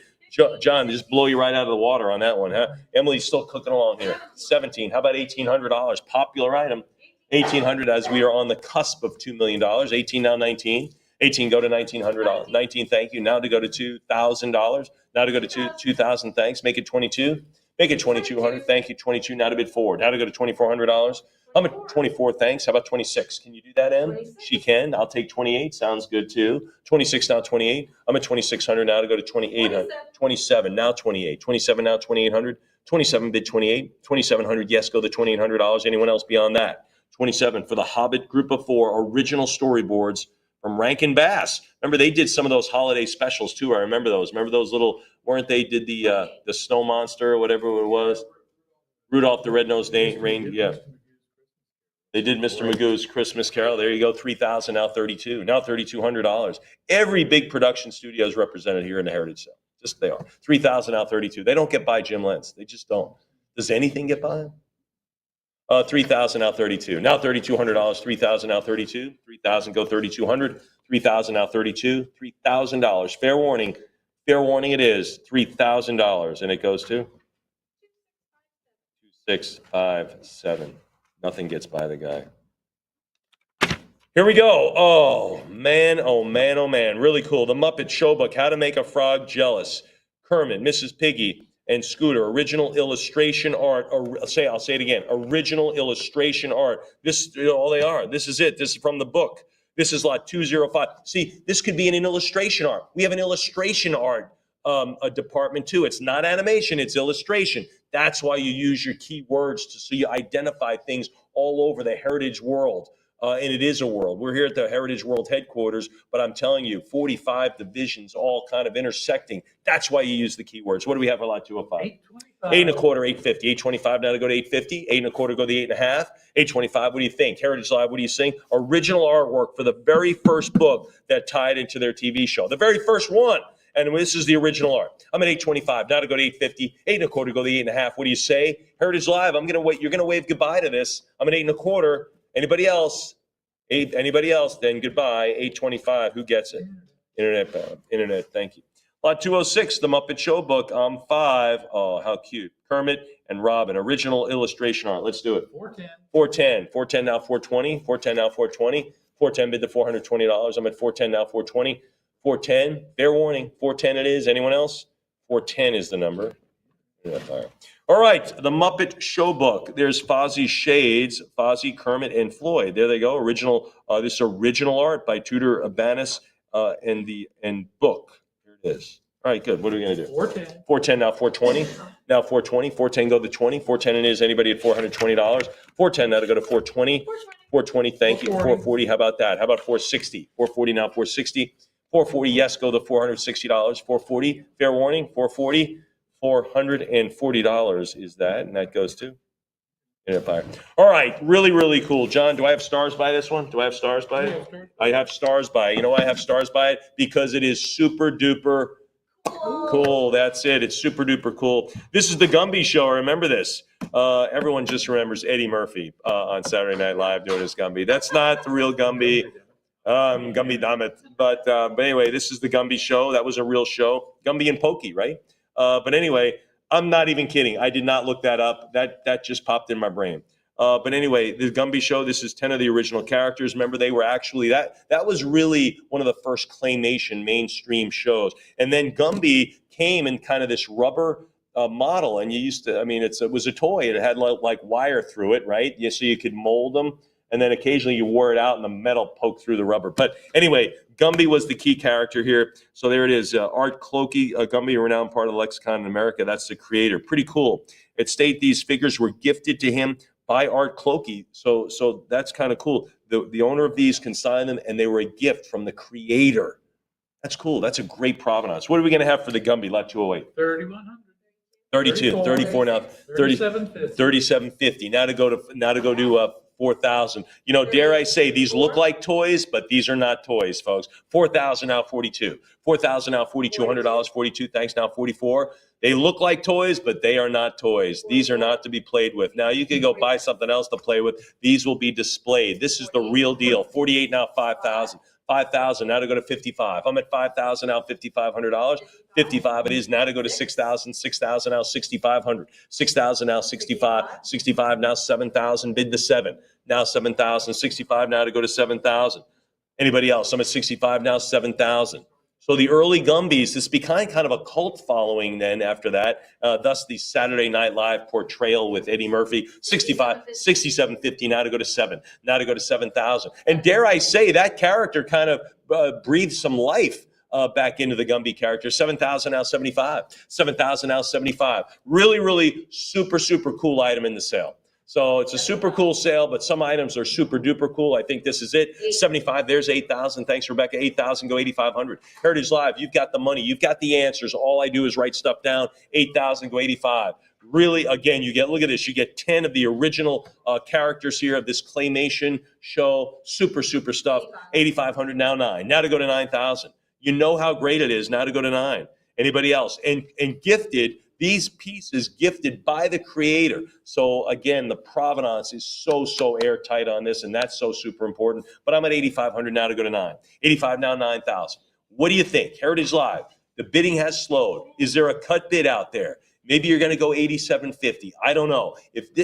John, just blow you right out of the water on that one, huh? Emily's still cooking along here. 17. How about $1,800? Popular item. 1,800 as we are on the cusp of $2 million. 18 now, 19. 18 go to $1,900. 19, thank you. Now to go to $2,000. Now to go to 2,000, thanks. Make it 22. Make it 2,200. Thank you. 22. Now to bid 4. Now to go to $2,400. I'm at 24, thanks. How about 26? Can you do that, Em? She can. I'll take 28. Sounds good too. 26 now, 28. I'm at 2,600 now to go to 2,800. 27 now, 28. 27 now, 2,800. 27 bid 28. 2,700. Yes, go to $2,800. Anyone else beyond that? 27 for the Hobbit group of 4 original storyboards from Rankin Bass. Remember, they did some of those holiday specials too. I remember those. Remember those little, weren't they did the snow monster or whatever it was? Rudolph the Red-Nosed Reindeer. Yeah. They did Mr. Magoo's Christmas Carol. There you go. 3,000 now 32. Now $3,200. Every big production studio is represented here in the Heritage Sale. Just they are. 3,000 now 32. They don't get by Jim Lentz. They just don't. Does anything get by him? 3,000 now 32. Now $3,200. 3,000 now 32. 3,000 go 3,200. 3,000 now 32. $3,000. Fair warning. Fair warning it is. $3,000. And it goes to 6, 5, 7. Nothing gets by the guy. Here we go. Oh, man, oh, man, oh, man. Really cool. The Muppet Show Book, How to Make a Frog Jealous. Kermit, Mrs. Piggy, and Scooter. Original illustration art. I'll say it again. Original illustration art. This is all they are. This is it. This is from the book. This is lot 205. See, this could be an illustration art. We have an illustration art a department too. It's not animation, it's illustration. That's why you use your keywords so you identify things all over the heritage world. And it is a world. We're here at the Heritage World headquarters, but I'm telling you, 45 divisions all kind of intersecting. That's why you use the keywords. What do we have for lot 205? 825. 8 1/4, 850. 825 now to go to 850. 8 1/4 go to the 8 1/2. 825, what do you think? Heritage Live, what do you think? Original artwork for the very first book that tied into their TV show. The very first one. And this is the original art. I'm at 825. Now to go to 850. 8 1/4 go to the 8 1/2. What do you say? Heritage Live, I'm going to wait. You're going to wave goodbye to this. I'm at 8 1/4. Anybody else? Anybody else? Then goodbye. 825. Who gets it? Internet. Thank you. Lot 206, The Muppet Show Book. 5. Oh, how cute. Kermit and Robin. Original illustration art. Let's do it. 410. 410. 410 now 420. 410 now 420. 410 bid the $420. I'm at 410 now 420. 410. Fair warning. 410 it is. Anyone else? 410 is the number. All right, The Muppet Show Book. There's Fozzie's Shades, Fozzie, Kermit, and Floyd. There they go. Original. This is original art by Tudor Abanis and book. Here it is. All right, good. What are we going to do? 410. 410 now 420. Now 420. 410 go to 20. 410 it is. Anybody at $420? 410 now to go to 420. 420. Thank you. 440. How about that? How about 460? 440 now 460. 440. Yes, go to $460. 440. Fair warning. 440. $440 is that, and that goes to Empire. All right, really, really cool. John, do I have stars by this one? Do I have stars by it? I have stars by it. You know why I have stars by it? Because it is super duper cool. That's it. It's super duper cool. This is the Gumby Show. Remember this. Everyone just remembers Eddie Murphy on Saturday Night Live doing his Gumby. That's not the real Gumby. Gumby, damn it. But anyway, this is the Gumby Show. That was a real show. Gumby and Pokey, right? But anyway, I'm not even kidding. I did not look that up. That just popped in my brain. But anyway, the Gumby Show, this is 10 of the original characters. Remember, they were actually, that was really one of the first claymation mainstream shows. And then Gumby came in kind of this rubber model. And you used to, I mean, it was a toy. It had like wire through it, right? So you could mold them. And then occasionally you wore it out and the metal poked through the rubber. But anyway, Gumby was the key character here. So there it is. Art Clokey, Gumby, a renowned part of the lexicon in America. That's the creator. Pretty cool. It states these figures were gifted to him by Art Clokey. So that's kind of cool. The owner of these consigned them, and they were a gift from the creator. That's cool. That's a great provenance. What are we going to have for the Gumby, lot 208? 3100. 32, 34 now, 30, 3750. 3750. Now to go to 4,000. You know, dare I say, these look like toys, but these are not toys, folks. 4,000 now 42. 4,000 now $4,200. 42. Thanks now 44. They look like toys, but they are not toys. These are not to be played with. Now you can go buy something else to play with. These will be displayed. This is the real deal. 48 now 5,000. 5,000 now to go to 55. I'm at 5,000 now, $5,500. 55 it is now to go to 6,000. 6,000 now, 6,500. 6,000 now, 65. 65 now, 7,000. Bid the 7. Now 7,000. 65 now to go to 7,000. Anybody else? I'm at 65 now, 7,000. So the early Gumbies, this became kind of a cult following then after that. Thus the Saturday Night Live portrayal with Eddie Murphy. 65, 67.50 now to go to 7. Now to go to 7,000. And dare I say, that character kind of breathed some life back into the Gumby character. 7,000 now 75. 7,000 now 75. Really, really super, super cool item in the sale. So it's a super cool sale, but some items are super duper cool. I think this is it. 75, there's 8,000. Thanks, Rebecca. 8,000, go 8,500. Heritage Live, you've got the money. You've got the answers. All I do is write stuff down. 8,000, go 85. Really, again, look at this. You get 10 of the original characters here of this claymation show. Super, super stuff. 8,500, now 9. Now to go to 9,000. You know how great it is. Now to go to 9. Anybody else? And gifted. These pieces gifted by the creator. So again, the provenance is so airtight on this, and that's so super important. But I'm at 8,500 now to go to 9. 85 now, 9,000. What do you think? Heritage Live, the bidding has slowed. Is there a cut bid out there? Maybe you're going to go 87.50. I don't know.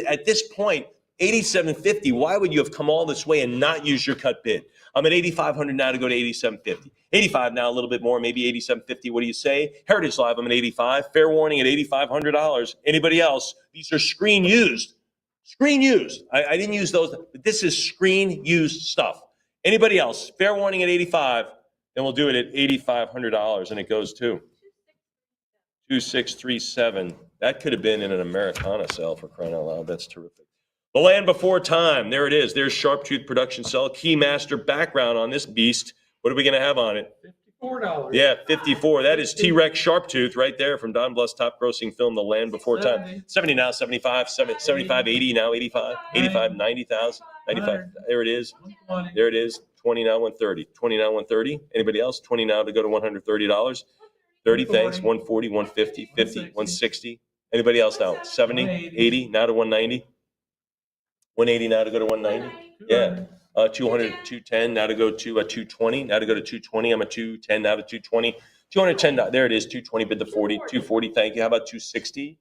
At this point, 87.50, why would you have come all this way and not use your cut bid? I'm at 8,500 now to go to 87.50. 85 now, a little bit more, maybe 87.50. What do you say? Heritage Live, I'm at 85. Fair warning at $8,500. Anybody else? These are screen used. Screen used. I didn't use those, but this is screen used stuff. Anybody else? Fair warning at 85. Then we'll do it at $8,500, and it goes to 2637. That could have been in an Americana sale, for crying out loud. That's terrific. The Land Before Time. There it is. There's Sharptooth Production Cell. Keymaster background on this beast. What are we going to have on it? $54. Yeah, 54. That is T-Rex Sharptooth right there from Don Bluth's top grossing film, The Land Before Time. 70 now, 75, 75, 80 now, 85, 85, 90,000, 95. There it is. There it is. 20 now, 130. 20 now, 130. Anybody else? 20 now to go to $130. 30, thanks. 140, 150, 50, 160. Anybody else now? 70, 80, now to 190. 180 now to go to 190. Yeah. 200, 210 now to go to 220. Now to go to 220. I'm at 210 now to 220. 210. There it is. 220 bid the 40. 240. Thank you. How about 260?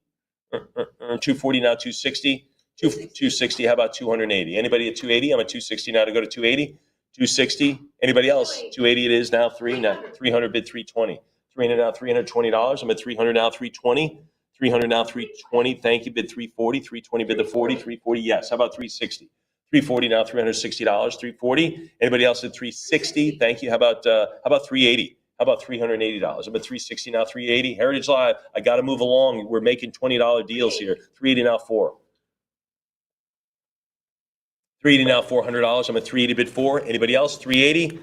240 now. 260. 260. How about 280? Anybody at 280? I'm at 260 now to go to 280. 260. Anybody else? 280 it is now. 300 bid 320. 300 now. $320. I'm at 300 now. 320. 300 now. 320. Thank you. Bid 340. 320 bid the 40. 340. Yes. How about 360? 340 now. $360. 340. Anybody else at 360? Thank you. How about 380? How about $380? I'm at 360 now. 380. Heritage Live. I got to move along. We're making $20 deals here. 380 now. 4. 380 now. $400. I'm at 380 bid 4. Anybody else? 380.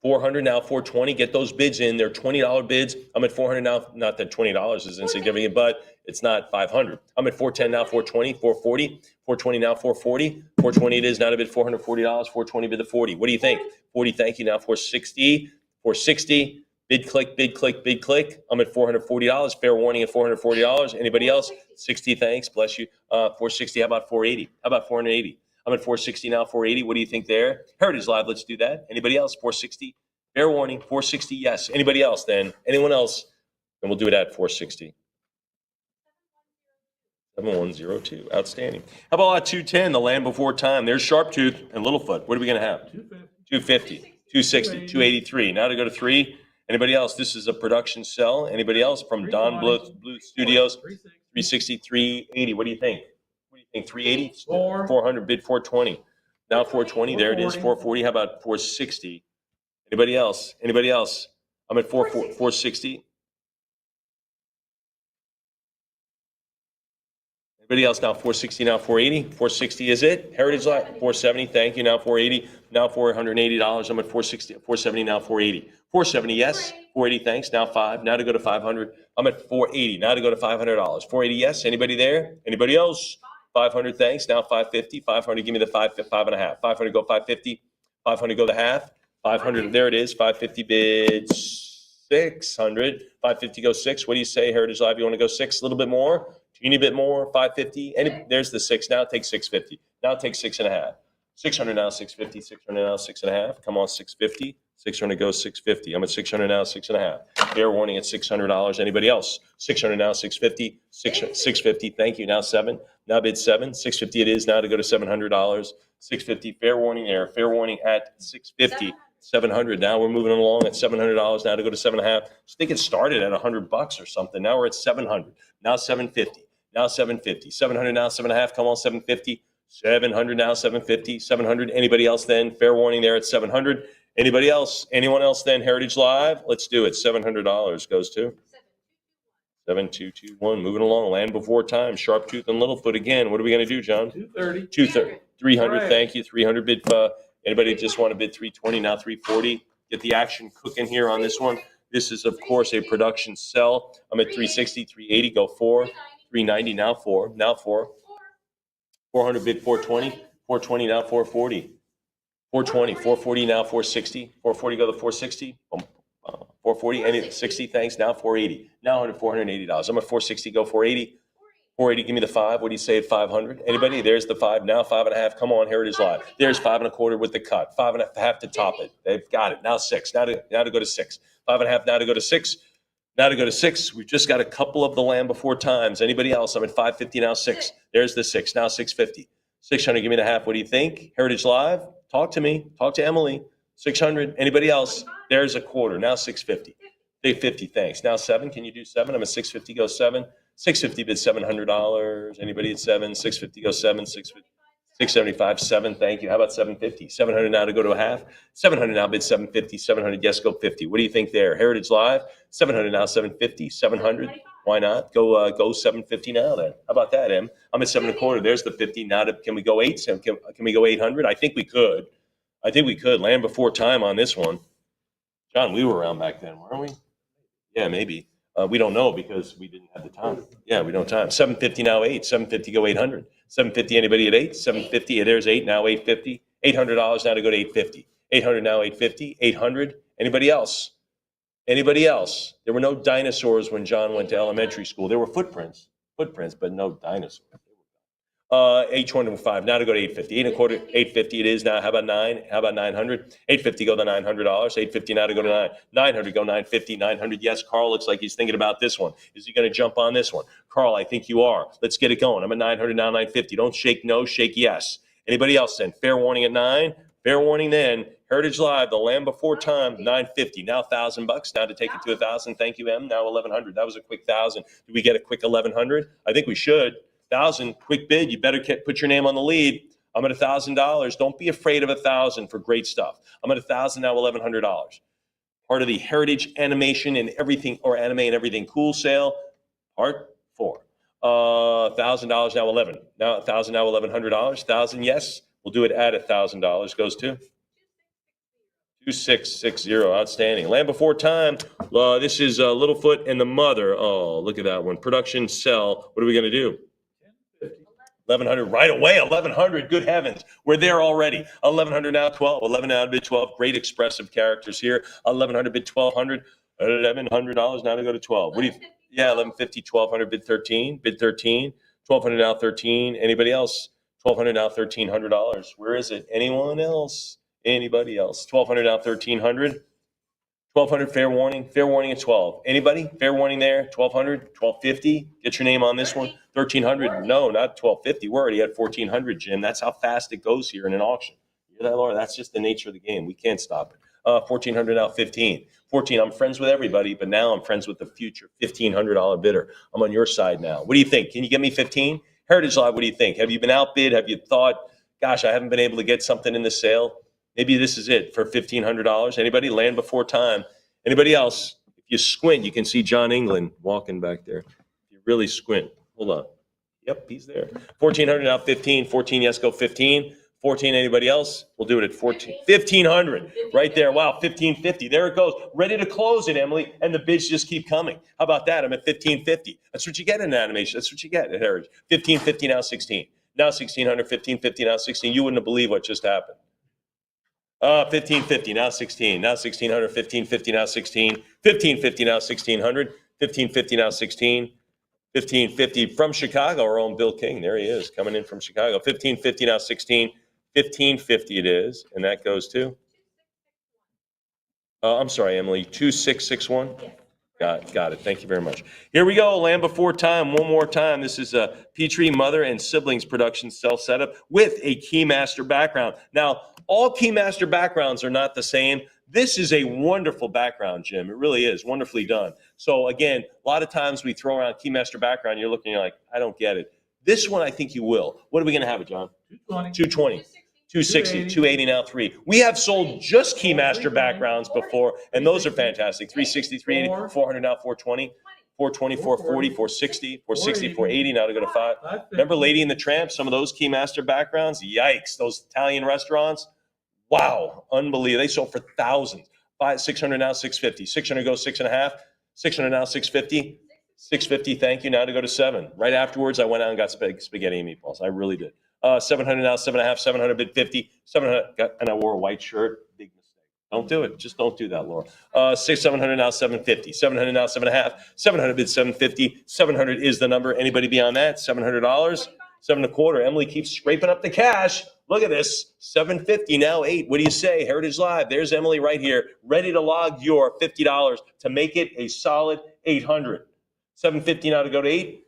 400 now. 420. Get those bids in. They're $20 bids. I'm at 400 now. Not that $20 is insignificant, but it's not 500. I'm at 410 now. 420. 440. 420 now. 440. 420 it is now to bid $440. 420 bid the 40. What do you think? 40. Thank you now. 460. 460. Bid click. Bid click. Bid click. I'm at $440. Fair warning at $440. Anybody else? 60. Thanks. Bless you. 460. How about 480? How about 480? I'm at 460 now, 480. What do you think there? Heritage Live, let's do that. Anybody else? 460. Fair warning, 460, yes. Anybody else then? Anyone else? Then we'll do it at 460. 7102. Outstanding. How about 210, The Land Before Time? There's Sharptooth and Littlefoot. What are we going to have? 250. 260. 283. Now to go to 3. Anybody else? This is a production cell. Anybody else from Don Bluth Studios? 360, 380. What do you think? 380, 400 bid 420. Now 420. There it is. 440. How about 460? Anybody else? Anybody else? I'm at 460. Anybody else now? 460 now. 480. 460 is it? Heritage Live. 470. Thank you. Now 480. Now $480. I'm at 460. 470 now. 480. 470. Yes. 480. Thanks. Now 5. Now to go to 500. I'm at 480. Now to go to $500. 480. Yes. Anybody there? Anybody else? 500, thanks. Now 550. 500, give me the 5.5. 500, go 550. 500, go the half. 500, there it is. 550 bids 600. 550, go 6. What do you say, Heritage Live? You want to go 6? A little bit more? Teeny bit more? 550? And there's the 6. Now take 650. Now take 6.5. 600 now, 650. 600 now, 6.5. Come on, 650. 600 goes 650. I'm at 600 now, 6.5. Fair warning at $600. Anybody else? 600 now, 650. 650. Thank you. Now 7. Now bid 7. 650 it is now to go to $700. 650. Fair warning there. Fair warning at 650. 700. Now we're moving along at $700. Now to go to 7.5. So they get started at $100 or something. Now we're at 700. Now 750. Now 750. 700 now, 7.5. Come on, 750. 700 now, 750. 700. Anybody else then? Fair warning there at 700. Anybody else? Anyone else then? Heritage Live? Let's do it. $700 goes to 7221. Moving along. Land Before Time. Sharptooth and Littlefoot again. What are we going to do, John? 230. 230. 300. Thank you. 300 bid. Anybody just want to bid 320? Now 340. Get the action cooking here on this one. This is, of course, a production cell. I'm at 360, 380. Go 4. 390. Now 4. Now 4. 400 bid 420. 420 now 440. 420, 440 now 460. 440 go to 460. 440 and 60. Thanks. Now 480. Now $480. I'm at 460. Go 480. 480. Give me the 5. What do you say at 500? Anybody? There's the 5. Now 5.5. Come on, Heritage Live. There's 5.25 with the cut. 5.5 to top it. They've got it. Now 6. Now to go to 6. 5.5. Now to go to 6. Now to go to 6, we've just got a couple of the Land Before Times. Anybody else? I'm at 550 now, 6. There's the 6. Now 650. 600, give me the half. What do you think? Heritage Live? Talk to me. Talk to Emily. 600. Anybody else? There's a quarter. Now 650. 850, thanks. Now 7. Can you do 7? I'm at 650, go 7. 650 bid $700. Anybody at 7? 650, go 7. 650. 675, 7, thank you. How about 750? 700 now to go to a half. 700 now bid 750. 700, yes, go 50. What do you think there? Heritage Live, 700 now, 750. 700, why not? Go 750 now then. How about that, Em? I'm at 7 and a quarter. There's the 50. Now can we go 8? Can we go 800? I think we could. Land Before Time on this one. John, we were around back then, weren't we? Yeah, maybe. We don't know because we didn't have the time. Yeah, we don't have time. 750 now 8. 750 go 800. 750 anybody at 8? 750 there's 8 now 850. $800 now to go to 850. 800 now 850. 800. Anybody else? Anybody else? There were no dinosaurs when John went to elementary school. There were footprints, but no dinosaurs. 825 now to go to 850. 8 and a quarter, 850 it is now. How about 9? How about 900? 850 go to $900. 850 now to go to 9. 900 go 950. 900. Yes, Carl looks like he's thinking about this one. Is he going to jump on this one? Carl, I think you are. Let's get it going. I'm at 900 now, 950. Don't shake no, shake yes. Anybody else then? Fair warning at 9. Fair warning then. Heritage Live, the Land Before Time, 950. Now $1,000. Now to take it to 1,000. Thank you, Em. Now 1,100. That was a quick 1,000. Did we get a quick 1,100? I think we should. 1,000, quick bid. You better put your name on the lead. I'm at $1,000. Don't be afraid of 1,000 for great stuff. I'm at 1,000 now, $1,100. Part of the Heritage Animation and Everything, or Anime and Everything Cool sale, part 4. $1,000 now 11. Now 1,000 now $1,100. 1,000, yes. We'll do it at $1,000. Goes to 2660. Outstanding. Land Before Time. This is Littlefoot and the Mother. Oh, look at that one. Production sell. What are we going to do? 1,100 right away. 1,100. Good heavens. We're there already. 1,100 now, 12. 11 now bid 12. Great expressive characters here. 1,100 bid 1,200. $1,100 now to go to 12. What do you? Yeah, 1,150, 1,200 bid 13. Bid 13. 1,200 now 13. Anybody else? 1,200 now $1,300. Where is it? Anyone else? Anybody else? 1,200 now 1,300. 1,200 fair warning. Fair warning at 12. Anybody? Fair warning there. 1,200. 1,250. Get your name on this one. 1,300. No, not 1,250. We're already at 1,400, Jim. That's how fast it goes here in an auction. You hear that, Laura? That's just the nature of the game. We can't stop it. 1,400 now 15. 14. I'm friends with everybody, but now I'm friends with the future $1,500 bidder. I'm on your side now. What do you think? Can you give me 15? Heritage Live, what do you think? Have you been outbid? Have you thought, gosh, I haven't been able to get something in the sale? Maybe this is it for $1,500. Anybody? Land Before Time. Anybody else? If you squint, you can see John England walking back there. If you really squint. Hold on. Yep, he's there. 1,400 now 15. 14, yes, go 15. 14, anybody else? We'll do it at 14. 1,500 right there. Wow, 1,550. There it goes. Ready to close it, Emily. And the bids just keep coming. How about that? I'm at 1,550. That's what you get in animation. That's what you get at Heritage. 1,550 now 16. Now 1,600. 1,550 now 16. You wouldn't believe what just happened. 1,550 now 16. Now 1,600. 1,550 now 16. 1,550 now 1,600. 1,550 now 16. 1,550 from Chicago. Our own Bill King. There he is, coming in from Chicago. 1,550 now 16. 1,550 it is, and that goes to. I'm sorry, Emily. 2,661. Got it. Thank you very much. Here we go. Land Before Time. One more time. This is a Petrie Mother and Siblings production cell setup with a Keymaster background. Now, all Keymaster backgrounds are not the same. This is a wonderful background, Jim. It really is wonderfully done. So again, a lot of times we throw around Keymaster background. You're looking, you're like, I don't get it. This one, I think you will. What are we going to have it, John? 220. 260, 280 now 3. We have sold just Keymaster backgrounds before, and those are fantastic. 360, 380, 400 now 420, 420, 440, 460, 460, 480 now to go to 5. Remember Lady and the Tramp, some of those Keymaster backgrounds? Yikes, those Italian restaurants. Wow, unbelievable. They sold for thousands. 600 now 650. 600 goes 6.5. 600 now 650. 650, thank you. Now to go to 7. Right afterwards, I went out and got spaghetti and meatballs. I really did. 700 now 7.5. 700 bid 50. 700, and I wore a white shirt. Big mistake. Don't do it. Just don't do that, Laura. 700 now 750. 700 now 7.5. 700 bid 750. 700 is the number. Anybody beyond that? $700. 7.25. Emily keeps scraping up the cash. Look at this. 750 now 8. What do you say? Heritage Live. There's Emily right here, ready to log your $50 to make it a solid 800. 750 now to go to 8.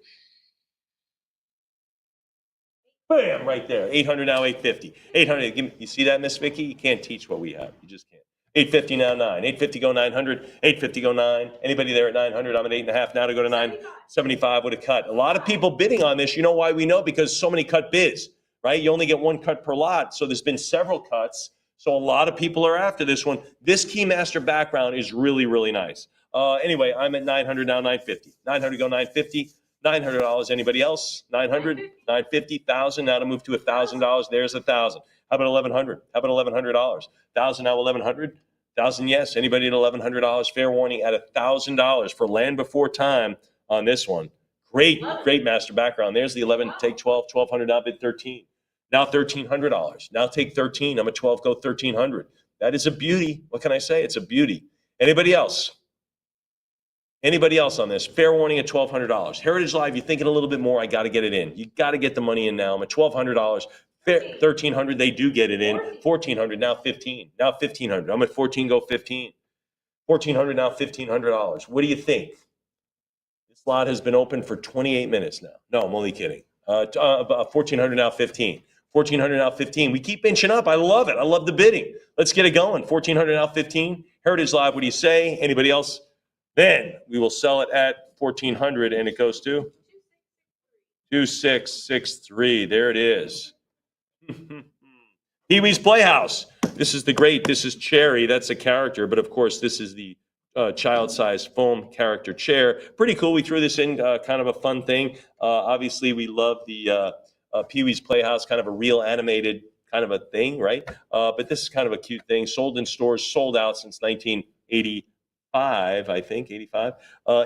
Bam, right there. 800 now, 850. 800. You see that, Miss Vicky? You can't teach what we have. You just can't. 850 now, 9. 850 go 900. 850 go 9. Anybody there at 900? I'm at 8.5 now to go to 975 with a cut. A lot of people bidding on this. You know why we know? Because so many cut bids, right? You only get one cut per lot. So there's been several cuts. So a lot of people are after this one. This Keymaster background is really, really nice. Anyway, I'm at 900 now, 950. 900 go 950. $900. Anybody else? 900, 950, 1,000. Now to move to $1,000. There's 1,000. How about 1,100? How about $1,100? 1,000 now, 1,100. 1,000. Yes. Anybody at $1,100? Fair warning at $1,000 for Land Before Time on this one. Great master background. There's the 11. Take 12. 1,200 now. Bid 13. Now $1,300. Now take 13. I'm at 12. Go 1,300. That is a beauty. What can I say? It's a beauty. Anybody else? Anybody else on this? Fair warning at $1,200. Heritage Live, you're thinking a little bit more. I got to get it in. You got to get the money in now. I'm at $1,200. $1,300, they do get it in. $1,400, now 15. Now $1,500. I'm at 14, go 15. $1,400, now $1,500. What do you think? This lot has been open for 28 minutes now. No, I'm only kidding. $1,400, now 15. $1,400, now 15. We keep inching up. I love it. I love the bidding. Let's get it going. $1,400, now 15. Heritage Live, what do you say? Anybody else? Then we will sell it at 1,400 and it goes to 2663. There it is. Pee-wee's Playhouse. This is this is Cherry. That's a character, but of course this is the child-sized foam character chair. Pretty cool. We threw this in, kind of a fun thing. Obviously we love the Pee-wee's Playhouse, kind of a real animated kind of a thing, right? But this is kind of a cute thing. Sold in stores, sold out since 1985, I think, 85.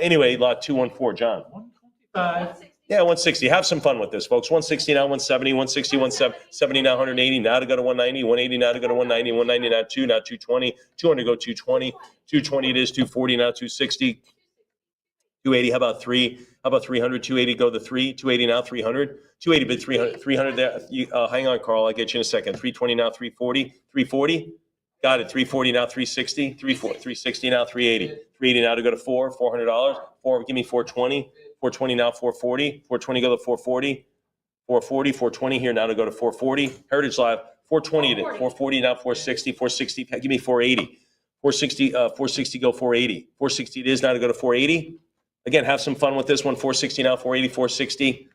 Anyway, lot 214, John. 125. Yeah, 160. Have some fun with this, folks. 160 now, 170, 160, 170 now, 180. Now to go to 190, 180 now to go to 190, 190 now 2, now 220, 200 go 220, 220 it is, 240 now 260, 280. How about 3? How about 300? 280 go the 3, 280 now 300, 280 bid 300, 300 there. Hang on, Carl. I'll get you in a second. 320 now 340, 340. Got it. 340 now 360, 360 now 380, 380 now to go to $400. 4, give me 420. 420 now 440. 420 go to 440. 440, 420 here now to go to 440. Heritage Live, 420 it is. 440 now 460. 460, give me 480. 460, 460 go 480. 460 it is now to go to 480. Again, have some fun with this one. 460 now, 480, 460.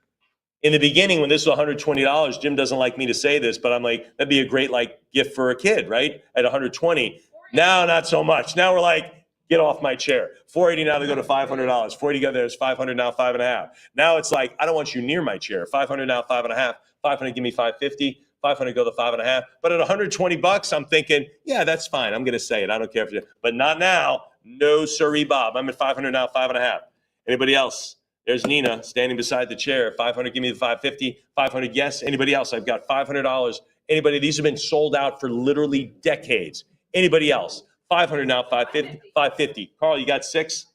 In the beginning, when this was $120, Jim doesn't like me to say this, but I'm like, that'd be a great gift for a kid, right? At 120. Now, not so much. Now we're like, get off my chair. 480 now to go to $500. 480 go there's 500 now, 5.5. Now it's like, I don't want you near my chair. 500 now, 5.5. 500 give me 550. 500 go to 5.5. But at $120, I'm thinking, yeah, that's fine. I'm going to say it. I don't care if you, but not now. No, sirree, Bob. I'm at 500 now, 5.5. Anybody else? There's Nina standing beside the chair. 500, give me the 550. 500, yes. Anybody else? I've got $500. Anybody? These have been sold out for literally decades. Anybody else? 500 now, 550. 550. Carl, you got 6?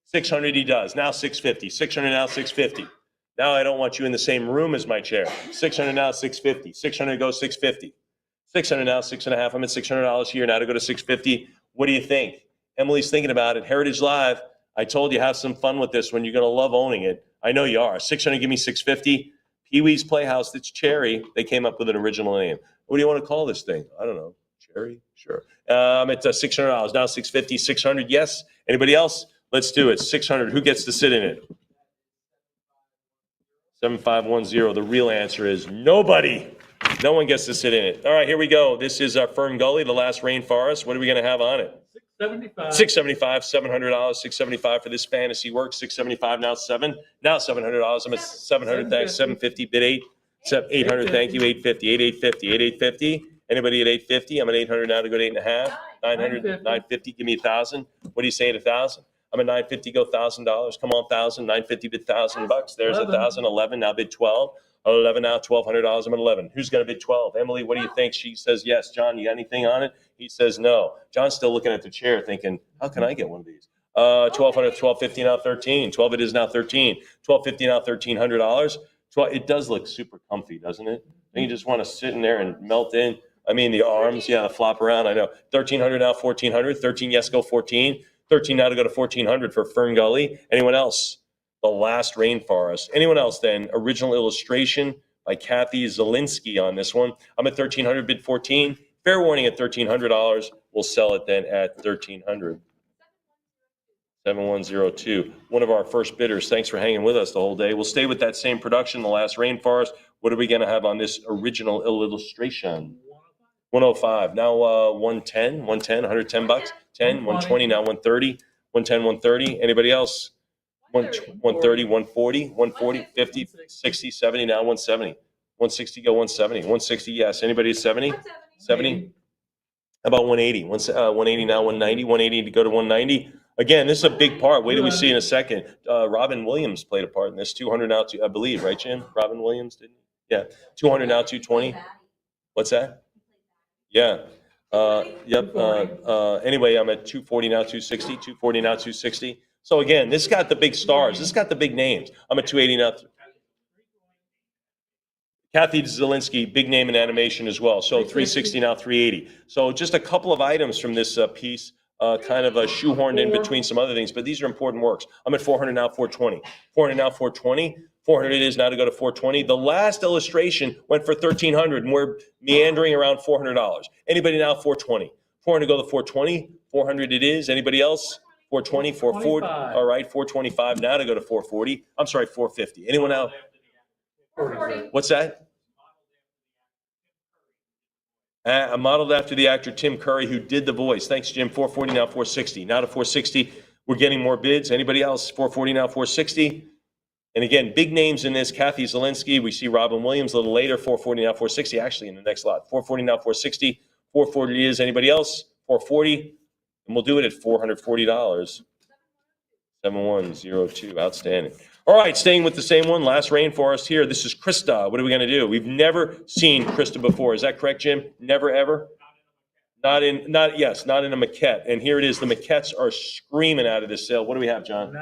600 he does. Now 650. 600 now, 650. Now I don't want you in the same room as my chair. 600 now, 650. 600 goes 650. 600 now, 6.5. I'm at $600 here. Now to go to 650. What do you think? Emily's thinking about it. Heritage Live. I told you, have some fun with this one. You're going to love owning it. I know you are. 600, give me 650. Pee-wee's Playhouse, that's Cherry. They came up with an original name. What do you want to call this thing? I don't know. Cherry? Sure. I'm at $600. Now 650, 600, yes. Anybody else? Let's do it. 600. Who gets to sit in it? 7510. The real answer is nobody. No one gets to sit in it. All right, here we go. This is Fern Gully, the last rainforest. What are we going to have on it? 675. $700, $675 for this fantasy work. $675 now 7. Now $700. I'm at 700. Thanks. 750 bid 8. 800. Thank you. 850. 850. Anybody at 850? I'm at 800 now to go to 8.5. 900. 950. Give me 1,000. What do you say at 1,000? I'm at 950. Go $1,000. Come on, 1,000. 950 bid $1,000. There's 1,000. 11 now bid 12. 11 now, $1,200. I'm at 11. Who's going to bid 12? Emily, what do you think? She says yes. John, you got anything on it? He says no. John's still looking at the chair thinking, how can I get one of these? 1,200, 1,250 now 13. 12 it is now 13. 1,250 now $1,300. It does look super comfy, doesn't it? And you just want to sit in there and melt in. I mean, the arms, yeah, the flop around. I know. 1,300 now 1,400. 13, yes, go 14. 13 now to go to 1400 for Fern Gully. Anyone else? The Last Rainforest. Anyone else then? Original illustration by Kathy Zielinski on this one. I'm at 1300, bid 14. Fair warning at $1,300. We'll sell it then at 1300. 7102. One of our first bidders. Thanks for hanging with us the whole day. We'll stay with that same production, The Last Rainforest. What are we going to have on this original illustration? 105. Now 110, 110 bucks. 10, 120, now 130. 110, 130. Anybody else? 130, 140, 140, 50, 60, 70, now 170. 160, go 170. 160, yes. Anybody at 70? 70? How about 180? 180, now 190. 180 to go to 190. Again, this is a big part. Wait till we see in a second. Robin Williams played a part in this. 200 now, I believe, right, Jim? Robin Williams, didn't he? Yeah. 200 now, 220. What's that? Yeah. Yep. Anyway, I'm at 240 now, 260. 240 now, 260. So again, this got the big stars. This got the big names. I'm at 280 now. Kathy Zielinski, big name in animation as well. So 360 now, 380. So just a couple of items from this piece, kind of shoehorned in between some other things, but these are important works. I'm at 400 now, 420. 400 now, 420. 400 it is now to go to 420. The last illustration went for 1,300, and we're meandering around $400. Anybody now, 420. 400 go to 420. 400 it is. Anybody else? 420, 440. All right, 425 now to go to 440. I'm sorry, 450. Anyone else? What's that? Modeled after the actor Tim Curry, who did the voice. Thanks, Jim. 440 now, 460. Now to 460. We're getting more bids. Anybody else? 440 now, 460. And again, big names in this. Kathy Zielinski. We see Robin Williams a little later. 440 now, 460. Actually, in the next lot. 440 now, 460. 440 is. Anybody else? 440. And we'll do it at $440. 7102. Outstanding. All right, staying with the same one, Last Rainforest here. This is Krista. What are we going to do? We've never seen Krista before. Is that correct, Jim? Never, ever? Not in a maquette. And here it is. The maquettes are screaming out of this sale. What do we have, John?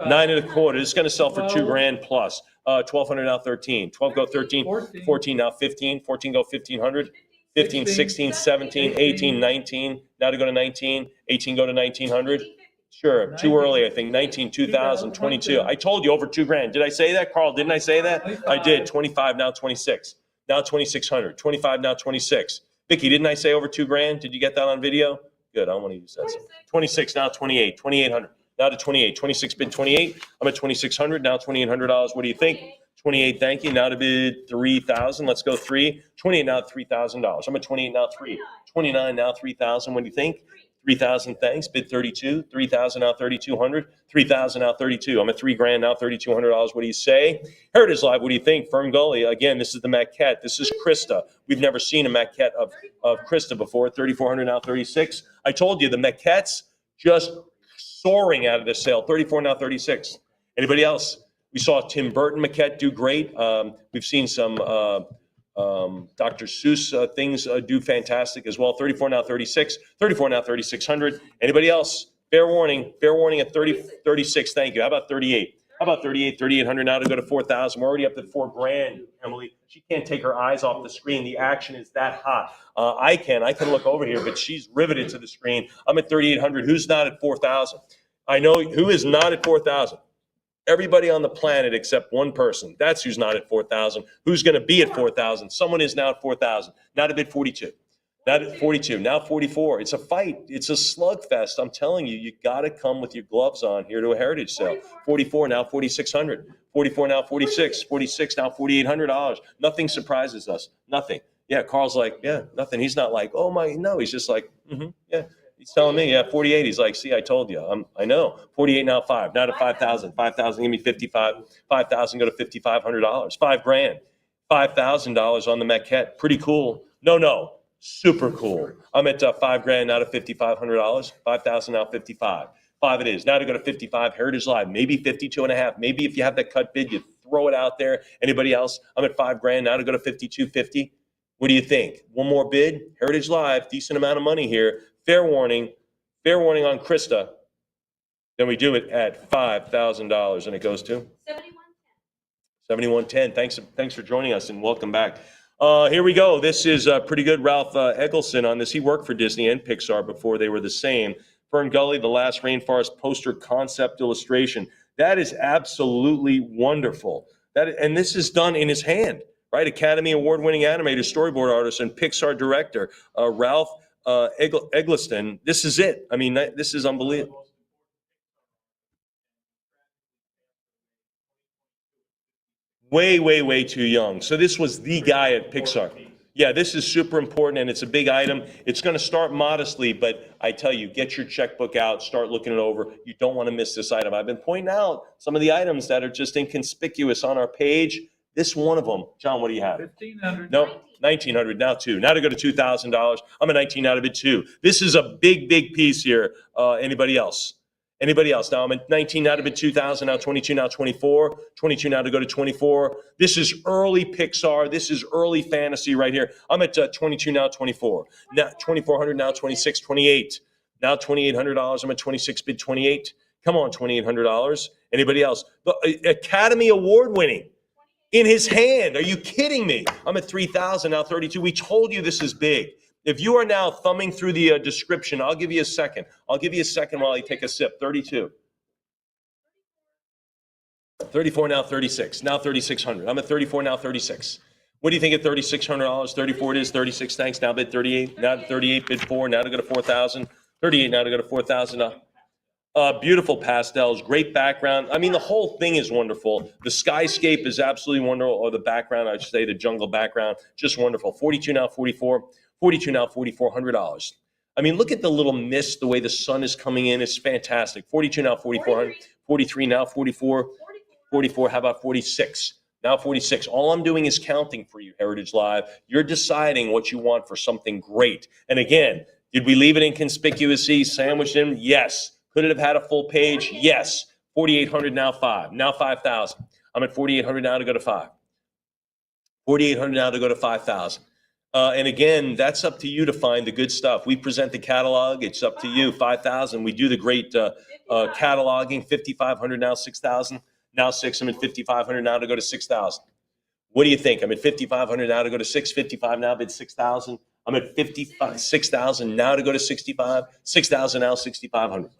9.25. It's going to sell for $2,000 plus. 1,200 now, 13. 12 go 13. 14 now, 15. 14 go 1,500. 15, 16, 17, 18, 19. Now to go to 19. 18 go to 1,900. Sure, too early, I think. 19, 2000, 22. I told you over $2,000. Did I say that, Carl? Didn't I say that? 25. I did. 25 now, 26. Now 2,600. 25 now, 26. Vicky, didn't I say over $2,000? Did you get that on video? Good. I want to use that. 26 now, 28. 2,800. Now to 28. 26 bid 28. I'm at 2,600. Now $2,800. What do you think? 28. Thank you. Now to bid 3,000. Let's go 3. 28 now, $3,000. I'm at 28 now, 3. 29 now, 3,000. What do you think? 3,000, thanks. Bid 32. 3,000 now, 3,200. 3,000 now, 32. I'm at $3,000 now, $3,200. What do you say? Heritage Live, what do you think? Fern Gully, again, this is the maquette. This is Krista. We've never seen a maquette of Krista before. 3,400 now, 36. I told you the maquettes just soaring out of this sale. 34 now, 36. Anybody else? We saw Tim Burton maquette do great. We've seen some Dr. Seuss things do fantastic as well. 34 now, 36. 34 now, 3,600. Anybody else? Fair warning at 36. Thank you. How about 38? How about 38? 3,800 now to go to 4,000. We're already up at $4,000, Emily. She can't take her eyes off the screen. The action is that hot. I can look over here, but she's riveted to the screen. I'm at 3,800. Who's not at 4,000? I know who is not at 4,000. Everybody on the planet except one person. That's who's not at 4,000. Who's going to be at 4,000? Someone is now at 4,000. Now to bid 42. Not at 42. Now 44. It's a fight. It's a slugfest. I'm telling you, you got to come with your gloves on here to a heritage sale. 44 now 4,600. 44 now 46. 46 now $4,800. Nothing surprises us. Nothing. Yeah, Carl's like, yeah, nothing. He's not like, oh my, no. He's just like, yeah. He's telling me, yeah, 48. He's like, see, I told you. I know. 48 now 5. Now to 5,000. 5,000, give me 55. 5,000, go to $5,500. $5,000. $5,000 on the maquette. Pretty cool. No. Super cool. I'm at $5,000 now to $5,500. 5,000 now 55. 5 it is. Now to go to 55. Heritage Live. Maybe 52.5. Maybe if you have that cut bid, you throw it out there. Anybody else? I'm at $5,000 now to go to 52.50. What do you think? One more bid. Heritage Live. Decent amount of money here. Fair warning on Krista. Then we do it at $5,000, and it goes to 7110. Thanks for joining us, and welcome back. Here we go. This is pretty good. Ralph Eggleston on this. He worked for Disney and Pixar before they were the same. Fern Gully, The Last Rainforest poster concept illustration. That is absolutely wonderful. And this is done in his hand, right? Academy Award-winning animator, storyboard artist, and Pixar director, Ralph Eggleston. This is it. I mean, this is unbelievable. Way, way, way too young. So this was the guy at Pixar. Yeah, this is super important, and it's a big item. It's going to start modestly, but I tell you, get your checkbook out, start looking it over. You don't want to miss this item. I've been pointing out some of the items that are just inconspicuous on our page. This one of them. John, what do you have? 1,500. No, 1,900 now too. Now to go to $2,000. I'm at 19 out of it too. This is a big, big piece here. Anybody else? Anybody else? Now I'm at 19 out of it, 2,000, now 22, now 24, 22 now to go to 24. This is early Pixar. This is early fantasy right here. I'm at 22 now, 24. Now 2,400, now 26, 28. Now $2,800. I'm at 26 bid 28. Come on, $2,800. Anybody else? The Academy Award winning in his hand. Are you kidding me? I'm at 3,000, now 32. We told you this is big. If you are now thumbing through the description, I'll give you a second. I'll give you a second while I take a sip. 32. 34, now 36. Now 3,600. I'm at 34, now 36. What do you think at $3,600? 34 it is, 36, thanks. Now bid 38. Now 38, bid 4. Now to go to 4,000. 38, now to go to 4,000. Beautiful pastels, great background. I mean, the whole thing is wonderful. The skyscape is absolutely wonderful, or the background, I should say, the jungle background, just wonderful. 42, now 44. 42 now, $4,400. I mean, look at the little mist, the way the sun is coming in. It's fantastic. 42 now, 4,400. 43 now, 44. 44, how about 46? Now 46. All I'm doing is counting for you, Heritage Live. You're deciding what you want for something great. And again, did we leave it inconspicuously, sandwiched in? Yes. Could it have had a full page? Yes. 4,800, now 5. Now 5,000. I'm at 4,800 now to go to 5. 4,800 now to go to 5,000. And again, that's up to you to find the good stuff. We present the catalog. It's up to you. 5,000. We do the great cataloging. 5,500 now, 6,000. Now 6. I'm at 5,500 now to go to 6,000. What do you think? I'm at 5,500 now to go to 655 now bid 6,000. I'm at 6,000 now to go to 65. 6,000 now, 6,500.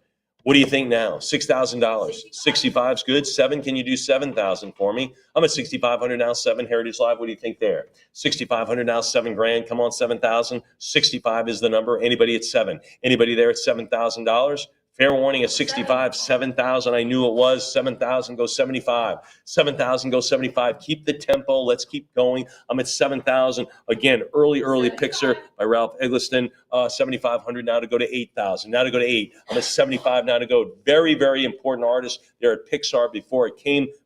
What do you think now? $6,000. 65 is good. 7, can you do 7,000 for me? I'm at 6,500 now, 7 Heritage Live. What do you think there? 6,500 now, 7 grand. Come on, 7,000. 65 is the number. Anybody at 7? Anybody there at $7,000? Fair warning at 65, 7,000. I knew it was 7,000. Go 75. 7,000. Go 75. Keep the tempo. Let's keep going. I'm at 7,000. Again, early Pixar by Ralph Eggleston. 7,500 now to go to 8,000. Now to go to 8. I'm at 75 now to go. Very, very important artist there at Pixar before it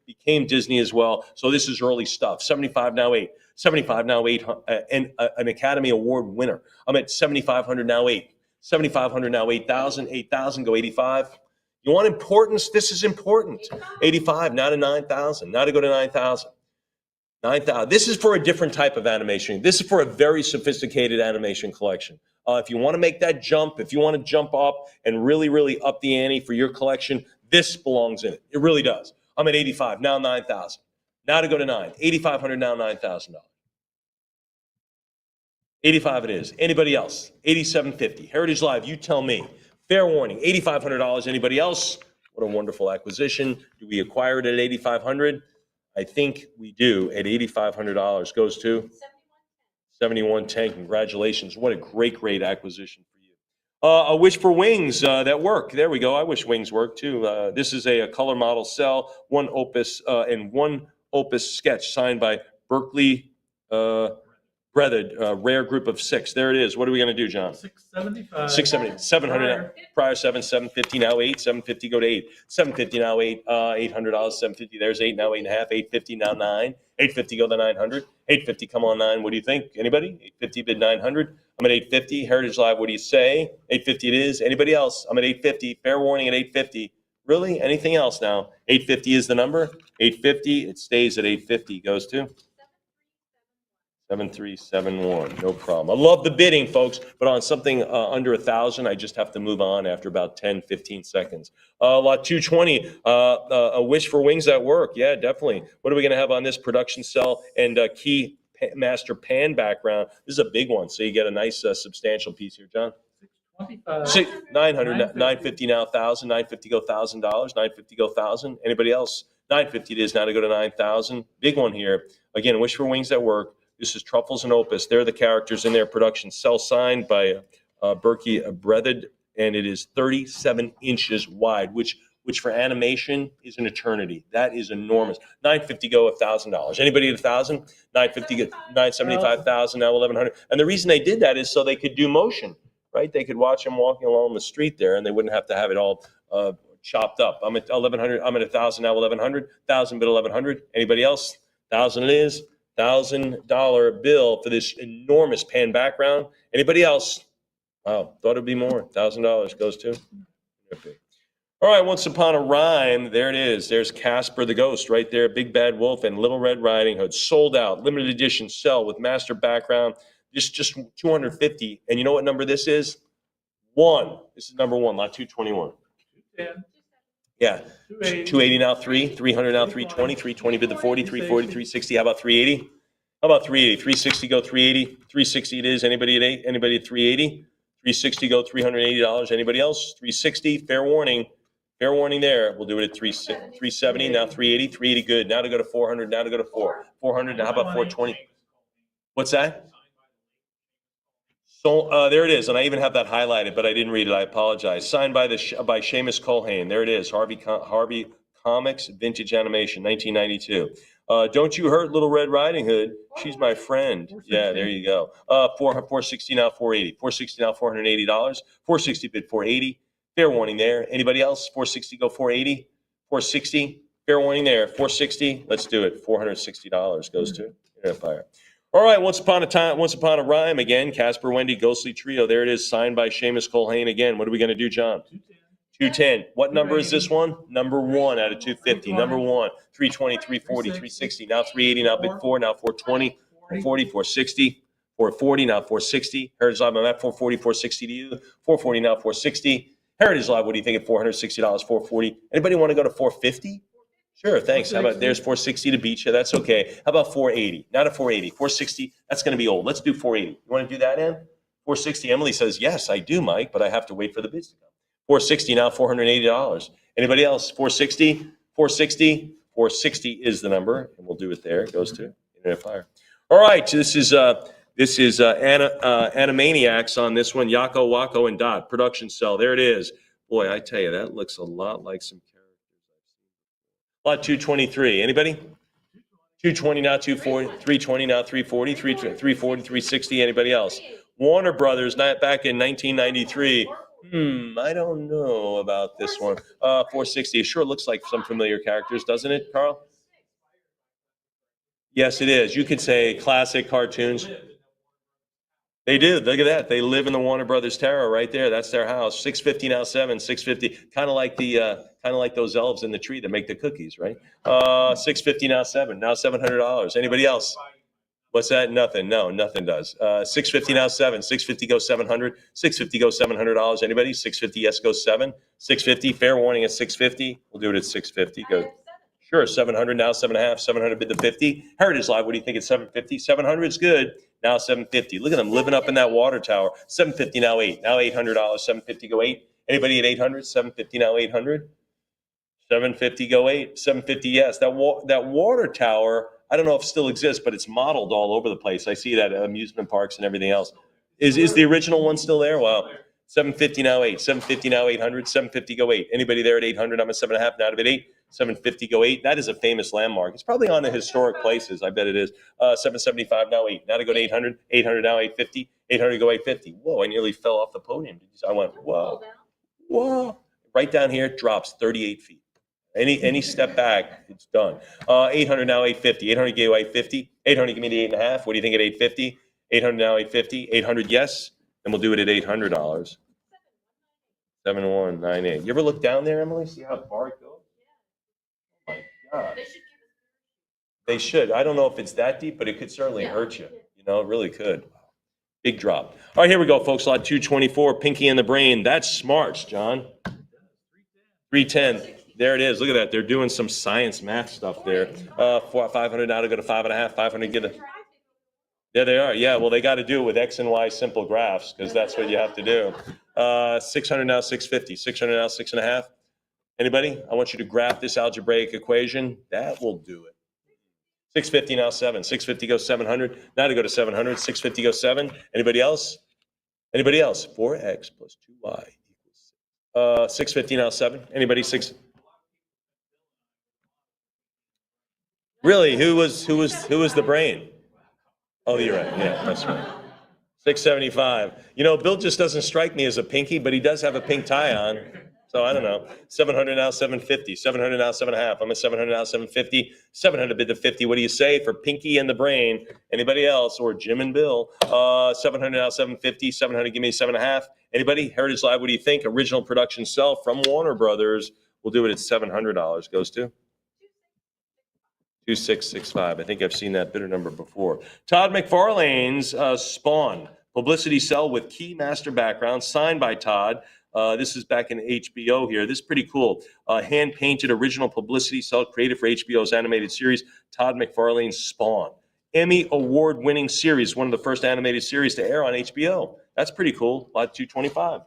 became Disney as well. So this is early stuff. 75 now 8. 75 now 8. And an Academy Award winner. I'm at 7,500 now 8. 7,500 now, 8,000, 8,000, go 85. You want importance? This is important. 85, now to 9,000, now to go to 9,000. 9,000. This is for a different type of animation. This is for a very sophisticated animation collection. If you want to make that jump, if you want to jump up and really, really up the ante for your collection, this belongs in it. It really does. I'm at 85, now 9,000. Now to go to 9. 8,500, now $9,000. 85 it is. Anybody else? 87.50. Heritage Live, you tell me. Fair warning, $8,500. Anybody else? What a wonderful acquisition. Do we acquire it at 8,500? I think we do at $8,500. Goes to 7110. Congratulations. What a great acquisition for you. A wish for wings that work. There we go. I wish wings work too. This is a color model cell, one opus and one opus sketch signed by Berkeley Breathed, rare group of 6. There it is. What are we going to do, John? 675. 670, 700. Prior 7, 750, now 8. 750, go to 8. 750, now 8. $800, 750. There's 8, now 8.5. 850, now 9. 850, go to 900. 850, come on 9. What do you think? Anybody? 850 bid 900. I'm at 850. Heritage Live, what do you say? 850 it is. Anybody else? I'm at 850. Fair warning at 850. Really? Anything else now? 850 is the number. 850. It stays at 850. Goes to 7371. No problem. I love the bidding, folks, but on something under 1,000, I just have to move on after about 10, 15 seconds. Lot 220, a wish for wings that work. Yeah, definitely. What are we going to have on this production cell and key master pan background? This is a big one, so you get a nice substantial piece here, John. 25. 900, 950 now, 1,000, 950 go $1,000, 950 go 1,000. Anybody else? 950 it is now to go to 9,000. Big one here. Again, Wish for Wings That Work. This is Truffles and Opus. They're the characters in their production. Cell signed by Berkey Breathed, and it is 37 inches wide, which for animation is an eternity. That is enormous. 950 go $1,000. Anybody at 1,000? 950 get 975,000 now 1,100. And the reason they did that is so they could do motion. Right? They could watch him walking along the street there, and they wouldn't have to have it all chopped up. I'm at 1,100. I'm at 1,000 now. 1,100. 1,000 bid 1,100. Anybody else? 1,000 it is. $1,000 bill for this enormous pan background. Anybody else? Wow, thought it'd be more. $1,000 goes to. All right. Once Upon a Rhyme. There it is. There's Casper the Ghost right there. Big Bad Wolf and Little Red Riding Hood. Sold out. Limited edition cell with master background. Just 250. And you know what number this is? 1. This is number 1, lot 221. 210. Yeah. 280. 280 now, 300 now, 320, 320 bid the 40, 340, 360. How about 380? How about 380? 360 go 380. 360 it is. Anybody at 8? Anybody at 380? 360 go $380. Anybody else? 360. Fair warning. Fair warning there. We'll do it at 370 now, 380. 380 good. Now to go to 400. Now to go to 400. Now how about 420? What's that? So there it is, and I even have that highlighted, but I didn't read it. I apologize. Signed by by Seamus Culhane. There it is. Harvey Comics, vintage animation, 1992. Don't You Hurt Little Red Riding Hood. She's my friend. Yeah, there you go. 460 now, 480. 460 now, $480. 460 bid 480. Fair warning there. Anybody else? 460 go 480. 460. Fair warning there. 460. Let's do it. $460 goes to Internet Fire. All right, Once Upon a Rhyme again, Casper Wendy, Ghostly Trio. There it is, signed by Seamus Culhane again. What are we going to do, John? 210. What number is this one? Number 1 out of 250. Number 1, 320, 340, 360. Now 380, now bid 4, now 420, 440, 460, 440, now 460. Heritage Live, I'm at 440, 460 to you. 440, now 460. Heritage Live, what do you think at $460, 440? Anybody want to go to 450? Sure, thanks. How about there's 460 to beat you? That's okay. How about 480? Not a 480. 460, that's going to be old. Let's do 480. You want to do that, Em? 460. Emily says, yes, I do, Mike, but I have to wait for the bids to come. 460 now, $480. Anybody else? 460? 460? 460 is the number, and we'll do it there. It goes to Internet Fire. All right, this is Animaniacs on this one. Yakko, Wacko, and Dot. Production cell. There it is. Boy, I tell you, that looks a lot like some Lot 223. Anybody? 220 now, 240, 320 now, 340, 340, 360. Anybody else? Warner Brothers, back in 1993. I don't know about this one. 460. It sure looks like some familiar characters, doesn't it, Carl? Yes, it is. You could say classic cartoons. They do. Look at that. They live in the Warner Brothers Tower right there. That's their house. 650 now, 650. Kind of like those elves in the tree that make the cookies, right? 650 now, 7. Now $700. Anybody else? What's that? Nothing. No, nothing does. 650 now, 7. 650 goes 700. 650 goes $700. Anybody? 650 yes goes 7. 650. Fair warning at 650. We'll do it at 650. Go. Sure. 700 now, 7.5. 700 bid the 50. Heritage Live. What do you think at 750? 700 is good. Now 750. Look at them living up in that water tower. 750 now 8. Now $800. 750 go 8. Anybody at 800? 750 now 800. 750 go 8. 750 yes. That water tower. I don't know if it still exists, but it's modeled all over the place. I see that at amusement parks and everything else. Is the original one still there? Wow. 750 now 8. 750 now 800. 750 go 8. Anybody there at 800? I'm at 7.5. Now to bid 8. 750 go 8. That is a famous landmark. It's probably on the historic places. I bet it is. 775 now 8. Now to go to 800. 800 now 850. 800 go 850. Whoa! I nearly fell off the podium. I went whoa, whoa. Right down here, it drops 38 feet. Any step back, it's done. 800 now 850. 800 go 850. 800 give me the 8.5. What do you think at 850? 800 now 850. 800 yes, and we'll do it at $800. 7198. You ever look down there, Emily? See how far it goes? They should. I don't know if it's that deep, but it could certainly hurt you. You know, it really could. Big drop. All right, here we go, folks. Lot 224, Pinky and the Brain. That's smarts, John. 310. There it is. Look at that. They're doing some science math stuff there. 500 now to go to 5.5. 500 get a. There they are. Yeah, well, they got to do it with X and Y simple graphs because that's what you have to do. 600 now 650. 600 now 6.5. Anybody? I want you to graph this algebraic equation. That will do it. 650 now 7. 650 goes 700. Now to go to 700. 650 goes 7. Anybody else? Anybody else? 4x plus 2y equals 650 now 7. Anybody? 6. Really? Who was the brain? Oh, you're right. Yeah, that's right. 675. You know, Bill just doesn't strike me as a pinky, but he does have a pink tie on. So I don't know. 700 now 750. 700 now 7.5. I'm at 700 now 750. 700 bid to 50. What do you say for Pinky and the Brain? Anybody else? Or Jim and Bill? 700 now 750. 700, give me 7.5. Anybody? Heritage Live, what do you think? Original production sell from Warner Brothers. We'll do it at $700. Goes to 2665. I think I've seen that bidder number before. Todd McFarlane's Spawn publicity sell with key master background signed by Todd. This is back in HBO here. This is pretty cool. Hand painted original publicity cell created for HBO's animated series Todd McFarlane's Spawn. Emmy award winning series, one of the first animated series to air on HBO. That's pretty cool. Lot 225.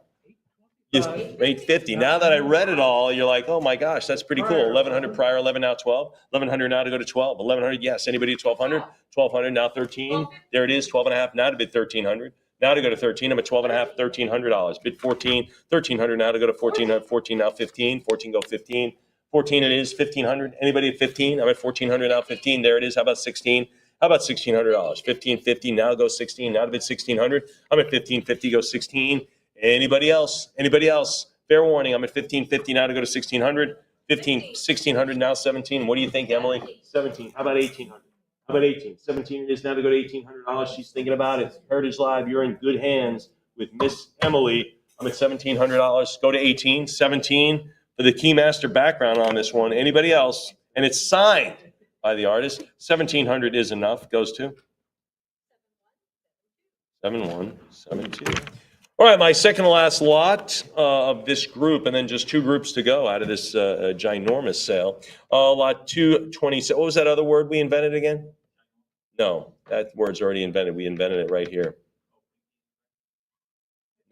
850. Now that I read it all, you're like, oh my gosh, that's pretty cool. 1100 prior, 11 now 12. 1100 now to go to 12. 1100, yes. Anybody at 1200? 1200 now 13. There it is. 12.5 now to bid 1300. Now to go to 13. I'm at 12.5. $1,300. Bid 14. 1300 now to go to 14. 14 now 15. 14 go 15. 14 it is. 1500. Anybody at 15? I'm at 1400 now 15. There it is. How about 16? How about $1,600? 1550 now go 16. Now to bid 1600. I'm at 1550 go 16. Anybody else? Anybody else? Fair warning, I'm at 1550 now to go to 1600. 1600 now 17. What do you think, Emily? 17. How about 1800? How about 18? 17 it is now to go to $1,800. She's thinking about it. Heritage Live, you're in good hands with Miss Emily. I'm at $1,700. Go to 18. 17 for the Keymaster background on this one. Anybody else? And it's signed by the artist. 1700 is enough. Goes to 7172. All right, my second to last lot of this group, and then just two groups to go out of this ginormous sale. Lot 227. What was that other word we invented again? No, that word's already invented. We invented it right here.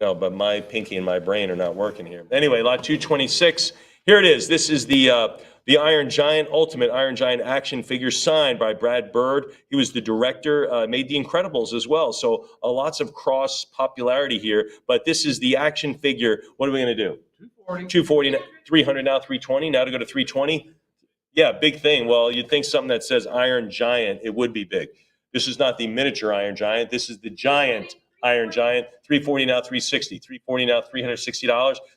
No, but my pinky and my brain are not working here. Anyway, lot 226. Here it is. This is the Iron Giant, Ultimate Iron Giant action figure signed by Brad Bird. He was the director, made The Incredibles as well. So lots of cross popularity here. But this is the action figure. What are we going to do? 240, 300 now, 320. Now to go to 320. Yeah, big thing. Well, you'd think something that says Iron Giant, it would be big. This is not the miniature Iron Giant. This is the giant Iron Giant. 340 now, 360. 340 now, $360.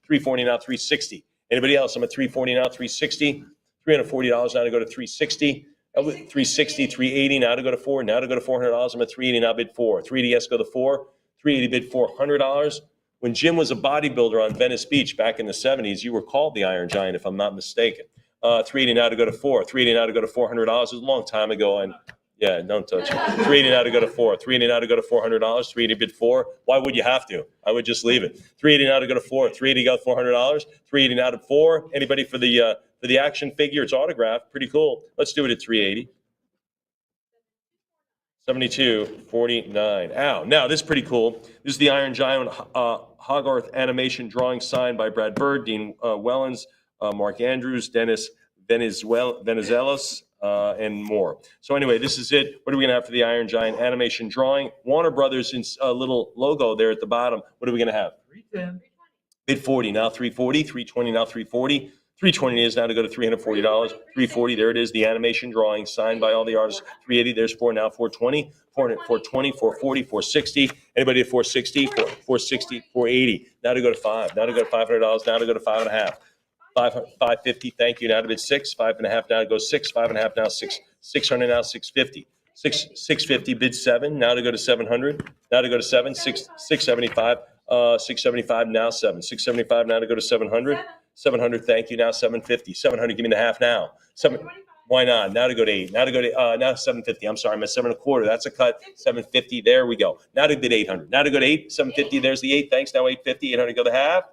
340 now, 360. Anybody else? I'm at 340 now, 360. $340 now to go to 360. 360, 380 now to go to 4. Now to go to $400. I'm at 380 now bid 4. 380 yes go to 4. 380 bid $400. When Jim was a bodybuilder on Venice Beach back in the 70s, you were called the Iron Giant, if I'm not mistaken. 380 now to go to 4. 380 now to go to $400. It was a long time ago, and yeah, don't touch it. 380 now to go to 4. 380 now to go to $400. 380 bid 4. Why would you have to? I would just leave it. 380 now to go to 4. 380 got $400. 380 now to 4. Anybody for the action figure? It's autographed. Pretty cool. Let's do it at 380. 72.49. Ow. Now, this is pretty cool. This is the Iron Giant Hogarth animation drawing signed by Brad Bird, Dean Wellens, Mark Andrews, Dennis Venizelos, and more. So anyway, this is it. What are we going to have for the Iron Giant animation drawing? Warner Brothers in a little logo there at the bottom. What are we going to have? 310. Bid 40 now 340. 320 now 340. 320 is now to go to $340. 340, there it is, the animation drawing signed by all the artists. 380, there's 4 now, 420, 420, 440, 460. Anybody at 460, 460, 480. Now to go to 5. Now to go to $500. Now to go to 5.5. 550, thank you. Now to bid 6. 5.5, now to go 6. 5.5, now 6. 600, now 650. 650, bid 7. Now to go to 700. Now to go to 7. 675. 675, now 7. 675, now to go to 700. 700, thank you. Now 750. 700, give me the half now. 7. Why not? Now to go to 8. Now to go to now 750. I'm sorry, I'm at 7.25. That's a cut. 750. There we go. Now to bid 800. Now to go to 8. 750. There's the 8. Thanks. Now 850. 800 go to half.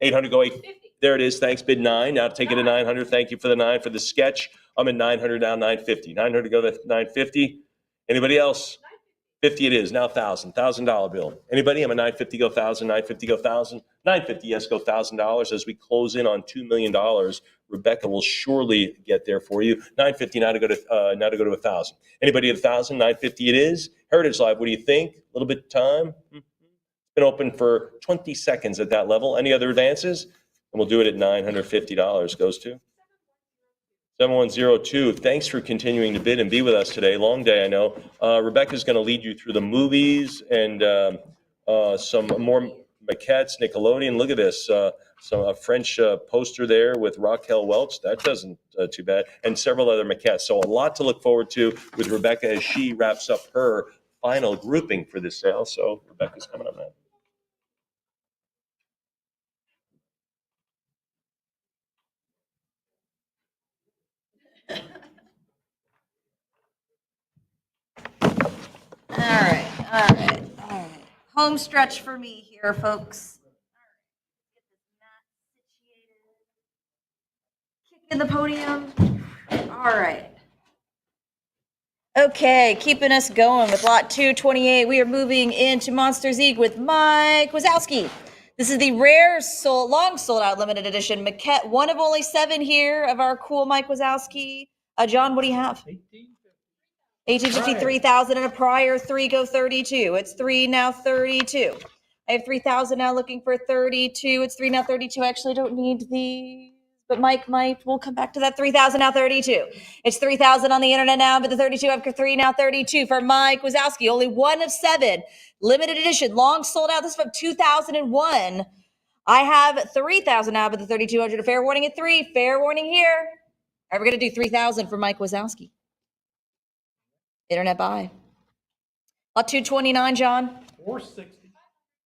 800 go 8. There it is. Thanks. Bid 9. Now take it to 900. Thank you for the 9 for the sketch. I'm at 900 now. 950. 900 go to 950. Anybody else? 50 it is, now 1,000, $1,000 bill. Anybody? I'm a 950 go 1,000, 950 go 1,000, 950, yes, go $1,000. As we close in on $2 million, Rebecca will surely get there for you. 950 now to go to 1,000. Anybody at 1,000, 950 it is. Heritage Live, what do you think? A little bit of time? Been open for 20 seconds at that level. Any other advances? And we'll do it at $950. Goes to 7102. Thanks for continuing to bid and be with us today. Long day, I know. Rebecca's going to lead you through the movies and some more maquettes. Nickelodeon. Look at this. A French poster there with Raquel Welch. That doesn't too bad. And several other maquettes. So a lot to look forward to with Rebecca as she wraps up her final grouping for this sale. So Rebecca's coming up now. All right. Home stretch for me here, folks. Kick in the podium. All right. Okay, keeping us going with lot 228. We are moving into Monsters Inc. with Mike Wazowski. This is the rare long sold out limited edition maquette, one of only 7 here of our cool Mike Wazowski. John, what do you have? 1850, 3,000 and a prior 3 go 32. It's 3 now 32. I have 3,000 now looking for 32. It's 3 now 32. I actually don't need these, but Mike might. We'll come back to that 3,000 now 32. It's 3,000 on the internet now, but the 32 after 3 now 32 for Mike Wazowski. Only one of 7. Limited edition, long sold out. This is from 2001. I have 3,000 now, but the 3,200. A fair warning at 3. Fair warning here. All right, we're going to do 3,000 for Mike Wazowski. Internet buy. Lot 229, John. 460.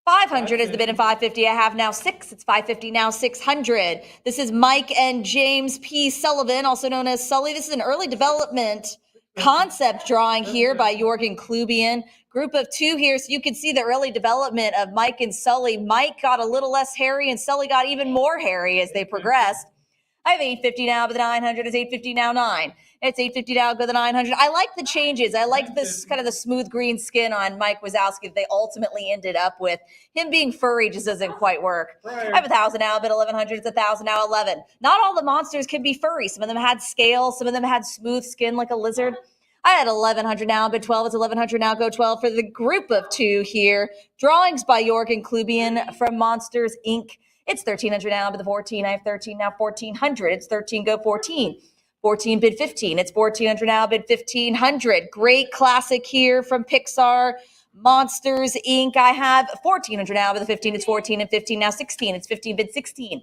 500 is the bid and 550. I have now 6. It's 550 now 600. This is Mike and James P. Sullivan, also known as Sully. This is an early development concept drawing here by Jorgen Klubian. Group of 2 here, so you can see the early development of Mike and Sully. Mike got a little less hairy and Sully got even more hairy as they progressed. I have 850 now, but the 900 is 850 now 9. It's 850 now, go the 900. I like the changes. I like this kind of the smooth green skin on Mike Wazowski that they ultimately ended up with. Him being furry just doesn't quite work. I have 1,000 now, but 1,100 is 1,000 now 11. Not all the monsters can be furry. Some of them had scales. Some of them had smooth skin like a lizard. I had 1,100 now, but 12. It's 1,100 now, go 12 for the group of 2 here. Drawings by Jorgen Klubian from Monsters, Inc. It's 1,300 now, but the 14. I have 13 now, 1,400. It's 13, go 14. 14 bid 15. It's 1,400 now, bid 1,500. Great classic here from Pixar. Monsters Inc. I have 1,400 now, but the 15. It's 14 and 15 now 16. It's 15 bid 16.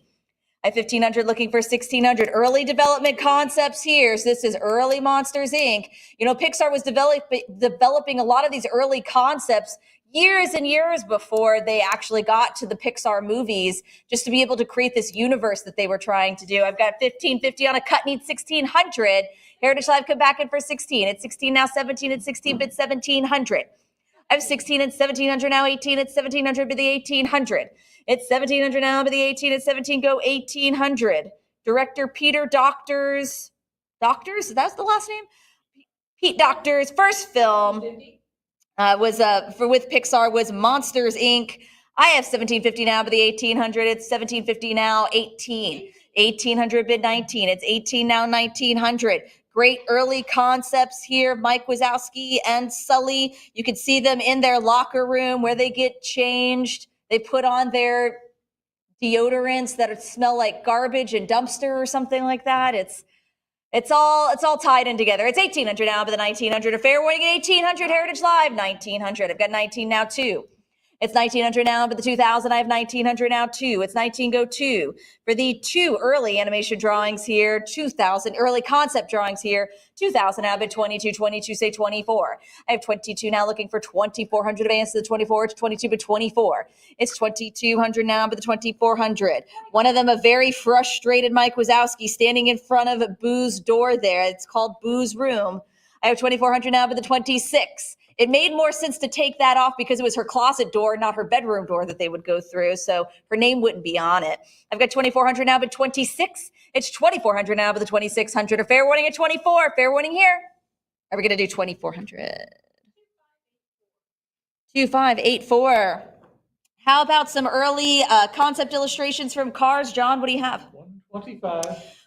I have 1,500 looking for 1,600. Early development concepts here. So this is early Monsters Inc. You know, Pixar was developing a lot of these early concepts years and years before they actually got to the Pixar movies, just to be able to create this universe that they were trying to do. I've got 1,550 on a cut, needs 1,600. Heritage Live come back in for 16. It's 16 now 17. It's 16 bid 1,700. I have 16 and 1,700 now 18. It's 1,700 bid the 1,800. It's 1,700 now bid the 18. It's 17 go 1,800. Director Peter Doctors. That's the last name? Pete Doctors' first film with Pixar was Monsters Inc. I have 1,750 now, but the 1,800. It's 1,750 now 18. 1,800 bid 19. It's 18 now 1,900. Great early concepts here. Mike Wazowski and Sully. You can see them in their locker room where they get changed. They put on their deodorants that smell like garbage and dumpster or something like that. It's all tied in together. It's 1,800 now, but the 1,900. A fair warning at 1,800. Heritage Live 1,900. I've got 19 now 2. It's 1,900 now, but the 2,000. I have 1,900 now 2. It's 19 go 2 for the 2 early animation drawings here. 2,000 early concept drawings here. 2,000 now, but 22. 22 say 24. I have 22 now looking for 2,400. Advance to the 24. It's 22 but 24. It's 2,200 now, but the 2,400. One of them, a very frustrated Mike Wazowski standing in front of Boo's door there. It's called Boo's room. I have 2,400 now, but the 26. It made more sense to take that off because it was her closet door, not her bedroom door that they would go through. So her name wouldn't be on it. I've got 2,400 now, but 26. It's 2,400 now, but the 2,600. A fair warning at 24. Fair warning here. Are we going to do 2,400? 2584. How about some early concept illustrations from Cars? John, what do you have? 125.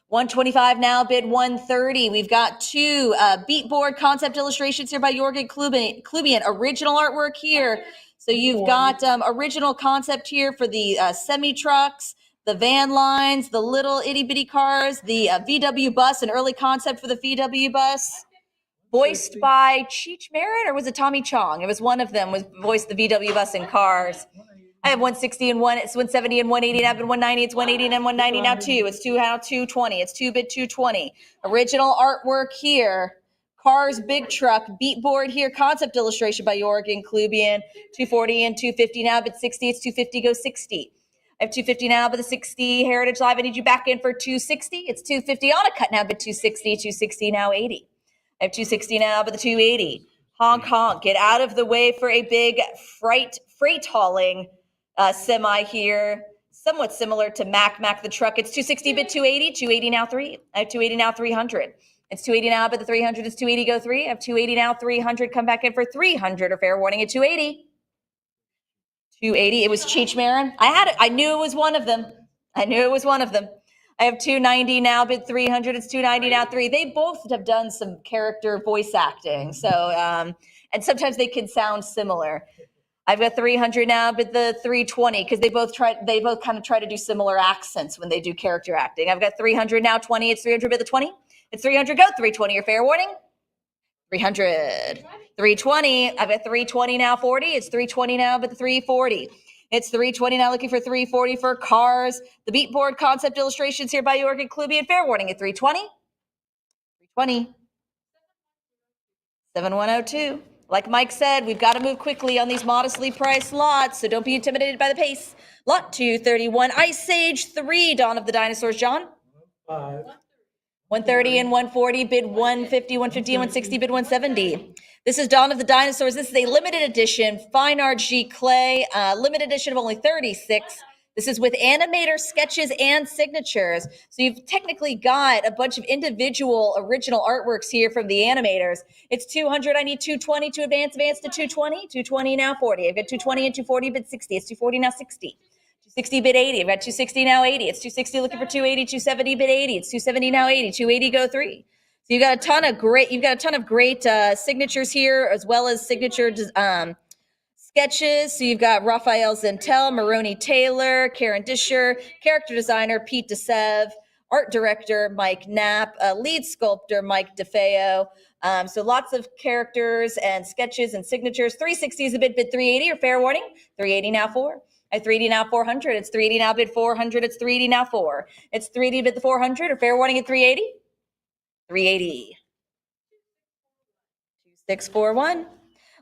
125 now, bid 130. We've got two beat board concept illustrations here by Jorgen Klubian. Original artwork here. So you've got original concept here for the semi-trucks, the van lines, the little itty-bitty cars, the VW bus, an early concept for the VW bus. Voiced by Cheech Marin, or was it Tommy Chong? It was one of them was voiced the VW bus in Cars. I have 160 and it's 170 and 180 and I've been 190. It's 180 and 190 now too. It's now 220. It's 2-bid 220. Original artwork here. Cars, big truck, beat board here. Concept illustration by Jorgen Klubian. 240 and 250 now, but 60. It's 250. Go 60. I have 250 now, but the 60 Heritage Live. I need you back in for 260. It's 250 on a cut now, but 260. 260 now 80. I have 260 now, but the 280. Honk, honk. Get out of the way for a big freight hauling semi here. Somewhat similar to Mac the truck. It's 260 bid 280. 280 now 3. I have 280 now 300. It's 280 now, but the 300 is 280 go 3. I have 280 now 300. Come back in for 300 or fair warning at 280. 280. It was Cheech Marin. I had it. I knew it was one of them. I have 290 now, bid 300. It's 290 now 3. They both have done some character voice acting. So, and sometimes they can sound similar. I've got 300 now, but the 320, because they both kind of try to do similar accents when they do character acting. I've got 300 now, 20. It's 300 bid the 20. It's 300 go, 320 your fair warning. 300. 320. I've got 320 now, 40. It's 320 now, but the 340. It's 320 now, looking for 340 for Cars. The beat board concept illustrations here by Jorgen Klubian. Fair warning at 320. 320. 7102. Like Mike said, we've got to move quickly on these modestly priced lots, so don't be intimidated by the pace. Lot 231, Ice Age 3, Dawn of the Dinosaurs. John? 130 and 140, bid 150, 150 and 160, bid 170. This is Dawn of the Dinosaurs. This is a limited edition, fine RG clay, limited edition of only 36. This is with animator sketches and signatures. So you've technically got a bunch of individual original artworks here from the animators. It's 200. I need 220 to advance to 220. 220 now 40. I've got 220 and 240 bid 60. It's 240 now 60. 260 bid 80. I've got 260 now 80. It's 260 looking for 280. 270 bid 80. It's 270 now 80. 280 go 3. So you've got a ton of great signatures here, as well as signature sketches. So you've got Raphael Zentel, Maroney Taylor, Karen Disher, character designer Pete DeSev, art director Mike Knapp, lead sculptor Mike DeFeo. So lots of characters and sketches and signatures. 360 is a bid 380 or fair warning. 380 now 4. At 380 now 400. It's 380 now bid 400. It's 380 now 4. It's 380 bid the 400 or fair warning at 380. 380. 2641.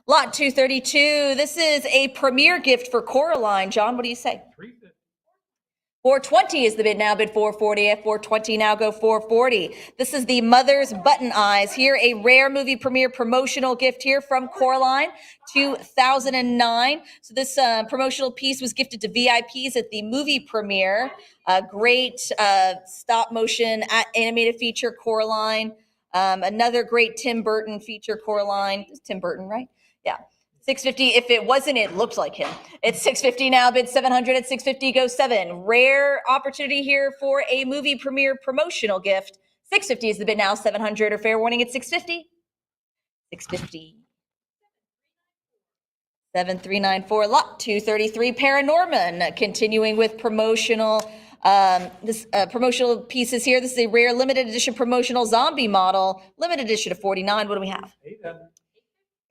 Lot 232. This is a premier gift for Coraline. John, what do you say? 420 is the bid now, bid 440. At 420 now go 440. This is the Mother's Button Eyes here, a rare movie premiere promotional gift here from Coraline, 2009. So this promotional piece was gifted to VIPs at the movie premiere. Great stop motion animated feature, Coraline. Another great Tim Burton feature, Coraline. It's Tim Burton, right? Yeah. 650. If it wasn't, it looked like him. It's 650 now, bid 700 at 650, go 7. Rare opportunity here for a movie premiere promotional gift. 650 is the bid now, 700 or fair warning at 650. 650. 7394, lot 233, Paranorman, continuing with promotional promotional pieces here. This is a rare limited edition promotional zombie model, limited edition of 49. What do we have?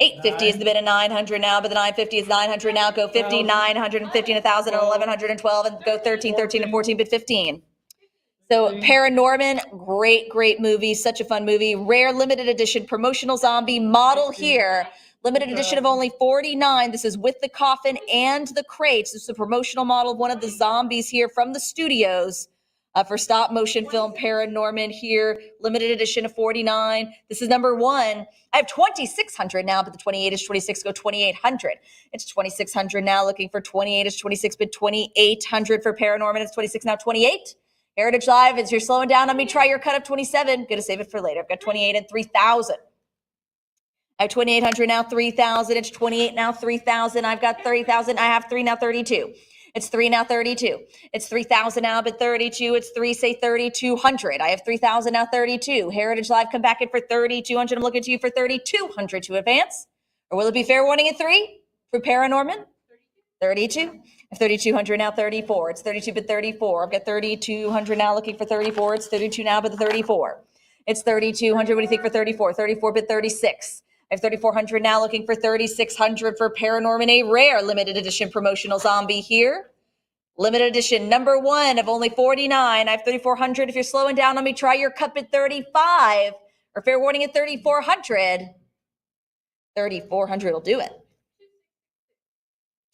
850 is the bid of 900 now, but the 950 is 900 now. Go 50, 950, 1,000, and 1,112, and go 13, 13, and 14, bid 15. So Paranorman, great movie, such a fun movie. Rare limited edition promotional zombie model here. Limited edition of only 49. This is with the coffin and the crates. This is a promotional model of one of the zombies here from the studios for stop motion film Paranorman here. Limited edition of 49. This is number 1. I have 2,600 now, but the 28 is 26. Go 2,800. It's 2,600 now. Looking for 28 is 26, but 2,800 for Paranorman. It's 26 now. 28. Heritage Live, as you're slowing down on me, try your cut of 27. Gonna save it for later. I've got 28 and 3,000. I have 2,800 now, 3,000. It's 28 now, 3,000. I've got 30,000. I have 3 now, 32. It's 3 now, 32. It's 3,000 now, but 32. It's 3, say 3,200. I have 3,000 now, 32. Heritage Live, come back in for 3,200. I'm looking to you for 3,200 to advance. Or will it be fair warning at 3 for Paranorman? 32. I have 3,200 now, 34. It's 32 but 34. I've got 3,200 now, looking for 34. It's 32 now, but the 34. It's 3,200. What do you think for 34? 34 but 36. I have 3,400 now, looking for 3,600 for Paranorman, a rare limited edition promotional zombie here. Limited edition number 1 of only 49. I have 3,400. If you're slowing down on me, try your cup at 35 or fair warning at 3,400. 3,400 will do it.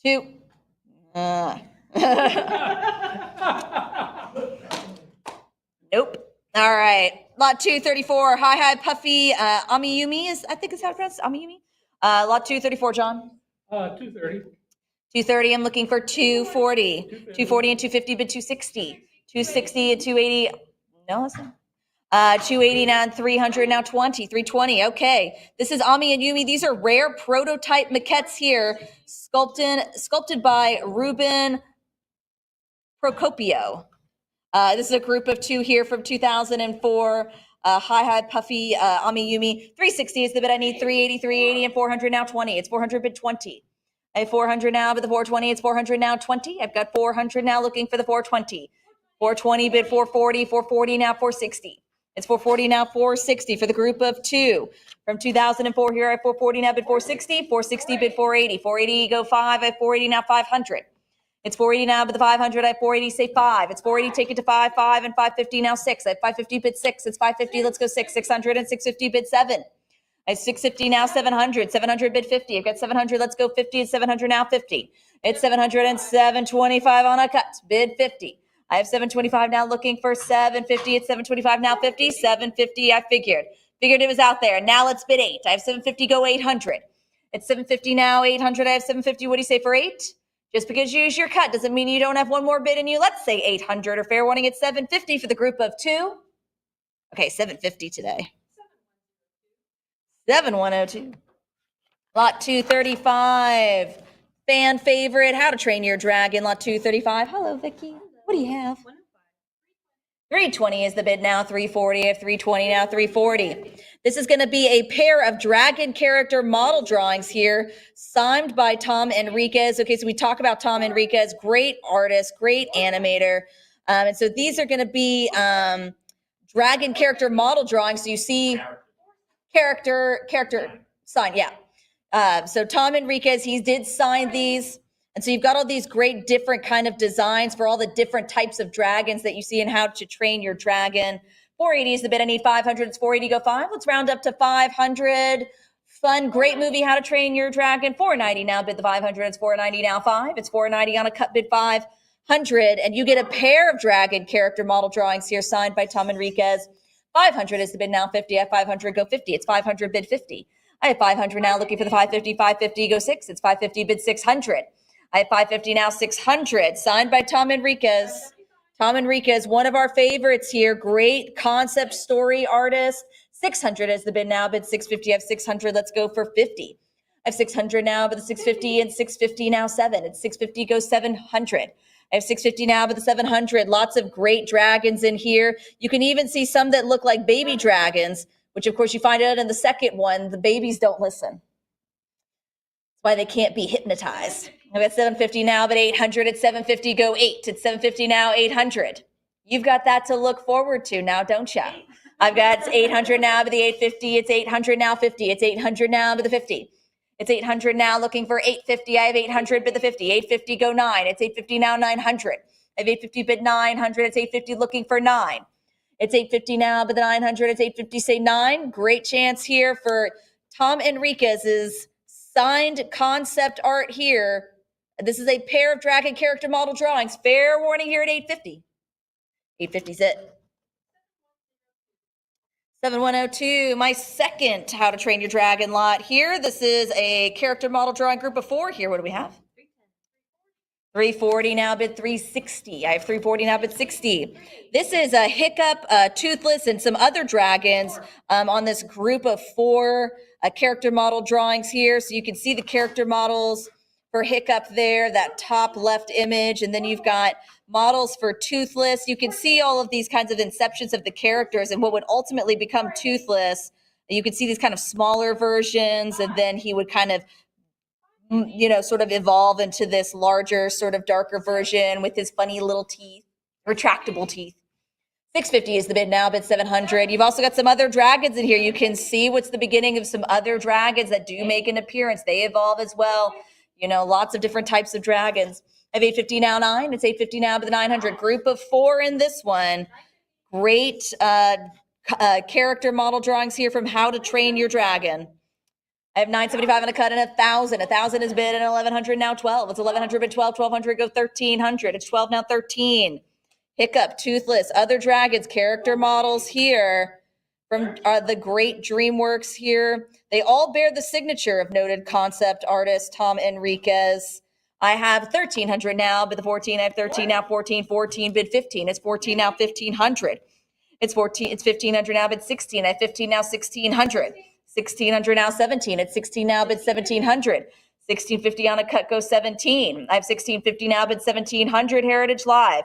2. Nope. All right. Lot 234. Hi, Puffy. Amiyumi is, I think is how it's pronounced. Amiyumi. Lot 234, John. 230. 230. I'm looking for 240. 240 and 250, but 260. 260 and 280. No, that's not. 280 now, and 300 now, 20. 320. Okay. This is Ami and Yumi. These are rare prototype maquettes here, sculpted by Ruben Procopio. This is a group of 2 here from 2004. Hi, Puffy, Ami Yumi. 360 is the bid I need. 380, 380, and 400 now, 20. It's 400 bid 20. I have 400 now, but the 420, it's 400 now, 20. I've got 400 now, looking for the 420. 420 bid 440, 440 now, 460. It's 440 now, 460 for the group of 2. From 2004 here, I have 440 now, bid 460. 460 bid 480. 480 go 5. I have 480 now, 500. It's 480 now, but the 500, I have 480, say 5. It's 480, take it to 5, 5, and 550 now, 6. I have 550 bid 6. It's 550, let's go 6. 600 and 650 bid 7. I have 650 now, 700. 700 bid 50. I've got 700, let's go 50. It's 700 now, 50. It's 700 and 725 on a cut, bid 50. I have 725 now, looking for 750. It's 725 now, 50. 750, I figured it was out there. Now let's bid 8. I have 750, go 800. It's 750 now, 800. I have 750. What do you say for 8? Just because you use your cut doesn't mean you don't have one more bid in you. Let's say 800 or fair warning at 750 for the group of 2. Okay, 750 today. 7102. Lot 235. Fan favorite, How to Train Your Dragon, lot 235. Hello, Vicky. What do you have? 320 is the bid now. 340. I have 320 now. 340. This is going to be a pair of dragon character model drawings here, signed by Tom Enriquez. Okay, so we talk about Tom Enriquez, great artist, great animator. And so these are going to be dragon character model drawings. So you see character sign, yeah. So Tom Enriquez, he did sign these. And so you've got all these great different kind of designs for all the different types of dragons that you see in How to Train Your Dragon. 480 is the bid I need. 500, it's 480, go 5. Let's round up to 500. Fun, great movie, How to Train Your Dragon. 490 now, bid the 500. It's 490 now, 5. It's 490 on a cut, bid 500. And you get a pair of dragon character model drawings here signed by Tom Enriquez. 500 is the bid now, 50. I have 500, go 50. It's 500, bid 50. I have 500 now, looking for the 550. 550, go 6. It's 550, bid 600. I have 550 now, 600, signed by Tom Enriquez. Tom Enriquez, one of our favorites here, great concept story artist. 600 is the bid now, bid 650. I have 600, let's go for 50. I have 600 now, but the 650 and 650 now, 7. It's 650, go 700. I have 650 now, but the 700. Lots of great dragons in here. You can even see some that look like baby dragons, which of course you find out in the second one, the babies don't listen. That's why they can't be hypnotized. I've got 750 now, but 800 at 750, go 8. It's 750 now, 800. You've got that to look forward to now, don't you? I've got 800 now, but the 850. It's 800 now, 50. It's 800 now, but the 50. It's 800 now, looking for 850. I have 800, but the 50. 850, go 9. It's 850 now, 900. I have 850, but 900. It's 850, looking for 9. It's 850 now, but the 900. It's 850, say 9. Great chance here for Tom Enriquez's signed concept art here. This is a pair of dragon character model drawings. Fair warning here at 850. 850's it. 7102, my second How to Train Your Dragon lot here. This is a character model drawing group of 4 here. What do we have? 340 now bid 360. I have 340 now bid 60. This is a Hiccup, Toothless, and some other dragons on this group of 4 character model drawings here. So you can see the character models for Hiccup there, that top left image, and then you've got models for Toothless. You can see all of these kinds of inceptions of the characters and what would ultimately become Toothless. You can see these kind of smaller versions, and then he would kind of sort of evolve into this larger, sort of darker version with his funny little teeth, retractable teeth. 650 is the bid now, bid 700. You've also got some other dragons in here. You can see what's the beginning of some other dragons that do make an appearance. They evolve as well. Lots of different types of dragons. I have 850 now, 9. It's 850 now, but the 900. Group of 4 in this one. Great character model drawings here from How to Train Your Dragon. I have 975 and a cut and 1,000. 1,000 is bid and 1,100 now 12. It's 1,100 bid 12. 1,200 go 1,300. It's 12 now 13. Hiccup, Toothless, other dragons, character models here from the great DreamWorks here. They all bear the signature of noted concept artist Tom Enriquez. I have 1,300 now, bid the 14. I have 13 now 14. 14 bid 15. It's 14 now 1,500. It's 14. It's 1,500 now bid 16. I have 15 now 1,600. 1,600 now 17. It's 16 now bid 1,700. 1,650 on a cut goes 17. I have 1,650 now bid 1,700. Heritage Live.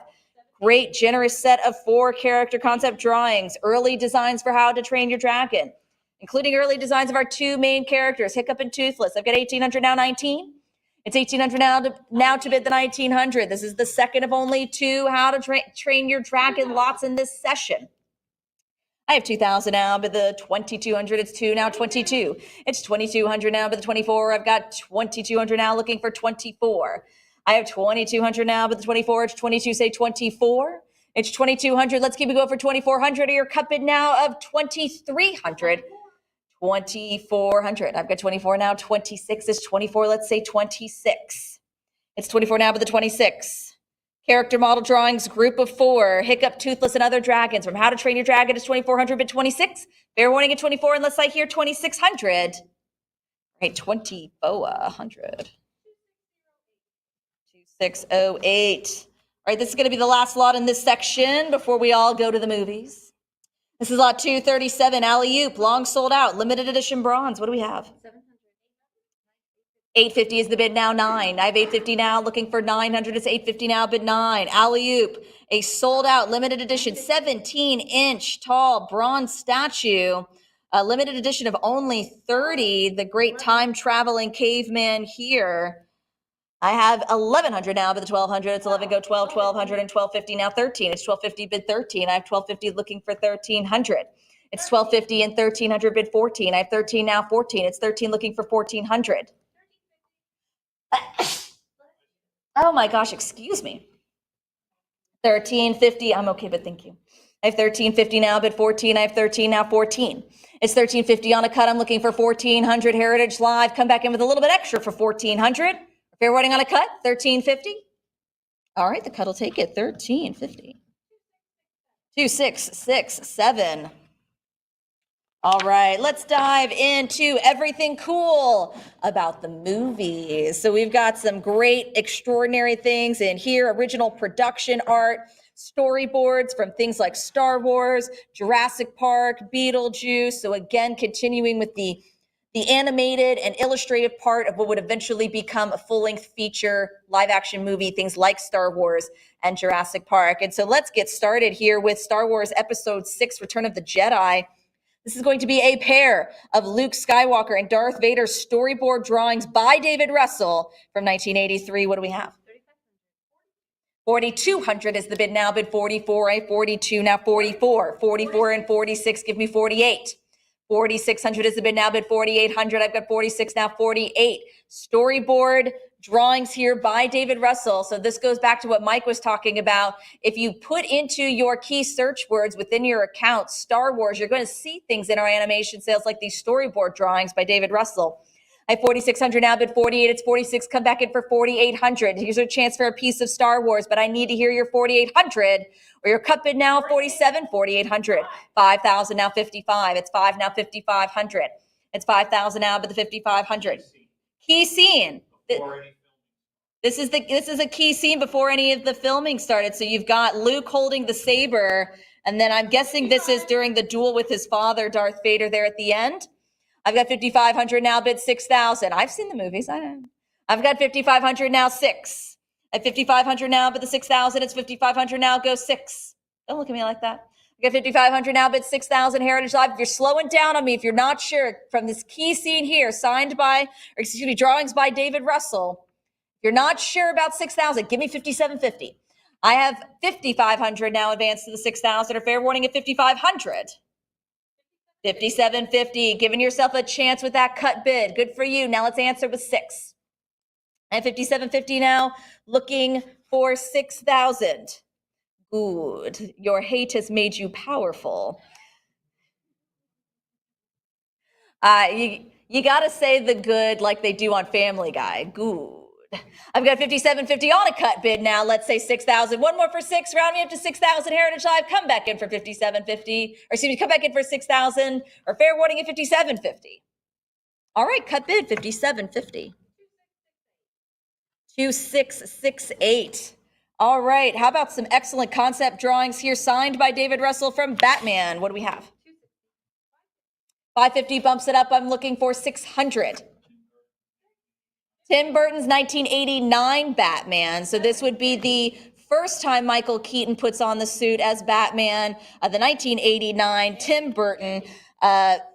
Great generous set of 4 character concept drawings. Early designs for How to Train Your Dragon, including early designs of our 2 main characters, Hiccup and Toothless. I've got 1,800 now 19. It's 1,800 now to bid the 1,900. This is the second of only 2 How to Train Your Dragon lots in this session. I have 2,000 now, but the 2,200, it's 2 now 22. It's 2,200 now, but the 24, I've got 2,200 now looking for 24. I have 2,200 now, but the 24, it's 22, say 24. It's 2,200, let's keep it going for 2,400. Or your cut bid now of 2,300. 2,400, I've got 24 now, 26 is 24, let's say 26. It's 24 now, but the 26. Character model drawings, group of 4, Hiccup, Toothless, and other dragons. From How to Train Your Dragon is 2,400, but 26. Fair warning at 24, unless I hear 2,600. Right, 2,400. 2608. All right, this is going to be the last lot in this section before we all go to the movies. This is lot 237, Alley Oop, long sold out, limited edition bronze. What do we have? 850 is the bid now, 9. I have 850 now, looking for 900. It's 850 now, bid 9. Alley Oop, a sold out limited edition 17-inch tall bronze statue, a limited edition of only 30. The great time traveling caveman here. I have 1,100 now, but the 1,200. It's 11 go 12, 1,200, and 1,250 now 13. It's 1,250 bid 13. I have 1,250 looking for 1,300. It's 1,250 and 1,300 bid 14. I have 13 now 14. It's 13 looking for 1,400. Oh my gosh, excuse me. 1,350, I'm okay, but thank you. I have 1,350 now, bid 14. I have 13 now 14. It's 1,350 on a cut. I'm looking for 1,400. Heritage Live, come back in with a little bit extra for 1,400. Fair warning on a cut, 1,350. All right, the cut will take it, 1,350. 2,667. All right, let's dive into everything cool about the movies. So we've got some great, extraordinary things in here. Original production art, storyboards from things like Star Wars, Jurassic Park, Beetlejuice. So again, continuing with the animated and illustrative part of what would eventually become a full-length feature live-action movie, things like Star Wars and Jurassic Park. And so let's get started here with Star Wars Episode 6, Return of the Jedi. This is going to be a pair of Luke Skywalker and Darth Vader storyboard drawings by David Russell from 1983. What do we have? 4,200 is the bid now, bid 44, a 42, now 44. 44 and 46, give me 48. 4,600 is the bid now, bid 4,800. I've got 46, now 48. Storyboard drawings here by David Russell. So this goes back to what Mike was talking about. If you put into your key search words within your account, Star Wars, you're going to see things in our animation sales like these storyboard drawings by David Russell. I have 4,600 now, bid 48. It's 46. Come back in for 4,800. Here's a chance for a piece of Star Wars, but I need to hear your 4,800 or your cut bid now, 47, 4,800. 5,000 now, 55. It's 5 now, 5,500. It's 5,000 now, but the 5,500. Key scene. This is a key scene before any of the filming started. So you've got Luke holding the saber, and then I'm guessing this is during the duel with his father, Darth Vader, there at the end. I've got 5,500 now, bid 6,000. I've seen the movies. I've got 5,500 now, 6. At 5,500 now, but the 6,000, it's 5,500 now, go 6. Don't look at me like that. I got 5,500 now, bid 6,000, Heritage Live. If you're slowing down on me, if you're not sure, from this key scene here, drawings by David Russell, if you're not sure about 6,000, give me 5,750. I have 5,500 now advanced to the 6,000, or fair warning at 5,500. 5,750, giving yourself a chance with that cut bid. Good for you. Now let's answer with 6. And 5,750 now, looking for 6,000. Good. Your hate has made you powerful. You got to say the good like they do on Family Guy. Good. I've got 5,750 on a cut bid now. Let's say 6,000. One more for 6. Round me up to 6,000. Heritage Live. Come back in for 5,750. Or excuse me, come back in for 6,000. Or fair warning at 5,750. All right, cut bid 5,750. 2,668. All right. How about some excellent concept drawings here signed by David Russell from Batman? What do we have? 550 bumps it up. I'm looking for 600. Tim Burton's 1989 Batman. So this would be the first time Michael Keaton puts on the suit as Batman. The 1989 Tim Burton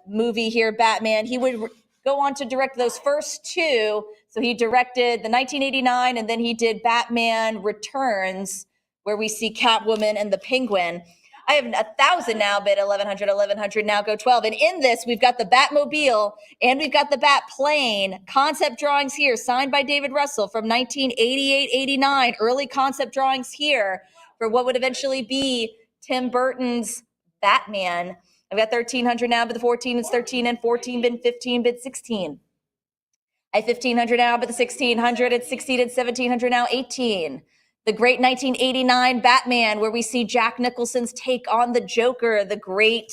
movie here, Batman. He would go on to direct those first 2. So he directed the 1989, and then he did Batman Returns, where we see Catwoman and the Penguin. I have 1,000 now, bid 1,100 now, go 12. And in this, we've got the Batmobile and we've got the Batplane. Concept drawings here, signed by David Russell from 1988-89. Early concept drawings here for what would eventually be Tim Burton's Batman. I've got 1,300 now, but the 14 is 13 and 14, bid 15, bid 16. I have 1,500 now, but the 1,600, it's 16 and 1,700 now, 18. The great 1989 Batman, where we see Jack Nicholson's take on the Joker, the great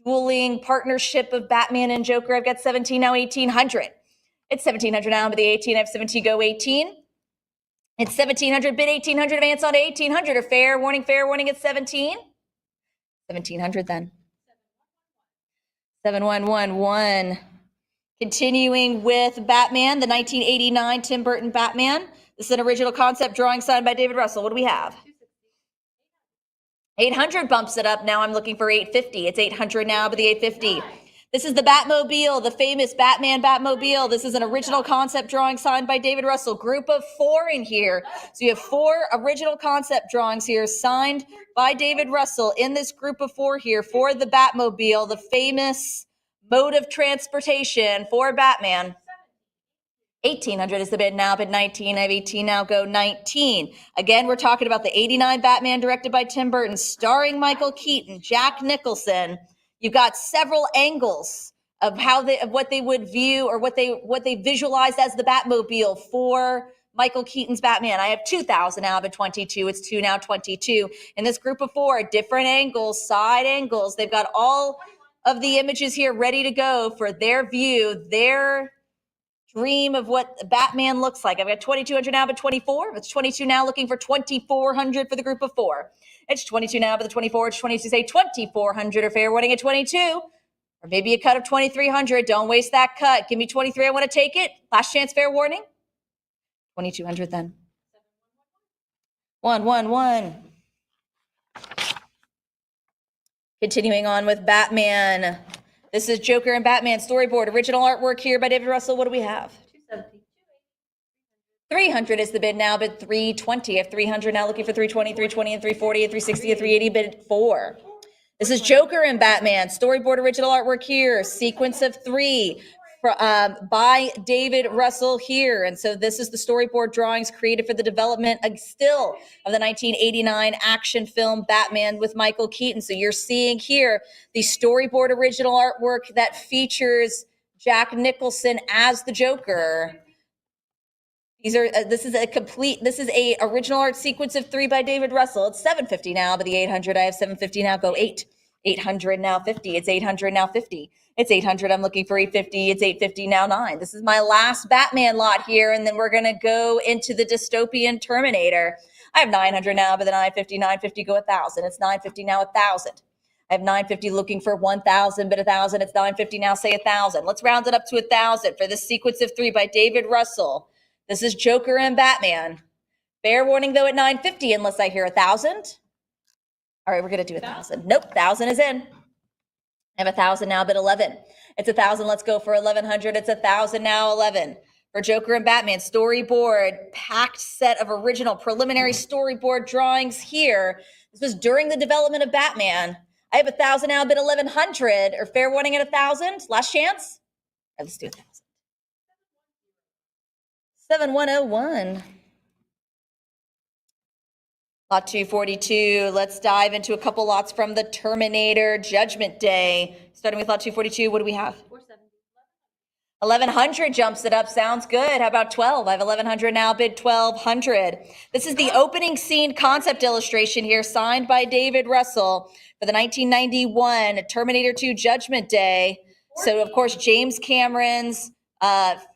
dueling partnership of Batman and Joker. I've got 17 now, 1,800. It's 1,700 now, but the 18, I have 17, go 18. It's 1,700, bid 1,800, advance on to 1,800. Or fair warning at 17. 1,700 then. 7,111. Continuing with Batman, the 1989 Tim Burton Batman. This is an original concept drawing signed by David Russell. What do we have? 800 bumps it up. Now I'm looking for 850. It's 800 now, but the 850. This is the Batmobile, the famous Batman Batmobile. This is an original concept drawing signed by David Russell. Group of 4 in here. So you have 4 original concept drawings here signed by David Russell in this group of 4 here for the Batmobile, the famous mode of transportation for Batman. 1,800 is the bid now, bid 19. I have 18 now, go 19. Again, we're talking about the 89 Batman directed by Tim Burton, starring Michael Keaton, Jack Nicholson. You've got several angles of what they would view or what they visualized as the Batmobile for Michael Keaton's Batman. I have 2,000 now, bid 22. It's 2 now, 22. In this group of 4, different angles, side angles. They've got all of the images here ready to go for their view, their dream of what Batman looks like. I've got 2,200 now, but 24. It's 22 now, looking for 2,400 for the group of 4. It's 22 now, but the 24. It's 22. Say 2,400 or fair warning at 22. Or maybe a cut of 2,300. Don't waste that cut. Give me 23. I want to take it. Last chance, fair warning. 2,200 then. 111. Continuing on with Batman. This is Joker and Batman storyboard. Original artwork here by David Russell. What do we have? 270. 300 is the bid now, bid 320. I have 300 now, looking for 320, 320, and 340, and 360, and 380, bid 4. This is Joker and Batman. Storyboard original artwork here. Sequence of 3 by David Russell here. And so this is the storyboard drawings created for the development still of the 1989 action film Batman with Michael Keaton. So you're seeing here the storyboard original artwork that features Jack Nicholson as the Joker. This is a original art sequence of 3 by David Russell. It's 750 now, but the 800, I have 750 now, go 8. 800 now 50. It's 800 now 50. It's 800. I'm looking for 850. It's 850 now 9. This is my last Batman lot here, and then we're going to go into the dystopian Terminator. I have 900 now, but the 950, 950 go 1,000. It's 950 now 1,000. I have 950 looking for 1,000, but 1,000. It's 950 now, say 1,000. Let's round it up to 1,000 for this sequence of 3 by David Russell. This is Joker and Batman. Fair warning though at 950 unless I hear 1,000. All right, we're going to do 1,000. Nope, 1,000 is in. I have 1,000 now, but 11. It's 1,000. Let's go for 1,100. It's 1,000 now, 11. For Joker and Batman, storyboard, packed set of original preliminary storyboard drawings here. This was during the development of Batman. I have 1,000 now, but 1,100. Or fair warning at 1,000. Last chance. All right, let's do 1,000. 7101. Lot 242. Let's dive into a couple lots from the Terminator Judgment Day. Starting with lot 242, what do we have? 1,100 jumps it up. Sounds good. How about 12? I have 1,100 now, bid 1,200. This is the opening scene concept illustration here, signed by David Russell for the 1991 Terminator 2 Judgment Day. So, of course, James Cameron's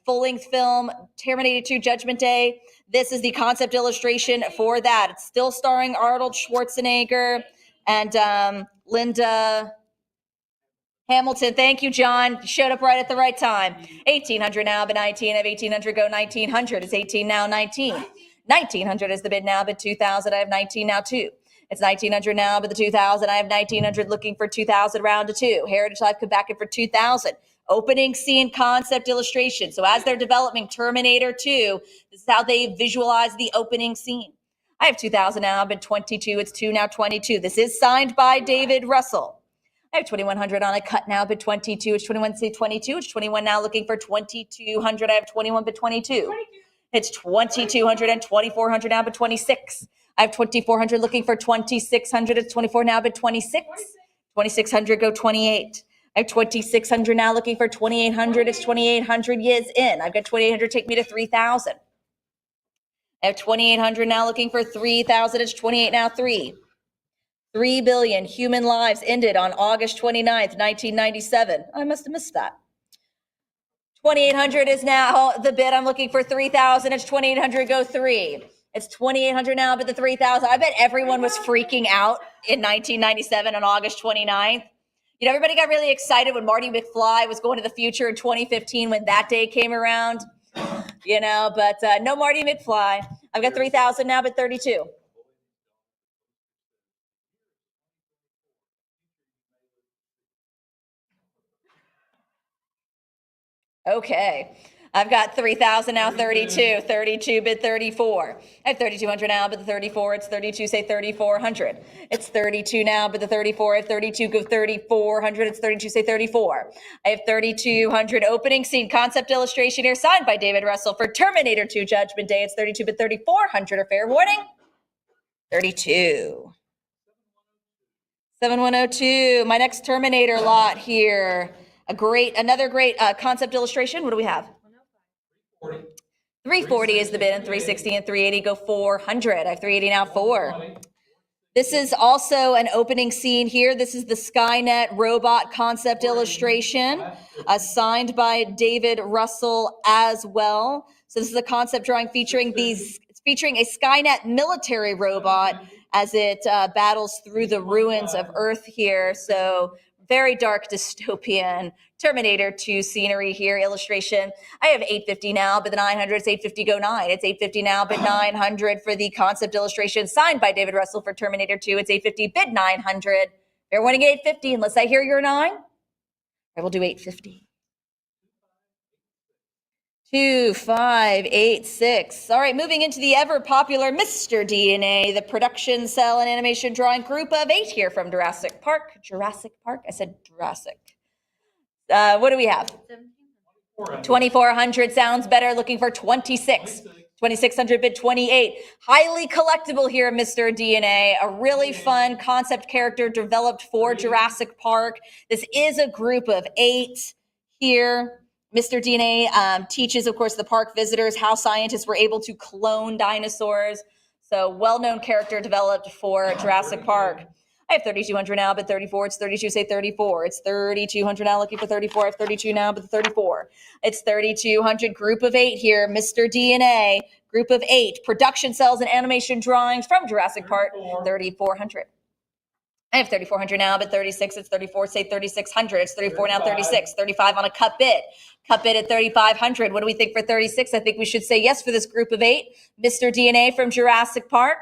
full-length film, Terminator 2 Judgment Day. This is the concept illustration for that. It's still starring Arnold Schwarzenegger and Linda Hamilton. Thank you, John. Showed up right at the right time. 1,800 now, but 19. I have 1,800, go 1,900. It's 18 now, 19. 1,900 is the bid now, but 2,000. I have 19 now, 2. It's 1,900 now, but the 2,000. I have 1,900 looking for 2,000, round to 2. Heritage Life come back in for 2,000. Opening scene concept illustration. So as they're developing Terminator 2, this is how they visualize the opening scene. I have 2,000 now, but 22. It's 2 now, 22. This is signed by David Russell. I have 2,100 on a cut now, but 22. It's 21, say 22. It's 21 now, looking for 2,200. I have 21, but 22. It's 2,200 and 2,400 now, but 26. I have 2,400 looking for 2,600. It's 24 now, but 26. 2,600, go 28. I have 2,600 now looking for 2,800. It's 2,800 years in. I've got 2,800, take me to 3,000. I have 2,800 now looking for 3,000. It's 28 now, 3. 3 billion human lives ended on August 29th, 1997. I must have missed that. 2,800 is now the bid. I'm looking for 3,000. It's 2,800, go 3. It's 2,800 now, but the 3,000. I bet everyone was freaking out in 1997 on August 29th. You know, everybody got really excited when Marty McFly was going to the future in 2015 when that day came around, you know, but no Marty McFly. I've got 3,000 now, but 32. Okay. I've got 3,000 now, 32. 32 bid 34. I have 3,200 now, but the 34, it's 32, say 3,400. It's 32 now, but the 34, I have 32, go 3,400. It's 32, say 34. I have 3,200 opening scene concept illustration here, signed by David Russell for Terminator 2 Judgment Day. It's 32 bid 3,400. Or fair warning, 32. 7102, my next Terminator lot here. Another great concept illustration. What do we have? 340 is the bid, and 360 and 380 go 400. I have 380 now, 4. This is also an opening scene here. This is the Skynet robot concept illustration, signed by David Russell as well. So this is a concept drawing featuring a Skynet military robot as it battles through the ruins of Earth here. So very dark dystopian Terminator 2 scenery here, illustration. I have 850 now, but the 900, it's 850, go 9. It's 850 now, but 900 for the concept illustration signed by David Russell for Terminator 2. It's 850, bid 900. They're wanting 850, unless I hear your 9. I will do 850. 2586. All right, moving into the ever popular Mr. DNA, the production, cell, and animation drawing group of 8 here from Jurassic Park. Jurassic Park? I said Jurassic. What do we have? 2,400 sounds better. Looking for 26. 2,600 bid 28. Highly collectible here, Mr. DNA. A really fun concept character developed for Jurassic Park. This is a group of 8 here. Mr. DNA teaches, of course, the park visitors how scientists were able to clone dinosaurs. So well-known character developed for Jurassic Park. I have 3,200 now, but 34. It's 32, say 34. It's 3,200 now, looking for 34. I have 32 now, but 34. It's 3,200. Group of 8 here, Mr. DNA. Group of 8. Production cells and animation drawings from Jurassic Park, 3,400. I have 3,400 now, but 36. It's 34. Say 3,600. It's 34 now, 36. 35 on a cut bid. Cut bid at 3,500. What do we think for 36? I think we should say yes for this group of 8. Mr. DNA from Jurassic Park.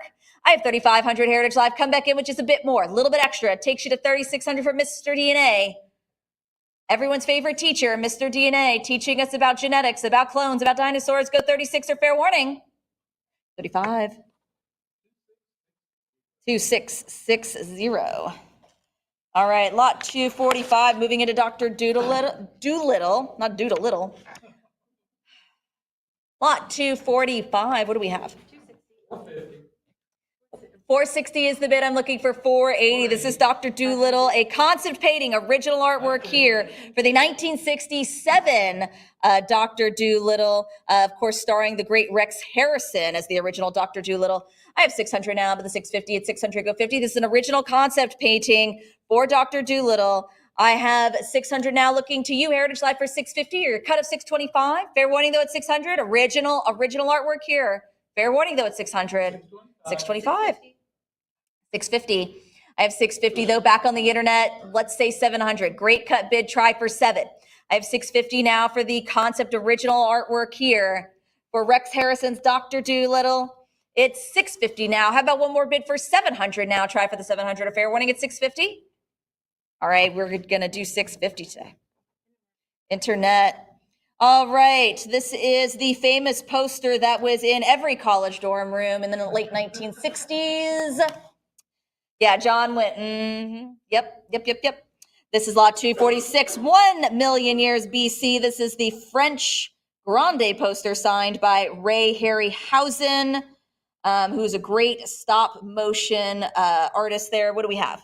I have 3,500 Heritage Live. Come back in, which is a bit more, a little bit extra. It takes you to 3,600 for Mr. DNA. Everyone's favorite teacher, Mr. DNA, teaching us about genetics, about clones, about dinosaurs. Go 36 or fair warning. 35. 2660. All right, lot 245, moving into Dr. Doolittle, not Doodle-Little. Lot 245, what do we have? 460 is the bid. I'm looking for 480. This is Dr. Doolittle, a concept painting, original artwork here for the 1967 Dr. Doolittle, of course, starring the great Rex Harrison as the original Dr. Doolittle. I have 600 now, but the 650 at 600 go 50. This is an original concept painting for Dr. Doolittle. I have 600 now, looking to you, Heritage Live, for 650 or your cut of 625. Fair warning though at 600. Original artwork here. Fair warning though at 600. 625. 650. I have 650 though back on the internet. Let's say 700. Great cut bid. Try for 7. I have 650 now for the concept original artwork here for Rex Harrison's Dr. Doolittle. It's 650 now. How about one more bid for 700 now? Try for the 700. A fair warning at 650. All right, we're gonna do 650 today. Internet. All right, this is the famous poster that was in every college dorm room in the late 1960s. Yeah, John went, Yep. This is lot 246, 1 million years BC. This is the French Grande poster signed by Ray Harryhausen, who's a great stop motion artist there. What do we have?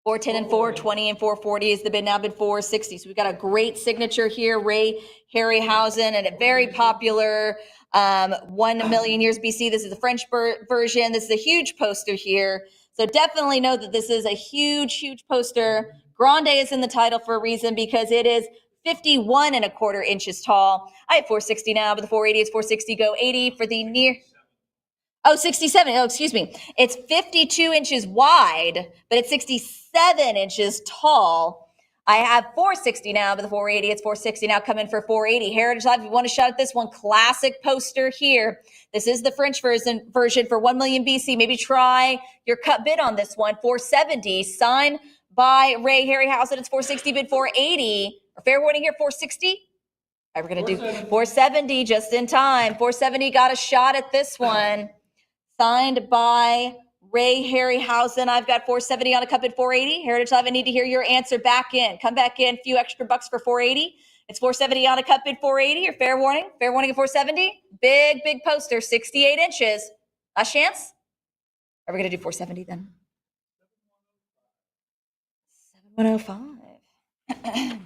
410 and 420 and 440 is the bid, now bid 460. So we've got a great signature here, Ray Harryhausen, and a very popular 1 million years BC. This is the French version. This is a huge poster here. So definitely know that this is a huge poster. Grande is in the title for a reason because it is 51 and a quarter inches tall. I have 460 now, but the 480 is 460. Go 80 for the near. Oh, 67. Oh, excuse me. It's 52 inches wide, but it's 67 inches tall. I have 460 now, but the 480, it's 460 now. Come in for 480. Heritage Live, if you want to shot at this one, classic poster here. This is the French version for 1 million BC. Maybe try your cut bid on this one. 470, signed by Ray Harryhausen. It's 460, bid 480. Or fair warning here, 460. All right, we're going to do 470 just in time. 470 got a shot at this one. Signed by Ray Harryhausen. I've got 470 on a cut bid 480. Heritage Live, I need to hear your answer back in. Come back in, a few extra bucks for 480. It's 470 on a cut bid 480 or fair warning. Fair warning at 470. Big poster, 68 inches. Last chance? Are we going to do 470 then? 7105.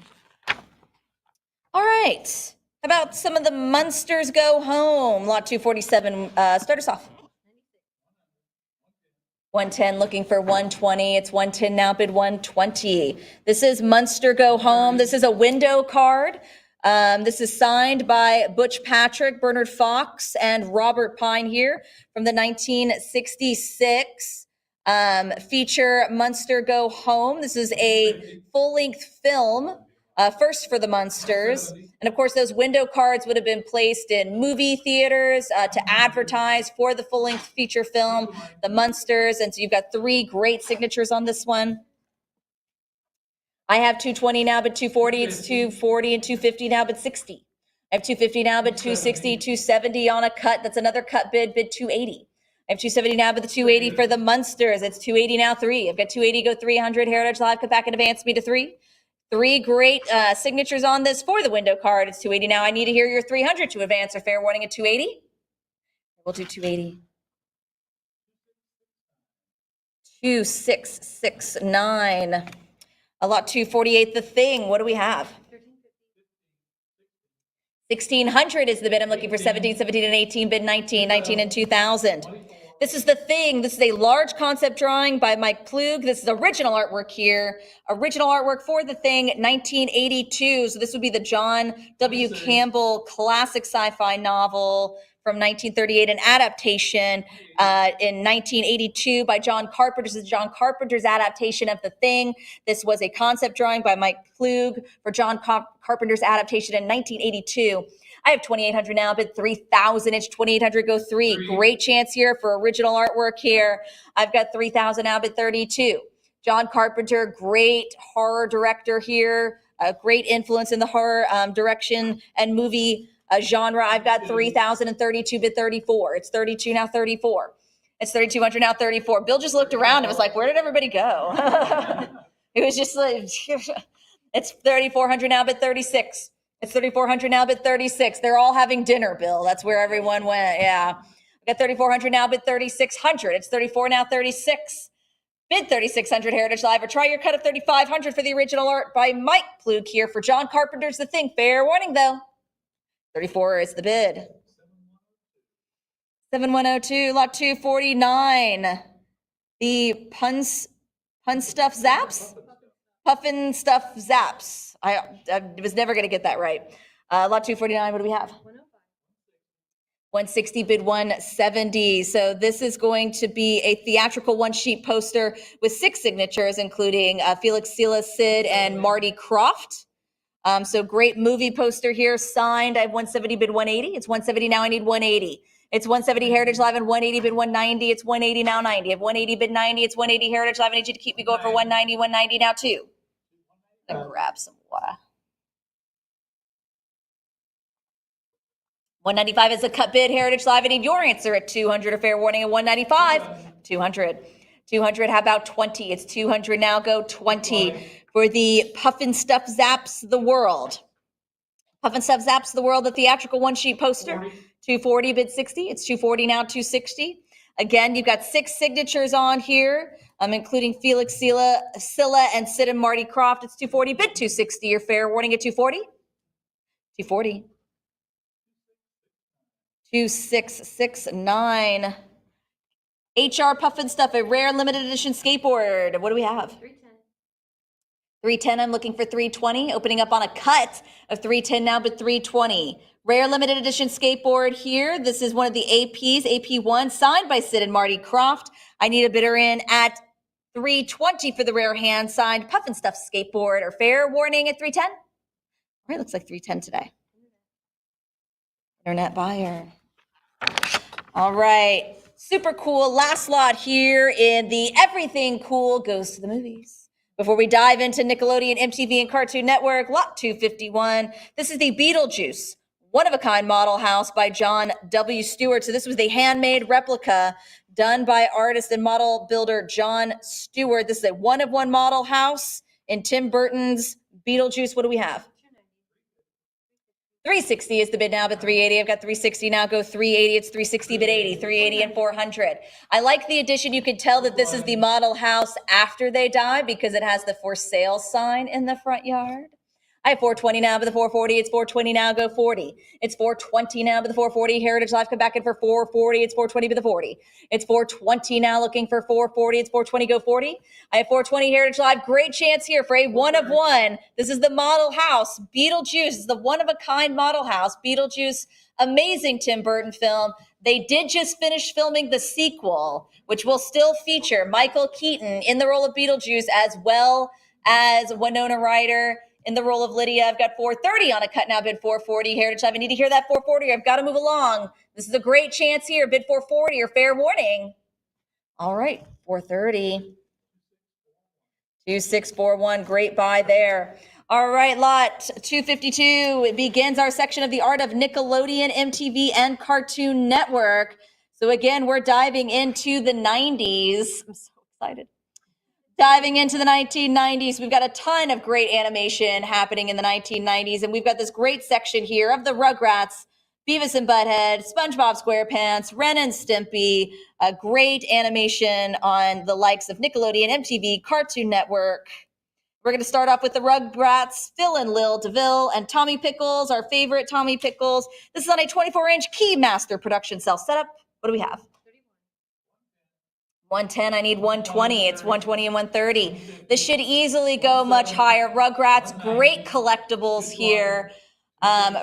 All right. How about some of the Munsters go home? Lot 247. Start us off. 110, looking for 120. It's 110 now, bid 120. This is Munster Go Home. This is a window card. This is signed by Butch Patrick, Bernard Fox, and Robert Pine here from the 1966 feature Munster Go Home. This is a full-length film, first for the Munsters. And of course, those window cards would have been placed in movie theaters to advertise for the full-length feature film, the Munsters. And so you've got 3 great signatures on this one. I have 220 now, but 240. It's 240 and 250 now, but 60. I have 250 now, but 260, 270 on a cut. That's another cut bid 280. I have 270 now, but the 280 for the Munsters. It's 280 now, 3. I've got 280, go 300. Heritage Live, come back and advance me to 3. 3 great signatures on this for the window card. It's 280 now. I need to hear your 300 to advance or fair warning at 280. We'll do 280. 2669. A lot 248, the thing. What do we have? 1600 is the bid. I'm looking for 17, 17 and 18, bid 19, 19 and 2000. This is The Thing. This is a large concept drawing by Mike Plug. This is original artwork here. Original artwork for The Thing, 1982. So this would be the John W. Campbell classic sci-fi novel from 1938, an adaptation in 1982 by John Carpenter. This is John Carpenter's adaptation of The Thing. This was a concept drawing by Mike Plug for John Carpenter's adaptation in 1982. I have 2,800 now, bid 3,000. It's 2,800, go three. Great chance here for original artwork here. I've got 3,000 now, bid 32. John Carpenter, great horror director here. A great influence in the horror direction and movie genre. I've got 3,032, bid 34. It's 32 now, 34. It's 3,200 now, 34. Bill just looked around and was like, where did everybody go? It was just like, it's 3,400 now, bid 36. It's 3,400 now, bid 36. They're all having dinner, Bill. That's where everyone went. Yeah. I got 3,400 now, bid 3,600. It's 34 now, 36. Bid 3,600 Heritage Live, or try your cut of 3,500 for the original art by Mike Plug here for John Carpenter's The Thing. Fair warning, though. 34 is the bid. 7102, lot 249. The Pun Stuff Zaps? Puffin Stuff Zaps. I was never going to get that right. Lot 249, what do we have? 160, bid 170. So this is going to be a theatrical one-sheet poster with 6 signatures, including Felix Silla, Sid, and Marty Krofft. So great movie poster here, signed. I have 170, bid 180. It's 170 now, I need 180. It's 170 Heritage Live and 180, bid 190. It's 180 now, 90. I have 180, bid 90. It's 180 Heritage Live. I need you to keep me going for 190, 190 now, 2. Then grab some water. 195 is a cut bid. Heritage Live. I need your answer at 200. A fair warning at 195. 200. 200. How about 20? It's 200 now. Go 20 for the Puffin Stuff Zaps the World. Puffin Stuff Zaps the World, the theatrical one-sheet poster. 240, bid 60. It's 240 now. 260. Again, you've got 6 signatures on here, including Felix Silla, and Sid and Marty Krofft. It's 240, bid 260. Your fair warning at 240. 240. 2669. HR Puffin Stuff, a rare limited edition skateboard. What do we have? 310. I'm looking for 320. Opening up on a cut of 310 now, but 320. Rare limited edition skateboard here. This is one of the APs, AP1, signed by Sid and Marty Krofft. I need a bidder in at 320 for the rare hand-signed Puffin Stuff skateboard. Or fair warning at 310. All right, looks like 310 today. Internet buyer. All right, super cool. Last lot here in the Everything Cool Goes to the Movies. Before we dive into Nickelodeon, MTV, and Cartoon Network, lot 251. This is the Beetlejuice one-of-a-kind model house by John W. Stewart. So this was the handmade replica done by artist and model builder John Stewart. This is a one-of-one model house in Tim Burton's Beetlejuice. What do we have? 360 is the bid now, but 380. I've got 360 now, go 380. It's 360, bid 80, 380 and 400. I like the addition. You can tell that this is the model house after they die because it has the for sale sign in the front yard. I have 420 now, but the 440. It's 420 now, go 40. It's 420 now, but the 440. Heritage Live, come back in for 440. It's 420, but the 40. It's 420 now, looking for 440. It's 420, go 40. I have 420 Heritage Live. Great chance here for a one-of-one. This is the model house. Beetlejuice is the one-of-a-kind model house. Beetlejuice, amazing Tim Burton film. They did just finish filming the sequel, which will still feature Michael Keaton in the role of Beetlejuice, as well as Winona Ryder in the role of Lydia. I've got 430 on a cut now, bid 440. Heritage Live, I need to hear that 440. I've got to move along. This is a great chance here. Bid 440 or fair warning. All right, 430. 2641, great buy there. All right, lot 252. It begins our section of the art of Nickelodeon, MTV, and Cartoon Network. So again, we're diving into the 90s. I'm so excited. Diving into the 1990s, we've got a ton of great animation happening in the 1990s, and we've got this great section here of the Rugrats, Beavis and Butthead, SpongeBob SquarePants, Ren and Stimpy, a great animation on the likes of Nickelodeon, MTV, Cartoon Network. We're going to start off with the Rugrats, Phil and Lil DeVille, and Tommy Pickles, our favorite Tommy Pickles. This is on a 24-inch Keymaster production cell setup. What do we have? 110, I need 120. It's 120 and 130. This should easily go much higher. Rugrats, great collectibles here.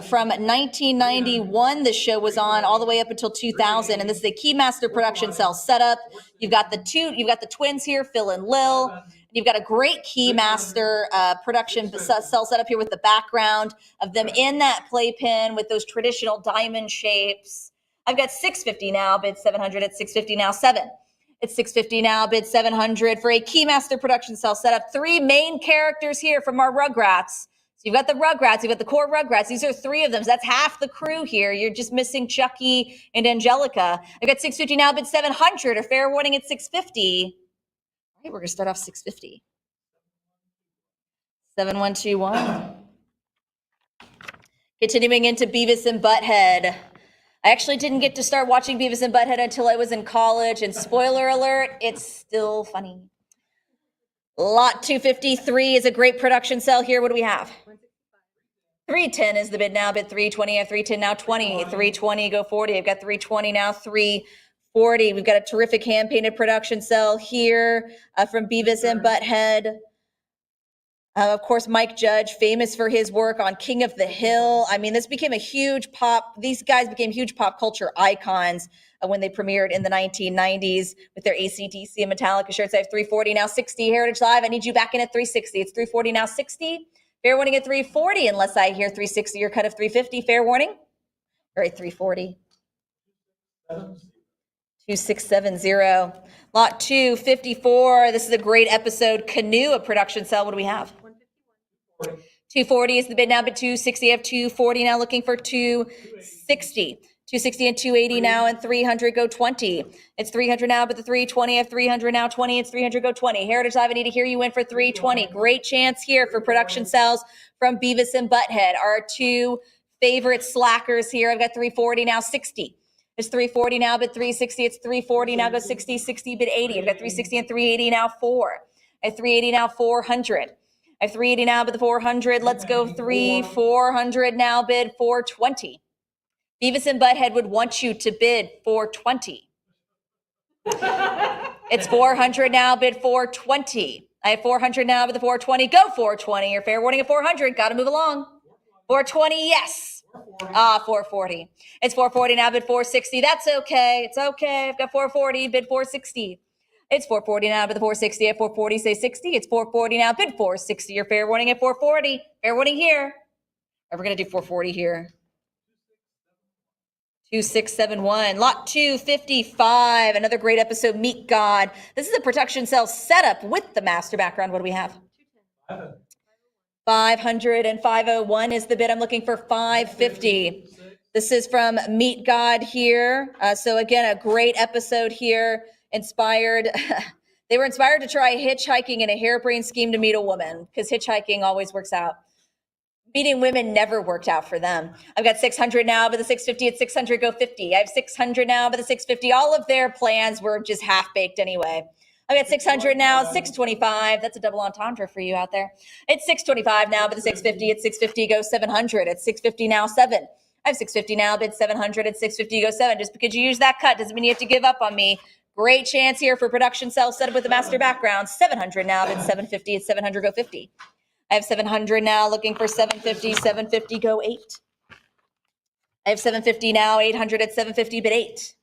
From 1991, the show was on all the way up until 2000, and this is a Keymaster production cell setup. You've got the twins here, Phil and Lil. You've got a great Keymaster production cell setup here with the background of them in that playpen with those traditional diamond shapes. I've got 650 now, bid 700 at 650 now, 7. It's 650 now, bid 700 for a Keymaster production cell setup. 3 main characters here from our Rugrats. So you've got the Rugrats, you've got the core Rugrats. These are 3 of them. So that's half the crew here. You're just missing Chucky and Angelica. I've got 650 now, bid 700. A fair warning at 650. All right, we're going to start off 650. 7121. Continuing into Beavis and Butthead. I actually didn't get to start watching Beavis and Butthead until I was in college. And spoiler alert, it's still funny. Lot 253 is a great production cell here. What do we have? 310 is the bid now, bid 320. I have 310 now, 20. 320, go 40. I've got 320 now, 340. We've got a terrific hand-painted production cell here from Beavis and Butthead. Of course, Mike Judge, famous for his work on King of the Hill. I mean, this became a huge these guys became huge pop culture icons when they premiered in the 1990s with their AC/DC and Metallica shirts. I have 340 now, 60. Heritage Live, I need you back in at 360. It's 340 now, 60. Fair warning at 340 unless I hear 360 or cut of 350. Fair warning. All right, 340. 2670. Lot 254. This is a great episode. Canoe, a production cell. What do we have? 240 is the bid now, but 260. I have 240 now, looking for 260. 260 and 280 now, and 300 go 20. It's 300 now, but the 320, I have 300 now, 20. It's 300 go 20. Heritage Live, I need to hear you in for 320. Great chance here for production cells from Beavis and Butthead. Our 2 favorite slackers here. I've got 340 now, 60. It's 340 now, but 360. It's 340 now, go 60, 60, bid 80. I've got 360 and 380 now, 4. I have 380 now, 400. I have 380 now, bid the 400. Let's go 400 now, bid 420. Beavis and Butthead would want you to bid 420. It's 400 now, bid 420. I have 400 now, bid the 420. Go 420. Your fair warning at 400. Got to move along. 420, yes. 440. It's 440 now, bid 460. That's okay. It's okay. I've got 440, bid 460. It's 440 now, bid the 460. At 440, say 60. It's 440 now, bid 460. Your fair warning at 440. Fair warning here. We're going to do 440 here. 2671. Lot 255. Another great episode, Meet God. This is a production cell setup with the master background. What do we have? 500 and 501 is the bid. I'm looking for 550. This is from Meet God here. So again, a great episode here. They were inspired to try hitchhiking in a harebrained scheme to meet a woman, because hitchhiking always works out. Meeting women never worked out for them. I've got 600 now, but the 650 at 600 go 50. I have 600 now, but the 650. All of their plans were just half-baked anyway. I've got 600 now, 625. That's a double entendre for you out there. It's 625 now, but the 650 at 650 go 700. It's 650 now, 7. I have 650 now, bid 700 at 650 go 7. Just because you use that cut doesn't mean you have to give up on me. Great chance here for production cell setup with the master background. 700 now, bid 750 at 700 go 50. I have 700 now, looking for 750. 750 go 8. I have 750 now, 800 at 750 bid 8.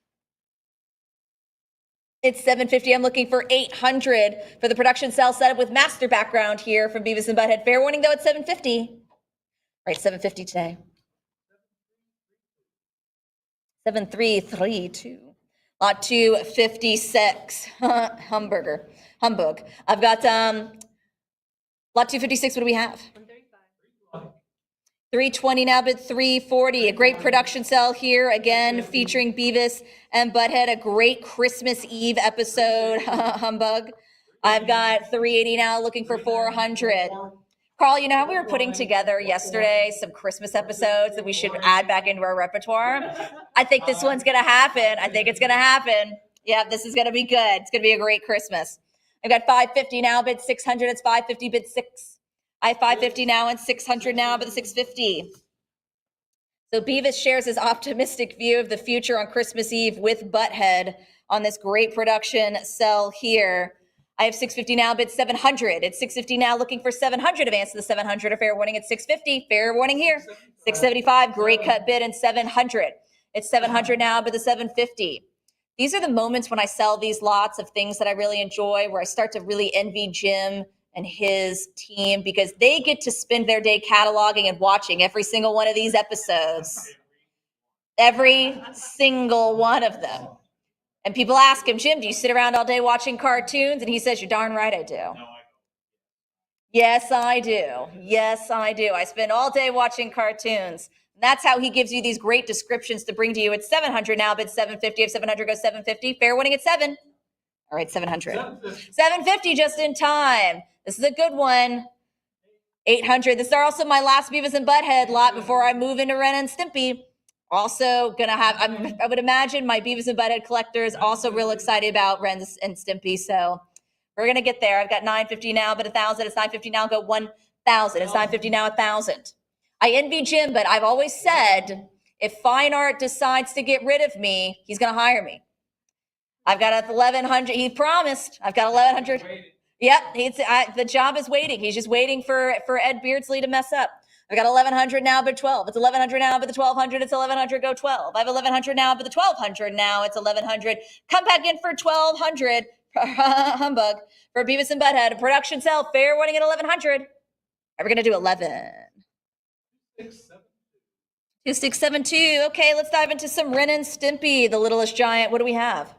It's 750. I'm looking for 800 for the production cell setup with master background here from Beavis and Butthead. Fair warning though at 750. All right, 750 today. 7332. Lot 256. Humbug. I've got lot 256. What do we have? 320 now, but 340. A great production cell here, again, featuring Beavis and Butthead. A great Christmas Eve episode. Humbug. I've got 380 now, looking for 400. Carl, you know how we were putting together yesterday some Christmas episodes that we should add back into our repertoire? I think this one's going to happen. I think it's going to happen. Yeah, this is going to be good. It's going to be a great Christmas. I've got 550 now, bid 600. It's 550, bid 6. I have 550 now and 600 now, but the 650. So Beavis shares his optimistic view of the future on Christmas Eve with Butthead. on this great production cell here. I have 650 now, bid 700. It's 650 now, looking for 700. Advance to the 700. A fair warning at 650. Fair warning here. 675. Great cut bid and 700. It's 700 now, but the 750. These are the moments when I sell these lots of things that I really enjoy, where I start to really envy Jim and his team, because they get to spend their day cataloging and watching every single one of these episodes. Every single one of them. And people ask him, Jim, do you sit around all day watching cartoons? And he says, you're darn right I do. Yes, I do. Yes, I do. I spend all day watching cartoons. And that's how he gives you these great descriptions to bring to you. It's 700 now, but 750. If 700 goes 750, fair winning at 7. All right, 700. 750 just in time. This is a good one. 800. This is also my last Beavis and Butthead lot before I move into Ren and Stimpy. Also gonna have, I would imagine my Beavis and Butthead collectors also real excited about Ren and Stimpy. So we're gonna get there. I've got 950 now, but 1,000. It's 950 now. Go 1,000. It's 950 now. 1,000. I envy Jim, but I've always said if Fine Art decides to get rid of me, he's gonna hire me. I've got 1,100. He promised. I've got 1,100. Yep, the job is waiting. He's just waiting for Ed Beardsley to mess up. I've got 1,100 now, but 12. It's 1,100 now, but the 1,200. It's 1,100. Go 12. I have 1,100 now, but the 1,200 now. It's 1,100. Come back in for 1,200. Humbug for Beavis and Butthead. Production sell. Fair winning at 1,100. Are we gonna do 11? 2672. Okay, let's dive into some Ren and Stimpy, the littlest giant. What do we have?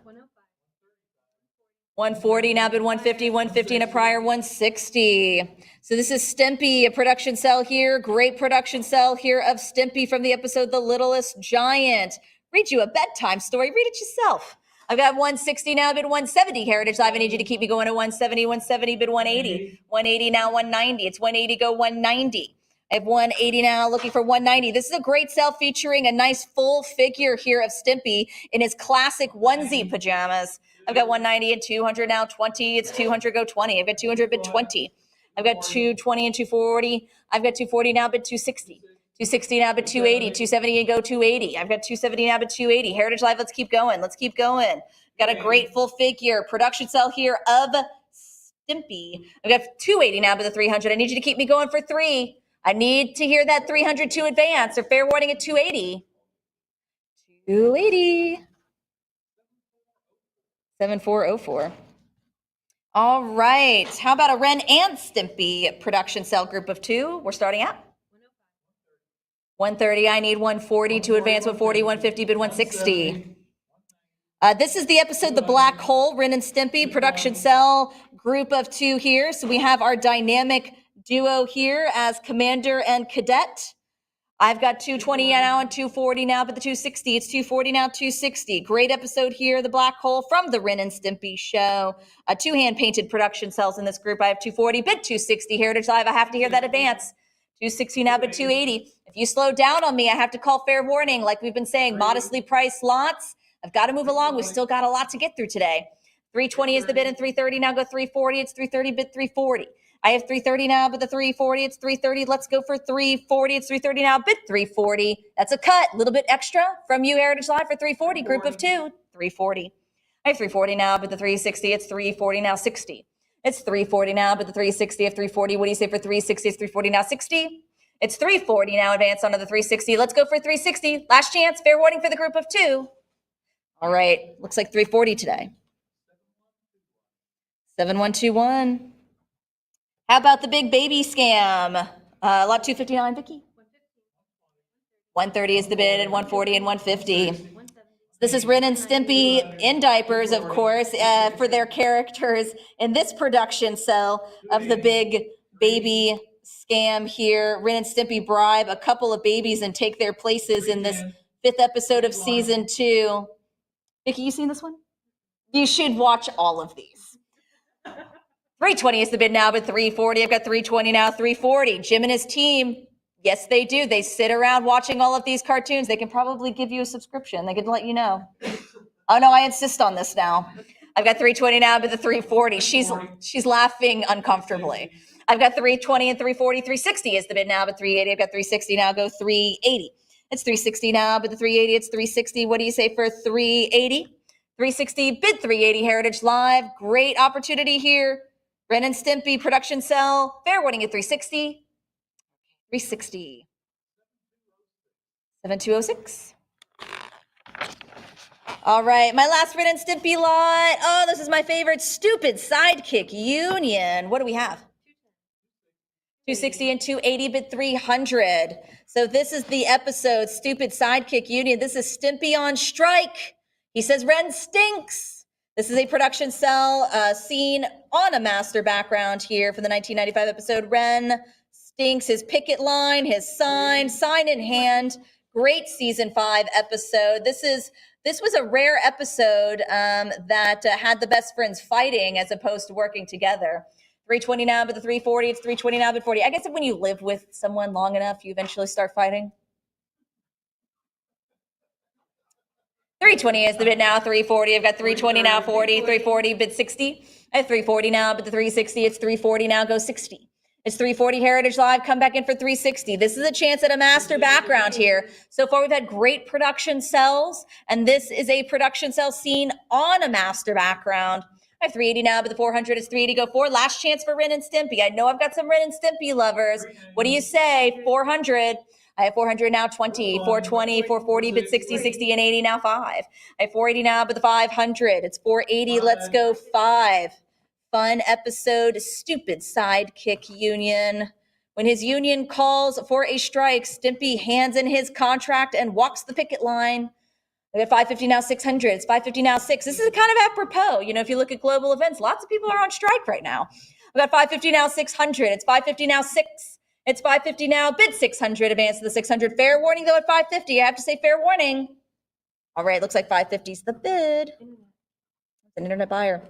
140 now, bid 150, 150 and a prior 160. So this is Stimpy, a production cell here. Great production cell here of Stimpy from the episode The Littlest Giant. Read you a bedtime story. Read it yourself. I've got 160 now, bid 170. Heritage Live, I need you to keep me going to 170, 170, bid 180. 180 now, 190. It's 180, go 190. I have 180 now, looking for 190. This is a great cell featuring a nice full figure here of Stimpy in his classic onesie pajamas. I've got 190 and 200 now, 20. It's 200, go 20. I've got 200, bid 20. I've got 220 and 240. I've got 240 now, bid 260. 260 now, bid 280. 270 and go 280. I've got 270 now, bid 280. Heritage Live, let's keep going. Let's keep going. Got a great full figure. Production cell here of Stimpy. I've got 280 now, bid the 300. I need you to keep me going for 3. I need to hear that 300 to advance, or fair warning at 280. 280. 7404. All right. How about a Ren and Stimpy production cell group of 2? We're starting out. 130. I need 140 to advance. 140, 150, bid 160. This is the episode The Black Hole, Ren and Stimpy production cell group of 2 here. So we have our dynamic duo here as Commander and Cadet. I've got 220 now and 240 now, but the 260, it's 240 now, 260. Great episode here, The Black Hole from the Ren and Stimpy show. 2 hand-painted production cells in this group. I have 240, bid 260. Heritage Live, I have to hear that advance. 260 now, but 280. If you slow down on me, I have to call fair warning. Like we've been saying, modestly priced lots. I've got to move along. We've still got a lot to get through today. 320 is the bid and 330. Now go 340. It's 330, bid 340. I have 330 now, but the 340, it's 330. Let's go for 340. It's 330 now, bid 340. That's a cut, a little bit extra from you, Heritage Live, for 340, group of 2, 340. I have 340 now, but the 360, it's 340 now, 60. It's 340 now, but the 360 of 340. What do you say for 360? It's 340 now, 60. It's 340 now, advance onto the 360. Let's go for 360. Last chance, fair warning for the group of 2. All right, looks like 340 today. 7121. How about the big baby scam? Lot 259, Vicky. 130 is the bid, and 140 and 150. This is Ren and Stimpy in diapers, of course, for their characters in this production cell of the big baby scam here. Ren and Stimpy bribe a couple of babies and take their places in this 5th episode of season 2. Vicky, you seen this one? You should watch all of these. 320 is the bid now, but 340. I've got 320 now, 340. Jim and his team, yes, they do. They sit around watching all of these cartoons. They can probably give you a subscription. They can let you know. Oh, no, I insist on this now. I've got 320 now, but the 340. She's laughing uncomfortably. I've got 320 and 340. 360 is the bid now, but 380. I've got 360 now, go 380. It's 360 now, but the 380, it's 360. What do you say for 380? 360, bid 380, Heritage Live. Great opportunity here. Ren and Stimpy production cell. Fair warning at 360. 360. 7206. All right, my last Ren and Stimpy lot. Oh, this is my favorite. Stupid Sidekick Union. What do we have? 260 and 280, bid 300. So this is the episode, Stupid Sidekick Union. This is Stimpy on strike. He says Ren stinks. This is a production cell scene on a master background here for the 1995 episode. Ren stinks, his picket line, his sign in hand. Great season 5 episode. This was a rare episode that had the best friends fighting as opposed to working together. 320 now, but the 340, it's 320 now, but 40. I guess when you live with someone long enough, you eventually start fighting. 320 is the bid now, 340. I've got 320 now, 40, 340, bid 60. I have 340 now, but the 360, it's 340 now, go 60. It's 340 Heritage Live, come back in for 360. This is a chance at a master background here. So far, we've had great production cells, and this is a production cell scene on a master background. I have 380 now, but the 400 is 380, go 4. Last chance for Ren and Stimpy. I know I've got some Ren and Stimpy lovers. What do you say? 400. I have 400 now, 20, 420, 440, bid 60, 60, and 80 now, 5. I have 480 now, but the 500. It's 480, let's go 5. Fun episode, Stupid Sidekick Union. When his union calls for a strike, Stimpy hands in his contract and walks the picket line. We have 550 now, 600. It's 550 now, 6. This is kind of apropos. You know, if you look at global events, lots of people are on strike right now. We got 550 now, 600. It's 550 now, 6. It's 550 now, bid 600, advance to the 600. Fair warning, though, at 550. I have to say fair warning. All right, looks like 550 is the bid. It's an internet buyer.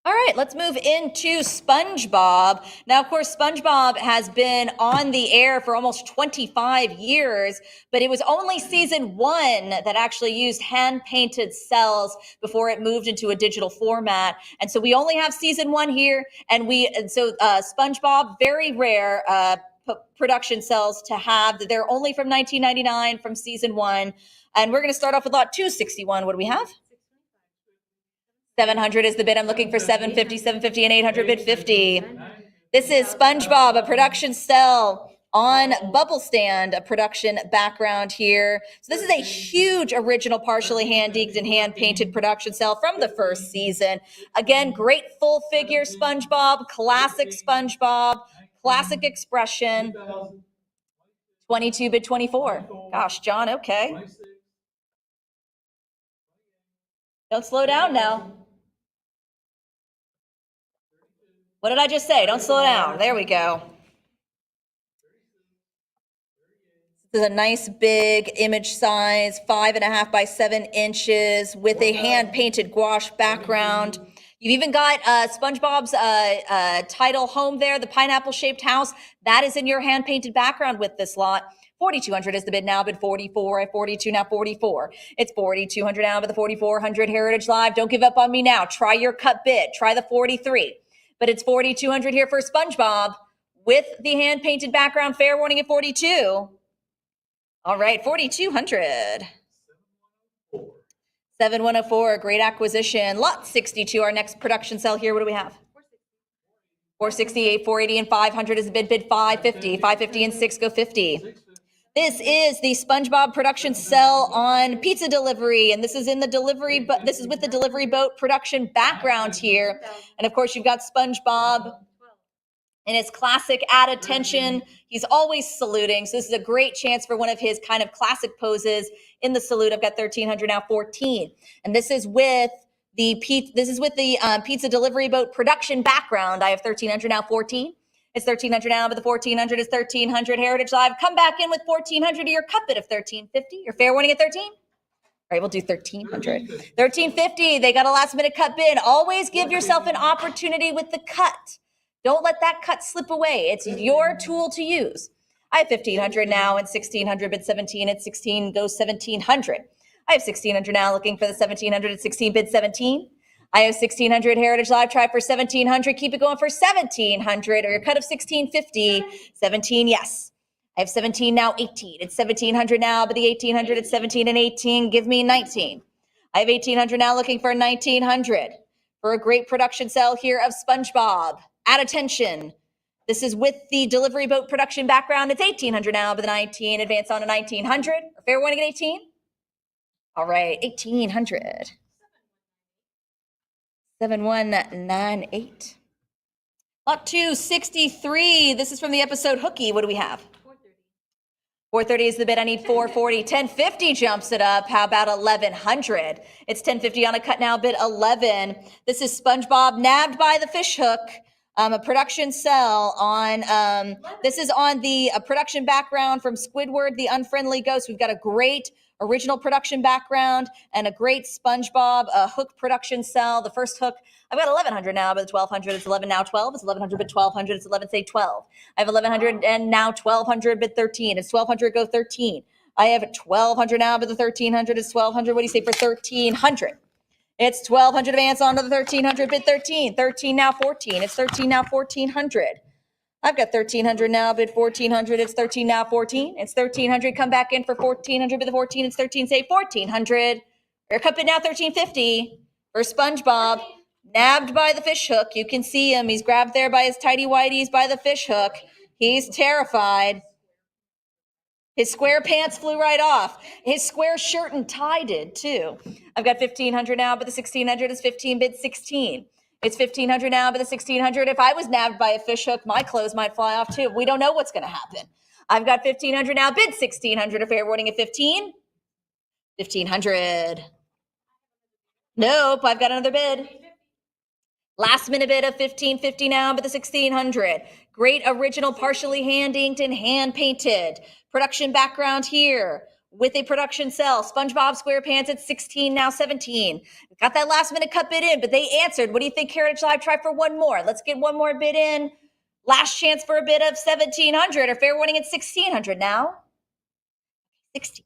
All right, let's move into SpongeBob. Now, of course, SpongeBob has been on the air for almost 25 years, but it was only season 1 that actually used hand-painted cells before it moved into a digital format. And so we only have season 1 here, and so SpongeBob, very rare production cells to have. They're only from 1999, from season 1. And we're going to start off with lot 261. What do we have? 700 is the bid. I'm looking for 750, 750, and 800, bid 50. This is SpongeBob, a production cell on Bubble Stand, a production background here. So this is a huge original, partially hand-inked and hand-painted production cell from the first season. Again, great full figure SpongeBob, classic SpongeBob, classic expression. 22, bid 24. Gosh, John, okay. Don't slow down now. What did I just say? Don't slow down. There we go. This is a nice big image size, 5.5 by 7 inches with a hand-painted gouache background. You've even got SpongeBob's title home there, the pineapple-shaped house. That is in your hand-painted background with this lot. 4,200 is the bid now, bid 44. At 42 now, 44. It's 4,200 now, but the 4,400 Heritage Live. Don't give up on me now. Try your cut bid. Try the 43. But it's 4,200 here for SpongeBob with the hand-painted background. Fair warning at 42. All right, 4,200. 7104, great acquisition. Lot 62, our next production cell here. What do we have? 468, 480, and 500 is the bid. Bid 550. 550 and 6 go 50. This is the SpongeBob production cell on pizza delivery, and this is in the delivery, but this is with the delivery boat production background here. And of course, you've got SpongeBob in his classic at attention. He's always saluting, so this is a great chance for one of his kind of classic poses in the salute. I've got 1,300 now, 14, and this is with the pizza delivery boat production background. I have 1,300 now, 14. It's 1,300 now, but the 1,400 is 1,300 Heritage Live. Come back in with 1,400 to your cut bid of 1,350. Your fair warning at 13. All right, we'll do 1,300. 1,350. They got a last minute cut bid. Always give yourself an opportunity with the cut. Don't let that cut slip away. It's your tool to use. I have 1,500 now and 1,600 bid 17. At 16 goes 1,700. I have 1,600 now, looking for the 1,700 at 16 bid 17. I have 1,600 Heritage Live. Try for 1,700. Keep it going for 1,700 or your cut of 1,650. 17, yes. I have 17 now, 18. It's 1,700 now, but the 1,800 it's 17 and 18. Give me 19. I have 1,800 now, looking for 1,900 for a great production sell here of SpongeBob. At attention. This is with the delivery boat production background. It's 1,800 now, but the 19, advance on to 1,900. Fair warning at 18. All right, 1,800. 7198. Lot 263. This is from the episode Hooky. What do we have? 430 is the bid. I need 440. 1050 jumps it up. How about 1100? It's 1050 on a cut now, bid 11. This is SpongeBob nabbed by the fish hook. A production sell on, this is on the production background from Squidward, the Unfriendly Ghost. We've got a great original production background and a great SpongeBob hook production sell. The first hook, I've got 1100 now, but 1200. It's 11 now 12. It's 1100, but 1200. It's 11, say 12. I have 1100 and now 1200, but 13. It's 1200, go 13. I have 1200 now, but the 1300 is 1200. What do you say for 1300? It's 1200 advance on to the 1300, bid 13. 13 now 14. It's 13 now 1400. I've got 1300 now, bid 1400. It's 13 now 14. It's 1300. Come back in for 1400, bid the 14. It's 13, say 1400. Air cut bid now 1350 for SpongeBob. Nabbed by the fish hook. You can see him. He's grabbed there by his tighty whities by the fish hook. He's terrified. His square pants flew right off. His square shirt and tie did too. I've got 1500 now, but the 1600 is 15, bid 16. It's 1500 now, but the 1600. If I was nabbed by a fish hook, my clothes might fly off too. We don't know what's going to happen. I've got 1500 now, bid 1600. A fair warning at 15. 1500. Nope, I've got another bid. Last minute bid of 1550 now, but the 1600. Great original, partially hand inked and hand painted. Production background here with a production sell. SpongeBob SquarePants at 16, now 17. Got that last minute cut bid in, but they answered. What do you think, Heritage Live? Try for one more. Let's get one more bid in. Last chance for a bid of 1700. Or fair warning at 1600 now. 16.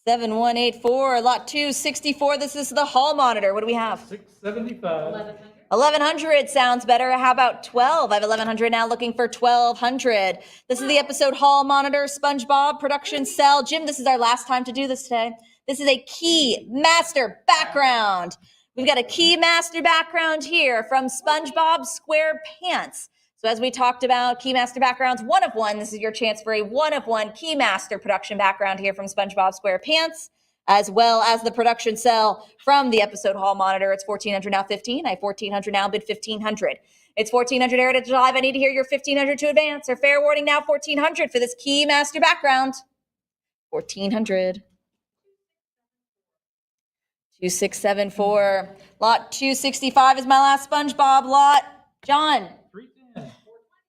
7184, lot 264. This is the hall monitor. What do we have? 675. 1100 sounds better. How about 12? I have 1100 now, looking for 1200. This is the episode hall monitor, SpongeBob production cell. Jim, this is our last time to do this today. This is a key master background. We've got a key master background here from SpongeBob SquarePants. So as we talked about key master backgrounds, one of one, this is your chance for a one of one key master production background here from SpongeBob SquarePants, as well as the production cell from the episode hall monitor. It's 1400 now 15. I have 1400 now, bid 1500. It's 1400 Heritage Live. I need to hear your 1500 to advance. Or fair warning now 1400 for this key master background. 1400. 2674. Lot 265 is my last SpongeBob lot. John. 310.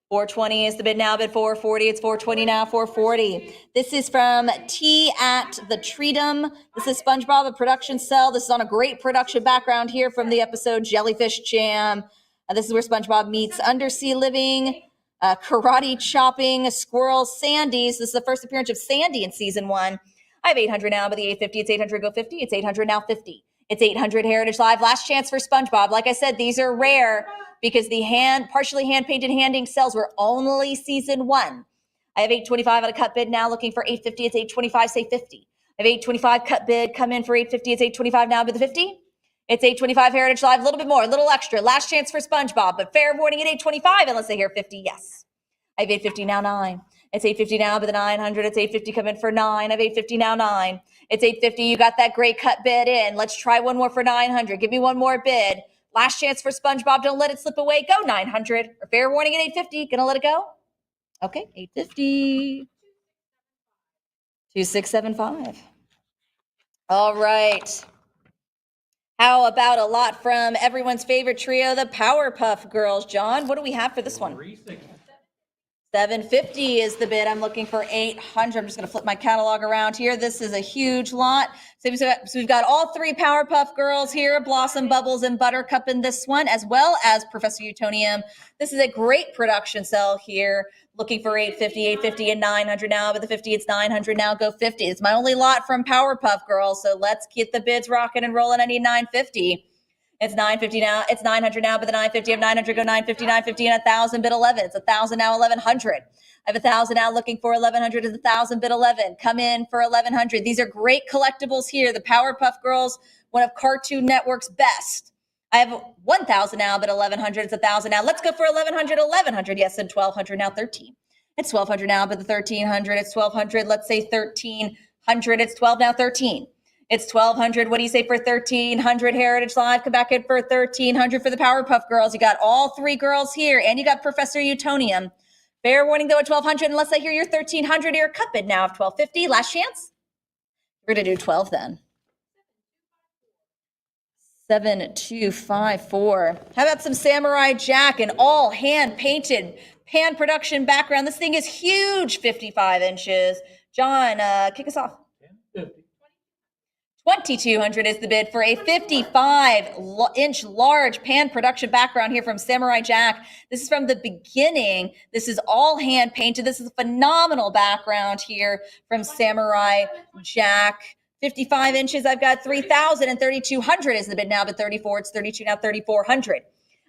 420 is the bid now, bid 440. It's 420 now, 440. This is from Tea at the Treedom. This is SpongeBob, a production cell. This is on a great production background here from the episode Jellyfish Jam. This is where SpongeBob meets undersea living, karate chopping, squirrel Sandy. So this is the first appearance of Sandy in season 1. I have 800 now, but the 850, it's 800, go 50. It's 800 now, 50. It's 800 Heritage Live. Last chance for SpongeBob. Like I said, these are rare because the partially hand-painted hand-ink cells were only season 1. I have 825 on a cut bid now, looking for 850. It's 825, say 50. I have 825 cut bid, come in for 850. It's 825 now, bid the 50. It's 825 Heritage Live, a little bit more, a little extra. Last chance for SpongeBob, but fair warning at 825 unless they hear 50, yes. I have 850 now, 9. It's 850 now, but the 900, it's 850, come in for 9. I have 850 now, 9. It's 850, you got that great cut bid in. Let's try one more for 900. Give me one more bid. Last chance for SpongeBob, don't let it slip away. Go 900. Or fair warning at 850, gonna let it go? Okay, 850. 2675. All right. How about a lot from everyone's favorite trio, the Powerpuff Girls? John, what do we have for this one? 360. 750 is the bid. I'm looking for 800. I'm just going to flip my catalog around here. This is a huge lot. So we've got all 3 Powerpuff Girls here, Blossom, Bubbles, and Buttercup in this one, as well as Professor Utonium. This is a great production cell here. Looking for 850, 850, and 900 now. But the 50, it's 900 now. Go 50. It's my only lot from Powerpuff Girls. So let's get the bids rocking and rolling. I need 950. It's 950 now. It's 900 now, but the 950 of 900 go 950, 950 and 1,000 bid 11. It's 1,000 now, 1,100. I have 1,000 now looking for 1,100 is 1,000 bid 11. Come in for 1,100. These are great collectibles here. The Powerpuff Girls, one of Cartoon Network's best. I have 1,000 now, but 1,100 is 1,000 now. Let's go for 1,100, 1,100. Yes, and 1,200 now, 13. It's 1,200 now, but the 1,300. It's 1,200. Let's say 1,300. It's 12 now, 13. It's 1,200. What do you say for 1,300? Heritage Live, come back in for 1,300 for the Powerpuff Girls. You got all three girls here, and you got Professor Utonium. Fair warning, though, at 1,200, unless I hear your 1,300 or your cut bid now of 1,250. Last chance? We're going to do 12 then. 7254. How about some Samurai Jack and all hand painted pan production background? This thing is huge, 55 inches. John, kick us off. 2,200 is the bid for a 55-inch large pan production background here from Samurai Jack. This is from the beginning. This is all hand painted. This is a phenomenal background here from Samurai Jack. 55 inches, I've got 3,000 and 3,200 is the bid now, but 34, it's 32 now, 3,400.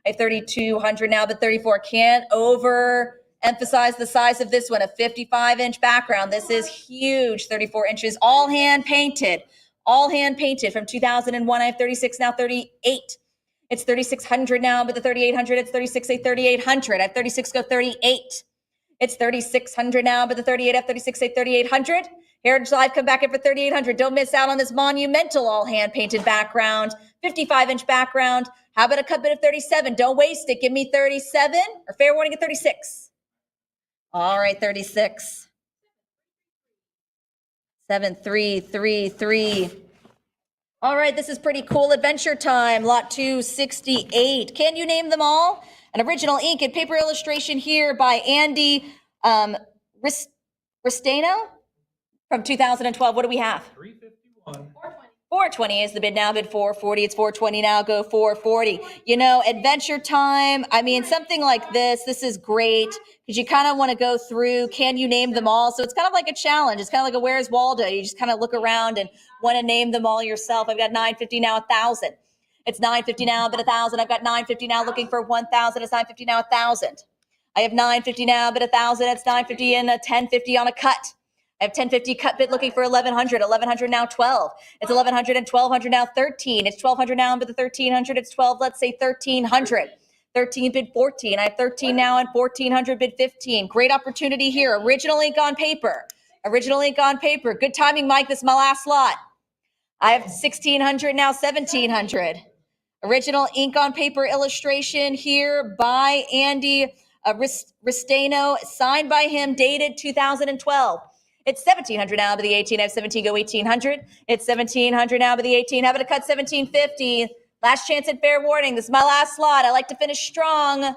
I have 3,200 now, but 34. Can't overemphasize the size of this one, a 55-inch background. This is huge, 34 inches, all hand painted. All hand painted from 2001. I have 36 now, 38. It's 3,600 now, but the 3,800, it's 36, 3,800. I have 36, go 38. It's 3,600 now, but the 38, I have 36, 3,800. Heritage Live, come back in for 3,800. Don't miss out on this monumental all hand painted background, 55-inch background. How about a cut bid of 37? Don't waste it. Give me 37 or fair warning at 36. All right, 36. 7333. All right, this is pretty cool. Adventure Time, lot 268. Can you name them all? An original ink and paper illustration here by Andy Ristano from 2012. What do we have? 351. 420 is the bid now, bid 440. It's 420 now, go 440. You know, Adventure Time, I mean, something like this is great because you kind of want to go through, can you name them all? So it's kind of like a challenge. It's kind of like a Where's Waldo? You just kind of look around and want to name them all yourself. I've got 950 now, 1,000. It's 950 now, but 1,000. I've got 950 now looking for 1,000. It's 950 now, 1,000. I have 950 now, but 1,000. It's 950 and a 1050 on a cut. I have 1050 cut bid looking for 1,100. 1,100 now, 12. It's 1,100 and 1,200 now, 13. It's 1,200 now, but the 1,300, it's 12. Let's say 1,300. 13 bid 14. I have 13 now and 1,400 bid 15. Great opportunity here. Original ink on paper. Original ink on paper. Good timing, Mike. This is my last slot. I have 1,600 now, 1,700. Original ink on paper illustration here by Andy Ristano, signed by him, dated 2012. It's 1,700 now, but the 18. I have 17, go 1,800. It's 1,700 now, but the 18. How about a cut 1,750? Last chance at fair warning. This is my last slot. I like to finish strong.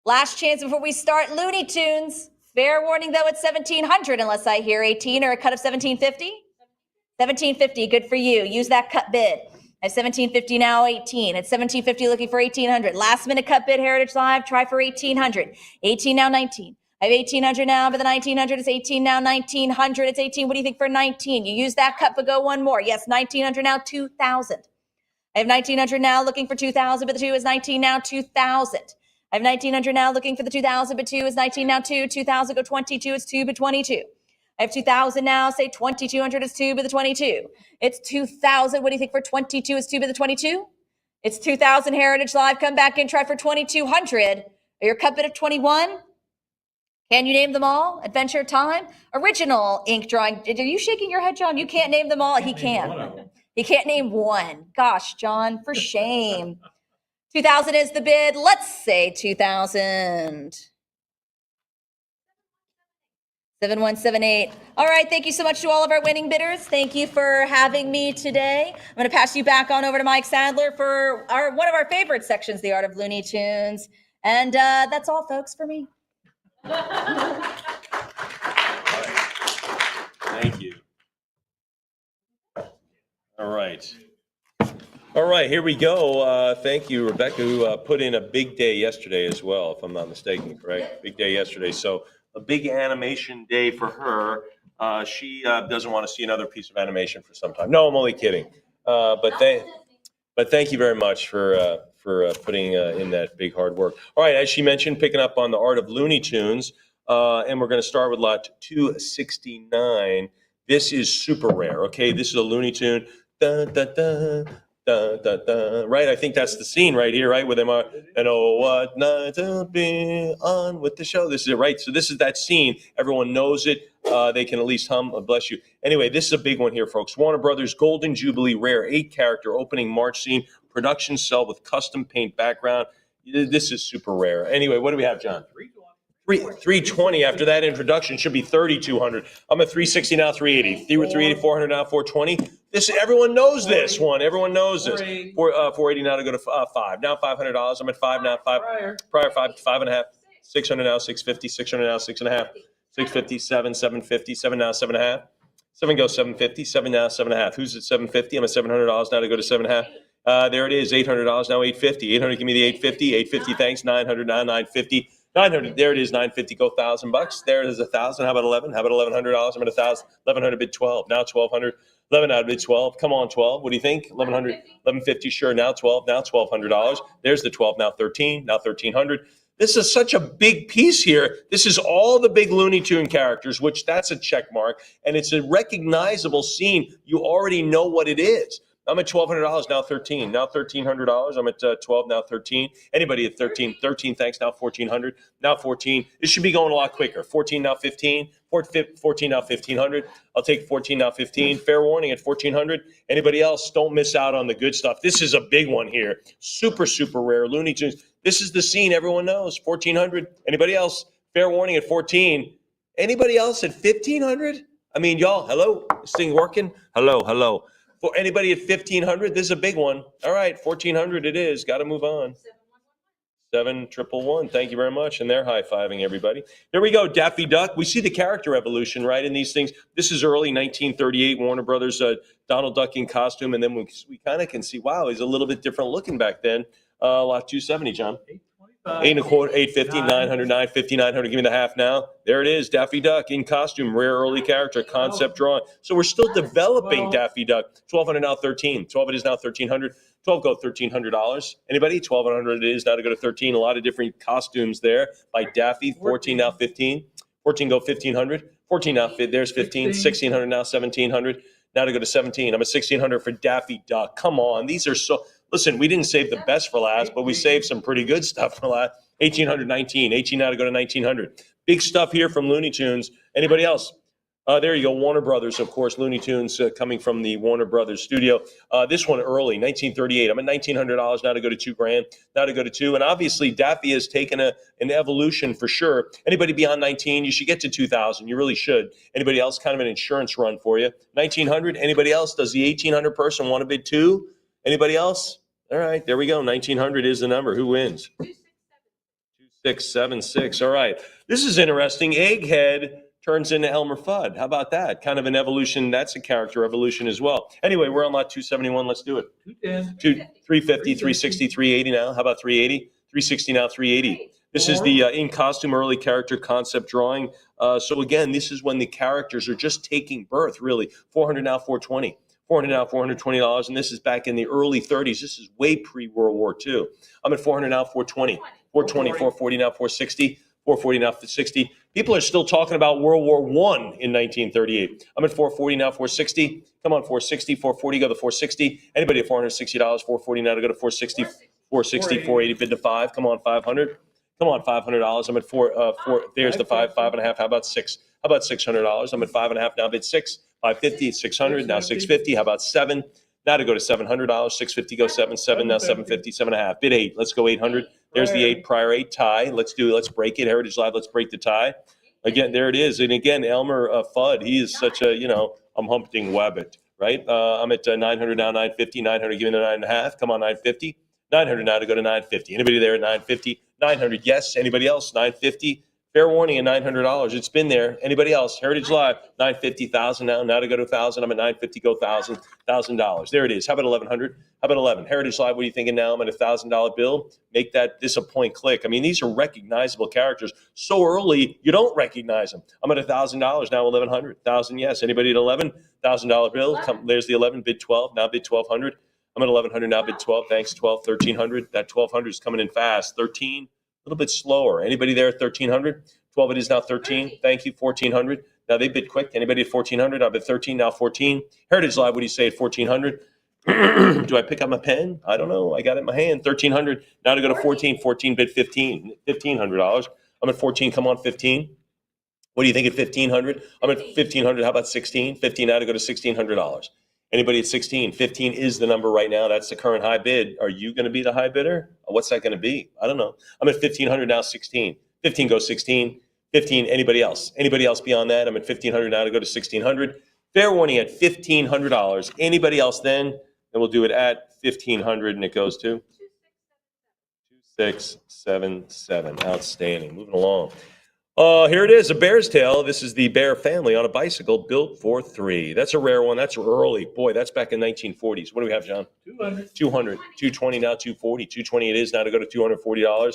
Last chance before we start Looney Tunes. Fair warning, though, it's 1,700 unless I hear 18 or a cut of 1,750. 1,750, good for you. Use that cut bid. I have 1,750 now, 18. It's 1,750 looking for 1,800. Last minute cut bid, Heritage Live, try for 1,800. 18 now, 19. I have 1,800 now, but the 1,900 is 18 now, 1,900. It's 18. What do you think for 19? You use that cut, but go one more. Yes, 1,900 now, 2,000. I have 1,900 now looking for 2,000, but the 2 is 19 now, 2,000. I have 1,900 now looking for the 2,000, but 2 is 19 now, 2. 2,000 go 22. It's 2, but 22. I have 2,000 now. Say 2,200 is 2, but the 22. It's 2,000. What do you think for 22 is 2, but the 22? It's 2,000. Heritage Live. Come back and try for 2,200. Your cut bid of 21. Can you name them all? Adventure Time. Original ink drawing. Are you shaking your head, John? You can't name them all. He can. He can't name one. Gosh, John, for shame. 2,000 is the bid. Let's say 2,000. 7178. All right, thank you so much to all of our winning bidders. Thank you for having me today. I'm going to pass you back on over to Mike Sadler for one of our favorite sections, The Art of Looney Tunes. And that's all, folks, for me. Thank you. All right. All right, here we go. Thank you, Rebecca, who put in a big day yesterday as well, if I'm not mistaken, correct? Big day yesterday. So a big animation day for her. She doesn't want to see another piece of animation for some time. No, I'm only kidding. But But thank you very much for putting in that big hard work. All right, as she mentioned, picking up on the art of Looney Tunes, and we're going to start with lot 269. This is super rare. Okay, this is a Looney Tune. Dun, dun, dun, dun, dun, dun. Right, I think that's the scene right here, right, with them. And oh, what night to be on with the show. This is it, right? So this is that scene. Everyone knows it. They can at least hum. Bless you. Anyway, this is a big one here, folks. Warner Brothers Golden Jubilee Rare 8-character opening March scene. Production cell with custom paint background. This is super rare. Anyway, what do we have, John? 320 after that introduction should be 3,200. I'm at 360 now, 380. 380, 400 now, 420. This everyone knows this one. Everyone knows this. 480 now to go to 5. Now $500. I'm at 5 now. Prior 5.5. 600 now, 650. 600 now, 6.5. 650, 750, 7 now, 7.5. 7 goes 750, 7 now, 7.5. Who's at 750? I'm at $700 now to go to 7.5. There it is, $800 now, 850. 800, give me the 850. 850, thanks. 900 now, 950. 900, there it is, 950. Go $1,000. There it is, 1,000. How about 11? How about $1,100? I'm at 1,000. 1,100 bid 12. Now 1,200. 11 out of bid 12. Come on, 12. What do you think? 1,100. 1,150. Sure. Now 12. Now $1,200. There's the 12. Now 13. Now 1,300. This is such a big piece here. This is all the big Looney Tune characters, which that's a check mark, and it's a recognizable scene. You already know what it is. I'm at $1,200 now, 13. Now $1,300. I'm at 12 now, 13. Anybody at 13? 13, thanks. Now 1,400. Now 14. This should be going a lot quicker. 14 now, 15. 14 now, 1,500. I'll take 14 now, 15. Fair warning at 1,400. Anybody else? Don't miss out on the good stuff. This is a big one here. Super, super rare. Looney Tunes. This is the scene everyone knows. 1,400. Anybody else? Fair warning at 14. Anybody else at 1,500? I mean, y'all, hello? This thing working? Hello, hello. For anybody at 1,500, this is a big one. All right, 1,400 it is. Got to move on. 7,111. Thank you very much. And they're high-fiving everybody. There we go, Daffy Duck. We see the character evolution, right, in these things. This is early 1938, Warner Brothers, Donald Duck in costume. And then we kind of can see, wow, he's a little bit different looking back then. Lot 270, John. 8 1/4, 850, 900, 950, 900. Give me the half now. There it is, Daffy Duck in costume, rare early character, concept drawing. So we're still developing Daffy Duck. 1,200 now, 13. 12 it is now, 1,300. 12 go $1,300. Anybody? 1,200 it is now to go to 13. A lot of different costumes there by Daffy. 14 now, 15. 14 go 1,500. 14 now, there's 15. 1,600 now, 1,700. Now to go to 17. I'm at 1,600 for Daffy Duck. Come on, these are so. Listen, we didn't save the best for last, but we saved some pretty good stuff for last. 1,819. 18 now to go to 1,900. Big stuff here from Looney Tunes. Anybody else? There you go. Warner Brothers, of course. Looney Tunes coming from the Warner Brothers studio. This one early, 1938. I'm at $1,900 now to go to $2,000. Now to go to 2. And obviously, Daffy has taken an evolution for sure. Anybody beyond 19, you should get to 2,000. You really should. Anybody else? Kind of an insurance run for you. 1,900. Anybody else? Does the 1,800 person want to bid 2? Anybody else? All right, there we go. 1,900 is the number. Who wins? 2676. All right. This is interesting. Egghead turns into Elmer Fudd. How about that? Kind of an evolution. That's a character evolution as well. Anyway, we're on lot 271. Let's do it. 210. 350, 360, 380 now. How about 380? 360 now, 380. This is the in costume early character concept drawing. So again, this is when the characters are just taking birth, really. 400 now, 420. 400 now, $420, and this is back in the early 30s. This is way pre-World War II. I'm at 400 now, 420. 420, 440 now, 460. 440 now, 60. People are still talking about World War I in 1938. I'm at 440 now, 460. Come on, 460, 440, go to 460. Anybody at $460, 440 now to go to 460, 460, 480, bid to 5. Come on, 500. Come on, $500. I'm at 4. There's the 5, 5.5. How about 6? How about $600? I'm at 5.5 now, bid 6. 550, 600, now 650. How about 7? Now to go to $700. 650, go 7, 7, now 750, 7.5. Bid 8. Let's go 800. There's the 8, prior 8 tie. Let's break it. Heritage Live, let's break the tie. Again, there it is. And again, Elmer Fudd, he is such a, I'm Humpty Wabbit, right? I'm at 900 now, 950. 900, give me the 9.5. Come on, 950. 900 now to go to 950. Anybody there at 950? 900, yes. Anybody else? 950. Fair warning at $900. It's been there. Anybody else? Heritage Live, 950, 1,000 now to go to 1,000. I'm at 950, go $1,000. There it is. How about 1,100? How about 11? Heritage Live, what are you thinking now? I'm at a $1,000 bill. Make this a point click. I mean, these are recognizable characters. So early, you don't recognize them. I'm at $1,000 now, 1,100. 1,000, yes. Anybody at 11? $1,000 bill. There's the 11, bid 12. Now bid 1,200. I'm at 1100 now, bid 12. Thanks, 12, 1300. That 1200 is coming in fast. 13, a little bit slower. Anybody there at 1300? 12, it is now 13. Thank you, 1400. Now they bid quick. Anybody at 1400? I'm at 13, now 14. Heritage Live, what do you say at 1400? Do I pick up my pen? I don't know. I got it in my hand. 1300. Now to go to 14. 14 bid 15. $1,500. I'm at 14. Come on, 15. What do you think at 1500? I'm at 1500. How about 16? 15 now to go to $1,600. Anybody at 16? 15 is the number right now. That's the current high bid. Are you going to be the high bidder? What's that going to be? I don't know. I'm at 1500 now, 16. 15 goes 16. 15. Anybody else? Anybody else beyond that? I'm at 1500 now to go to 1600. Fair warning at $1,500. Anybody else then? Then we'll do it at 1500 and it goes to 2677. Outstanding. Moving along. Here it is, a bear's tail. This is the Bear family on a bicycle built for three. That's a rare one. That's early. Boy, that's back in 1940s. What do we have, John? 200. 200. 220 now, 240. 220 it is now to go to $240.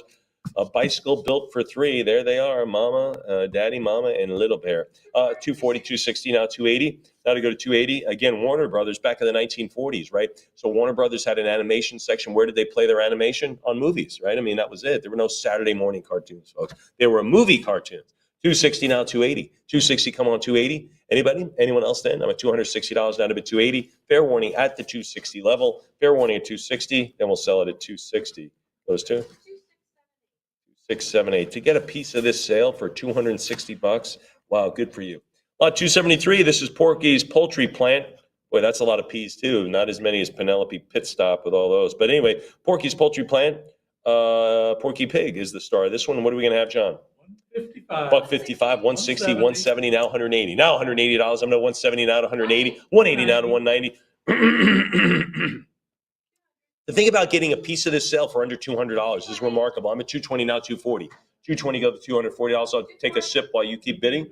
A bicycle built for three. There they are, Mama, Daddy, Mama, and Little Bear. 240, 260 now, 280. Now to go to 280. Again, Warner Brothers back in the 1940s, right? So Warner Brothers had an animation section. Where did they play their animation? On movies, right? I mean, that was it. There were no Saturday morning cartoons, folks. They were movie cartoons. 260 now, 280. 260, come on, 280. Anybody? Anyone else then? I'm at $260 now to bid 280. Fair warning at the 260 level. Fair warning at 260. Then we'll sell it at 260. Those two. 678 to get a piece of this sale for $260. Wow, good for you. Lot 273. This is Porky's Poultry Plant. Boy, that's a lot of P's too. Not as many as Penelope Pit Stop with all those. But anyway, Porky's Poultry Plant. Porky Pig is the star of this one. What are we going to have, John? 155. Buck 55, 160, 170, now 180. Now $180. I'm at 170 now to 180. 180 now to 190. The thing about getting a piece of this sale for under $200 is remarkable. I'm at 220 now, 240. 220 go to $240. I'll take a sip while you keep bidding.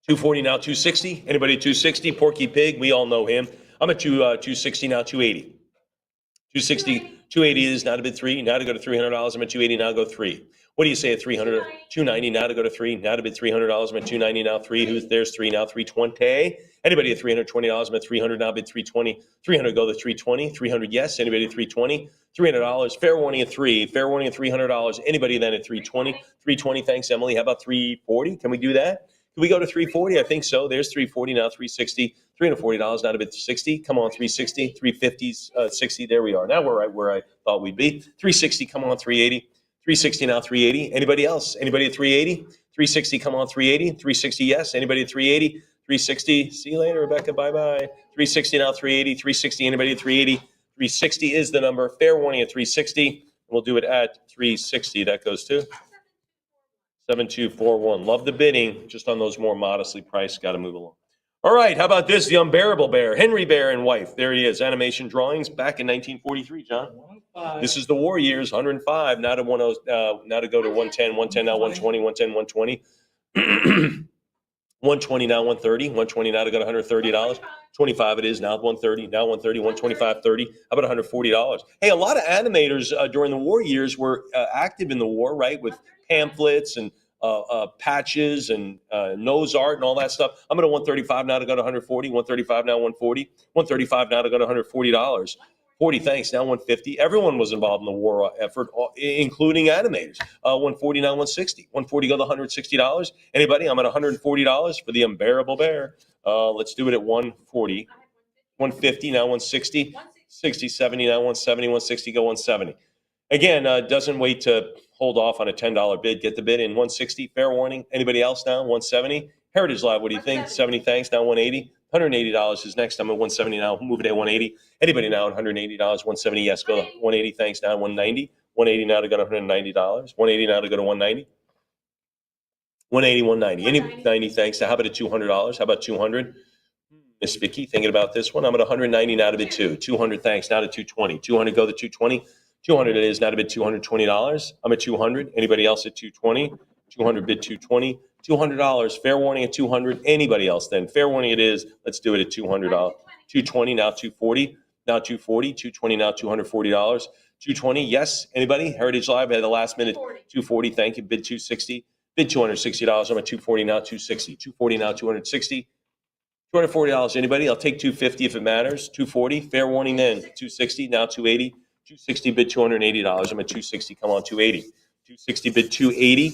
240 now, 260. Anybody at 260? Porky Pig, we all know him. I'm at 260 now, 280. 260, 280 is now to bid three. Now to go to $300. I'm at 280 now, go three. What do you say at 300? 290 now to go to three. Now to bid $300. I'm at 290 now, three. There's three now, 320. Anybody at $320? I'm at 300 now, bid 320. 300 go to 320. 300 yes. Anybody at 320? $300. Fair warning at three. Fair warning at $300. Anybody then at 320? 320. Thanks, Emily. How about 340? Can we do that? Can we go to 340? I think so. There's 340 now, 360. $340 now to bid 60. Come on, 360. 350s, 60. There we are. Now we're right where I thought we'd be. 360. Come on, 380. 360 now, 380. Anybody else? Anybody at 380? 360. Come on, 380. 360 yes. Anybody at 380? 360. See you later, Rebecca. Bye-bye. 360 now, 380. 360. Anybody at 380? 360 is the number. Fair warning at 360. We'll do it at 360. That goes to 7241. Love the bidding. Just on those more modestly priced. Got to move along. All right. How about this? The Unbearable Bear. Henry Bear and wife. There he is. Animation drawings back in 1943, John. 105. This is the war years. 105. Now to 10. Now to go to 110. 110 now 120. 110 120. 120 now 130. 120 now to go to $130. 25 it is now 130. Now 130. 125 30. How about $140? Hey, a lot of animators during the war years were active in the war, right? With pamphlets and patches and nose art and all that stuff. I'm at 135 now to go to 140. 135 now 140. 135 now to go to $140. 40 thanks now 150. Everyone was involved in the war effort, including animators. 140 now 160. 140 go to $160. Anybody? I'm at $140 for the Unbearable Bear. Let's do it at 140. 150 now 160. 60 70 now 170. 160 go 170. Again, doesn't wait to hold off on a $10 bid. Get the bid in 160. Fair warning. Anybody else now? 170. Heritage Live, what do you think? 70 thanks now 180. $180 is next. I'm at 170 now. Move it at 180. Anybody now at $180? 170 yes. Go 180 thanks now 190. 180 now to go to $190. 180 now to go to 190. 180 190. Any 90 thanks. Now how about at $200? How about 200? Miss Vicky thinking about this one. I'm at 190 now to bid 200 thanks now to 220. 200 go to 220. 200 it is now to bid $220. I'm at 200. Anybody else at 220? 200 bid 220. $200. Fair warning at 200. Anybody else then? Fair warning it is. Let's do it at $200. 220 now 240. Now 240. 220 now $240. 220 yes. Anybody? Heritage Live at the last minute. 240. Thank you. Bid 260. Bid $260. I'm at 240 now 260. 240 now 260. $240. Anybody? I'll take 250 if it matters. 240. Fair warning then. 260. Now 280. 260 bid $280. I'm at 260. Come on, 280. 260 bid 280.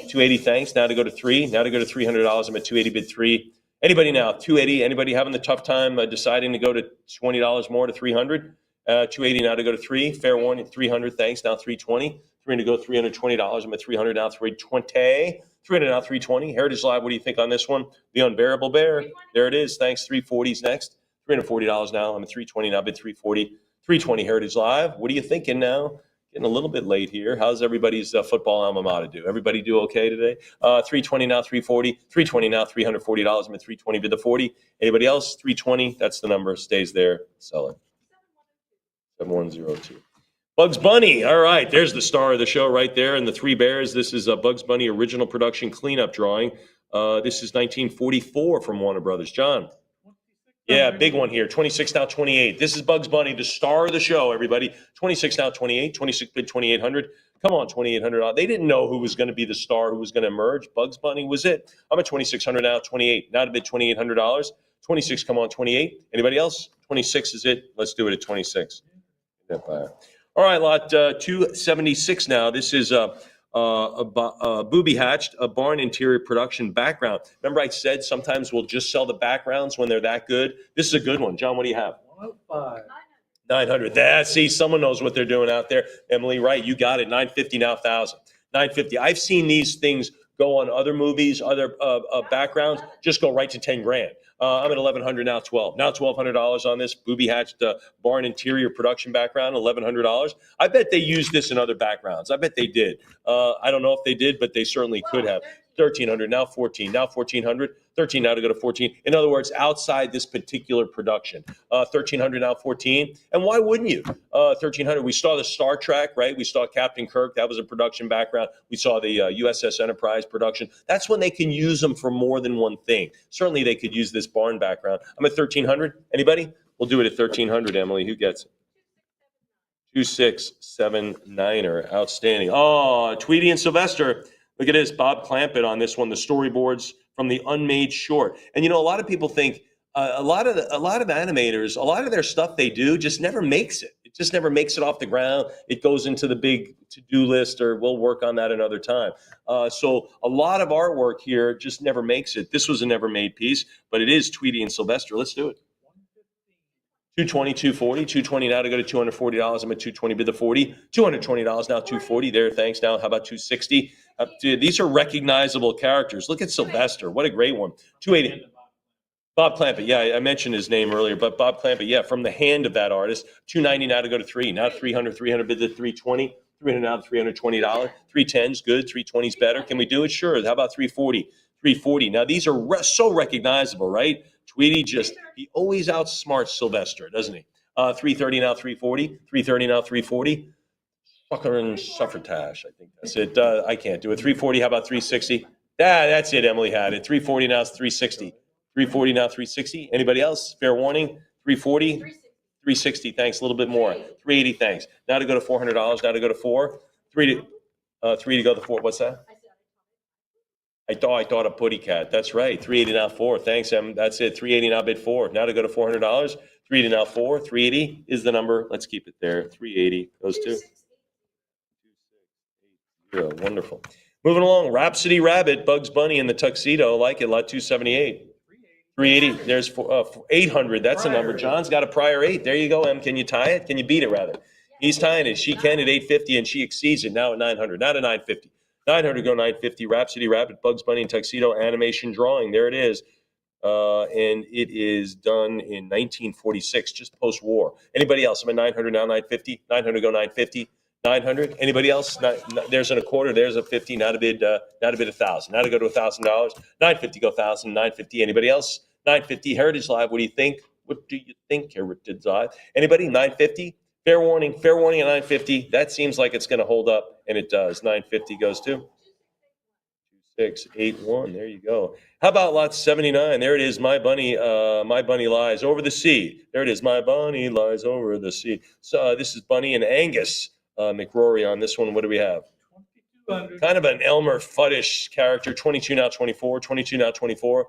280. Thanks. Now to go to 3. Now to go to $300. I'm at 280 bid 3. Anybody now? 280. Anybody having the tough time deciding to go to $20 more to 300? 280 now to go to 3. Fair warning. 300. Thanks. Now 320. 3 to go. $320. I'm at 300 now. 320. 300 now, 320. Heritage Live, what do you think on this one? The Unbearable Bear. There it is. Thanks. 340's next. $340 now. I'm at 320 now. Bid 340. 320 Heritage Live. What are you thinking now? Getting a little bit late here. How's everybody's football alma mater do? Everybody do okay today? 320 now, 340. 320 now, $340. I'm at 320. Bid the 40. Anybody else? 320. That's the number. Stays there. Sell it. 7102. Bugs Bunny. All right, there's the star of the show right there. And the Three Bears. This is a Bugs Bunny original production cleanup drawing. This is 1944 from Warner Brothers. John. Yeah, big one here. 26 now, 28. This is Bugs Bunny, the star of the show, everybody. 26 now, 28. 26 bid 2,800. Come on, 2,800. They didn't know who was going to be the star, who was going to emerge. Bugs Bunny was it. I'm at 2,600 now, 28. Now to bid $2,800. 26, come on, 28. Anybody else? 26 is it. Let's do it at 26. All right, lot 276 now. This is Booby Hatched, a barn interior production background. Remember I said sometimes we'll just sell the backgrounds when they're that good? This is a good one. John, what do you have? 105. 900. See, someone knows what they're doing out there. Emily, right, you got it. 950 now, 1,000. 950. I've seen these things go on other movies, other backgrounds, just go right to 10 grand. I'm at 1,100 now, 12. Now $1,200 on this Booby Hatched barn interior production background, $1,100. I bet they used this in other backgrounds. I bet they did. I don't know if they did, but they certainly could have. 1,300 now, 14. Now 1,400. 13 now to go to 14. In other words, outside this particular production. 1,300 now, 14. And why wouldn't you? 1,300. We saw the Star Trek, right? We saw Captain Kirk. That was a production background. We saw the USS Enterprise production. That's when they can use them for more than one thing. Certainly, they could use this barn background. I'm at 1,300. Anybody? We'll do it at 1,300, Emily. Who gets it? 2679er. Outstanding. Oh, Tweety and Sylvester. Look at this. Bob Clampett on this one. The storyboards from the Unmade Short. And you know, a lot of people think a lot of animators, a lot of their stuff they do just never makes it. It just never makes it off the ground. It goes into the big to-do list, or we'll work on that another time. So a lot of artwork here just never makes it. This was a never-made piece, but it is Tweety and Sylvester. Let's do it. 220, 240, 220 now to go to $240. I'm at 220 bid the 40. $220 now, 240 there. Thanks. Now, how about 260? These are recognizable characters. Look at Sylvester. What a great one. 280. Bob Clampett. Yeah, I mentioned his name earlier, but Bob Clampett, yeah, from the hand of that artist. 290 now to go to 3. Now 300 bid the 320. 300 now to $320. 310's good. 320's better. Can we do it? Sure. How about 340? 340. Now, these are so recognizable, right? Tweety he always outsmarts Sylvester, doesn't he? 330 now, 340. 330 now, 340. Sucker and Suffratash, I think that's it. I can't do it. 340, how about 360? That's it, Emily had it. 340 now, 360. 340 now, 360. Anybody else? Fair warning. 340? 360, thanks. A little bit more. 380, thanks. Now to go to $400. Now to go to 4. 3 to go to 4. What's that? I thought a putty cat. That's right. 380 now, 4. Thanks, Em. That's it. 380 now, bid 4. Now to go to $400. 380 now, 4. 380 is the number. Let's keep it there. 380 goes to 260. Wonderful. Moving along. Rhapsody Rabbit, Bugs Bunny in the tuxedo. I like it. Lot 278. 380. There's 800. That's a number. John's got a prior 8. There you go, Em. Can you tie it? Can you beat it, rather? He's tying it. She can at 850, and she exceeds it now at 900. Now to 950. 900 go 950. Rhapsody Rabbit, Bugs Bunny in tuxedo animation drawing. There it is. And it is done in 1946, just post-war. Anybody else? I'm at 900 now, 950. 900 go 950. 900. Anybody else? There's a quarter. There's a 50. Not a bid. Not a bid. 1,000. Now to go to $1,000. 950 go 1,000. 950. Anybody else? 950. Heritage Live. What do you think? What do you think? Heritage Live. Anybody? 950. Fair warning at 950. That seems like it's going to hold up, and it does. 950 goes to 2681. There you go. How about lot 79? There it is. My bunny lies over the sea. There it is. My bunny lies over the sea. So this is Bunny and Angus McRory on this one. What do we have? 2,200. Kind of an Elmer Fudd-ish character. 22 now, 24. 22 now, 24.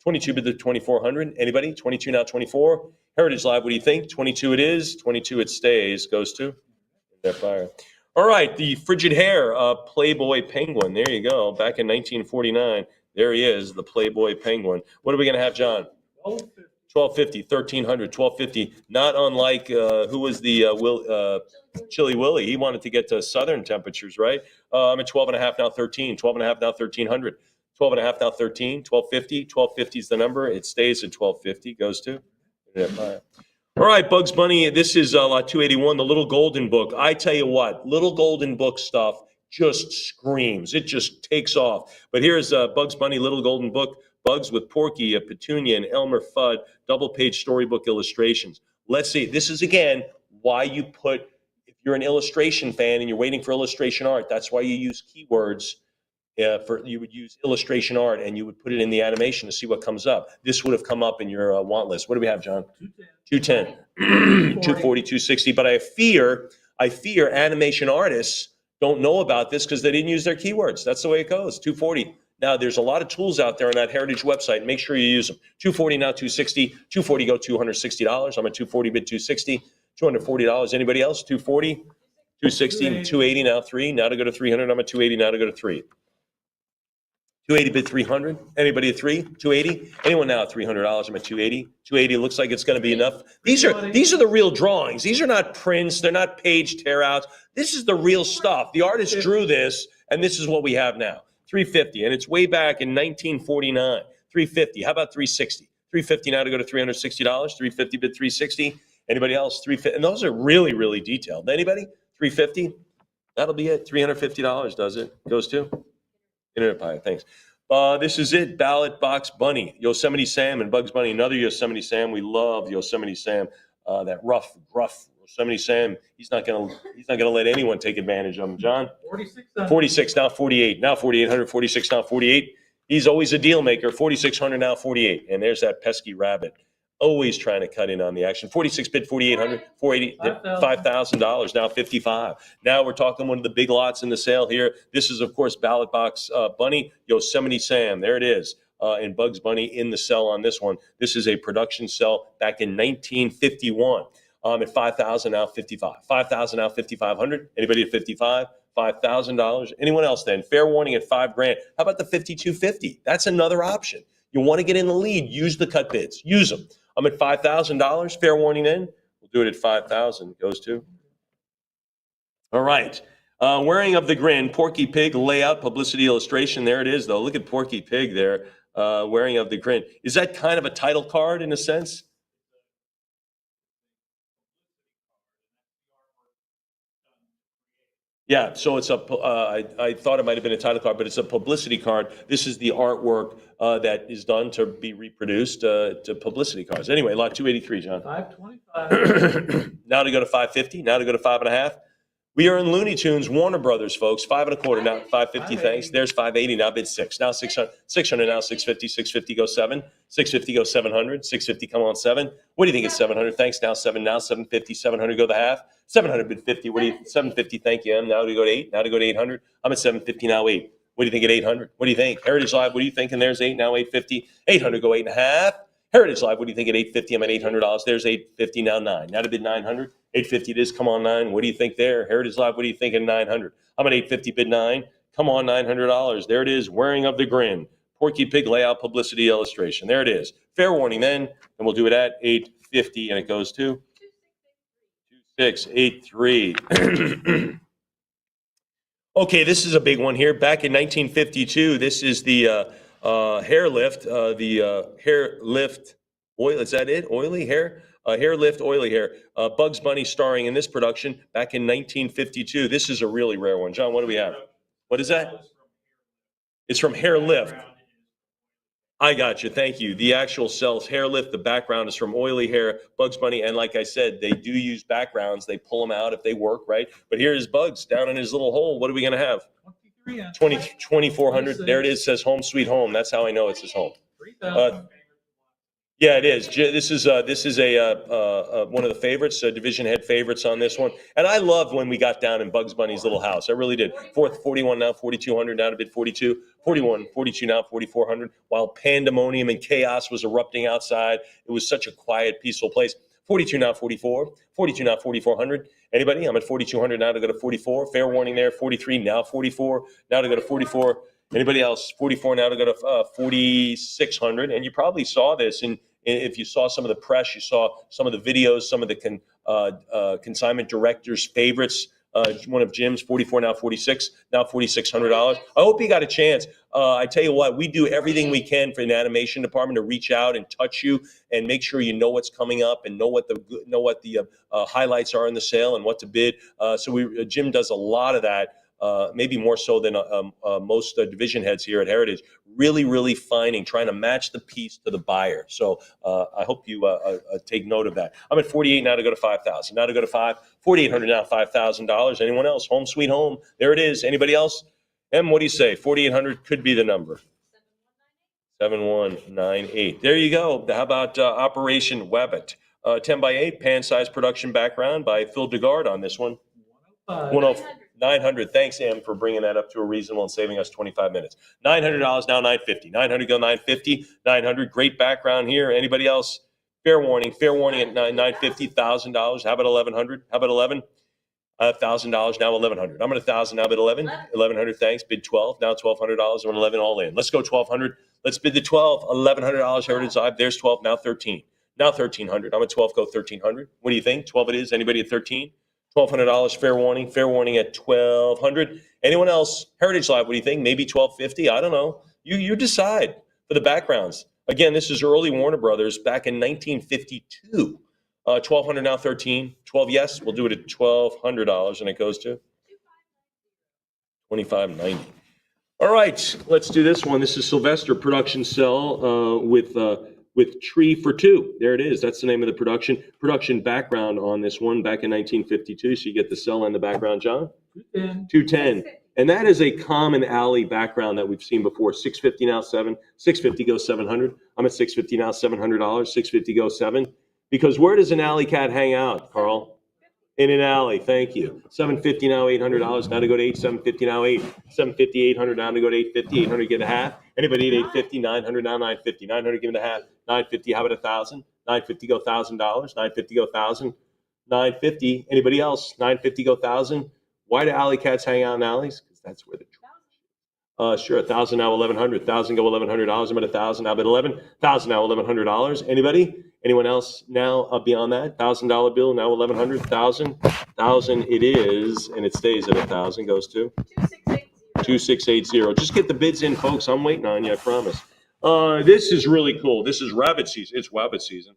22 bid to 2400. Anybody? 22 now 24. Heritage Live, what do you think? 22 it is. 22 it stays. Goes to that fire. All right, the Frigid Hair Playboy Penguin. There you go. Back in 1949. There he is, the Playboy Penguin. What are we going to have, John? 1250, 1300, 1250. Not unlike who was the Chilly Willy. He wanted to get to southern temperatures, right? I'm at 12 and a half now, 13. 12 and a half now, 1300. 12 and a half now, 13. 1250. 1250 is the number. It stays at 1250. Goes to. All right, Bugs Bunny. This is lot 281, the Little Golden Book. I tell you what, Little Golden Book stuff just screams. It just takes off. But here's Bugs Bunny, Little Golden Book. Bugs with Porky, Petunia, and Elmer Fudd, double-page storybook illustrations. Let's see. This is, again, why you put, if you're an illustration fan and you're waiting for illustration art, that's why you use keywords. You would use illustration art and you would put it in the animation to see what comes up. This would have come up in your want list. What do we have, John? 210. 240, 260. But I fear animation artists don't know about this because they didn't use their keywords. That's the way it goes. 240. Now, there's a lot of tools out there on that Heritage website. Make sure you use them. 240 now, 260. 240 go $260. I'm at 240 bid 260. $240. Anybody else? 240, 260, 280 now 3. Now to go to 300. I'm at 280 now to go to 3. 280 bid 300. Anybody at 3? 280. Anyone now at $300? I'm at 280. 280 looks like it's going to be enough. These are the real drawings. These are not prints. They're not page tear outs. This is the real stuff. The artist drew this, and this is what we have now. 350, and it's way back in 1949. 350. How about 360? 350 now to go to $360. 350 bid 360. Anybody else? 350. And those are really, really detailed. Anybody? 350. That'll be it. $350 does it. Goes to Internet Pie. Thanks. This is it. Ballot Box Bunny, Yosemite Sam, and Bugs Bunny. Another Yosemite Sam. We love Yosemite Sam. That rough Yosemite Sam. He's not gonna let anyone take advantage of him. John. 46 now 48. Now 4,800. 46 now 48. He's always a deal maker. 4,600 now 48. And there's that pesky rabbit. Always trying to cut in on the action. 46 bid 4,800. 480. $5,000 now 55. Now we're talking one of the big lots in the sale here. This is of course Ballot Box Bunny, Yosemite Sam. There it is. And Bugs Bunny in the cell on this one. This is a production cell back in 1951. At 5,000 now 55. 5,000 now 5,500. Anybody at 55? $5,000. Anyone else then? Fair warning at $5,000. How about the 5,250? That's another option. You want to get in the lead? Use the cut bids. Use them. I'm at $5,000. Fair warning then. We'll do it at 5,000. Goes to. All right. Wearing of the Grin, Porky Pig layout, publicity illustration. There it is, though. Look at Porky Pig there. Wearing of the Grin. Is that kind of a title card in a sense? Yeah, so it's I thought it might have been a title card, but it's a publicity card. This is the artwork that is done to be reproduced to publicity cards. Anyway, lot 283, John. 525. Now to go to 550, now to go to 5.5. We are in Looney Tunes, Warner Brothers, folks. 5.25 now, 550. Thanks. There's 580. Now bid 6. Now 600. 600 now 650. 650 go 7. 650 go 700. 650 come on 7. What do you think it's 700? Thanks. Now 7. Now 750. 700 go the half. 700 bid 50. What do you? 750. Thank you. Now to go to 8. Now to go to 800. I'm at 750 now 8. What do you think at 800? What do you think? Heritage Live. What do you think? And there's 8. Now 850. 800 go 8.5. Heritage Live. What do you think at 850? I'm at $800. There's 850 now 9. Now to bid 900. 850 it is. Come on 9. What do you think there? Heritage Live. What do you think at 900? I'm at 850 bid 9. Come on $900. There it is. Wearing of the Grin. Porky Pig layout publicity illustration. There it is. Fair warning then, and we'll do it at 850, and it goes to 2683. Okay, this is a big one here. Back in 1952, this is the hair lift. Hair lift oil. Is that it? Oily hair. Hair lift, oily hair. Bugs Bunny starring in this production back in 1952. This is a really rare one. John, what do we have? What is that? It's from Hair Lift. I got you. Thank you. The actual cells, Hair Lift, the background is from Oily Hair, Bugs Bunny. And like I said, they do use backgrounds. They pull them out if they work, right? But here's Bugs down in his little hole. What are we going to have? 2,400. There it is. Says Home Sweet Home. That's how I know it's his home. 3,000. Yeah, it is. This is one of the favorites, division head favorites on this one. And I loved when we got down in Bugs Bunny's little house. I really did. 41 now, 4,200 down to bid 42, 41, 42 now, 4,400. While pandemonium and chaos was erupting outside, it was such a quiet, peaceful place. 42 now, 44, 42 now, 4,400. Anybody? I'm at 4,200 now to go to 44. Fair warning there. 43 now, 44 now to go to 44. Anybody else? 44 now to go to 4,600. And you probably saw this, and if you saw some of the press, you saw some of the videos, some of the consignment director's favorites. One of Jim's 44 now 46 now $4,600. I hope you got a chance. I tell you what, we do everything we can for an animation department to reach out and touch you and make sure you know what's coming up and know what the highlights are in the sale and what to bid. So Jim does a lot of that. Maybe more so than most division heads here at Heritage, really trying to match the piece to the buyer. So I hope you take note of that. I'm at 48 now to go to 5,000. Now to go to 4,800 now, $5,000. Anyone else? Home sweet home. There it is. Anybody else? Em, what do you say? 4,800 could be the number. 7198. There you go. How about Operation Wabbit? 10 by 8, pan size production background by Phil DeGard on this one. 900. Thanks, Em, for bringing that up to a reasonable and saving us 25 minutes. $900 now, 950. 900 go 950. 900. Great background here. Anybody else? Fair warning at $950. $1,000. How about 1,100? How about 11? $1,000 now, 1,100. I'm at 1,000 now, bid 11. 1,100. Thanks. Bid 12. Now $1,200. I'm 11 all in. Let's go 1,200. Let's bid the 12. $1,100 Heritage Live. There's 12. Now 13. Now 1,300. I'm at 12. Go 1,300. What do you think? 12 it is. Anybody at 13? $1,200 fair warning at 1,200. Anyone else? Heritage Live, what do you think? Maybe 1,250. I don't know. You decide for the backgrounds. Again, this is early Warner Brothers back in 1952. 1,200 now, 13. 12 yes. We'll do it at $1,200, and it goes to 2,590. All right, let's do this one. This is Sylvester production cell with Tree for Two. There it is. That's the name of the production background on this one back in 1952. So you get the cell in the background, John? 210. And that is a common alley background that we've seen before. 650 now, 7. 650 goes 700. I'm at 650 now, $700. 650 goes 7. Because where does an alley cat hang out, Carl? In an alley. Thank you. 750 now, $800. Now to go to 8. 750 now, 8. 750, 800 now to go to 850. 800 get a half. Anybody at 850? 900 now, 950. 900 give me the half. 950. How about 1,000? 950 go $1,000. 950 go 1,000. 950. Anybody else? 950 go 1,000. Why do alley cats hang out in alleys? Because that's where the sure. 1,000 now, 1,100. 1,000 go $1,100. I'm at 1,000 now, I'm at 11. 1,000 now, $1,100. Anybody? Anyone else now beyond that? $1,000 bill now, 1,100. 1,000 it is, and it stays at 1,000. Goes to 2680. Just get the bids in, folks. I'm waiting on you. I promise. This is really cool. This is rabbit season. It's rabbit season.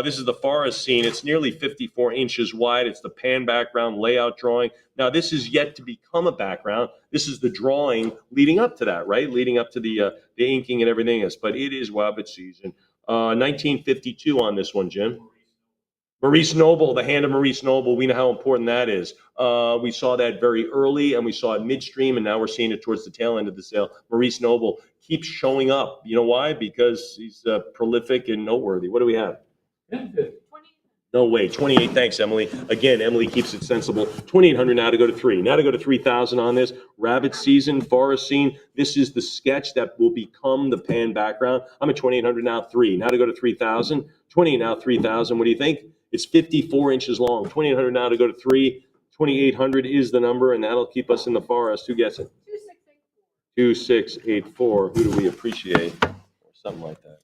This is the forest scene. It's nearly 54 inches wide. It's the pan background layout drawing. Now, this is yet to become a background. This is the drawing leading up to that, right? Leading up to the inking and everything else. But it is rabbit season. 1952 on this one, Jim. Maurice Noble, the hand of Maurice Noble. We know how important that is. We saw that very early, and we saw it midstream, and now we're seeing it towards the tail end of the sale. Maurice Noble keeps showing up. You know why? Because he's prolific and noteworthy. What do we have? No way. 28. Thanks, Emily. Again, Emily keeps it sensible. 2,800 now to go to 3. Now to go to 3,000 on this. Rabbit season, forest scene. This is the sketch that will become the pan background. I'm at 2,800 now, 3. Now to go to 3,000. 28 now, 3,000. What do you think? It's 54 inches long. 2,800 now to go to 3. 2,800 is the number, and that'll keep us in the forest. Who gets it? 2684. Who do we appreciate? Or something like that.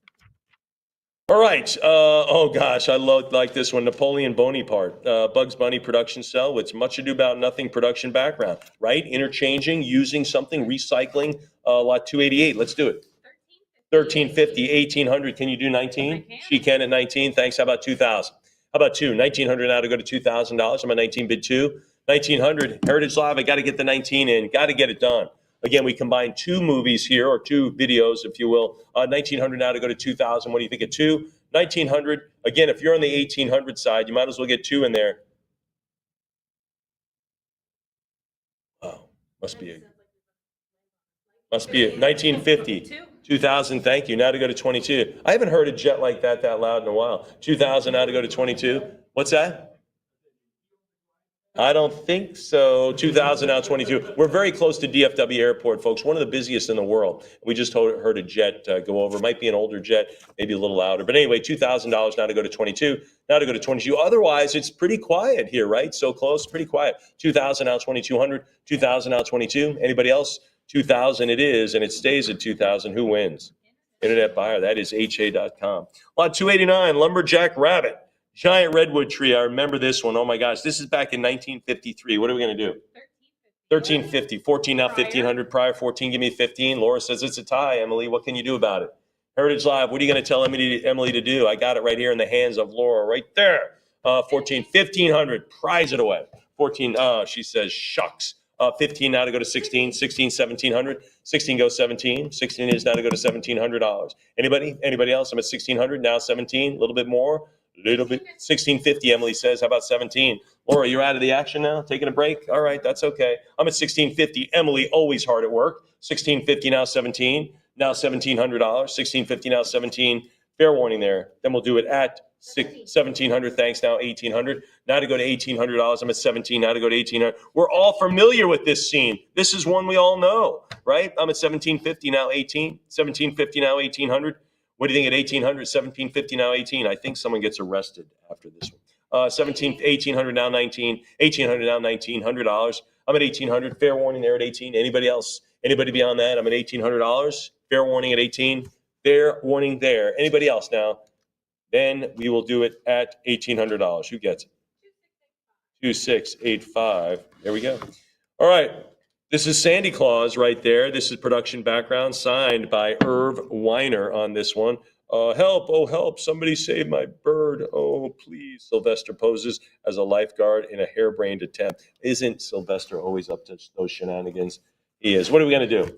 All right. Oh, gosh, I like this one. Napoleon Bonaparte, Bugs Bunny production cell with Much Ado About Nothing production background, right? Interchanging, using something, recycling, lot 288. Let's do it. 1,350, 1,800. Can you do 19? She can at 19. Thanks. How about 2,000? How about 2? 1,900 now to go to $2,000. I'm at 19, bid 2. 1,900. Heritage Live, I got to get the 19 in. Got to get it done. Again, we combined 2 movies here, or 2 videos, if you will. 1,900 now to go to 2,000. What do you think of 2? 1,900. Again, if you're on the 1,800 side, you might as well get 2 in there. Oh, must be a 1,950. 2,000, thank you. Now to go to 22. I haven't heard a jet like that loud in a while. 2,000 now to go to 22. What's that? I don't think so. 2,000 now 22. We're very close to DFW Airport, folks. One of the busiest in the world. We just heard a jet go over. Might be an older jet, maybe a little louder. But anyway, $2,000 now to go to 22. Now to go to 22. Otherwise, it's pretty quiet here, right? So close, pretty quiet. 2,000 now 2,200. 2,000 now 22. Anybody else? 2,000 it is, and it stays at 2,000. Who wins? Internet buyer. That is HA.com. Lot 289, Lumberjack Rabbit. Giant redwood tree. I remember this one. Oh my gosh. This is back in 1953. What are we going to do? 1350. 14 now 1,500 prior. 14. Give me 15. Laura says it's a tie. Emily, what can you do about it? Heritage Live. What are you going to tell Emily to do? I got it right here in the hands of Laura right there. 14. 1,500. Prize it away. 14. She says shucks. 15 now to go to 16. 16. 1,700. 16 goes 17. 16 is now to go to $1,700. Anybody else? I'm at 1,600 now. 17. A little bit more. Little bit. 1650, Emily says. How about 17? Laura, you're out of the action now? Taking a break? All right, that's okay. I'm at 1650. Emily, always hard at work. 1650 now 17. Now $1,700. 1650 now 17. Fair warning there. Then we'll do it at 1,700. Thanks. Now 1,800. Now to go to $1,800. I'm at 17. Now to go to 1,800. We're all familiar with this scene. This is one we all know, right? I'm at 1,750 now 18. 1,750 now 1,800. What do you think at 1,800, 1,750 now 18? I think someone gets arrested after this one. 1,800 now 19, 1,800 now $1,900. I'm at 1,800. Fair warning there at 18. Anybody else? Anybody beyond that? I'm at $1,800. Fair warning at 18. Fair warning there. Anybody else now? Then we will do it at $1,800. Who gets it? 2685. There we go. All right. This is Sandy Claus right there. This is production background signed by Irv Weiner on this one. Help, oh help, somebody save my bird. Oh, please. Sylvester poses as a lifeguard in a harebrained attempt. Isn't Sylvester always up to those shenanigans? He is. What are we going to do?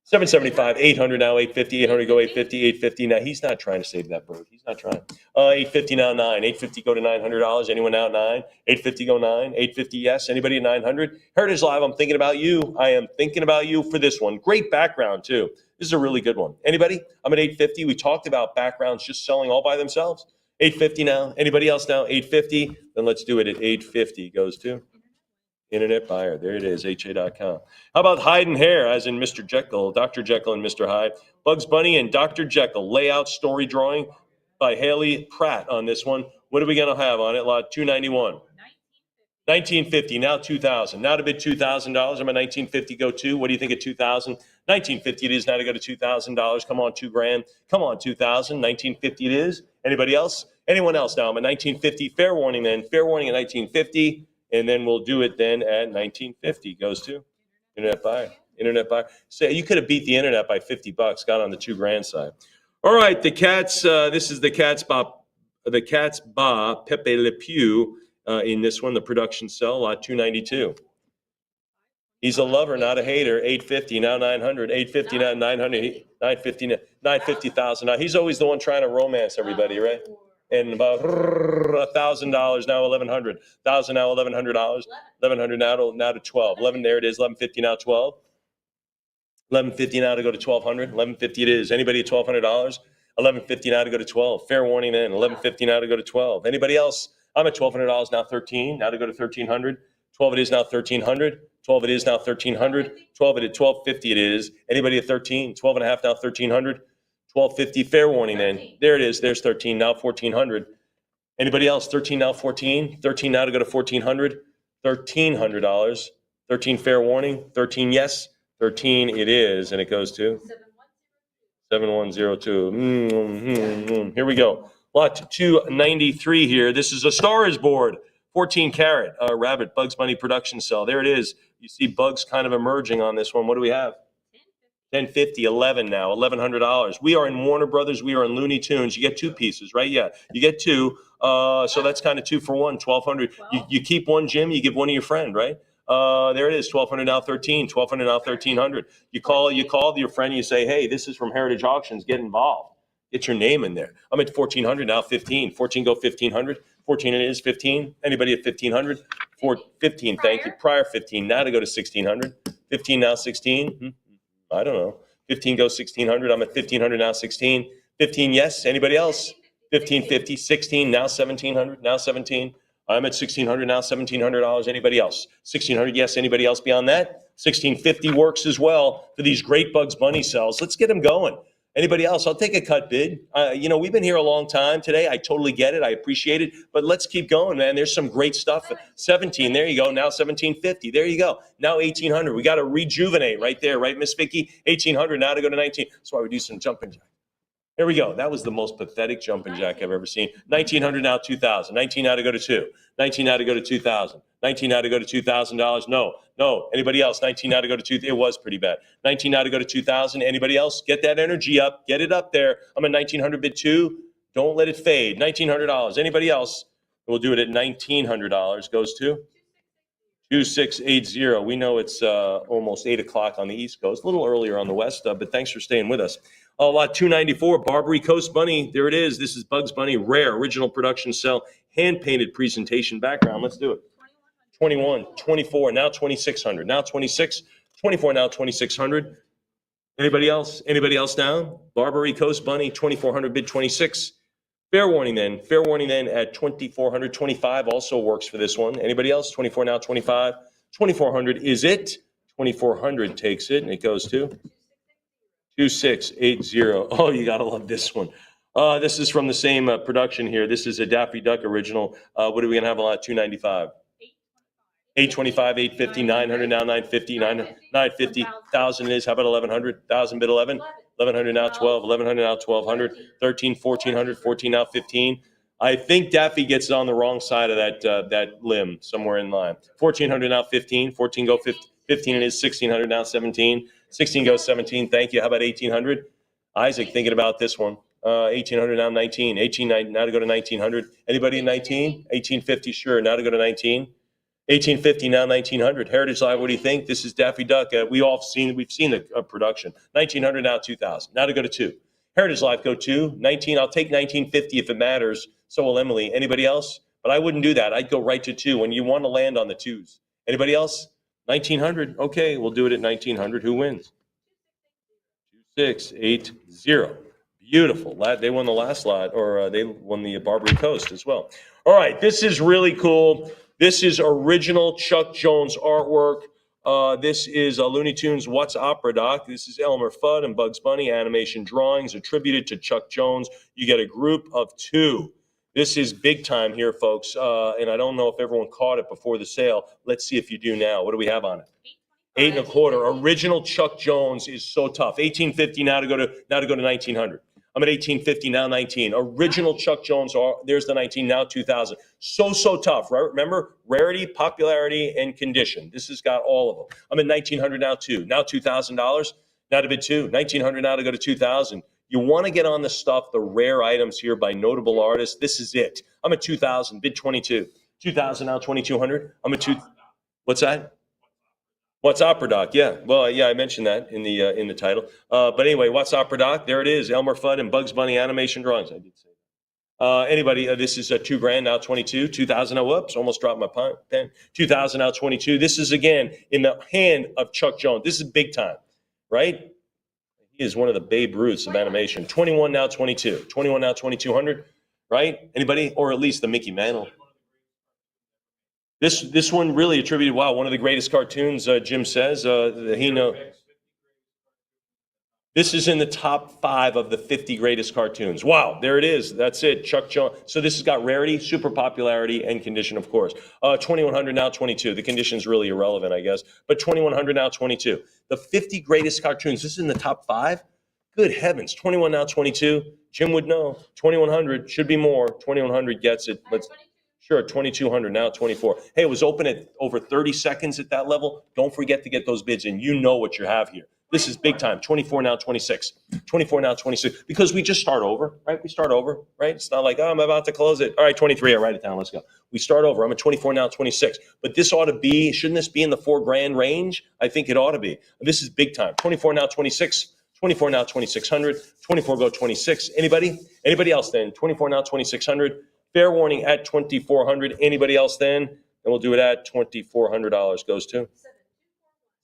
775, 800 now, 850, 800 go 850, 850. Now, he's not trying to save that bird. He's not trying. 850 now, 9. 850 go to $900. Anyone out 9? 850 go 9. 850, yes. Anybody at 900? Heritage Live, I'm thinking about you. I am thinking about you for this one. Great background, too. This is a really good one. Anybody? I'm at 850. We talked about backgrounds just selling all by themselves. 850 now. Anybody else now? 850. Then let's do it at 850. Goes to Internet buyer. There it is, HA.com. How about Hyde and Hare, as in Mr. Jekyll, Dr. Jekyll and Mr. Hyde? Bugs Bunny and Dr. Jekyll. Layout story drawing by Haley Pratt on this one. What are we going to have on it? Lot 291. 1950, now 2,000. Now to bid $2,000. I'm at 1950, go 2. What do you think at 2,000? 1950 it is now to go to $2,000. Come on, $2,000. Come on, 2,000. 1950 it is. Anybody else? Anyone else now? I'm at 1950. Fair warning then. Fair warning at 1950. And then we'll do it then at 1950. Goes to Internet buyer. Internet buyer. Say you could have beat the internet by $50. Got on the $2,000 side. All right, the Cats. This is the Cats Ba Pepe Le Pew in this one. The production cell lot 292. He's a lover, not a hater. 850 now 900. 850 now 900. 950 950,000. Now he's always the one trying to romance everybody, right? And about $1,000 now 1,100. 1,000 now $1,100. 1,100 now to 12. 11 there it is. 1150 now 12. 1150 now to go to 1,200. 1150 it is. Anybody at $1,200? 1150 now to go to 12. Fair warning then. 1150 now to go to 12. Anybody else? I'm at $1,200 now 13. Now to go to 1,300. 12 it is now 1,300. 12 it is now 1,300. 12 it at 1250 it is. Anybody at 13? 12 and a half now 1,300. 1250, fair warning then. There it is. There's 13, now 1,400. Anybody else? 13 now 14. 13 now to go to 1,400. $1,300. 13 fair warning. 13 yes. 13 it is. And it goes to 7102. Here we go. Lot 293 here. This is a Star is Board. 14 karat rabbit Bugs Bunny production cell. There it is. You see bugs kind of emerging on this one. What do we have? 1050, 11 now, $1,100. We are in Warner Brothers. We are in Looney Tunes. You get two pieces, right? Yeah, you get two. So that's kind of 2 for 1, 1,200. You keep one, Jim. You give one to your friend, right? There it is, 1,200 now 13, 1,200 now 1,300. You call your friend. You say, hey, this is from Heritage Auctions. Get involved. Get your name in there. I'm at 1,400 now 15. 14 go 1,500. 14 it is 15. Anybody at 1,500? 15. Thank you. Prior 15. Now to go to 1,600. 15 now 16. I don't know. 15 goes 1600. I'm at 1500 now, 16. 15, yes. Anybody else? 1550, 16, now 1700, now 17. I'm at 1600 now, $1,700. Anybody else? 1600, yes. Anybody else beyond that? 1650 works as well for these great Bugs Bunny cells. Let's get them going. Anybody else? I'll take a cut bid. We've been here a long time today. I totally get it. I appreciate it. But let's keep going, man. There's some great stuff. 17, there you go. Now 1750, there you go. Now 1800. We got to rejuvenate right there, right, Miss Vicky? 1800 now to go to 19. That's why we do some jumping jack. Here we go. That was the most pathetic jumping jack I've ever seen. 1900 now, 2000. 19 now to go to 2. 19 now to go to 2000. 19 now to go to $2,000. No. Anybody else? 19 now to go to 2. It was pretty bad. 19 now to go to 2000. Anybody else? Get that energy up. Get it up there. I'm at 1900 bid 2. Don't let it fade. $1,900. Anybody else? We'll do it at $1,900. Goes to 2680. We know it's almost 8 o'clock on the East Coast. A little earlier on the West, but thanks for staying with us. Lot 294, Barbary Coast Bunny. There it is. This is Bugs Bunny, rare, original production cell, hand-painted presentation background. Let's do it. 21, 24, now 2600, now 26, 24, now 2600. Anybody else? Anybody else down? Barbary Coast Bunny, 2400, bid 26. Fair warning then at 2400, 25 also works for this one. Anybody else? 24 now, 25. 2400 is it. 2400 takes it, and it goes to 2680. Oh, you gotta love this one. This is from the same production here. This is a Daffy Duck original. What are we gonna have a lot? 295. 825, 850, 900 now, 950, 950, 1,000 is. How about 1,100? 1,000 bid 11. 1,100 now, 12. 1,100 now, 1,200. 13, 1,400. 14 now, 15. I think Daffy gets it on the wrong side of that limb, somewhere in line. 1,400 now, 15. 14 go 15. 15 it is. 1,600 now, 17. 16 goes 17. Thank you. How about 1,800? Isaac thinking about this one. 1,800 now, 19. 18 now to go to 1,900. Anybody in 19? 1,850, sure. Now to go to 19. 1,850 now, 1,900. Heritage Live, what do you think? This is Daffy Duck. We've seen the production. 1,900 now, 2,000. Now to go to 2. Heritage Live, go 2. 19. I'll take 1,950 if it matters. So will Emily. Anybody else? But I wouldn't do that. I'd go right to 2 when you want to land on the 2s. Anybody else? 1,900. Okay, we'll do it at 1,900. Who wins? 2680. Beautiful. They won the last lot, or they won the Barbary Coast as well. All right, this is really cool. This is original Chuck Jones artwork. This is Looney Tunes What's Opera Doc. This is Elmer Fudd and Bugs Bunny animation drawings attributed to Chuck Jones. You get a group of 2. This is big time here, folks. And I don't know if everyone caught it before the sale. Let's see if you do now. What do we have on it? 8.25. Original Chuck Jones is so tough. 1,850 now to go to 1,900. I'm at 1,850 now, 19. Original Chuck Jones. There's the 19 now, 2,000. So tough, right? Remember, rarity, popularity, and condition. This has got all of them. I'm at 1,900 now, 2. Now $2,000. Now to bid 2. 1,900 now to go to 2,000. You want to get on the stuff, the rare items here by notable artists. This is it. I'm at 2,000. Bid 22. 2,000 now, 2,200. I'm at 2. What's that? What's Opera Doc? Yeah. Well, yeah, I mentioned that in the title. But anyway, What's Opera Doc? There it is. Elmer Fudd and Bugs Bunny animation drawings. I did say that. Anybody? This is $2,000 now, 22. 2,000. Oh, whoops! Almost dropped my pen. 2,000 now, 22. This is again in the hand of Chuck Jones. This is big time, right? He is one of the Babe Ruths of animation. 21 now, 22. 21 now, 2,200. Right? Anybody? Or at least the Mickey Mantle. This one really attributed, wow, one of the greatest cartoons, Jim says. This is in the top 5 of the 50 greatest cartoons. Wow, there it is. That's it, Chuck Jones. So this has got rarity, super popularity, and condition, of course. 2,100 now, 22. The condition's really irrelevant, I guess. But 2,100 now, 22. The 50 greatest cartoons, this is in the top 5? Good heavens, 21 now, 22. Jim would know. 2,100, should be more. 2,100 gets it. Sure, 2,200, now 24. Hey, it was open at over 30 seconds at that level. Don't forget to get those bids in. You know what you have here. This is big time. 24 now, 26. 24 now, 26. Because we just start over, right? We start over, right? It's not like, oh, I'm about to close it. All right, 23, I write it down. Let's go. We start over. I'm at 24 now, 26. But this ought to be, shouldn't this be in the $4,000 range? I think it ought to be. This is big time. 24 now, 26. 24 now, 2,600. 24 go 26. Anybody? Anybody else then? 24 now, 2,600. Fair warning at 2,400. Anybody else then? And we'll do it at $2,400. Goes to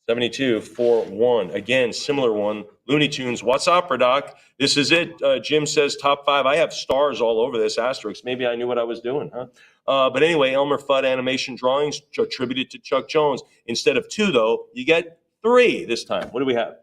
7241. Again, similar one. Looney Tunes. What's Opera Doc? This is it. Jim says top 5. I have stars all over this asterisk. Maybe I knew what I was doing, huh? But anyway, Elmer Fudd animation drawings attributed to Chuck Jones. Instead of 2, though, you get 3 this time. What do we have?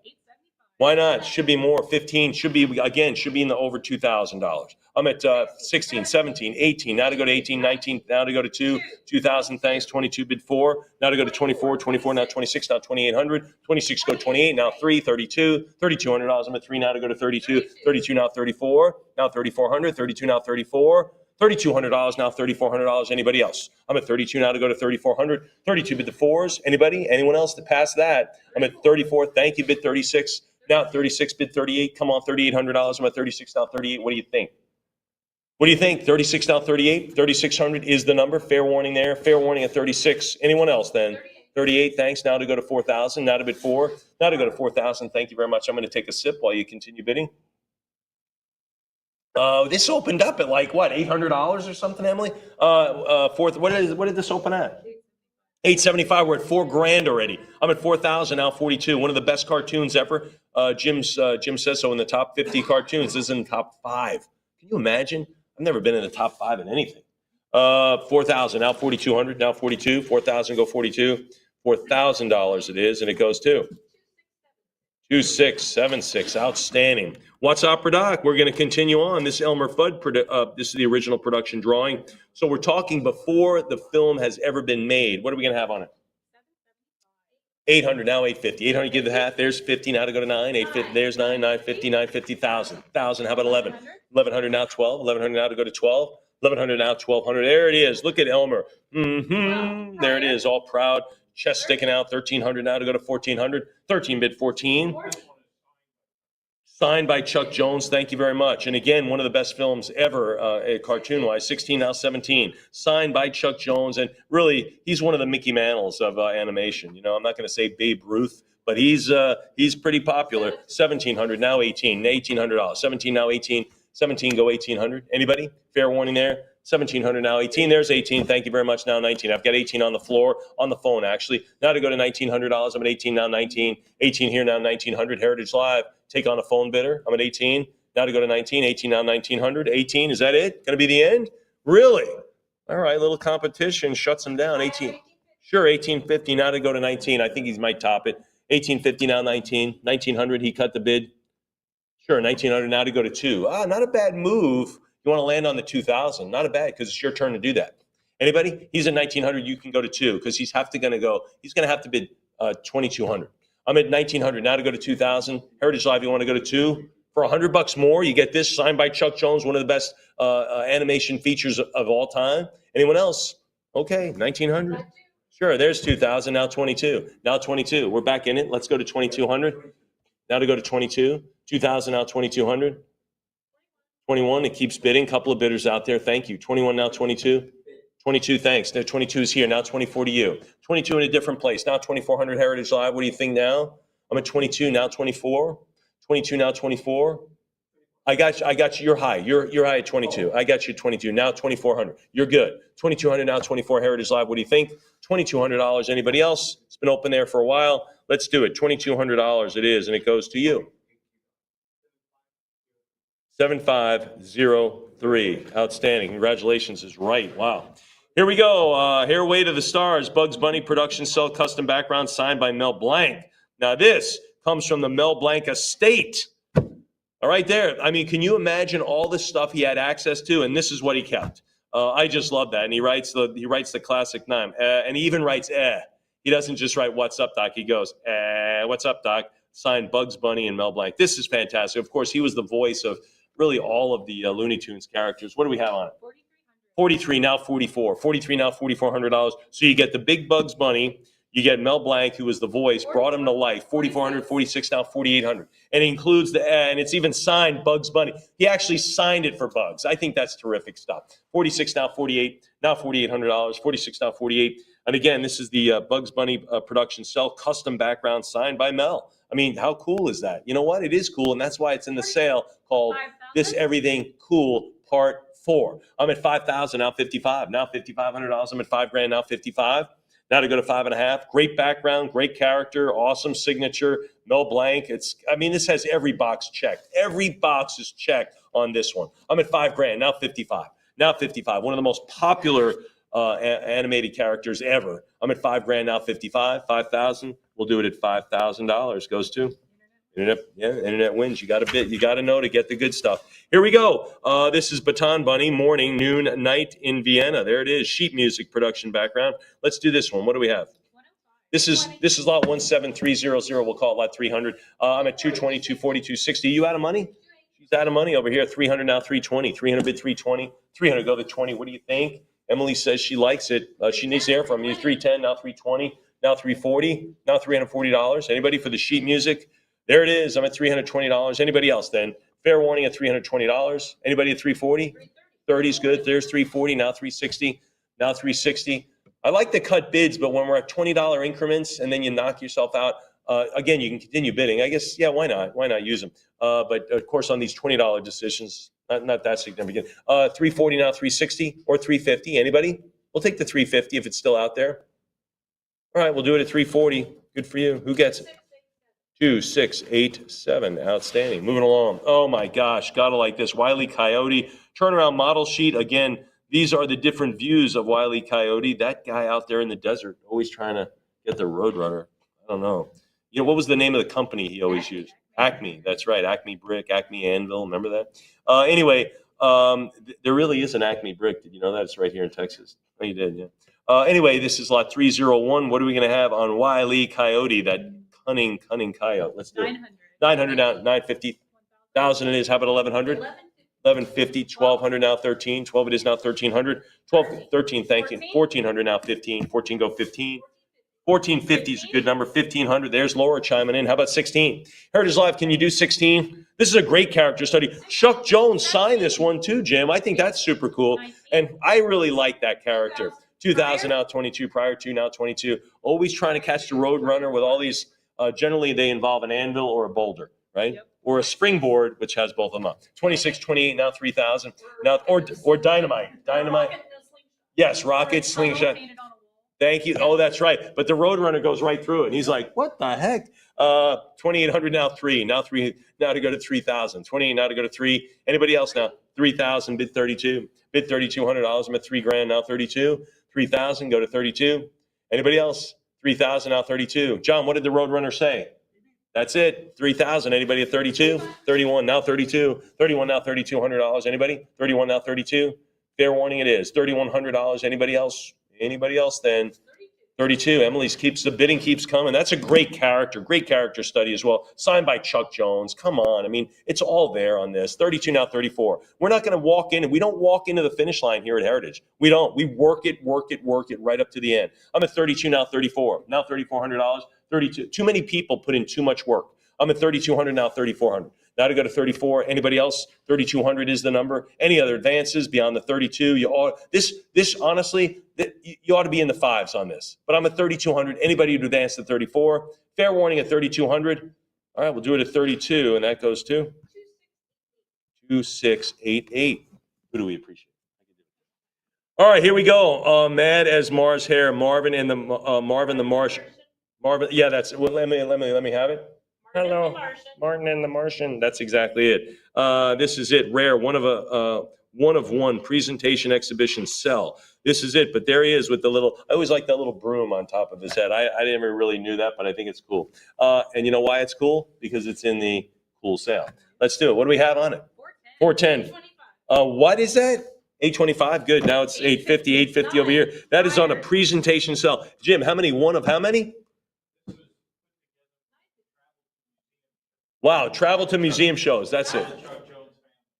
Why not? Should be more. 15 should be in the over $2,000. I'm at 16, 17, 18. Now to go to 18, 19. Now to go to 2,000. Thanks. 22 bid 4. Now to go to 24, 24. Now 26. Now 2,800. 26 go 28. Now 3, 32. $3,200. I'm at 3 now to go to 32. 32 now 34. Now 3,400. 32 now 34. $3,200 now, $3,400. Anybody else? I'm at 32 now to go to 3,400. 32 bid the 4s. Anybody? Anyone else to pass that? I'm at 34. Thank you. Bid 36. Now 36 bid 38. Come on, $3,800. I'm at 36 now 38. What do you think? What do you think? 36 now 38. 3,600 is the number. Fair warning there. Fair warning at 36. Anyone else then? 38. Thanks. Now to go to 4,000. Now to bid 4. Now to go to 4,000. Thank you very much. I'm going to take a sip while you continue bidding. This opened up at like what, $800 or something, Emily? Fourth. What did this open at? $875. We're at $4,000 already. I'm at 4,000 now. 42. One of the best cartoons ever. Jim says so in the top 50 cartoons. This is in the top 5. Can you imagine? I've never been in the top 5 in anything. 4,000 now. 4,200 now. 42. 4,000 go 42. $4,000 it is, and it goes to 2676. Outstanding. What's Opera Doc? We're going to continue on. This Elmer Fudd, this is the original production drawing. So we're talking before the film has ever been made. What are we going to have on it? 800, now 850. 800, give the half. There's 50, now to go to 9. 850, there's 9, 950, 950, 1,000. 1,000, how about 11? 1,100, now 12. 1,100, now to go to 12. 1,100, now 1,200. There it is. Look at Elmer. There it is, all proud. Chest sticking out. 1,300, now to go to 1,400. 13 bid 14. Signed by Chuck Jones. Thank you very much. And again, one of the best films ever, cartoon-wise. 16 now 17. Signed by Chuck Jones, and really, he's one of the Mickey Mantles of animation. You know, I'm not going to say Babe Ruth, but he's pretty popular. 1,700 now 18. $1,800. 17 now 18. 17 go 1,800. Anybody? Fair warning there. 1,700 now 18. There's 18. Thank you very much. Now 19. I've got 18 on the floor, on the phone actually. Now to go to $1,900. I'm at 18 now 19. 18 here now 1,900. Heritage Live. Take on a phone bidder. I'm at 18. Now to go to 19. 18 now 1,900. 18. Is that it? Going to be the end? Really? All right. Little competition shuts him down. 18. Sure. 1850. Now to go to 19. I think he might top it. 1850 now 19. 1900. He cut the bid. Sure. 1900 now to go to 2. Not a bad move. You want to land on the 2,000. Not a bad, because it's your turn to do that. Anybody? He's at 1,900. You can go to 2 because he's going to have to bid 2,200. I'm at 1,900 now to go to 2,000. Heritage Live, you want to go to 2 for $100 more? You get this signed by Chuck Jones, one of the best animation features of all time. Anyone else? Okay, 1,900. Sure, there's 2,000. Now 22. Now 22. We're back in it. Let's go to 2,200. Now to go to 22. 2,000 now 2,200. 21. It keeps bidding. Couple of bidders out there. Thank you. 21 now 22. 22, thanks. Now 22 is here. Now 24 to you. 22 in a different place. Now 2,400 Heritage Live. What do you think now? I'm at 22, now 24. 22, now 24. I got you. You're high. You're high at 22. I got you at 22. Now 2,400. You're good. 2,200, now 24 Heritage Live. What do you think? $2,200. Anybody else? It's been open there for a while. Let's do it. $2,200 it is, and it goes to you. 7503. Outstanding. Congratulations is right. Wow. Here we go. Hairway to the Stars. Bugs Bunny production cell custom background signed by Mel Blanc. Now this comes from the Mel Blanc estate. All right there. I mean, can you imagine all the stuff he had access to? And this is what he kept. I just love that. And he writes the classic name. And he even writes He doesn't just write "What's up, Doc?" He goes, "What's up, Doc?" Signed Bugs Bunny and Mel Blanc. This is fantastic. Of course, he was the voice of really all of the Looney Tunes characters. What do we have on it? 43 now 44. 43 now $4,400. So you get the big Bugs Bunny. You get Mel Blanc, who was the voice, brought him to life. 4,400, 46 now 4,800. And it includes and it's even signed Bugs Bunny. He actually signed it for Bugs. I think that's terrific stuff. 46 now 48, now $4,800. 46 now 48. And again, this is the Bugs Bunny production cell custom background signed by Mel. I mean, how cool is that? You know what? It is cool, and that's why it's in the sale called This Everything Cool Part 4. I'm at 5,000 now 55. Now $5,500. I'm at $5,000 now 55. Now to go to 5.5. Great background, great character, awesome signature, Mel Blanc. This has every box checked. Every box is checked on this one. I'm at $5,000, now 55. Now 55. One of the most popular animated characters ever. I'm at $5,000, now 55. 5,000. We'll do it at $5,000. Goes to internet. Yeah, internet wins. You got to bid. You got to know to get the good stuff. Here we go. This is Baton Bunny, morning, noon, night in Vienna. There it is. Sheet music production background. Let's do this one. What do we have? This is lot 17300. We'll call it lot 300. I'm at 220, 240, 260. You out of money? She's out of money over here. 300 now, 320. 300 bid 320. 300 go to 20. What do you think? Emily says she likes it. She needs to hear from you. 310 now, 320 now, 340 now, $340. Anybody for the sheet music? There it is. I'm at $320. Anybody else then? Fair warning at $320. Anybody at 340? 30 is good. There's 340 now, 360 now, 360. I like to cut bids, but when we're at $20 increments and then you knock yourself out, again, you can continue bidding. I guess, yeah, why not? Why not use them? But of course, on these $20 decisions, not that significant. 340 now, 360 or 350. Anybody? We'll take the 350 if it's still out there. All right, we'll do it at 340. Good for you. Who gets it? 2, 6, 8, 7. Outstanding. Moving along. Oh my gosh, gotta like this. Wile E. Coyote turnaround model sheet. Again, these are the different views of Wile E. Coyote. That guy out there in the desert, always trying to get the Roadrunner. I don't know. You know, what was the name of the company he always used? Acme. That's right. Acme Brick, Acme Anvil. Remember that? Anyway, there really is an Acme Brick. Did you know that? It's right here in Texas. Oh, you did, yeah. Anyway, this is lot 301. What are we going to have on Wile E. Coyote? That cunning coyote. Let's do it. 900 now, 950. 1,000 it is. How about 1,100? 1,150. 1,200 now, 13. 12 it is now, 1,300. 12, 13, thank you. 1,400 now, 15. 14 go 15. 1,450 is a good number. 1,500. There's Laura chiming in. How about 16? Heritage Live, can you do 16? This is a great character study. Chuck Jones signed this one too, Jim. I think that's super cool. And I really like that character. 2,000 now, 22. Prior to now, 22. Always trying to catch the Roadrunner with all these. Generally, they involve an anvil or a boulder, right? Yep. Or a springboard, which has both of them up. 26, 28, now 3,000. Now, or dynamite. Dynamite. Yes, rocket, slingshot. Thank you. Oh, that's right. But the Roadrunner goes right through it. And he's like, what the heck? 2,800 now, 3. Now to go to 3,000. 28 now to go to 3. Anybody else now? 3,000, bid 32. Bid $3,200. I'm at $3,000 now, 32. 3,000, go to 32. Anybody else? 3,000 now, 32. John, what did the Roadrunner say? That's it. 3,000. Anybody at 32? 31 now, 32. 31 now, $3,200. Anybody? 31 now, 32. Fair warning, it is $3,100. Anybody else? Anybody else then? 32. Emily's the bidding keeps coming. That's a great character study as well. Signed by Chuck Jones. Come on. I mean, it's all there on this. 32 now, 34. We're not going to walk in, and we don't walk into the finish line here at Heritage. We don't. We work it right up to the end. I'm at 32 now, 34. Now $3,400. 32. Too many people put in too much work. I'm at 3,200 now, 3,400. Now to go to 34. Anybody else? 3,200 is the number. Any other advances beyond the 32? This honestly, you ought to be in the fives on this. But I'm at 3,200. Anybody who advanced to 34? Fair warning at 3,200. All right, we'll do it at 32, and that goes to 2,688. Who do we appreciate? All right, here we go. Mad as Mars hair. Marvin and the Marsh. Marvin. Yeah, that's. Well, let me have it. Hello, Martin and the Martian. That's exactly it. This is it. Rare, one of one presentation exhibition cell. This is it. But there he is with the little. I always like that little broom on top of his head. I never really knew that, but I think it's cool. And you know why it's cool? Because it's in the cool sale. Let's do it. What do we have on it? 410. What is that? 825. Good. Now it's 850. 850 over here. That is on a presentation cell. Jim, how many? One of how many? Wow, travel to museum shows. That's it.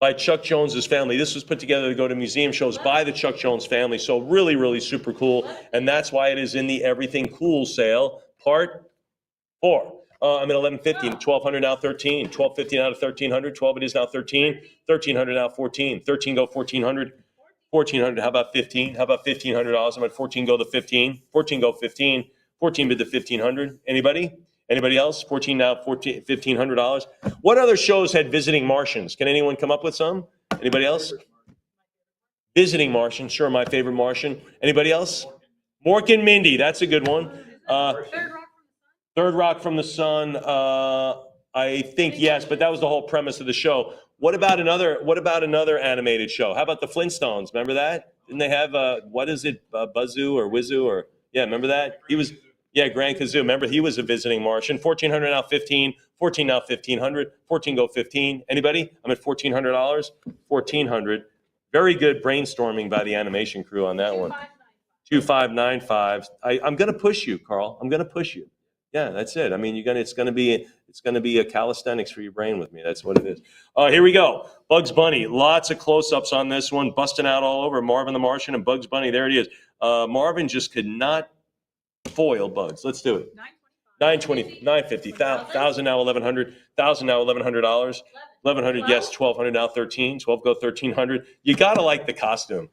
By Chuck Jones's family. This was put together to go to museum shows by the Chuck Jones family. So really, really super cool. And that's why it is in the Everything Cool sale, part 4. I'm at 1150, 1,200 now, 13. 1,250 now to 1,300. 12 it is now, 13. 1,300 now, 14. 13 go 1,400. 1,400. How about 15? How about $1,500? I'm at 14 go to 15. 14 go 15. 14 bid to 1,500. Anybody? Anybody else? 14 now, $1,500. What other shows had visiting Martians? Can anyone come up with some? Anybody else? Visiting Martian, sure, my favorite Martian. Anybody else? Mork and Mindy, that's a good one. Third Rock from the Sun. Third Rock from the Sun. I think yes, but that was the whole premise of the show. What about another animated show? How about the Flintstones? Remember that? Didn't they have what is it, Buzoo or Wizoo or yeah? Remember that? He was Grand Kazoo. Remember he was a visiting Martian. 1,400 now 15. 14 now 1,500. 14 go 15. Anybody? I'm at $1,400. 1,400. Very good brainstorming by the animation crew on that one. 2595. I'm going to push you, Carl. I'm going to push you. Yeah, that's it. I mean, it's going to be a calisthenics for your brain with me. That's what it is. Here we go. Bugs Bunny. Lots of close-ups on this one, busting out all over. Marvin the Martian and Bugs Bunny. There it is. Marvin just could not foil Bugs. Let's do it. 920, 950, 1,000 now 1,100, 1,000 now $1,100, 1,100 yes, 1,200 now 13, 12 go 1,300. You gotta like the costume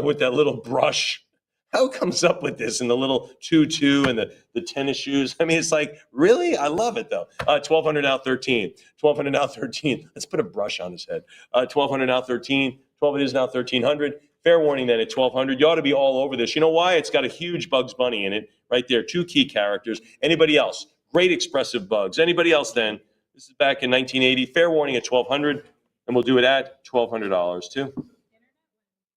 with that little brush. How comes up with this and the little tutu and the tennis shoes? I mean, it's like, really? I love it though. 1,200 now 13, 1,200 now 13. Let's put a brush on his head. 1,200 now 13, 12 it is now 1,300. Fair warning then at 1,200. You ought to be all over this. You know why? It's got a huge Bugs Bunny in it right there. 2 key characters. Anybody else? Great expressive bugs. Anybody else then? This is back in 1980. Fair warning at 1,200. And we'll do it at $1,200 too.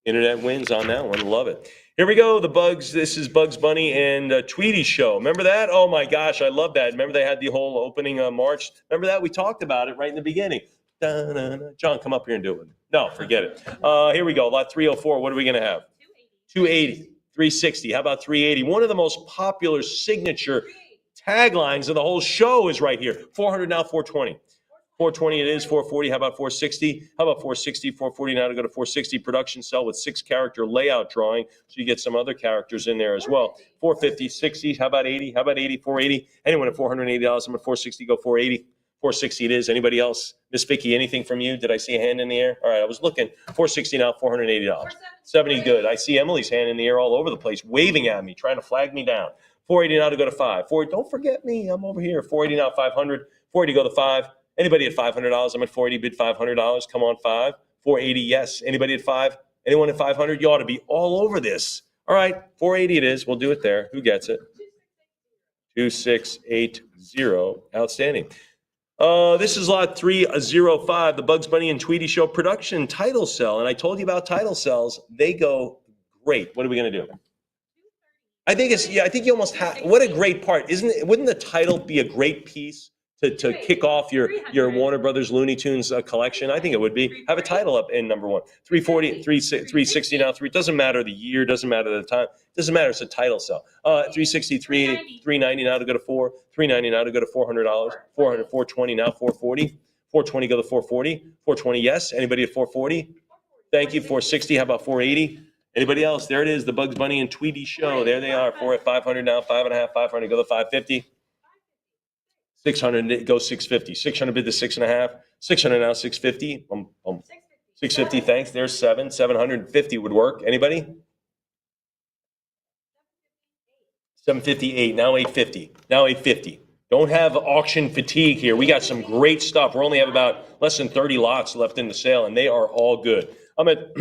Internet wins on that one. Love it. Here we go. The Bugs. This is Bugs Bunny and Tweety Show. Remember that? Oh my gosh, I love that. Remember they had the whole opening March. Remember that? We talked about it right in the beginning. Da-na-na. John, come up here and do it with me. No, forget it. Here we go. Lot 304. What are we going to have? 280. 360. How about 380? One of the most popular signature taglines of the whole show is right here. 400 now 420. 420 it is. 440. How about 460? How about 460? 440 now to go to 460. Production cell with 6-character layout drawing, so you get some other characters in there as well. 450, 60. How about 80? How about 80? 480. Anyone at $480? I'm at 460. Go 480. 460 it is. Anybody else? Miss Vicky, anything from you? Did I see a hand in the air? All right, I was looking. 460 now, $480. 70 good. I see Emily's hand in the air all over the place, waving at me, trying to flag me down. 480 now to go to 5. Don't forget me. I'm over here. 480 now, 500. 480 go to 5. Anybody at $500? I'm at 480. Bid $500. Come on, 5. 480 yes. Anybody at 5? Anyone at 500? You ought to be all over this. All right, 480 it is. We'll do it there. Who gets it? 2680. Outstanding. This is lot 305, the Bugs Bunny and Tweety Show production title cell. And I told you about title cells. They go great. What are we going to do? I think I think you almost have, what a great part. Wouldn't the title be a great piece to kick off your Warner Brothers Looney Tunes collection? I think it would be. Have a title up in number 1. 340, 360 now, doesn't matter the year, doesn't matter the time, doesn't matter, it's a title cell. 360, 380, 390 now to go to 4, 390 now to go to $400, 400, 420 now, 440, 420 go to 440, 420 yes. Anybody at 440? Thank you. 460, how about 480? Anybody else? There it is, the Bugs Bunny and Tweety Show. There they are. 4 at 500 now, 5.5, 500 go to 550. 600 go 650. 600 bid to 6.5. 600 now 650. 650. Thanks. There's 7. 750 would work. Anybody? 758. Now 850. Now 850. Don't have auction fatigue here. We got some great stuff. We only have about less than 30 lots left in the sale, and they are all good. I'm at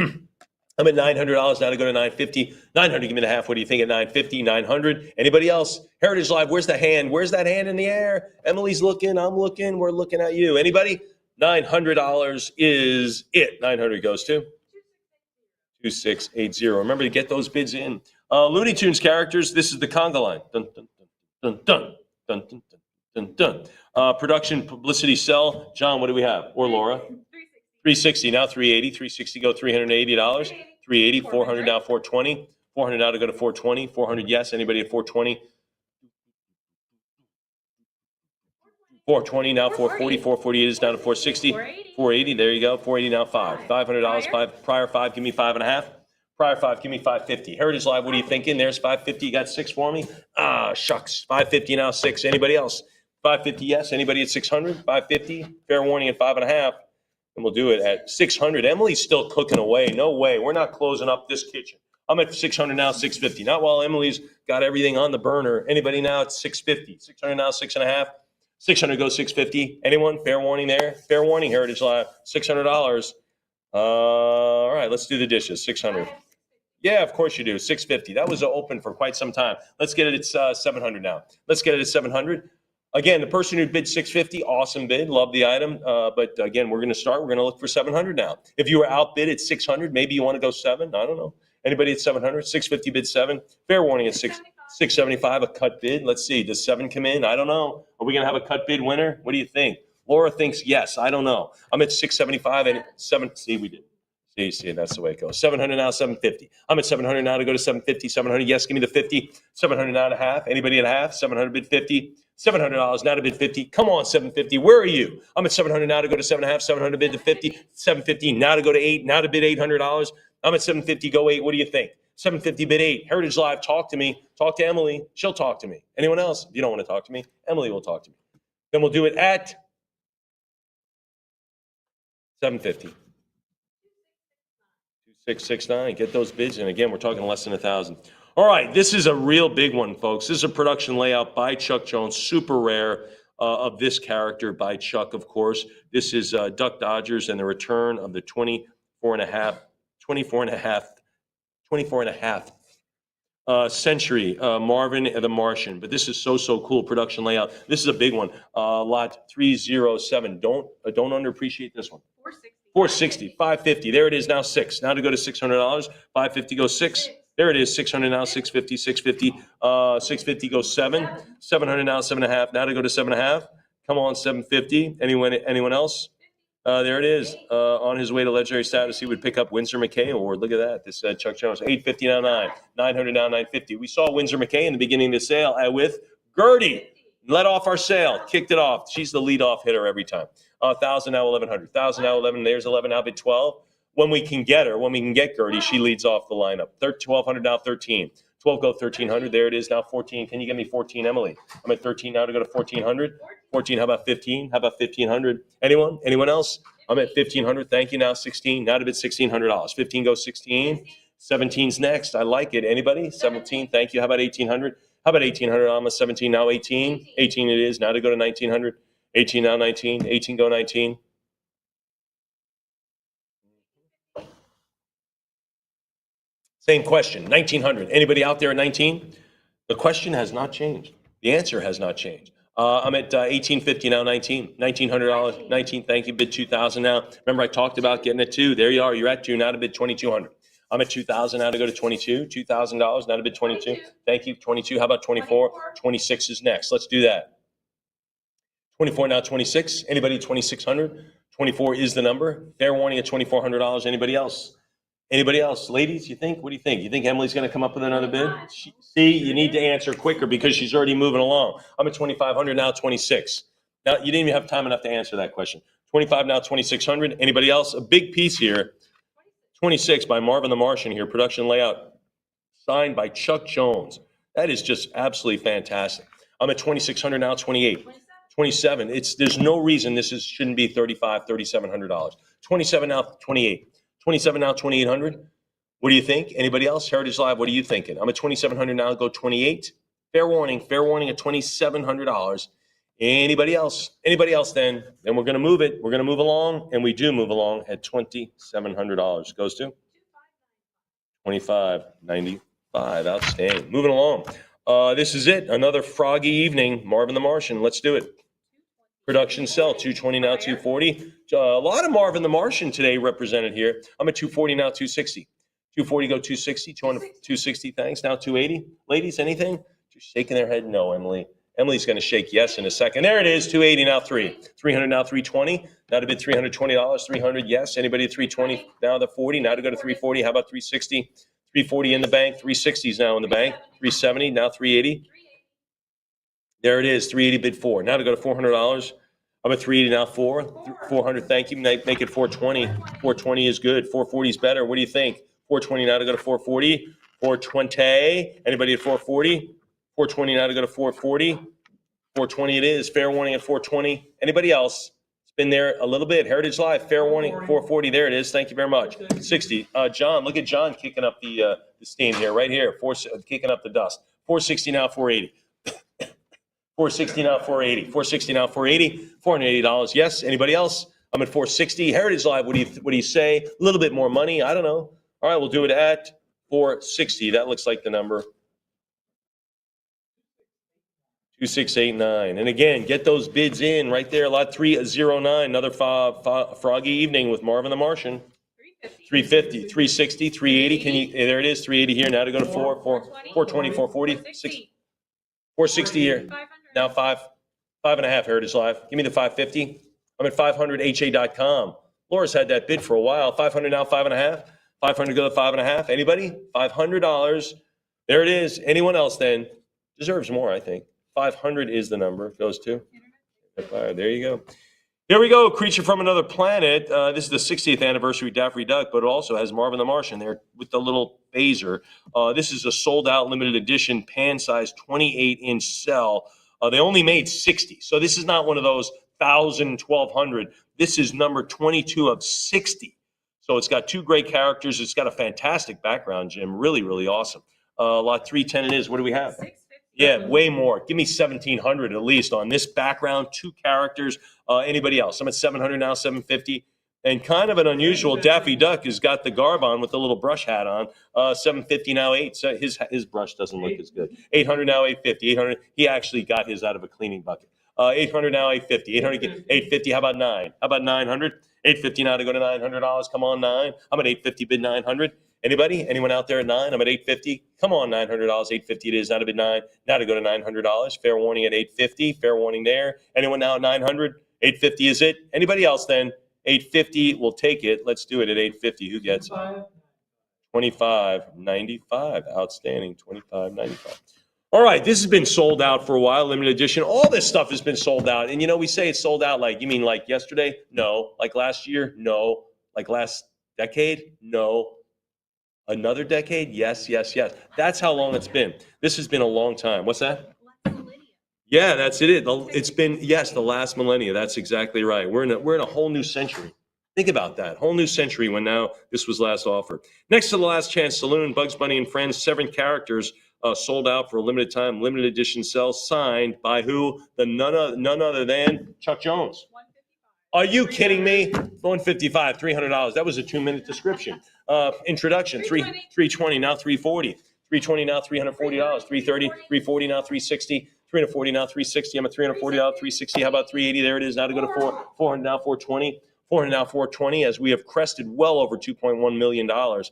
$900 now to go to 950. 900, give me the half. What do you think at 950? 900. Anybody else? Heritage Live, where's the hand? Where's that hand in the air? Emily's looking, I'm looking, we're looking at you. Anybody? $900 is it. 900 goes to 2680. Remember to get those bids in. Looney Tunes characters, this is the conga line. Dun, dun, dun, dun, dun, dun, dun, dun, dun. Production publicity cell. John, what do we have? Or Laura? 360 now, 380. 360 go $380. 380, 400 now, 420. 400 now to go to 420. 400 yes. Anybody at 420? 420 now, 440. 440 is down to 460. 480. There you go. 480 now, 5. $500. 5 prior 5. Give me 5.5. Prior 5. Give me 550. Heritage Live. What are you thinking? There's 550. You got 6 for me. Ah, shucks. 550 now, 6. Anybody else? 550 yes. Anybody at 600? 550. Fair warning at 5.5. And we'll do it at 600. Emily's still cooking away. No way. We're not closing up this kitchen. I'm at 600 now, 650. Not while Emily's got everything on the burner. Anybody now at 650? 600 now, 6.5. 600 goes 650. Anyone? Fair warning there. Fair warning, Heritage Live. $600. All right, let's do the dishes. 600. Yeah, of course you do. 650. That was open for quite some time. Let's get it at 700 now. Let's get it at 700. Again, the person who bid 650, awesome bid, love the item. But again, we're going to look for 700 now. If you were outbid at 600, maybe you want to go 7. I don't know. Anybody at 700? 650 bid 7. Fair warning at 675, a cut bid. Let's see. Does 7 come in? I don't know. Are we going to have a cut bid winner? What do you think? Laura thinks yes. I don't know. I'm at 675 and 7. See, we did. See, that's the way it goes. 700 now, 750. I'm at 700 now to go to 750, 700. Yes, give me the 50. 700 now to half. Anybody at half? 700 bid 50. $700 now to bid 50. Come on, 750. Where are you? I'm at 700 now to go to 7.5. 700 bid to 50. 750 now to go to 8. Now to bid $800. I'm at 750. Go 8. What do you think? 750 bid 8. Heritage Live. Talk to me. Talk to Emily. She'll talk to me. Anyone else? If you don't want to talk to me, Emily will talk to me. Then we'll do it at 750. 2669. Get those bids. And again, we're talking less than 1,000. All right, this is a real big one, folks. This is a production layout by Chuck Jones, super rare of this character by Chuck, of course. This is Duck Dodgers and the return of the 24 and a half century Marvin the Martian. But this is so cool production layout. This is a big one. Lot 307. Don't underappreciate this one. 460, 550. There it is now 6. Now to go to $600. 550 goes 6. There it is, 600 now, 650, 650. 650 goes 7. 700 now, 7.5. Now to go to 7.5. Come on, 750. Anyone else? There it is. On his way to legendary status, he would pick up Windsor McKay Award. Look at that. This Chuck Jones. 850 now 9. 900 now 950. We saw Windsor McKay in the beginning of the sale with Gertie. Let off our sale. Kicked it off. She's the leadoff hitter every time. 1,000 now 1,100. 1,000 now 11. There's 11 now bid 12. When we can get Gertie, she leads off the lineup. 1,200 now 13. 12 go 1,300. There it is now 14. Can you give me 14, Emily? I'm at 13 now to go to 1,400. 14. How about 15? How about 1,500? Anyone else? I'm at 1,500. Thank you. Now 16. Now to bid $1,600. 15 goes 16. 17's next. I like it. Anybody? 17. Thank you. How about 1,800? How about 1,800? I'm at 17 now 18. 18 it is. Now to go to 1,900. 18 now 19. 18 go 19. Same question, 1,900. Anybody out there at 19? The question has not changed. The answer has not changed. I'm at 1,850 now, 19. $1,900, 19. Thank you. Bid 2,000 now. Remember, I talked about getting at 2. There you are. You're at 2 now to bid 2,200. I'm at 2,000 now to go to 22. $2,000 now to bid 22. Thank you. 22. How about 24? 26 is next. Let's do that. 24 now 26. Anybody 2,600? 24 is the number. Fair warning at $2,400. Anybody else? Anybody else? Ladies, you think? What do you think? You think Emily's going to come up with another bid? See, you need to answer quicker because she's already moving along. I'm at 2,500 now, 26. Now, you didn't even have time enough to answer that question. 25 now, 2,600. Anybody else? A big piece here. 26 by Marvin the Martian here. Production layout signed by Chuck Jones. That is just absolutely fantastic. I'm at 2,600 now, 28. 27. There's no reason this shouldn't be $3,500, $3,700. 27 now, 28. 27 now, 2,800. What do you think? Anybody else? Heritage Live, what are you thinking? I'm at 2,700 now, go 28. Fair warning at $2,700. Anybody else? Anybody else then? Then we're going to move it. We're going to move along, and we do move along at $2,700. Goes to $2,595. Outstanding. Moving along. This is it. Another froggy evening. Marvin the Martian. Let's do it. Production sell, 220 now, 240. A lot of Marvin the Martian today represented here. I'm at 240 now, 260. 240 go 260, 260, thanks. Now 280. Ladies, anything? Just shaking their head no, Emily. Emily's going to shake yes in a second. There it is, 280 now 3. 300 now 320. Now to bid $320. 300, yes. Anybody at 320? Now the 40. Now to go to 340. How about 360? 340 in the bank. 360 is now in the bank. 370, now 380. There it is, 380 bid 4. Now to go to $400. I'm at 380 now 400. Thank you. Make it 420. 420 is good. 440 is better. What do you think? 420 now to go to 440. 420. Anybody at 440? 420 now to go to 440. 420 it is. Fair warning at 420. Anybody else? It's been there a little bit. Heritage Live. Fair warning. 440. There it is. Thank you very much. 60. John, look at John kicking up the steam here, right here. Kicking up the dust. 460 now 480. 460 now, 480. 460 now, 480. $480. Yes. Anybody else? I'm at 460. Heritage Live. What do you say? A little bit more money. I don't know. All right, we'll do it at 460. That looks like the number. 2689. And again, get those bids in right there. Lot 309. Another froggy evening with Marvin the Martian. 350, 360, 380. Can you? There it is. 380 here. Now to go to 420, 440, 460 here. Now five and a half. Heritage Live. Give me the 550. I'm at 500ha.com. Laura's had that bid for a while. 500 now, 5.5. 500 go to 5.5. Anybody? $500. There it is. Anyone else then deserves more, I think. 500 is the number. Goes to. There you go. Here we go. Creature from Another Planet. This is the 60th anniversary of Daffy Duck, but it also has Marvin the Martian there with the little phaser. This is a sold-out limited edition pan-sized 28-inch cell. They only made 60, so this is not one of those 1,000, 1,200. This is number 22 of 60. So it's got two great characters. It's got a fantastic background, Jim. Really, really awesome. Lot 310 it is. What do we have? Yeah, way more. Give me 1,700 at least on this background, two characters. Anybody else? I'm at 700 now, 750. And kind of an unusual Daffy Duck has got the garb on with the little brush hat on. 750 now, 8. So his brush doesn't look as good. 800 now, 850. 800. He actually got his out of a cleaning bucket. 800 now, 850. 850. How about 9? How about 900? 850 now to go to $900. Come on, 9. I'm at 850 bid 900. Anybody? Anyone out there at 9? I'm at 850. Come on, $900. 850 it is. Now to bid 9. Now to go to $900. Fair warning at 850. Fair warning there. Anyone now at 900? 850 is it. Anybody else then? 850. We'll take it. Let's do it at 850. Who gets it? 25.95. Outstanding. 25.95. All right, this has been sold out for a while, limited edition. All this stuff has been sold out. And, we say it's sold out like, you mean like yesterday? No. Like last year? No. Like last decade? No. Another decade? Yes, yes, yes. That's how long it's been. This has been a long time. What's that? Yeah, that's it. It's been, yes, the last millennia. That's exactly right. We're in a whole new century. Think about that. Whole new century when now this was last offered. Next to the Last Chance Saloon, Bugs Bunny and Friends, 7 characters. Sold out for a limited time, limited edition cell, signed by who? None other than Chuck Jones. Are you kidding me? 155, $300. That was a 2-minute description. Introduction, 320, now 340. 320 now, $340. 330, 340 now, 360. 340 now, 360. I'm at $340, 360. How about 380? There it is. Now to go to 400 now, 420. 400 now, 420, as we have crested well over $2.1 million. 400,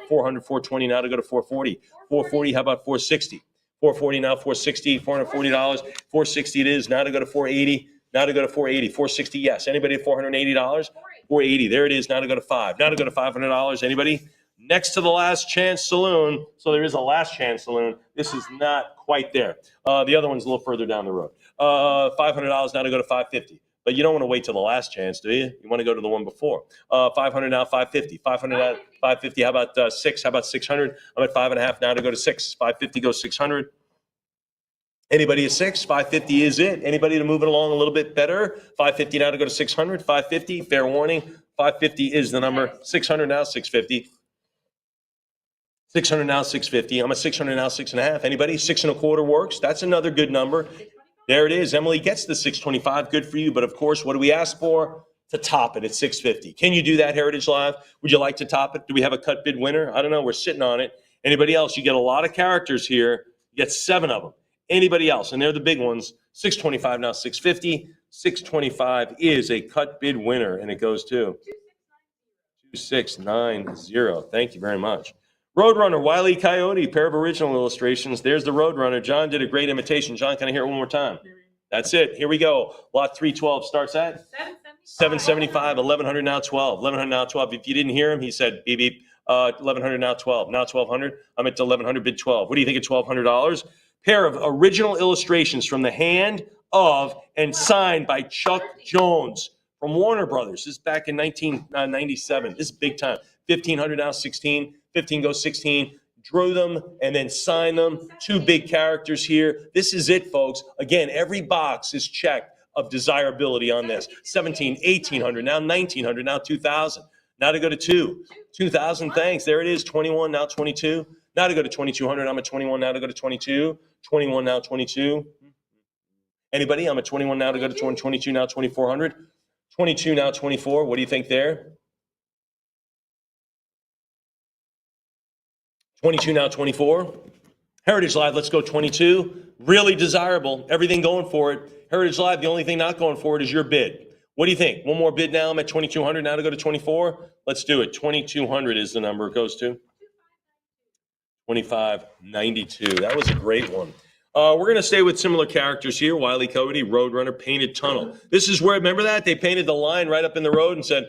420 now to go to 440. 440, how about 460? 440 now, 460, $440. 460 it is. Now to go to 480. Now to go to 480. 460, yes. Anybody at $480? 480, there it is. Now to go to 5. Now to go to $500. Anybody? Next to the Last Chance Saloon. So there is a Last Chance Saloon. This is not quite there. The other one's a little further down the road. $500 now to go to 550. But you don't want to wait till the last chance, do you? You want to go to the one before. 500 now, 550. 500 now, 550. How about 6? How about 600? I'm at 5.5 now to go to 6. 550 goes 600. Anybody at 6? 550 is it. Anybody to move it along a little bit better? 550 now to go to 600. 550. Fair warning. 550 is the number. 600 now, 650. 600 now, 650. I'm at 600 now, 6.5. Anybody? 6.25 works. That's another good number. There it is. Emily gets the 625. Good for you. But of course, what do we ask for? To top it at 650. Can you do that, Heritage Live? Would you like to top it? Do we have a cut bid winner? I don't know. We're sitting on it. Anybody else? You get a lot of characters here. You get 7 of them. Anybody else? And they're the big ones. 625 now, 650. 625 is a cut bid winner, and it goes to 2690. Thank you very much. Roadrunner, Wile E. Coyote, pair of original illustrations. There's the Roadrunner. John did a great imitation. John, can I hear it one more time? That's it. Here we go. Lot 312 starts at 775. 1100 now 12. 1100 now 12. If you didn't hear him, he said beep beep. 1100 now 12. Now 1200. I'm at 1100 bid 12. What do you think of $1,200? Pair of original illustrations from the hand of and signed by Chuck Jones from Warner Brothers. This is back in 1997. This is big time. 1500 now 16. 15 goes 16. Drew them and then sign them. 2 big characters here. This is it, folks. Again, every box is checked of desirability on this. 17, 1800, now 1900, now 2000. Now to go to 2. 2000, thanks. There it is. 21, now 22. Now to go to 2200. I'm at 21, now to go to 22. 21, now 22. Anybody? I'm at 21, now to go to 22, now 2400. 22, now 24. What do you think there? 22 now, 24. Heritage Live, let's go 22. Really desirable. Everything going for it. Heritage Live, the only thing not going for it is your bid. What do you think? One more bid now. I'm at 2,200 now to go to 24. Let's do it. 2,200 is the number it goes to. 25.92. That was a great one. We're going to stay with similar characters here. Wile E. Coyote, Roadrunner, Painted Tunnel. This is where, remember that? They painted the line right up in the road and said,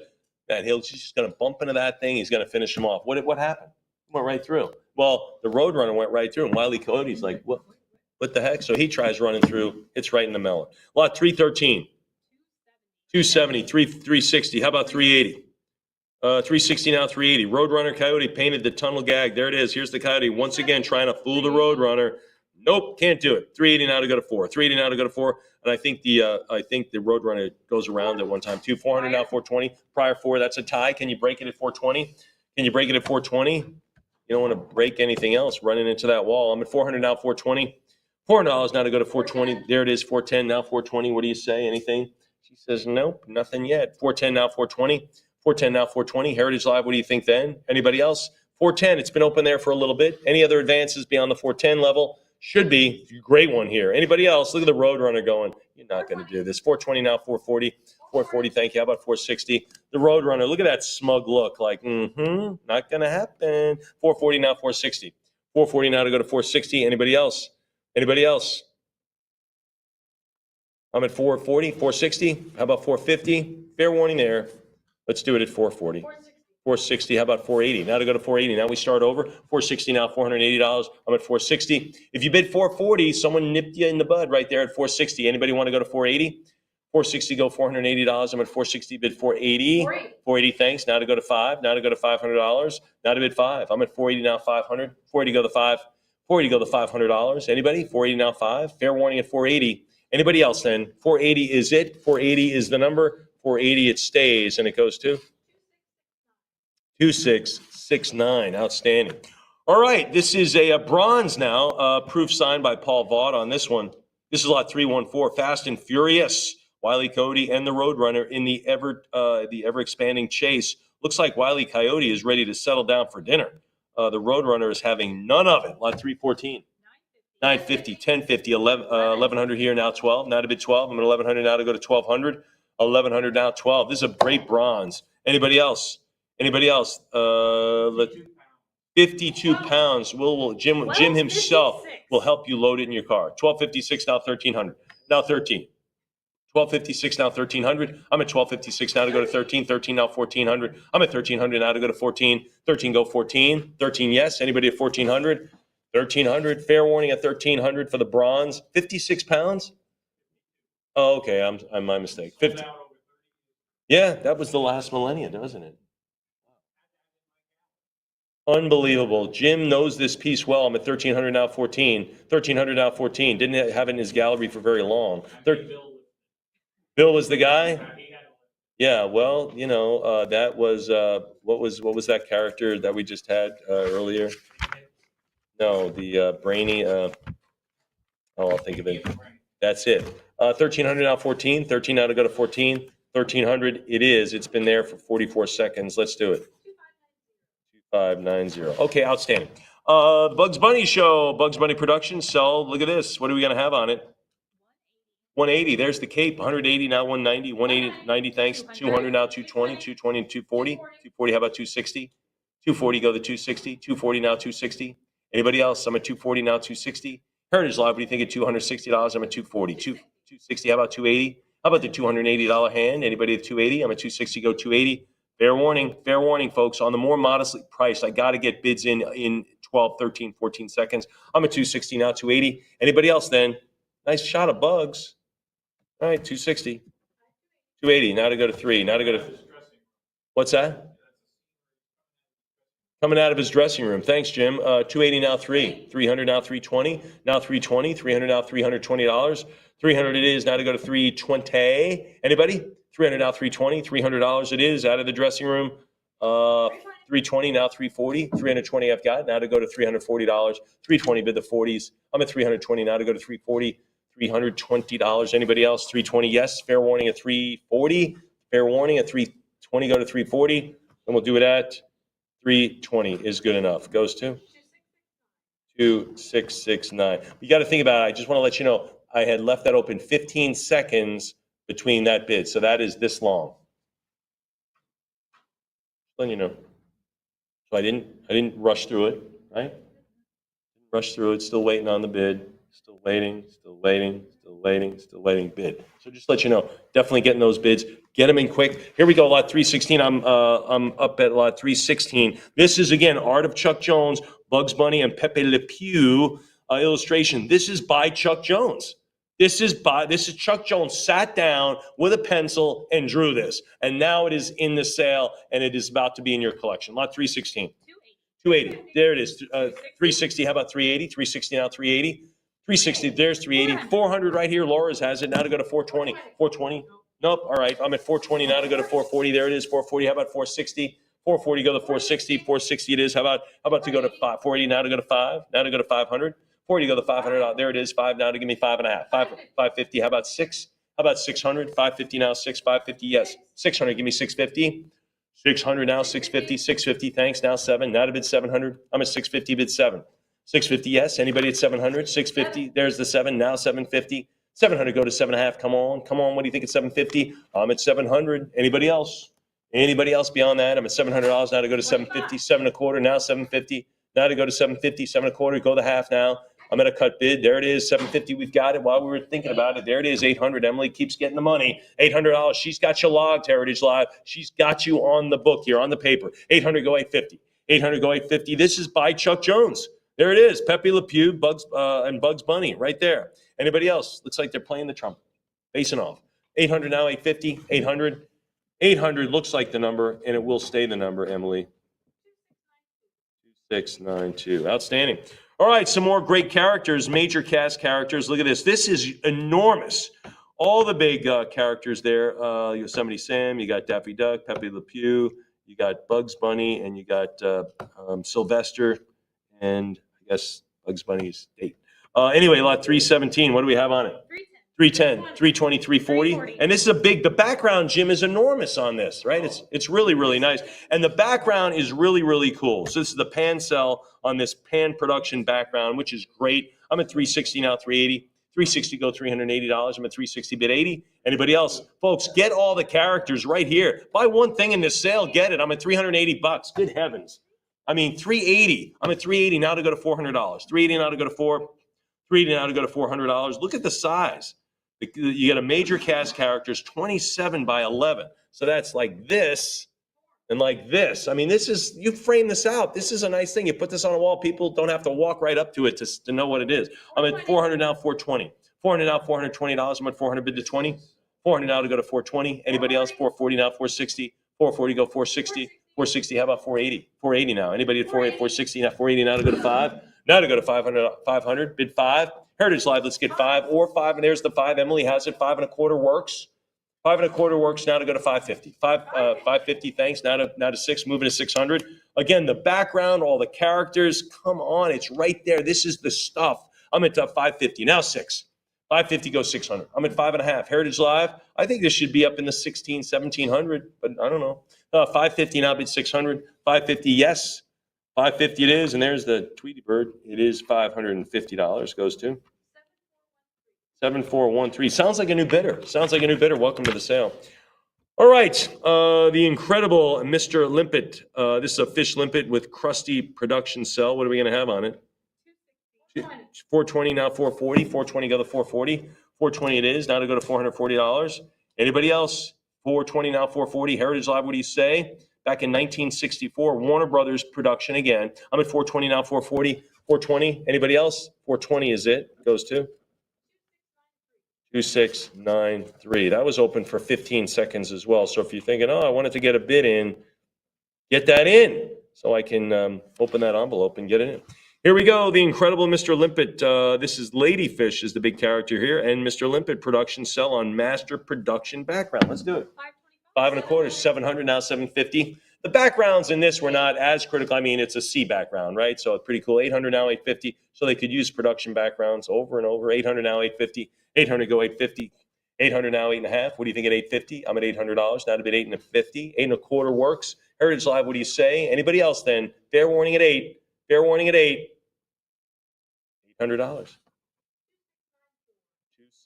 man, he's just going to bump into that thing. He's going to finish him off. What happened? He went right through. Well, the Roadrunner went right through, and Wile E. Coyote's like, what the heck? So he tries running through. It's right in the melon. Lot 313. 270, 360. How about 380? 360 now, 380. Roadrunner, Coyote painted the tunnel gag. There it is. Here's the Coyote once again trying to fool the Roadrunner. Nope, can't do it. 380 now to go to 4. 380 now to go to 4. And I think the Roadrunner goes around at one time too. 400 now, 420. Prior 4, that's a tie. Can you break it at 420? Can you break it at 420? You don't want to break anything else running into that wall. I'm at 400 now, 420. $400 now to go to 420. There it is, 410 now, 420. What do you say? Anything? She says, nope, nothing yet. 410 now, 420. 410 now, 420. Heritage Live, what do you think then? Anybody else? 410, it's been open there for a little bit. Any other advances beyond the 410 level? Should be. Great one here. Anybody else? Look at the Roadrunner going, you're not going to do this. 420 now, 440. 440, thank you. How about 460? The Roadrunner, look at that smug look like, not going to happen. 440 now, 460. 440 now to go to 460. Anybody else? Anybody else? I'm at 440, 460. How about 450? Fair warning there. Let's do it at 440. 460. How about 480? Now to go to 480. Now we start over. 460 now, $480. I'm at 460. If you bid 440, someone nipped you in the bud right there at 460. Anybody want to go to 480? 460, go $480. I'm at 460, bid 480. 480, thanks. Now to go to 5. Now to go to $500. Now to bid 5. I'm at 480 now, 500. 480 go to 5. 480 go to $500. Anybody? 480 now, 5. Fair warning at 480. Anybody else then? 480 is it. 480 is the number. 480 it stays, and it goes to 2669. Outstanding. All right, this is a bronze now. Proof signed by Paul Vaught on this one. This is lot 314. Fast and Furious. Wile E. Coyote and the Roadrunner in the ever expanding chase. Looks like Wile E. Coyote is ready to settle down for dinner. The Roadrunner is having none of it. Lot 314. 950, 1050, 1100 here, now 12. Now to bid 12. I'm at 1100 now to go to 1200. 1100 now, 12. This is a great bronze. Anybody else? Anybody else? 52 pounds. Jim himself will help you load it in your car. 1256 now, 1300. Now 13. 1256 now, 1300. I'm at 1256 now to go to 13. 13 now, 1400. I'm at 1300 now to go to 14. 13 go 14. 13 yes. Anybody at 1400? 1300. Fair warning at 1300 for the bronze. 56 pounds. Oh, okay. I'm my mistake. 50. Yeah, that was the last millennia, doesn't it? Unbelievable. Jim knows this piece well. I'm at 1300 now, 14. 1300 now, 14. Didn't have it in his gallery for very long. Bill was the guy? Yeah, well, that was what was that character that we just had earlier? No, the brainy. I'll think of it. That's it. 1300 now, 14. 13 now to go to 14. 1300 it is. It's been there for 44 seconds. Let's do it. 2590. Okay, outstanding. Bugs Bunny show. Bugs Bunny Productions. So look at this. What are we going to have on it? 180. There's the cape. 180 now, 190. 180, 90. Thanks. 200 now, 220. 220 and 240. 240. How about 260? 240 go to 260. 240 now, 260. Anybody else? I'm at 240 now, 260. Heritage Live, what do you think at $260? I'm at 240. 260, how about 280? How about the $280 hand? Anybody at 280? I'm at 260, go 280. Fair warning, folks. On the more modestly priced, I got to get bids in 12, 13, 14 seconds. I'm at 260 now, 280. Anybody else then? Nice shot of Bugs. All right, 260. 280, now to go to 3. Now to go to... What's that? Coming out of his dressing room. Thanks, Jim. 280 now, 3. 300 now, 320. Now 320. 300 now, $320. 300 it is. Now to go to 320. Anybody? 300 now, 320. $300 it is. Out of the dressing room. 320 now, 340. 320 I've got. Now to go to $340. 320 bid the 40s. I'm at 320 now to go to 340. $320. Anybody else? 320 yes. Fair warning at 340. Fair warning at 320 go to 340. And we'll do it at 320 is good enough. Goes to 2669. You got to think about it. I just want to let you know, I had left that open 15 seconds between that bid. So that is this long. Letting you know. So I didn't rush through it, right? Rush through it, still waiting on the bid, still waiting, bid. So just let you know, definitely getting those bids, get them in quick. Here we go, lot 316. I'm up at lot 316. This is again Art of Chuck Jones, Bugs Bunny, and Pepe Le Pew illustration. This is by Chuck Jones. This is Chuck Jones sat down with a pencil and drew this, and now it is in the sale, and it is about to be in your collection. Lot 316. 280. There it is. 360. How about 380? 360 now, 380. 360. There's 380. 400 right here. Laura's has it. Now to go to 420. 420. Nope. All right. I'm at 420 now to go to 440. There it is. 440. How about 460? 440 go to 460. 460 it is. How about to go to 480 now to go to 5? Now to go to 500. 40 go to 500. There it is. 5 now to give me 5.5. 550. How about 6? How about 600? 550 now. 550. Yes. 600. Give me 650. 600 now, 650, 650, thanks, now 7, now to bid 700, I'm at 650, bid 7. 650, yes, anybody at 700, 650, there's the 7, now 750, 700, go to 7.5, come on, what do you think at 750? I'm at 700, anybody else? Anybody else beyond that? I'm at $700, now to go to 750, 7.25, now 750, now to go to 750, 7.25, go the half now. I'm at a cut bid. There it is, 750. We've got it while we were thinking about it. There it is, 800. Emily keeps getting the money. $800. She's got you logged, Heritage Live. She's got you on the book here, on the paper. 800, go 850. 800, go 850. This is by Chuck Jones. There it is, Pepe Le Pew, and Bugs Bunny right there. Anybody else? Looks like they're playing the trumpet, facing off. 800 now, 850. 800. 800 looks like the number, and it will stay the number, Emily. 2692. Outstanding. All right, some more great characters, major cast characters. Look at this. This is enormous. All the big characters there. Yosemite Sam, you got Daffy Duck, Pepe Le Pew, you got Bugs Bunny, and you got Sylvester, and I guess Bugs Bunny's date. Anyway, lot 317, what do we have on it? 310, 320, 340. And this is the background, Jim, is enormous on this, right? It's really, really nice. And the background is really, really cool. So this is the pan cell on this pan production background, which is great. I'm at 360 now, 380. 360 go $380. I'm at 360 bid 80. Anybody else? Folks, get all the characters right here. Buy one thing in this sale, get it. I'm at $380. Good heavens. I mean, 380. I'm at 380 now to go to $400. 380 now to go to 380 now to go to $400. Look at the size. You got a major cast characters, 27 by 11. So that's like this and like this. I mean, you frame this out. This is a nice thing. You put this on a wall. People don't have to walk right up to it to know what it is. I'm at 400 now, 420. 400 now, $420. I'm at 400 bid to 20. 400 now to go to 420. Anybody else? 440 now, 460. 440 go 460. 460, how about 480? 480 now. Anybody at 480, 460 now, 480 now to go to 5. Now to go to 500, bid 5. Heritage Live, let's get 5 or 5, and there's the 5. Emily has it. 5.25 works. 5.25 works. Now to go to 550. 550. Thanks. Now to 6. Moving to 600. Again, the background, all the characters. Come on, it's right there. This is the stuff. I'm at 550. Now 6. 550 goes 600. I'm at 5.5. Heritage Live. I think this should be up in the 1700, but I don't know. 550 now bid 600. 550. Yes. 550 it is, and there's the Tweety Bird. It is $550. Goes to 7413. Sounds like a new bidder. Welcome to the sale. All right, the incredible Mr. Limpet. This is a fish limpet with crusty production cell. What are we going to have on it? 420 now, 440. 420 go to 440. 420 it is. Now to go to $440. Anybody else? 420 now, 440. Heritage Live. What do you say? Back in 1964, Warner Brothers production again. I'm at 420 now, 440, 420. Anybody else? 420 is it. Goes to 2693. That was open for 15 seconds as well. So if you're thinking, I wanted to get a bid in, get that in so I can open that envelope and get it in. Here we go. The incredible Mr. Limpet. This is Ladyfish is the big character here, and Mr. Limpet production cell on master production background. Let's do it. 5.25, 700 now, 750. The backgrounds in this were not as critical. I mean, it's a C background, right? So it's pretty cool. 800 now, 850. So they could use production backgrounds over and over. 800 now, 850. 800 go 850. 800 now, 8.5. What do you think at 850? I'm at $800. Now to bid 8.50. 8.25 works. Heritage Live, what do you say? Anybody else then? Fair warning at 8. Fair warning at 8. $300.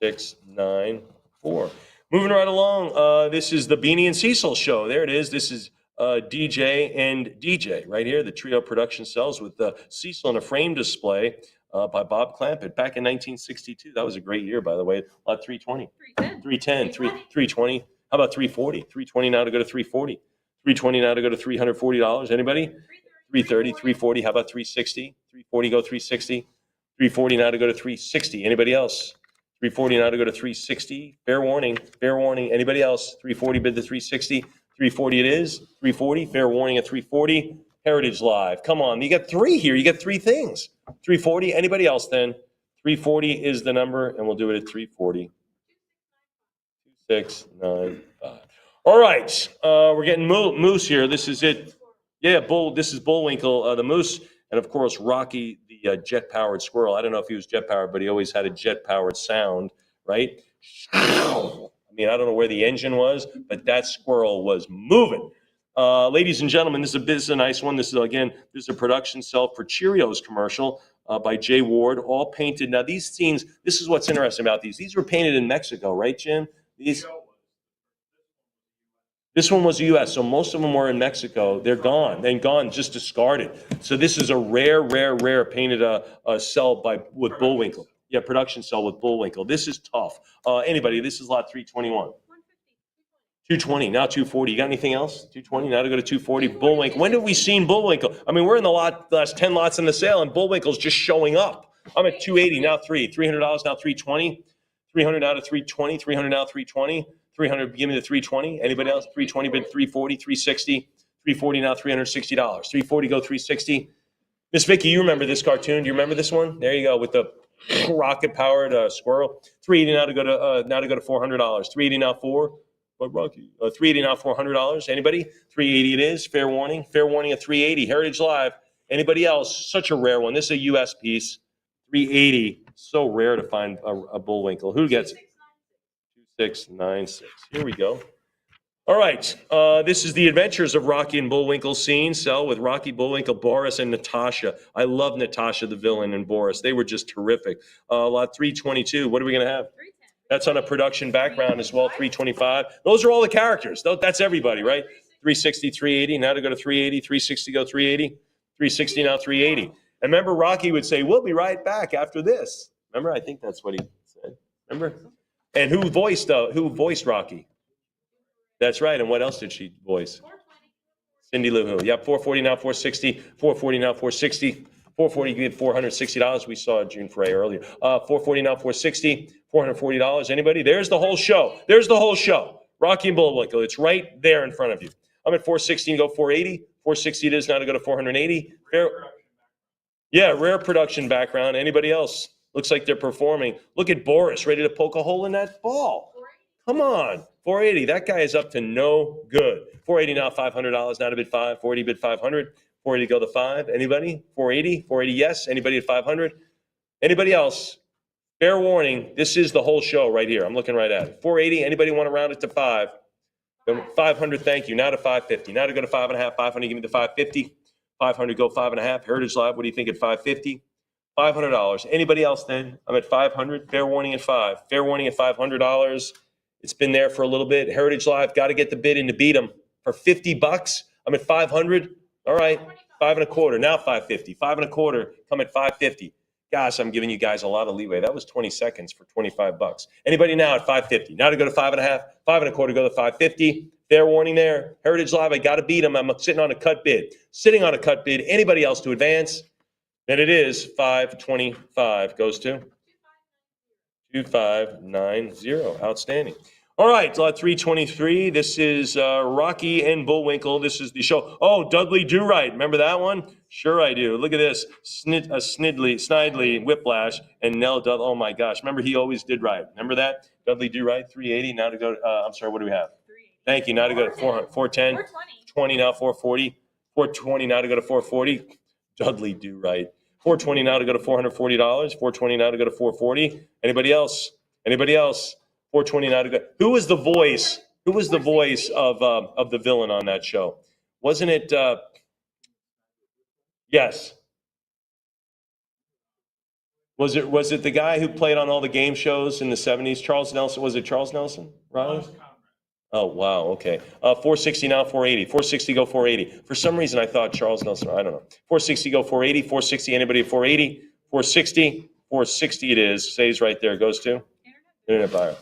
2694. Moving right along, this is the Beanie and Cecil show. There it is. This is DJ and DJ right here, the trio production cells with Cecil in a frame display by Bob Clampett back in 1962. That was a great year, by the way. 320. 310. 320. How about 340? 320 now to go to 340. 320 now to go to $340. Anybody? 330, 340. How about 360? 340 go 360. 340 now to go to 360. Anybody else? 340 now to go to 360. Fair warning. Fair warning. Anybody else? 340 bid to 360. 340 it is. 340. Fair warning at 340. Heritage Live. Come on. You got three here. You got three things. 340. Anybody else then? 340 is the number, and we'll do it at 340. 2695. All right. We're getting Moose here. This is it. Yeah, This is Bullwinkle, the Moose. And of course, Rocky, the jet-powered squirrel. I don't know if he was jet-powered, but he always had a jet-powered sound, right? I mean, I don't know where the engine was, but that squirrel was moving. Ladies and gentlemen, this is a nice one. This is a production cell for Cheerios commercial by Jay Ward, all painted. Now, these scenes, this is what's interesting about these. These were painted in Mexico, right, Jim? This one was the U.S., so most of them were in Mexico. They're gone. They're gone, just discarded. So this is a rare painted cell with Bullwinkle. Yeah, production cell with Bullwinkle. This is tough. Anybody, this is lot 321. 220, now 240. You got anything else? 220, now to go to 240. Bullwinkle. When have we seen Bullwinkle? I mean, we're in the last 10 lots in the sale, and Bullwinkle's just showing up. I'm at 280, now $300, now 320. 300 now to 320, 300 now 320. 300, give me the 320. Anybody else? 320 bid 340, 360, 340 now $360. 340 go 360. Miss Vicky, you remember this cartoon? Do you remember this one? There you go with the rocket-powered squirrel. 380 now to go to $400. 380 now but Rocky. 380 now $400. Anybody? 380 it is. Fair warning. Fair warning at 380. Heritage Live. Anybody else? Such a rare one. This is a U.S. piece. 380. So rare to find a Bullwinkle. Who gets it? 2696. Here we go. All right. This is the Adventures of Rocky and Bullwinkle scene cell with Rocky, Bullwinkle, Boris, and Natasha. I love Natasha, the villain, and Boris. They were just terrific. Lot 322. What are we going to have? That's on a production background as well. 325. Those are all the characters. That's everybody, right? 360, 380. Now to go to 380. 360 go 380. 360 now 380. And remember, Rocky would say, "We'll be right back after this." Remember? I think that's what he said. Remember? And who voiced Rocky? That's right. And what else did she voice? Cindy Lou Who. Yep, 440 now 460. 440 now 460. 440 you get $460. We saw June Foray earlier. 440 now 460. $440. Anybody? There's the whole show. There's the whole show. Rocky and Bullwinkle. It's right there in front of you. I'm at 460 and go 480. 460 it is now to go to 480. Rare production background. Anybody else? Looks like they're performing. Look at Boris, ready to poke a hole in that ball. Come on. 480. That guy is up to no good. 480 now, $500. Now to bid 5. 480 bid 500. 480 go to 5. Anybody? 480. 480 yes. Anybody at 500? Anybody else? Fair warning. This is the whole show right here. I'm looking right at it. 480. Anybody want to round it to 5? 500. Thank you. Now to 550. Now to go to 5.5. 500. Give me the 550. 500 go 5.5. Heritage Live. What do you think at 550? $500. Anybody else then? I'm at 500. Fair warning at 5. Fair warning at $500. It's been there for a little bit. Heritage Live, got to get the bid in to beat them for $50. I'm at 500. All right, 5.25. Now 550. 5.25. Come at 550. Gosh, I'm giving you guys a lot of leeway. That was 20 seconds for $25. Anybody now at 550? Now to go to 5.5. 5.25 go to 550. Fair warning there. Heritage Live, I got to beat them. I'm sitting on a cut bid. Sitting on a cut bid. Anybody else to advance? Then it is 525 goes to 2590. Outstanding. All right, lot 323. This is Rocky and Bullwinkle. This is the show. Oh, Dudley Do Right. Remember that one? Sure I do. Look at this. Snidely, Whiplash, and Nell Dudley. Oh my gosh. Remember he always did right. Remember that? Dudley Do Right. 380. Now to go. I'm sorry. What do we have? 380. Thank you. Now to go to 410. 420 now 440. 420 now to go to 440. Dudley Do Right. 420 now to go to $440. 420 now to go to 440. Anybody else? Anybody else? 420 now to go. Who was the voice? Who was the voice of the villain on that show? Wasn't it? Yes. Was it the guy who played on all the game shows in the 70s? Charles Nelson. Was it Charles Nelson? Riley? Oh, wow. Okay. 460 now, 480. 460 go 480. For some reason, I thought Charles Nelson. I don't know. 460 go 480. 460. Anybody at 480? 460. 460 it is. Stays right there. Goes to Internet Buyer.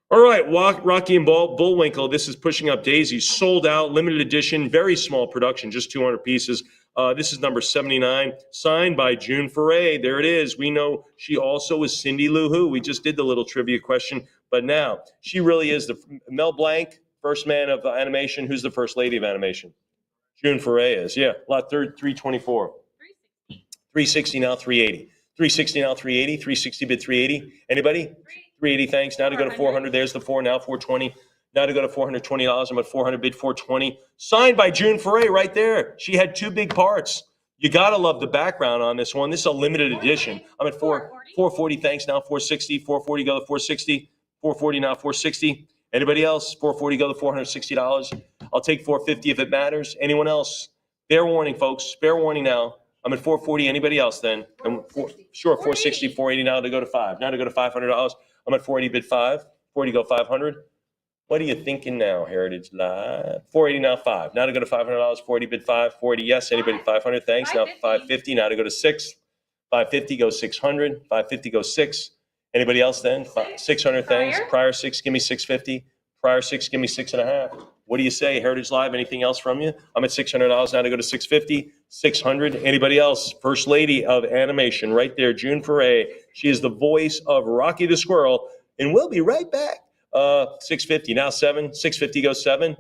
All right. Rocky and Bullwinkle. This is Pushing Up Daisies. Sold out. Limited edition. Very small production. Just 200 pieces. This is number 79. Signed by June Foray. There it is. We know she also is Cindy Lou Who. We just did the little trivia question. But now, she really is the Mel Blanc, first man of animation. Who's the first lady of animation? June Foray is. Yeah, lot 324. 360 now, 380. 360 now, 380. 360 bid 380. Anybody? 380, thanks. Now to go to 400. There's the 4, now 420. Now to go to $420. I'm at 400 bid 420. Signed by June Foray right there. She had 2 big parts. You got to love the background on this one. This is a limited edition. I'm at 440, thanks. Now 460. 440 go to 460. 440 now, 460. Anybody else? 440 go to $460. I'll take 450 if it matters. Anyone else? Fair warning, folks. Fair warning now. I'm at 440. Anybody else then? Sure, 460, 480 now to go to 5. Now to go to $500. I'm at 480 bid 5. 480 go 500. What are you thinking now, Heritage Live? 480 now 5. Now to go to $500. 480 bid 5. 480 yes. Anybody? 500. Thanks. Now 550. Now to go to 6. 550 goes 600. 550 goes 6. Anybody else then? 600, thanks. Prior 6, give me 650. Prior 6, give me 6.5. What do you say? Heritage Live, anything else from you? I'm at $600 now to go to 650. 600. Anybody else? First lady of animation right there, June Foray. She is the voice of Rocky the Squirrel. And we'll be right back. 650, now 7. 650 goes 7.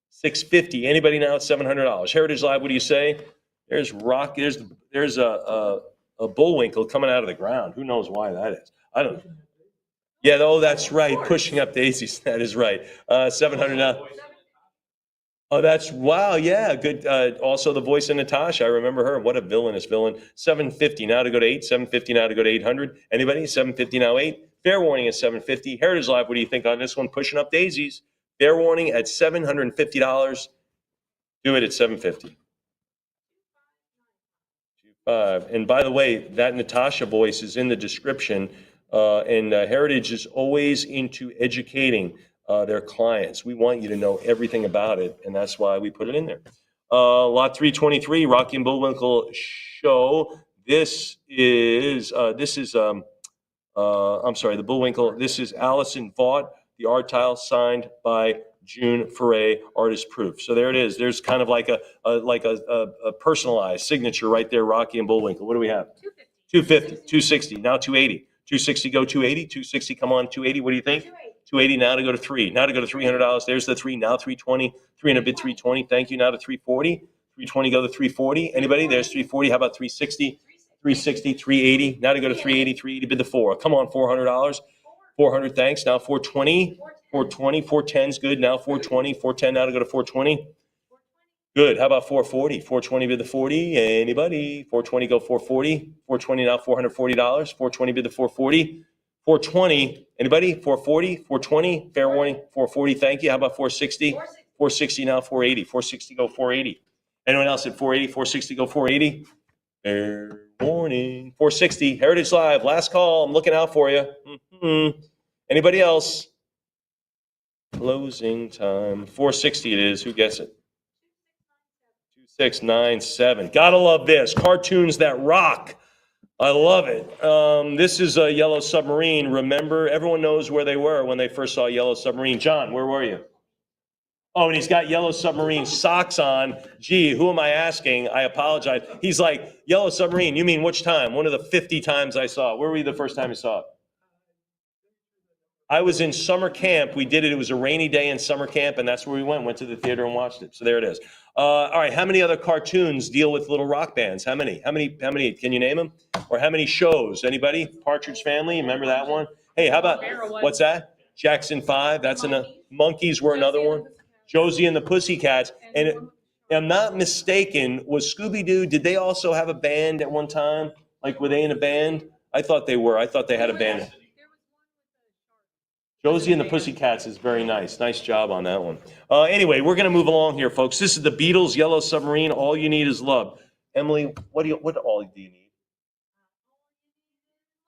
650. Anybody now at $700? Heritage Live, what do you say? There's Rocky. There's a Bullwinkle coming out of the ground. Who knows why that is? I don't know. Yeah, oh, that's right. Pushing Up Daisies. That is right. 700 now. Oh, that's, wow, yeah, good. Also, the voice of Natasha. I remember her. What a villainous villain. 750 now to go to 8. 750 now to go to 800. Anybody? 750 now 8. Fair warning at 750. Heritage Live, what do you think on this one? Pushing Up Daisies. Fair warning at $750. Do it at 750. And by the way, that Natasha voice is in the description. And Heritage is always into educating their clients. We want you to know everything about it, and that's why we put it in there. Lot 323, Rocky and Bullwinkle show. This is the Bullwinkle. This is Allison Vaught, the art tile signed by June Foray, artist proof. So there it is. There's kind of like a personalized signature right there, Rocky and Bullwinkle. What do we have? 250, 260, now 280. 260 go 280, 260 come on 280. What do you think? 280 now to go to 3. Now to go to $300. There's the 3. Now 320. 300 bid 320. Thank you. Now to 340. 320 go to 340. Anybody? There's 340. How about 360? 360, 380. Now to go to 380. 380 bid the 4. Come on, $400. 400. Thanks. Now 420. 420. 410's good. Now 420. 410 now to go to 420. Good. How about 440? 420 bid the 40. Anybody? 420 go 440. 420 now $440. 420 bid the 440. 420. Anybody? 440. 420. Fair warning. 440. Thank you. How about 460? 460 now 480. 460 go 480. Anyone else at 480? 460 go 480. Fair warning. 460. Heritage Live. Last call. I'm looking out for you. Anybody else? Closing time. 460 it is. Who gets it? 2697. Gotta love this. Cartoons that rock. I love it. This is a Yellow Submarine. Remember, everyone knows where they were when they first saw Yellow Submarine. John, where were you? Oh, and he's got Yellow Submarine socks on. Gee, who am I asking? I apologize. He's like, Yellow Submarine, you mean which time? One of the 50 times I saw it. Where were you the first time you saw it? I was in summer camp. We did it. It was a rainy day in summer camp, and that's where we went to the theater and watched it. So there it is. All right, how many other cartoons deal with little rock bands? How many? Can you name them? Or how many shows? Anybody? Partridge Family, remember that one? Hey, how about, what's that? Jackson 5, that's Monkeys were another one. Josie and the Pussycats. And if I'm not mistaken, was Scooby-Doo, did they also have a band at one time? Like, were they in a band? I thought they were. I thought they had a band. Josie and the Pussycats is very nice. Nice job on that one. Anyway, we're going to move along here, folks. This is the Beatles, Yellow Submarine. All you need is love. Emily, what all do you need?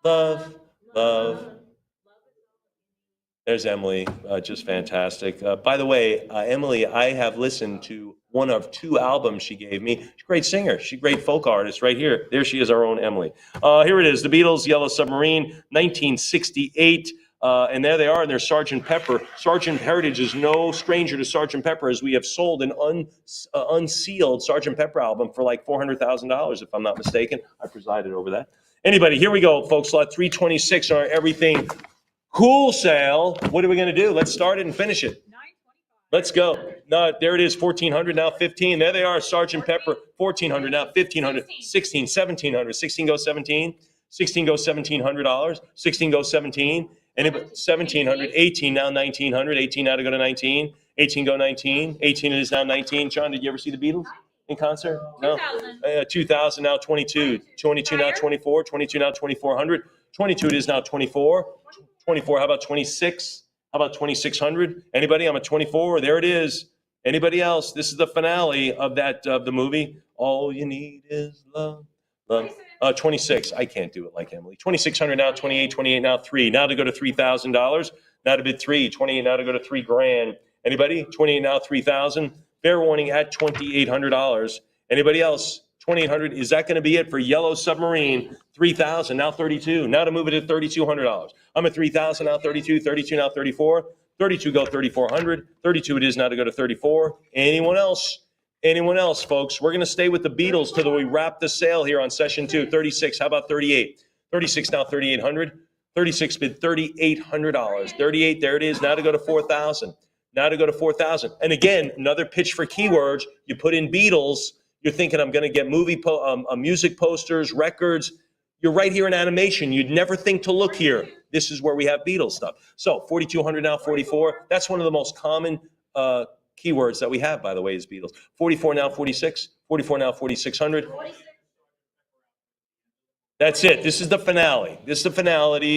love, love. There's Emily, just fantastic. By the way, Emily, I have listened to one of two albums she gave me. She's a great singer. She's a great folk artist right here. There she is, our own Emily. Here it is, the Beatles, Yellow Submarine, 1968. And there they are, and they're Sgt. Pepper. Sgt. Heritage is no stranger to Sgt. Pepper, as we have sold an unsealed Sgt. Pepper album for like $400,000, if I'm not mistaken. I presided over that. Anybody, here we go, folks. Lot 326 on our everything cool sale. What are we going to do? Let's start it and finish it. Let's go. No, there it is, 1,400, now 15. There they are, Sgt. Pepper, 1,400, now 1,500, 16, 1,700, 16 goes 17, 16 goes $1,700, 16 goes 17, anybody, 1,700, 18 now 1,900, 18 now to go to 19, 18 go 19, 18 it is now 19. John, did you ever see the Beatles in concert? No. 2,000 now 22, 22 now 24, 22 now 2,400, 22 it is now 24. 24, how about 26? How about 2,600? Anybody? I'm at 24. There it is. Anybody else? This is the finale of the movie. All you need is love. Love. 26. I can't do it like Emily. 2,600 now, 28, 28 now, 3. Now to go to $3,000. Now to bid 3. 28 now to go to $3,000. Anybody? 28 now, 3,000. Fair warning at $2,800. Anybody else? 2,800. Is that going to be it for Yellow Submarine? 3,000 now 32. Now to move it to $3,200. I'm at 3,000 now 32. 32 now 34. 32 go 3,400. 32 it is now to go to 34. Anyone else? Anyone else, folks? We're going to stay with the Beatles till we wrap the sale here on session 2. 36. How about 38? 36 now 3,800. 36 bid $3,800. 38. There it is. Now to go to 4,000. Now to go to 4,000. And again, another pitch for keywords. You put in Beatles. You're thinking I'm going to get music posters, records. You're right here in animation. You'd never think to look here. This is where we have Beatles stuff. So 4,200 now, 44. That's one of the most common keywords that we have, by the way, is Beatles. 44 now, 46. 44 now, 4,600. That's it. This is the finale. This is the finale.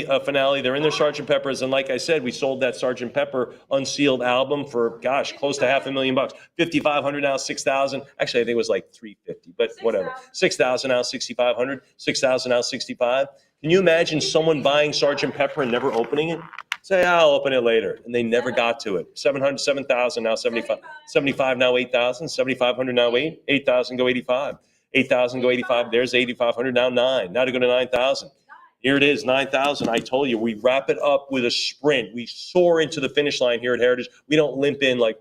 They're in their Sgt. Peppers, and like I said, we sold that Sgt. Pepper unsealed album for, gosh, close to $500,000. 5,500 now, 6,000. Actually, I think it was like 350, but whatever. 6,000 now, 6,500. 6,000 now, 65. Can you imagine someone buying Sgt. Pepper and never opening it? Say, I'll open it later, and they never got to it. 700, 7,000 now, 75. 75 now, 8,000. 7,500 now, 8. 8,000 go 85. 8,000 go 85. There's 8,500 now 9. Now to go to 9,000. Here it is, 9,000. I told you, we wrap it up with a sprint. We soar into the finish line here at Heritage. We don't limp in like,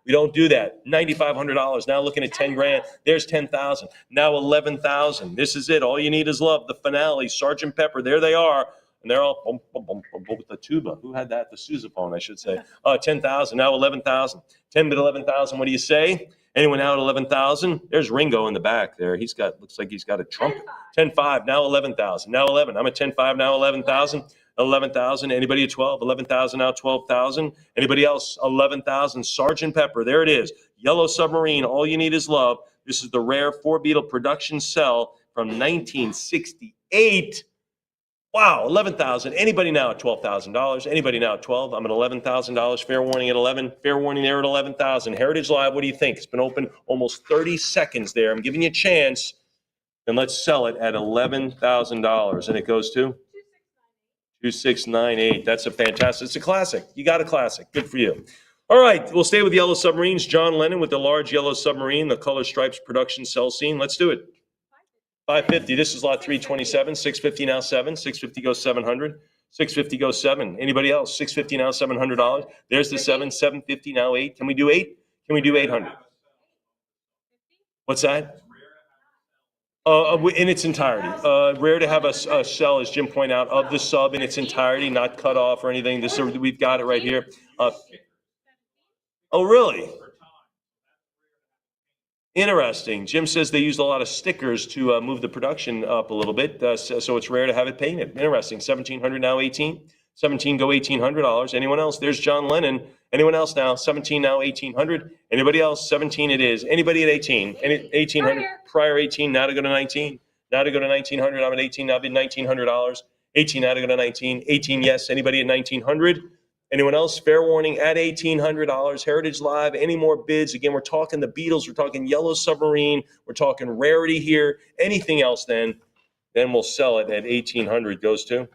we don't do that. $9,500. Now looking at 10 grand. There's 10,000. Now 11,000. This is it. All you need is love. The finale, Sgt. Pepper. There they are. And they're all bum, bum, bum, bum, bum, with the tuba. Who had that? The sousaphone, I should say. 10,000. Now 11,000. 10 bid 11,000. What do you say? Anyone out at 11,000? There's Ringo in the back there. Looks like he's got a trumpet. 10.5, now 11,000. Now 11. I'm at 10.5, now 11,000. 11,000. Anybody at 12? 11,000, now 12,000. Anybody else? 11,000. Sgt. Pepper. There it is. Yellow Submarine. All you need is love. This is the rare 4-Beatle production cell from 1968. Wow, 11,000. Anybody now at $12,000? Anybody now at 12? I'm at $11,000. Fair warning at 11. Fair warning there at 11,000. Heritage Live, what do you think? It's been open almost 30 seconds there. I'm giving you a chance. And let's sell it at $11,000. And it goes to 2698. That's a fantastic. It's a classic. You got a classic. Good for you. All right, we'll stay with Yellow Submarines. John Lennon with the large Yellow Submarine, the Color Stripes production cell scene. Let's do it. 550. This is lot 327. 650 now 7. 650 goes 700. 650 goes 7. Anybody else? 650 now $700. There's the 7. 750 now 8. Can we do 8? Can we do 800? What's that? In its entirety. Rare to have a cell, as Jim pointed out, of the sub in its entirety, not cut off or anything. We've got it right here. Oh, really? Interesting. Jim says they used a lot of stickers to move the production up a little bit, so it's rare to have it painted. Interesting. 1,700 now 18. 17 go $1,800. Anyone else? There's John Lennon. Anyone else now? 17 now 1,800. Anybody else? 17 it is. Anybody at 18? 1,800. Prior 18. Now to go to 19. Now to go to 1,900. I'm at 18. Now bid $1,900. 18 now to go to 19. 18 yes. Anybody at 1,900? Anyone else? Fair warning at $1,800. Heritage Live. Any more bids? Again, we're talking the Beatles. We're talking Yellow Submarine. We're talking rarity here. Anything else then? Then we'll sell it at 1,800. Goes to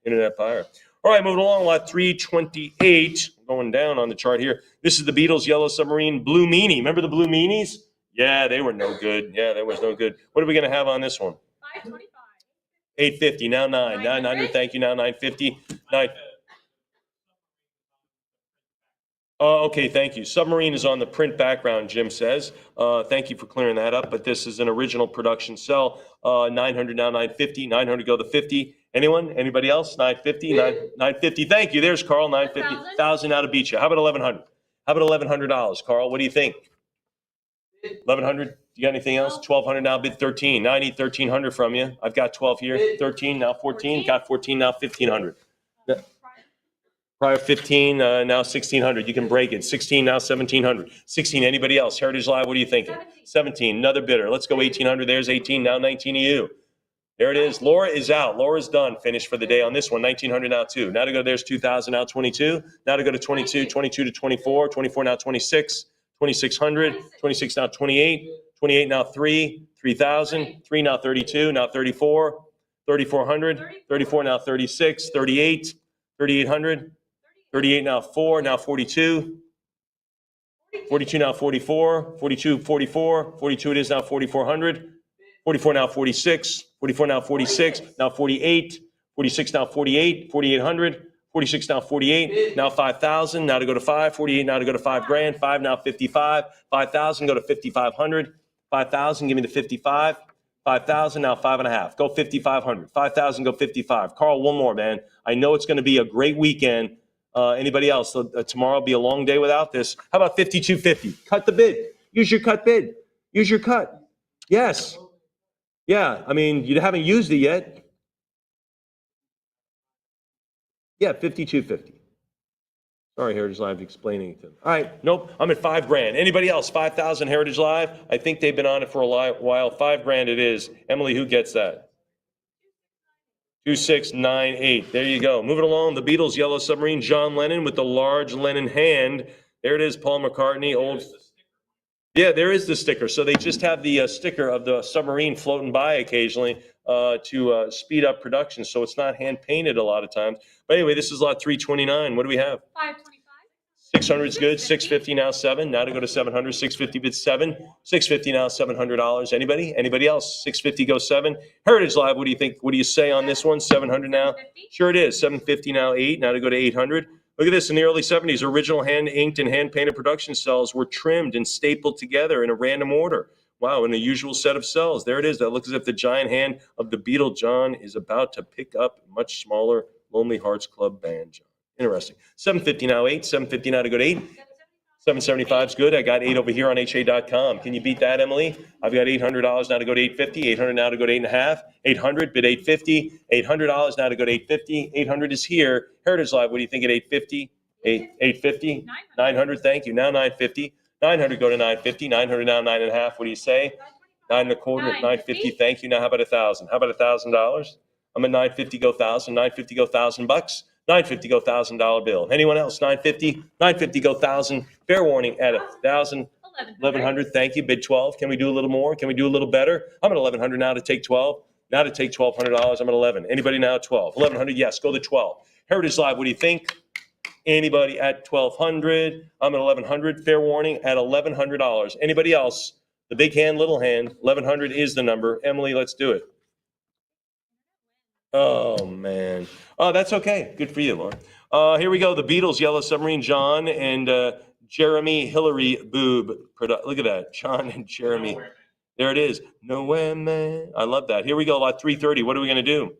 Internet Buyer. All right, moving along, lot 328. Going down on the chart here. This is the Beatles Yellow Submarine Blue Meanie. Remember the Blue Meanies? Yeah, they were no good. Yeah, that was no good. What are we going to have on this one? 525. 850. Now 900. Thank you. Now 950. Okay, thank you. Submarine is on the print background, Jim says. Thank you for clearing that up. But this is an original production cell. 900 now 950. 900 go to 50. Anyone? Anybody else? 950. 950. Thank you. There's Carl. 950. 1,000 out of beat you. How about 1,100? How about $1,100, Carl? What do you think? 1,100. You got anything else? 1,200 now. Bid 13. Now I need 1,300 from you. I've got 12 here. 13 now 14. Got 14 now 1,500. Prior 15, now 1,600. You can break it. 16, now 1,700. 16, anybody else? Heritage Live, what are you thinking? 17, another bidder. Let's go 1,800. There's 18, now 19 of you. There it is. Laura is out. Laura's done. Finished for the day on this one. 1,900 now 2. Now to go, there's 2,000 now 22. Now to go to 22, 22 to 24. 24 now 26. 2,600. 26 now 28. 28 now 3. 3,000. 3 now 32. Now 34. 3,400. 34 now 36. 38. 3,800. 38 now 4, now 42. 42 now 44. 42, 44. 42 it is now 4,400. 44 now 46. 44 now 46. Now 48. 46 now 48. 4,800. 46 now 48. Now 5,000. Now to go to 5. 48 now to go to 5 grand. 5 now 55. 5,000 go to 5,500. 5,000 give me the 55. 5,000 now 5.5. Go 5,500. 5,000 go 55. Carl, one more, man. I know it's going to be a great weekend. Anybody else? Tomorrow will be a long day without this. How about 5,250? Cut the bid. Use your cut bid. Use your cut. Yes. Yeah. I mean, you haven't used it yet. Yeah, 5,250. Sorry, Heritage Live explaining it to them. All right. Nope. I'm at 5 grand. Anybody else? 5,000 Heritage Live. I think they've been on it for a while. 5 grand it is. Emily, who gets that? 2698. There you go. Moving along, the Beatles Yellow Submarine, John Lennon with the large Lennon hand. There it is, Paul McCartney. Old. Yeah, there is the sticker. So they just have the sticker of the submarine floating by occasionally to speed up production. So it's not hand painted a lot of times. But anyway, this is lot 329. What do we have? 525. 600 is good. 650 now 7. Now to go to 700. 650 bids 7. 650 now $700. Anybody? Anybody else? 650 goes 7. Heritage Live, what do you think? What do you say on this one? 700 now? Sure it is. 750 now 8. Now to go to 800. Look at this. In the early 70s, original hand inked and hand painted production cells were trimmed and stapled together in a random order. Wow, in a usual set of cells. There it is. That looks as if the giant hand of the Beatle John is about to pick up a much smaller Lonely Hearts Club Band John. Interesting. 750 now 8. 750 now to go to 8. 775 is good. I got 8 over here on HA.com. Can you beat that, Emily? I've got $800 now to go to 850. 800 now to go to 8.5. 800 bid 850. $800 now to go to 850. 800 is here. Heritage Live, what do you think at 850? 850. 900. Thank you. Now 950. 900 go to 950. 900 now 9.5. What do you say? 9.25. 950. Thank you. Now how about 1,000? How about $1,000? I'm at 950 go 1,000. 950 go $1,000. 950 go $1,000 bill. Anyone else? 950. 950 go 1,000. Fair warning at 1,000. 1,100. Thank you. Bid 12. Can we do a little more? Can we do a little better? I'm at 1,100 now to take 12. Now to take $1,200. I'm at 11. Anybody now at 12? 1,100. Yes. Go to 12. Heritage Live. What do you think? Anybody at 1,200? I'm at 1,100. Fair warning at $1,100. Anybody else? The big hand, little hand. 1,100 is the number. Emily, let's do it. Oh, man. Oh, that's okay. Good for you, Laura. Here we go. The Beatles, Yellow Submarine, John and Jeremy Hillary Boob. Look at that. John and Jeremy. There it is. Nowhere, man. I love that. Here we go. Lot 330. What are we going to do?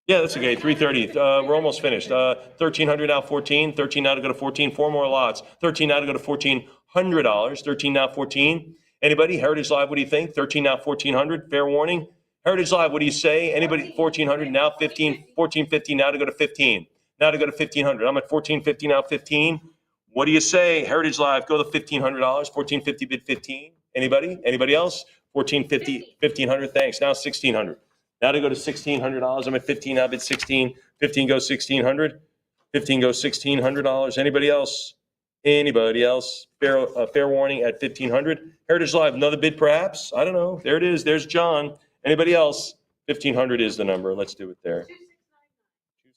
Yeah, that's okay. 330. We're almost finished. 1,300 now 14. 13 now to go to 14. 4 more lots. 13 now to go to $1,400. 13 now 14. Anybody? Heritage Live, what do you think? 13 now 1,400. Fair warning. Heritage Live, what do you say? Anybody? 1,400 now 15. 1,450 now to go to 15. Now to go to 1,500. I'm at 1,450 now 15. What do you say? Heritage Live, go to $1,500. 1,450 bid 15. Anybody? Anybody else? 1,450, 1,500. Thanks. Now 1,600. Now to go to $1,600. I'm at 15. Now bid 16. 15 goes 1,600. 15 goes $1,600. Anybody else? Anybody else? Fair warning at 1,500. Heritage Live, another bid perhaps? I don't know. There it is. There's John. Anybody else? 1,500 is the number. Let's do it there.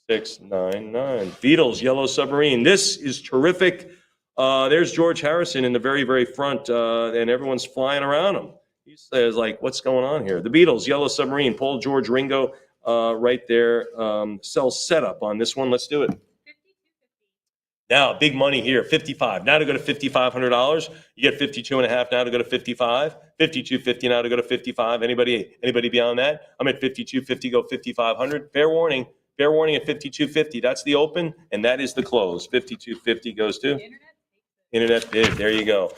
2699. Beatles, Yellow Submarine. This is terrific. There's George Harrison in the very, very front, and everyone's flying around him. He says, like, what's going on here? The Beatles, Yellow Submarine, Paul, George, Ringo, right there. Sell setup on this one. Let's do it. Now, big money here, 55. Now to go to $5,500. You get 52.5 now to go to 55. 52.50 now to go to 55. Anybody beyond that? I'm at 52.50, go 5,500. Fair warning at 52.50. That's the open, and that is the close. 52.50 goes to Internet bid. There you go.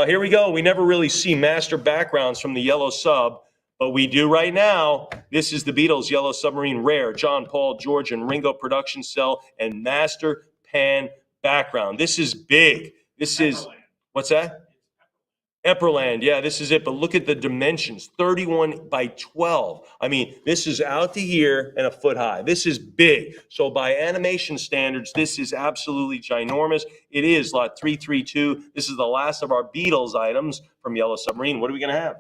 Here we go. We never really see master backgrounds from the Yellow Sub, but we do right now. This is the Beatles, Yellow Submarine Rare, John, Paul, George, and Ringo production cell, and master pan background. This is big. This is, what's that? Epperland. Yeah, this is it. But look at the dimensions, 31 by 12. I mean, this is out to here and a foot high. This is big. So by animation standards, this is absolutely ginormous. It is lot 332. This is the last of our Beatles items from Yellow Submarine. What are we going to have?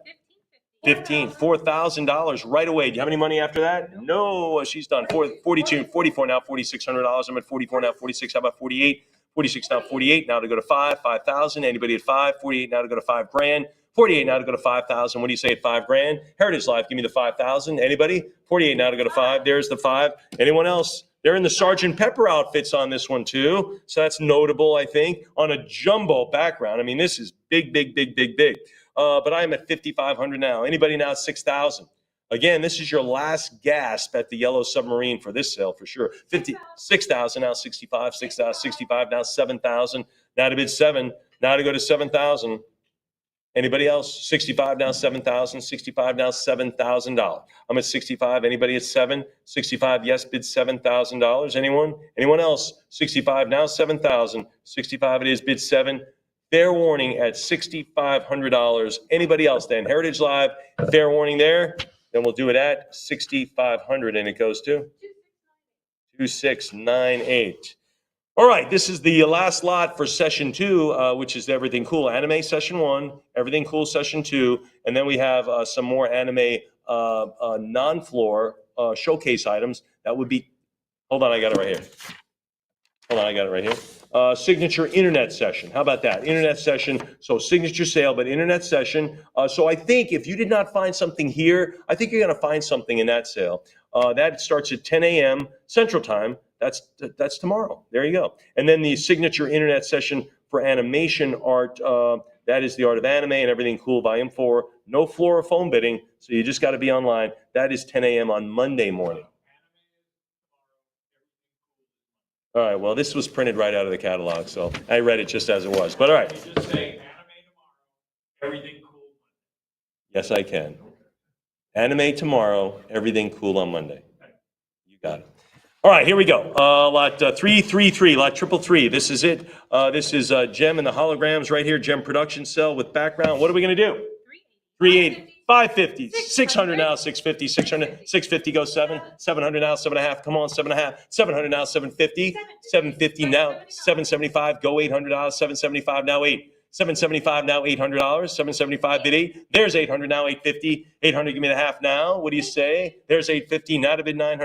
15, $4,000 right away. Do you have any money after that? No, she's done. 42, 44 now, $4,600. I'm at 44 now, 46. How about 48? 46 now, 48 now to go to 5,000. Anybody at 5? 48 now to go to $5,000. 48 now to go to 5,000. What do you say at $5,000? Heritage Life, give me the 5,000. Anybody? 48 now to go to 5. There's the 5. Anyone else? They're in the Sgt. Pepper outfits on this one too. So that's notable, I think, on a jumbo background. I mean, this is big, big, big, big, big. But I'm at 5,500 now. Anybody now at 6,000? Again, this is your last gasp at the Yellow Submarine for this sale for sure. 6,000 now, 65, 6,000, 65 now, 7,000. Now to bid 7. Now to go to 7,000. Anybody else? 65 now, 7,000. 65 now, $7,000. I'm at 65. Anybody at 7? 65, yes, bid $7,000. Anyone? Anyone else? 65 now, 7,000. 65 it is, bid 7. Fair warning at $6,500. Anybody else then? Heritage Live, fair warning there. Then we'll do it at $6,500, and it goes to 2698. All right, this is the last lot for session 2, which is Everything Cool Anime session 1, Everything Cool session 2, and then we have some more anime non-floor showcase items. That would be, hold on, I got it right here. Signature internet session. How about that? Internet session. So signature sale, but internet session. So I think if you did not find something here, I think you're going to find something in that sale. That starts at 10 a.m. Central Time. That's tomorrow. There you go. And then the signature internet session for animation art. That is the Art of Anime and Everything Cool Volume 4. No floor or phone bidding. So you just got to be online. That is 10 a.m. on Monday morning. All right, well, this was printed right out of the catalog, so I read it just as it was. But all right. Just say anime tomorrow, everything cool. Yes, I can. Anime tomorrow, everything cool on Monday. You got it. All right, here we go. Lot 333, lot 333. This is it. This is Gem and the holograms right here, Gem production cell with background. What are we going to do? 380. 550, 600 now, 650, 600, 650 goes 7, 700 now, 7.5, come on, 7.5, 700 now, 750, 750 now, 775, go $800, 775 now, 8, 775 now, $800, 775 bid 8, there's 800 now, 850, 800 give me the half now, what do you say? There's 850, now to bid $900,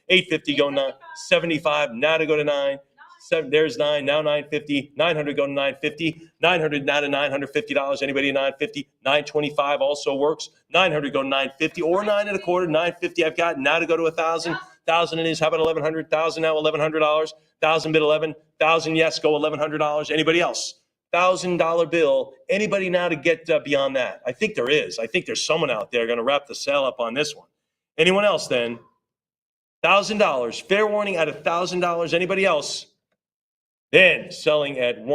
850 go 9, 75 now to go to 9, 7, there's 9, now 950, 900 go to 950, 900 now to $950. Anybody at 950? 925 also works. 900 go to 950 or 9 1/4, 950 I've got. Now to go to 1,000. 1,000 it is. How about 1,100? 1,000 now, $1,100. 1,000 bid 11. 1,000 yes, go $1,100. Anybody else? $1,000 bill. Anybody now to get beyond that? I think there is. I think there's someone out there going to wrap the sale up on this one. Anyone else then? $1,000. Fair warning at $1,000. Anybody else? Then selling at